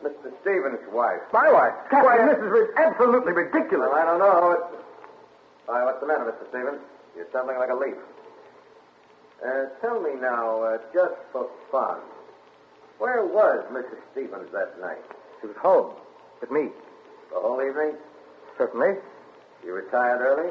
Mr. Stevens' wife. My wife? Captain, this is absolutely ridiculous. Well, I don't know. Why, what's the matter, Mr. Stevens? You're trembling like a leaf. Tell me now, just for fun, where was Mrs. Stevens that night? She was home with me. The whole evening? Certainly. You retired early?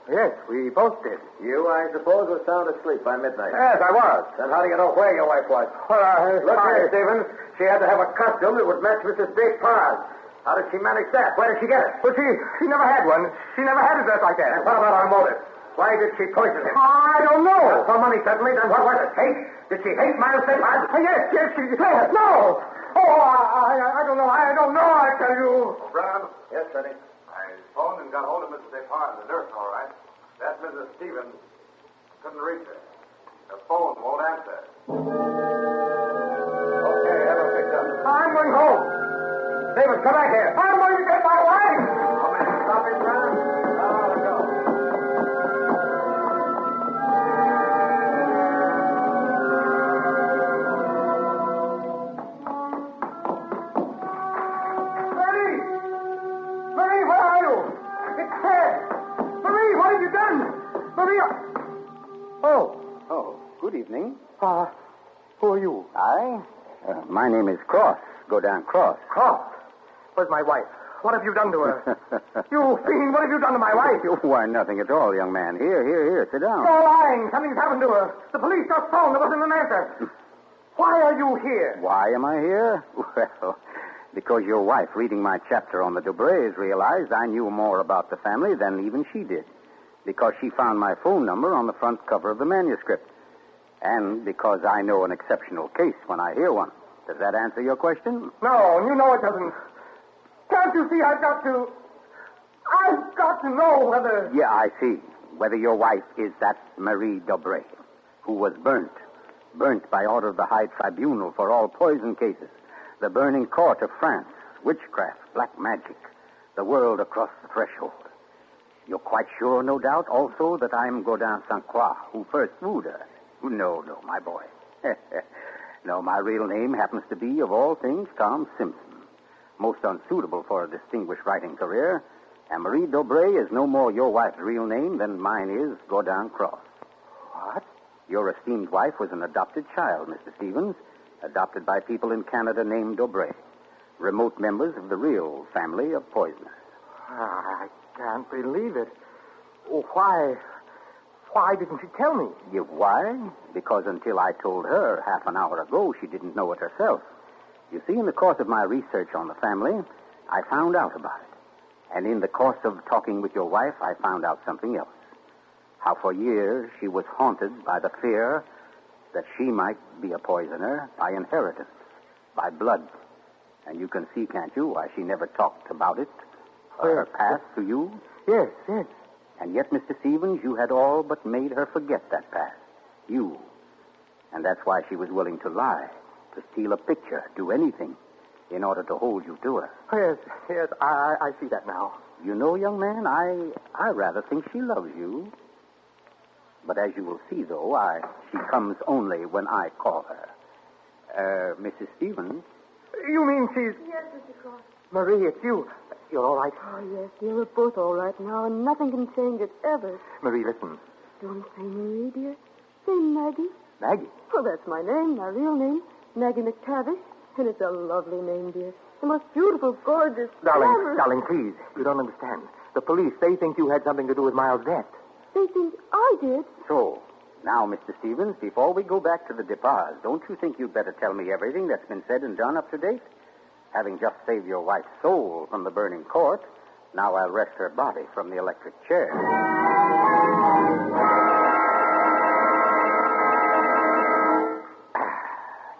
Yes, we both did. You, I suppose, were sound asleep by midnight. Yes, I was. Then how do you know where your wife was? Well, Look here, Stevens. She had to have a costume that would match Mrs. Depard's. How did she manage that? Where did she get it? Well, she never had one. She never had a dress like that. And what about our motive? Why did she poison him? I don't know. Not for money, certainly. Then what was it? Hate? Did she hate Miles Depard? Yes, she did. No. Oh, I don't know. I don't know, I tell you. Brown? Yes, Freddie. I phoned and got hold of Mrs. Depard, the nurse, all right. That Mrs. Stevens couldn't reach her. Her phone won't answer. Okay, have her picked up. I'm going home. Stevens, come back here. I'm going to get my wife. Oh, man, stop it, Brown. Oh, let's go. Marie, where are you? It's Ted. Marie, what have you done? Marie. Oh, good evening. Who are you? My name is Cross. Godin Cross. Cross. Where's my wife? What have you done to her? You fiend, what have you done to my wife? Why, nothing at all, young man. Here, sit down. You're lying. Something's happened to her. The police just phoned. There wasn't an answer. Why are you here? Why am I here? Well, because your wife, reading my chapter on the Dobrays, realized I knew more about the family than even she did. Because she found my phone number on the front cover of the manuscript. And because I know an exceptional case when I hear one. Does that answer your question? No, you know it doesn't. Can't you see I've got to know whether... Yeah, I see. Whether your wife is that Marie Dobray, who was burnt by order of the High Tribunal for all poison cases, the burning court of France, witchcraft, black magic, the world across the threshold. You're quite sure, no doubt, also, that I'm Gaudin St. Croix, who first wooed her. No, my boy. No, my real name happens to be, of all things, Tom Simpson. Most unsuitable for a distinguished writing career. And Marie Dobray is no more your wife's real name than mine is Gaudin Cross. What? Your esteemed wife was an adopted child, Mr. Stevens, adopted by people in Canada named Dobray, remote members of the real family of poisoners. I can't believe it. Why didn't she tell me? Why? Because until I told her half an hour ago, she didn't know it herself. You see, in the course of my research on the family, I found out about it. And in the course of talking with your wife, I found out something else. How for years she was haunted by the fear that she might be a poisoner by inheritance, by blood. And you can see, can't you, why she never talked about it, or her past to you? Yes. And yet, Mr. Stevens, you had all but made her forget that past. You. And that's why she was willing to lie, to steal a picture, do anything, in order to hold you to her. Yes, I see that now. You know, young man, I rather think she loves you. But as you will see, though, she comes only when I call her. Mrs. Stevens? You mean she's... Yes, Mr. Cross. Marie, it's you. You're all right? Oh, yes, dear. We're both all right now, and nothing can change it ever. Marie, listen. Don't say Marie, dear. Say Maggie. Maggie? Well, that's my name, my real name. Maggie McTavish. And it's a lovely name, dear. The most beautiful, gorgeous... Darling, please. You don't understand. The police, they think you had something to do with Miles' death. They think I did. So, now, Mr. Stevens, before we go back to the Depars, don't you think you'd better tell me everything that's been said and done up to date? Having just saved your wife's soul from the burning court, now I'll wrest her body from the electric chair.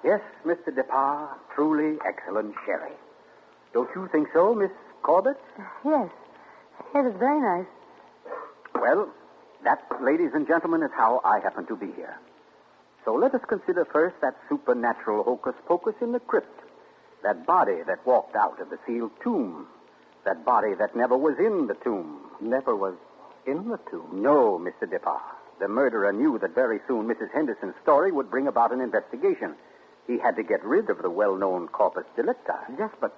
Yes, Mr. Depar, truly excellent sherry. Don't you think so, Miss Corbett? Yes. It was very nice. Well, that, ladies and gentlemen, is how I happen to be here. So let us consider first that supernatural hocus-pocus in the crypt. That body that walked out of the sealed tomb. That body that never was in the tomb. Never was in the tomb? No, Mr. Depar. The murderer knew that very soon Mrs. Henderson's story would bring about an investigation. He had to get rid of the well-known corpus delicti. Yes, but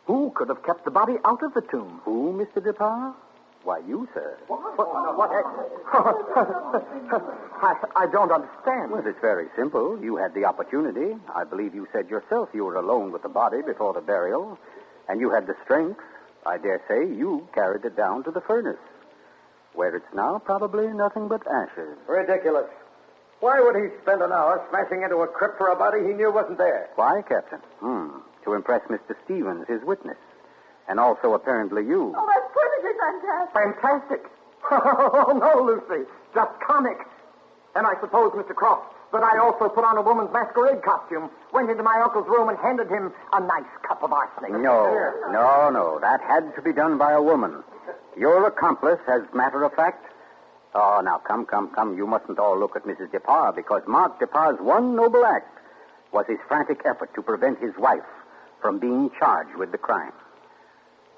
who could have kept the body out of the tomb? Who, Mr. Depar? Why, you, sir. What? I don't understand. Well, it's very simple. You had the opportunity. I believe you said yourself you were alone with the body before the burial. And you had the strength. I dare say you carried it down to the furnace, where it's now probably nothing but ashes. Ridiculous. Why would he spend an hour smashing into a crypt for a body he knew wasn't there? Why, Captain? To impress Mr. Stevens, his witness. And also, apparently, you. Oh, that's perfectly fantastic. Fantastic? Oh, no, Lucy. Just comic. And I suppose, Mr. Croft, that I also put on a woman's masquerade costume, went into my uncle's room, and handed him a nice cup of arsenic. No. That had to be done by a woman. Your accomplice, as matter of fact. Oh, now, come. You mustn't all look at Mrs. Depar, because Mark Depar's one noble act was his frantic effort to prevent his wife from being charged with the crime.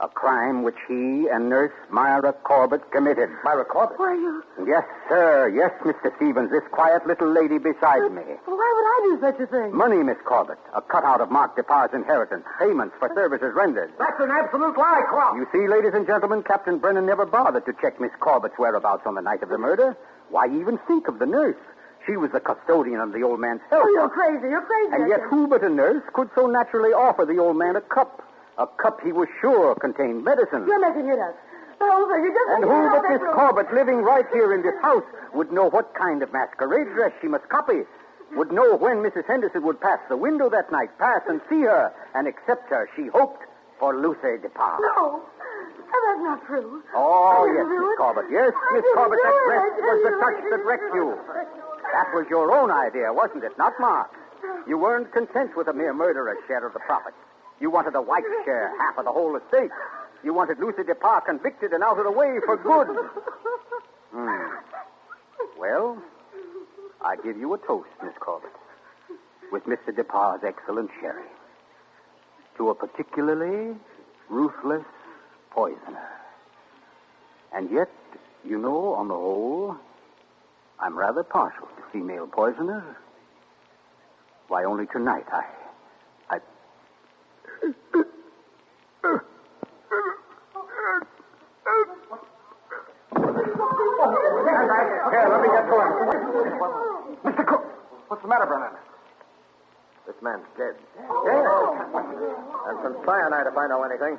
A crime which he and Nurse Myra Corbett committed. Myra Corbett? Were you? Yes, sir. Yes, Mr. Stevens. This quiet little lady beside me. Well, why would I do such a thing? Money, Miss Corbett. A cutout of Mark Depar's inheritance. Payments for services rendered. That's an absolute lie, Croft. You see, ladies and gentlemen, Captain Brennan never bothered to check Miss Corbett's whereabouts on the night of the murder. Why even think of the nurse? She was the custodian of the old man's health. Oh, you're crazy. And yet who but a nurse could so naturally offer the old man a cup A cup he was sure contained medicine. You're making it up. Oh, you just... And who but Miss Corbett, living right here in this house, would know what kind of masquerade dress she must copy, would know when Mrs. Henderson would pass the window that night, pass and see her, and accept her, she hoped, for Lucy DeParle. No. That's not true. Oh, yes, Miss Corbett. Yes, Miss Corbett, that dress was the touch that wrecked you. That was your own idea, wasn't it? Not Mark. You weren't content with a mere murderer's share of the profits. You wanted a wife's share, half of the whole estate. You wanted Lucy DeParle convicted and out of the way for good. Well, I give you a toast, Miss Corbett, with Mr. DeParle's excellent sherry. To a particularly ruthless poisoner. And yet, you know, on the whole, I'm rather partial to female poisoners. Why, only tonight I... Here, let me get to him. Mr. Cook, what's the matter, Brennan? This man's dead. Dead? And some cyanide, if I know anything.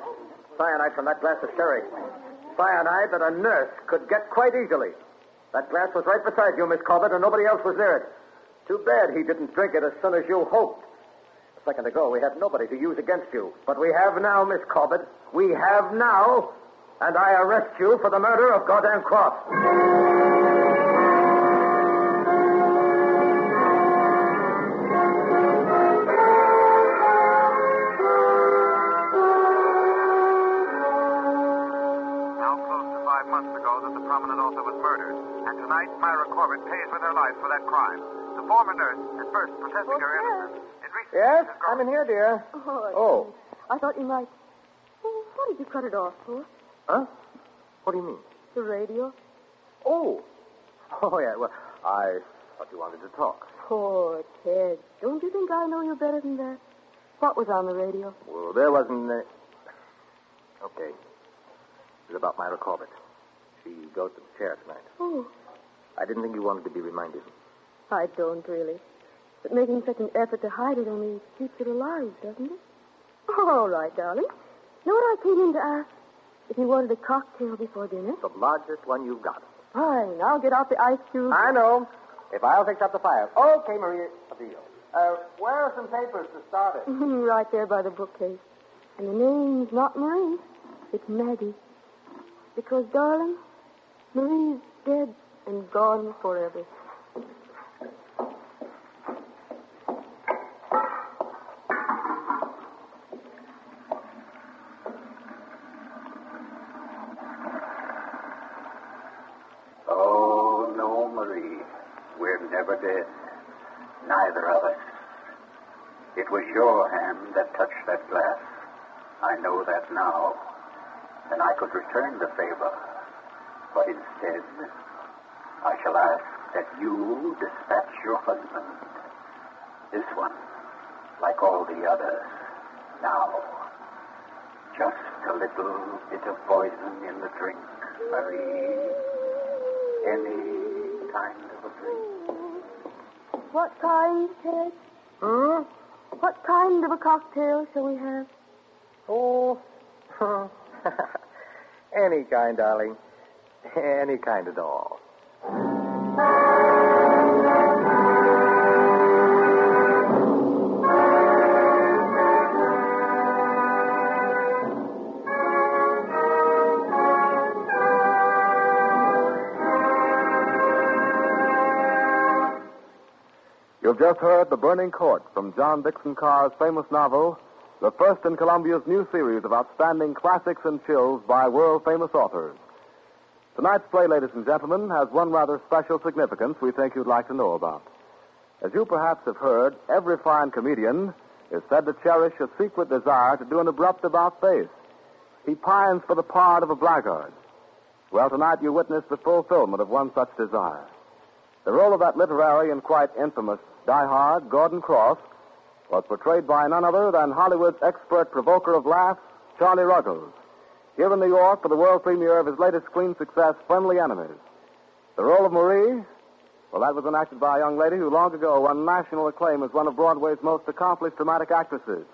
Cyanide from that glass of sherry. Cyanide that a nurse could get quite easily. That glass was right beside you, Miss Corbett, and nobody else was near it. Too bad he didn't drink it as soon as you hoped. A second ago, we had nobody to use against you. But we have now, Miss Corbett. We have now. And I arrest you for the murder of Goddamn Cross. Now close to 5 months ago that the prominent author was murdered. And tonight, Myra Corbett pays with her life for that crime. The former nurse, at first protesting her innocence. Yes, I'm in here, dear. Oh. I thought you might... Oh, what did you cut it off for? Huh? What do you mean? The radio. Oh, yeah, well, I thought you wanted to talk. Poor Ted. Don't you think I know you better than that? What was on the radio? Well, there wasn't... Okay. It was about Myra Corbett. She goes to the chair tonight. Oh, I didn't think you wanted to be reminded. I don't really. But making such an effort to hide it only keeps it alive, doesn't it? All right, darling. You know what I came in to ask? If you wanted a cocktail before dinner? The largest one you've got. Fine. I'll get out the ice cube. I know. If I'll fix up the fire. Okay, Maria. A deal. Where are some papers to start it? Right there by the bookcase. And the name's not Marie. It's Maggie. Because, darling, Marie's dead and gone forever. Oh, no, Marie. We're never dead. Neither of us. It was your hand that touched that glass. I know that now. And I could return the favor. But instead, I shall ask that you dispatch your husband. This one, like all the others, now. Just a little bit of poison in the drink, Marie. Any kind of a drink. What kind, Ted? What kind of a cocktail shall we have? Oh, any kind, darling. Any kind at all. You've just heard The Burning Court from John Dixon Carr's famous novel, the first in Columbia's new series of outstanding classics and chills by world-famous authors. Tonight's play, ladies and gentlemen, has one rather special significance we think you'd like to know about. As you perhaps have heard, every fine comedian is said to cherish a secret desire to do an abrupt about-face. He pines for the part of a blackguard. Well, tonight you witness the fulfillment of one such desire. The role of that literary and quite infamous diehard, Gordon Cross, was portrayed by none other than Hollywood's expert provoker of laughs, Charlie Ruggles, here in New York for the world premiere of his latest screen success, Friendly Enemies. The role of Marie, well, that was enacted by a young lady who long ago won national acclaim as one of Broadway's most accomplished dramatic actresses,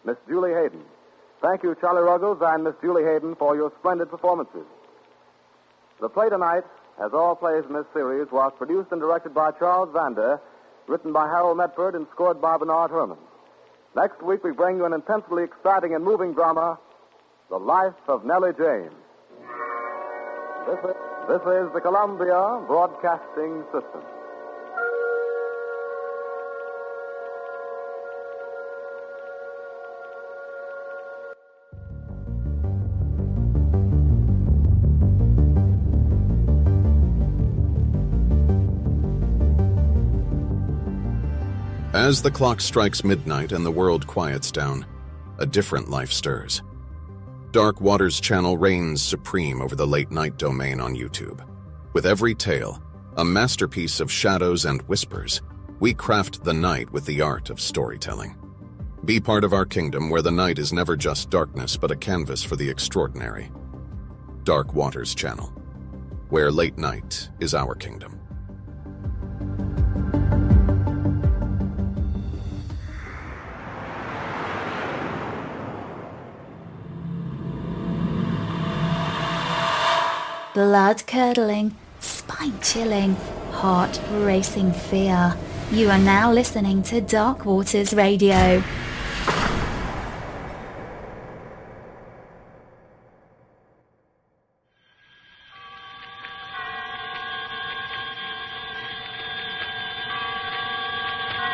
Miss Julie Hayden. Thank you, Charlie Ruggles and Miss Julie Hayden, for your splendid performances. The play tonight, as all plays in this series, was produced and directed by Charles Vander, written by Harold Medford, and scored by Bernard Herrmann. Next week, we bring you an intensely exciting and moving drama, The Life of Nellie James. This is the Columbia Broadcasting System. As the clock strikes midnight and the world quiets down, a different life stirs. Dark Waters Channel reigns supreme over the late-night domain on YouTube. With every tale, a masterpiece of shadows and whispers, we craft the night with the art of storytelling. Be part of our kingdom where the night is never just darkness but a canvas for the extraordinary. Dark Waters Channel, where late night is our kingdom. Blood-curdling, spine-chilling, heart-racing fear. You are now listening to Dark Waters Radio.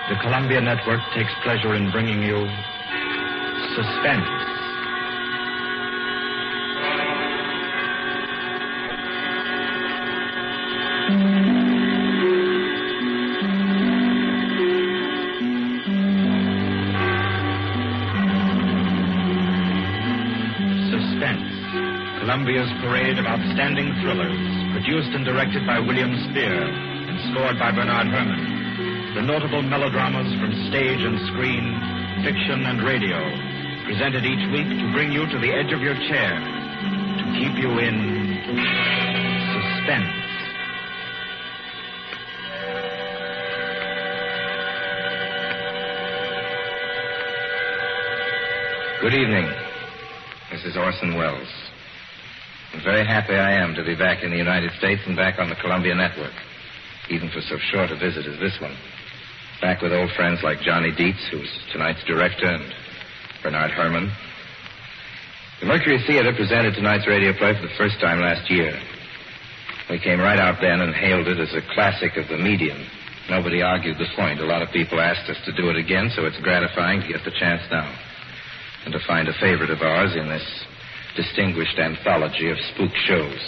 The Columbia Network takes pleasure in bringing you Suspense. Columbia's parade of outstanding thrillers, produced and directed by William Spear and scored by Bernard Herrmann. The notable melodramas from stage and screen, fiction and radio, presented each week to bring you to the edge of your chair, to keep you in suspense. Good evening. This is Orson Welles. I'm very happy I am to be back in the United States and back on the Columbia Network, even for so short a visit as this one. Back with old friends like Johnny Dietz, who's tonight's director, and Bernard Herrmann. The Mercury Theater presented tonight's radio play for the first time last year. We came right out then and hailed it as a classic of the medium. Nobody argued the point. A lot of people asked us to do it again, so it's gratifying to get the chance now, and to find a favorite of ours in this distinguished anthology of spook shows.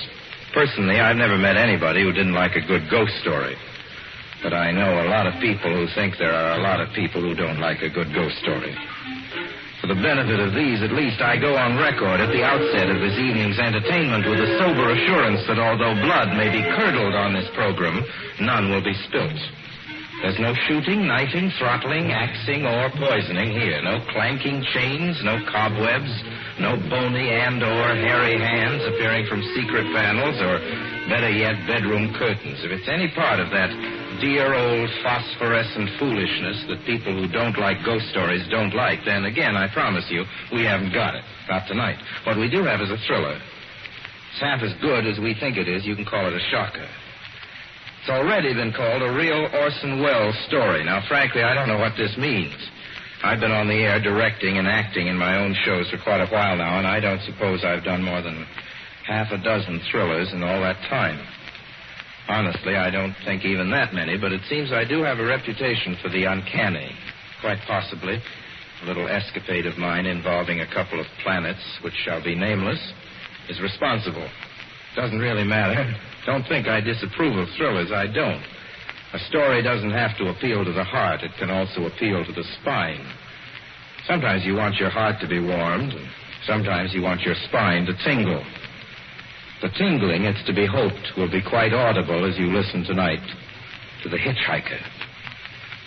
Personally, I've never met anybody who didn't like a good ghost story. But I know a lot of people who think there are a lot of people who don't like a good ghost story. For the benefit of these, at least, I go on record at the outset of this evening's entertainment with a sober assurance that although blood may be curdled on this program, none will be spilt. There's no shooting, knifing, throttling, axing, or poisoning here. No clanking chains, no cobwebs, no bony and/or hairy hands appearing from secret panels, or better yet, bedroom curtains. If it's any part of that dear old phosphorescent foolishness that people who don't like ghost stories don't like, then again, I promise you, we haven't got it. Not tonight. What we do have is a thriller. It's half as good as we think it is. You can call it a shocker. It's already been called a real Orson Welles story. Now, frankly, I don't know what this means. I've been on the air directing and acting in my own shows for quite a while now, and I don't suppose I've done more than half a dozen thrillers in all that time. Honestly, I don't think even that many, but it seems I do have a reputation for the uncanny. Quite possibly, a little escapade of mine involving a couple of planets, which shall be nameless, is responsible. Doesn't really matter. Don't think I disapprove of thrillers. I don't. A story doesn't have to appeal to the heart. It can also appeal to the spine. Sometimes you want your heart to be warmed, and sometimes you want your spine to tingle. The tingling, it's to be hoped, will be quite audible as you listen tonight to The Hitchhiker.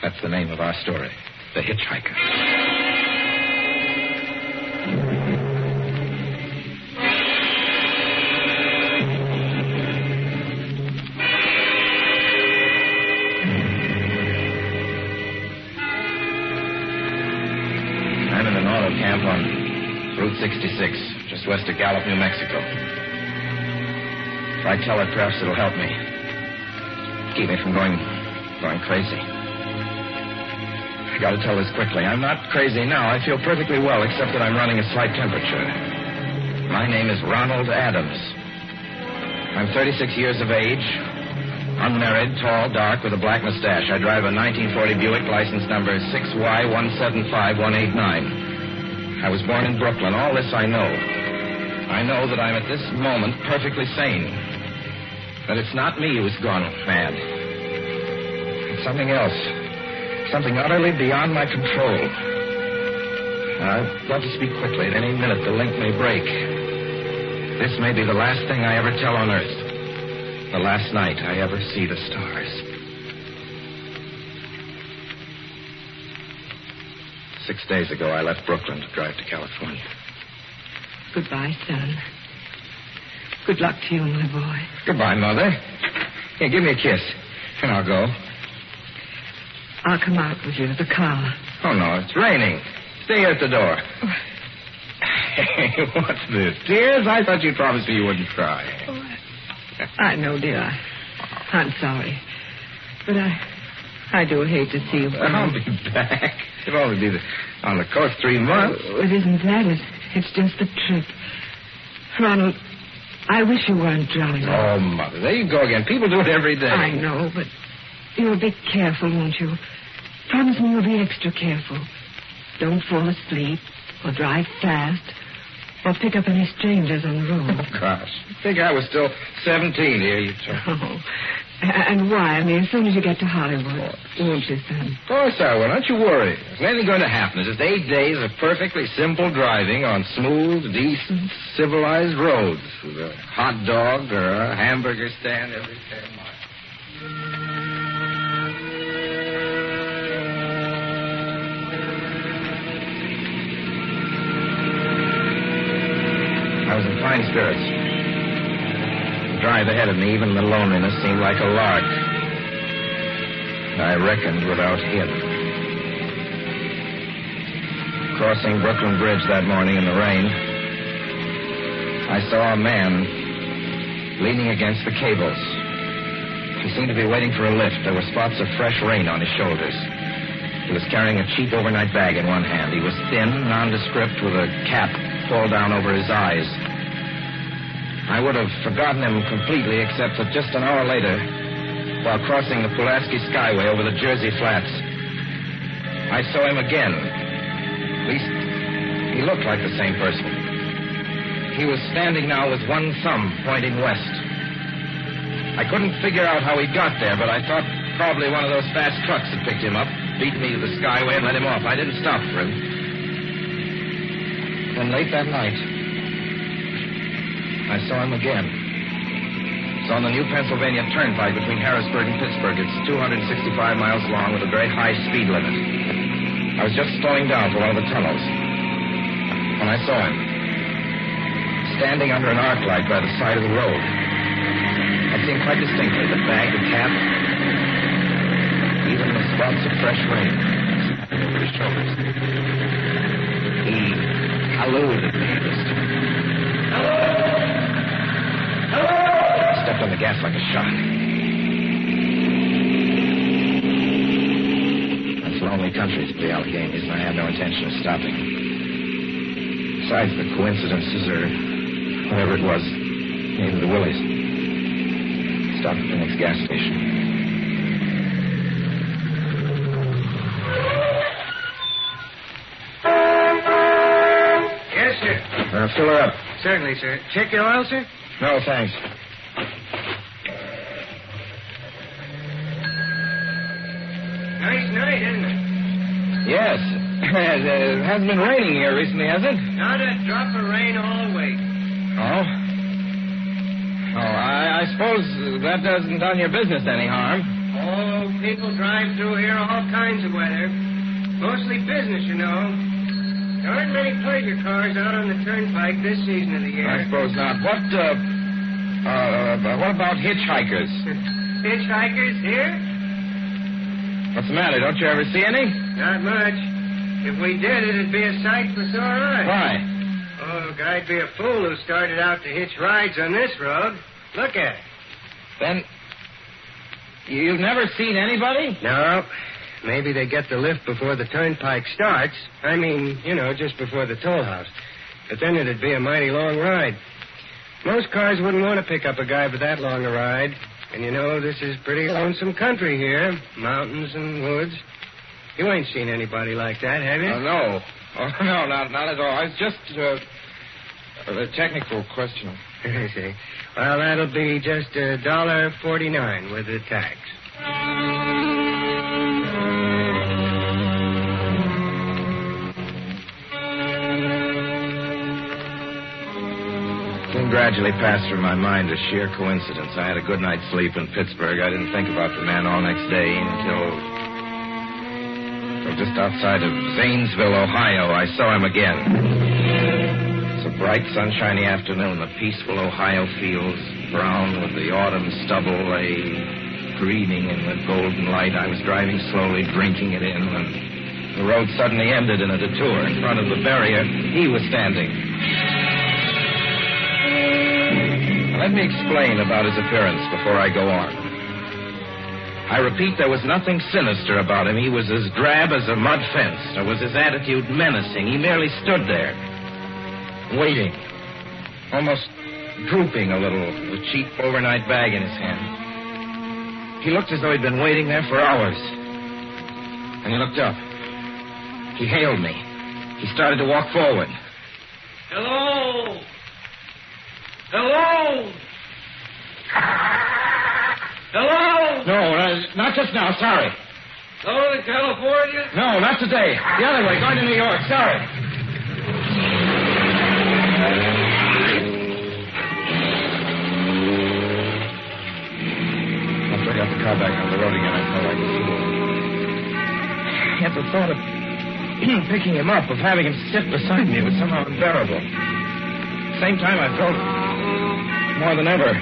That's the name of our story, The Hitchhiker. Camp on Route 66, just west of Gallup, New Mexico. If I tell it, perhaps it'll help me. Keep me from going crazy. I gotta tell this quickly. I'm not crazy now. I feel perfectly well, except that I'm running a slight temperature. My name is Ronald Adams. I'm 36 years of age, unmarried, tall, dark, with a black mustache. I drive a 1940 Buick, license number 6Y175189. I was born in Brooklyn. All this I know. I know that I'm at this moment perfectly sane. That it's not me who's gone mad. It's something else. Something utterly beyond my control. I've got to speak quickly. At any minute, the link may break. This may be the last thing I ever tell on Earth. The last night I ever see the stars. 6 days ago, I left Brooklyn to drive to California. Goodbye, son. Good luck to you, my boy. Goodbye, Mother. Here, give me a kiss, and I'll go. I'll come out with you to the car. Oh, no, it's raining. Stay here at the door. Hey, what's this? Tears? I thought you'd promised me you wouldn't cry. I know, dear. I'm sorry. But I do hate to see you. I'll be back. It'll only be on the coast 3 months. Oh, it isn't that. It's just the trip. Ronald, I wish you weren't drowning. Oh, Mother, there you go again. People do it every day. I know, but you'll be careful, won't you? Promise me you'll be extra careful. Don't fall asleep or drive fast or pick up any strangers on the road. Oh, gosh. I think I was still 17 here, you two. Oh. And why? I mean, as soon as you get to Hollywood, won't you, son? Of course I will. Don't you worry. There's nothing going to happen. It's just 8 days of perfectly simple driving on smooth, decent, civilized roads with a hot dog or a hamburger stand every 10 miles. I was in fine spirits. The drive ahead of me, even the loneliness, seemed like a lark. I reckoned without him. Crossing Brooklyn Bridge that morning in the rain, I saw a man leaning against the cables. He seemed to be waiting for a lift. There were spots of fresh rain on his shoulders. He was carrying a cheap overnight bag in one hand. He was thin, nondescript, with a cap pulled down over his eyes. I would have forgotten him completely, except that just an hour later, while crossing the Pulaski Skyway over the Jersey Flats, I saw him again. At least, he looked like the same person. He was standing now with one thumb pointing west. I couldn't figure out how he got there, but I thought probably one of those fast trucks had picked him up, beat me to the Skyway, and let him off. I didn't stop for him. Then late that night, I saw him again. It's on the new Pennsylvania Turnpike between Harrisburg and Pittsburgh. It's 265 miles long with a very high speed limit. I was just slowing down for one of the tunnels when I saw him standing under an arc light by the side of the road. I see him quite distinctly, the bag, the cap, even the spots of fresh rain over his shoulders. He hallooed at me this time. Hello! Hello! I stepped on the gas like a shot. That's lonely country to the Alleghenies, and I had no intention of stopping. Besides the coincidences, or whatever it was, maybe the Willies. Stopped at the next gas station. Yes, sir. Fill her up. Certainly, sir. Check your oil, sir? No, thanks. Nice night, isn't it? Yes. It hasn't been raining here recently, has it? Not a drop of rain all week. Oh? Oh, I suppose that doesn't done your business any harm. Oh, people drive through here all kinds of weather. Mostly business, you know. There aren't many pleasure cars out on the turnpike this season of the year. I suppose not. What about hitchhikers? Hitchhikers here? What's the matter? Don't you ever see any? Not much. If we did, it'd be a sight for sore eyes. Why? Oh, I'd be a fool who started out to hitch rides on this road. Look at it. Then, you've never seen anybody? No. Maybe they get the lift before the turnpike starts. I mean, just before the toll house. But then it'd be a mighty long ride. Most cars wouldn't want to pick up a guy for that long a ride. And this is pretty lonesome country here. Mountains and woods. You ain't seen anybody like that, have you? No. Oh, no, not at all. I was just, a technical question. I see. Well, that'll be just $1.49 with the tax. It gradually passed through my mind a sheer coincidence. I had a good night's sleep in Pittsburgh. I didn't think about the man all next day until just outside of Zanesville, Ohio, I saw him again. It's a bright, sunshiny afternoon. The peaceful Ohio fields, brown with the autumn stubble, lay greening in the golden light. I was driving slowly, drinking it in, when the road suddenly ended in a detour. In front of the barrier, he was standing. Let me explain about his appearance before I go on. I repeat, there was nothing sinister about him. He was as drab as a mud fence, nor was his attitude menacing. He merely stood there, waiting, almost drooping a little, with a cheap overnight bag in his hand. He looked as though he'd been waiting there for hours. And he looked up. He hailed me. He started to walk forward. Hello! Hello! Hello? No, not just now. Sorry. Hello to California? No, not today. The other way, going to New York. Sorry. After I got the car back on the road again, I felt like a fool. Yet the thought of picking him up, of having him sit beside me, was somehow unbearable. At the same time, I felt more than ever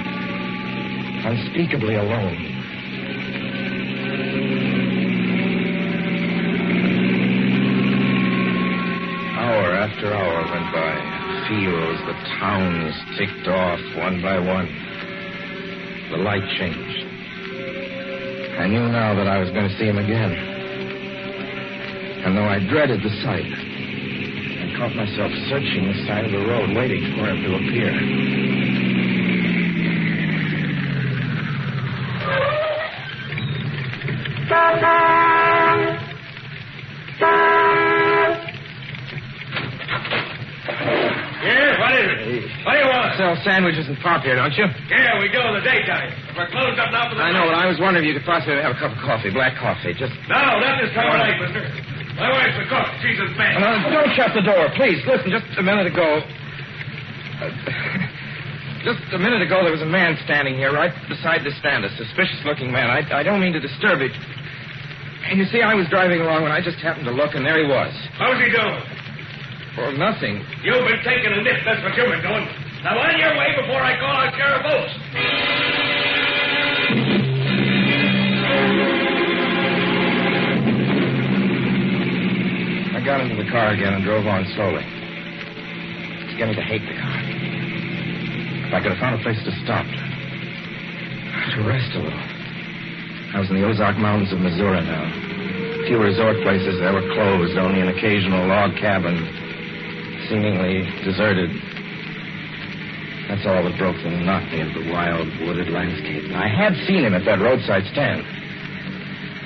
unspeakably alone. Hour after hour went by. Fields, the towns ticked off one by one. The light changed. I knew now that I was going to see him again. And though I dreaded the sight, I caught myself searching the side of the road, waiting for him to appear. Yeah, what is it? What do you want? Sell sandwiches and pop here, don't you? Yeah, we do in the daytime. If we're closed up now for the I know, night. but I was wondering if you could possibly have a cup of coffee, black coffee, just... No, not this time of night, mister. My wife's a cook. She's a man. Don't shut the door, please. Listen, just a minute ago... Just a minute ago, there was a man standing here right beside the stand, a suspicious-looking man. I don't mean to disturb it. And you see, I was driving along when I just happened to look, and there he was. How's he doing? Well, nothing. You've been taking a nip. That's what you've been doing. Now, on your way before I call out Sheriff Oates. I got into the car again and drove on slowly. It's beginning to hate the car. If I could have found a place to stop, to rest a little. I was in the Ozark Mountains of Missouri now. Few resort places there were closed, only an occasional log cabin, seemingly deserted. That's all that broke the monotony of the wild, wooded landscape. I had seen him at that roadside stand.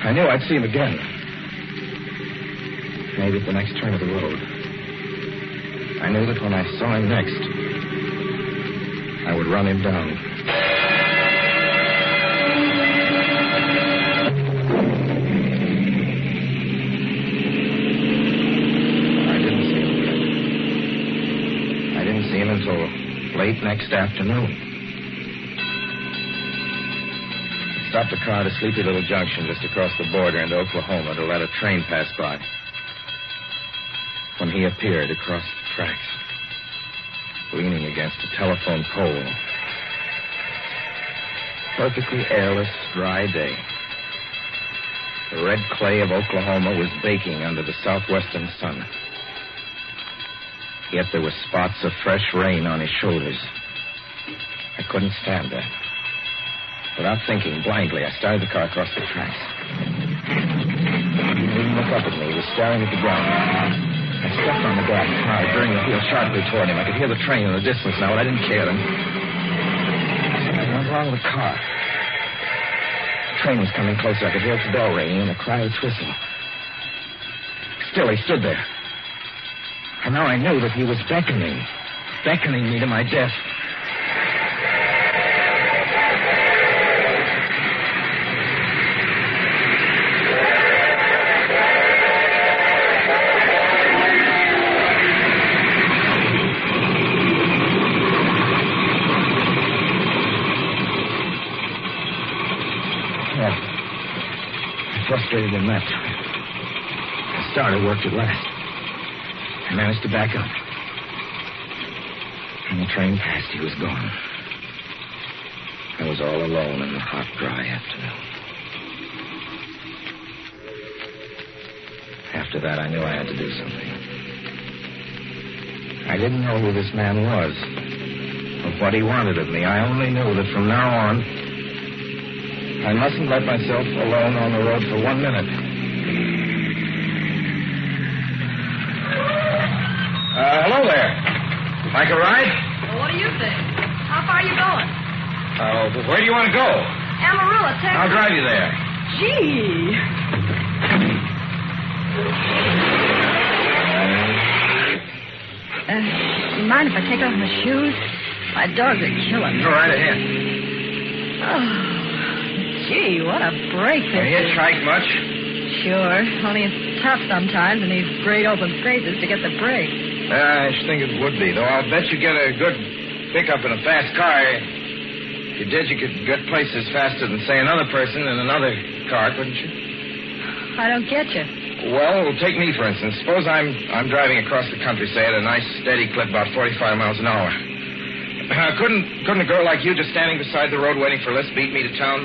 I knew I'd see him again. Maybe at the next turn of the road. I knew that when I saw him next, I would run him down. I didn't see him until late next afternoon. I stopped the car at a sleepy little junction just across the border into Oklahoma to let a train pass by. When he appeared across the tracks, leaning against a telephone pole. Perfectly airless, dry day. The red clay of Oklahoma was baking under the southwestern sun. Yet there were spots of fresh rain on his shoulders. I couldn't stand that. Without thinking, blindly, I started the car across the tracks. He didn't look up at me. He was staring at the ground. I stepped on the gas hard, veering the wheel sharply toward him. I could hear the train in the distance now, but I didn't care then. Something went wrong with the car. The train was coming closer. I could hear its bell ringing and the cry of its whistle. Still, he stood there. And now I knew that he was beckoning me to my death. Frustrated in that time. The starter worked at last. I managed to back up. When the train passed, he was gone. I was all alone in the hot, dry afternoon. After that, I knew I had to do something. I didn't know who this man was, or what he wanted of me. I only knew that from now on, I mustn't let myself alone on the road for 1 minute. Hello there. Like a ride? Well, what do you think? How far are you going? Where do you want to go? Amarillo, Texas. I'll drive you there. Gee. You mind if I take off my shoes? My dogs are killing me. Go right ahead. Oh, gee, what a break this You hitchhike much? Sure, only it's tough sometimes in these great open spaces to get the break. I should think it would be, though I'll bet you get a good pickup in a fast car. If you did, you could get places faster than, say, another person in another car, couldn't you? I don't get you. Well, take me, for instance. Suppose I'm driving across the country, say, at a nice, steady clip, about 45 miles an hour. Couldn't a girl like you just standing beside the road waiting for a lift beat me to town?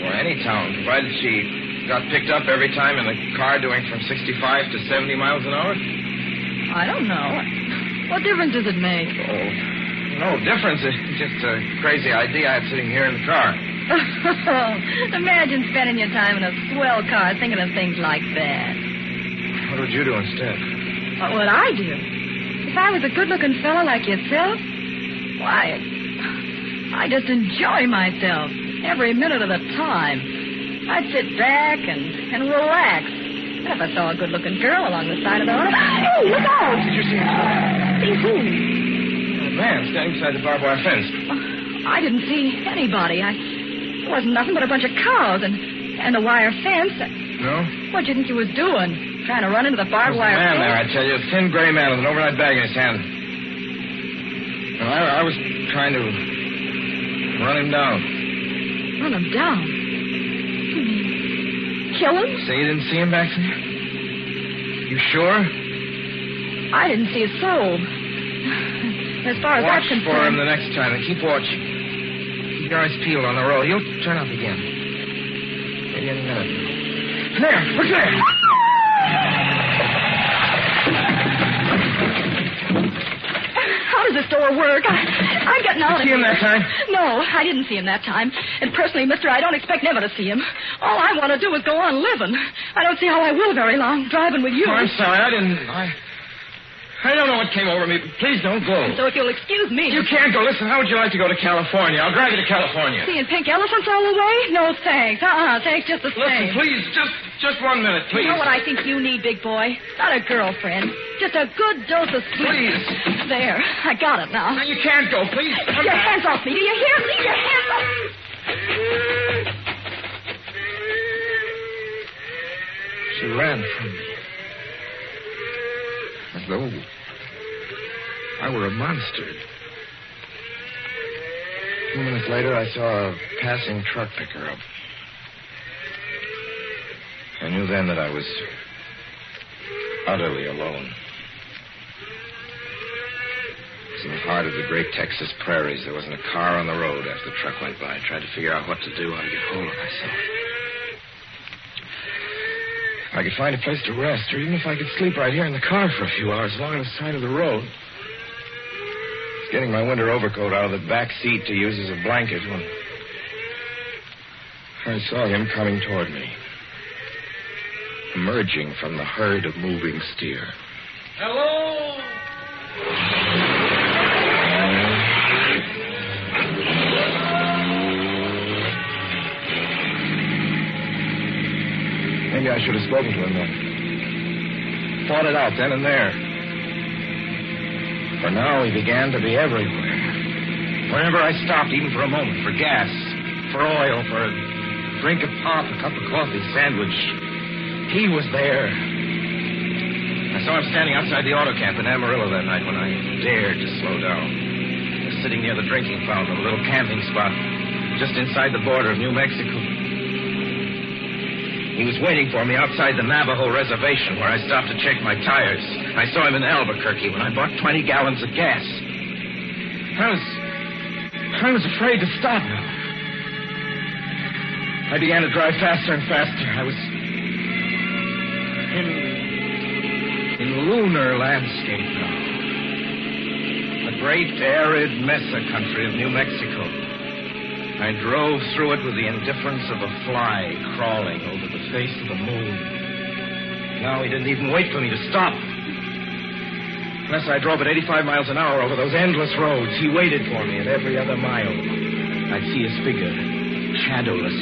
Or any town, provided she got picked up every time in the car doing from 65 to 70 miles an hour? I don't know. What difference does it make? Oh, no difference. It's just a crazy idea I had sitting here in the car. Imagine spending your time in a swell car thinking of things like that. What would you do instead? What would I do? If I was a good-looking fellow like yourself, why, I just enjoy myself every minute of the time. I'd sit back and relax. And if I saw a good-looking girl along the side of the road, hey, look out! Did you see him? See who? A man standing beside the barbed wire fence. I didn't see anybody. It wasn't nothing but a bunch of cows and a wire fence. No? What do you think you was doing? Trying to run into the barbed wire fence? There, I tell you, a thin gray man with an overnight bag in his hand. Well, I was trying to run him down. Run him down? Kill him? So you didn't see him back there? You sure? I didn't see a soul. As far as watch that's concerned. For him the next time and keep watch. Keep your eyes peeled on the road. He'll turn up again. Maybe any minute. There! Look there! How does this door work? I'm getting out of here. Did you see him that time? No, I didn't see him that time. And personally, mister, I don't expect never to see him. All I want to do is go on living. I don't see how I will very long, driving with you. Oh, I'm sorry. I don't know what came over me, but please don't go. So if you'll excuse me... You can't go. Listen, how would you like to go to California? I'll drive you to California. Seeing pink elephants all the way? No, thanks. Thanks just the same. Listen, please, just 1 minute, please. You know what I think you need, big boy? Not a girlfriend. Just a good dose of sweet. Please. There, I got it now. No, you can't go, please. Get your hands off me. Do you hear? Leave your hands off me. She ran from me. As though I were a monster. 2 minutes later, I saw a passing truck pick her up. I knew then that I was utterly alone. It was in the heart of the great Texas prairies. There wasn't a car on the road after the truck went by. I tried to figure out what to do, how to get hold of myself. I could find a place to rest, or even if I could sleep right here in the car for a few hours along the side of the road. I was getting my winter overcoat out of the back seat to use as a blanket when I saw him coming toward me, emerging from the herd of moving steer. Hello? Maybe I should have spoken to him then. Fought it out then and there. For now he began to be everywhere. Whenever I stopped, even for a moment, for gas, for oil, for a drink of pop, a cup of coffee, sandwich, he was there. I saw him standing outside the auto camp in Amarillo that night when I dared to slow down. I was sitting near the drinking fountain, a little camping spot just inside the border of New Mexico. He was waiting for me outside the Navajo reservation where I stopped to check my tires. I saw him in Albuquerque when I bought 20 gallons of gas. I was afraid to stop now. I began to drive faster and faster. I was in lunar landscape now. The great arid mesa country of New Mexico. I drove through it with the indifference of a fly crawling over the face of the moon. Now he didn't even wait for me to stop. Unless I drove at 85 miles an hour over those endless roads, he waited for me at every other mile. I'd see his figure, shadowless,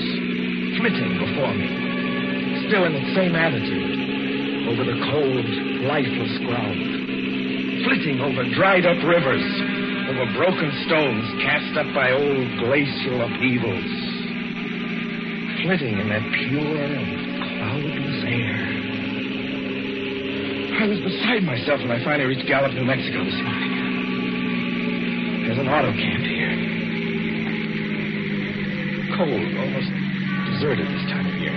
flitting before me, still in the same attitude, over the cold, lifeless ground, flitting over dried-up rivers, over broken stones cast up by old glacial upheavals, flitting in that pure and cloudless air. I was beside myself when I finally reached Gallup, New Mexico this morning. There's an auto camp here. Cold, almost deserted this time of year.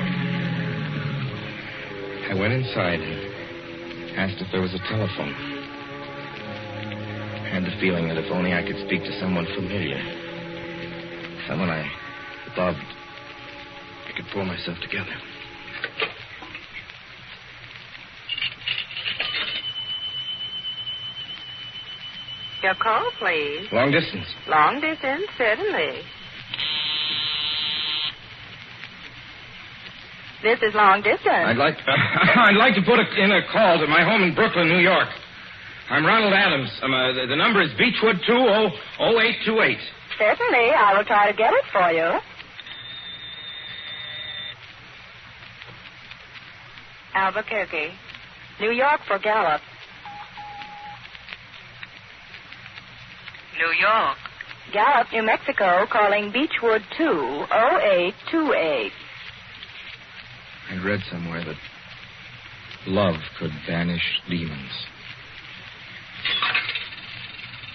I went inside and asked if there was a telephone. I had the feeling that if only I could speak to someone familiar, someone I loved, I could pull myself together. Your call, please. Long distance. Long distance, certainly. This is long distance. I'd like to put in a call to my home in Brooklyn, New York. I'm Ronald Adams. The number is Beechwood 200828. Certainly. I will try to get it for you. Albuquerque. New York for Gallup. New York. Gallup, New Mexico, calling Beechwood 20828. I read somewhere that love could banish demons.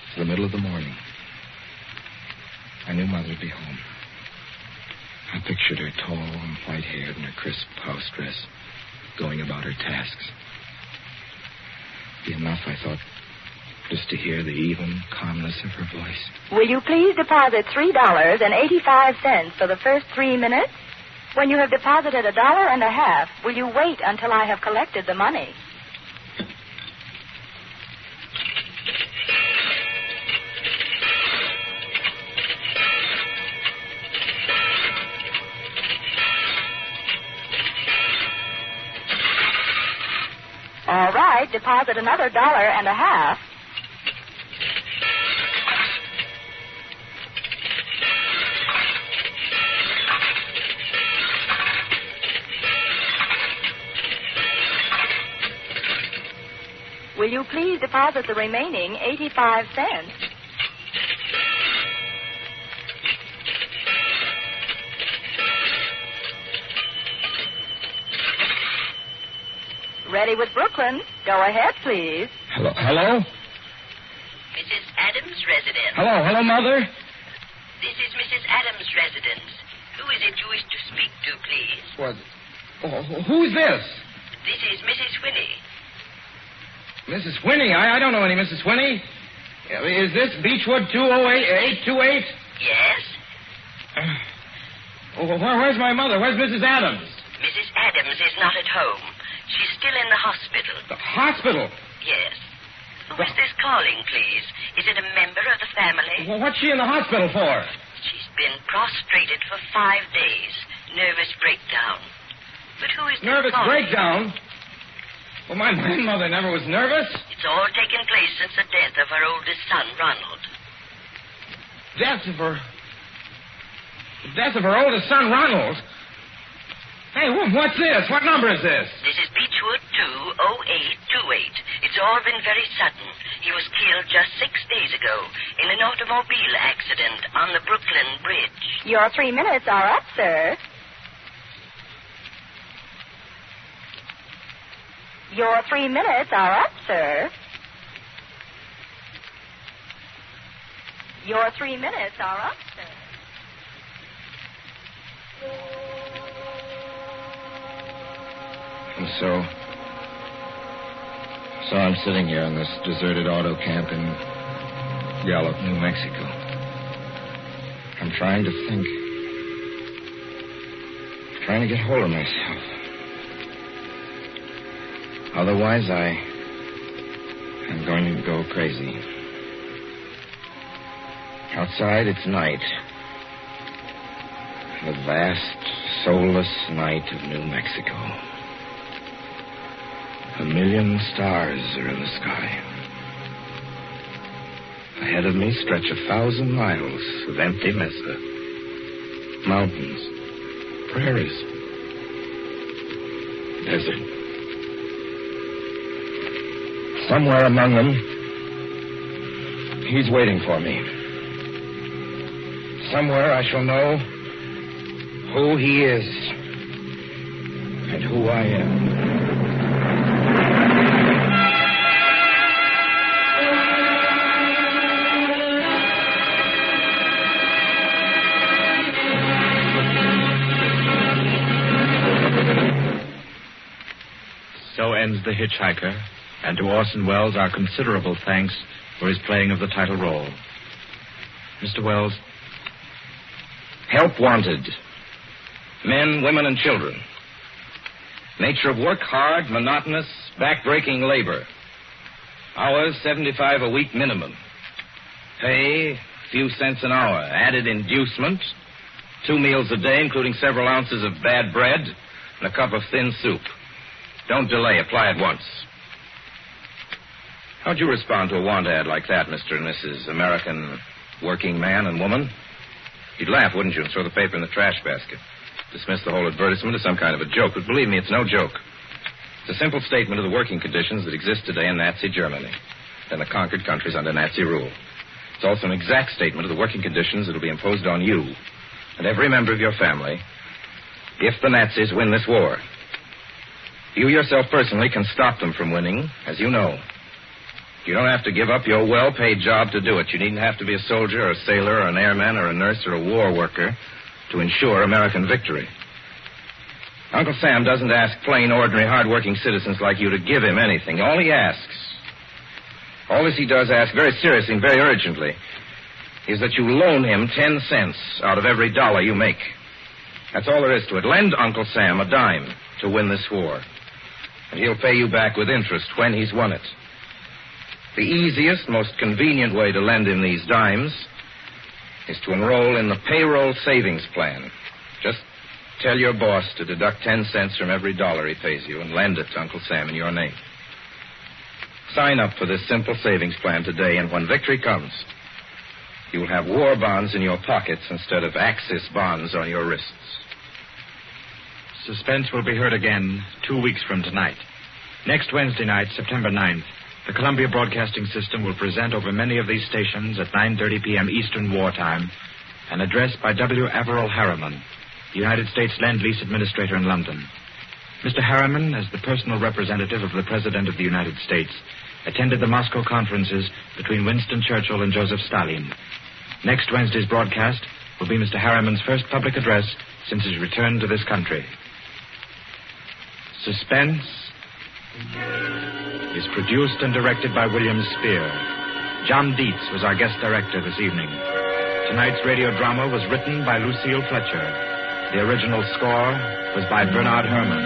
It's the middle of the morning. I knew Mother'd be home. I pictured her tall and white-haired in her crisp house dress, going about her tasks. It'd be enough, I thought, just to hear the even calmness of her voice. Will you please deposit $3.85 for the first 3 minutes? When you have deposited $1.50, will you wait until I have collected the money? All right, deposit another $1.50. Will you please deposit the remaining 85 cents? Ready with Brooklyn. Go ahead, please. Hello? Mrs. Adams' residence. Hello, Mother? This is Mrs. Adams' residence. Who is it you wish to speak to, please? What? Oh, who's this? This is Mrs. Whinney. Mrs. Whinney? I don't know any Mrs. Whinney. Is this Beechwood 20828? Yes. Where's my mother? Where's Mrs. Adams? Mrs. Adams is not at home. still in the hospital. The hospital? Yes. Who is this calling, please? Is it a member of the family? Well, what's she in the hospital for? She's been prostrated for 5 days. Nervous breakdown. But who is this Nervous calling? breakdown? Well, my grandmother never was nervous. It's all taken place since the death of her oldest son, Ronald. Death of her oldest son, Ronald? Hey, what's this? What number is this? This is Beechwood 20828. It's all been very sudden. He was killed just 6 days ago in an automobile accident on the Brooklyn Bridge. Your 3 minutes are up, sir. Your 3 minutes are up, sir. Your 3 minutes are up, sir. And so I'm sitting here in this deserted auto camp in Gallup, New Mexico. I'm trying to think. Trying to get hold of myself. Otherwise, I'm going to go crazy. Outside, it's night. The vast, soulless night of New Mexico. 1 million stars are in the sky. Ahead of me stretch 1,000 miles of empty mesa. Mountains, prairies, desert. Somewhere among them, he's waiting for me. Somewhere I shall know who he is and who I am. So ends The Hitchhiker, and to Orson Welles our considerable thanks for his playing of the title role. Mr. Welles. Help wanted. Men, women, and children. Nature of work, hard, monotonous, back-breaking labor. Hours, 75 a week minimum. Pay, few cents an hour. Added inducement, 2 meals a day, including several ounces of bad bread and a cup of thin soup. Don't delay. Apply at once. How'd you respond to a want ad like that, Mr. and Mrs. American working man and woman? You'd laugh, wouldn't you, and throw the paper in the trash basket. Dismiss the whole advertisement as some kind of a joke. But believe me, it's no joke. It's a simple statement of the working conditions that exist today in Nazi Germany and the conquered countries under Nazi rule. It's also an exact statement of the working conditions that will be imposed on you and every member of your family if the Nazis win this war. You yourself personally can stop them from winning, as you know. You don't have to give up your well-paid job to do it. You needn't have to be a soldier or a sailor or an airman or a nurse or a war worker to ensure American victory. Uncle Sam doesn't ask plain, ordinary, hard-working citizens like you to give him anything. All he does ask very seriously and very urgently is that you loan him 10 cents out of every dollar you make. That's all there is to it. Lend Uncle Sam a dime to win this war, and he'll pay you back with interest when he's won it. The easiest, most convenient way to lend him these dimes is to enroll in the payroll savings plan. Just tell your boss to deduct 10 cents from every dollar he pays you and lend it to Uncle Sam in your name. Sign up for this simple savings plan today, and when victory comes, you'll have war bonds in your pockets instead of Axis bonds on your wrists. Suspense will be heard again 2 weeks from tonight. Next Wednesday night, September 9th, the Columbia Broadcasting System will present over many of these stations at 9:30 p.m. Eastern Wartime an address by W. Averell Harriman, the United States Land-Lease Administrator in London. Mr. Harriman, as the personal representative of the President of the United States, attended the Moscow conferences between Winston Churchill and Joseph Stalin. Next Wednesday's broadcast will be Mr. Harriman's first public address since his return to this country. Suspense is produced and directed by William Spear. John Dietz was our guest director this evening. Tonight's radio drama was written by Lucille Fletcher. The original score was by Bernard Herrmann.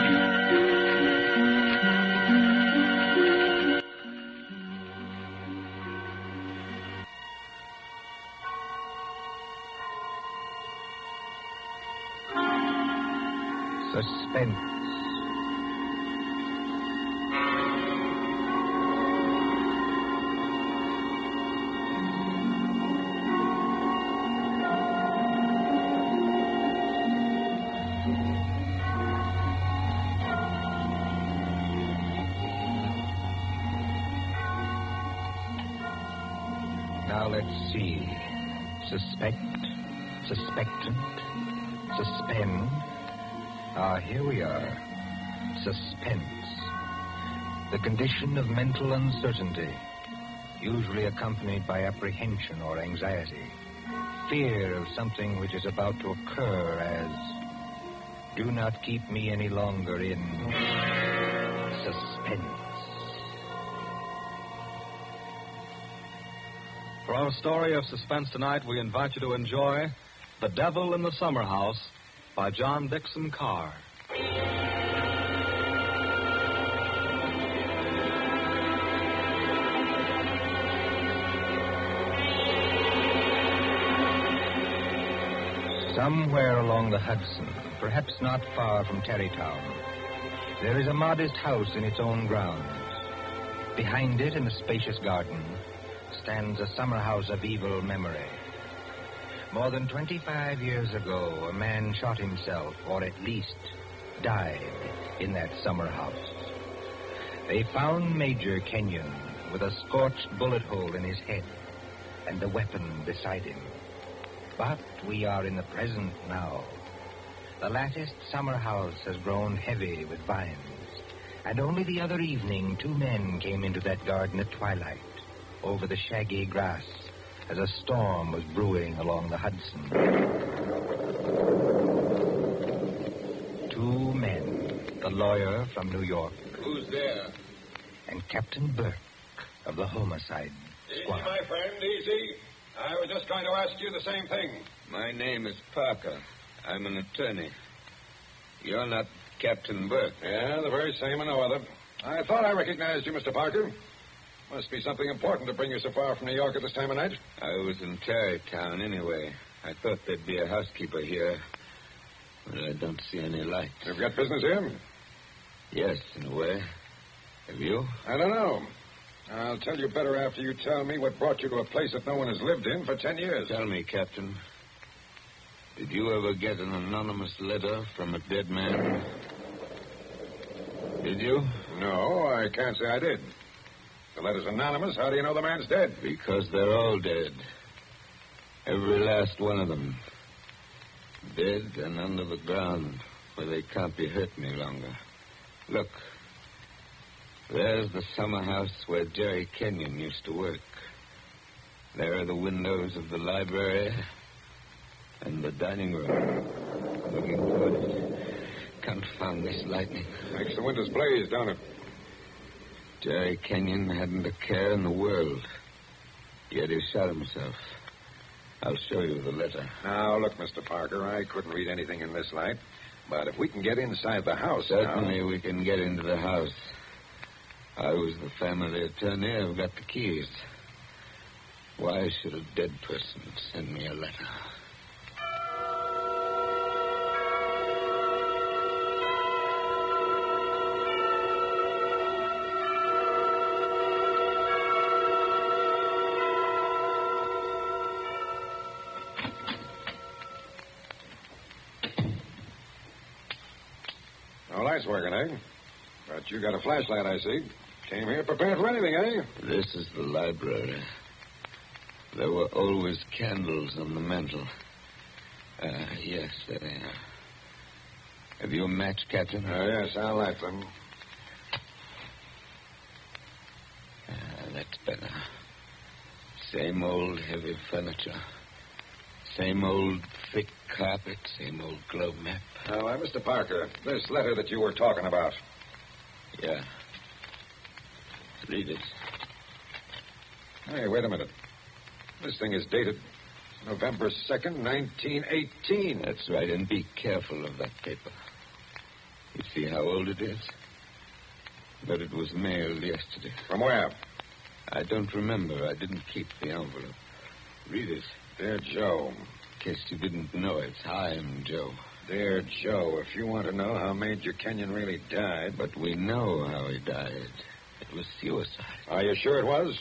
Suspense. Now let's see. Suspect, suspectant, suspend. Ah, here we are. Suspense. The condition of mental uncertainty, usually accompanied by apprehension or anxiety. Fear of something which is about to occur as, do not keep me any longer in suspense. For our story of suspense tonight, we invite you to enjoy The Devil in the Summer House by John Dixon Carr. Somewhere along the Hudson, perhaps not far from Tarrytown, there is a modest house in its own grounds. Behind it, in a spacious garden, stands a summer house of evil memory. More than 25 years ago, a man shot himself, or at least died, in that summer house. They found Major Kenyon with a scorched bullet hole in his head and the weapon beside him. But we are in the present now. The latticed summer house has grown heavy with vines, and only the other evening 2 men came into that garden at twilight, over the shaggy grass, as a storm was brewing along the Hudson. 2 men, the lawyer from New York. Who's there? And Captain Burke of the homicide squad. Easy, my friend, easy. I was just going to ask you the same thing. My name is Parker. I'm an attorney. You're not Captain Burke. Yeah, the very same and no other. I thought I recognized you, Mr. Parker. Must be something important to bring you so far from New York at this time of night. I was in Tarrytown anyway. I thought there'd be a housekeeper here, but I don't see any light. You've got business here? Yes, in a way. Have you? I don't know. I'll tell you better after you tell me what brought you to a place that no one has lived in for 10 years. Tell me, Captain. Did you ever get an anonymous letter from a dead man? Did you? No, I can't say I did. The letter's anonymous. How do you know the man's dead? Because they're all dead. Every last one of them. Dead and under the ground, where they can't be hurt any longer. Look. There's the summer house where Jerry Kenyon used to work. There are the windows of the library and the dining room. Looking good. Confound this lightning. Makes the windows blaze, don't it? Jerry Kenyon hadn't a care in the world. Yet he shot himself. I'll show you the letter. Now, look, Mr. Parker, I couldn't read anything in this light. But if we can get inside the house Certainly we can get into the house. I was the family attorney. I've got the keys. Why should a dead person send me a letter? No lights working, eh? But you got a flashlight, I see. Came here prepared for anything, eh? This is the library. There were always candles on the mantel. Yes, there they are. Have you a match, Captain? Yes, I'll light them. That's better. Same old heavy furniture. Same old thick carpet. Same old globe map. Now, Mr. Parker, this letter that you were talking about. Yeah. Read it. Hey, wait a minute. This thing is dated November 2nd, 1918. That's right, and be careful of that paper. You see how old it is? But it was mailed yesterday. From where? I don't remember. I didn't keep the envelope. Read it. Dear Joe. In case you didn't know it, I'm Joe. Dear Joe, if you want to know how Major Kenyon really died... But we know how he died. It was suicide. Are you sure it was?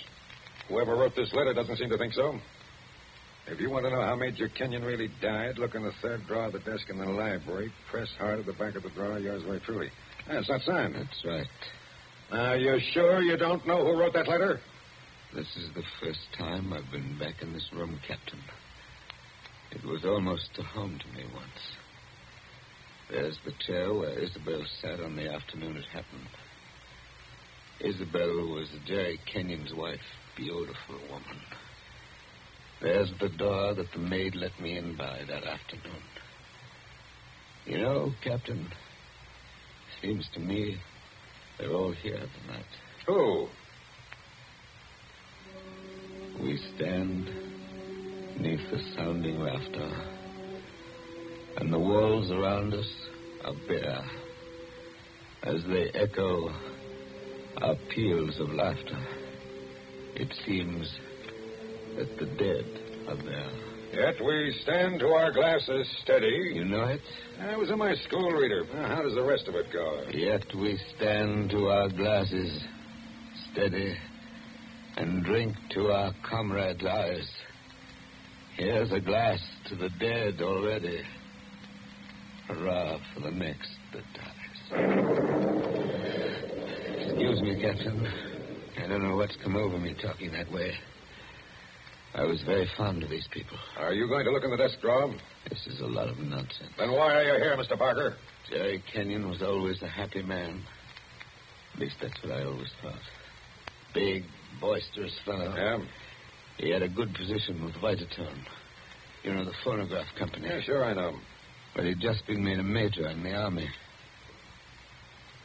Whoever wrote this letter doesn't seem to think so. If you want to know how Major Kenyon really died, look in the third drawer of the desk in the library. Press hard at the back of the drawer. Yours very truly. It's not signed. That's right. Now, you sure you don't know who wrote that letter? This is the first time I've been back in this room, Captain. It was almost a home to me once. There's the chair where Isabel sat on the afternoon it happened. Isabel was Jerry Kenyon's wife. Beautiful woman. There's the door that the maid let me in by that afternoon. You know, Captain, seems to me they're all here tonight. Who? We stand beneath the sounding rafter, and the walls around us are bare as they echo our peals of laughter. It seems that the dead are there. Yet we stand to our glasses steady. You know it? I was in my school reader. How does the rest of it go? Yet we stand to our glasses steady and drink to our comrades' eyes. Here's a glass to the dead already. Hurrah for the next that dies. Excuse me, Captain. I don't know what's come over me talking that way. I was very fond of these people. Are you going to look in the desk drawer? This is a lot of nonsense. Then why are you here, Mr. Parker? Jerry Kenyon was always a happy man. At least that's what I always thought. Big, boisterous fellow. Yeah? He had a good position with Vitaton. You know, the phonograph company. Yeah, sure, I know. But he'd just been made a major in the Army.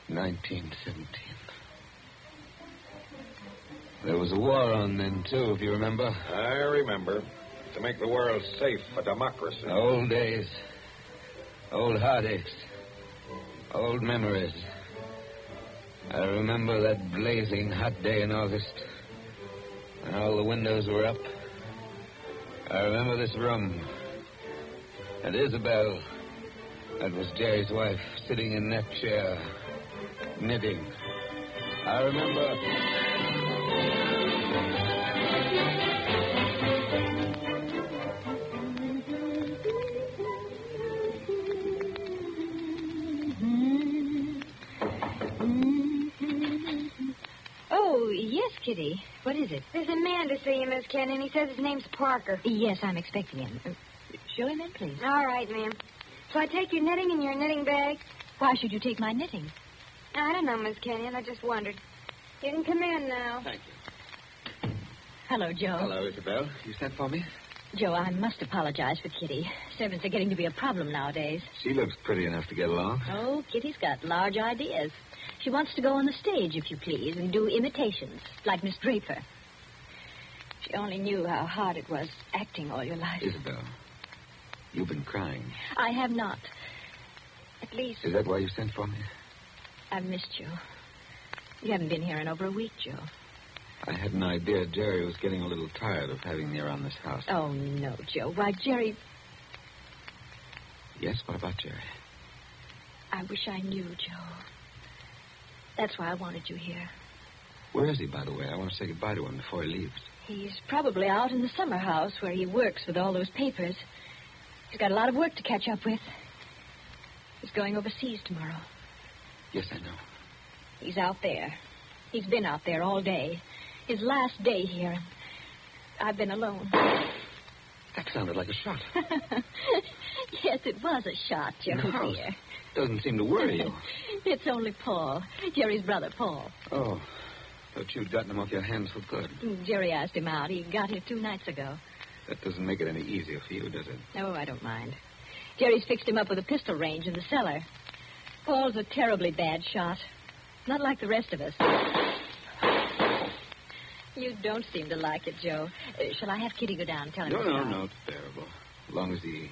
1917. There was a war on then, too, if you remember. I remember. To make the world safe for democracy. Old days. Old heartaches. Old memories. I remember that blazing hot day in August. And all the windows were up. I remember this room. And Isabel, that was Jerry's wife, sitting in that chair, knitting. I remember... Yes, Kitty. What is it? There's a man to see you, Miss Kenyon. He says his name's Parker. Yes, I'm expecting him. Show him in, please. All right, ma'am. So I take your knitting in your knitting bag? Why should you take my knitting? I don't know, Miss Kenyon. I just wondered. You can come in now. Thank you. Hello, Joe. Hello, Isabel. You sent for me? Joe, I must apologize for Kitty. Servants are getting to be a problem nowadays. She looks pretty enough to get along. Oh, Kitty's got large ideas. She wants to go on the stage, if you please, and do imitations, like Miss Draper. She only knew how hard it was acting all your life. Isabel, you've been crying. I have not. At least... Is that why you sent for me? I've missed you. You haven't been here in over a week, Joe. I had an idea Jerry was getting a little tired of having me around this house. Oh, no, Joe. Why, Jerry... Yes, what about Jerry? I wish I knew, Joe. That's why I wanted you here. Where is he, by the way? I want to say goodbye to him before he leaves. He's probably out in the summer house where he works with all those papers. He's got a lot of work to catch up with. He's going overseas tomorrow. Yes, I know. He's out there. He's been out there all day. His last day here. I've been alone. That sounded like a shot. Yes, it was a shot, Joe, No, dear. Doesn't seem to worry you. It's only Paul, Jerry's brother, Paul. Oh, thought you'd gotten him off your hands for good. Jerry asked him out. He got here 2 nights ago. That doesn't make it any easier for you, does it? Oh, I don't mind. Jerry's fixed him up with a pistol range in the cellar. Paul's a terribly bad shot. Not like the rest of us. You don't seem to like it, Joe. Shall I have Kitty go down and tell him? No, it's bearable. As long as he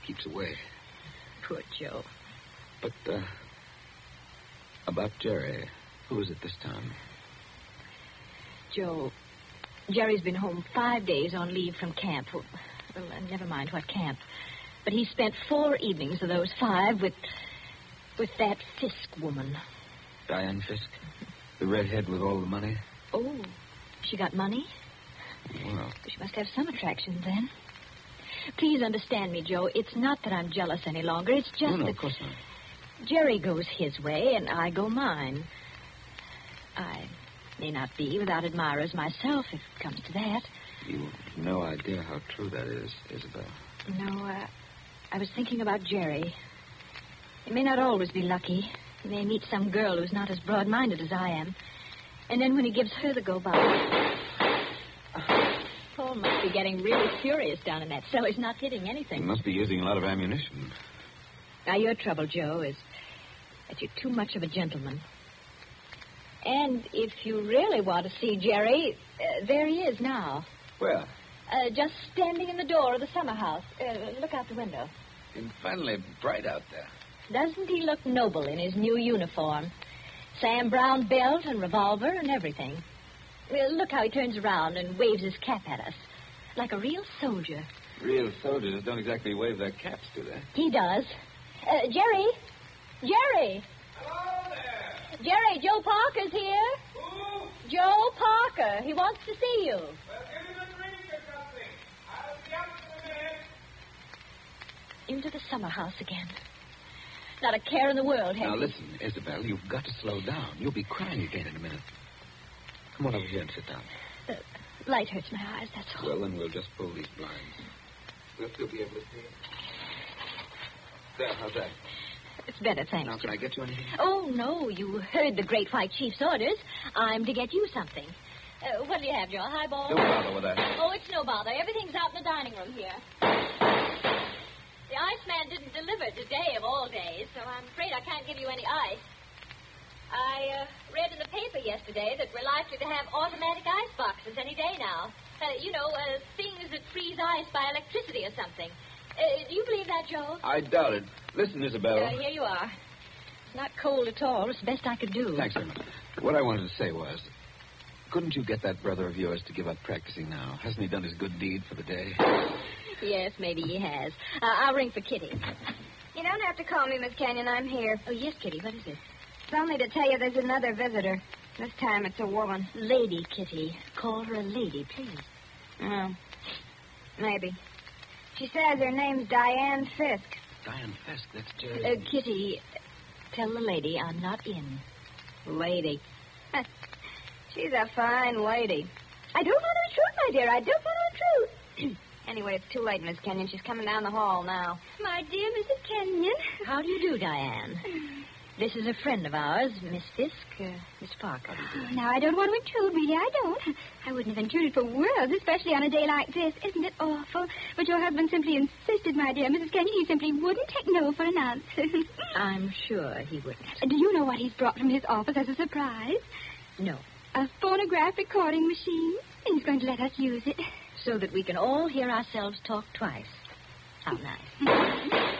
keeps away. Poor Joe. But, about Jerry, who is it this time? Joe, Jerry's been home 5 days on leave from camp. Well, never mind what camp. But he spent 4 evenings of those 5 with that Fisk woman. Diane Fisk? The redhead with all the money? Oh, she got money? Well, She must have some attraction then. Please understand me, Joe. It's not that I'm jealous any longer. It's just no, that of course not. Jerry goes his way and I go mine. I may not be without admirers myself, if it comes to that. You have no idea how true that is, Isabel. No, I was thinking about Jerry. He may not always be lucky. He may meet some girl who's not as broad-minded as I am. And then when he gives her the go-by... Paul must be getting really furious down in that cell. He's not hitting anything. You must be using a lot of ammunition. Now, your trouble, Joe, is that you're too much of a gentleman. And if you really want to see Jerry, there he is now. Where? Just standing in the door of the summer house. Look out the window. It's finally bright out there. Doesn't he look noble in his new uniform? Sam Brown belt and revolver and everything. Look how he turns around and waves his cap at us. Like a real soldier. Real soldiers don't exactly wave their caps, do they? He does. Jerry? Jerry! Hello there! Jerry, Joe Parker's here. Who? Joe Parker. He wants to see you. Well, give him a drink or something. I'll be up in a minute. Into the summer house again. Not a care in the world, Now, Henry. listen, Isabel, you've got to slow down. You'll be crying again in a minute. Come on over here and sit down. The light hurts my eyes, that's all. Well, then we'll just pull these blinds. We'll still be able to see it. There, how's that? It's better, thanks. Now, can I get you anything? Oh, no, you heard the Great White Chief's orders. I'm to get you something. What do you have, Joe? A highball? Don't bother with that. Oh, it's no bother. Everything's out in the dining room here. The Iceman didn't deliver today of all days, so I'm afraid I can't give you any ice. I read in the paper yesterday that we're likely to have automatic ice boxes any day now. Things that freeze ice by electricity or something. Do you believe that, Joe? I doubt it. Listen, Isabel. Here you are. It's not cold at all. It's the best I could do. Thanks very much. What I wanted to say was, couldn't you get that brother of yours to give up practicing now? Hasn't he done his good deed for the day? Yes, maybe he has. I'll ring for Kitty. You don't have to call me, Miss Kenyon. I'm here. Oh, yes, Kitty. What is it? It's only to tell you there's another visitor. This time it's a woman. Lady, Kitty. Call her a lady, please. Oh, maybe. She says her name's Diane Fisk. Diane Fisk, that's Jerry. Kitty, tell the lady I'm not in. Lady. She's a fine lady. I don't know the truth, my dear. I don't know the truth. Anyway, it's too late, Miss Kenyon. She's coming down the hall now. My dear Mrs. Kenyon. How do you do, Diane? This is a friend of ours, Miss Fisk, Mr. Parker. Now, I don't want to intrude, really. I don't. I wouldn't have intruded for worlds, especially on a day like this. Isn't it awful? But your husband simply insisted, my dear Mrs. Kenyon. He simply wouldn't take no for an answer. I'm sure he wouldn't. Do you know what he's brought from his office as a surprise? No. A phonograph recording machine. And he's going to let us use it. So that we can all hear ourselves talk twice. How nice.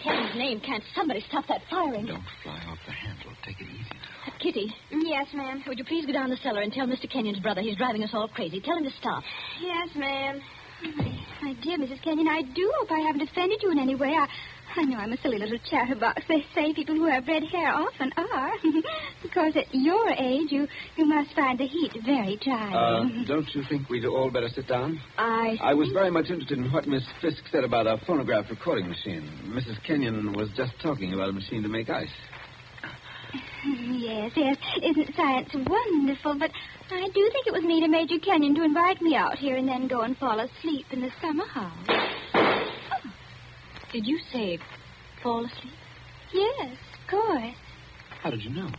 Heaven's name, can't somebody stop that firing? Don't fly off the handle. Take it easy now. Kitty. Yes, ma'am. Would you please go down the cellar and tell Mr. Kenyon's brother he's driving us all crazy. Tell him to stop. Yes, ma'am. My dear Mrs. Kenyon, I do hope I haven't offended you in any way. I know I'm a silly little chatterbox. They say people who have red hair often are. Because at your age, you must find the heat very trying. Don't you think we'd all better sit down? I was very much interested in what Miss Fisk said about a phonograph recording machine. Mrs. Kenyon was just talking about a machine to make ice. Yes. Isn't science wonderful? But I do think it was neat of Major Kenyon to invite me out here and then go and fall asleep in the summer house. Did you say fall asleep? Yes, of course. How did you know?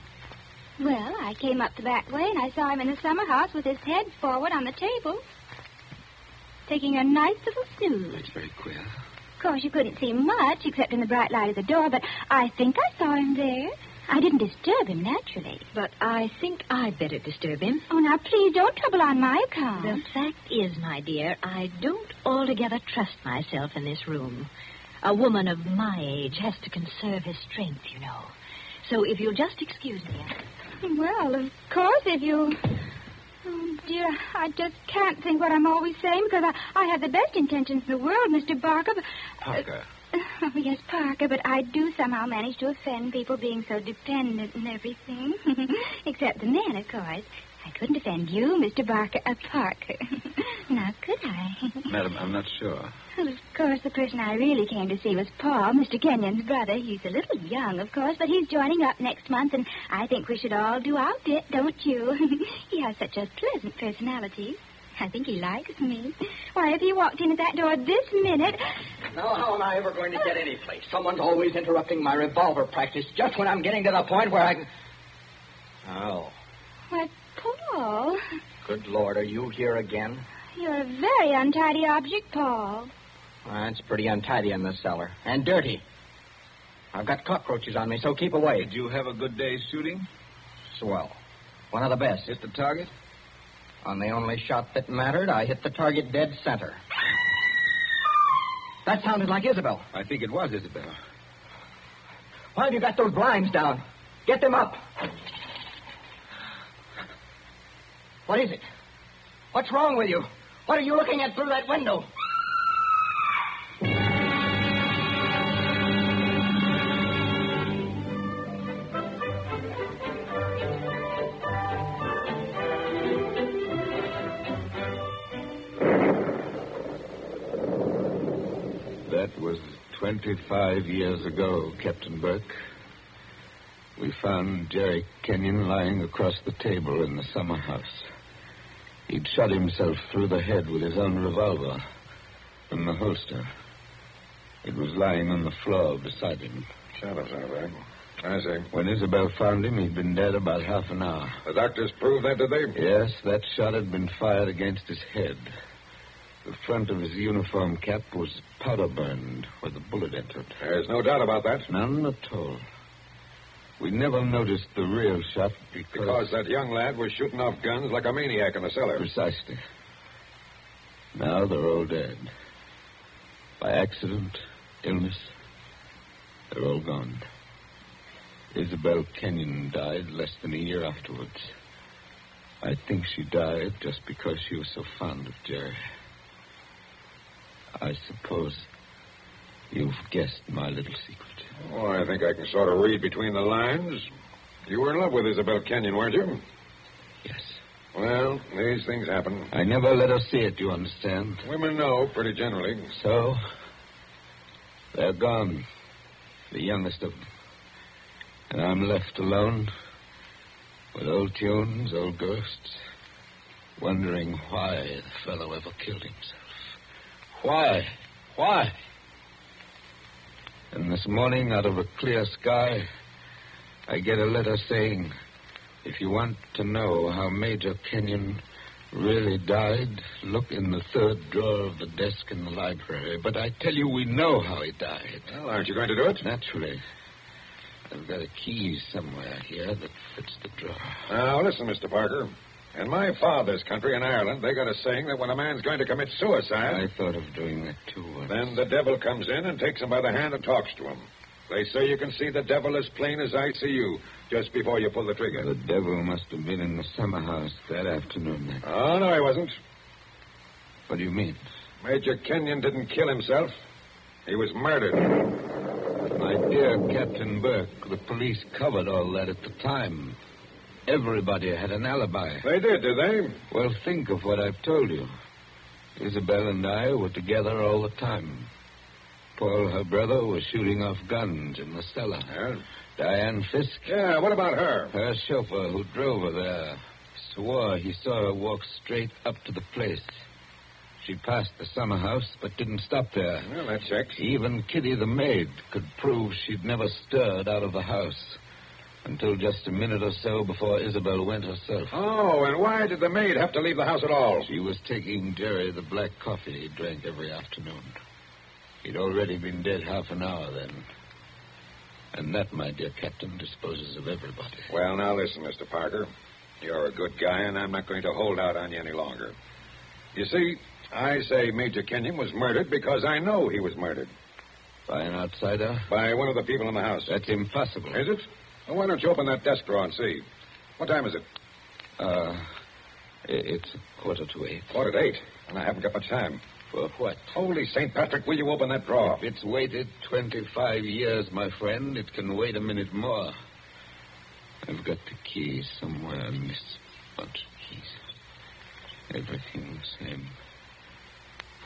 Well, I came up the back way and I saw him in the summer house with his head forward on the table, taking a nice little snooze. That's very queer. Of course, you couldn't see much except in the bright light of the door, but I think I saw him there. I didn't disturb him, naturally. But I think I'd better disturb him. Oh, now, please, don't trouble on my account. The fact is, my dear, I don't altogether trust myself in this room. A woman of my age has to conserve her strength, you know. So if you'll just excuse me. Well, of course, if you... Oh, dear, I just can't think what I'm always saying because I have the best intentions in the world, Mr. Barker. But, Parker. Oh, yes, Parker, but I do somehow manage to offend people being so dependent and everything. Except the men, of course. I couldn't offend you, Mr. Parker. Now, could I? Madam, I'm not sure. Well, of course, the person I really came to see was Paul, Mr. Kenyon's brother. He's a little young, of course, but he's joining up next month, and I think we should all do our bit, don't you? He has such a pleasant personality. I think he likes me. Why, if he walked in at that door this minute... Now, how am I ever going to get any place? Someone's always interrupting my revolver practice just when I'm getting to the point where I can... Oh. Why, Paul... Good Lord, are you here again? You're a very untidy object, Paul. Well, it's pretty untidy in this cellar. And dirty. I've got cockroaches on me, so keep away. Did you have a good day's shooting? Swell. One of the best. Hit the target? On the only shot that mattered, I hit the target dead center. That sounded like Isabel. I think it was Isabel. Why have you got those blinds down? Get them up. What is it? What's wrong with you? What are you looking at through that window? That was 25 years ago, Captain Burke. We found Jerry Kenyon lying across the table in the summer house. He'd shot himself through the head with his own revolver from the holster. It was lying on the floor beside him. Shadows, all right. I see. When Isabel found him, he'd been dead about half an hour. The doctors proved that, did they? Yes, that shot had been fired against his head. The front of his uniform cap was powder burned where the bullet entered. There's no doubt about that. None at all. We never noticed the real shot because that young lad was shooting off guns like a maniac in the cellar. Precisely. Now they're all dead. By accident, illness, they're all gone. Isabel Kenyon died less than a year afterwards. I think she died just because she was so fond of Jerry. I suppose you've guessed my little secret. Oh, I think I can sort of read between the lines. You were in love with Isabel Kenyon, weren't you? Yes. Well, these things happen. I never let her see it, you understand? Women know, pretty generally. So, they're gone. The youngest of them. And I'm left alone with old tunes, old ghosts, wondering why the fellow ever killed himself. Why? Why? And this morning, out of a clear sky, I get a letter saying, if you want to know how Major Kenyon really died, look in the third drawer of the desk in the library. But I tell you, we know how he died. Well, aren't you going to do it? Naturally. I've got a key somewhere here that fits the drawer. Now, listen, Mr. Parker. In my father's country, in Ireland, they got a saying that when a man's going to commit suicide... I thought of doing that, too. Then the devil comes in and takes him by the hand and talks to him. They say you can see the devil as plain as I see you just before you pull the trigger. The devil must have been in the summer house that afternoon, then. Oh, no, he wasn't. What do you mean? Major Kenyon didn't kill himself. He was murdered. My dear Captain Burke, the police covered all that at the time. Everybody had an alibi. They did they? Well, think of what I've told you. Isabel and I were together all the time. Paul, her brother, was shooting off guns in the cellar. Yeah? Diane Fisk. Yeah, what about her? Her chauffeur who drove her there swore he saw her walk straight up to the place. She passed the summer house, but didn't stop there. Well, that checks. Even Kitty the maid could prove she'd never stirred out of the house until just a minute or so before Isabel went herself. Oh, and why did the maid have to leave the house at all? She was taking Jerry the black coffee he drank every afternoon. He'd already been dead half an hour then. And that, my dear Captain, disposes of everybody. Well, now listen, Mr. Parker. You're a good guy, and I'm not going to hold out on you any longer. You see, I say Major Kenyon was murdered because I know he was murdered. By an outsider? By one of the people in the house. That's impossible. Is it? Well, why don't you open that desk drawer and see? What time is it? It's 7:45. 7:45? And I haven't got much time. For what? Holy St. Patrick, will you open that drawer? If it's waited 25 years, my friend, it can wait a minute more. I've got the key somewhere in this bunch of keys. Everything the same.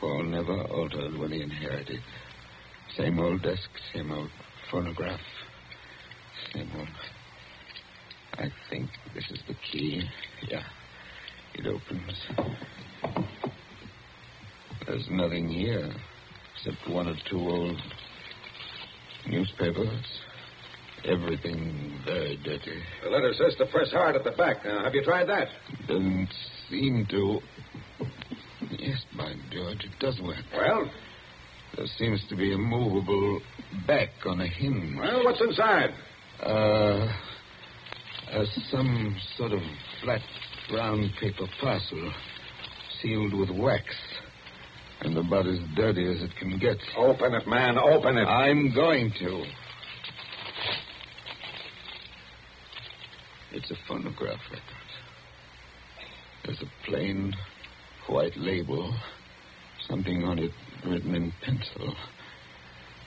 Paul never altered what he inherited. Same old desk, same old phonograph, same old... I think this is the key. Yeah, it opens. There's nothing here except one or two old newspapers. Everything very dirty. The letter says to press hard at the back. Now, have you tried that? Doesn't seem to. Yes, by George, it does work. Well? There seems to be a movable back on a hinge. Well, what's inside? Some sort of flat brown paper parcel sealed with wax. And about as dirty as it can get. Open it, man. Open it. I'm going to. It's a phonograph record. There's a plain white label. Something on it written in pencil.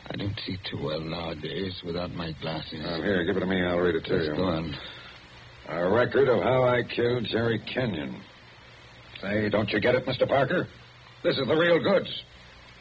I don't see too well nowadays without my glasses. Here, give it to me. I'll read it to you. Go on. A record of how I killed Jerry Kenyon. Say, don't you get it, Mr. Parker? This is the real goods.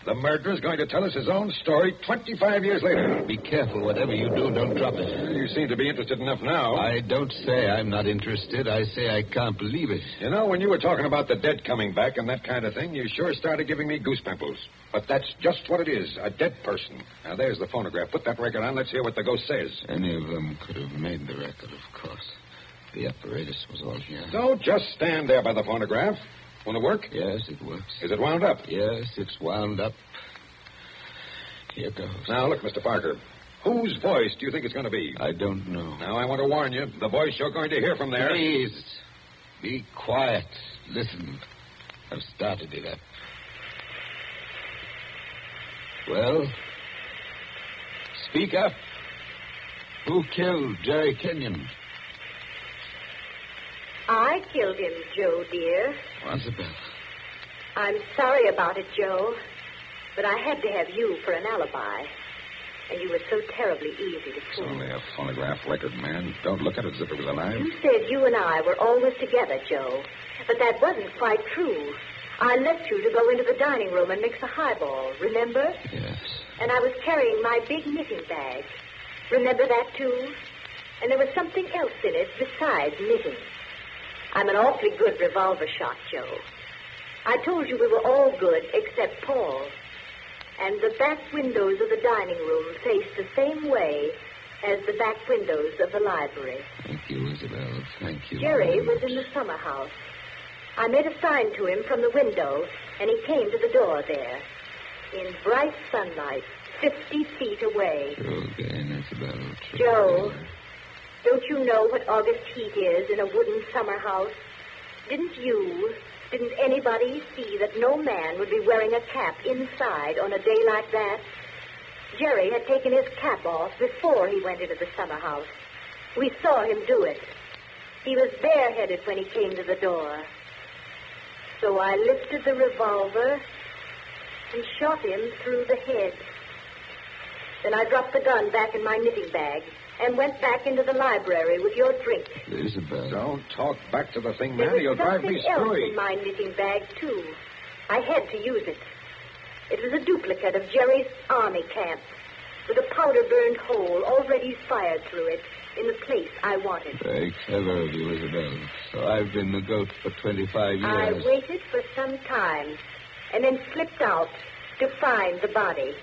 The murderer's going to tell us his own story 25 years later. Be careful. Whatever you do, don't drop it. You seem to be interested enough now. I don't say I'm not interested. I say I can't believe it. You know, when you were talking about the dead coming back and that kind of thing, you sure started giving me goose pimples. But that's just what it is, a dead person. Now, there's the phonograph. Put that record on. Let's hear what the ghost says. Any of them could have made the record, of course. The apparatus was all here. Don't just stand there by the phonograph. Will it work? Yes, it works. Is it wound up? Yes, it's wound up. Here goes. Now, look, Mr. Parker. Whose voice do you think it's going to be? I don't know. Now, I want to warn you. The voice you're going to hear from there... Please, be quiet. Listen. I've started it up. Well, speak up. Who killed Jerry Kenyon? I killed him, Joe, dear. Isabel. I'm sorry about it, Joe, but I had to have you for an alibi. And you were so terribly easy to fool. It's only a phonograph record, man. Don't look at it as if it was alive. You said you and I were always together, Joe, but that wasn't quite true. I left you to go into the dining room and mix a highball, remember? Yes. And I was carrying my big knitting bag. Remember that, too? And there was something else in it besides knitting. I'm an awfully good revolver shot, Joe. I told you we were all good except Paul. And the back windows of the dining room face the same way as the back windows of the library. Thank you, Isabel. Thank you. Jerry was in the summer house. I made a sign to him from the window, and he came to the door there. In bright sunlight, 50 feet away. True again, Isabel. True Joe, again. don't you know what August heat is in a wooden summer house? Didn't anybody see that no man would be wearing a cap inside on a day like that? Jerry had taken his cap off before he went into the summer house. We saw him do it. He was bareheaded when he came to the door. So I lifted the revolver and shot him through the head. Then I dropped the gun back in my knitting bag and went back into the library with your drink. Isabel. Don't talk back to the thing, There man. was You'll drive me something else screwy. in my knitting bag, too. I had to use it. It was a duplicate of Jerry's army camp with a powder-burned hole already fired through it in the place I wanted. Very clever of you, Isabel. So I've been the goat for 25 years. I waited for some time and then slipped out to find the body.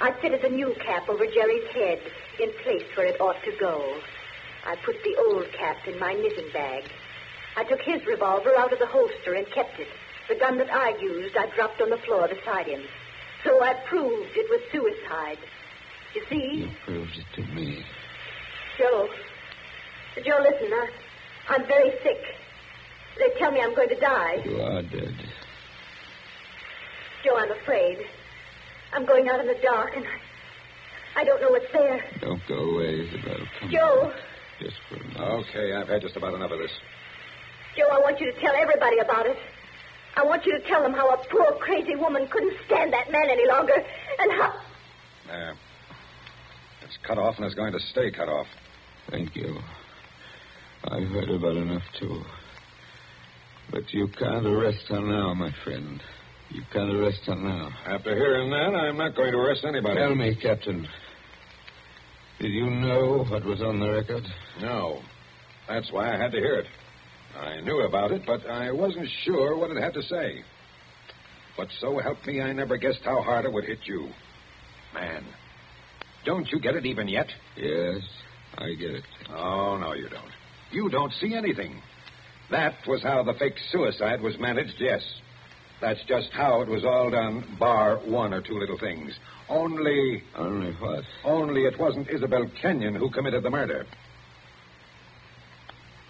I fitted the new cap over Jerry's head in place where it ought to go. I put the old cap in my knitting bag. I took his revolver out of the holster and kept it. The gun that I used, I dropped on the floor beside him. So I proved it was suicide. You see? You proved it to me. Joe, listen, I'm very sick. They tell me I'm going to die. You are dead. Joe, I'm afraid. I'm going out in the dark, and I don't know what's there. Don't go away, Isabel. Come Joe. on. Just for a minute. Okay, I've had just about enough of this. Joe, I want you to tell everybody about it. I want you to tell them how a poor, crazy woman couldn't stand that man any longer, and how... It's cut off and it's going to stay cut off. Thank you. I've heard about enough, too. But you can't arrest her now, my friend. You can't arrest her now. After hearing that, I'm not going to arrest anybody. Tell me, Captain. Did you know what was on the record? No. That's why I had to hear it. I knew about it, but I wasn't sure what it had to say. But so help me, I never guessed how hard it would hit you. Man, don't you get it even yet? Yes, I get it. Oh, no, you don't. You don't see anything. That was how the fake suicide was managed, yes. That's just how it was all done, bar one or two little things. Only... Only what? Only it wasn't Isabel Kenyon who committed the murder.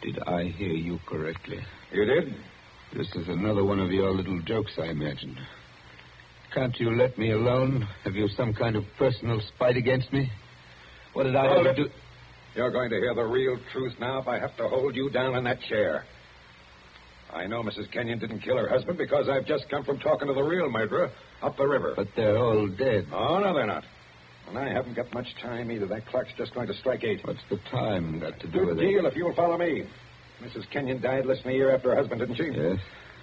Did I hear you correctly? You did? This is another one of your little jokes, I imagined. Can't you let me alone? Have you some kind of personal spite against me? What did I have to do? You're going to hear the real truth now if I have to hold you down in that chair. I know Mrs. Kenyon didn't kill her husband because I've just come from talking to the real murderer up the river. But they're all dead. Oh, no, they're not. And I haven't got much time either. That clock's just going to strike 8. What's the time got to do Good with deal it? if you'll follow me. Mrs. Kenyon died less than a year after her husband, didn't she? Yes.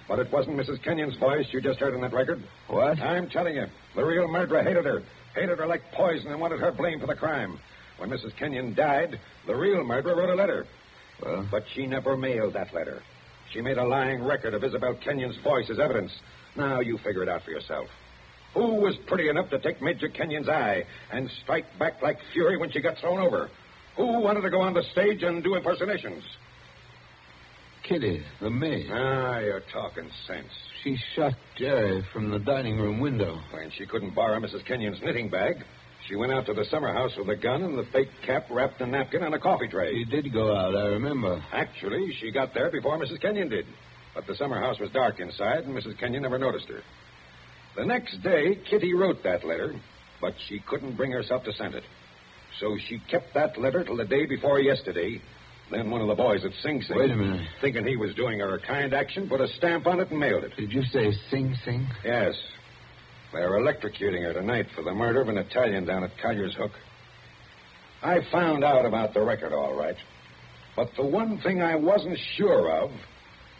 But it wasn't Mrs. Kenyon's voice you just heard in that record. What? I'm telling you, the real murderer hated her. Hated her like poison and wanted her blamed for the crime. When Mrs. Kenyon died, the real murderer wrote a letter. Well? But she never mailed that letter. She made a lying record of Isabel Kenyon's voice as evidence. Now you figure it out for yourself. Who was pretty enough to take Major Kenyon's eye and strike back like fury when she got thrown over? Who wanted to go on the stage and do impersonations? Kitty, the maid. Ah, you're talking sense. She shot Jerry from the dining room window. When she couldn't borrow Mrs. Kenyon's knitting bag, she went out to the summer house with a gun and the fake cap wrapped in a napkin on a coffee tray. She did go out, I remember. Actually, she got there before Mrs. Kenyon did. But the summer house was dark inside, and Mrs. Kenyon never noticed her. The next day, Kitty wrote that letter, but she couldn't bring herself to send it. So she kept that letter till the day before yesterday. Then one of the boys at Sing Sing... Wait a minute. Thinking he was doing her a kind action, put a stamp on it and mailed it. Did you say Sing Sing? Yes. They're electrocuting her tonight for the murder of an Italian down at Collier's Hook. I found out about the record, all right. But the one thing I wasn't sure of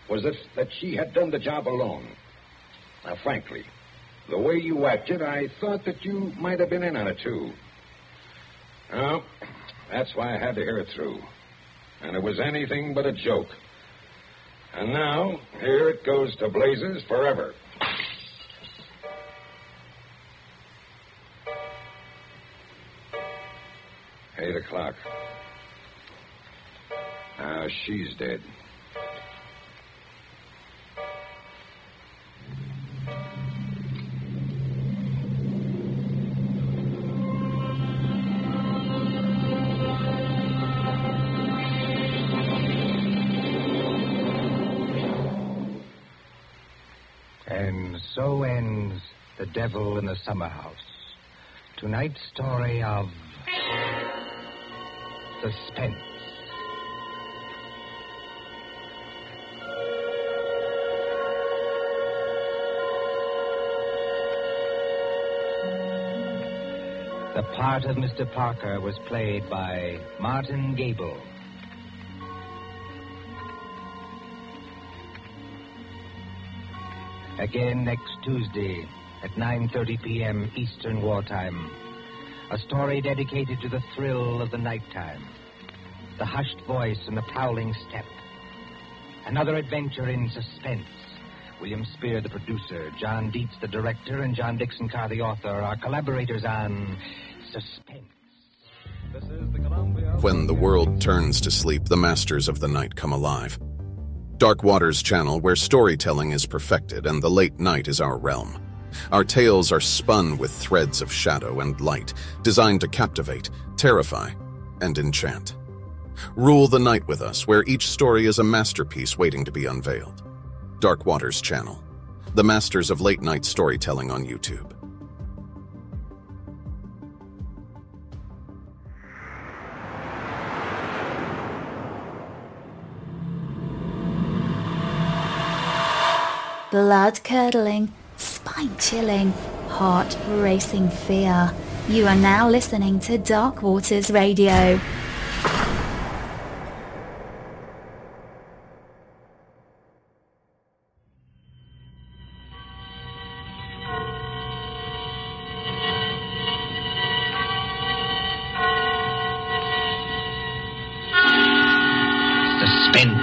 was that she had done the job alone. Now, frankly, the way you acted, I thought that you might have been in on it, too. No, that's why I had to hear it through. And it was anything but a joke. And now, here it goes to blazes forever. Eight o'clock. Now she's dead. And so ends The Devil in the Summer House. Tonight's story of suspense. The part of Mr. Parker was played by Martin Gable. Again next Tuesday at 9:30 p.m. Eastern Wartime. A story dedicated to the thrill of the nighttime. The hushed voice and the prowling step. Another adventure in suspense. William Spear, the producer, John Dietz, the director, and John Dixon Carr, the author, are collaborators on Suspense. When the world turns to sleep, the masters of the night come alive. Dark Waters channel, where storytelling is perfected and the late night is our realm. Our tales are spun with threads of shadow and light, designed to captivate, terrify, and enchant. Rule the night with us, where each story is a masterpiece waiting to be unveiled. Dark Waters channel, the masters of late night storytelling on YouTube. blood-curdling, spine-chilling, heart-racing fear. You are now listening to Dark Waters Radio. Suspense.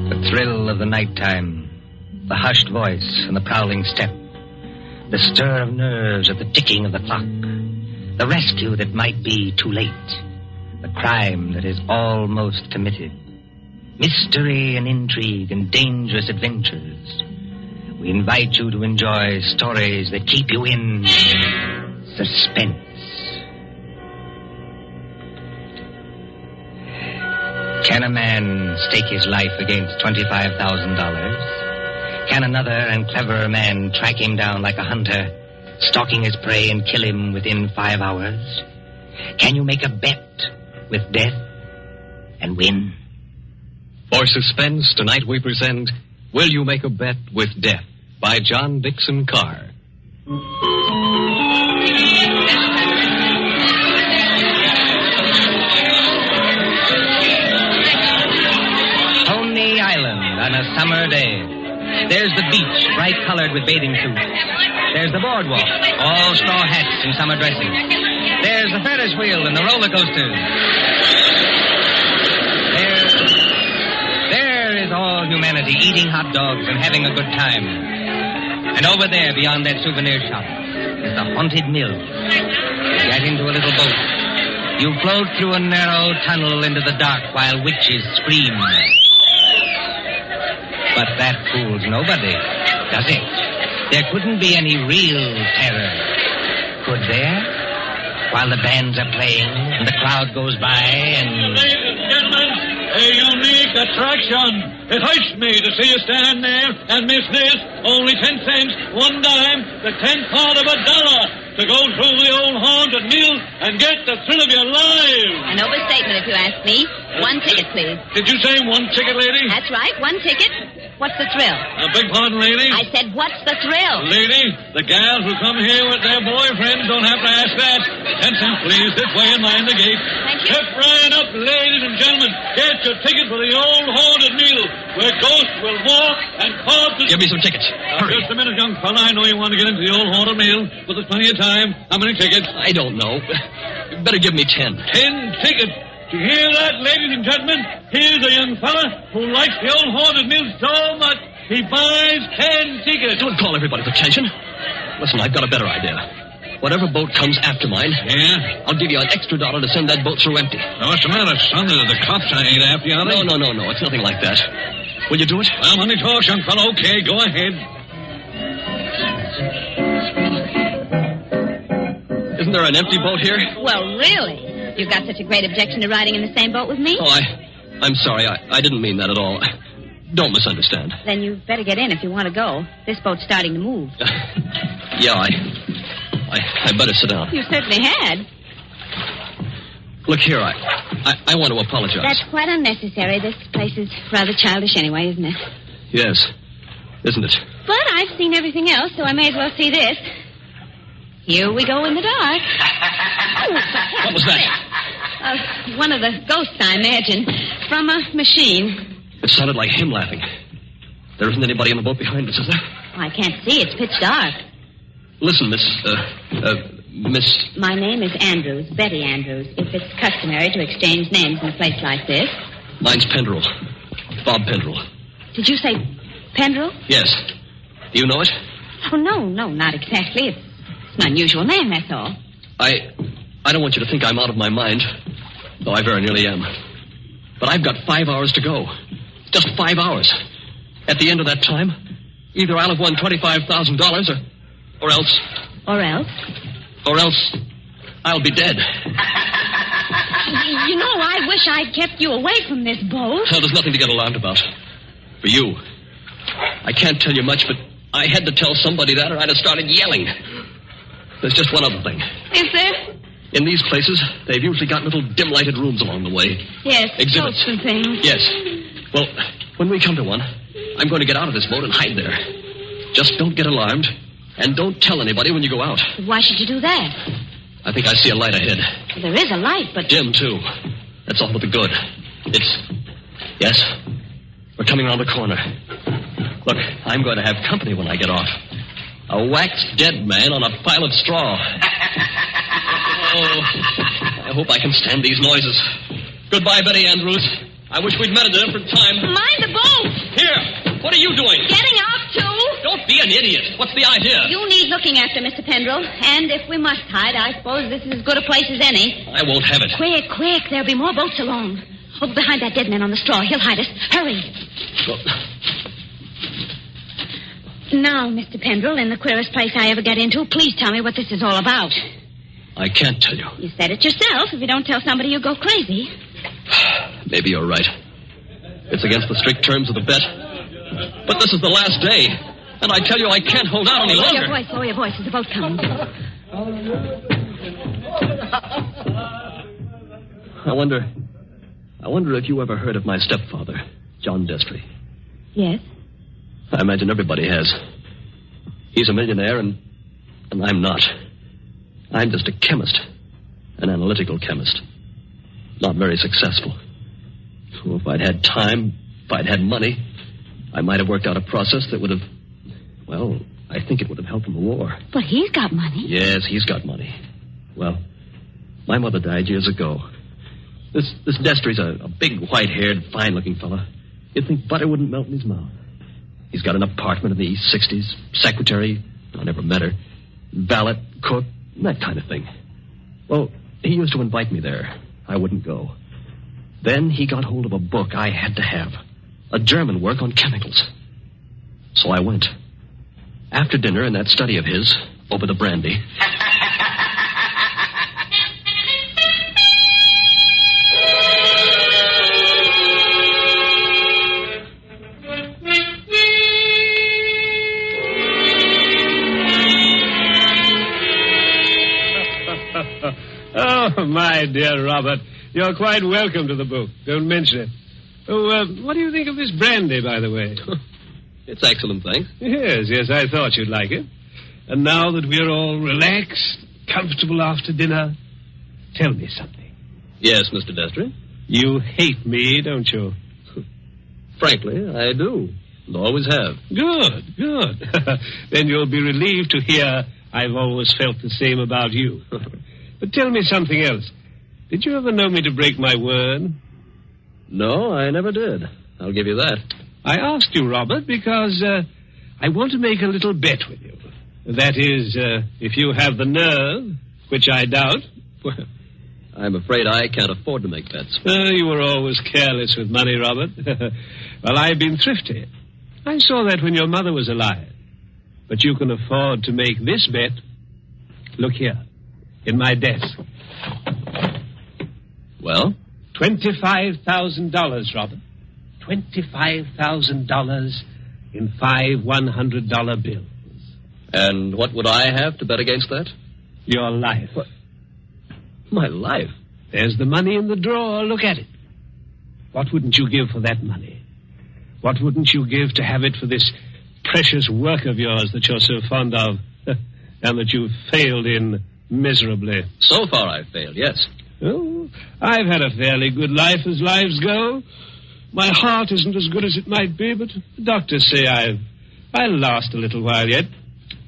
The thrill of the nighttime, the hushed voice and the prowling step, the stir of nerves at the ticking of the clock, the rescue that might be too late, the crime that is almost committed, mystery and intrigue and dangerous adventures. We invite you to enjoy stories that keep you in suspense. Can a man stake his life against $25,000? Can another and cleverer man track him down like a hunter, stalking his prey and kill him within 5 hours? Can you make a bet with death and win? For Suspense, tonight we present Will You Make a Bet with Death by John Dixon Carr. Coney Island on a summer day. There's the beach, bright-colored with bathing suits. There's the boardwalk, all straw hats and summer dresses. There's the Ferris wheel and the roller coasters. There is all humanity eating hot dogs and having a good time. And over there, beyond that souvenir shop, is the haunted mill. You get into a little boat. You float through a narrow tunnel into the dark while witches scream. But that fools nobody, does it? There couldn't be any real terror, could there? While the bands are playing and the crowd goes by and... Ladies and gentlemen, a unique attraction. It hurts me to see you stand there and miss this. Only 10 cents, 1 dime, the 10th part of $1 to go through the old haunted mill and get the thrill of your life. An overstatement, if you ask me. 1 ticket, please. Did you say 1 ticket, lady? That's right, 1 ticket. What's the thrill? Beg pardon, lady? I said, what's the thrill? Lady, the gals who come here with their boyfriends don't have to ask that. 10 cents, please. This way and mind the gate. Thank you. Step right up, ladies and gentlemen. Get your ticket for the old haunted mill, where ghosts will walk and corpses... Give me some tickets. Hurry. Just a minute, young fella. I know you want to get into the old haunted mill, but there's plenty of time. How many tickets? I don't know. You better give me 10. 10 tickets. Do you hear that, ladies and gentlemen? Here's a young fella who likes the old haunted mill so much he buys 10 tickets. Don't call everybody for attention. Listen, I've got a better idea. Whatever boat comes after mine, I'll give you an extra $1 to send that boat through empty. Now, what's the matter, son? The cops ain't after you, are they? No. It's nothing like that. Will you do it? Well, money talks, young fellow. Okay, go ahead. Isn't there an empty boat here? Well, really? You've got such a great objection to riding in the same boat with me? Oh, I'm sorry. I didn't mean that at all. Don't misunderstand. Then you better get in if you want to go. This boat's starting to move. Yeah, I better sit down. You certainly had. Look here, I want to apologize. That's quite unnecessary. This place is rather childish anyway, isn't it? Yes, isn't it? But I've seen everything else, so I may as well see this. Here we go in the dark. What was that? One of the ghosts, I imagine, from a machine. It sounded like him laughing. There isn't anybody on the boat behind us, is there? I can't see. It's pitch dark. Listen, Miss... My name is Andrews, Betty Andrews. If it's customary to exchange names in a place like this. Mine's Pendrell. Bob Pendrell. Did you say Pendrell? Yes. Do you know it? Oh, no, not exactly. It's an unusual name, that's all. I don't want you to think I'm out of my mind, though I very nearly am. But I've got 5 hours to go. Just 5 hours. At the end of that time, either I'll have won $25,000 or else... Or else? Or else I'll be dead. You know, I wish I'd kept you away from this boat. Well, there's nothing to get alarmed about. For you. I can't tell you much, but I had to tell somebody that or I'd have started yelling. There's just one other thing. Is there? In these places, they've usually got little dim-lighted rooms along the way. Yes, Exhibits. boats and things. Yes. Well, when we come to one, I'm going to get out of this boat and hide there. Just don't get alarmed, and don't tell anybody when you go out. Why should you do that? I think I see a light ahead. Well, there is a light, but... Dim, too. That's all but the good. Yes. We're coming around the corner. Look, I'm going to have company when I get off. A waxed dead man on a pile of straw. Oh, I hope I can stand these noises. Goodbye, Betty Andrews. I wish we'd met at a different time. Mind the boat! Here, what are you doing? Getting out, too? Don't be an idiot. What's the idea? You need looking after, Mr. Pendrell. And if we must hide, I suppose this is as good a place as any. I won't have it. Quick, quick. There'll be more boats along. Over behind that dead man on the straw. He'll hide us. Hurry. Well, now, Mr. Pendrell, in the queerest place I ever get into, please tell me what this is all about. I can't tell you. You said it yourself. If you don't tell somebody, you'll go crazy. Maybe you're right. It's against the strict terms of the bet. But this is the last day. And I tell you, I can't hold out any longer. Lower your voice. There's a boat coming. I wonder if you ever heard of my stepfather, John Destry. Yes? I imagine everybody has. He's a millionaire, and I'm not. I'm just a chemist. An analytical chemist. Not very successful. So if I'd had time, if I'd had money, I might have worked out a process that would have... Well, I think it would have helped in the war. But he's got money. Yes, he's got money. Well, my mother died years ago. This Destry's a big, white-haired, fine-looking fella. You'd think butter wouldn't melt in his mouth. He's got an apartment in the East 60s, secretary, I never met her, valet, cook, that kind of thing. Well, he used to invite me there. I wouldn't go. Then he got hold of a book I had to have, a German work on chemicals. So I went. After dinner in that study of his, over the brandy... Oh, my dear Robert, you're quite welcome to the book. Don't mention it. Oh, what do you think of this brandy, by the way? It's excellent, thanks. Yes, I thought you'd like it. And now that we're all relaxed, comfortable after dinner, tell me something. Yes, Mr. Destry? You hate me, don't you? Frankly, I do. And always have. Good. Then you'll be relieved to hear I've always felt the same about you. But tell me something else. Did you ever know me to break my word? No, I never did. I'll give you that. I asked you, Robert, because I want to make a little bet with you. That is, if you have the nerve, which I doubt. Well, I'm afraid I can't afford to make bets. You were always careless with money, Robert. Well, I've been thrifty. I saw that when your mother was alive. But you can afford to make this bet. Look here, in my desk. Well? $25,000, Robert. $25,000 in 5 $100 bills. And what would I have to bet against that? Your life. What? My life? There's the money in the drawer. Look at it. What wouldn't you give for that money? What wouldn't you give to have it for this precious work of yours that you're so fond of and that you've failed in miserably? So far I've failed, yes. Oh, I've had a fairly good life as lives go. My heart isn't as good as it might be, but the doctors say I'll last a little while yet.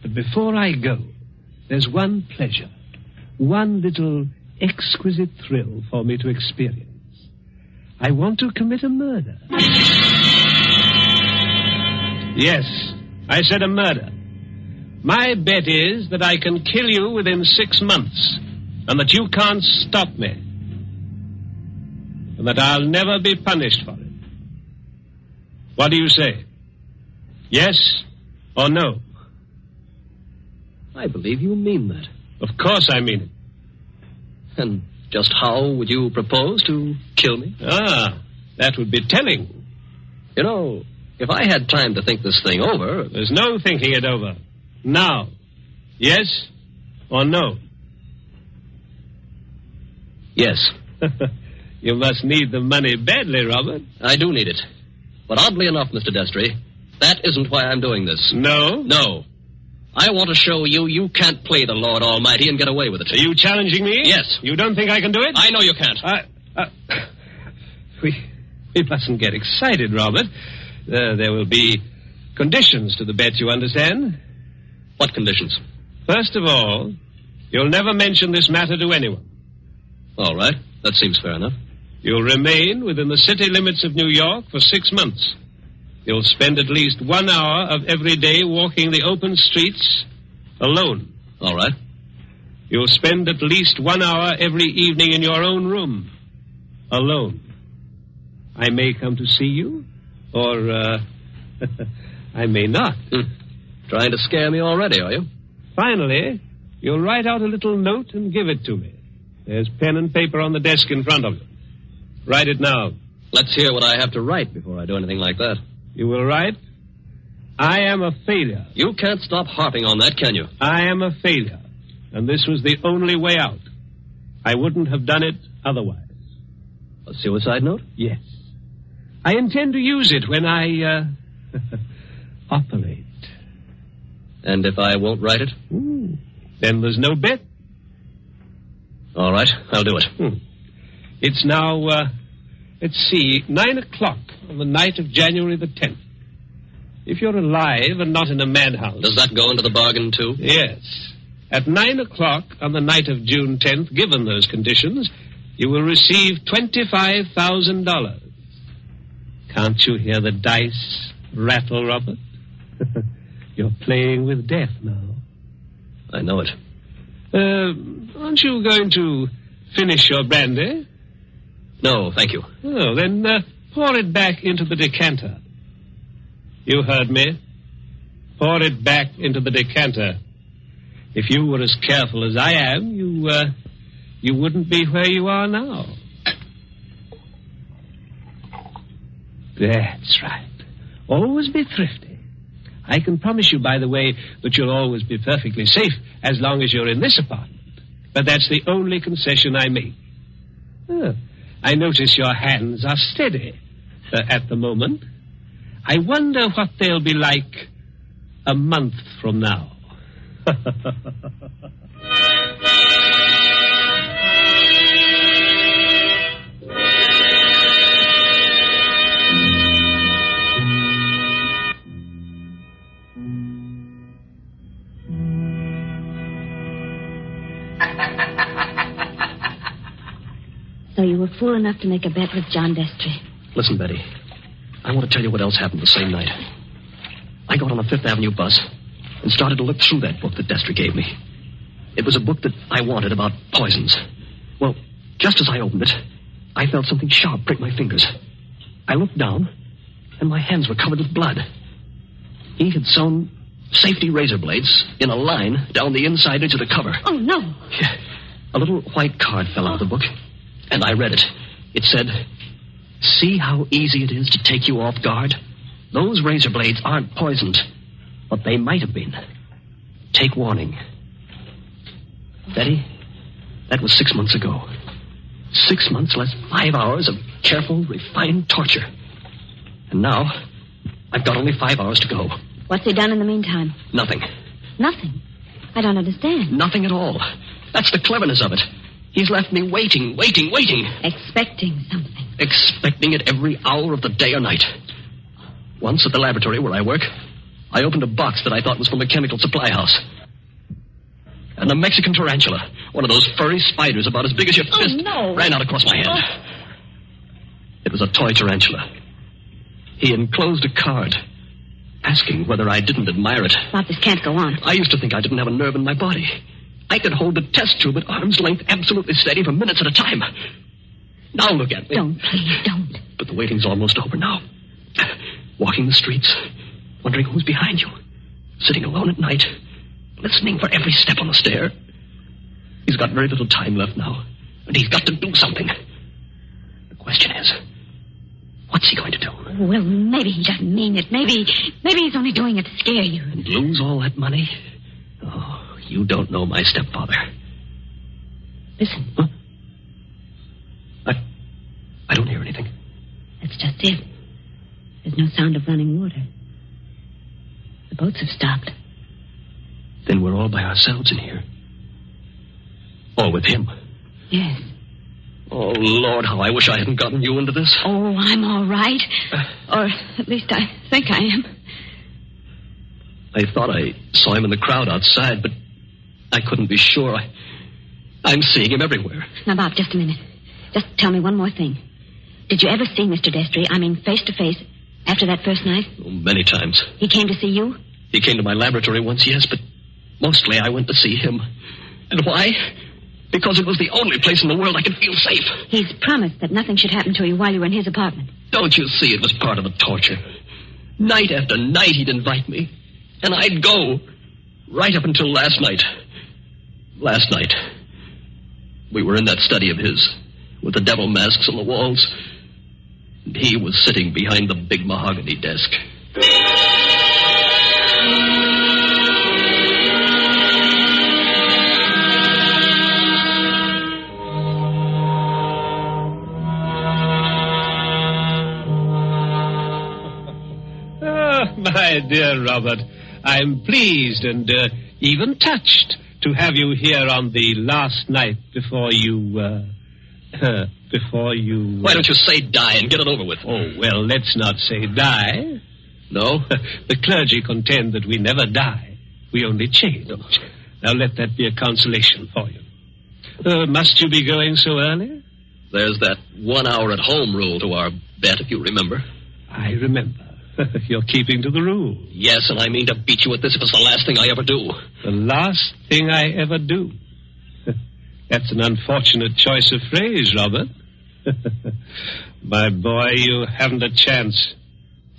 But before I go, there's one pleasure, one little exquisite thrill for me to experience. I want to commit a murder. Yes, I said a murder. My bet is that I can kill you within 6 months, and that you can't stop me, and that I'll never be punished for it. What do you say? Yes or no? I believe you mean that. Of course I mean it. And Just how would you propose to kill me? Ah, that would be telling. You know, if I had time to think this thing over... There's no thinking it over. Now. Yes or no? Yes. You must need the money badly, Robert. I do need it. But oddly enough, Mr. Destry, that isn't why I'm doing this. No? No. I want to show you can't play the Lord Almighty and get away with it. Are you challenging me? Yes. You don't think I can do it? I know you can't. We mustn't get excited, Robert. There will be conditions to the bet, you understand? What conditions? First of all, you'll never mention this matter to anyone. All right. That seems fair enough. You'll remain within the city limits of New York for 6 months. You'll spend at least 1 hour of every day walking the open streets alone. All right. You'll spend at least 1 hour every evening in your own room alone. I may come to see you, or I may not. Trying to scare me already, are you? Finally, you'll write out a little note and give it to me. There's pen and paper on the desk in front of you. Write it now. Let's hear what I have to write before I do anything like that. You will write, I am a failure. You can't stop harping on that, can you? I am a failure, and this was the only way out. I wouldn't have done it otherwise. A suicide note? Yes. I intend to use it when I, operate. And if I won't write it? Then there's no bet. All right, I'll do it. It's now, let's see, 9 o'clock on the night of January the 10th. If you're alive and not in a madhouse... Does that go into the bargain, too? Yes. At 9 o'clock on the night of June 10th, given those conditions, you will receive $25,000. Can't you hear the dice rattle, Robert? You're playing with death now. I know it. Aren't you going to finish your brandy? No, thank you. Oh, then pour it back into the decanter. You heard me. Pour it back into the decanter. If you were as careful as I am, you wouldn't be where you are now. That's right. Always be thrifty. I can promise you, by the way, that you'll always be perfectly safe as long as you're in this apartment. But that's the only concession I make. Oh, I notice your hands are steady at the moment. I wonder what they'll be like a month from now. So you were fool enough to make a bet with John Destry. Listen, Betty. I want to tell you what else happened the same night. I got on a Fifth Avenue bus and started to look through that book that Destry gave me. It was a book that I wanted about poisons. Well, just as I opened it, I felt something sharp prick my fingers. I looked down, and my hands were covered with blood. He had sewn safety razor blades in a line down the inside edge of the cover. Oh, no. Yeah. A little white card fell out of the book, and I read it. It said, "See how easy it is to take you off guard? Those razor blades aren't poisoned, but they might have been. Take warning." Betty, that was 6 months ago. 6 months less 5 hours of careful, refined torture. And now, I've got only 5 hours to go. What's he done in the meantime? Nothing. Nothing? I don't understand. Nothing at all. That's the cleverness of it. He's left me waiting. Expecting something. Expecting it every hour of the day or night. Once at the laboratory where I work, I opened a box that I thought was from a chemical supply house. And a Mexican tarantula, one of those furry spiders about as big as your fist, ran out across my hand. It was a toy tarantula. He enclosed a card asking whether I didn't admire it. Bob, this can't go on. I used to think I didn't have a nerve in my body. I could hold the test tube at arm's length absolutely steady for minutes at a time. Now look at me. Don't, please, don't. But the waiting's almost over now. Walking the streets, wondering who's behind you. Sitting alone at night, listening for every step on the stair. He's got very little time left now. And he's got to do something. The question is, what's he going to do? Well, maybe he doesn't mean it. Maybe he's only doing it to scare you. And lose all that money? Oh, you don't know my stepfather. Listen. Huh? I don't hear anything. That's just it. There's no sound of running water. The boats have stopped. Then we're all by ourselves in here. All with him. Yes. Oh, Lord, how I wish I hadn't gotten you into this. Oh, I'm all right. Or at least I think I am. I thought I saw him in the crowd outside, but I couldn't be sure. I'm seeing him everywhere. Now, Bob, just a minute. Just tell me one more thing. Did you ever see Mr. Destry, I mean face to face, after that first night? Oh, many times. He came to see you? He came to my laboratory once, yes, but mostly I went to see him. And why? Because it was the only place in the world I could feel safe. He's promised that nothing should happen to you while you were in his apartment. Don't you see it was part of the torture? Night after night he'd invite me, and I'd go, right up until last night. Last night, we were in that study of his, with the devil masks on the walls, and he was sitting behind the big mahogany desk. My dear Robert, I'm pleased and even touched to have you here on the last night before you... Why don't you say die and get it over with? Oh, well, let's not say die. No, the clergy contend that we never die. We only change. Now let that be a consolation for you. Must you be going so early? There's that 1 hour at home rule to our bet, if you remember. I remember. You're keeping to the rule. Yes, and I mean to beat you at this if it's the last thing I ever do. The last thing I ever do? That's an unfortunate choice of phrase, Robert. My boy, you haven't a chance.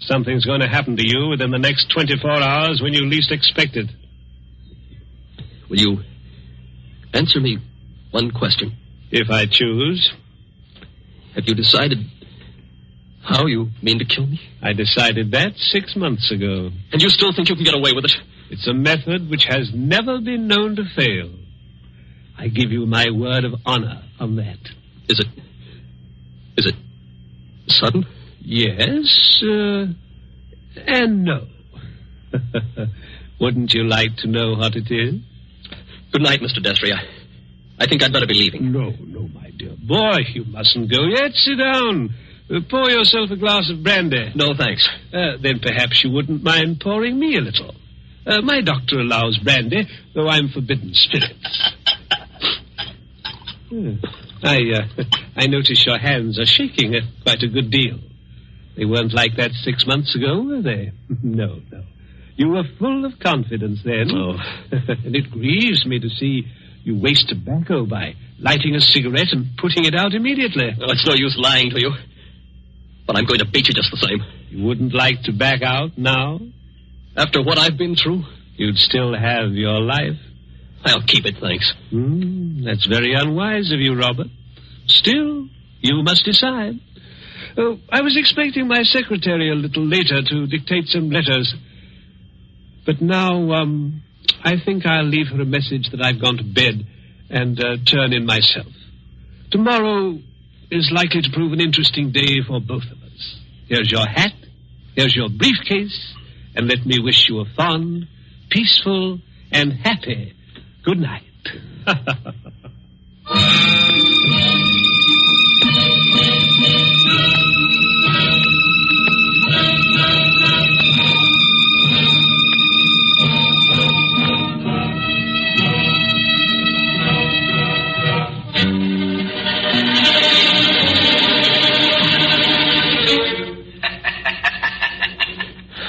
Something's going to happen to you within the next 24 hours when you least expect it. Will you answer me one question? If I choose. Have you decided how you mean to kill me? I decided that 6 months ago. And you still think you can get away with it? It's a method which has never been known to fail. I give you my word of honor on that. Is it sudden? Yes, and no. Wouldn't you like to know what it is? Good night, Mr. Destry. I think I'd better be leaving. No, my dear boy, you mustn't go yet. Sit down. Pour yourself a glass of brandy. No, thanks. Then perhaps you wouldn't mind pouring me a little. My doctor allows brandy, though I'm forbidden spirits. I notice your hands are shaking quite a good deal. They weren't like that 6 months ago, were they? No. You were full of confidence then. Oh. And it grieves me to see you waste tobacco by lighting a cigarette and putting it out immediately. Oh, it's no use lying to you. But I'm going to beat you just the same. You wouldn't like to back out now? After what I've been through? You'd still have your life. I'll keep it, thanks. That's very unwise of you, Robert. Still, you must decide. Oh, I was expecting my secretary a little later to dictate some letters. But now, I think I'll leave her a message that I've gone to bed and turn in myself. Tomorrow is likely to prove an interesting day for both of us. Here's your hat, here's your briefcase, and let me wish you a fond, peaceful, and happy good night.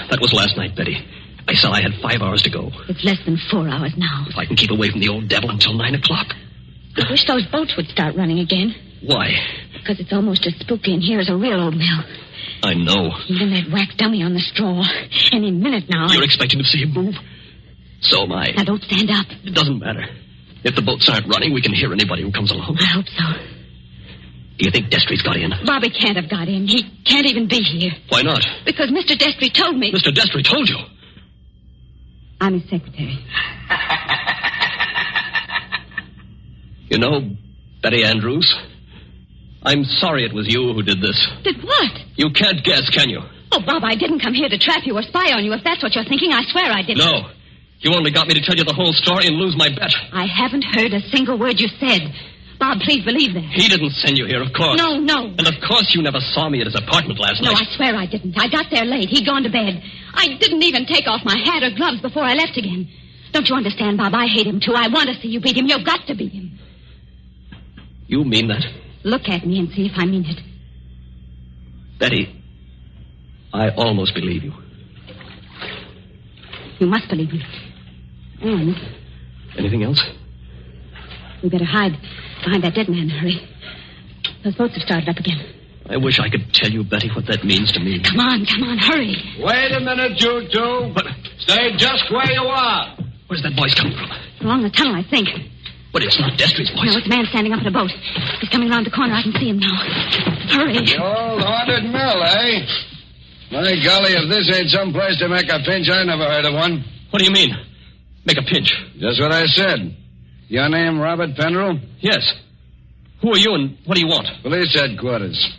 That was last night, Betty. I said I had 5 hours to go. It's less than 4 hours now. If I can keep away from the old devil until 9 o'clock. I wish those boats would start running again. Why? Because it's almost as spooky in here as a real old mill. I know. Even that wax dummy on the straw. Any minute now. You're expecting to see him move? So am I. Now, don't stand up. It doesn't matter. If the boats aren't running, we can hear anybody who comes along. I hope so. Do you think Destry's got in? Bobby can't have got in. He can't even be here. Why not? Because Mr. Destry told me. Mr. Destry told you? I'm his secretary. You know, Betty Andrews, I'm sorry it was you who did this. Did what? You can't guess, can you? Oh, Bob, I didn't come here to trap you or spy on you. If that's what you're thinking, I swear I didn't. No. You only got me to tell you the whole story and lose my bet. I haven't heard a single word you said. Bob, please believe that. He didn't send you here, of course. No. And of course you never saw me at his apartment last night. No, I swear I didn't. I got there late. He'd gone to bed. I didn't even take off my hat or gloves before I left again. Don't you understand, Bob? I hate him, too. I want to see you beat him. You've got to beat him. You mean that? Look at me and see if I mean it. Betty, I almost believe you. You must believe me. And Anything else? we better hide behind that dead man. Hurry. Those boats have started up again. I wish I could tell you, Betty, what that means to me. Come on, hurry. Wait a minute, you two. But Stay just where you are. where's that voice coming from? Along the tunnel, I think. But it's not Destry's voice. No, it's a man standing up in a boat. He's coming around the corner. I can see him now. Hurry. The old haunted mill, eh? My golly, if this ain't some place to make a pinch, I never heard of one. What do you mean? Make a pinch? Just what I said. Your name, Robert Penrell? Yes. Who are you and what do you want? Police headquarters.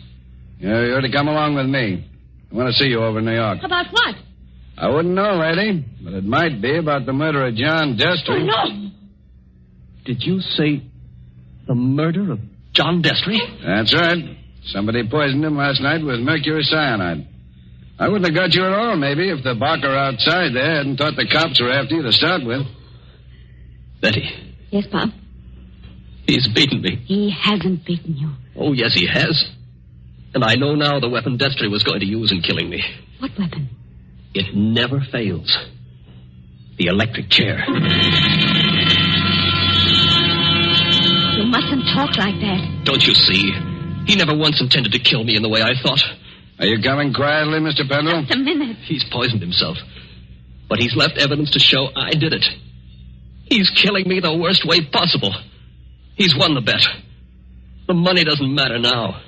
You're to come along with me. I want to see you over in New York. About what? I wouldn't know, lady, but it might be about the murder of John Destry. Oh, no. Did you say the murder of John Destry? That's right. Somebody poisoned him last night with mercury cyanide. I wouldn't have got you at all, maybe, if the barker outside there hadn't thought the cops were after you to start with. Betty. Yes, Bob? He's beaten me. He hasn't beaten you. Oh, yes, he has. And I know now the weapon Destry was going to use in killing me. What weapon? It never fails. The electric chair. You mustn't talk like that. Don't you see? He never once intended to kill me in the way I thought. Are you coming quietly, Mr. Penrell? Just a minute. He's poisoned himself. But he's left evidence to show I did it. He's killing me the worst way possible. He's won the bet. The money doesn't matter now.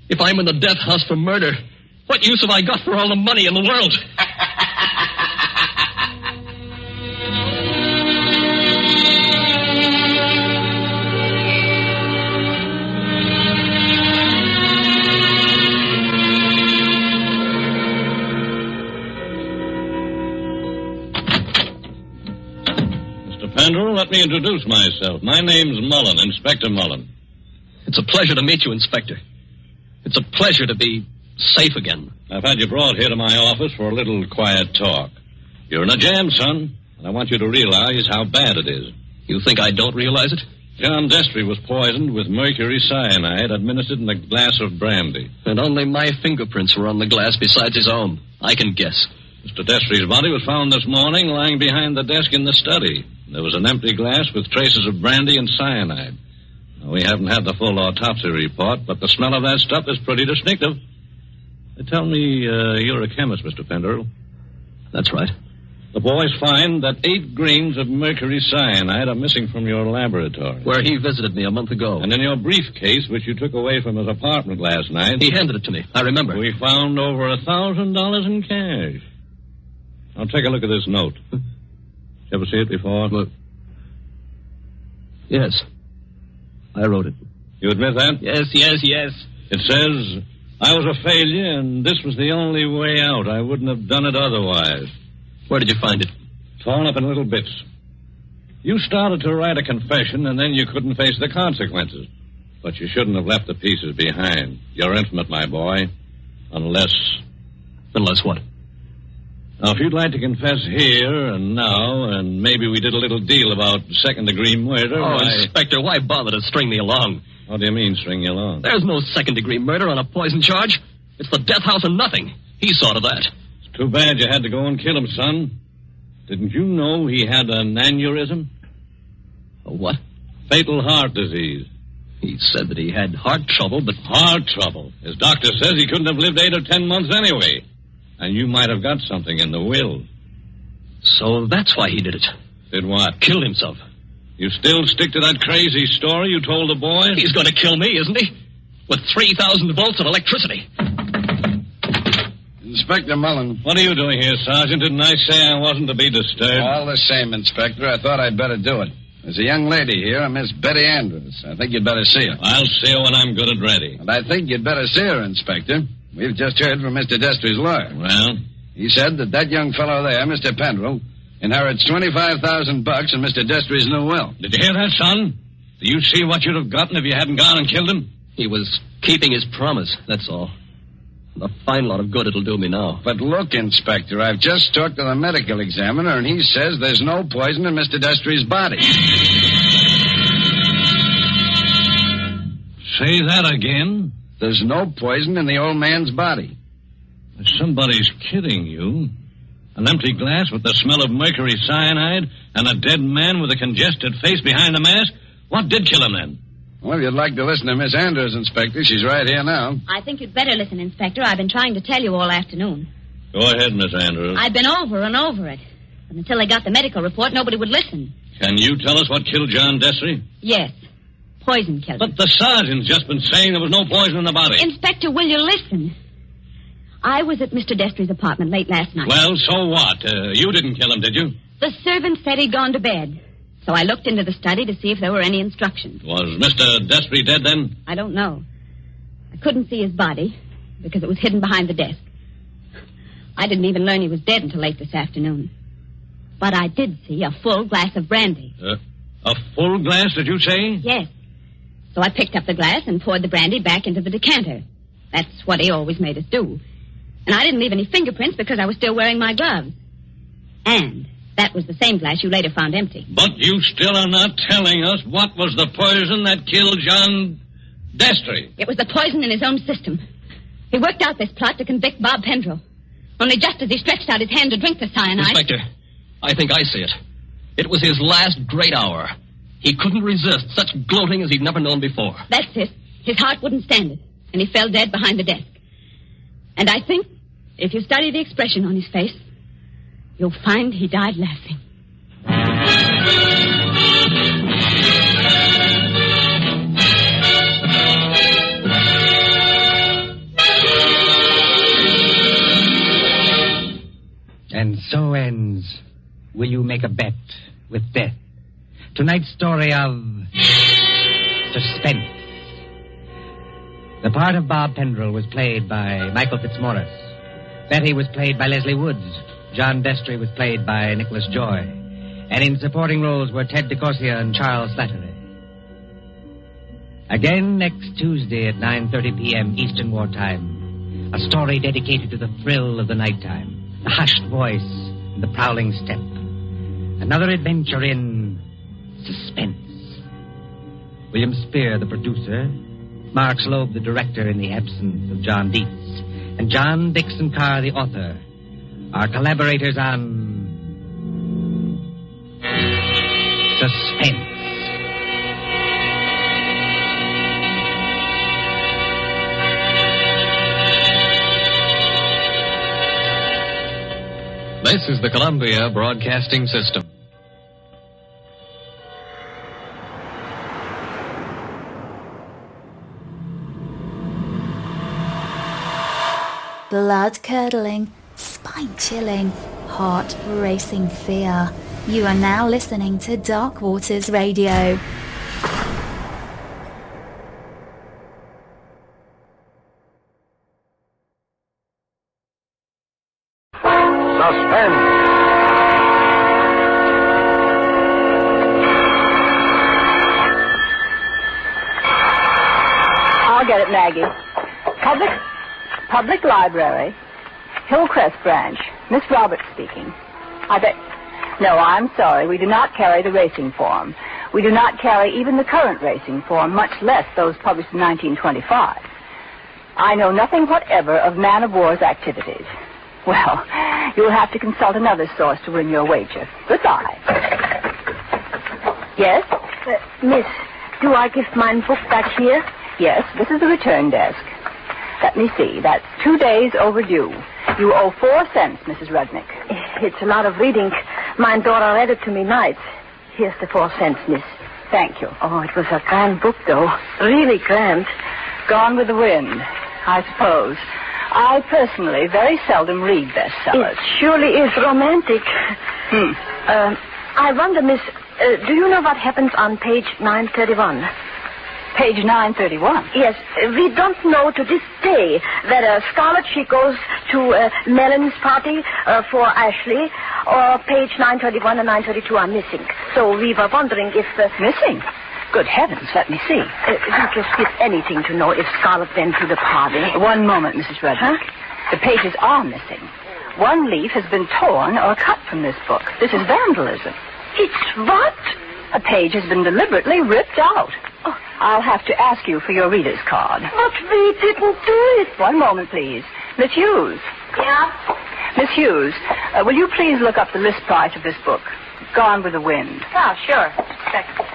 If I'm in the death house for murder, what use have I got for all the money in the world? Penrell, let me introduce myself. My name's Mullen, Inspector Mullen. It's a pleasure to meet you, Inspector. It's a pleasure to be safe again. I've had you brought here to my office for a little quiet talk. You're in a jam, son, and I want you to realize how bad it is. You think I don't realize it? John Destry was poisoned with mercury cyanide administered in a glass of brandy. And only my fingerprints were on the glass besides his own. I can guess. Mr. Destry's body was found this morning lying behind the desk in the study. There was an empty glass with traces of brandy and cyanide. Now, we haven't had the full autopsy report, but the smell of that stuff is pretty distinctive. Tell me, you're a chemist, Mr. Penrell. That's right. The boys find that 8 grains of mercury cyanide are missing from your laboratory. Where he visited me a month ago. And in your briefcase, which you took away from his apartment last night... He handed it to me. I remember. We found over $1,000 in cash. Now, take a look at this note. You ever see it before? Look. Yes. I wrote it. You admit that? Yes. It says, I was a failure, and this was the only way out. I wouldn't have done it otherwise. Where did you find it? Torn up in little bits. You started to write a confession, and then you couldn't face the consequences. But you shouldn't have left the pieces behind. You're intimate, my boy. Unless... Unless what? Now, if you'd like to confess here and now, and maybe we did a little deal about second-degree murder... Oh, Inspector, why bother to string me along? What do you mean, string you along? There's no second-degree murder on a poison charge. It's the death house and nothing. He saw to that. It's too bad you had to go and kill him, son. Didn't you know he had an aneurysm? A what? Fatal heart disease. He said that he had heart trouble, but... Heart trouble? His doctor says he couldn't have lived 8 or 10 months anyway. And you might have got something in the will. So that's why he did it. Did what? Killed himself. You still stick to that crazy story you told the boy? He's going to kill me, isn't he? With 3,000 volts of electricity. Inspector Mullen. What are you doing here, Sergeant? Didn't I say I wasn't to be disturbed? All the same, Inspector, I thought I'd better do it. There's a young lady here, a Miss Betty Andrews. I think you'd better see her. I'll see her when I'm good and ready. And I think you'd better see her, Inspector. We've just heard from Mr. Destry's lawyer. Well? He said that young fellow there, Mr. Pendrell, inherits $25,000 in Mr. Destry's new will. Did you hear that, son? Do you see what you'd have gotten if you hadn't gone and killed him? He was keeping his promise, that's all. A fine lot of good it'll do me now. But look, Inspector, I've just talked to the medical examiner, and he says there's no poison in Mr. Destry's body. Say that again? There's no poison in the old man's body. Somebody's kidding you. An empty glass with the smell of mercury cyanide and a dead man with a congested face behind the mask? What did kill him then? Well, if you'd like to listen to Miss Andrews, Inspector, she's right here now. I think you'd better listen, Inspector. I've been trying to tell you all afternoon. Go ahead, Miss Andrews. I've been over and over it. But until they got the medical report, nobody would listen. Can you tell us what killed John Destry? Yes. Poison killed him. But the sergeant's just been saying there was no poison in the body. Inspector, will you listen? I was at Mr. Destry's apartment late last night. Well, so what? You didn't kill him, did you? The servant said he'd gone to bed. So I looked into the study to see if there were any instructions. Was Mr. Destry dead then? I don't know. I couldn't see his body because it was hidden behind the desk. I didn't even learn he was dead until late this afternoon. But I did see a full glass of brandy. A full glass, did you say? Yes. So I picked up the glass and poured the brandy back into the decanter. That's what he always made us do. And I didn't leave any fingerprints because I was still wearing my gloves. And that was the same glass you later found empty. But you still are not telling us what was the poison that killed John Destry. It was the poison in his own system. He worked out this plot to convict Bob Pendrell. Only just as he stretched out his hand to drink the cyanide... Inspector, I think I see it. It was his last great hour. He couldn't resist such gloating as he'd never known before. That's it. His heart wouldn't stand it, and he fell dead behind the desk. And I think, if you study the expression on his face, you'll find he died laughing. And so ends Will You Make a Bet with Death? Tonight's story of suspense. The part of Bob Pendrell was played by Michael Fitzmaurice. Betty was played by Leslie Woods. John Destry was played by Nicholas Joy. And in supporting roles were Ted DeCorsia and Charles Slattery. Again next Tuesday at 9:30 p.m. Eastern Wartime. A story dedicated to the thrill of the nighttime, the hushed voice, and the prowling step. Another adventure in suspense. William Spear, the producer, Mark Slobe, the director in the absence of John Dietz, and John Dixon Carr, the author, are collaborators on Suspense. This is the Columbia Broadcasting System. Blood-curdling, spine-chilling, heart-racing fear. You are now listening to Dark Waters Radio. Suspense. I'll get it, Maggie. Public Library, Hillcrest Branch. Miss Roberts speaking. No, I'm sorry. We do not carry the racing form. We do not carry even the current racing form, much less those published in 1925. I know nothing whatever of Man of War's activities. Well, you'll have to consult another source to win your wager. Goodbye. Yes? Miss, do I give mine book back here? Yes, this is the return desk. Let me see. That's 2 days overdue. You owe 4 cents, Mrs. Rudnick. It's a lot of reading. My daughter read it to me nights. Here's the 4 cents, miss. Thank you. Oh, it was a grand book, though. Really grand. Gone with the Wind, I suppose. I personally very seldom read bestsellers. It surely is romantic. I wonder, miss, do you know what happens on page 931? Page 931? Yes, we don't know to this day that Scarlett, she goes to Melon's party for Ashley, or page 931 and 932 are missing. So we were wondering if... Missing? Good heavens, let me see. We just give anything to know if Scarlett went to the party. One moment, Mrs. Redmond. The pages are missing. One leaf has been torn or cut from this book. This is vandalism. It's what? A page has been deliberately ripped out. Oh, I'll have to ask you for your reader's card. But we didn't do it. One moment, please. Miss Hughes. Yeah? Miss Hughes, will you please look up the list price of this book, Gone with the Wind? Oh, sure. Second.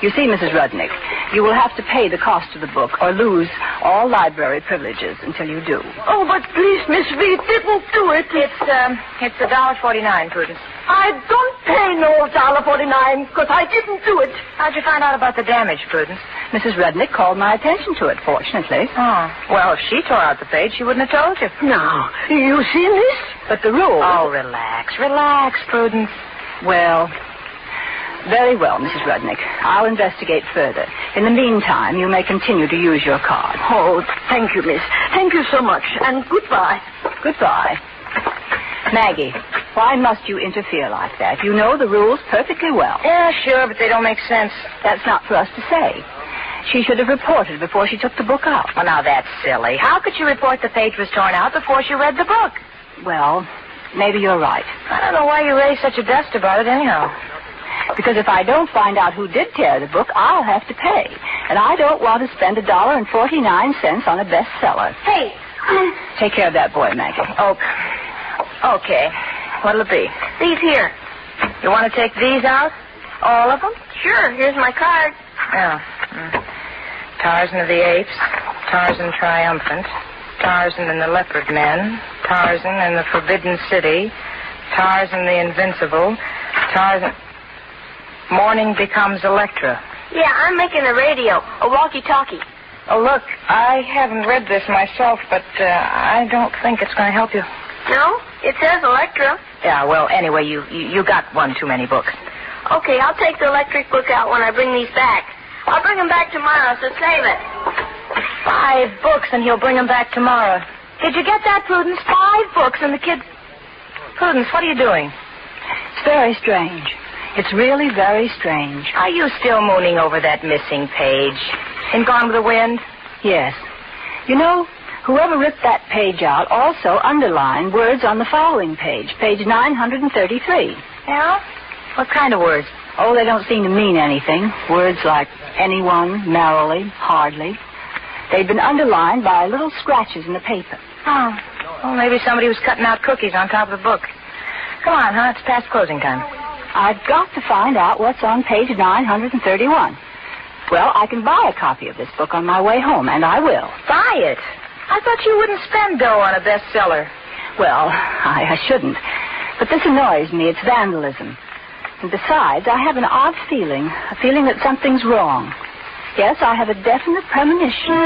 You see, Mrs. Rudnick, you will have to pay the cost of the book or lose all library privileges until you do. Oh, but please, miss, we didn't do it. It's $1.49, Prudence. I don't pay no $1.49 because I didn't do it. How'd you find out about the damage, Prudence? Mrs. Rednick called my attention to it, fortunately. Oh, well, if she tore out the page, she wouldn't have told you. Now, you seen this? But the rule... Oh, relax, Prudence. Well... Very well, Mrs. Rudnick. I'll investigate further. In the meantime, you may continue to use your card. Oh, thank you, miss. Thank you so much. And goodbye. Goodbye. Maggie, why must you interfere like that? You know the rules perfectly well. Yeah, sure, but they don't make sense. That's not for us to say. She should have reported before she took the book out. Well, now, that's silly. How could she report the page was torn out before she read the book? Well, maybe you're right. I don't know why you raised such a dust about it anyhow. Because if I don't find out who did tear the book, I'll have to pay. And I don't want to spend $1.49 on a bestseller. Hey. Take care of that boy, Maggie. Okay. What'll it be? These here. You want to take these out? All of them? Sure. Here's my card. Oh. Tarzan of the Apes, Tarzan Triumphant, Tarzan and the Leopard Men, Tarzan and the Forbidden City, Tarzan the Invincible, Tarzan... Morning Becomes Electra. Yeah, I'm making a radio, a walkie-talkie. Oh, look, I haven't read this myself, but I don't think it's going to help you. No? It says Electra. Yeah, well, anyway, you got one too many books. Okay, I'll take the electric book out when I bring these back. I'll bring them back tomorrow, so save it. 5 books, and he'll bring them back tomorrow. Did you get that, Prudence? 5 books, and the kid... Prudence, what are you doing? It's very strange. It's really very strange. Are you still mooning over that missing page in Gone with the Wind? Yes. You know, whoever ripped that page out also underlined words on the following page 933. Yeah? What kind of words? Oh, they don't seem to mean anything. Words like anyone, merrily, hardly. They'd been underlined by little scratches in the paper. Oh. Well, maybe somebody was cutting out cookies on top of the book. Come on, huh? It's past closing time. I've got to find out what's on page 931. Well, I can buy a copy of this book on my way home, and I will. Buy it? I thought you wouldn't spend dough on a bestseller. Well, I shouldn't. But this annoys me. It's vandalism. And besides, I have an odd feeling, a feeling that something's wrong. Yes, I have a definite premonition.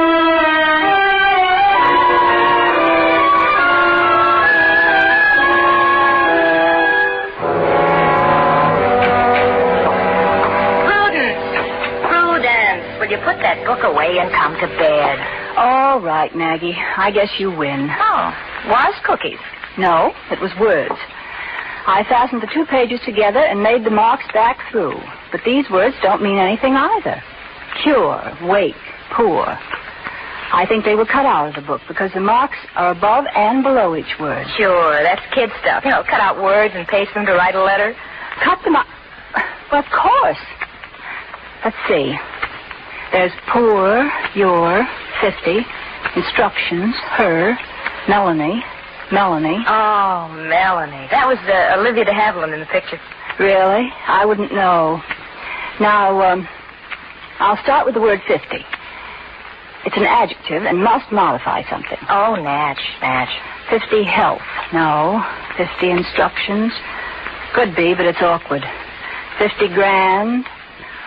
Will you put that book away and come to bed? All right, Maggie. I guess you win. Oh, was cookies? No, it was words. I fastened the 2 pages together and made the marks back through. But these words don't mean anything either. Cure, wake, poor. I think they were cut out of the book because the marks are above and below each word. Sure, that's kid stuff. You know, cut out words and paste them to write a letter. Cut them out? Well, of course. Let's see. There's poor, your, 50, instructions, her, Melanie. Oh, Melanie. That was Olivia de Havilland in the picture. Really? I wouldn't know. Now, I'll start with the word 50. It's an adjective and must modify something. Oh, Natch. 50 health. No. 50 instructions. Could be, but it's awkward. 50 grand.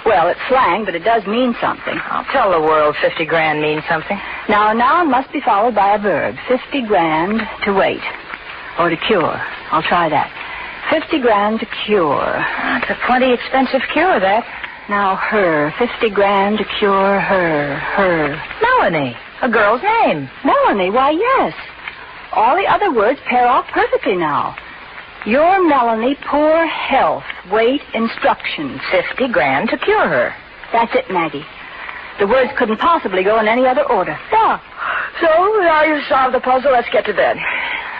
Well, it's slang, but it does mean something. I'll tell the world 50 grand means something. Now, a noun must be followed by a verb. 50 grand to wait. Or to cure. I'll try that. 50 grand to cure. It's a plenty expensive cure, that. Now, her. 50 grand to cure her. Her. Melanie. A girl's name. Melanie, why, yes. All the other words pair off perfectly now. Your Melanie, poor health, wait, instructions. 50 grand to cure her. That's it, Maggie. The words couldn't possibly go in any other order. Yeah. So, now you've solved the puzzle, let's get to bed.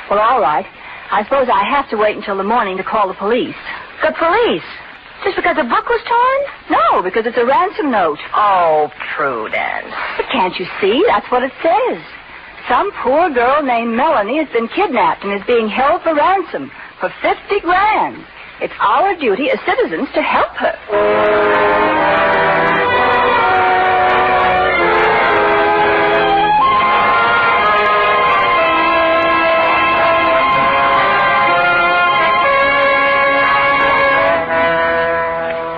Well, all right. I suppose I have to wait until the morning to call the police. The police? Just because the book was torn? No, because it's a ransom note. Oh, Prudence. But can't you see? That's what it says. Some poor girl named Melanie has been kidnapped and is being held for ransom for 50 grand. It's our duty as citizens to help her.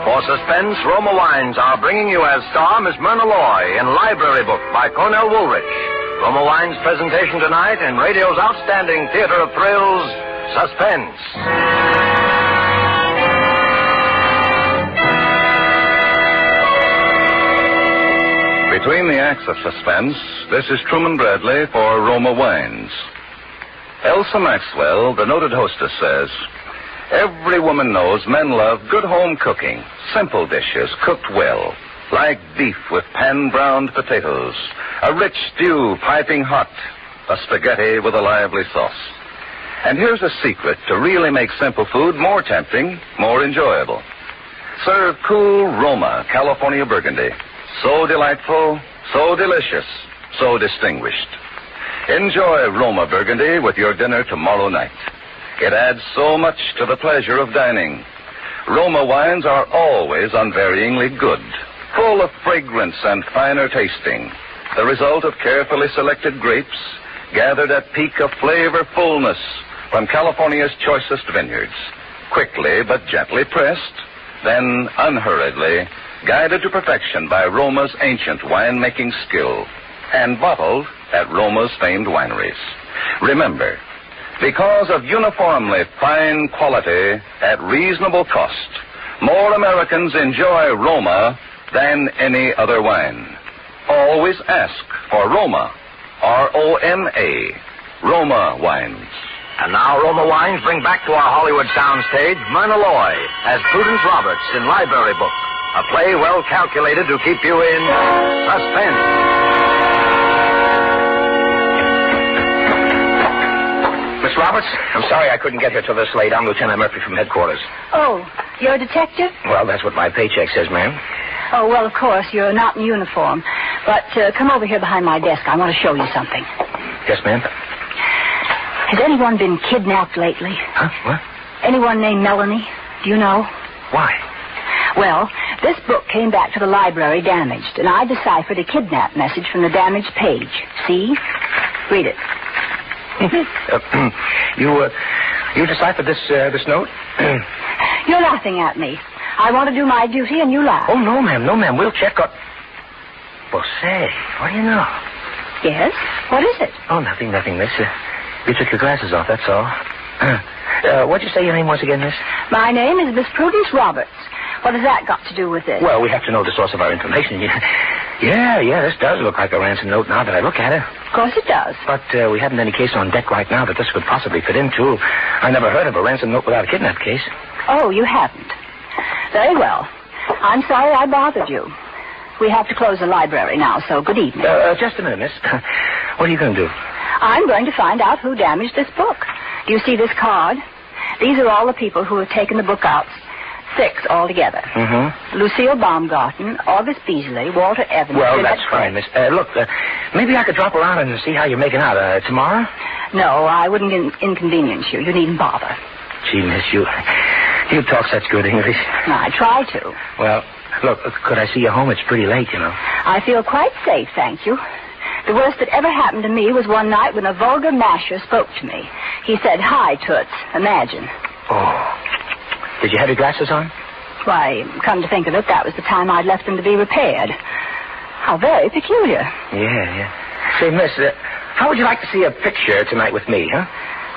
For suspense, Roma Wines are bringing you as star Miss Myrna Loy in Library Book by Cornell Woolrich. Roma Wines' presentation tonight in radio's outstanding theater of thrills, Suspense. Between the acts of suspense, this is Truman Bradley for Roma Wines. Elsa Maxwell, the noted hostess, says, every woman knows men love good home cooking, simple dishes cooked well, like beef with pan-browned potatoes, a rich stew piping hot, a spaghetti with a lively sauce. And here's a secret to really make simple food more tempting, more enjoyable. Serve cool Roma California Burgundy. So delightful, so delicious, so distinguished. Enjoy Roma Burgundy with your dinner tomorrow night. It adds so much to the pleasure of dining. Roma wines are always unvaryingly good, full of fragrance and finer tasting, the result of carefully selected grapes gathered at peak of flavor fullness from California's choicest vineyards, quickly but gently pressed, then unhurriedly guided to perfection by Roma's ancient winemaking skill, and bottled at Roma's famed wineries. Remember, because of uniformly fine quality at reasonable cost, more Americans enjoy Roma than any other wine. Always ask for Roma, R-O-M-A, Roma wines. And now Roma Wines bring back to our Hollywood soundstage Myrna Loy as Prudence Roberts in Library Book, a play well calculated to keep you in suspense. Miss Roberts, I'm sorry I couldn't get here till this late. I'm Lieutenant Murphy from headquarters. Oh, you're a detective? Well, that's what my paycheck says, ma'am. Oh, well, of course, you're not in uniform. But come over here behind my desk. I want to show you something. Yes, ma'am. Has anyone been kidnapped lately? Huh? What? Anyone named Melanie? Do you know? Why? Well, this book came back to the library damaged, and I deciphered a kidnap message from the damaged page. See? Read it. You deciphered this note? You're laughing at me. I want to do my duty, and you laugh. Oh, no, ma'am. We'll check up. Well, say, what do you know? Yes? What is it? Oh, nothing, miss. You took your glasses off, that's all. What'd you say your name was again, miss? My name is Miss Prudence Roberts. What has that got to do with this? Well, we have to know the source of our information. Yeah, this does look like a ransom note now that I look at it. Of course it does. But we haven't any case on deck right now that this could possibly fit into. I never heard of a ransom note without a kidnap case. Oh, you haven't? Very well. I'm sorry I bothered you. We have to close the library now, so good evening. Just a minute, miss. What are you going to do? I'm going to find out who damaged this book. Do you see this card? These are all the people who have taken the book out. 6 altogether. Mm-hmm. Lucille Baumgarten, August Beasley, Walter Evans. Well, that's fine, miss. Look, maybe I could drop around and see how you're making out. Tomorrow? No, I wouldn't inconvenience you. You needn't bother. Gee, miss, you talk such good English. I try to. Well, look, could I see you home? It's pretty late, you know. I feel quite safe, thank you. The worst that ever happened to me was one night when a vulgar masher spoke to me. He said, "Hi, Toots." Imagine. Oh. Did you have your glasses on? Why, come to think of it, that was the time I'd left them to be repaired. How very peculiar. Yeah. Say, miss, how would you like to see a picture tonight with me, huh?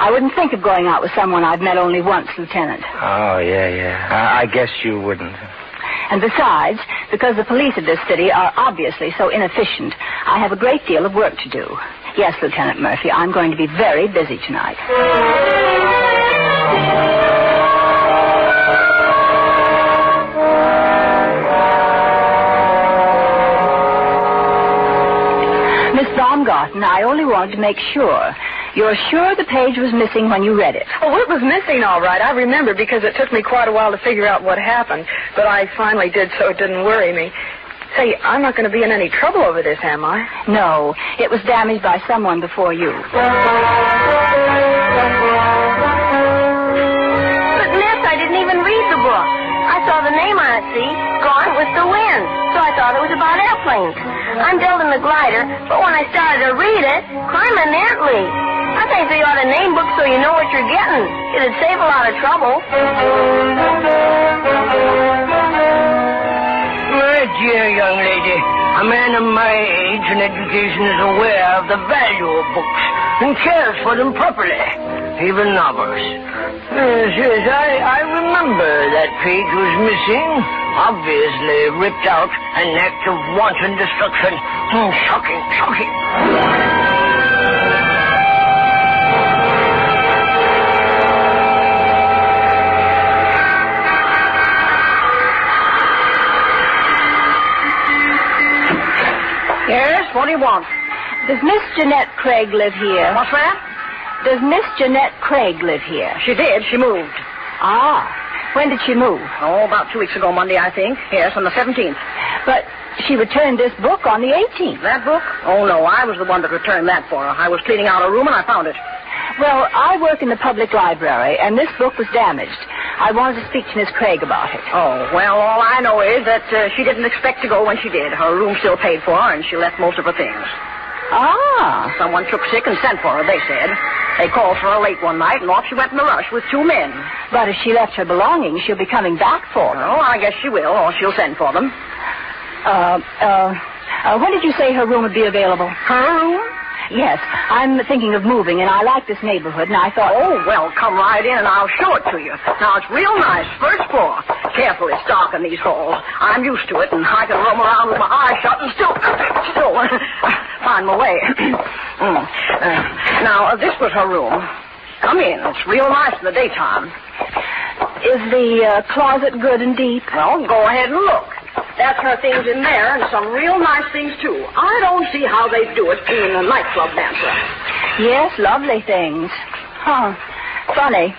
I wouldn't think of going out with someone I've met only once, Lieutenant. Oh, yeah. I guess you wouldn't. And besides, because the police of this city are obviously so inefficient, I have a great deal of work to do. Yes, Lieutenant Murphy, I'm going to be very busy tonight. Miss Baumgarten, I only wanted to make sure. You're sure the page was missing when you read it? Oh, it was missing, all right. I remember because it took me quite a while to figure out what happened. But I finally did, so it didn't worry me. Say, I'm not going to be in any trouble over this, am I? No. It was damaged by someone before you. But, Miss, I didn't even read the book. I saw the name on it, see? Gone with the Wind. So I thought it was about airplanes. I'm building the glider, but when I started to read it, crime inertly. I think they ought to name books so you know what you're getting. It'd save a lot of trouble. My dear young lady, a man of my age and education is aware of the value of books and cares for them properly, even novels. Yes, I remember that page was missing, obviously ripped out, an act of wanton destruction. Shocking. Yes, what do you want? Does Miss Jeanette Craig live here? What's that? Does Miss Jeanette Craig live here? She did. She moved. Ah. When did she move? Oh, about 2 weeks ago, Monday, I think. Yes, on the 17th. But she returned this book on the 18th. That book? Oh, no, I was the one that returned that for her. I was cleaning out a room and I found it. Well, I work in the public library, and this book was damaged. I wanted to speak to Miss Craig about it. Oh, well, all I know is that she didn't expect to go when she did. Her room still paid for her, and she left most of her things. Ah. Someone took sick and sent for her, they said. They called for her late one night, and off she went in a rush with 2 men. But if she left her belongings, she'll be coming back for them. Oh, I guess she will, or she'll send for them. When did you say her room would be available? Her room? Yes, I'm thinking of moving, and I like this neighborhood, and I thought... Oh, well, come right in, and I'll show it to you. Now, it's real nice, first floor. Careful, it's dark in these halls. I'm used to it, and I can roam around with my eyes shut and still find my way. Now, this was her room. Come in. It's real nice in the daytime. Is the closet good and deep? Well, go ahead and look. That's her things in there, and some real nice things, too. I don't see how they do it being a nightclub dancer. Yes, lovely things. Huh. Funny.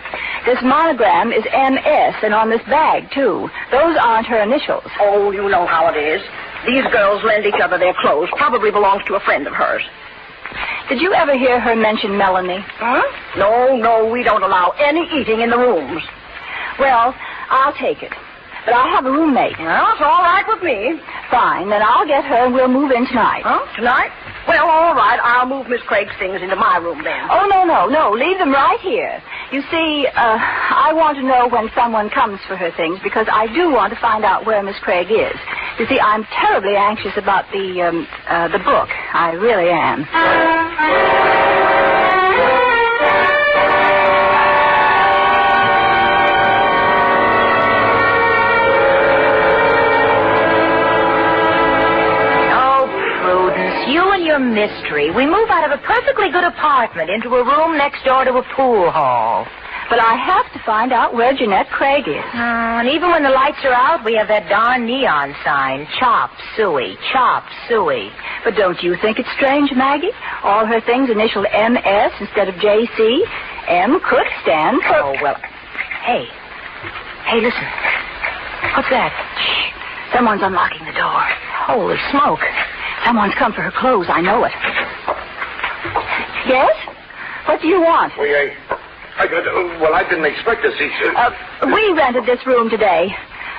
This monogram is MS, and on this bag, too. Those aren't her initials. Oh, you know how it is. These girls lend each other their clothes. Probably belongs to a friend of hers. Did you ever hear her mention Melanie? Huh? No, we don't allow any eating in the rooms. Well, I'll take it. But I have a roommate. Well, it's all right with me. Fine, then I'll get her and we'll move in tonight. Huh? Tonight? Well, all right. I'll move Miss Craig's things into my room then. Oh, no. Leave them right here. You see, I want to know when someone comes for her things because I do want to find out where Miss Craig is. You see, I'm terribly anxious about the book. I really am. You and your mystery. We move out of a perfectly good apartment into a room next door to a pool hall. But I have to find out where Jeanette Craig is. And even when the lights are out, we have that darn neon sign, Chop Suey, Chop Suey. But don't you think it's strange, Maggie? All her things initialed MS instead of JC. M could stand for... Oh, well... Hey, listen. What's that? Shh. Someone's unlocking the door. Holy smoke. Someone's come for her clothes. I know it. Yes? What do you want? Well, I didn't expect to see you. We rented this room today.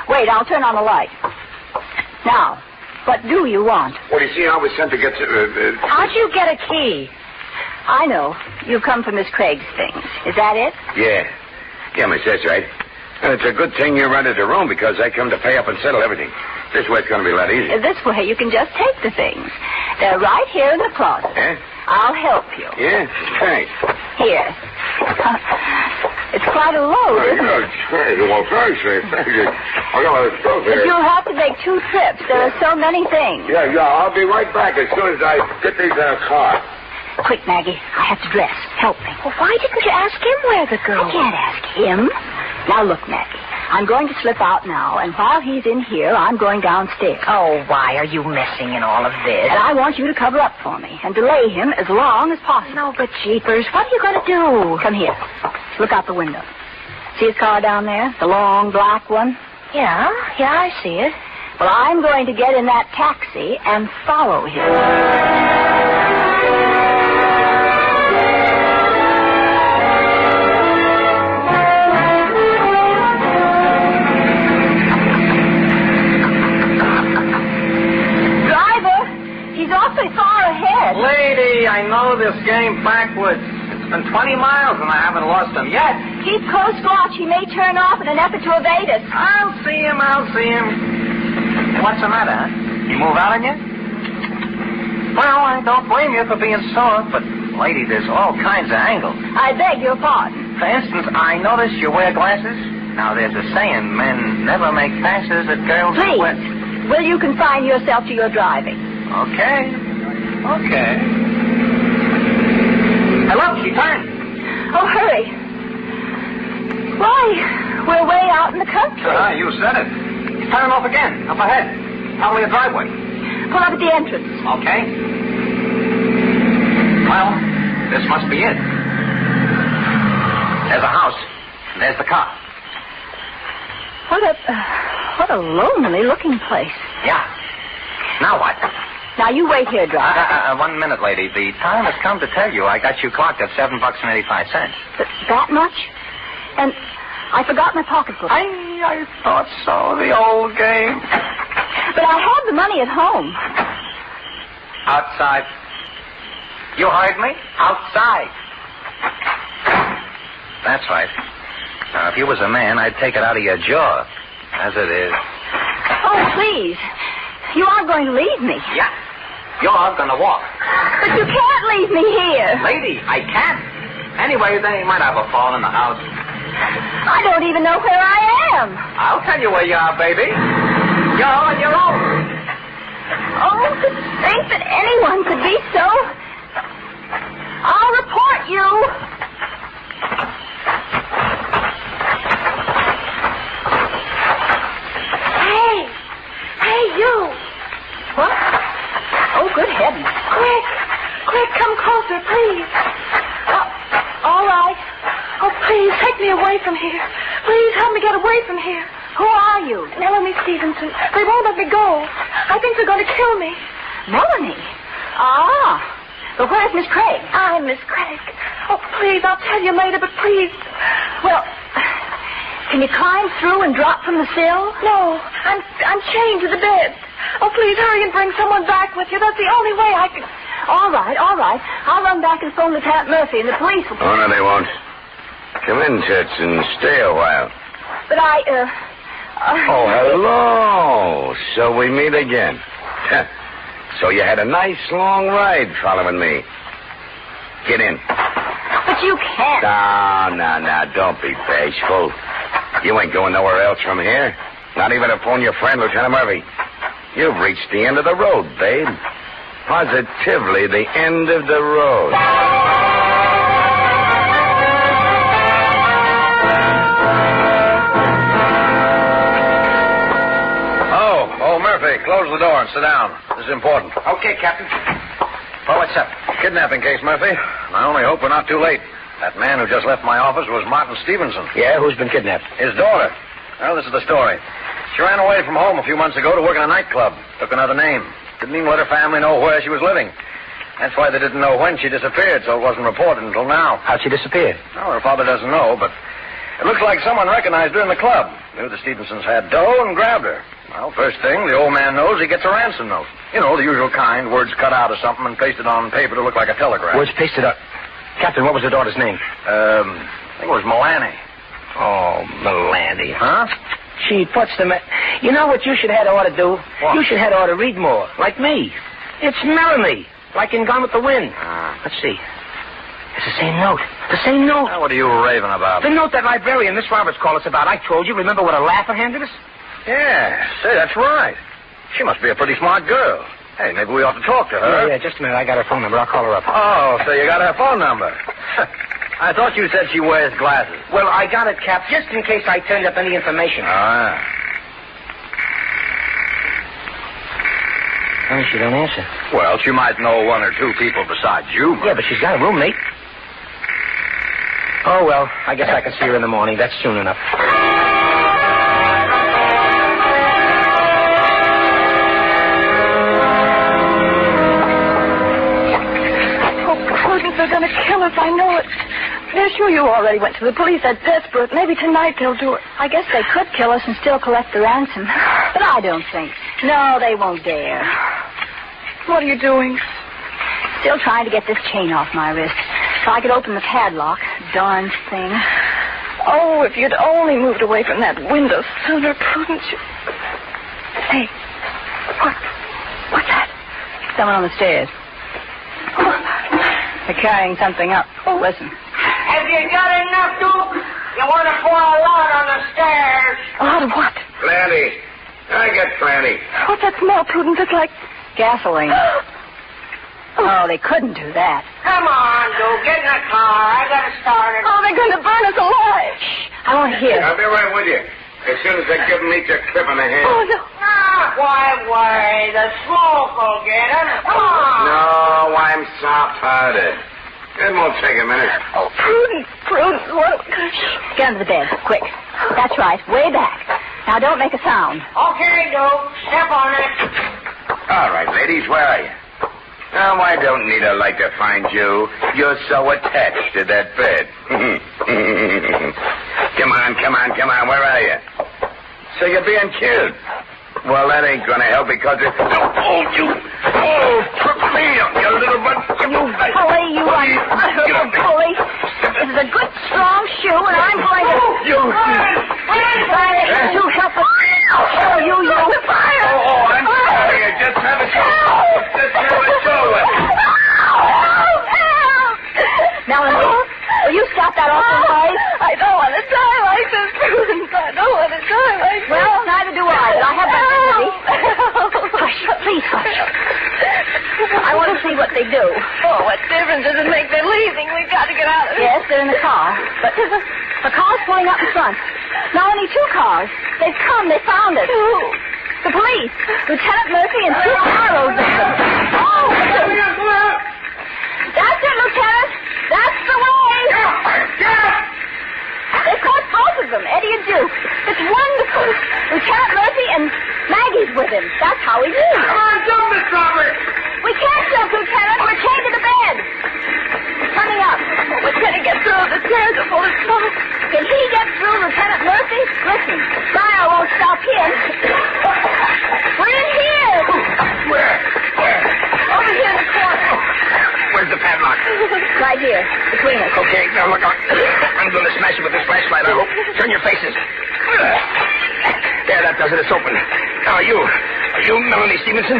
Wait, I'll turn on the light. Now, what do you want? Well, you see, I was sent to get to... How'd you get a key? I know. You come for Miss Craig's things. Is that it? Yeah, miss, that's right. And it's a good thing you rented a room because they come to pay up and settle everything. This way it's going to be a lot easier. This way you can just take the things. They're right here in the closet. Yeah? I'll help you. Yeah? Thanks. Here. It's quite a load, isn't it? Well, thanks. I got a stuff But here. you'll have to make 2 trips. There are so many things. Yeah, I'll be right back as soon as I get these in a car. Quick, Maggie. I have to dress. Help me. Well, why didn't you ask him where to go? I can't ask him. Now, look, Maggie. I'm going to slip out now, and while he's in here, I'm going downstairs. Oh, why are you messing in all of this? And I want you to cover up for me and delay him as long as possible. No, but jeepers, what are you going to do? Come here. Look out the window. See his car down there? The long black one? Yeah, I see it. Well, I'm going to get in that taxi and follow him. Lady, I know this game backwards. It's been 20 miles and I haven't lost him yet. Keep close watch. He may turn off in an effort to evade us. I'll see him. What's the matter, huh? He move out on you? Well, I don't blame you for being sore, but, lady, there's all kinds of angles. I beg your pardon. For instance, I notice you wear glasses. Now, there's a saying, men never make passes at girls who wear... Please, will you confine yourself to your driving? Okay. Hello, she turned. Oh, hurry. Why, we're way out in the country. You said it. Turn off again, up ahead. Probably a driveway. Pull up at the entrance. Okay. Well, this must be it. There's a house, and there's the car. What a lonely-looking place. Yeah. Now what? Now, you wait here, driver. 1 minute, lady. The time has come to tell you I got you clocked at $7.85. That much? And I forgot my pocketbook. I thought so. The old game. But I have the money at home. Outside. You heard me? Outside. That's right. Now, if you was a man, I'd take it out of your jaw. As it is. Oh, please. You aren't going to leave me. Yeah. You're going to walk. But you can't leave me here. Lady, I can't. Anyway, they might have a fall in the house. I don't even know where I am. I'll tell you where you are, baby. You're on your own. Oh, to think that anyone could be so... I'll report you. Hey, you. What? Oh, good heavens. Quick, come closer, please. All right. Oh, please, take me away from here. Please, help me get away from here. Who are you? Melanie Stevenson. They won't let me go. I think they're going to kill me. Melanie? Ah. But where's Miss Craig? I'm Miss Craig. Oh, please, I'll tell you later, but please. Well, can you climb through and drop from the sill? No, I'm chained to the bed. Oh, please hurry and bring someone back with you. That's the only way I can... All right. I'll run back and phone Lieutenant Murphy and the police will... Oh, no, they won't. Come in, Toots, and stay a while. But Oh, hello. So we meet again. So you had a nice long ride following me. Get in. But you can't. No. Don't be bashful. You ain't going nowhere else from here. Not even to phone your friend, Lieutenant Murphy. You've reached the end of the road, babe. Positively the end of the road. Oh, Murphy, close the door and sit down. This is important. Okay, Captain. Well, what's up? Kidnapping case, Murphy. I only hope we're not too late. That man who just left my office was Martin Stevenson. Yeah, who's been kidnapped? His daughter. Well, this is the story. She ran away from home a few months ago to work in a nightclub. Took another name. Didn't even let her family know where she was living. That's why they didn't know when she disappeared, so it wasn't reported until now. How'd she disappear? Well, her father doesn't know, but it looks like someone recognized her in the club. Knew the Stevensons had dough and grabbed her. Well, first thing, the old man knows he gets a ransom note. You know, the usual kind, words cut out of something and pasted on paper to look like a telegram. Words pasted up. Captain, what was the daughter's name? I think it was Melanie. Oh, Melandy, huh? Gee, what's the matter? You know what you should have ought to do? What? You should have ought to read more, like me. It's Melanie, like in Gone with the Wind. Let's see. It's the same note. The same note. Now, what are you raving about? The note that librarian, Miss Roberts, called us about. I told you. Remember what a laugher handed us? Yeah, say, that's right. She must be a pretty smart girl. Hey, maybe we ought to talk to her. Yeah, just a minute. I got her phone number. I'll call her up. Oh, so you got her phone number. I thought you said she wears glasses. Well, I got it, Cap, just in case I turned up any information. Ah. Oh, she don't answer. Well, she might know one or two people besides you. Yeah, but she's got a roommate. Oh, well, I guess I can see her in the morning. That's soon enough. They're going to kill us, I know it. They're sure you already went to the police. They're desperate. Maybe tonight they'll do it. I guess they could kill us and still collect the ransom. But I don't think. No, they won't dare. What are you doing? Still trying to get this chain off my wrist. So I could open the padlock. Darn thing. Oh, if you'd only moved away from that window sooner, Prudence. Hey, what's that? Someone on the stairs. They're carrying something up. Listen. Have you got enough, Duke? You want to pour a lot on the stairs. A lot of what? Plenty. I get plenty. What's that smell, Prudence? It's like gasoline. Oh, they couldn't do that. Come on, Duke. Get in the car. I got to start it. Oh, they're going to burn us alive. Shh. I want to hear. I'll be right with you. As soon as they give them each a clip in the hand. Oh, no. Why worry? The smoke will get him. Come on. No, I'm soft-hearted. It won't take a minute. Oh, Prudence, what? Get under the bed, quick. That's right, way back. Now, don't make a sound. Okay, Duke. Step on it. All right, ladies, where are you? Now, I don't need a light to find you. You're so attached to that bed. Come on. Where are you? So you're being killed. Well, that ain't gonna help because it's... Oh, you... Oh, me up, you little butt. You bully, you unhookable bully. This is a good, strong shoe, and I'm going to... You... You help us. I'll show you. Fire! Oh, I'm sorry. Just have a show. Now, will you stop that awful noise? I don't want to die like this, Prudence. I don't want to die like this. Well, neither do I, but I have that ready. Hush, please hush. I want to see what they do. Oh, what difference does it make? They're leaving. We've got to get out of here. Yes, they're in the car. But the car's pulling up in front. Now only 2 cars. They've come. They found us. Who? The police. Lieutenant Murphy and 2 arrows with them. Oh! That's it, Lieutenant. That's the way. They've caught both of them, Eddie and Duke. It's wonderful. Lieutenant Murphy and Maggie's with him. That's how he knew. Come on, jump, Miss Roberts. We can't jump, Lieutenant. We're chained to the bed. Coming up. We're going to get through. The stairs are full of smoke. Can he get through, Lieutenant Murphy? Listen, fire won't stop him. We're in here. Where? Over here in the corner. Where's the padlock? Right here, between us. Okay, now look out. I'm going to smash it with this flashlight, I hope. Turn your faces. There, that does it. It's open. Now, are you Melanie Stevenson?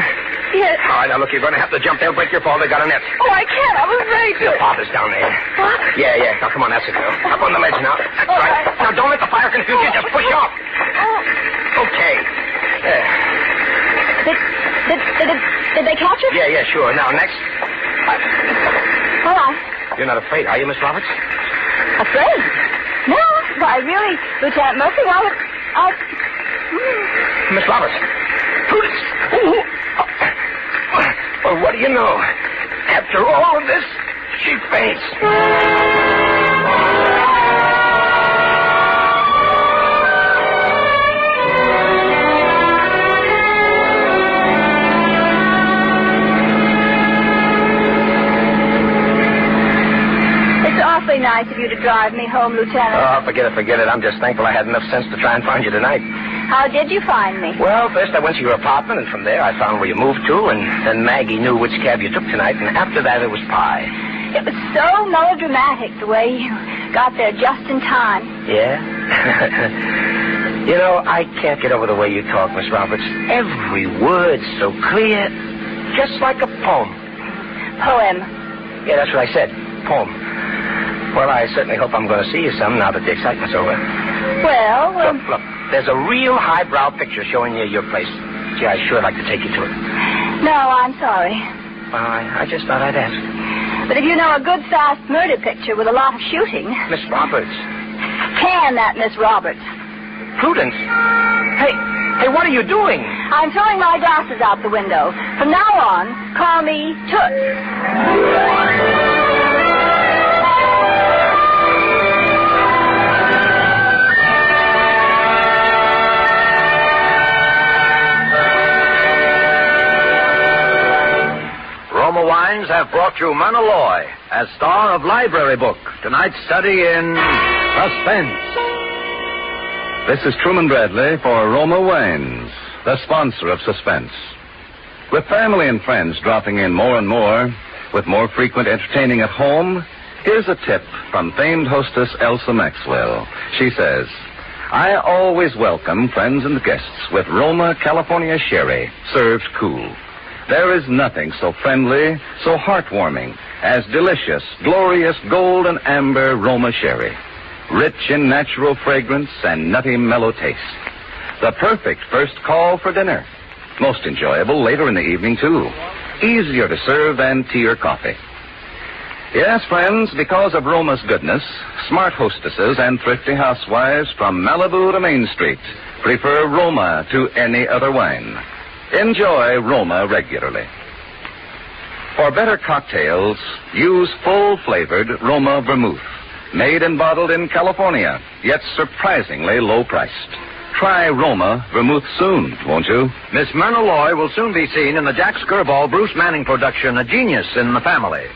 Yes. All right, now look, you're going to have to jump. They'll break your fall. They got a net. Oh, I can't. I'm afraid to. Your father's down there. What? Yeah. Now, come on, that's it, girl. Up on the ledge now. That's right. Now, don't let the fire confuse you. Just push off. Oh. Okay. There. Did they catch us? Yeah, sure. Now, next. All right. You're not afraid, are you, Miss Roberts? Afraid? No. Why, really, Lieutenant Murphy, I'll... Miss Roberts. Well, what do you know? After all of this, she faints. Awfully nice of you to drive me home, Lieutenant. Oh, forget it. I'm just thankful I had enough sense to try and find you tonight. How did you find me? Well, first I went to your apartment, and from there I found where you moved to, and then Maggie knew which cab you took tonight, and after that it was pie. It was so melodramatic the way you got there just in time. Yeah? You know, I can't get over the way you talk, Miss Roberts. Every word's so clear, just like a poem. Poem. Yeah, that's what I said. Poem. Well, I certainly hope I'm going to see you some now that the excitement's over. Well, Look, there's a real highbrow picture showing you your place. Gee, I'd sure like to take you to it. no, I'm sorry. Well, I just thought I'd ask. But if you know a good, fast murder picture with a lot of shooting... Miss Roberts. Can that, Miss Roberts? Prudence. Hey, what are you doing? I'm throwing my glasses out the window. From now on, call me Toots. Roma Wines have brought you Myrna Loy as star of Library Book, tonight's study in suspense. This is Truman Bradley for Roma Wines, the sponsor of Suspense. With family and friends dropping in more and more, with more frequent entertaining at home, here's a tip from famed hostess Elsa Maxwell. She says, I always welcome friends and guests with Roma California Sherry, served cool. There is nothing so friendly, so heartwarming as delicious, glorious gold and amber Roma Sherry. Rich in natural fragrance and nutty mellow taste. The perfect first call for dinner. Most enjoyable later in the evening, too. Easier to serve than tea or coffee. Yes, friends, because of Roma's goodness, smart hostesses and thrifty housewives from Malibu to Main Street prefer Roma to any other wine. Enjoy Roma regularly. For better cocktails, use full-flavored Roma vermouth, made and bottled in California, yet surprisingly low-priced. Try Roma vermouth soon, won't you? Miss Myrna Loy will soon be seen in the Jack Skirball Bruce Manning production, A Genius in the Family.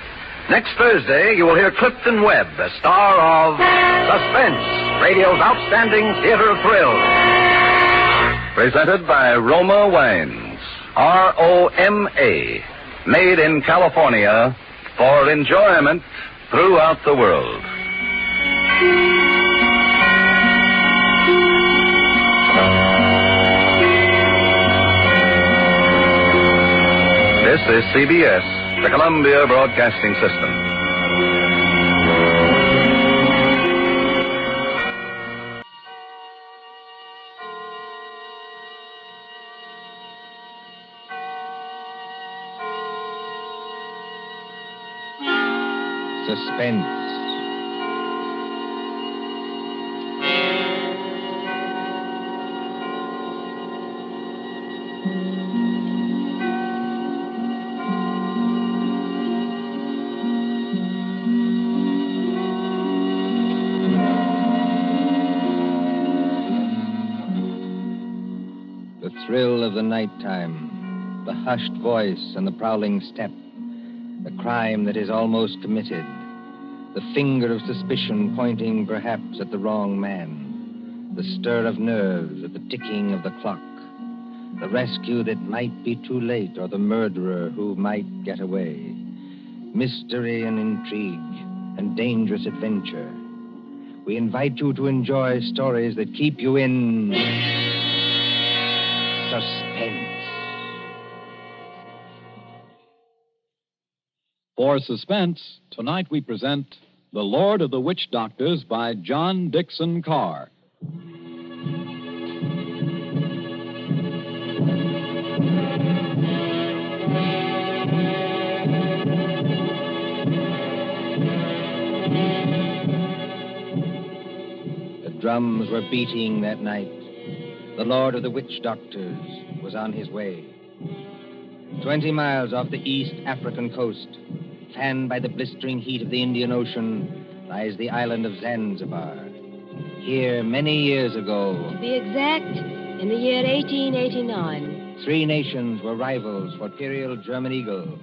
Next Thursday, you will hear Clifton Webb, a star of Suspense, radio's outstanding theater of thrills. Presented by Roma Wines. R-O-M-A. Made in California for enjoyment throughout the world. This is CBS, the Columbia Broadcasting System. Suspense. The thrill of the nighttime, the hushed voice and the prowling step, the crime that is almost committed, the finger of suspicion pointing perhaps at the wrong man, the stir of nerves at the ticking of the clock, the rescue that might be too late or the murderer who might get away, mystery and intrigue and dangerous adventure. We invite you to enjoy stories that keep you in suspense. For Suspense, tonight we present The Lord of the Witch Doctors by John Dixon Carr. The drums were beating that night. The Lord of the Witch Doctors was on his way. 20 miles off the East African coast, fanned by the blistering heat of the Indian Ocean, lies the island of Zanzibar. Here, many years ago, To be exact, in the year 1889. 3 nations were rivals for imperial German eagle.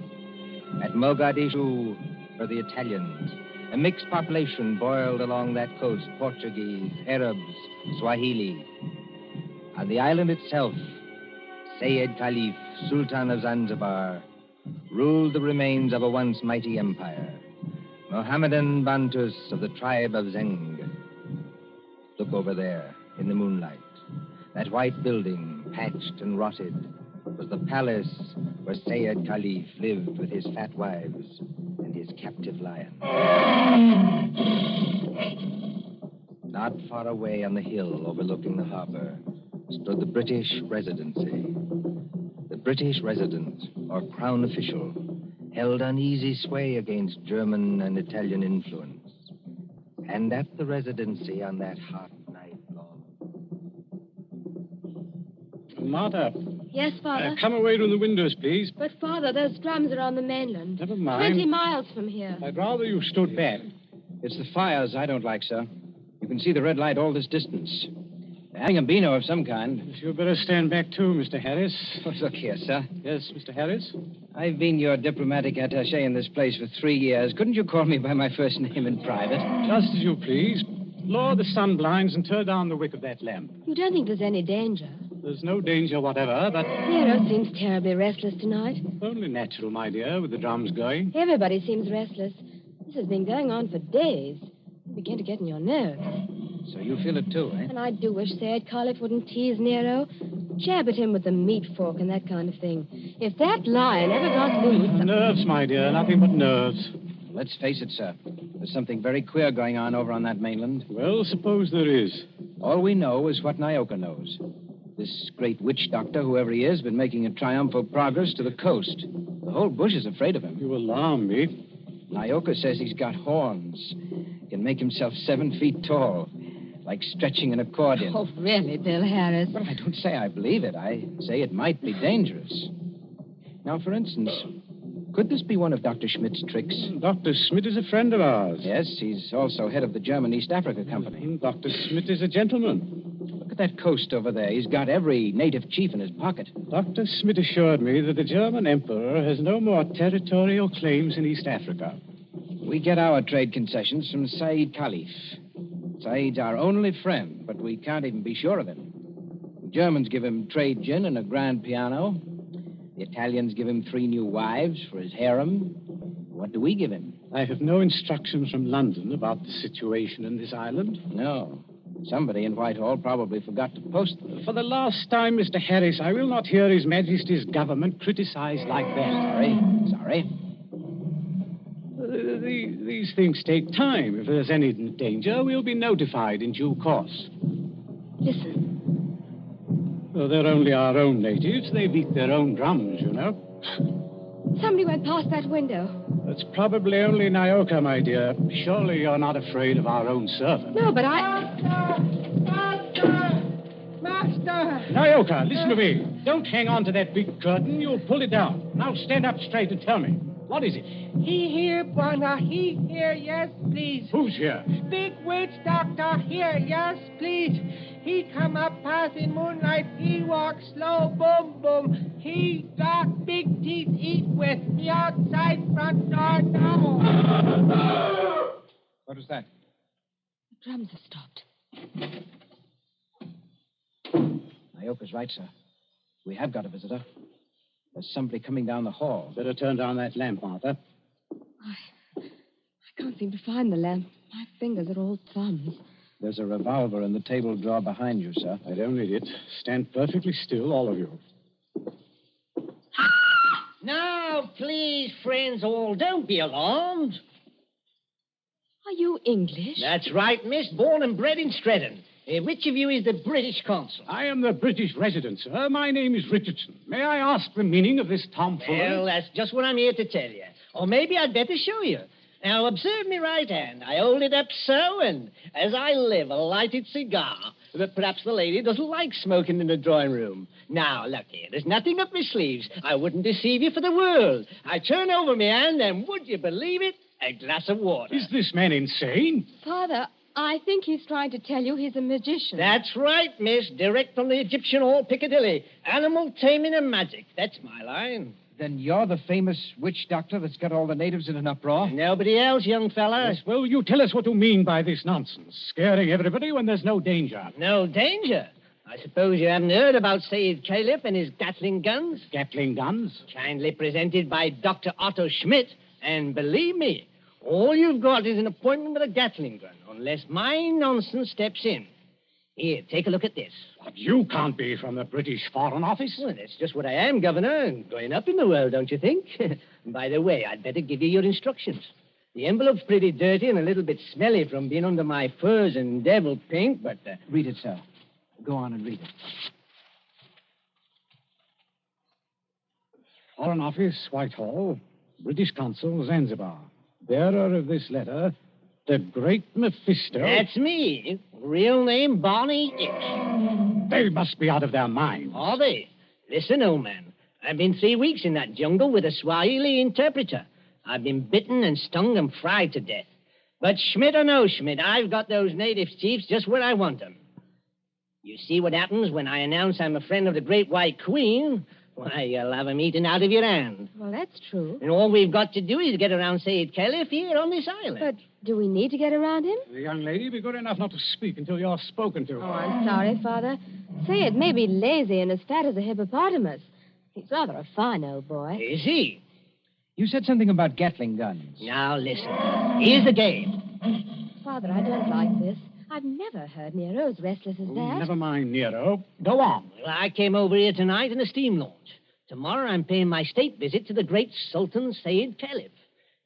At Mogadishu were the Italians. A mixed population boiled along that coast, Portuguese, Arabs, Swahili. On the island itself, Sayyid Khalif, Sultan of Zanzibar, ruled the remains of a once mighty empire. Mohammedan Bantus of the tribe of Zeng. Look over there, in the moonlight. That white building, patched and rotted, was the palace where Sayyid Khalif lived with his fat wives and his captive lion. Not far away on the hill overlooking the harbor stood the British Residency. The British resident, or crown official, held uneasy sway against German and Italian influence. And at the Residency on that hot night long... Martha. Yes, Father? Come away from the windows, please. But, Father, those drums are on the mainland. Never mind. 20 miles from here. I'd rather you stood back. It's the fires I don't like, sir. You can see the red light all this distance. A hangambino of some kind. You'd better stand back, too, Mr. Harris. Oh, look here, sir. Yes, Mr. Harris? I've been your diplomatic attaché in this place for 3 years. Couldn't you call me by my first name in private? Just as you please. Lower the sun blinds and turn down the wick of that lamp. You don't think there's any danger? There's no danger whatever, but... Nero seems terribly restless tonight. Only natural, my dear, with the drums going. Everybody seems restless. This has been going on for days. You begin to get in your nerves. So you feel it too, eh? And I do wish Sayyid Khalif wouldn't tease Nero. Jab at him with the meat fork and that kind of thing. If that lion ever got loose... Nerves, my dear, nothing but nerves. Let's face it, sir. There's something very queer going on over on that mainland. Well, suppose there is. All we know is what Nyoka knows. This great witch doctor, whoever he is, been making a triumphal progress to the coast. The whole bush is afraid of him. You alarm me. Nyoka says he's got horns. He can make himself 7 feet tall, like stretching an accordion. Oh, really, Bill Harris? Well, I don't say I believe it. I say it might be dangerous. Now, for instance, could this be one of Dr. Schmidt's tricks? Dr. Schmidt is a friend of ours. Yes, he's also head of the German East Africa Company. Dr. Schmidt is a gentleman. Look at that coast over there. He's got every native chief in his pocket. Dr. Schmidt assured me that the German emperor has no more territorial claims in East Africa. We get our trade concessions from Sayyid Khalif. Sayyid's our only friend, but we can't even be sure of him. The Germans give him trade gin and a grand piano. The Italians give him 3 new wives for his harem. What do we give him? I have no instructions from London about the situation in this island. No. Somebody in Whitehall probably forgot to post them. For the last time, Mr. Harris, I will not hear His Majesty's government criticized like that. Sorry. These things take time. If there's any danger, we'll be notified in due course. Listen. Well, they're only our own natives. They beat their own drums, you know. Somebody went past that window. It's probably only Nyoka, my dear. Surely you're not afraid of our own servant. No, but Master! Nyoka, listen to me. Don't hang on to that big curtain. You'll pull it down. Now stand up straight and tell me. What is it? He here, Bwana. He here, yes, please. Who's here? Big witch doctor here, yes, please. He come up past in moonlight. He walk slow, boom, boom. He got big teeth eat with me outside front door now. What was that? The drums have stopped. Nyoka's right, sir. We have got a visitor. There's somebody coming down the hall. Better turn down that lamp, Martha. I can't seem to find the lamp. My fingers are all thumbs. There's a revolver in the table drawer behind you, sir. I don't need it. Stand perfectly still, all of you. Now, please, friends all, don't be alarmed. Are you English? That's right, miss. Born and bred in Streatham. Which of you is the British consul? I am the British resident, sir. My name is Richardson. May I ask the meaning of this tomfoolery? Well, that's just what I'm here to tell you. Or maybe I'd better show you. Now, observe me right hand. I hold it up so, and as I live, a lighted cigar. But perhaps the lady doesn't like smoking in the drawing room. Now, look here. There's nothing up my sleeves. I wouldn't deceive you for the world. I turn over my hand, and would you believe it? A glass of water. Is this man insane? Father, I think he's trying to tell you he's a magician. That's right, miss. Direct from the Egyptian Hall, Piccadilly. Animal taming and magic. That's my line. Then you're the famous witch doctor that's got all the natives in an uproar? Nobody else, young fella. Yes, well, you tell us what you mean by this nonsense. Scaring everybody when there's no danger. No danger? I suppose you haven't heard about Sayyid Khalif and his Gatling guns? Gatling guns? Kindly presented by Dr. Otto Schmidt. And believe me, all you've got is an appointment with a Gatling gun, unless my nonsense steps in. Here, take a look at this. But you can't be from the British Foreign Office. Well, that's just what I am, Governor, and going up in the world, don't you think? By the way, I'd better give you your instructions. The envelope's pretty dirty and a little bit smelly from being under my furs and devil pink, but... Read it, sir. Go on and read it. Foreign Office, Whitehall, British Consul, Zanzibar. Bearer of this letter, the Great Mephisto. That's me. Real name, Barney Hicks. They must be out of their minds. Are they? Listen, old man. I've been 3 weeks in that jungle with a Swahili interpreter. I've been bitten and stung and fried to death. But Schmidt or no Schmidt, I've got those native chiefs just where I want them. You see what happens when I announce I'm a friend of the Great White Queen? Why, you'll have 'em eaten out of your hand. Well, that's true. And all we've got to do is get around Said Caliph here on this island. But do we need to get around him? The young lady, be good enough not to speak until you're spoken to. Oh, I'm sorry, Father. Sayed may be lazy and as fat as a hippopotamus. He's rather a fine old boy. Is he? You said something about Gatling guns. Now, listen. Here's the game. Father, I don't like this. I've never heard Nero as restless as that. Never mind, Nero. Go on. Well, I came over here tonight in a steam launch. Tomorrow I'm paying my state visit to the great Sultan Said Caliph.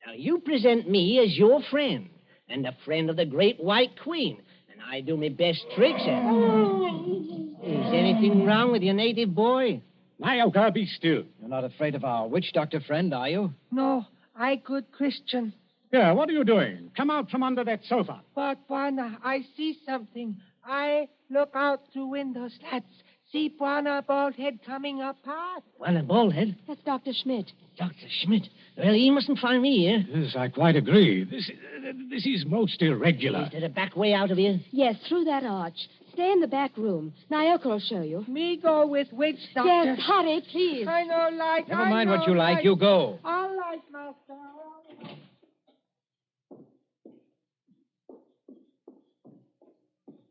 Now, you present me as your friend and a friend of the Great White Queen, and I do my best tricks at it. Is anything wrong with your native boy? Nyoka, be still. You're not afraid of our witch doctor friend, are you? No, I good Christian. Here, what are you doing? Come out from under that sofa. But, Bwana, I see something. I look out through window slats. See Bwana Baldhead coming apart. Well, a baldhead? That's Dr. Schmidt. Dr. Schmidt? Well, he mustn't find me here. Yes, I quite agree. This is most irregular. Is there a back way out of here? Yes, through that arch. Stay in the back room. Naoka will show you. Me go with witch doctor. Yes, hurry, please. I know like. Never mind what you like. You go. All right, master.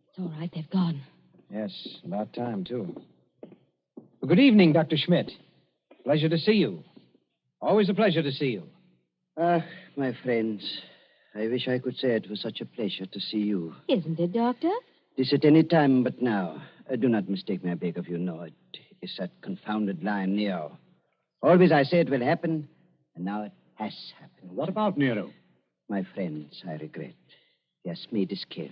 It's all right. They've gone. Yes, about time, too. Well, good evening, Dr. Schmidt. Pleasure to see you. Always a pleasure to see you. Ah, my friends, I wish I could say it was such a pleasure to see you. Isn't it, Doctor? This at any time but now. Do not mistake me, I beg of you. No, it is that confounded lion, Nero. Always I say it will happen, and now it has happened. What about Nero? My friends, I regret. He has made his kill.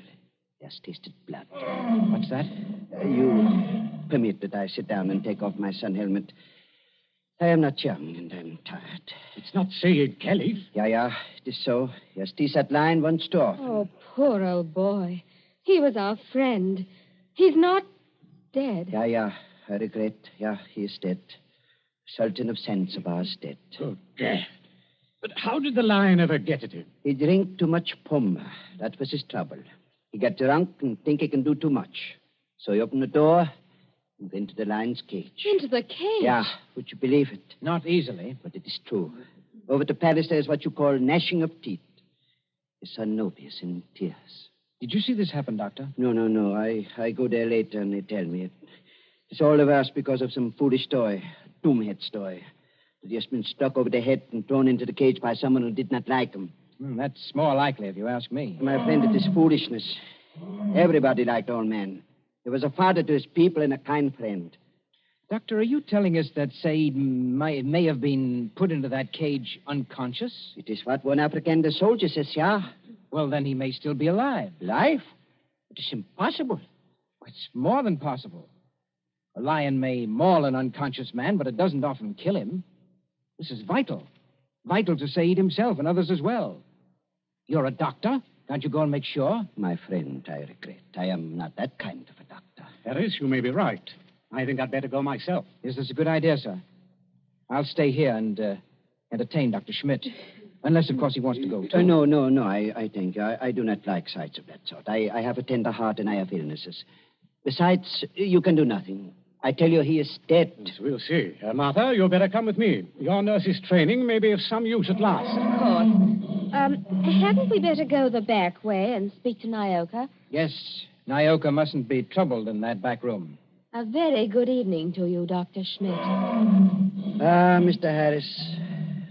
He has tasted blood. What's that? You permit that I sit down and take off my sun helmet. I am not young, and I'm tired. It's not Said Caliph. Yeah, it is so. He has teased that lion once too often. Oh, poor old boy. He was our friend. He's not dead. Yeah, I regret. Yeah, he is dead. Sultan of Zanzibar is dead. Oh, Gad. But how did the lion ever get at him? He drank too much puma. That was his trouble. He got drunk and think he can do too much. So he opened the door and went to the lion's cage. Into the cage? Yeah, would you believe it? Not easily. But it is true. Over to Paris, there's what you call gnashing of teeth. His son Nobius in tears. Did you see this happen, Doctor? No. I go there later and they tell me. It's all the worse because of some foolish toy, a doomhead toy. That he has been struck over the head and thrown into the cage by someone who did not like him. That's more likely, if you ask me. My friend, it is foolishness. Everybody liked old man. He was a father to his people and a kind friend. Doctor, are you telling us that Said may have been put into that cage unconscious? It is what one African soldier says, yeah. Well, then he may still be alive. Alive? It is impossible. It's more than possible. A lion may maul an unconscious man, but it doesn't often kill him. This is vital. Vital to Said himself and others as well. You're a doctor. Can't you go and make sure? My friend, I regret. I am not that kind of a doctor. Harris, you may be right. I think I'd better go myself. Yes, that's a good idea, sir. I'll stay here and entertain Dr. Schmidt. Unless, of course, he wants to go, too. No. I think I do not like sights of that sort. I have a tender heart and I have illnesses. Besides, you can do nothing. I tell you, he is dead. Yes, we'll see. Martha, you'd better come with me. Your nurse's training may be of some use at last. Of course. Hadn't we better go the back way and speak to Naoka? Yes, Naoka mustn't be troubled in that back room. A very good evening to you, Dr. Schmidt. Ah, Mr. Harris,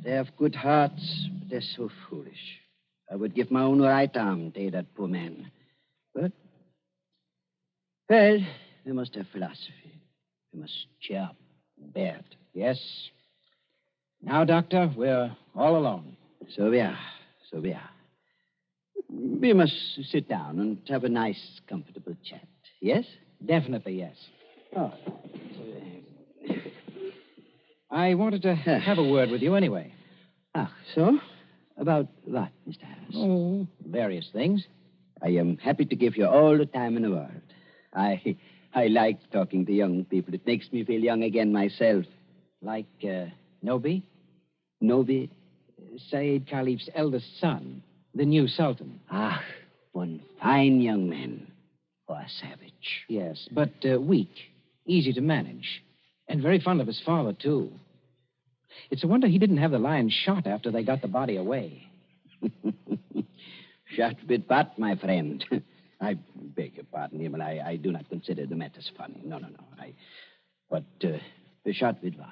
they have good hearts, but they're so foolish. I would give my own right arm to aid that poor man. But Well, we must have philosophy. We must cheer up and bear it. Yes. Now, Doctor, we're all alone. So we are. So we are. We must sit down and have a nice, comfortable chat. Yes? Definitely, yes. Oh. I wanted to have a word with you anyway. Ah, so? About what, Mr. Harris? Oh, various things. I am happy to give you all the time in the world. I like talking to young people. It makes me feel young again myself. Like Nobi? Nobi? Said Khalif's eldest son, the new sultan. Ah, one fine young man for a savage. Yes, but weak, easy to manage, and very fond of his father, too. It's a wonder he didn't have the lion shot after they got the body away. Shot with what, my friend? I beg your pardon, Himmel. I do not consider the matters funny. No. But shot with what?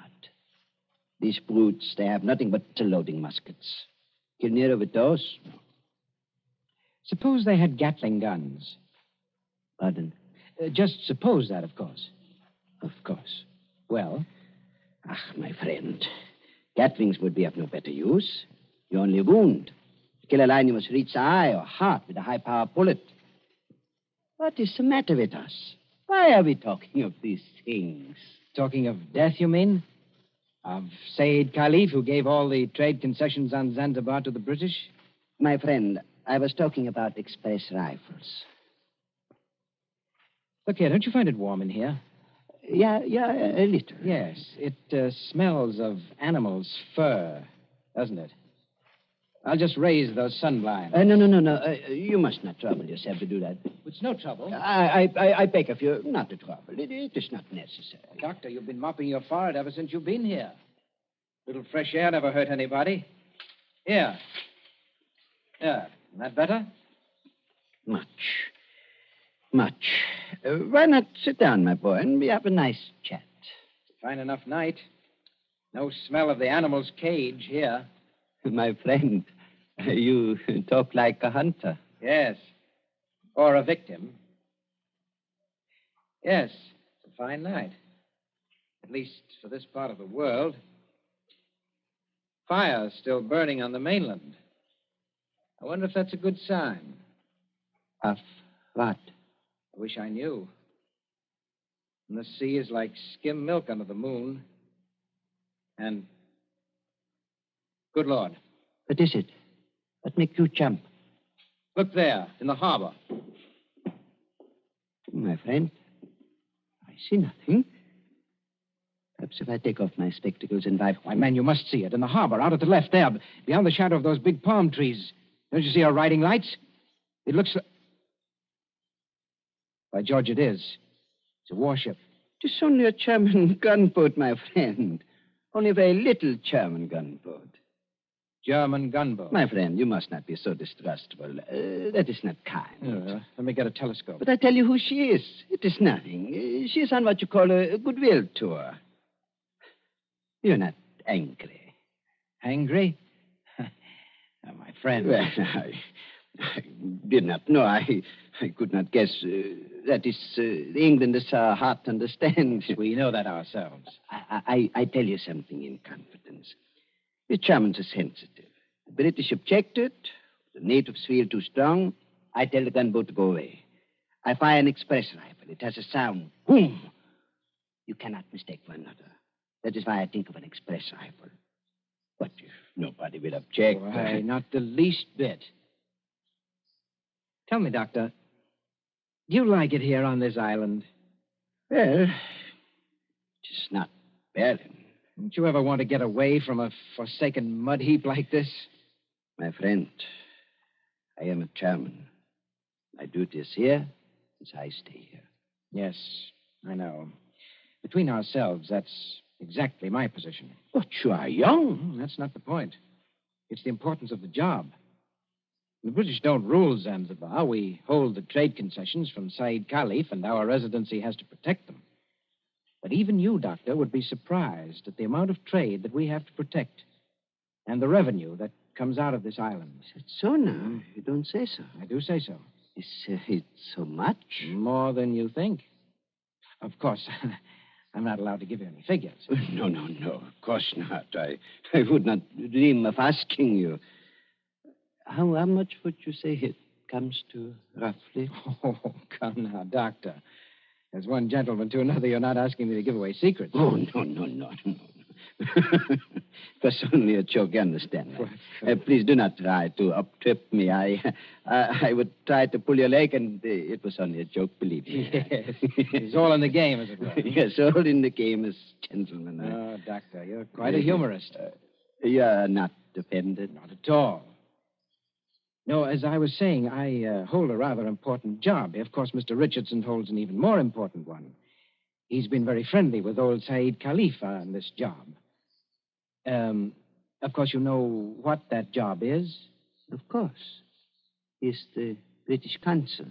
These brutes, they have nothing but loading muskets. Kill Nero with those? No. Suppose they had Gatling guns. Pardon? Just suppose that, of course. Of course. Well? Ah, my friend. Gatlings would be of no better use. You only wound. To kill a lion, you must reach the eye or heart with a high-power bullet. What is the matter with us? Why are we talking of these things? Talking of death, you mean? Of Said Khalif, who gave all the trade concessions on Zanzibar to the British? My friend, I was talking about express rifles. Look here, don't you find it warm in here? Yeah, a little. Yes, it smells of animal's fur, doesn't it? I'll just raise those sunblinds. No. You must not trouble yourself to do that. It's no trouble. I beg of you not to trouble. It is not necessary. Doctor, you've been mopping your forehead ever since you've been here. Little fresh air never hurt anybody. Here. Isn't that better? Much. Why not sit down, my boy, and we have a nice chat? Fine enough night. No smell of the animal's cage here. My friend, you talk like a hunter. Yes. Or a victim. Yes, it's a fine night. At least for this part of the world. Fire's still burning on the mainland. I wonder if that's a good sign. Of what? I wish I knew. And the sea is like skim milk under the moon. And, good Lord. What is it? What makes you jump? Look there, in the harbor. My friend, I see nothing. Perhaps if I take off my spectacles and Why, man, you must see it. In the harbor, out at the left there, beyond the shadow of those big palm trees. Don't you see our riding lights? It looks like... By George, it is. It's a warship. It's only a German gunboat, my friend. Only a very little German gunboat. German gunboat? My friend, you must not be so distrustful. That is not kind. Let me get a telescope. But I tell you who she is. It is nothing. She is on what you call a goodwill tour. You're not angry. Angry? My friend. Well, I did not know. I could not guess. That is, England is our heart understands. We know that ourselves. I tell you something in confidence. The Germans are sensitive. The British objected. The natives feel too strong. I tell the gunboat to go away. I fire an express rifle. It has a sound. Boom! You cannot mistake one another. That is why I think of an express rifle. But if nobody will object... Why, not the least bit. Tell me, Doctor, do you like it here on this island? Well, just not barren. Don't you ever want to get away from a forsaken mud heap like this? My friend, I am a German. My duty is here, as I stay here. Yes, I know. Between ourselves, that's exactly my position. But you are young. That's not the point. It's the importance of the job. The British don't rule Zanzibar. We hold the trade concessions from Said Khalif, and our residency has to protect them. But even you, Doctor, would be surprised at the amount of trade that we have to protect and the revenue that comes out of this island. Is it so now? You don't say so. I do say so. Is it so much? More than you think. Of course, I'm not allowed to give you any figures. No, of course not. I would not dream of asking you. How much would you say it comes to, roughly? Oh, come now, Doctor. As one gentleman to another, you're not asking me to give away secrets. Oh, no. It was only a joke, you understand. Please do not try to up-trip me. I would try to pull your leg, and it was only a joke, believe me. Yes. It's all in the game, as it were. Yes, all in the game as gentlemen. Oh, Doctor, you're quite a humorist. You're not offended? Not at all. No, as I was saying, I hold a rather important job. Of course, Mr. Richardson holds an even more important one. He's been very friendly with old Said Khalifa on this job. Of course, you know what that job is? Of course. He's the British consul.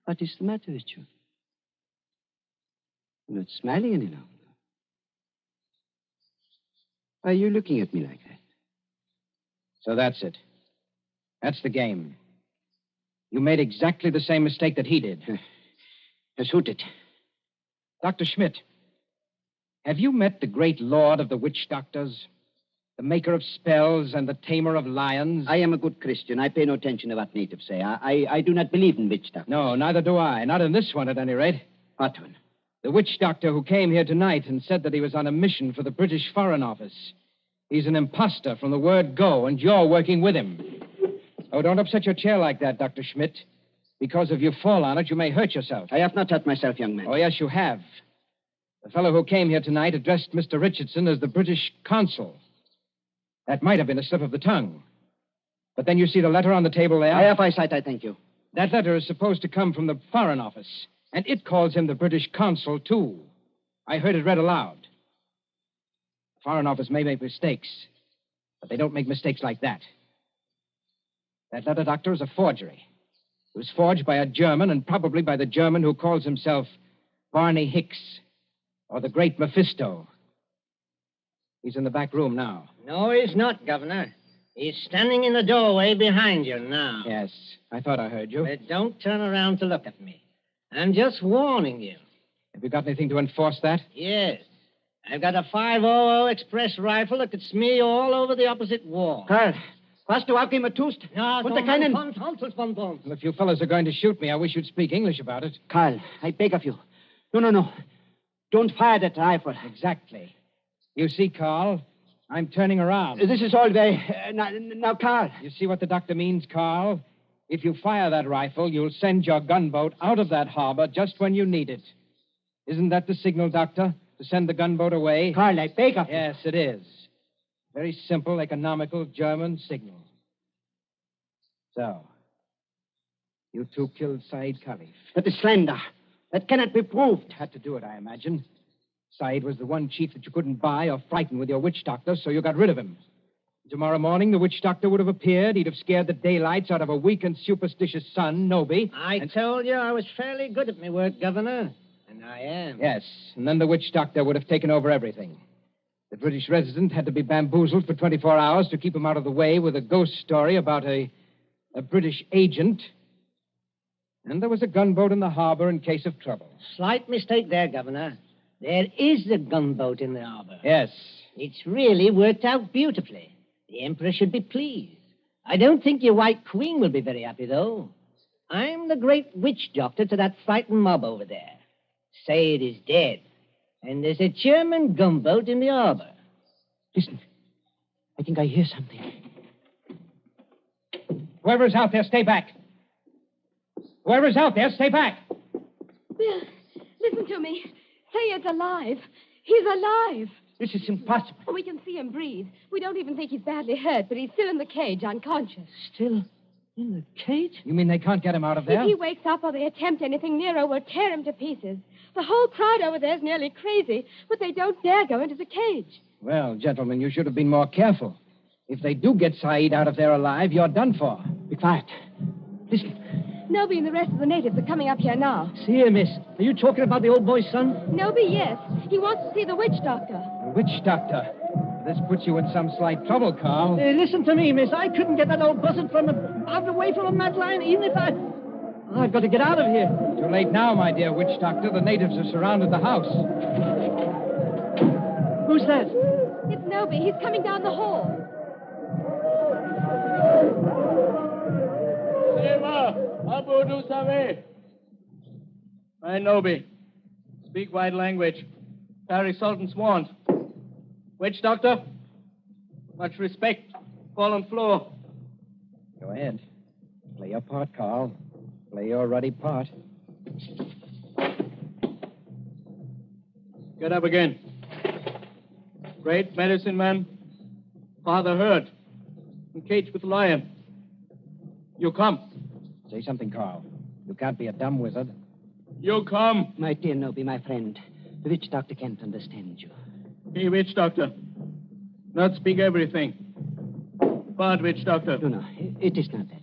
What is the matter with you? You're not smiling any longer. Why are you looking at me like that? So that's it. That's the game. You made exactly the same mistake that he did. Yes, who did? Dr. Schmidt, have you met the great lord of the witch doctors? The maker of spells and the tamer of lions? I am a good Christian. I pay no attention to what natives say. I do not believe in witch doctors. No, neither do I. Not in this one, at any rate. What one? The witch doctor who came here tonight and said that he was on a mission for the British Foreign Office. He's an imposter from the word go, and you're working with him. Oh, don't upset your chair like that, Dr. Schmidt. Because if you fall on it, you may hurt yourself. I have not hurt myself, young man. Oh, yes, you have. The fellow who came here tonight addressed Mr. Richardson as the British consul. That might have been a slip of the tongue. But then you see the letter on the table there? I have eyesight, I thank you. That letter is supposed to come from the Foreign Office, and it calls him the British consul, too. I heard it read aloud. The Foreign Office may make mistakes, but they don't make mistakes like that. That letter, Doctor, is a forgery. It was forged by a German, and probably by the German who calls himself Barney Hicks, or the Great Mephisto. He's in the back room now. No, he's not, Governor. He's standing in the doorway behind you now. Yes, I thought I heard you. But don't turn around to look at me. I'm just warning you. Have you got anything to enforce that? Yes. I've got a 500 express rifle that could smear you all over the opposite wall. Karl, hast du abgematust? No, Und keinen... Well, if you fellows are going to shoot me, I wish you'd speak English about it. Karl, I beg of you. No. Don't fire that rifle. Exactly. You see, Carl, I'm turning around. This is all very... now, Karl. You see what the doctor means, Carl? If you fire that rifle, you'll send your gunboat out of that harbor just when you need it. Isn't that the signal, Doctor? To send the gunboat away? Karl, I beg of you. Yes, it is. Very simple, economical German signal. So, you two killed Said Khalif. That is slander. That cannot be proved. Had to do it, I imagine. Said was the one chief that you couldn't buy or frighten with your witch doctor, so you got rid of him. Tomorrow morning, the witch doctor would have appeared. He'd have scared the daylights out of a weak and superstitious son, Noby. I told you I was fairly good at my work, Governor. And I am. Yes, and then the witch doctor would have taken over everything. The British resident had to be bamboozled for 24 hours to keep him out of the way with a ghost story about a British agent. And there was a gunboat in the harbor in case of trouble. Slight mistake there, Governor. There is a gunboat in the harbor. Yes. It's really worked out beautifully. The Emperor should be pleased. I don't think your White Queen will be very happy, though. I'm the great witch doctor to that frightened mob over there. Said is dead. And there's a German gunboat in the harbor. Listen. I think I hear something. Whoever's out there, stay back. Whoever's out there, stay back. Bill, listen to me. Sayed's alive. He's alive. This is impossible. We can see him breathe. We don't even think he's badly hurt, but he's still in the cage, unconscious. Still in the cage? You mean they can't get him out of there? If he wakes up or they attempt anything, Nero will tear him to pieces. The whole crowd over there is nearly crazy, but they don't dare go into the cage. Well, gentlemen, you should have been more careful. If they do get Said out of there alive, you're done for. Be quiet. Listen. Noby and the rest of the natives are coming up here now. See here, miss. Are you talking about the old boy's son? Noby, yes. He wants to see the witch doctor. The witch doctor? This puts you in some slight trouble, Carl. Listen to me, miss. I couldn't get that old buzzard out away from a mad lion, even if I've got to get out of here. Too late now, my dear witch doctor. The natives have surrounded the house. Who's that? It's Nobi. He's coming down the hall. Abu du Save. I Nobi. Speak white language. Carry Sultan's wand. Witch doctor? Much respect. Fall on floor. Go ahead. Play your part, Carl. Play your ruddy part. Get up again. Great medicine man. Father Herd. Encaged with lion. You come. Say something, Carl. You can't be a dumb wizard. You come. My dear Nobi, my friend, the witch doctor can't understand you. Hey, witch doctor. Not speak everything. Bad witch doctor. No, it is not that.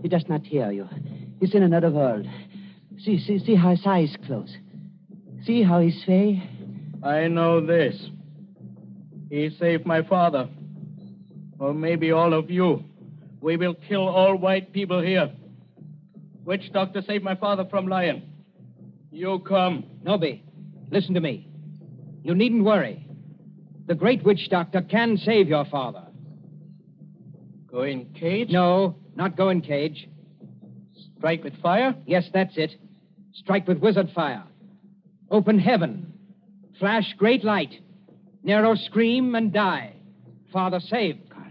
He does not hear you. He's in another world. See how his eyes close. See how he sway. I know this. He saved my father. Or maybe all of you. We will kill all white people here. Witch doctor saved my father from lion. You come. Nobi, listen to me. You needn't worry. The great witch doctor can save your father. Go in cage? No, not go in cage. Strike with fire? Yes, that's it. Strike with wizard fire. Open heaven. Flash great light. Nero scream and die. Father saved. Carl,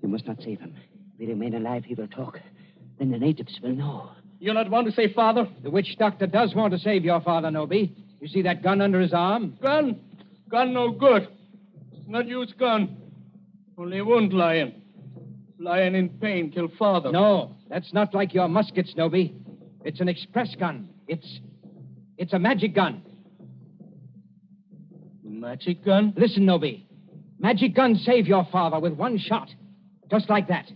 you must not save him. If he remain alive, he will talk. Then the natives will know. You not want to save father? The witch doctor does want to save your father, Nobi. You see that gun under his arm? Gun? Gun no good. Not use gun. Only wound lion. Lion in pain kill father. No, that's not like your muskets, Nobi. It's an express gun. It's a magic gun. Magic gun? Listen, Nobi. Magic gun save your father with one shot. Just like that.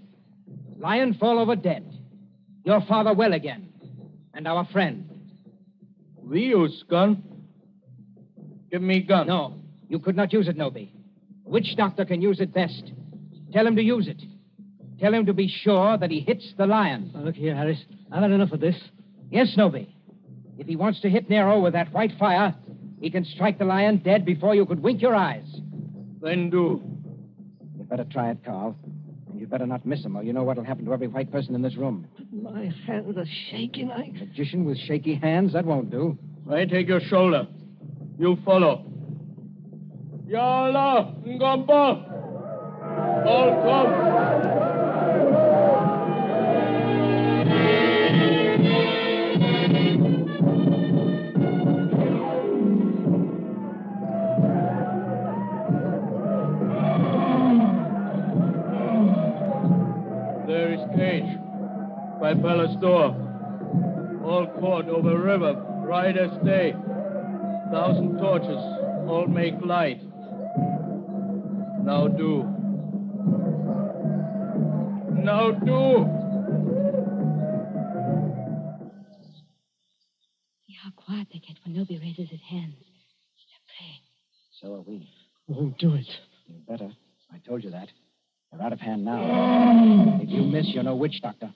Lion fall over dead. Your father well again. And our friend. We use gun. Give me gun. No, you could not use it, Nobi. Witch doctor can use it best. Tell him to use it. Tell him to be sure that he hits the lion. Look here, Harris. I've had enough of this. Yes, Nobi. If he wants to hit Nero with that white fire, he can strike the lion dead before you could wink your eyes. Then do. You'd better try it, Carl. And you'd better not miss him, or you know what'll happen to every white person in this room. My hands are shaking. Magician with shaky hands? That won't do. I take your shoulder. You follow. Yalla, Ngamba. All come. There is cage by palace door. All court over river, bright as day. 1,000 torches, all make light. Now do. Now do. See how quiet they get when Nobi raises his hands. They're praying. So are we. Won't do it. You better. I told you that. They're out of hand now. If you miss, you're no witch doctor.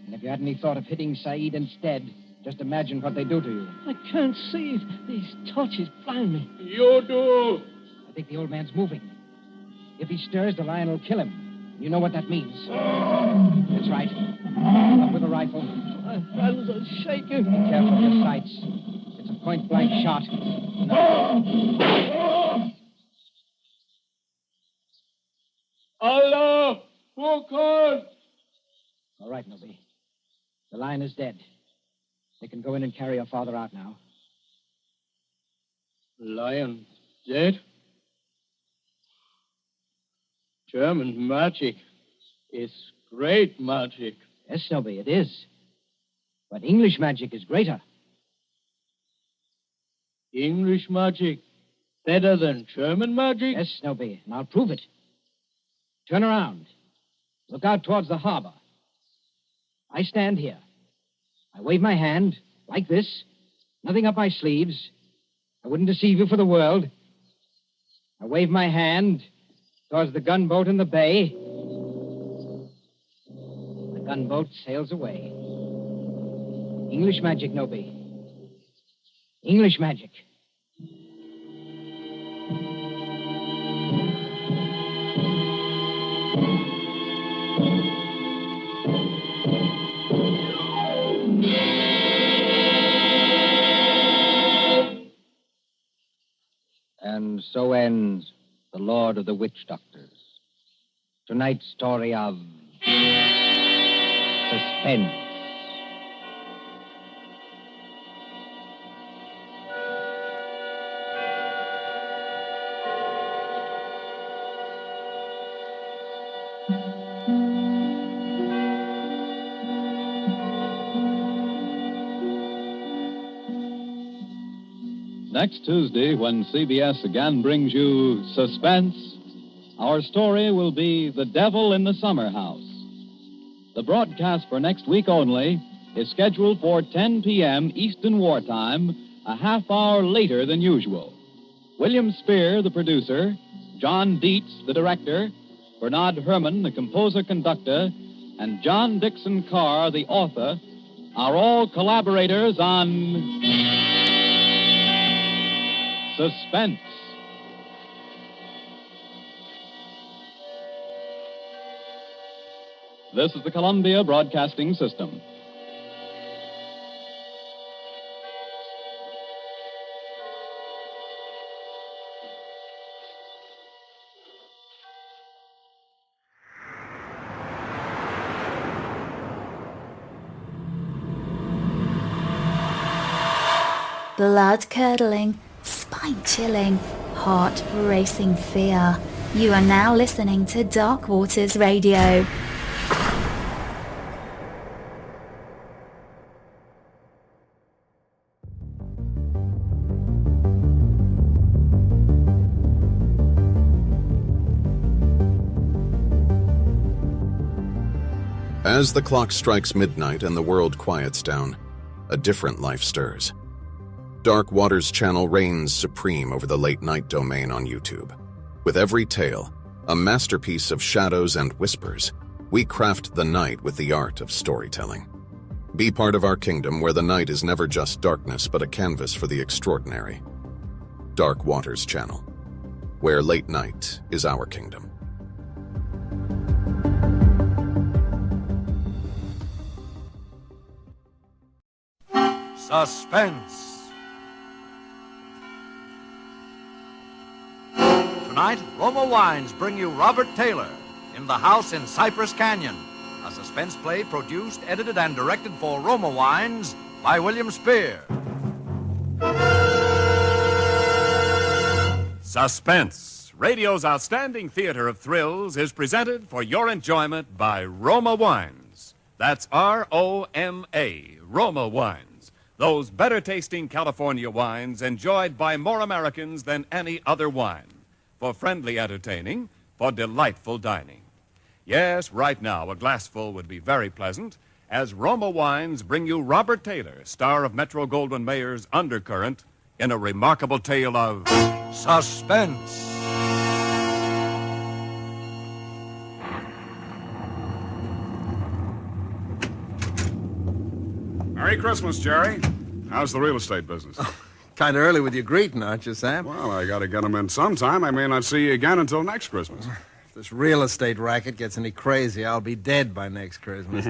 And if you had any thought of hitting Saeed instead, just imagine what they do to you. I can't see. These torches blind me. You do. I think the old man's moving. If he stirs, the lion will kill him. You know what that means. That's right. Up with a rifle. My hands are shaking. Be careful of your sights. It's a point-blank shot. Allah! Who called? All right, Nobi. The lion is dead. They can go in and carry your father out now. Lion dead? German magic is great magic. Yes, Nobi, it is. But English magic is greater. English magic better than German magic? Yes, Nobi, and I'll prove it. Turn around. Look out towards the harbor. I stand here. I wave my hand, like this. Nothing up my sleeves. I wouldn't deceive you for the world. I wave my hand, because the gunboat in the bay. The gunboat sails away. English magic, Nobi. English magic. And so ends The Lord of the Witch Doctors. Tonight's story of suspense. Next Tuesday, when CBS again brings you Suspense, our story will be The Devil in the Summer House. The broadcast for next week only is scheduled for 10 p.m. Eastern Wartime, a half hour later than usual. William Spear, the producer, John Dietz, the director, Bernard Herrmann, the composer-conductor, and John Dixon Carr, the author, are all collaborators on Suspense. This is the Columbia Broadcasting System. Blood-curdling, spine-chilling, heart-racing fear. You are now listening to Dark Waters Radio. As the clock strikes midnight and the world quiets down, a different life stirs. Dark Waters Channel reigns supreme over the late-night domain on YouTube. With every tale, a masterpiece of shadows and whispers, we craft the night with the art of storytelling. Be part of our kingdom where the night is never just darkness but a canvas for the extraordinary. Dark Waters Channel, where late night is our kingdom. Suspense. Tonight, Roma Wines bring you Robert Taylor in The House in Cypress Canyon, a suspense play produced, edited, and directed for Roma Wines by William Spear. Suspense, radio's outstanding theater of thrills, is presented for your enjoyment by Roma Wines. That's R-O-M-A, Roma Wines. Those better-tasting California wines enjoyed by more Americans than any other wine. For friendly entertaining, for delightful dining. Yes, right now, a glassful would be very pleasant, as Roma Wines bring you Robert Taylor, star of Metro-Goldwyn-Mayer's Undercurrent, in a remarkable tale of suspense. Merry Christmas, Jerry. How's the real estate business? Kind of early with your greeting, aren't you, Sam? Well, I got to get them in sometime. I may not see you again until next Christmas. If this real estate racket gets any crazy, I'll be dead by next Christmas.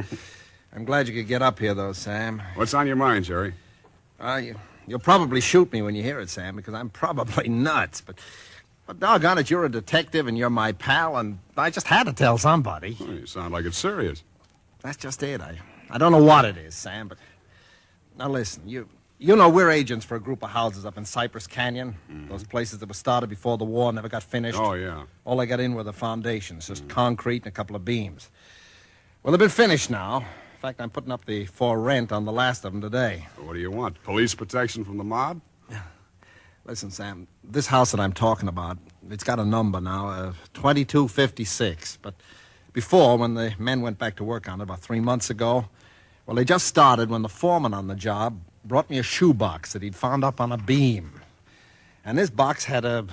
I'm glad you could get up here, though, Sam. What's on your mind, Jerry? You'll probably shoot me when you hear it, Sam, because I'm probably nuts. But doggone it, you're a detective and you're my pal, and I just had to tell somebody. Well, you sound like it's serious. That's just it. I don't know what it is, Sam, but... Now, listen, you know we're agents for a group of houses up in Cypress Canyon. Mm-hmm. Those places that were started before the war, never got finished. Oh, yeah. All they got in were the foundations, just concrete and a couple of beams. Well, they've been finished now. In fact, I'm putting up the for rent on the last of them today. What do you want? Police protection from the mob? Listen, Sam, this house that I'm talking about, it's got a number now, 2256. But before, when the men went back to work on it about 3 months ago, well, they just started when the foreman on the job brought me a shoebox that he'd found up on a beam. And this box had a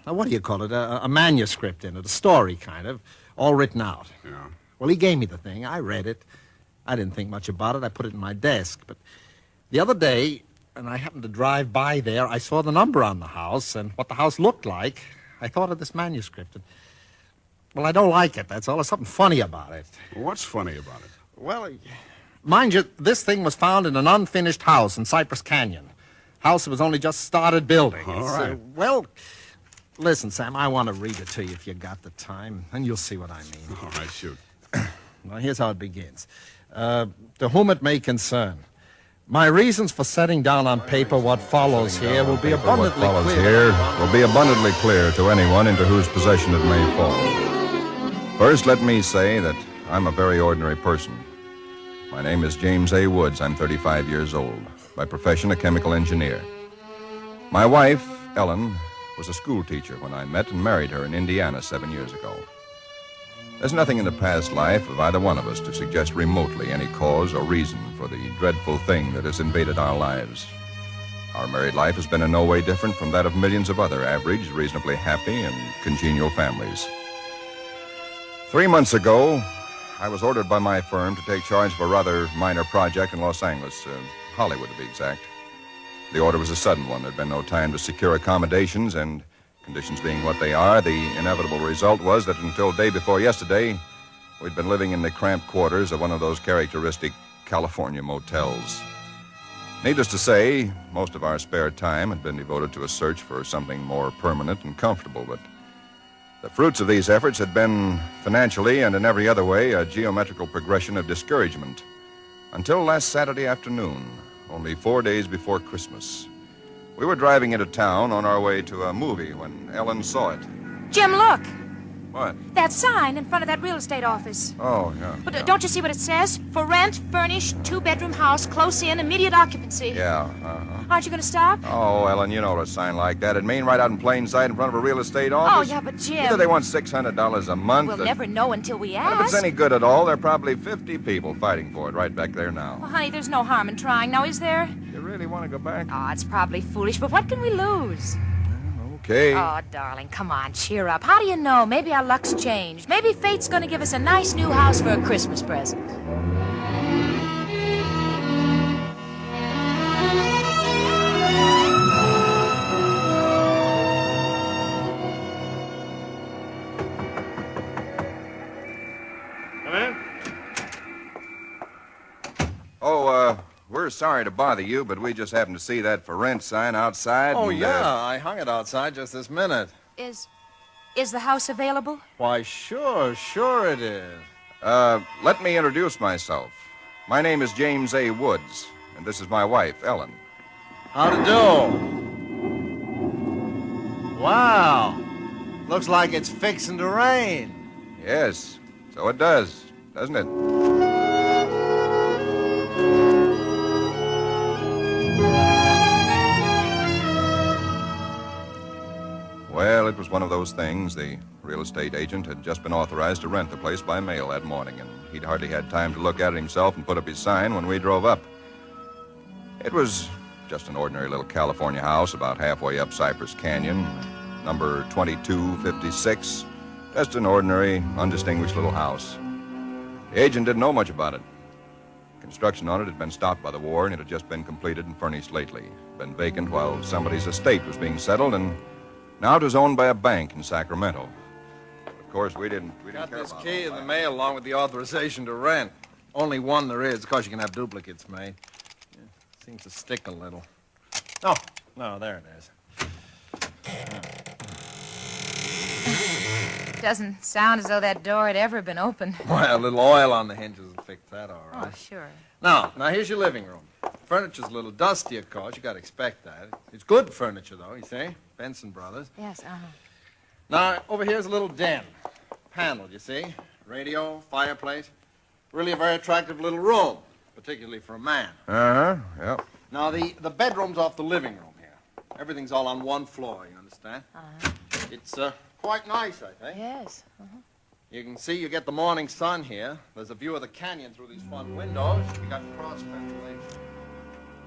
what do you call it, a manuscript in it, a story kind of, all written out. Yeah. Well, he gave me the thing. I read it. I didn't think much about it. I put it in my desk. But the other day, and I happened to drive by there, I saw the number on the house and what the house looked like. I thought of this manuscript. And, well, I don't like it, that's all. There's something funny about it. What's funny about it? Well, mind you, this thing was found in an unfinished house in Cypress Canyon. House that was only just started building. All right. Well, listen, Sam, I want to read it to you if you got the time, and you'll see what I mean. All right, shoot. Well, here's how it begins. To whom it may concern, my reasons for setting down on paper what follows here will be abundantly clear to anyone into whose possession it may fall. First, let me say that I'm a very ordinary person. My name is James A. Woods. I'm 35 years old. By profession, a chemical engineer. My wife, Ellen, was a school teacher when I met and married her in Indiana 7 years ago. There's nothing in the past life of either one of us to suggest remotely any cause or reason for the dreadful thing that has invaded our lives. Our married life has been in no way different from that of millions of other average, reasonably happy, and congenial families. 3 months ago, I was ordered by my firm to take charge of a rather minor project in Los Angeles, Hollywood to be exact. The order was a sudden one. There'd been no time to secure accommodations, and conditions being what they are, the inevitable result was that until day before yesterday, we'd been living in the cramped quarters of one of those characteristic California motels. Needless to say, most of our spare time had been devoted to a search for something more permanent and comfortable, but the fruits of these efforts had been, financially and in every other way, a geometrical progression of discouragement. Until last Saturday afternoon, only 4 days before Christmas. We were driving into town on our way to a movie when Ellen saw it. Jim, look. What? That sign in front of that real estate office. Oh, yeah. But don't you see what it says? For rent, furnished, 2-bedroom house, close in, immediate occupancy. Yeah, Aren't you going to stop? Oh, Ellen, you know what a sign like that would mean, right out in plain sight in front of a real estate office. Oh, yeah, but Jim... Either they want $600 a month... We'll never know until we ask. And if it's any good at all, there are probably 50 people fighting for it right back there now. Well, honey, there's no harm in trying now, is there? You really want to go back? Oh, it's probably foolish, but what can we lose? Okay. Oh, darling, come on, cheer up. How do you know? Maybe our luck's changed. Maybe fate's going to give us a nice new house for a Christmas present. Come in. We're sorry to bother you, but we just happened to see that for rent sign outside. Oh, yeah, I hung it outside just this minute. Is the house available? Why, sure it is. Let me introduce myself. My name is James A. Woods, and this is my wife, Ellen. How to do? Wow. Looks like it's fixing to rain. Yes, so it does, doesn't it? Well, it was one of those things. The real estate agent had just been authorized to rent the place by mail that morning, and he'd hardly had time to look at it himself and put up his sign when we drove up. It was just an ordinary little California house about halfway up Cypress Canyon, number 2256. Just an ordinary, undistinguished little house. The agent didn't know much about it. Construction on it had been stopped by the war, and it had just been completed and furnished lately. Been vacant while somebody's estate was being settled, and now it was owned by a bank in Sacramento. Of course, we didn't Got care this about key all in the that. mail along with the authorization to rent. Only one there is. Of course, you can have duplicates made. Yeah, seems to stick a little. Oh, no, there it is. Doesn't sound as though that door had ever been opened. Well, a little oil on the hinges will fix that, all right. Oh, sure. Now, here's your living room. Furniture's a little dusty, of course. You got to expect that. It's good furniture, though, you see? Benson Brothers. Yes, Now, over here's a little den. Panel, you see? Radio, fireplace. Really a very attractive little room, particularly for a man. Yep. Now, the bedroom's off the living room here. Everything's all on one floor, you understand? It's quite nice, I think. Yes. You can see you get the morning sun here. There's a view of the canyon through these front windows. You got cross ventilation.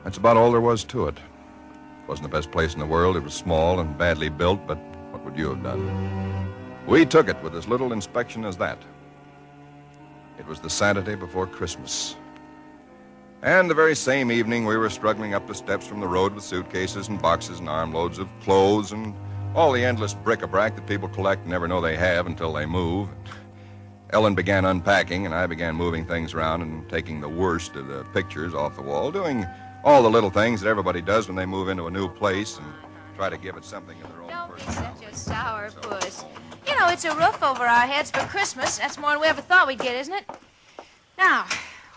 That's about all there was to it. It wasn't the best place in the world. It was small and badly built, but what would you have done? We took it with as little inspection as that. It was the Saturday before Christmas. And the very same evening, we were struggling up the steps from the road with suitcases and boxes and armloads of clothes and all the endless bric-a-brac that people collect and never know they have until they move. Ellen began unpacking, and I began moving things around and taking the worst of the pictures off the wall, doing all the little things that everybody does when they move into a new place and try to give it something of their own personality. Such a sourpuss. You know, it's a roof over our heads for Christmas. That's more than we ever thought we'd get, isn't it? Now,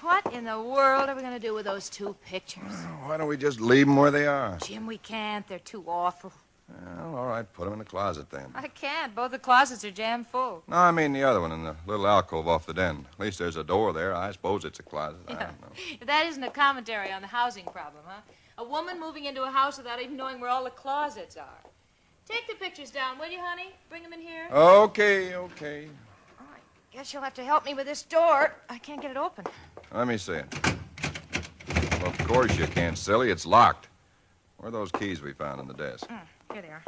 what in the world are we going to do with those two pictures? Why don't we just leave them where they are? Jim, we can't. They're too awful. Well, all right, put them in the closet then. I can't. Both the closets are jammed full. No, I mean the other one in the little alcove off the den. At least there's a door there. I suppose it's a closet. I don't know. If that isn't a commentary on the housing problem, huh? A woman moving into a house without even knowing where all the closets are. Take the pictures down, will you, honey? Bring them in here. Okay. Guess you'll have to help me with this door. I can't get it open. Let me see it. Well, of course you can't, silly. It's locked. Where are those keys we found on the desk? Here they are.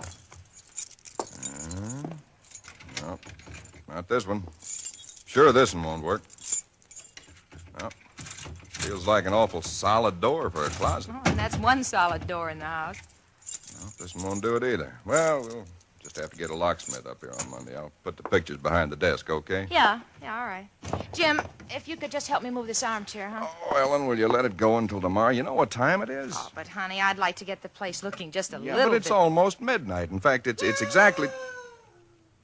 No, not this one. Sure, this one won't work. No. Feels like an awful solid door for a closet. Oh, and that's one solid door in the house. No, this one won't do it either. Well, we'll just have to get a locksmith up here on Monday. I'll put the pictures behind the desk, okay? Yeah, all right. Jim, if you could just help me move this armchair, huh? Oh, Ellen, will you let it go until tomorrow? You know what time it is? Oh, but, honey, I'd like to get the place looking just a Yeah, little but it's bit. almost midnight. In fact, it's exactly...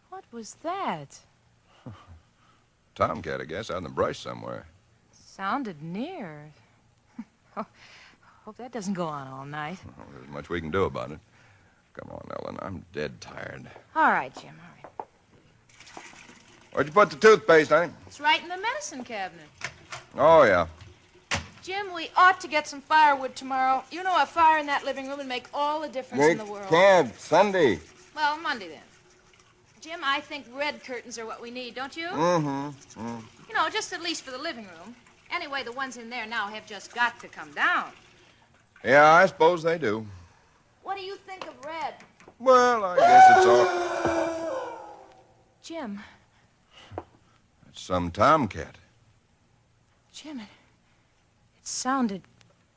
What was that? Tomcat, I guess, out in the brush somewhere. Sounded near. Hope that doesn't go on all night. Well, there's much we can do about it. Come on, Ellen. I'm dead tired. All right, Jim, all right. Where'd you put the toothpaste, honey? It's right in the medicine cabinet. Oh, yeah. Jim, we ought to get some firewood tomorrow. You know, a fire in that living room would make all the difference in the world. Can't. Sunday. Well, Monday then. Jim, I think red curtains are what we need, don't you? Mm-hmm. You know, just at least for the living room. Anyway, the ones in there now have just got to come down. Yeah, I suppose they do. What do you think of red? Well, I guess it's all... Jim. It's some tomcat. Jim, it sounded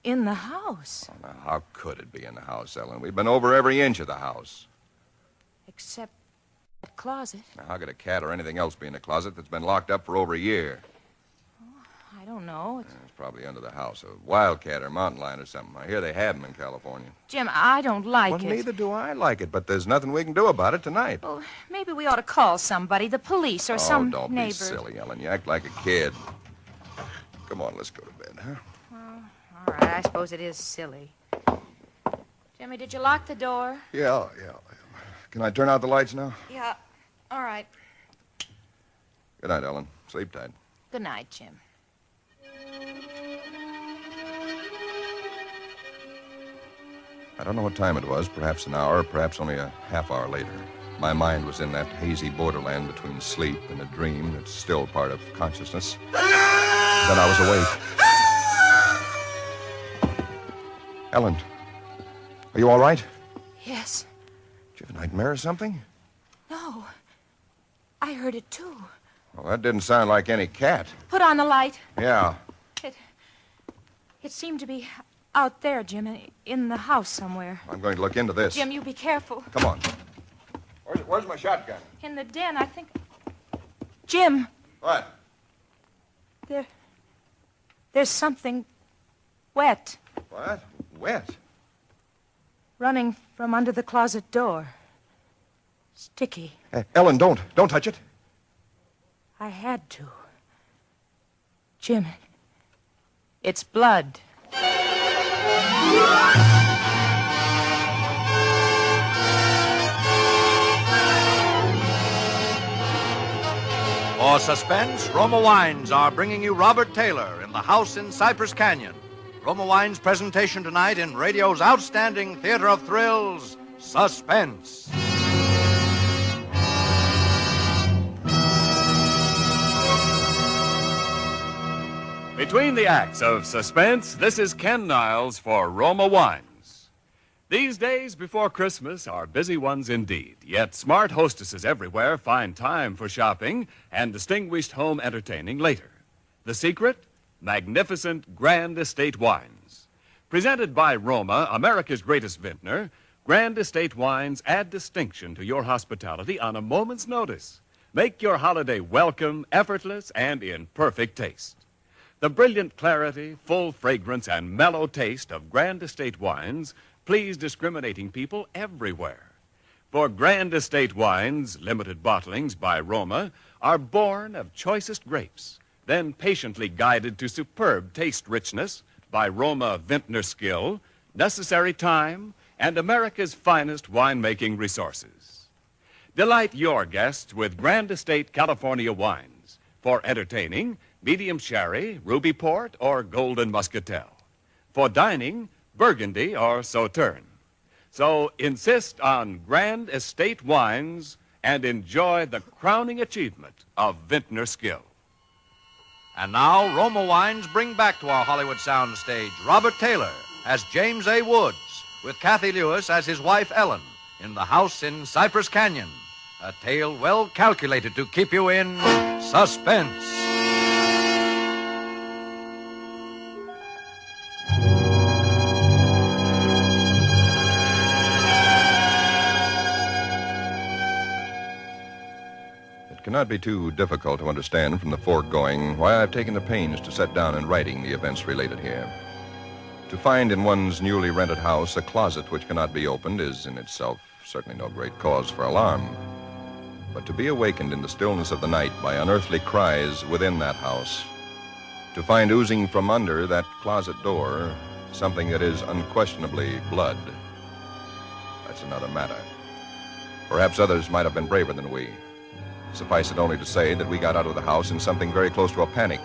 in the house. Oh, now, how could it be in the house, Ellen? We've been over every inch of the house. Except the closet. Now, how could a cat or anything else be in a closet that's been locked up for over a year? I don't know. It's probably under the house. A wildcat or mountain lion or something. I hear they have them in California. Jim, I don't like Well, it. neither do I like it, but there's nothing we can do about it tonight. Well, maybe we ought to call somebody, the police or some don't neighbor. be silly, Ellen. You act like a kid. Come on, let's go to bed, huh? Well, all right, I suppose it is silly. Jimmy, did you lock the door? Yeah. Can I turn out the lights now? Yeah. All right. Good night, Ellen. Sleep tight. Good night, Jim. I don't know what time it was, perhaps an hour, perhaps only a half hour later. My mind was in that hazy borderland between sleep and a dream that's still part of consciousness. Then I was awake. Ellen, are you all right? Yes. Did you have a nightmare or something? No. I heard it, too. Well, that didn't sound like any cat. Put on the light. Yeah. It seemed to be out there, Jim, in the house somewhere. I'm going to look into this. Jim, you be careful. Come on. Where's my shotgun? In the den, I think. Jim. What? There's something wet. What? Wet? Running from under the closet door. Sticky. Ellen, don't touch it. I had to. Jim, it's blood. For suspense, Roma Wines are bringing you Robert Taylor in The House in Cypress Canyon. Roma Wines' presentation tonight in radio's outstanding theater of thrills, Suspense. Between the acts of suspense, this is Ken Niles for Roma Wines. These days before Christmas are busy ones indeed, yet smart hostesses everywhere find time for shopping and distinguished home entertaining later. The secret? Magnificent Grand Estate wines. Presented by Roma, America's greatest vintner, Grand Estate wines add distinction to your hospitality on a moment's notice. Make your holiday welcome, effortless, and in perfect taste. The brilliant clarity, full fragrance, and mellow taste of Grand Estate wines please discriminating people everywhere. For Grand Estate wines, limited bottlings by Roma, are born of choicest grapes, then patiently guided to superb taste richness by Roma vintner skill, necessary time, and America's finest winemaking resources. Delight your guests with Grand Estate California wines. For entertaining, medium sherry, ruby port, or golden muscatel. For dining, Burgundy or Sauterne. So insist on Grand Estate wines and enjoy the crowning achievement of vintner skill. And now, Roma Wines bring back to our Hollywood soundstage Robert Taylor as James A. Woods, with Kathy Lewis as his wife Ellen, in The House in Cypress Canyon. A tale well calculated to keep you in suspense. It cannot be too difficult to understand from the foregoing why I've taken the pains to set down in writing the events related here. To find in one's newly rented house a closet which cannot be opened is in itself certainly no great cause for alarm. But to be awakened in the stillness of the night by unearthly cries within that house, to find oozing from under that closet door something that is unquestionably blood, that's another matter. Perhaps others might have been braver than we. Suffice it only to say that we got out of the house in something very close to a panic,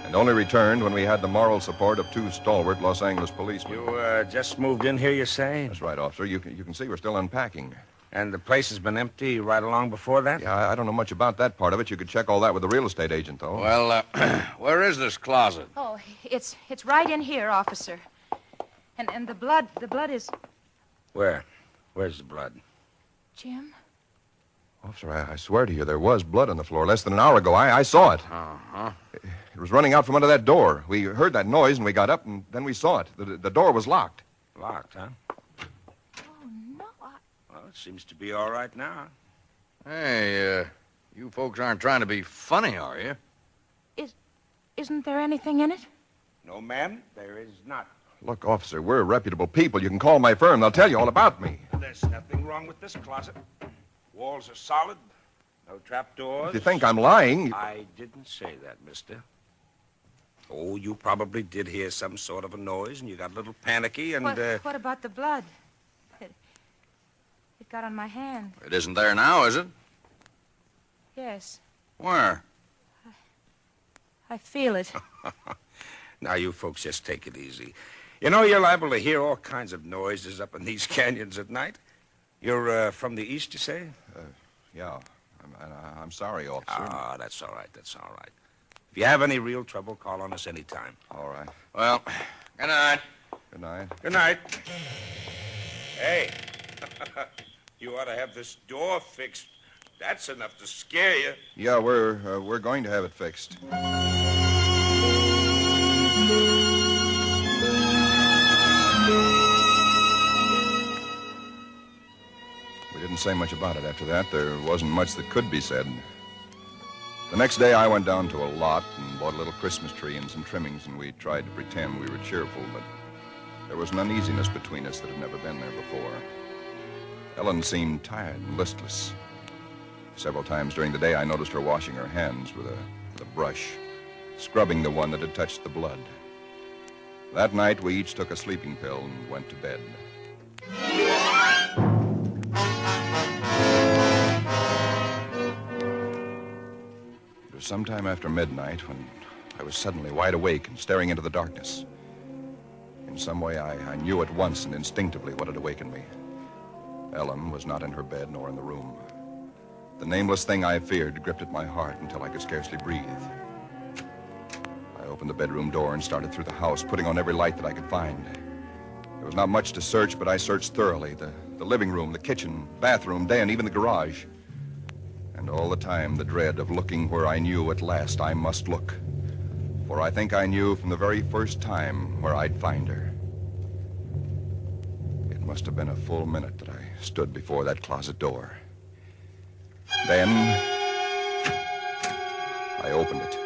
and only returned when we had the moral support of two stalwart Los Angeles policemen. You just moved in here, you say? That's right, officer. You can see we're still unpacking. And the place has been empty right along before that? Yeah, I don't know much about that part of it. You could check all that with the real estate agent, though. Well, where is this closet? Oh, it's right in here, officer. And the blood is... Where? Where's the blood? Jim? Officer, I swear to you, there was blood on the floor less than an hour ago. I saw it. Uh-huh. It was running out from under that door. We heard that noise, and we got up, and then we saw it. The door was locked. Locked, huh? Oh, no. Well, it seems to be all right now. Hey, you folks aren't trying to be funny, are you? Isn't there anything in it? No, ma'am, there is not. Look, officer, we're reputable people. You can call my firm. They'll tell you all about me. There's nothing wrong with this closet. Walls are solid. No trapdoors. If you think I'm lying... I didn't say that, mister. Oh, you probably did hear some sort of a noise, and you got a little panicky, and... What about the blood? It got on my hand. It isn't there now, is it? Yes. Where? I feel it. Now, you folks just take it easy. You know, you're liable to hear all kinds of noises up in these canyons at night. You're from the east, you say? Yeah. I'm sorry, officer. Ah, that's all right. That's all right. If you have any real trouble, call on us anytime. All right. Well, good night. Good night. Good night. Hey, you ought to have this door fixed. That's enough to scare you. Yeah, we're going to have it fixed. We didn't say much about it after that. There wasn't much that could be said. The next day, I went down to a lot and bought a little Christmas tree and some trimmings, and we tried to pretend we were cheerful, but there was an uneasiness between us that had never been there before. Ellen seemed tired and listless. Several times during the day, I noticed her washing her hands with a brush, scrubbing the one that had touched the blood. That night, we each took a sleeping pill and went to bed. It was sometime after midnight when I was suddenly wide awake and staring into the darkness. In some way, I knew at once and instinctively what had awakened me. Ellen was not in her bed nor in the room. The nameless thing I feared gripped at my heart until I could scarcely breathe. I opened the bedroom door and started through the house, putting on every light that I could find. There was not much to search, but I searched thoroughly. The living room, the kitchen, bathroom, den, even the garage. And all the time, the dread of looking where I knew at last I must look. For I think I knew from the very first time where I'd find her. It must have been a full minute that I stood before that closet door. Then I opened it.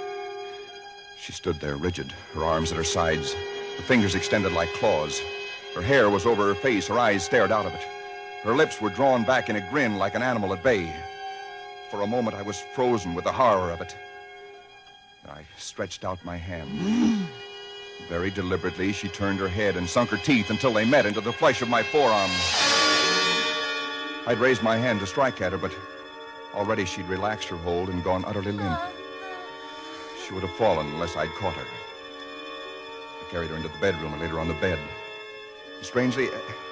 She stood there rigid, her arms at her sides, her fingers extended like claws. Her hair was over her face, her eyes stared out of it. Her lips were drawn back in a grin like an animal at bay. For a moment, I was frozen with the horror of it. I stretched out my hand. Very deliberately, she turned her head and sunk her teeth until they met into the flesh of my forearm. I'd raised my hand to strike at her, but already she'd relaxed her hold and gone utterly limp. She would have fallen unless I'd caught her. I carried her into the bedroom and laid her on the bed. Strangely,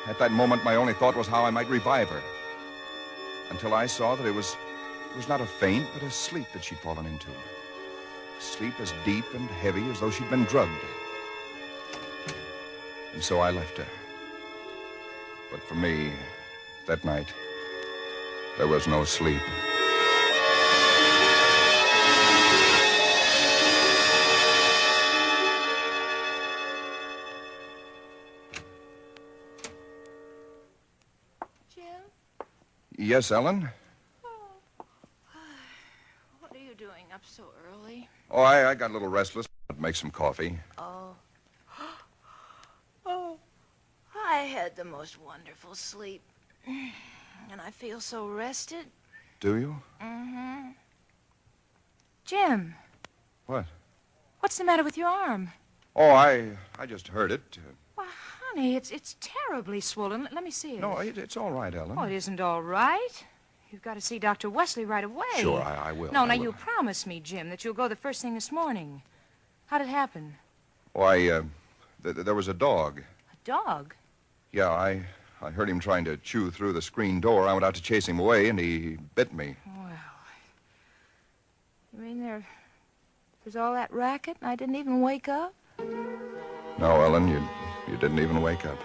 at that moment, my only thought was how I might revive her. Until I saw that it was not a faint, but a sleep that she'd fallen into. Sleep as deep and heavy as though she'd been drugged. And so I left her. But for me, that night, there was no sleep. Jim? Yes, Ellen? What are you doing up so early? Oh, I got a little restless. I'd make some coffee. Oh. Oh. I had the most wonderful sleep. And I feel so rested. Do you? Mm-hmm. Jim. What? What's the matter with your arm? Oh, I just heard it. Well, honey, it's terribly swollen. Let me see it. No, it's all right, Ellen. Oh, it isn't all right. You've got to see Dr. Wesley right away. Sure, I will. No, I now will. you promised me, Jim, that you'll go the first thing this morning. How'd it happen? Why, there was a dog. A dog? Yeah, I heard him trying to chew through the screen door. I went out to chase him away, and he bit me. Well, you mean there's all that racket and I didn't even wake up? No, Ellen, you didn't even wake up.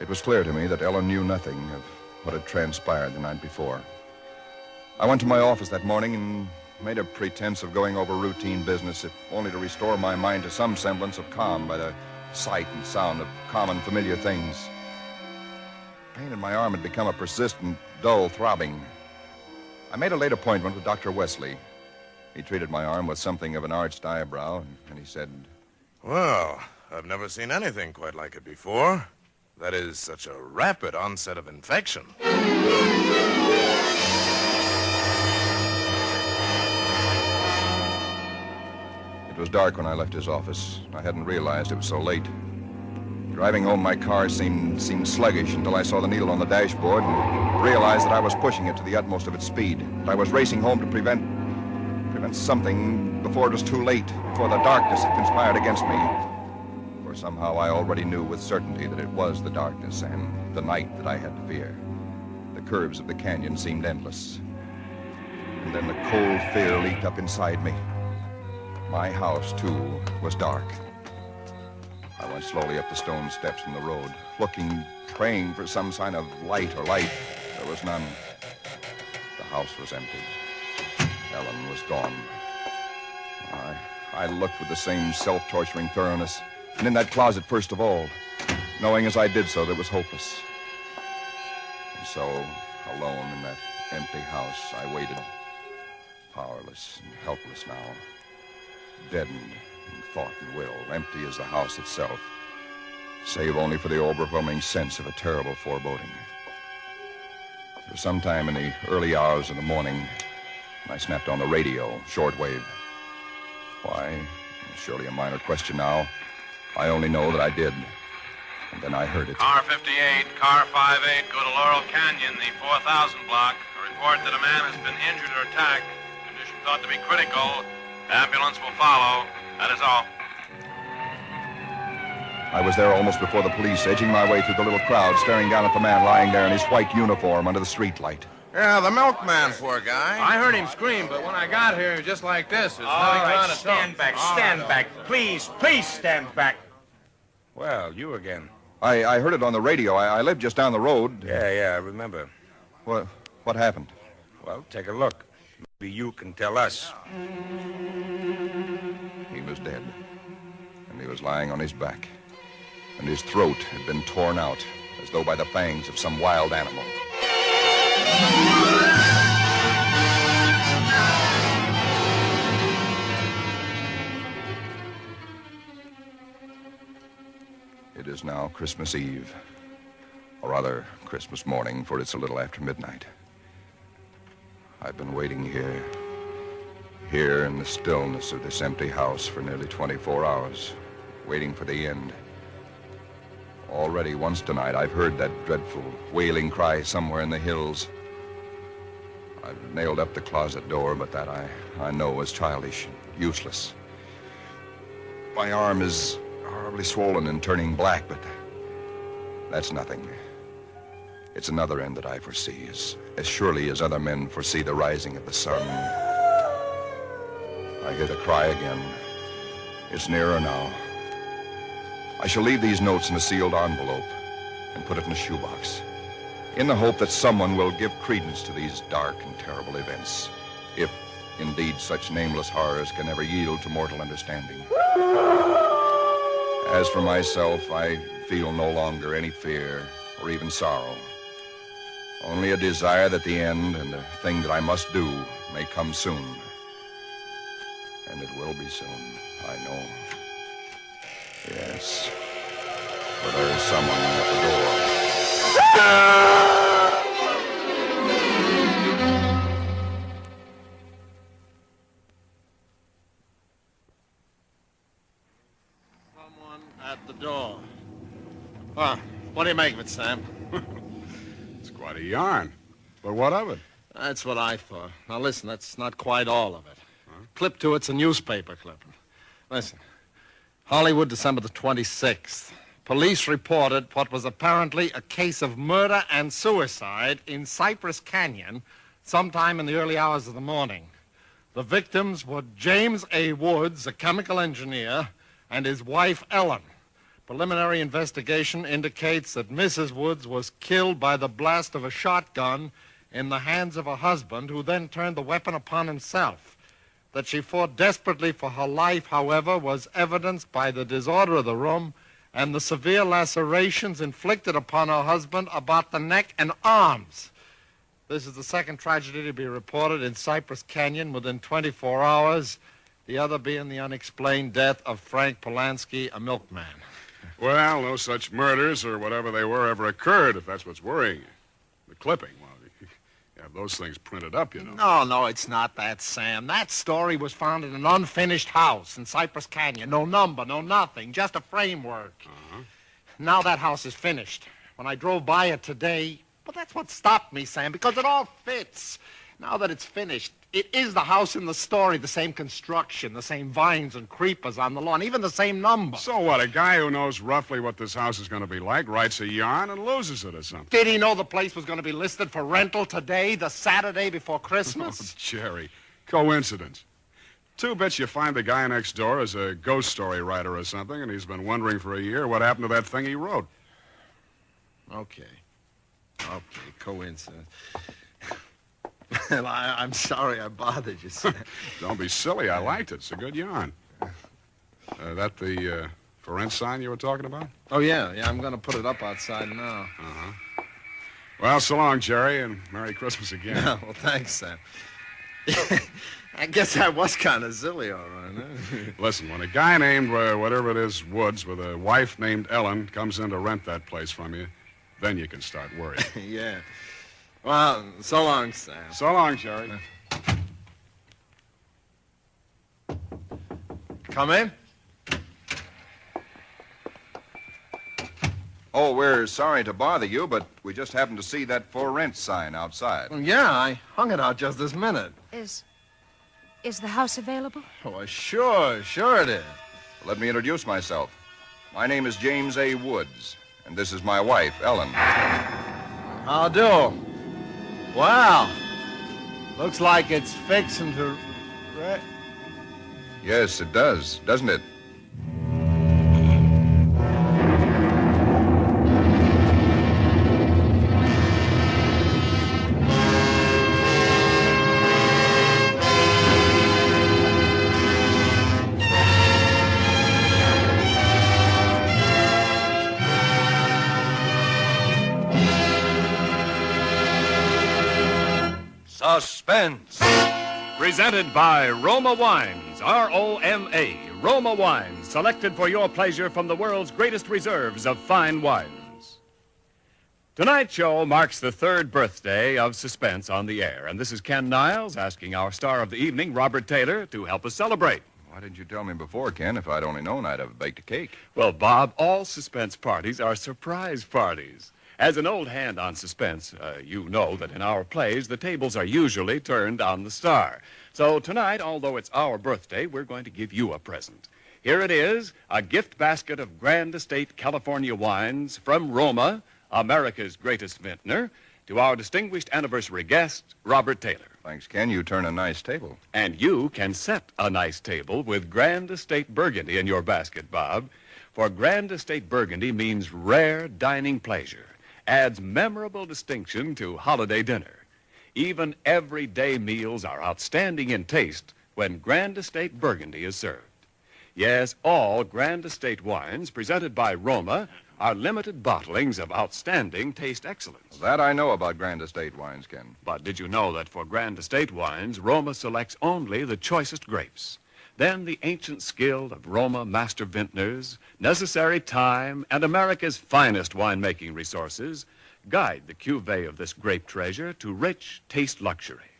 It was clear to me that Ellen knew nothing of what had transpired the night before. I went to my office that morning and made a pretense of going over routine business, if only to restore my mind to some semblance of calm by the sight and sound of common, familiar things. Pain in my arm had become a persistent, dull throbbing. I made a late appointment with Dr. Wesley. He treated my arm with something of an arched eyebrow, and he said, "Well, I've never seen anything quite like it before. That is such a rapid onset of infection." It was dark when I left his office. I hadn't realized it was so late. Driving home, my car seemed sluggish until I saw the needle on the dashboard and realized that I was pushing it to the utmost of its speed. And I was racing home to prevent something before it was too late, before the darkness had conspired against me. For somehow I already knew with certainty that it was the darkness and the night that I had to fear. The curves of the canyon seemed endless. And then the cold fear leaped up inside me. My house, too, was dark. I went slowly up the stone steps from the road, looking, praying for some sign of light or life. There was none. The house was empty. Ellen was gone. I looked with the same self-torturing thoroughness, and in that closet first of all, knowing as I did so that it was hopeless. And so, alone in that empty house, I waited, powerless and helpless now, deadened in thought and will, empty as the house itself, save only for the overwhelming sense of a terrible foreboding. It was sometime in the early hours of the morning, and I snapped on the radio, shortwave. Why? Surely a minor question now. I only know that I did. And then I heard it. Car 58, car 58, go to Laurel Canyon, the 4000 block. A report that a man has been injured or attacked. Condition thought to be critical. Ambulance will follow. That is all. I was there almost before the police, edging my way through the little crowd, staring down at the man lying there in his white uniform under the streetlight. Yeah, the milkman, poor guy. I heard him scream, but when I got here, just like this. There's All nothing right, on its stand own. back, All stand right. back. Please, please stand back. Well, you again. I heard it on the radio. I live just down the road. Yeah, I remember. What happened? Well, take a look. Maybe you can tell us. He was dead. And he was lying on his back. And his throat had been torn out, as though by the fangs of some wild animal. It is now Christmas Eve. Or rather, Christmas morning, for it's a little after midnight. I've been waiting here in the stillness of this empty house for nearly 24 hours, waiting for the end. Already once tonight, I've heard that dreadful wailing cry somewhere in the hills. I've nailed up the closet door, but that I know is childish and useless. My arm is horribly swollen and turning black, but that's nothing. It's another end that I foresee, as surely as other men foresee the rising of the sun. I hear the cry again. It's nearer now. I shall leave these notes in a sealed envelope and put it in a shoebox, in the hope that someone will give credence to these dark and terrible events, if indeed such nameless horrors can ever yield to mortal understanding. As for myself, I feel no longer any fear or even sorrow. Only a desire that the end and the thing that I must do may come soon. And it will be soon, I know. Yes. For there is someone at the Someone at the door. Ah, what do you make of it, Sam? It's quite a yarn. But what of it? That's what I thought. Now, listen, that's not quite all of it. Clip to it's a newspaper clipping. Listen. Hollywood, December the 26th. Police reported what was apparently a case of murder and suicide in Cypress Canyon sometime in the early hours of the morning. The victims were James A. Woods, a chemical engineer, and his wife, Ellen. Preliminary investigation indicates that Mrs. Woods was killed by the blast of a shotgun in the hands of her husband, who then turned the weapon upon himself. That she fought desperately for her life, however, was evidenced by the disorder of the room and the severe lacerations inflicted upon her husband about the neck and arms. This is the second tragedy to be reported in Cypress Canyon within 24 hours, the other being the unexplained death of Frank Polanski, a milkman. Well, no such murders or whatever they were ever occurred, if that's what's worrying you. The clipping, well, you have those things printed up, you know. No, it's not that, Sam. That story was found in an unfinished house in Cypress Canyon. No number, no nothing, just a framework. Now that house is finished. When I drove by it today, well, that's what stopped me, Sam, because it all fits. Now that it's finished, it is the house in the story, the same construction, the same vines and creepers on the lawn, even the same number. So what, a guy who knows roughly what this house is going to be like writes a yarn and loses it or something? Did he know the place was going to be listed for rental today, the Saturday before Christmas? Oh, Jerry, coincidence. 2 bits you find the guy next door is a ghost story writer or something, and he's been wondering for a year what happened to that thing he wrote. Okay, coincidence. Well, I'm sorry I bothered you, Sam. Don't be silly. I liked it. It's a good yarn. That the for rent sign you were talking about? Oh, yeah, I'm going to put it up outside now. Well, so long, Jerry, and Merry Christmas again. Yeah, well, thanks, Sam. I guess I was kind of silly, all right. Huh? Listen, when a guy named, whatever it is, Woods, with a wife named Ellen, comes in to rent that place from you, then you can start worrying. Yeah. Well, so long, Sam. So long, Jerry. Come in. Oh, we're sorry to bother you, but we just happened to see that for rent sign outside. Well, yeah, I hung it out just this minute. Is the house available? Oh, sure it is. Let me introduce myself. My name is James A. Woods, and this is my wife, Ellen. How do? Well, looks like it's fixing to... Yes, it does, doesn't it? Suspense. Presented by Roma Wines, R-O-M-A, Roma Wines, selected for your pleasure from the world's greatest reserves of fine wines. Tonight's show marks the 3rd birthday of Suspense on the air, and this is Ken Niles asking our star of the evening, Robert Taylor, to help us celebrate. Why didn't you tell me before, Ken? If I'd only known, I'd have baked a cake. Well, Bob, all Suspense parties are surprise parties. As an old hand on suspense, you know that in our plays, the tables are usually turned on the star. So tonight, although it's our birthday, we're going to give you a present. Here it is, a gift basket of Grand Estate California wines from Roma, America's greatest vintner, to our distinguished anniversary guest, Robert Taylor. Thanks, Ken. You turn a nice table. And you can set a nice table with Grand Estate Burgundy in your basket, Bob. For Grand Estate Burgundy means rare dining pleasure. Adds memorable distinction to holiday dinner. Even everyday meals are outstanding in taste when Grand Estate Burgundy is served. Yes, all Grand Estate wines presented by Roma are limited bottlings of outstanding taste excellence. That I know about Grand Estate wines, Ken. But did you know that for Grand Estate wines, Roma selects only the choicest grapes? Then the ancient skill of Roma master vintners, necessary time, and America's finest winemaking resources guide the cuvée of this grape treasure to rich taste luxury.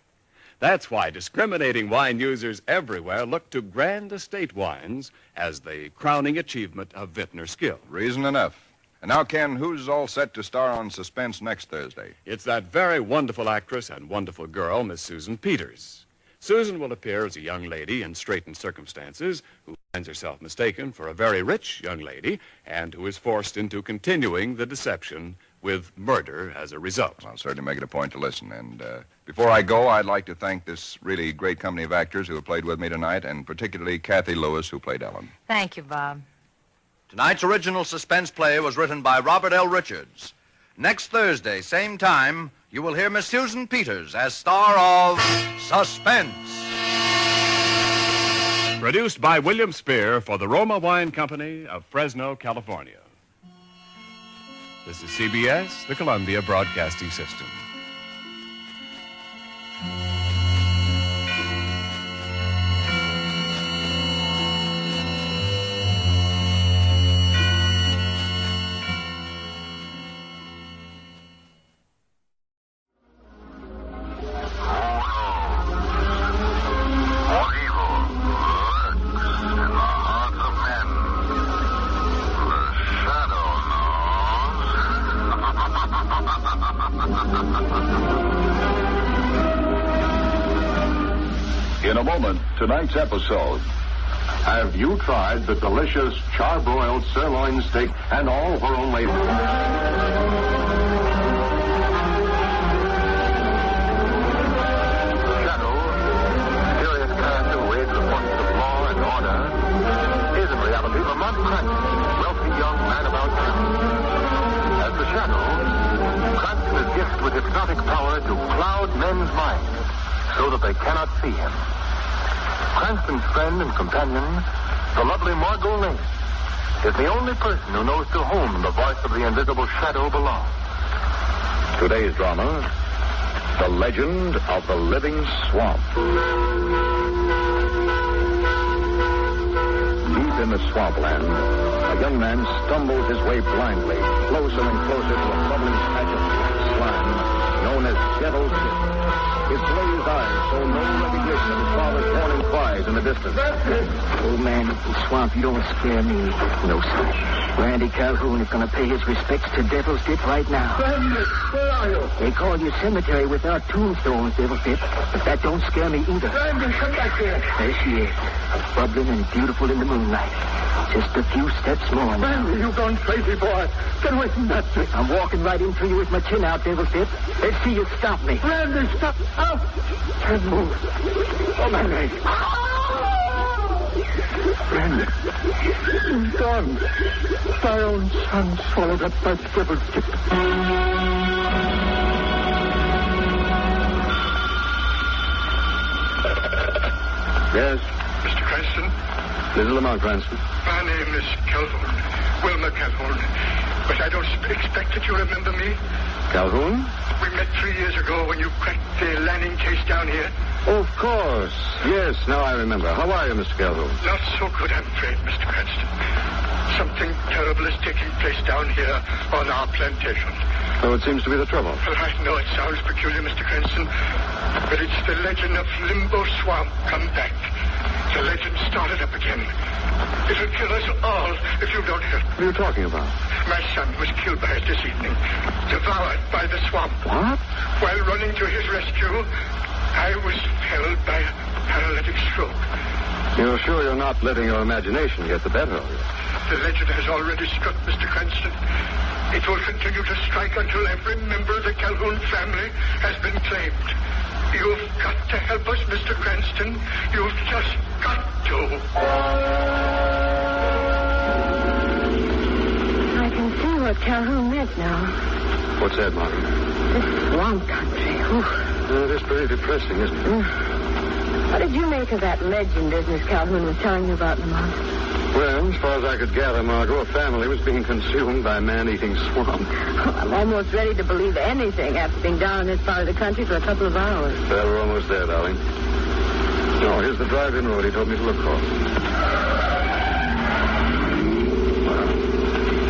That's why discriminating wine users everywhere look to Grand Estate wines as the crowning achievement of vintner skill. Reason enough. And now, Ken, who's all set to star on Suspense next Thursday? It's that very wonderful actress and wonderful girl, Miss Susan Peters. Susan will appear as a young lady in straitened circumstances who finds herself mistaken for a very rich young lady and who is forced into continuing the deception with murder as a result. I'll certainly make it a point to listen. And before I go, I'd like to thank this really great company of actors who have played with me tonight, and particularly Kathy Lewis, who played Ellen. Thank you, Bob. Tonight's original suspense play was written by Robert L. Richards. Next Thursday, same time, you will hear Miss Susan Peters as star of Suspense. Produced by William Spear for the Roma Wine Company of Fresno, California. This is CBS, the Columbia Broadcasting System. In a moment, tonight's episode. Have you tried the delicious charbroiled sirloin steak and all for only... Shadow, mysterious character who aids the forces of law and order, is in reality Lamont Cranston, wealthy young man about town. As the Shadow, Cranston is gifted with hypnotic power to cloud men's minds so that they cannot see him. Cranston's friend and companion, the lovely Margot Lane, is the only person who knows to whom the voice of the invisible Shadow belongs. Today's drama, The Legend of the Living Swamp. Deep in the swampland, a young man stumbles his way blindly, closer and closer to a bubbling patch of black slime known as Devil's Pit. His glazed eyes show no recognition of his father's warning cries in the distance. Old man, the swamp, you don't scare me. No, sir. Randy Calhoun is going to pay his respects to Devil's Pit right now. Randy, where are you? They call you cemetery without tombstones, Devil's Pit, but that don't scare me either. Randy, come back here. There she is, bubbling and beautiful in the moonlight. Just a few steps more now. Randy, you've gone crazy, boy. Get away from that thing. I'm walking right into you with my chin out, Devil's Pit. It see you stop me. Randy, stop. Oh. Can't move. Oh, my leg. Randy, he's gone. My own son swallowed up by the devil's tip. Yes? Mr. Cranston? This is Lamont Cranston. My name is Calhoun. Wilma Calhoun. But I don't expect that you remember me. Calhoun? We met 3 years ago when you cracked the Lanning case down here. Oh, of course. Yes, now I remember. How are you, Mr. Calhoun? Not so good, I'm afraid, Mr. Cranston. Something terrible is taking place down here on our plantation. Oh, it seems to be the trouble. Well, I know it sounds peculiar, Mr. Cranston, but it's the legend of Limbo Swamp come back. The legend started up again. It'll kill us all if you don't help. What are you talking about? My son was killed by it this evening, devoured by the swamp. What? While running to his rescue, I was held by a paralytic stroke. You're sure you're not letting your imagination get the better of you? The legend has already struck, Mr. Cranston. It will continue to strike until every member of the Calhoun family has been claimed. You've got to help us, Mr. Cranston. You've just got to. I can see what Calhoun meant now. What's that, Martin? This swamp country. It is pretty depressing, isn't it? What did you make of that legend business Calhoun was telling you about, Lamont? Well, as far as I could gather, Margot, a family was being consumed by a man-eating swamp. Oh, I'm almost ready to believe anything after being down in this part of the country for a couple of hours. Well, we're almost there, darling. Oh, here's the drive-in road he told me to look for.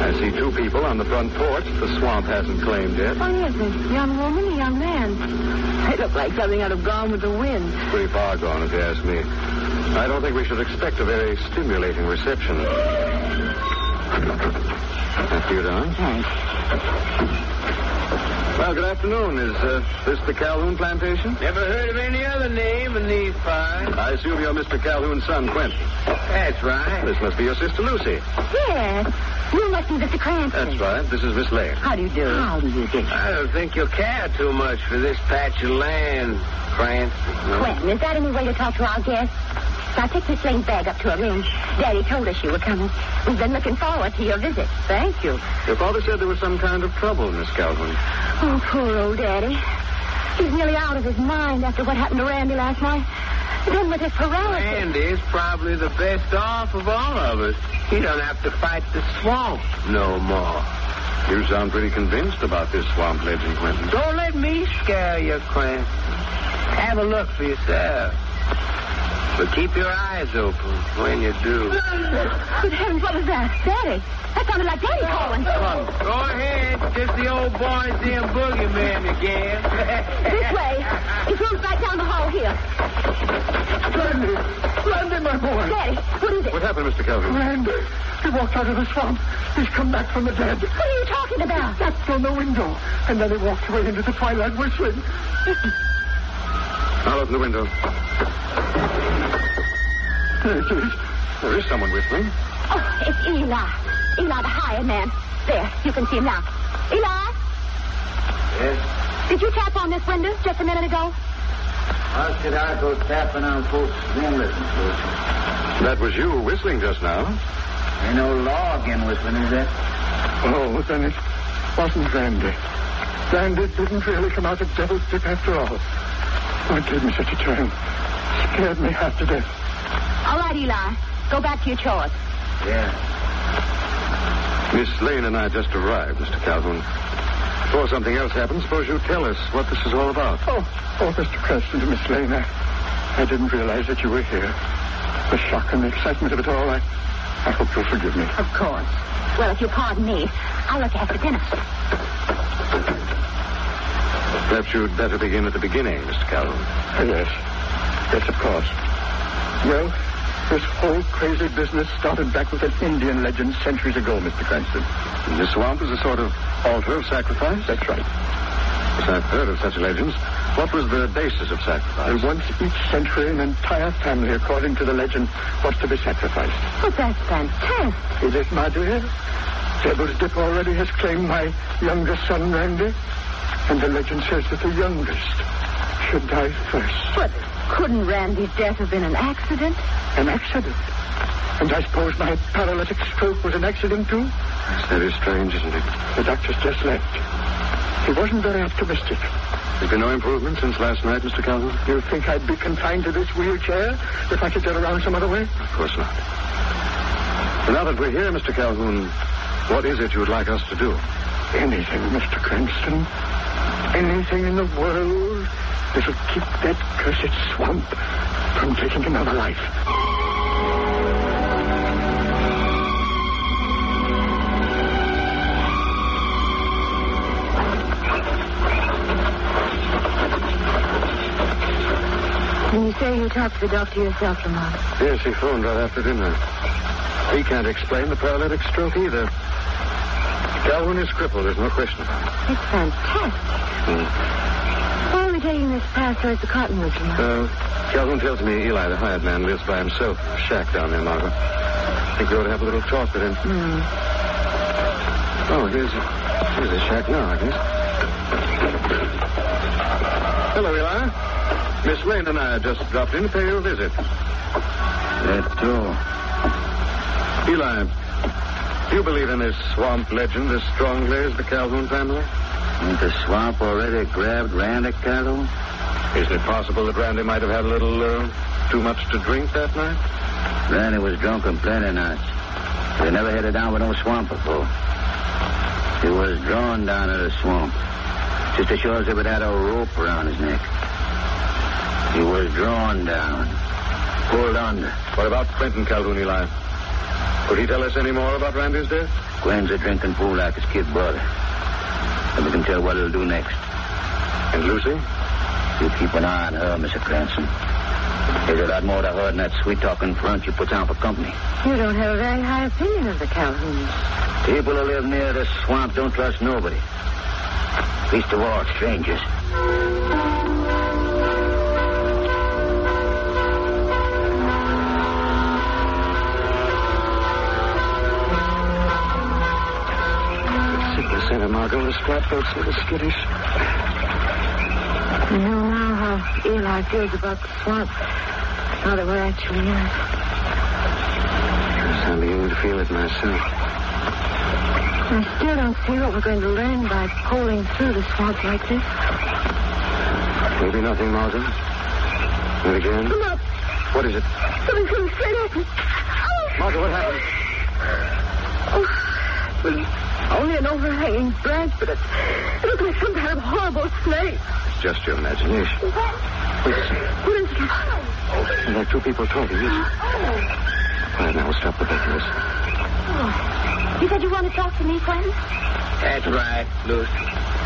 I see 2 people on the front porch the swamp hasn't claimed yet. Oh, yes, a young woman, a young man. They look like something out of Gone with the Wind. Pretty far gone, if you ask me. I don't think we should expect a very stimulating reception. After you, darling. Thanks. Well, good afternoon. Is this the Calhoun plantation? Never heard of any other name in these parts. I assume you're Mr. Calhoun's son, Quentin. That's right. This must be your sister, Lucy. Yes. You must be Mr. Cranston. That's right. This is Miss Lane. How do you do? How do you do? I don't think you'll care too much for this patch of land, Cranston. Quentin, is that any way to talk to our guests? Now, take Miss Lane's bag up to her room. Daddy told us you were coming. We've been looking forward to your visit. Thank you. Your father said there was some kind of trouble, Miss Calhoun. Oh, poor old Daddy. He's nearly out of his mind after what happened to Randy last night. Then with his paralysis. Randy's probably the best off of all of us. He don't have to fight the swamp no more. You sound pretty convinced about this swamp legend, Quentin. Don't let me scare you, Cranston. Have a look for yourself. But keep your eyes open when you do. Good heavens, what was that? Daddy. That sounded like Daddy calling. Go ahead. Just the old boys and boogeyman again. This way. His room's right down the hall here. Randy, my boy. Daddy, what is it? What happened, Mr. Calhoun? Randy. He walked out of the swamp. He's come back from the dead. What are you talking about? That's on the window. And then he walked away into the twilight whistling. I'll open the window. There it is. There is someone whistling. Oh, it's Eli. Eli, the hired man. There, you can see him now. Eli? Yes? Did you tap on this window just a minute ago? How should I go tapping on folks' windows? That was you whistling just now. Ain't no law again whistling, is there? Oh, then it wasn't Randy. Randy didn't really come out of Devil's Dip after all. Oh, it gave me such a turn. Scared me half to death. All right, Eli. Go back to your chores. Yeah. Miss Lane and I just arrived, Mr. Calhoun. Before something else happens, suppose you tell us what this is all about. Oh, Mr. Cranston and Miss Lane, I didn't realize that you were here. The shock and the excitement of it all, I hope you'll forgive me. Of course. Well, if you'll pardon me, I'll look after dinner. Perhaps you'd better begin at the beginning, Mr. Calhoun. Yes. Yes, of course. Well, this whole crazy business started back with an Indian legend centuries ago, Mr. Cranston. The swamp is a sort of altar of sacrifice? That's right. Yes, I've heard of such legends. What was the basis of sacrifice? And once each century, an entire family, according to the legend, was to be sacrificed. Oh, that's fantastic. It is, my dear. Devil's Dip already has claimed my youngest son, Randy. And the legend says that the youngest should die first. But couldn't Randy's death have been an accident? An accident? And I suppose my paralytic stroke was an accident, too? Yes, that is strange, isn't it? The doctor's just left. He wasn't very optimistic. There's been no improvement since last night, Mr. Calhoun? You think I'd be confined to this wheelchair if I could get around some other way? Of course not. Well, now that we're here, Mr. Calhoun, what is it you would like us to do? Anything, Mr. Cranston. Anything in the world that'll keep that cursed swamp from taking another life. And you say you talked to the doctor yourself, Lamont? Yes, he phoned right after dinner. He can't explain the paralytic stroke either. Calhoun is crippled, there's no question about it. It's fantastic. Why are we taking this path towards the cottonwoods, Lamont? Calhoun tells me Eli, the hired man, lives by himself in a shack down there, Margaret. I think we ought to have a little talk with him. Oh, here's the shack now, I guess. Hello, Eli. Miss Lane and I just dropped in to pay you a visit. That's all. Eli, do you believe in this swamp legend as strongly as the Calhoun family? Ain't the swamp already grabbed Randy Calhoun? Isn't it possible that Randy might have had a little too much to drink that night? Randy was drunk on plenty nights. He never headed down with no swamp before. He was drawn down to the swamp, just as sure as if it had a rope around his neck. He was drawn down, pulled under. What about Quentin Calhoun, Eli? Could he tell us any more about Randy's death? Quinn's a drinking fool like his kid brother. And we can tell what he'll do next. And Lucy? You keep an eye on her, Mr. Cranston. There's a lot more to her than that sweet-talking front you put on for company. You don't have a very high opinion of the Calhouns. People who live near this swamp don't trust nobody. Least of all, strangers. Santa Margot, this flatboat's a little skittish. You know now how Eli feels about the swamp. Now that we're actually in it. Yes, I'm beginning to feel it myself. I still don't see what we're going to learn by poling through the swamp like this. Maybe nothing, Margot. And again? Come up. What is it? Something's coming straight at me. Margot, what happened? Well, only an overhanging branch, but it looks like some kind of horrible snake. It's just your imagination. Listen. What is it? There are two people talking, yes. Quiet now, we'll stop the boat, Lucy. Oh. You said you want to talk to me, Quentin? That's right, Lucy.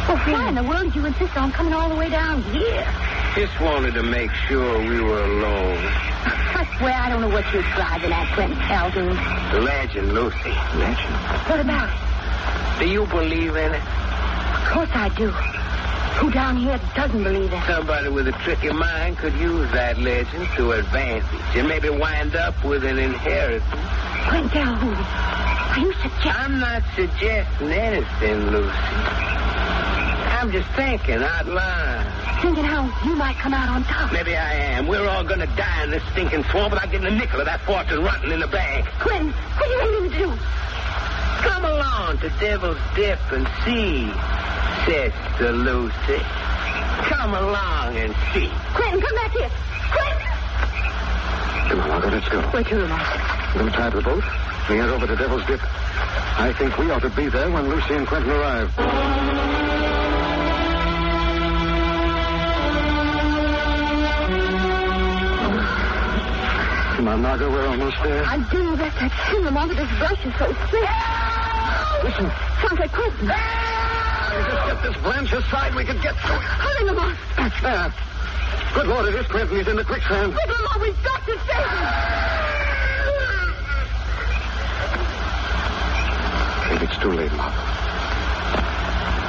Well, why in the world did you insist on coming all the way down here? Just wanted to make sure we were alone. I swear I don't know what you're driving at, Quentin Calhoun. The legend, Lucy. Legend? What about it? Do you believe in it? Of course I do. Who down here doesn't believe it? Somebody with a tricky mind could use that legend to advantage and maybe wind up with an inheritance. Quentin Calhoun, are you suggesting? I'm not suggesting anything, Lucy. I'm just thinking out loud. Thinking how you might come out on top. Maybe I am. We're all going to die in this stinking swamp without getting a nickel of that fortune rotting in the bank. Quentin, what are you aiming to do? Come along to Devil's Dip and see, Sister Lucy. Come along and see. Quentin, come back here. Quentin! Come on, Margot, let's go. Where to, Lamont? We're going to tie to the boat. We head over to Devil's Dip. I think we ought to be there when Lucy and Quentin arrive. Come on, Margot, we're almost there. I'm doing the best I can, Lamont, but this brush is so thick. Listen. Sounds like Quentin. Just get this branch aside, we can get through it. Hurry, Lamont. That's there. Good Lord, it is Quentin. He's in the quicksand. Quick, Lamont, we've got to save him. Maybe it's too late, Margot.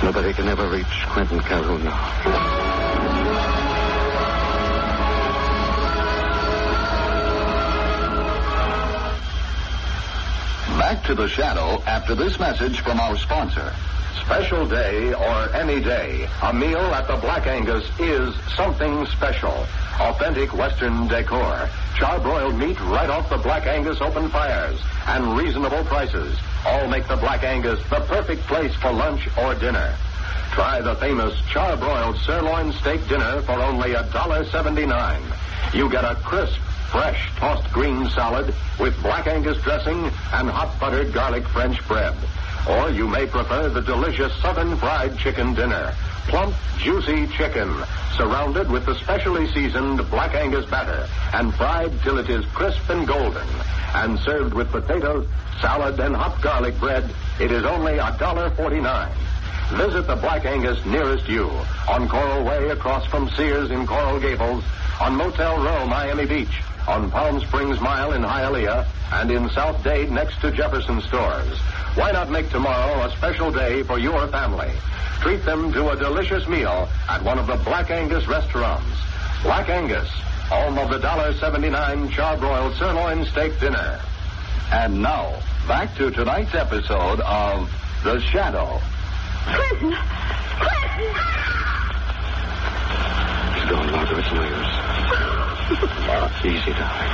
Nobody can ever reach Quentin Calhoun now. Back to the shadow after this message from our sponsor. Special day or any day, a meal at the Black Angus is something special. Authentic Western decor, charbroiled meat right off the Black Angus open fires, and reasonable prices all make the Black Angus the perfect place for lunch or dinner. Try the famous charbroiled sirloin steak dinner for only $1.79. You get a crisp, fresh tossed green salad with Black Angus dressing and hot buttered garlic French bread. Or you may prefer the delicious Southern fried chicken dinner. Plump, juicy chicken, surrounded with the specially seasoned Black Angus batter and fried till it is crisp and golden. And served with potatoes, salad, and hot garlic bread, it is only $1.49. Visit the Black Angus nearest you on Coral Way across from Sears in Coral Gables, on Motel Row, Miami Beach, on Palm Springs Mile in Hialeah, and in South Dade next to Jefferson Stores. Why not make tomorrow a special day for your family? Treat them to a delicious meal at one of the Black Angus restaurants. Black Angus, home of the $1.79 charbroiled sirloin steak dinner. And now, back to tonight's episode of The Shadow. Clinton! Clinton! He's gone, Margot. It's no use. Easy, darling.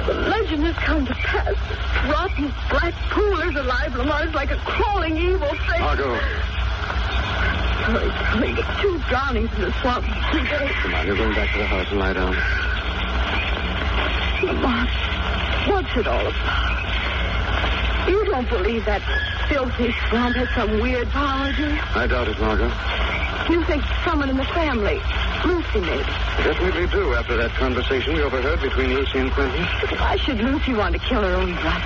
The legend has come to pass. This rotten black pool is alive, Lamar's like a crawling evil thing. Margot. Hurry, get 2 drownings in the swamp in 2 days. Come on, you're going back to the house and lie down. Lamar, what's it all about? You don't believe that filthy swamp has some weird power, do you? I doubt it, Margot. You think someone in the family, Lucy maybe? Definitely do, after that conversation we overheard between Lucy and Quentin. Why should Lucy want to kill her own brother?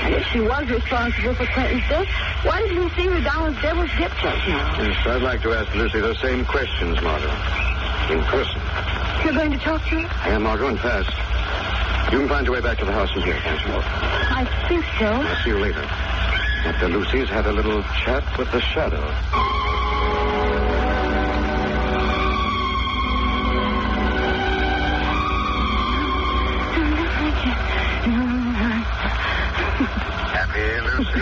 And if she was responsible for Quentin's death, why did we see her down with Devil's Dip just now? Yes, I'd like to ask Lucy those same questions, Margot. In person. You're going to talk to her? I am, Margot, and fast. You can find your way back to the house from here, can't you? I think so. I'll see you later. After Lucy's had a little chat with the Shadow. Happy, Lucy?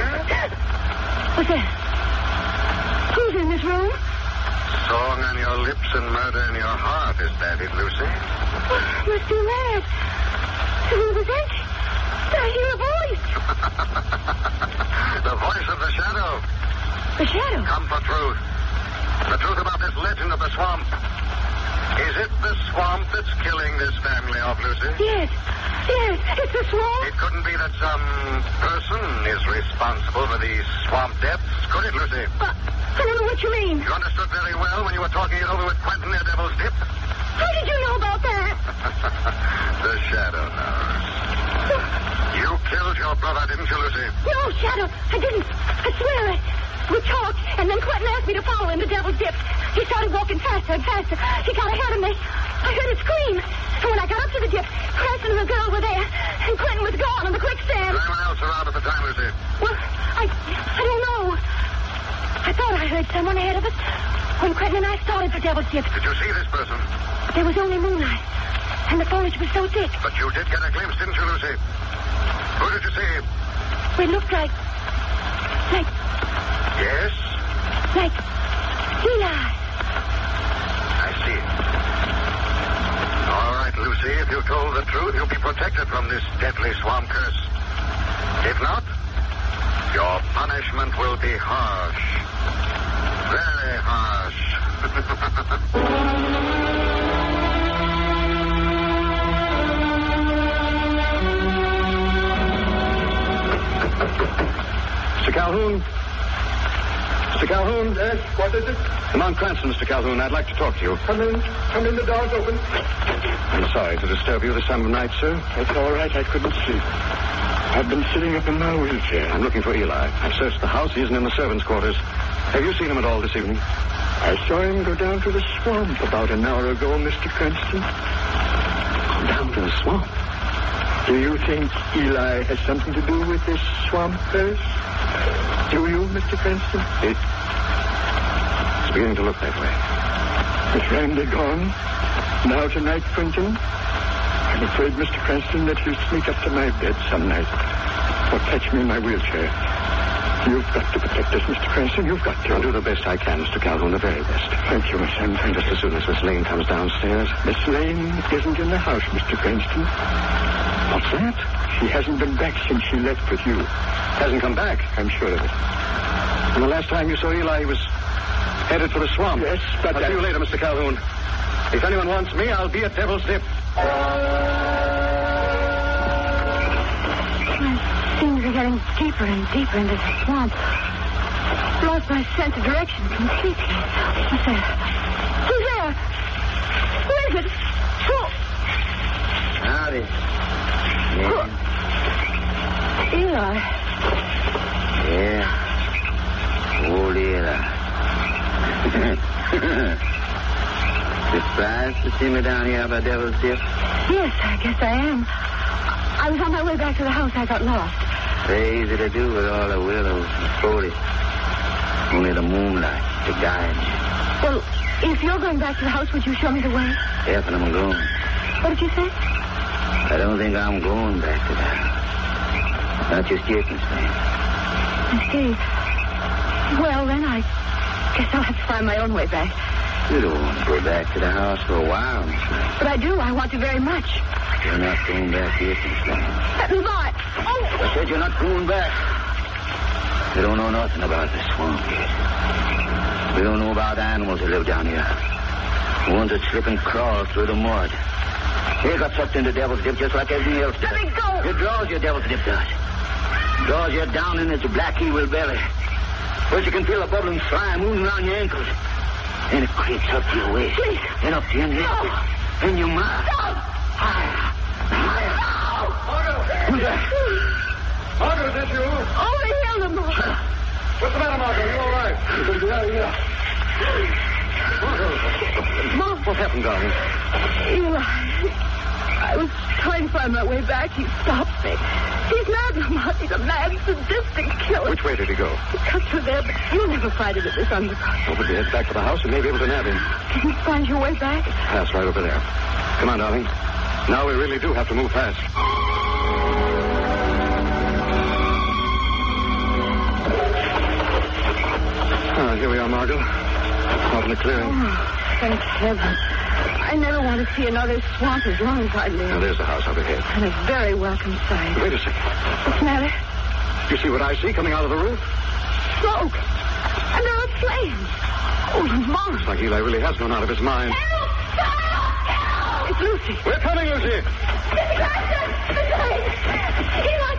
What's that? Who's in this room? Song on your lips and murder in your heart, is that it, Lucy? Must be mad. The room is empty. I hear a voice. The voice of the Shadow. The Shadow? Come for truth. The truth about this legend of the swamp. Is it the swamp that's killing this family off, Lucy? Yes. Yes, it's the swamp. It couldn't be that some person is responsible for these swamp deaths, could it, Lucy? I don't know what you mean. You understood very well when you were talking it over with Quentin near Devil's Dip. How did you know about that? The Shadow knows. You killed your brother, didn't you, Lucy? No, Shadow, I didn't. I swear it. We talked, and then Quentin asked me to follow him to Devil's Dip. He started walking faster and faster. He got ahead of me. I heard a scream. And when I got up to the dip, Cranston and the girl were there, and Quentin was gone on the quicksand. Was anyone else around at the time, Lucy? Well, I don't know. I thought I heard someone ahead of us when Quentin and I started for Devil's Dip. Did you see this person? There was only moonlight, and the foliage was so thick. But you did get a glimpse, didn't you, Lucy? Who did you see? It looked like... Yes? Like Eli. I see. All right, Lucy, if you told the truth, you'll be protected from this deadly swamp curse. If not, your punishment will be harsh. Very harsh. Mr. Calhoun? Mr. Calhoun? Yes, what is it? Lamont Cranston, Mr. Calhoun. I'd like to talk to you. Come in. Come in, the door's open. I'm sorry to disturb you this time of night, sir. That's all right. I couldn't sleep. I've been sitting up in my wheelchair. I'm looking for Eli. I've searched the house. He isn't in the servants' quarters. Have you seen him at all this evening? I saw him go down to the swamp about an hour ago, Mr. Cranston. Go down to the swamp? Do you think Eli has something to do with this swamp curse? Do you, Mr. Cranston? It's beginning to look that way. Is Randy gone? Now tonight, Quentin? I'm afraid, Mr. Cranston, that he'll sneak up to my bed some night or catch me in my wheelchair. You've got to protect us, Mr. Cranston. You've got to. I'll do the best I can, Mr. Calhoun, the very best. Thank you, Miss Sam. And just as soon as Miss Lane comes downstairs. Miss Lane isn't in the house, Mr. Cranston. What's that? She hasn't been back since she left with you. Hasn't come back? I'm sure of it. And the last time you saw Eli, he was headed for the swamp. Yes, but... I'll see you later, Mr. Calhoun. If anyone wants me, I'll be at Devil's Dip. Things are getting deeper and deeper into the swamp. Lost my sense of direction completely. What's that? Who's there? Who is it? Who? Howdy. Eli. Yeah. Old Eli. Surprised to see me down here by Devil's Dip? Yes, I guess I am. I was on my way back to the house. I got lost. Very easy to do with all the willows and foliage. Only the moonlight to guide you. Well, if you're going back to the house, would you show me the way? Yes, and I'm going. What did you say? I don't think I'm going back to the house. Not just yet, Miss Lane. I see. Well, then I guess I'll have to find my own way back. You don't want to go back to the house for a while, Miss Lane. But I do. I want to very much. You're not going back yet, Miss Lane. Let me by. Oh! I said you're not going back. You don't know nothing about the swamp yet. We don't know about animals that live down here. The ones that slip and crawl through the mud. They got sucked into Devil's Dip just like everything else does. Let me go! It draws you, Devil's Dip does. Draws you down in its black evil belly. Where you can feel the bubbling slime moving around your ankles. Then it creeps up to your waist. Please. Then up to your neck. No. Then your mouth. No. Higher. Who's that? Margot, is that you? Oh, they held him. What's the matter, Margot? You all right? Yeah. Margot. What happened, darling? Eli, I was trying to find my way back. He stopped me. He's mad, Lamont. He's a mad, sadistic killer. Which way did he go? He cut through there, but you'll never find it at this underground. Well, if we head back to the house, we may be able to nab him. Can you find your way back? Pass right over there. Come on, darling. Now we really do have to move fast. Here we are, Margot. Out in the clearing. Oh, thank heaven. I never want to see another swamp as long as I live. Now, there's the house up ahead. And a very welcome sight. Wait a second. What's the matter? You see what I see coming out of the roof? Smoke. And there are flames. Oh, Lamont. Looks like Eli really has gone out of his mind. Help! Help! It's Lucy. We're coming, Lucy. Eli's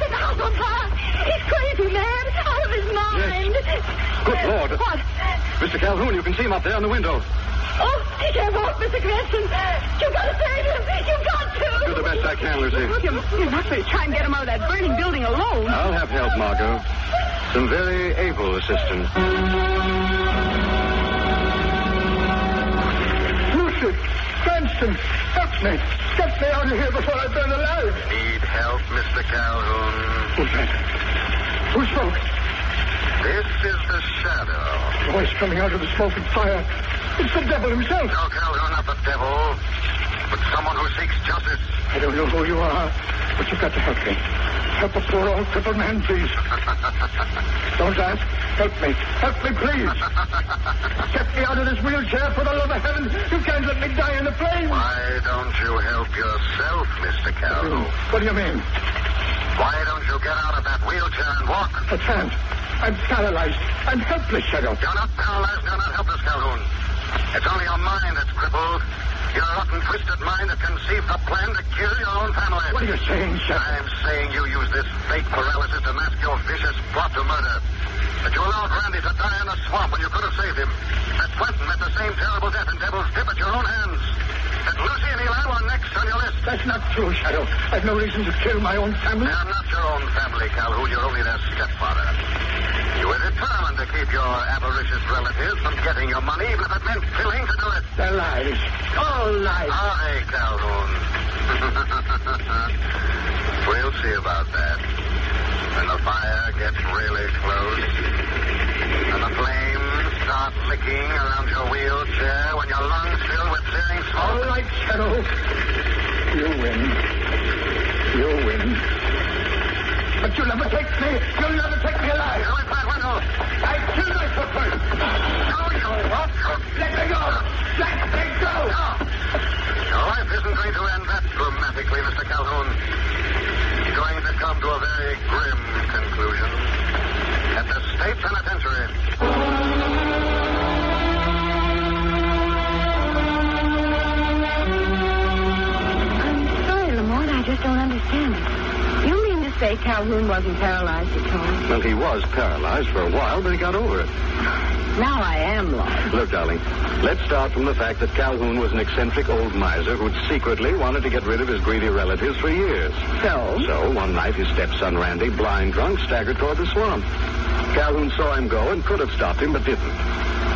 in the house on fire. He's crazy, man. Out of his mind. Yes. Good Lord. What? Mr. Calhoun, you can see him up there on the window. Oh, he can't walk, Mr. Cranston. You've got to save him. You've got to. Do the best I can, Lucy. You're not going to try and get him out of that burning building alone. I'll have help, Margot. Some very able assistance. Lucy, Cranston, help me. Get me out of here before I burn alive. Need help, Mr. Calhoun? Who's that? Who spoke? This is the Shadow. Voice coming out of the smoke and fire. It's the devil himself. No, Calhoun, not the devil, but someone who seeks justice. I don't know who you are, but you've got to help me. Help a poor old crippled man, please. Don't ask. Help me. Help me, please. Get me out of this wheelchair for the love of heaven. You can't let me die in the flames. Why don't you help yourself, Mr. Calhoun? What do you mean? Why don't you get out of that wheelchair and walk? I can't. I'm paralyzed. I'm helpless, Shadow. You're not paralyzed. You're not helpless, Calhoun. It's only your mind that's crippled. Your rotten, twisted mind that conceived a plan to kill your own family. What are you saying, Shadow? I'm saying you use this fake paralysis to mask your vicious plot to murder. That you allowed Randy to die in the swamp when you could have saved him. That Quentin met the same terrible death in Devil's Dip at your own hands. That Lucy and Eli were next on your list. That's not true, Shadow. I've no reason to kill my own family. They're not your own family, Calhoun. You're only their stepfather. You were determined to keep your avaricious relatives from getting your money, even if it meant killing to do it. They're lies. All lies. Are they, Calhoun? We'll see about that. When the fire gets really close, and the flames start licking around your wheelchair when your lungs fill with searing smoke. All right, Shadow. You win. You win. But you'll never take me. You'll never take me alive. I killed my foot first. No, you won't. Let me go. Let me go. Your life isn't going to end that dramatically, Mr. Calhoun. It's going to come to a very grim conclusion at the state penitentiary. I'm sorry, Lamont. I just don't understand it. You mean to say Calhoun wasn't paralyzed at all? Well, he was paralyzed for a while, but he got over it. Now I am lost. Look, darling, let's start from the fact that Calhoun was an eccentric old miser who'd secretly wanted to get rid of his greedy relatives for years. So, one night, his stepson Randy, blind drunk, staggered toward the swamp. Calhoun saw him go and could have stopped him, but didn't.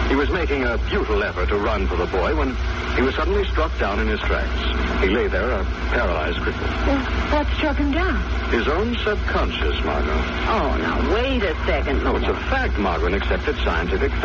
He was making a futile effort to run for the boy when he was suddenly struck down in his tracks. He lay there, a paralyzed cripple. Well, what struck him down? His own subconscious, Margot. Oh, now, wait a second. No, it's a fact, Margot, an accepted scientific fact.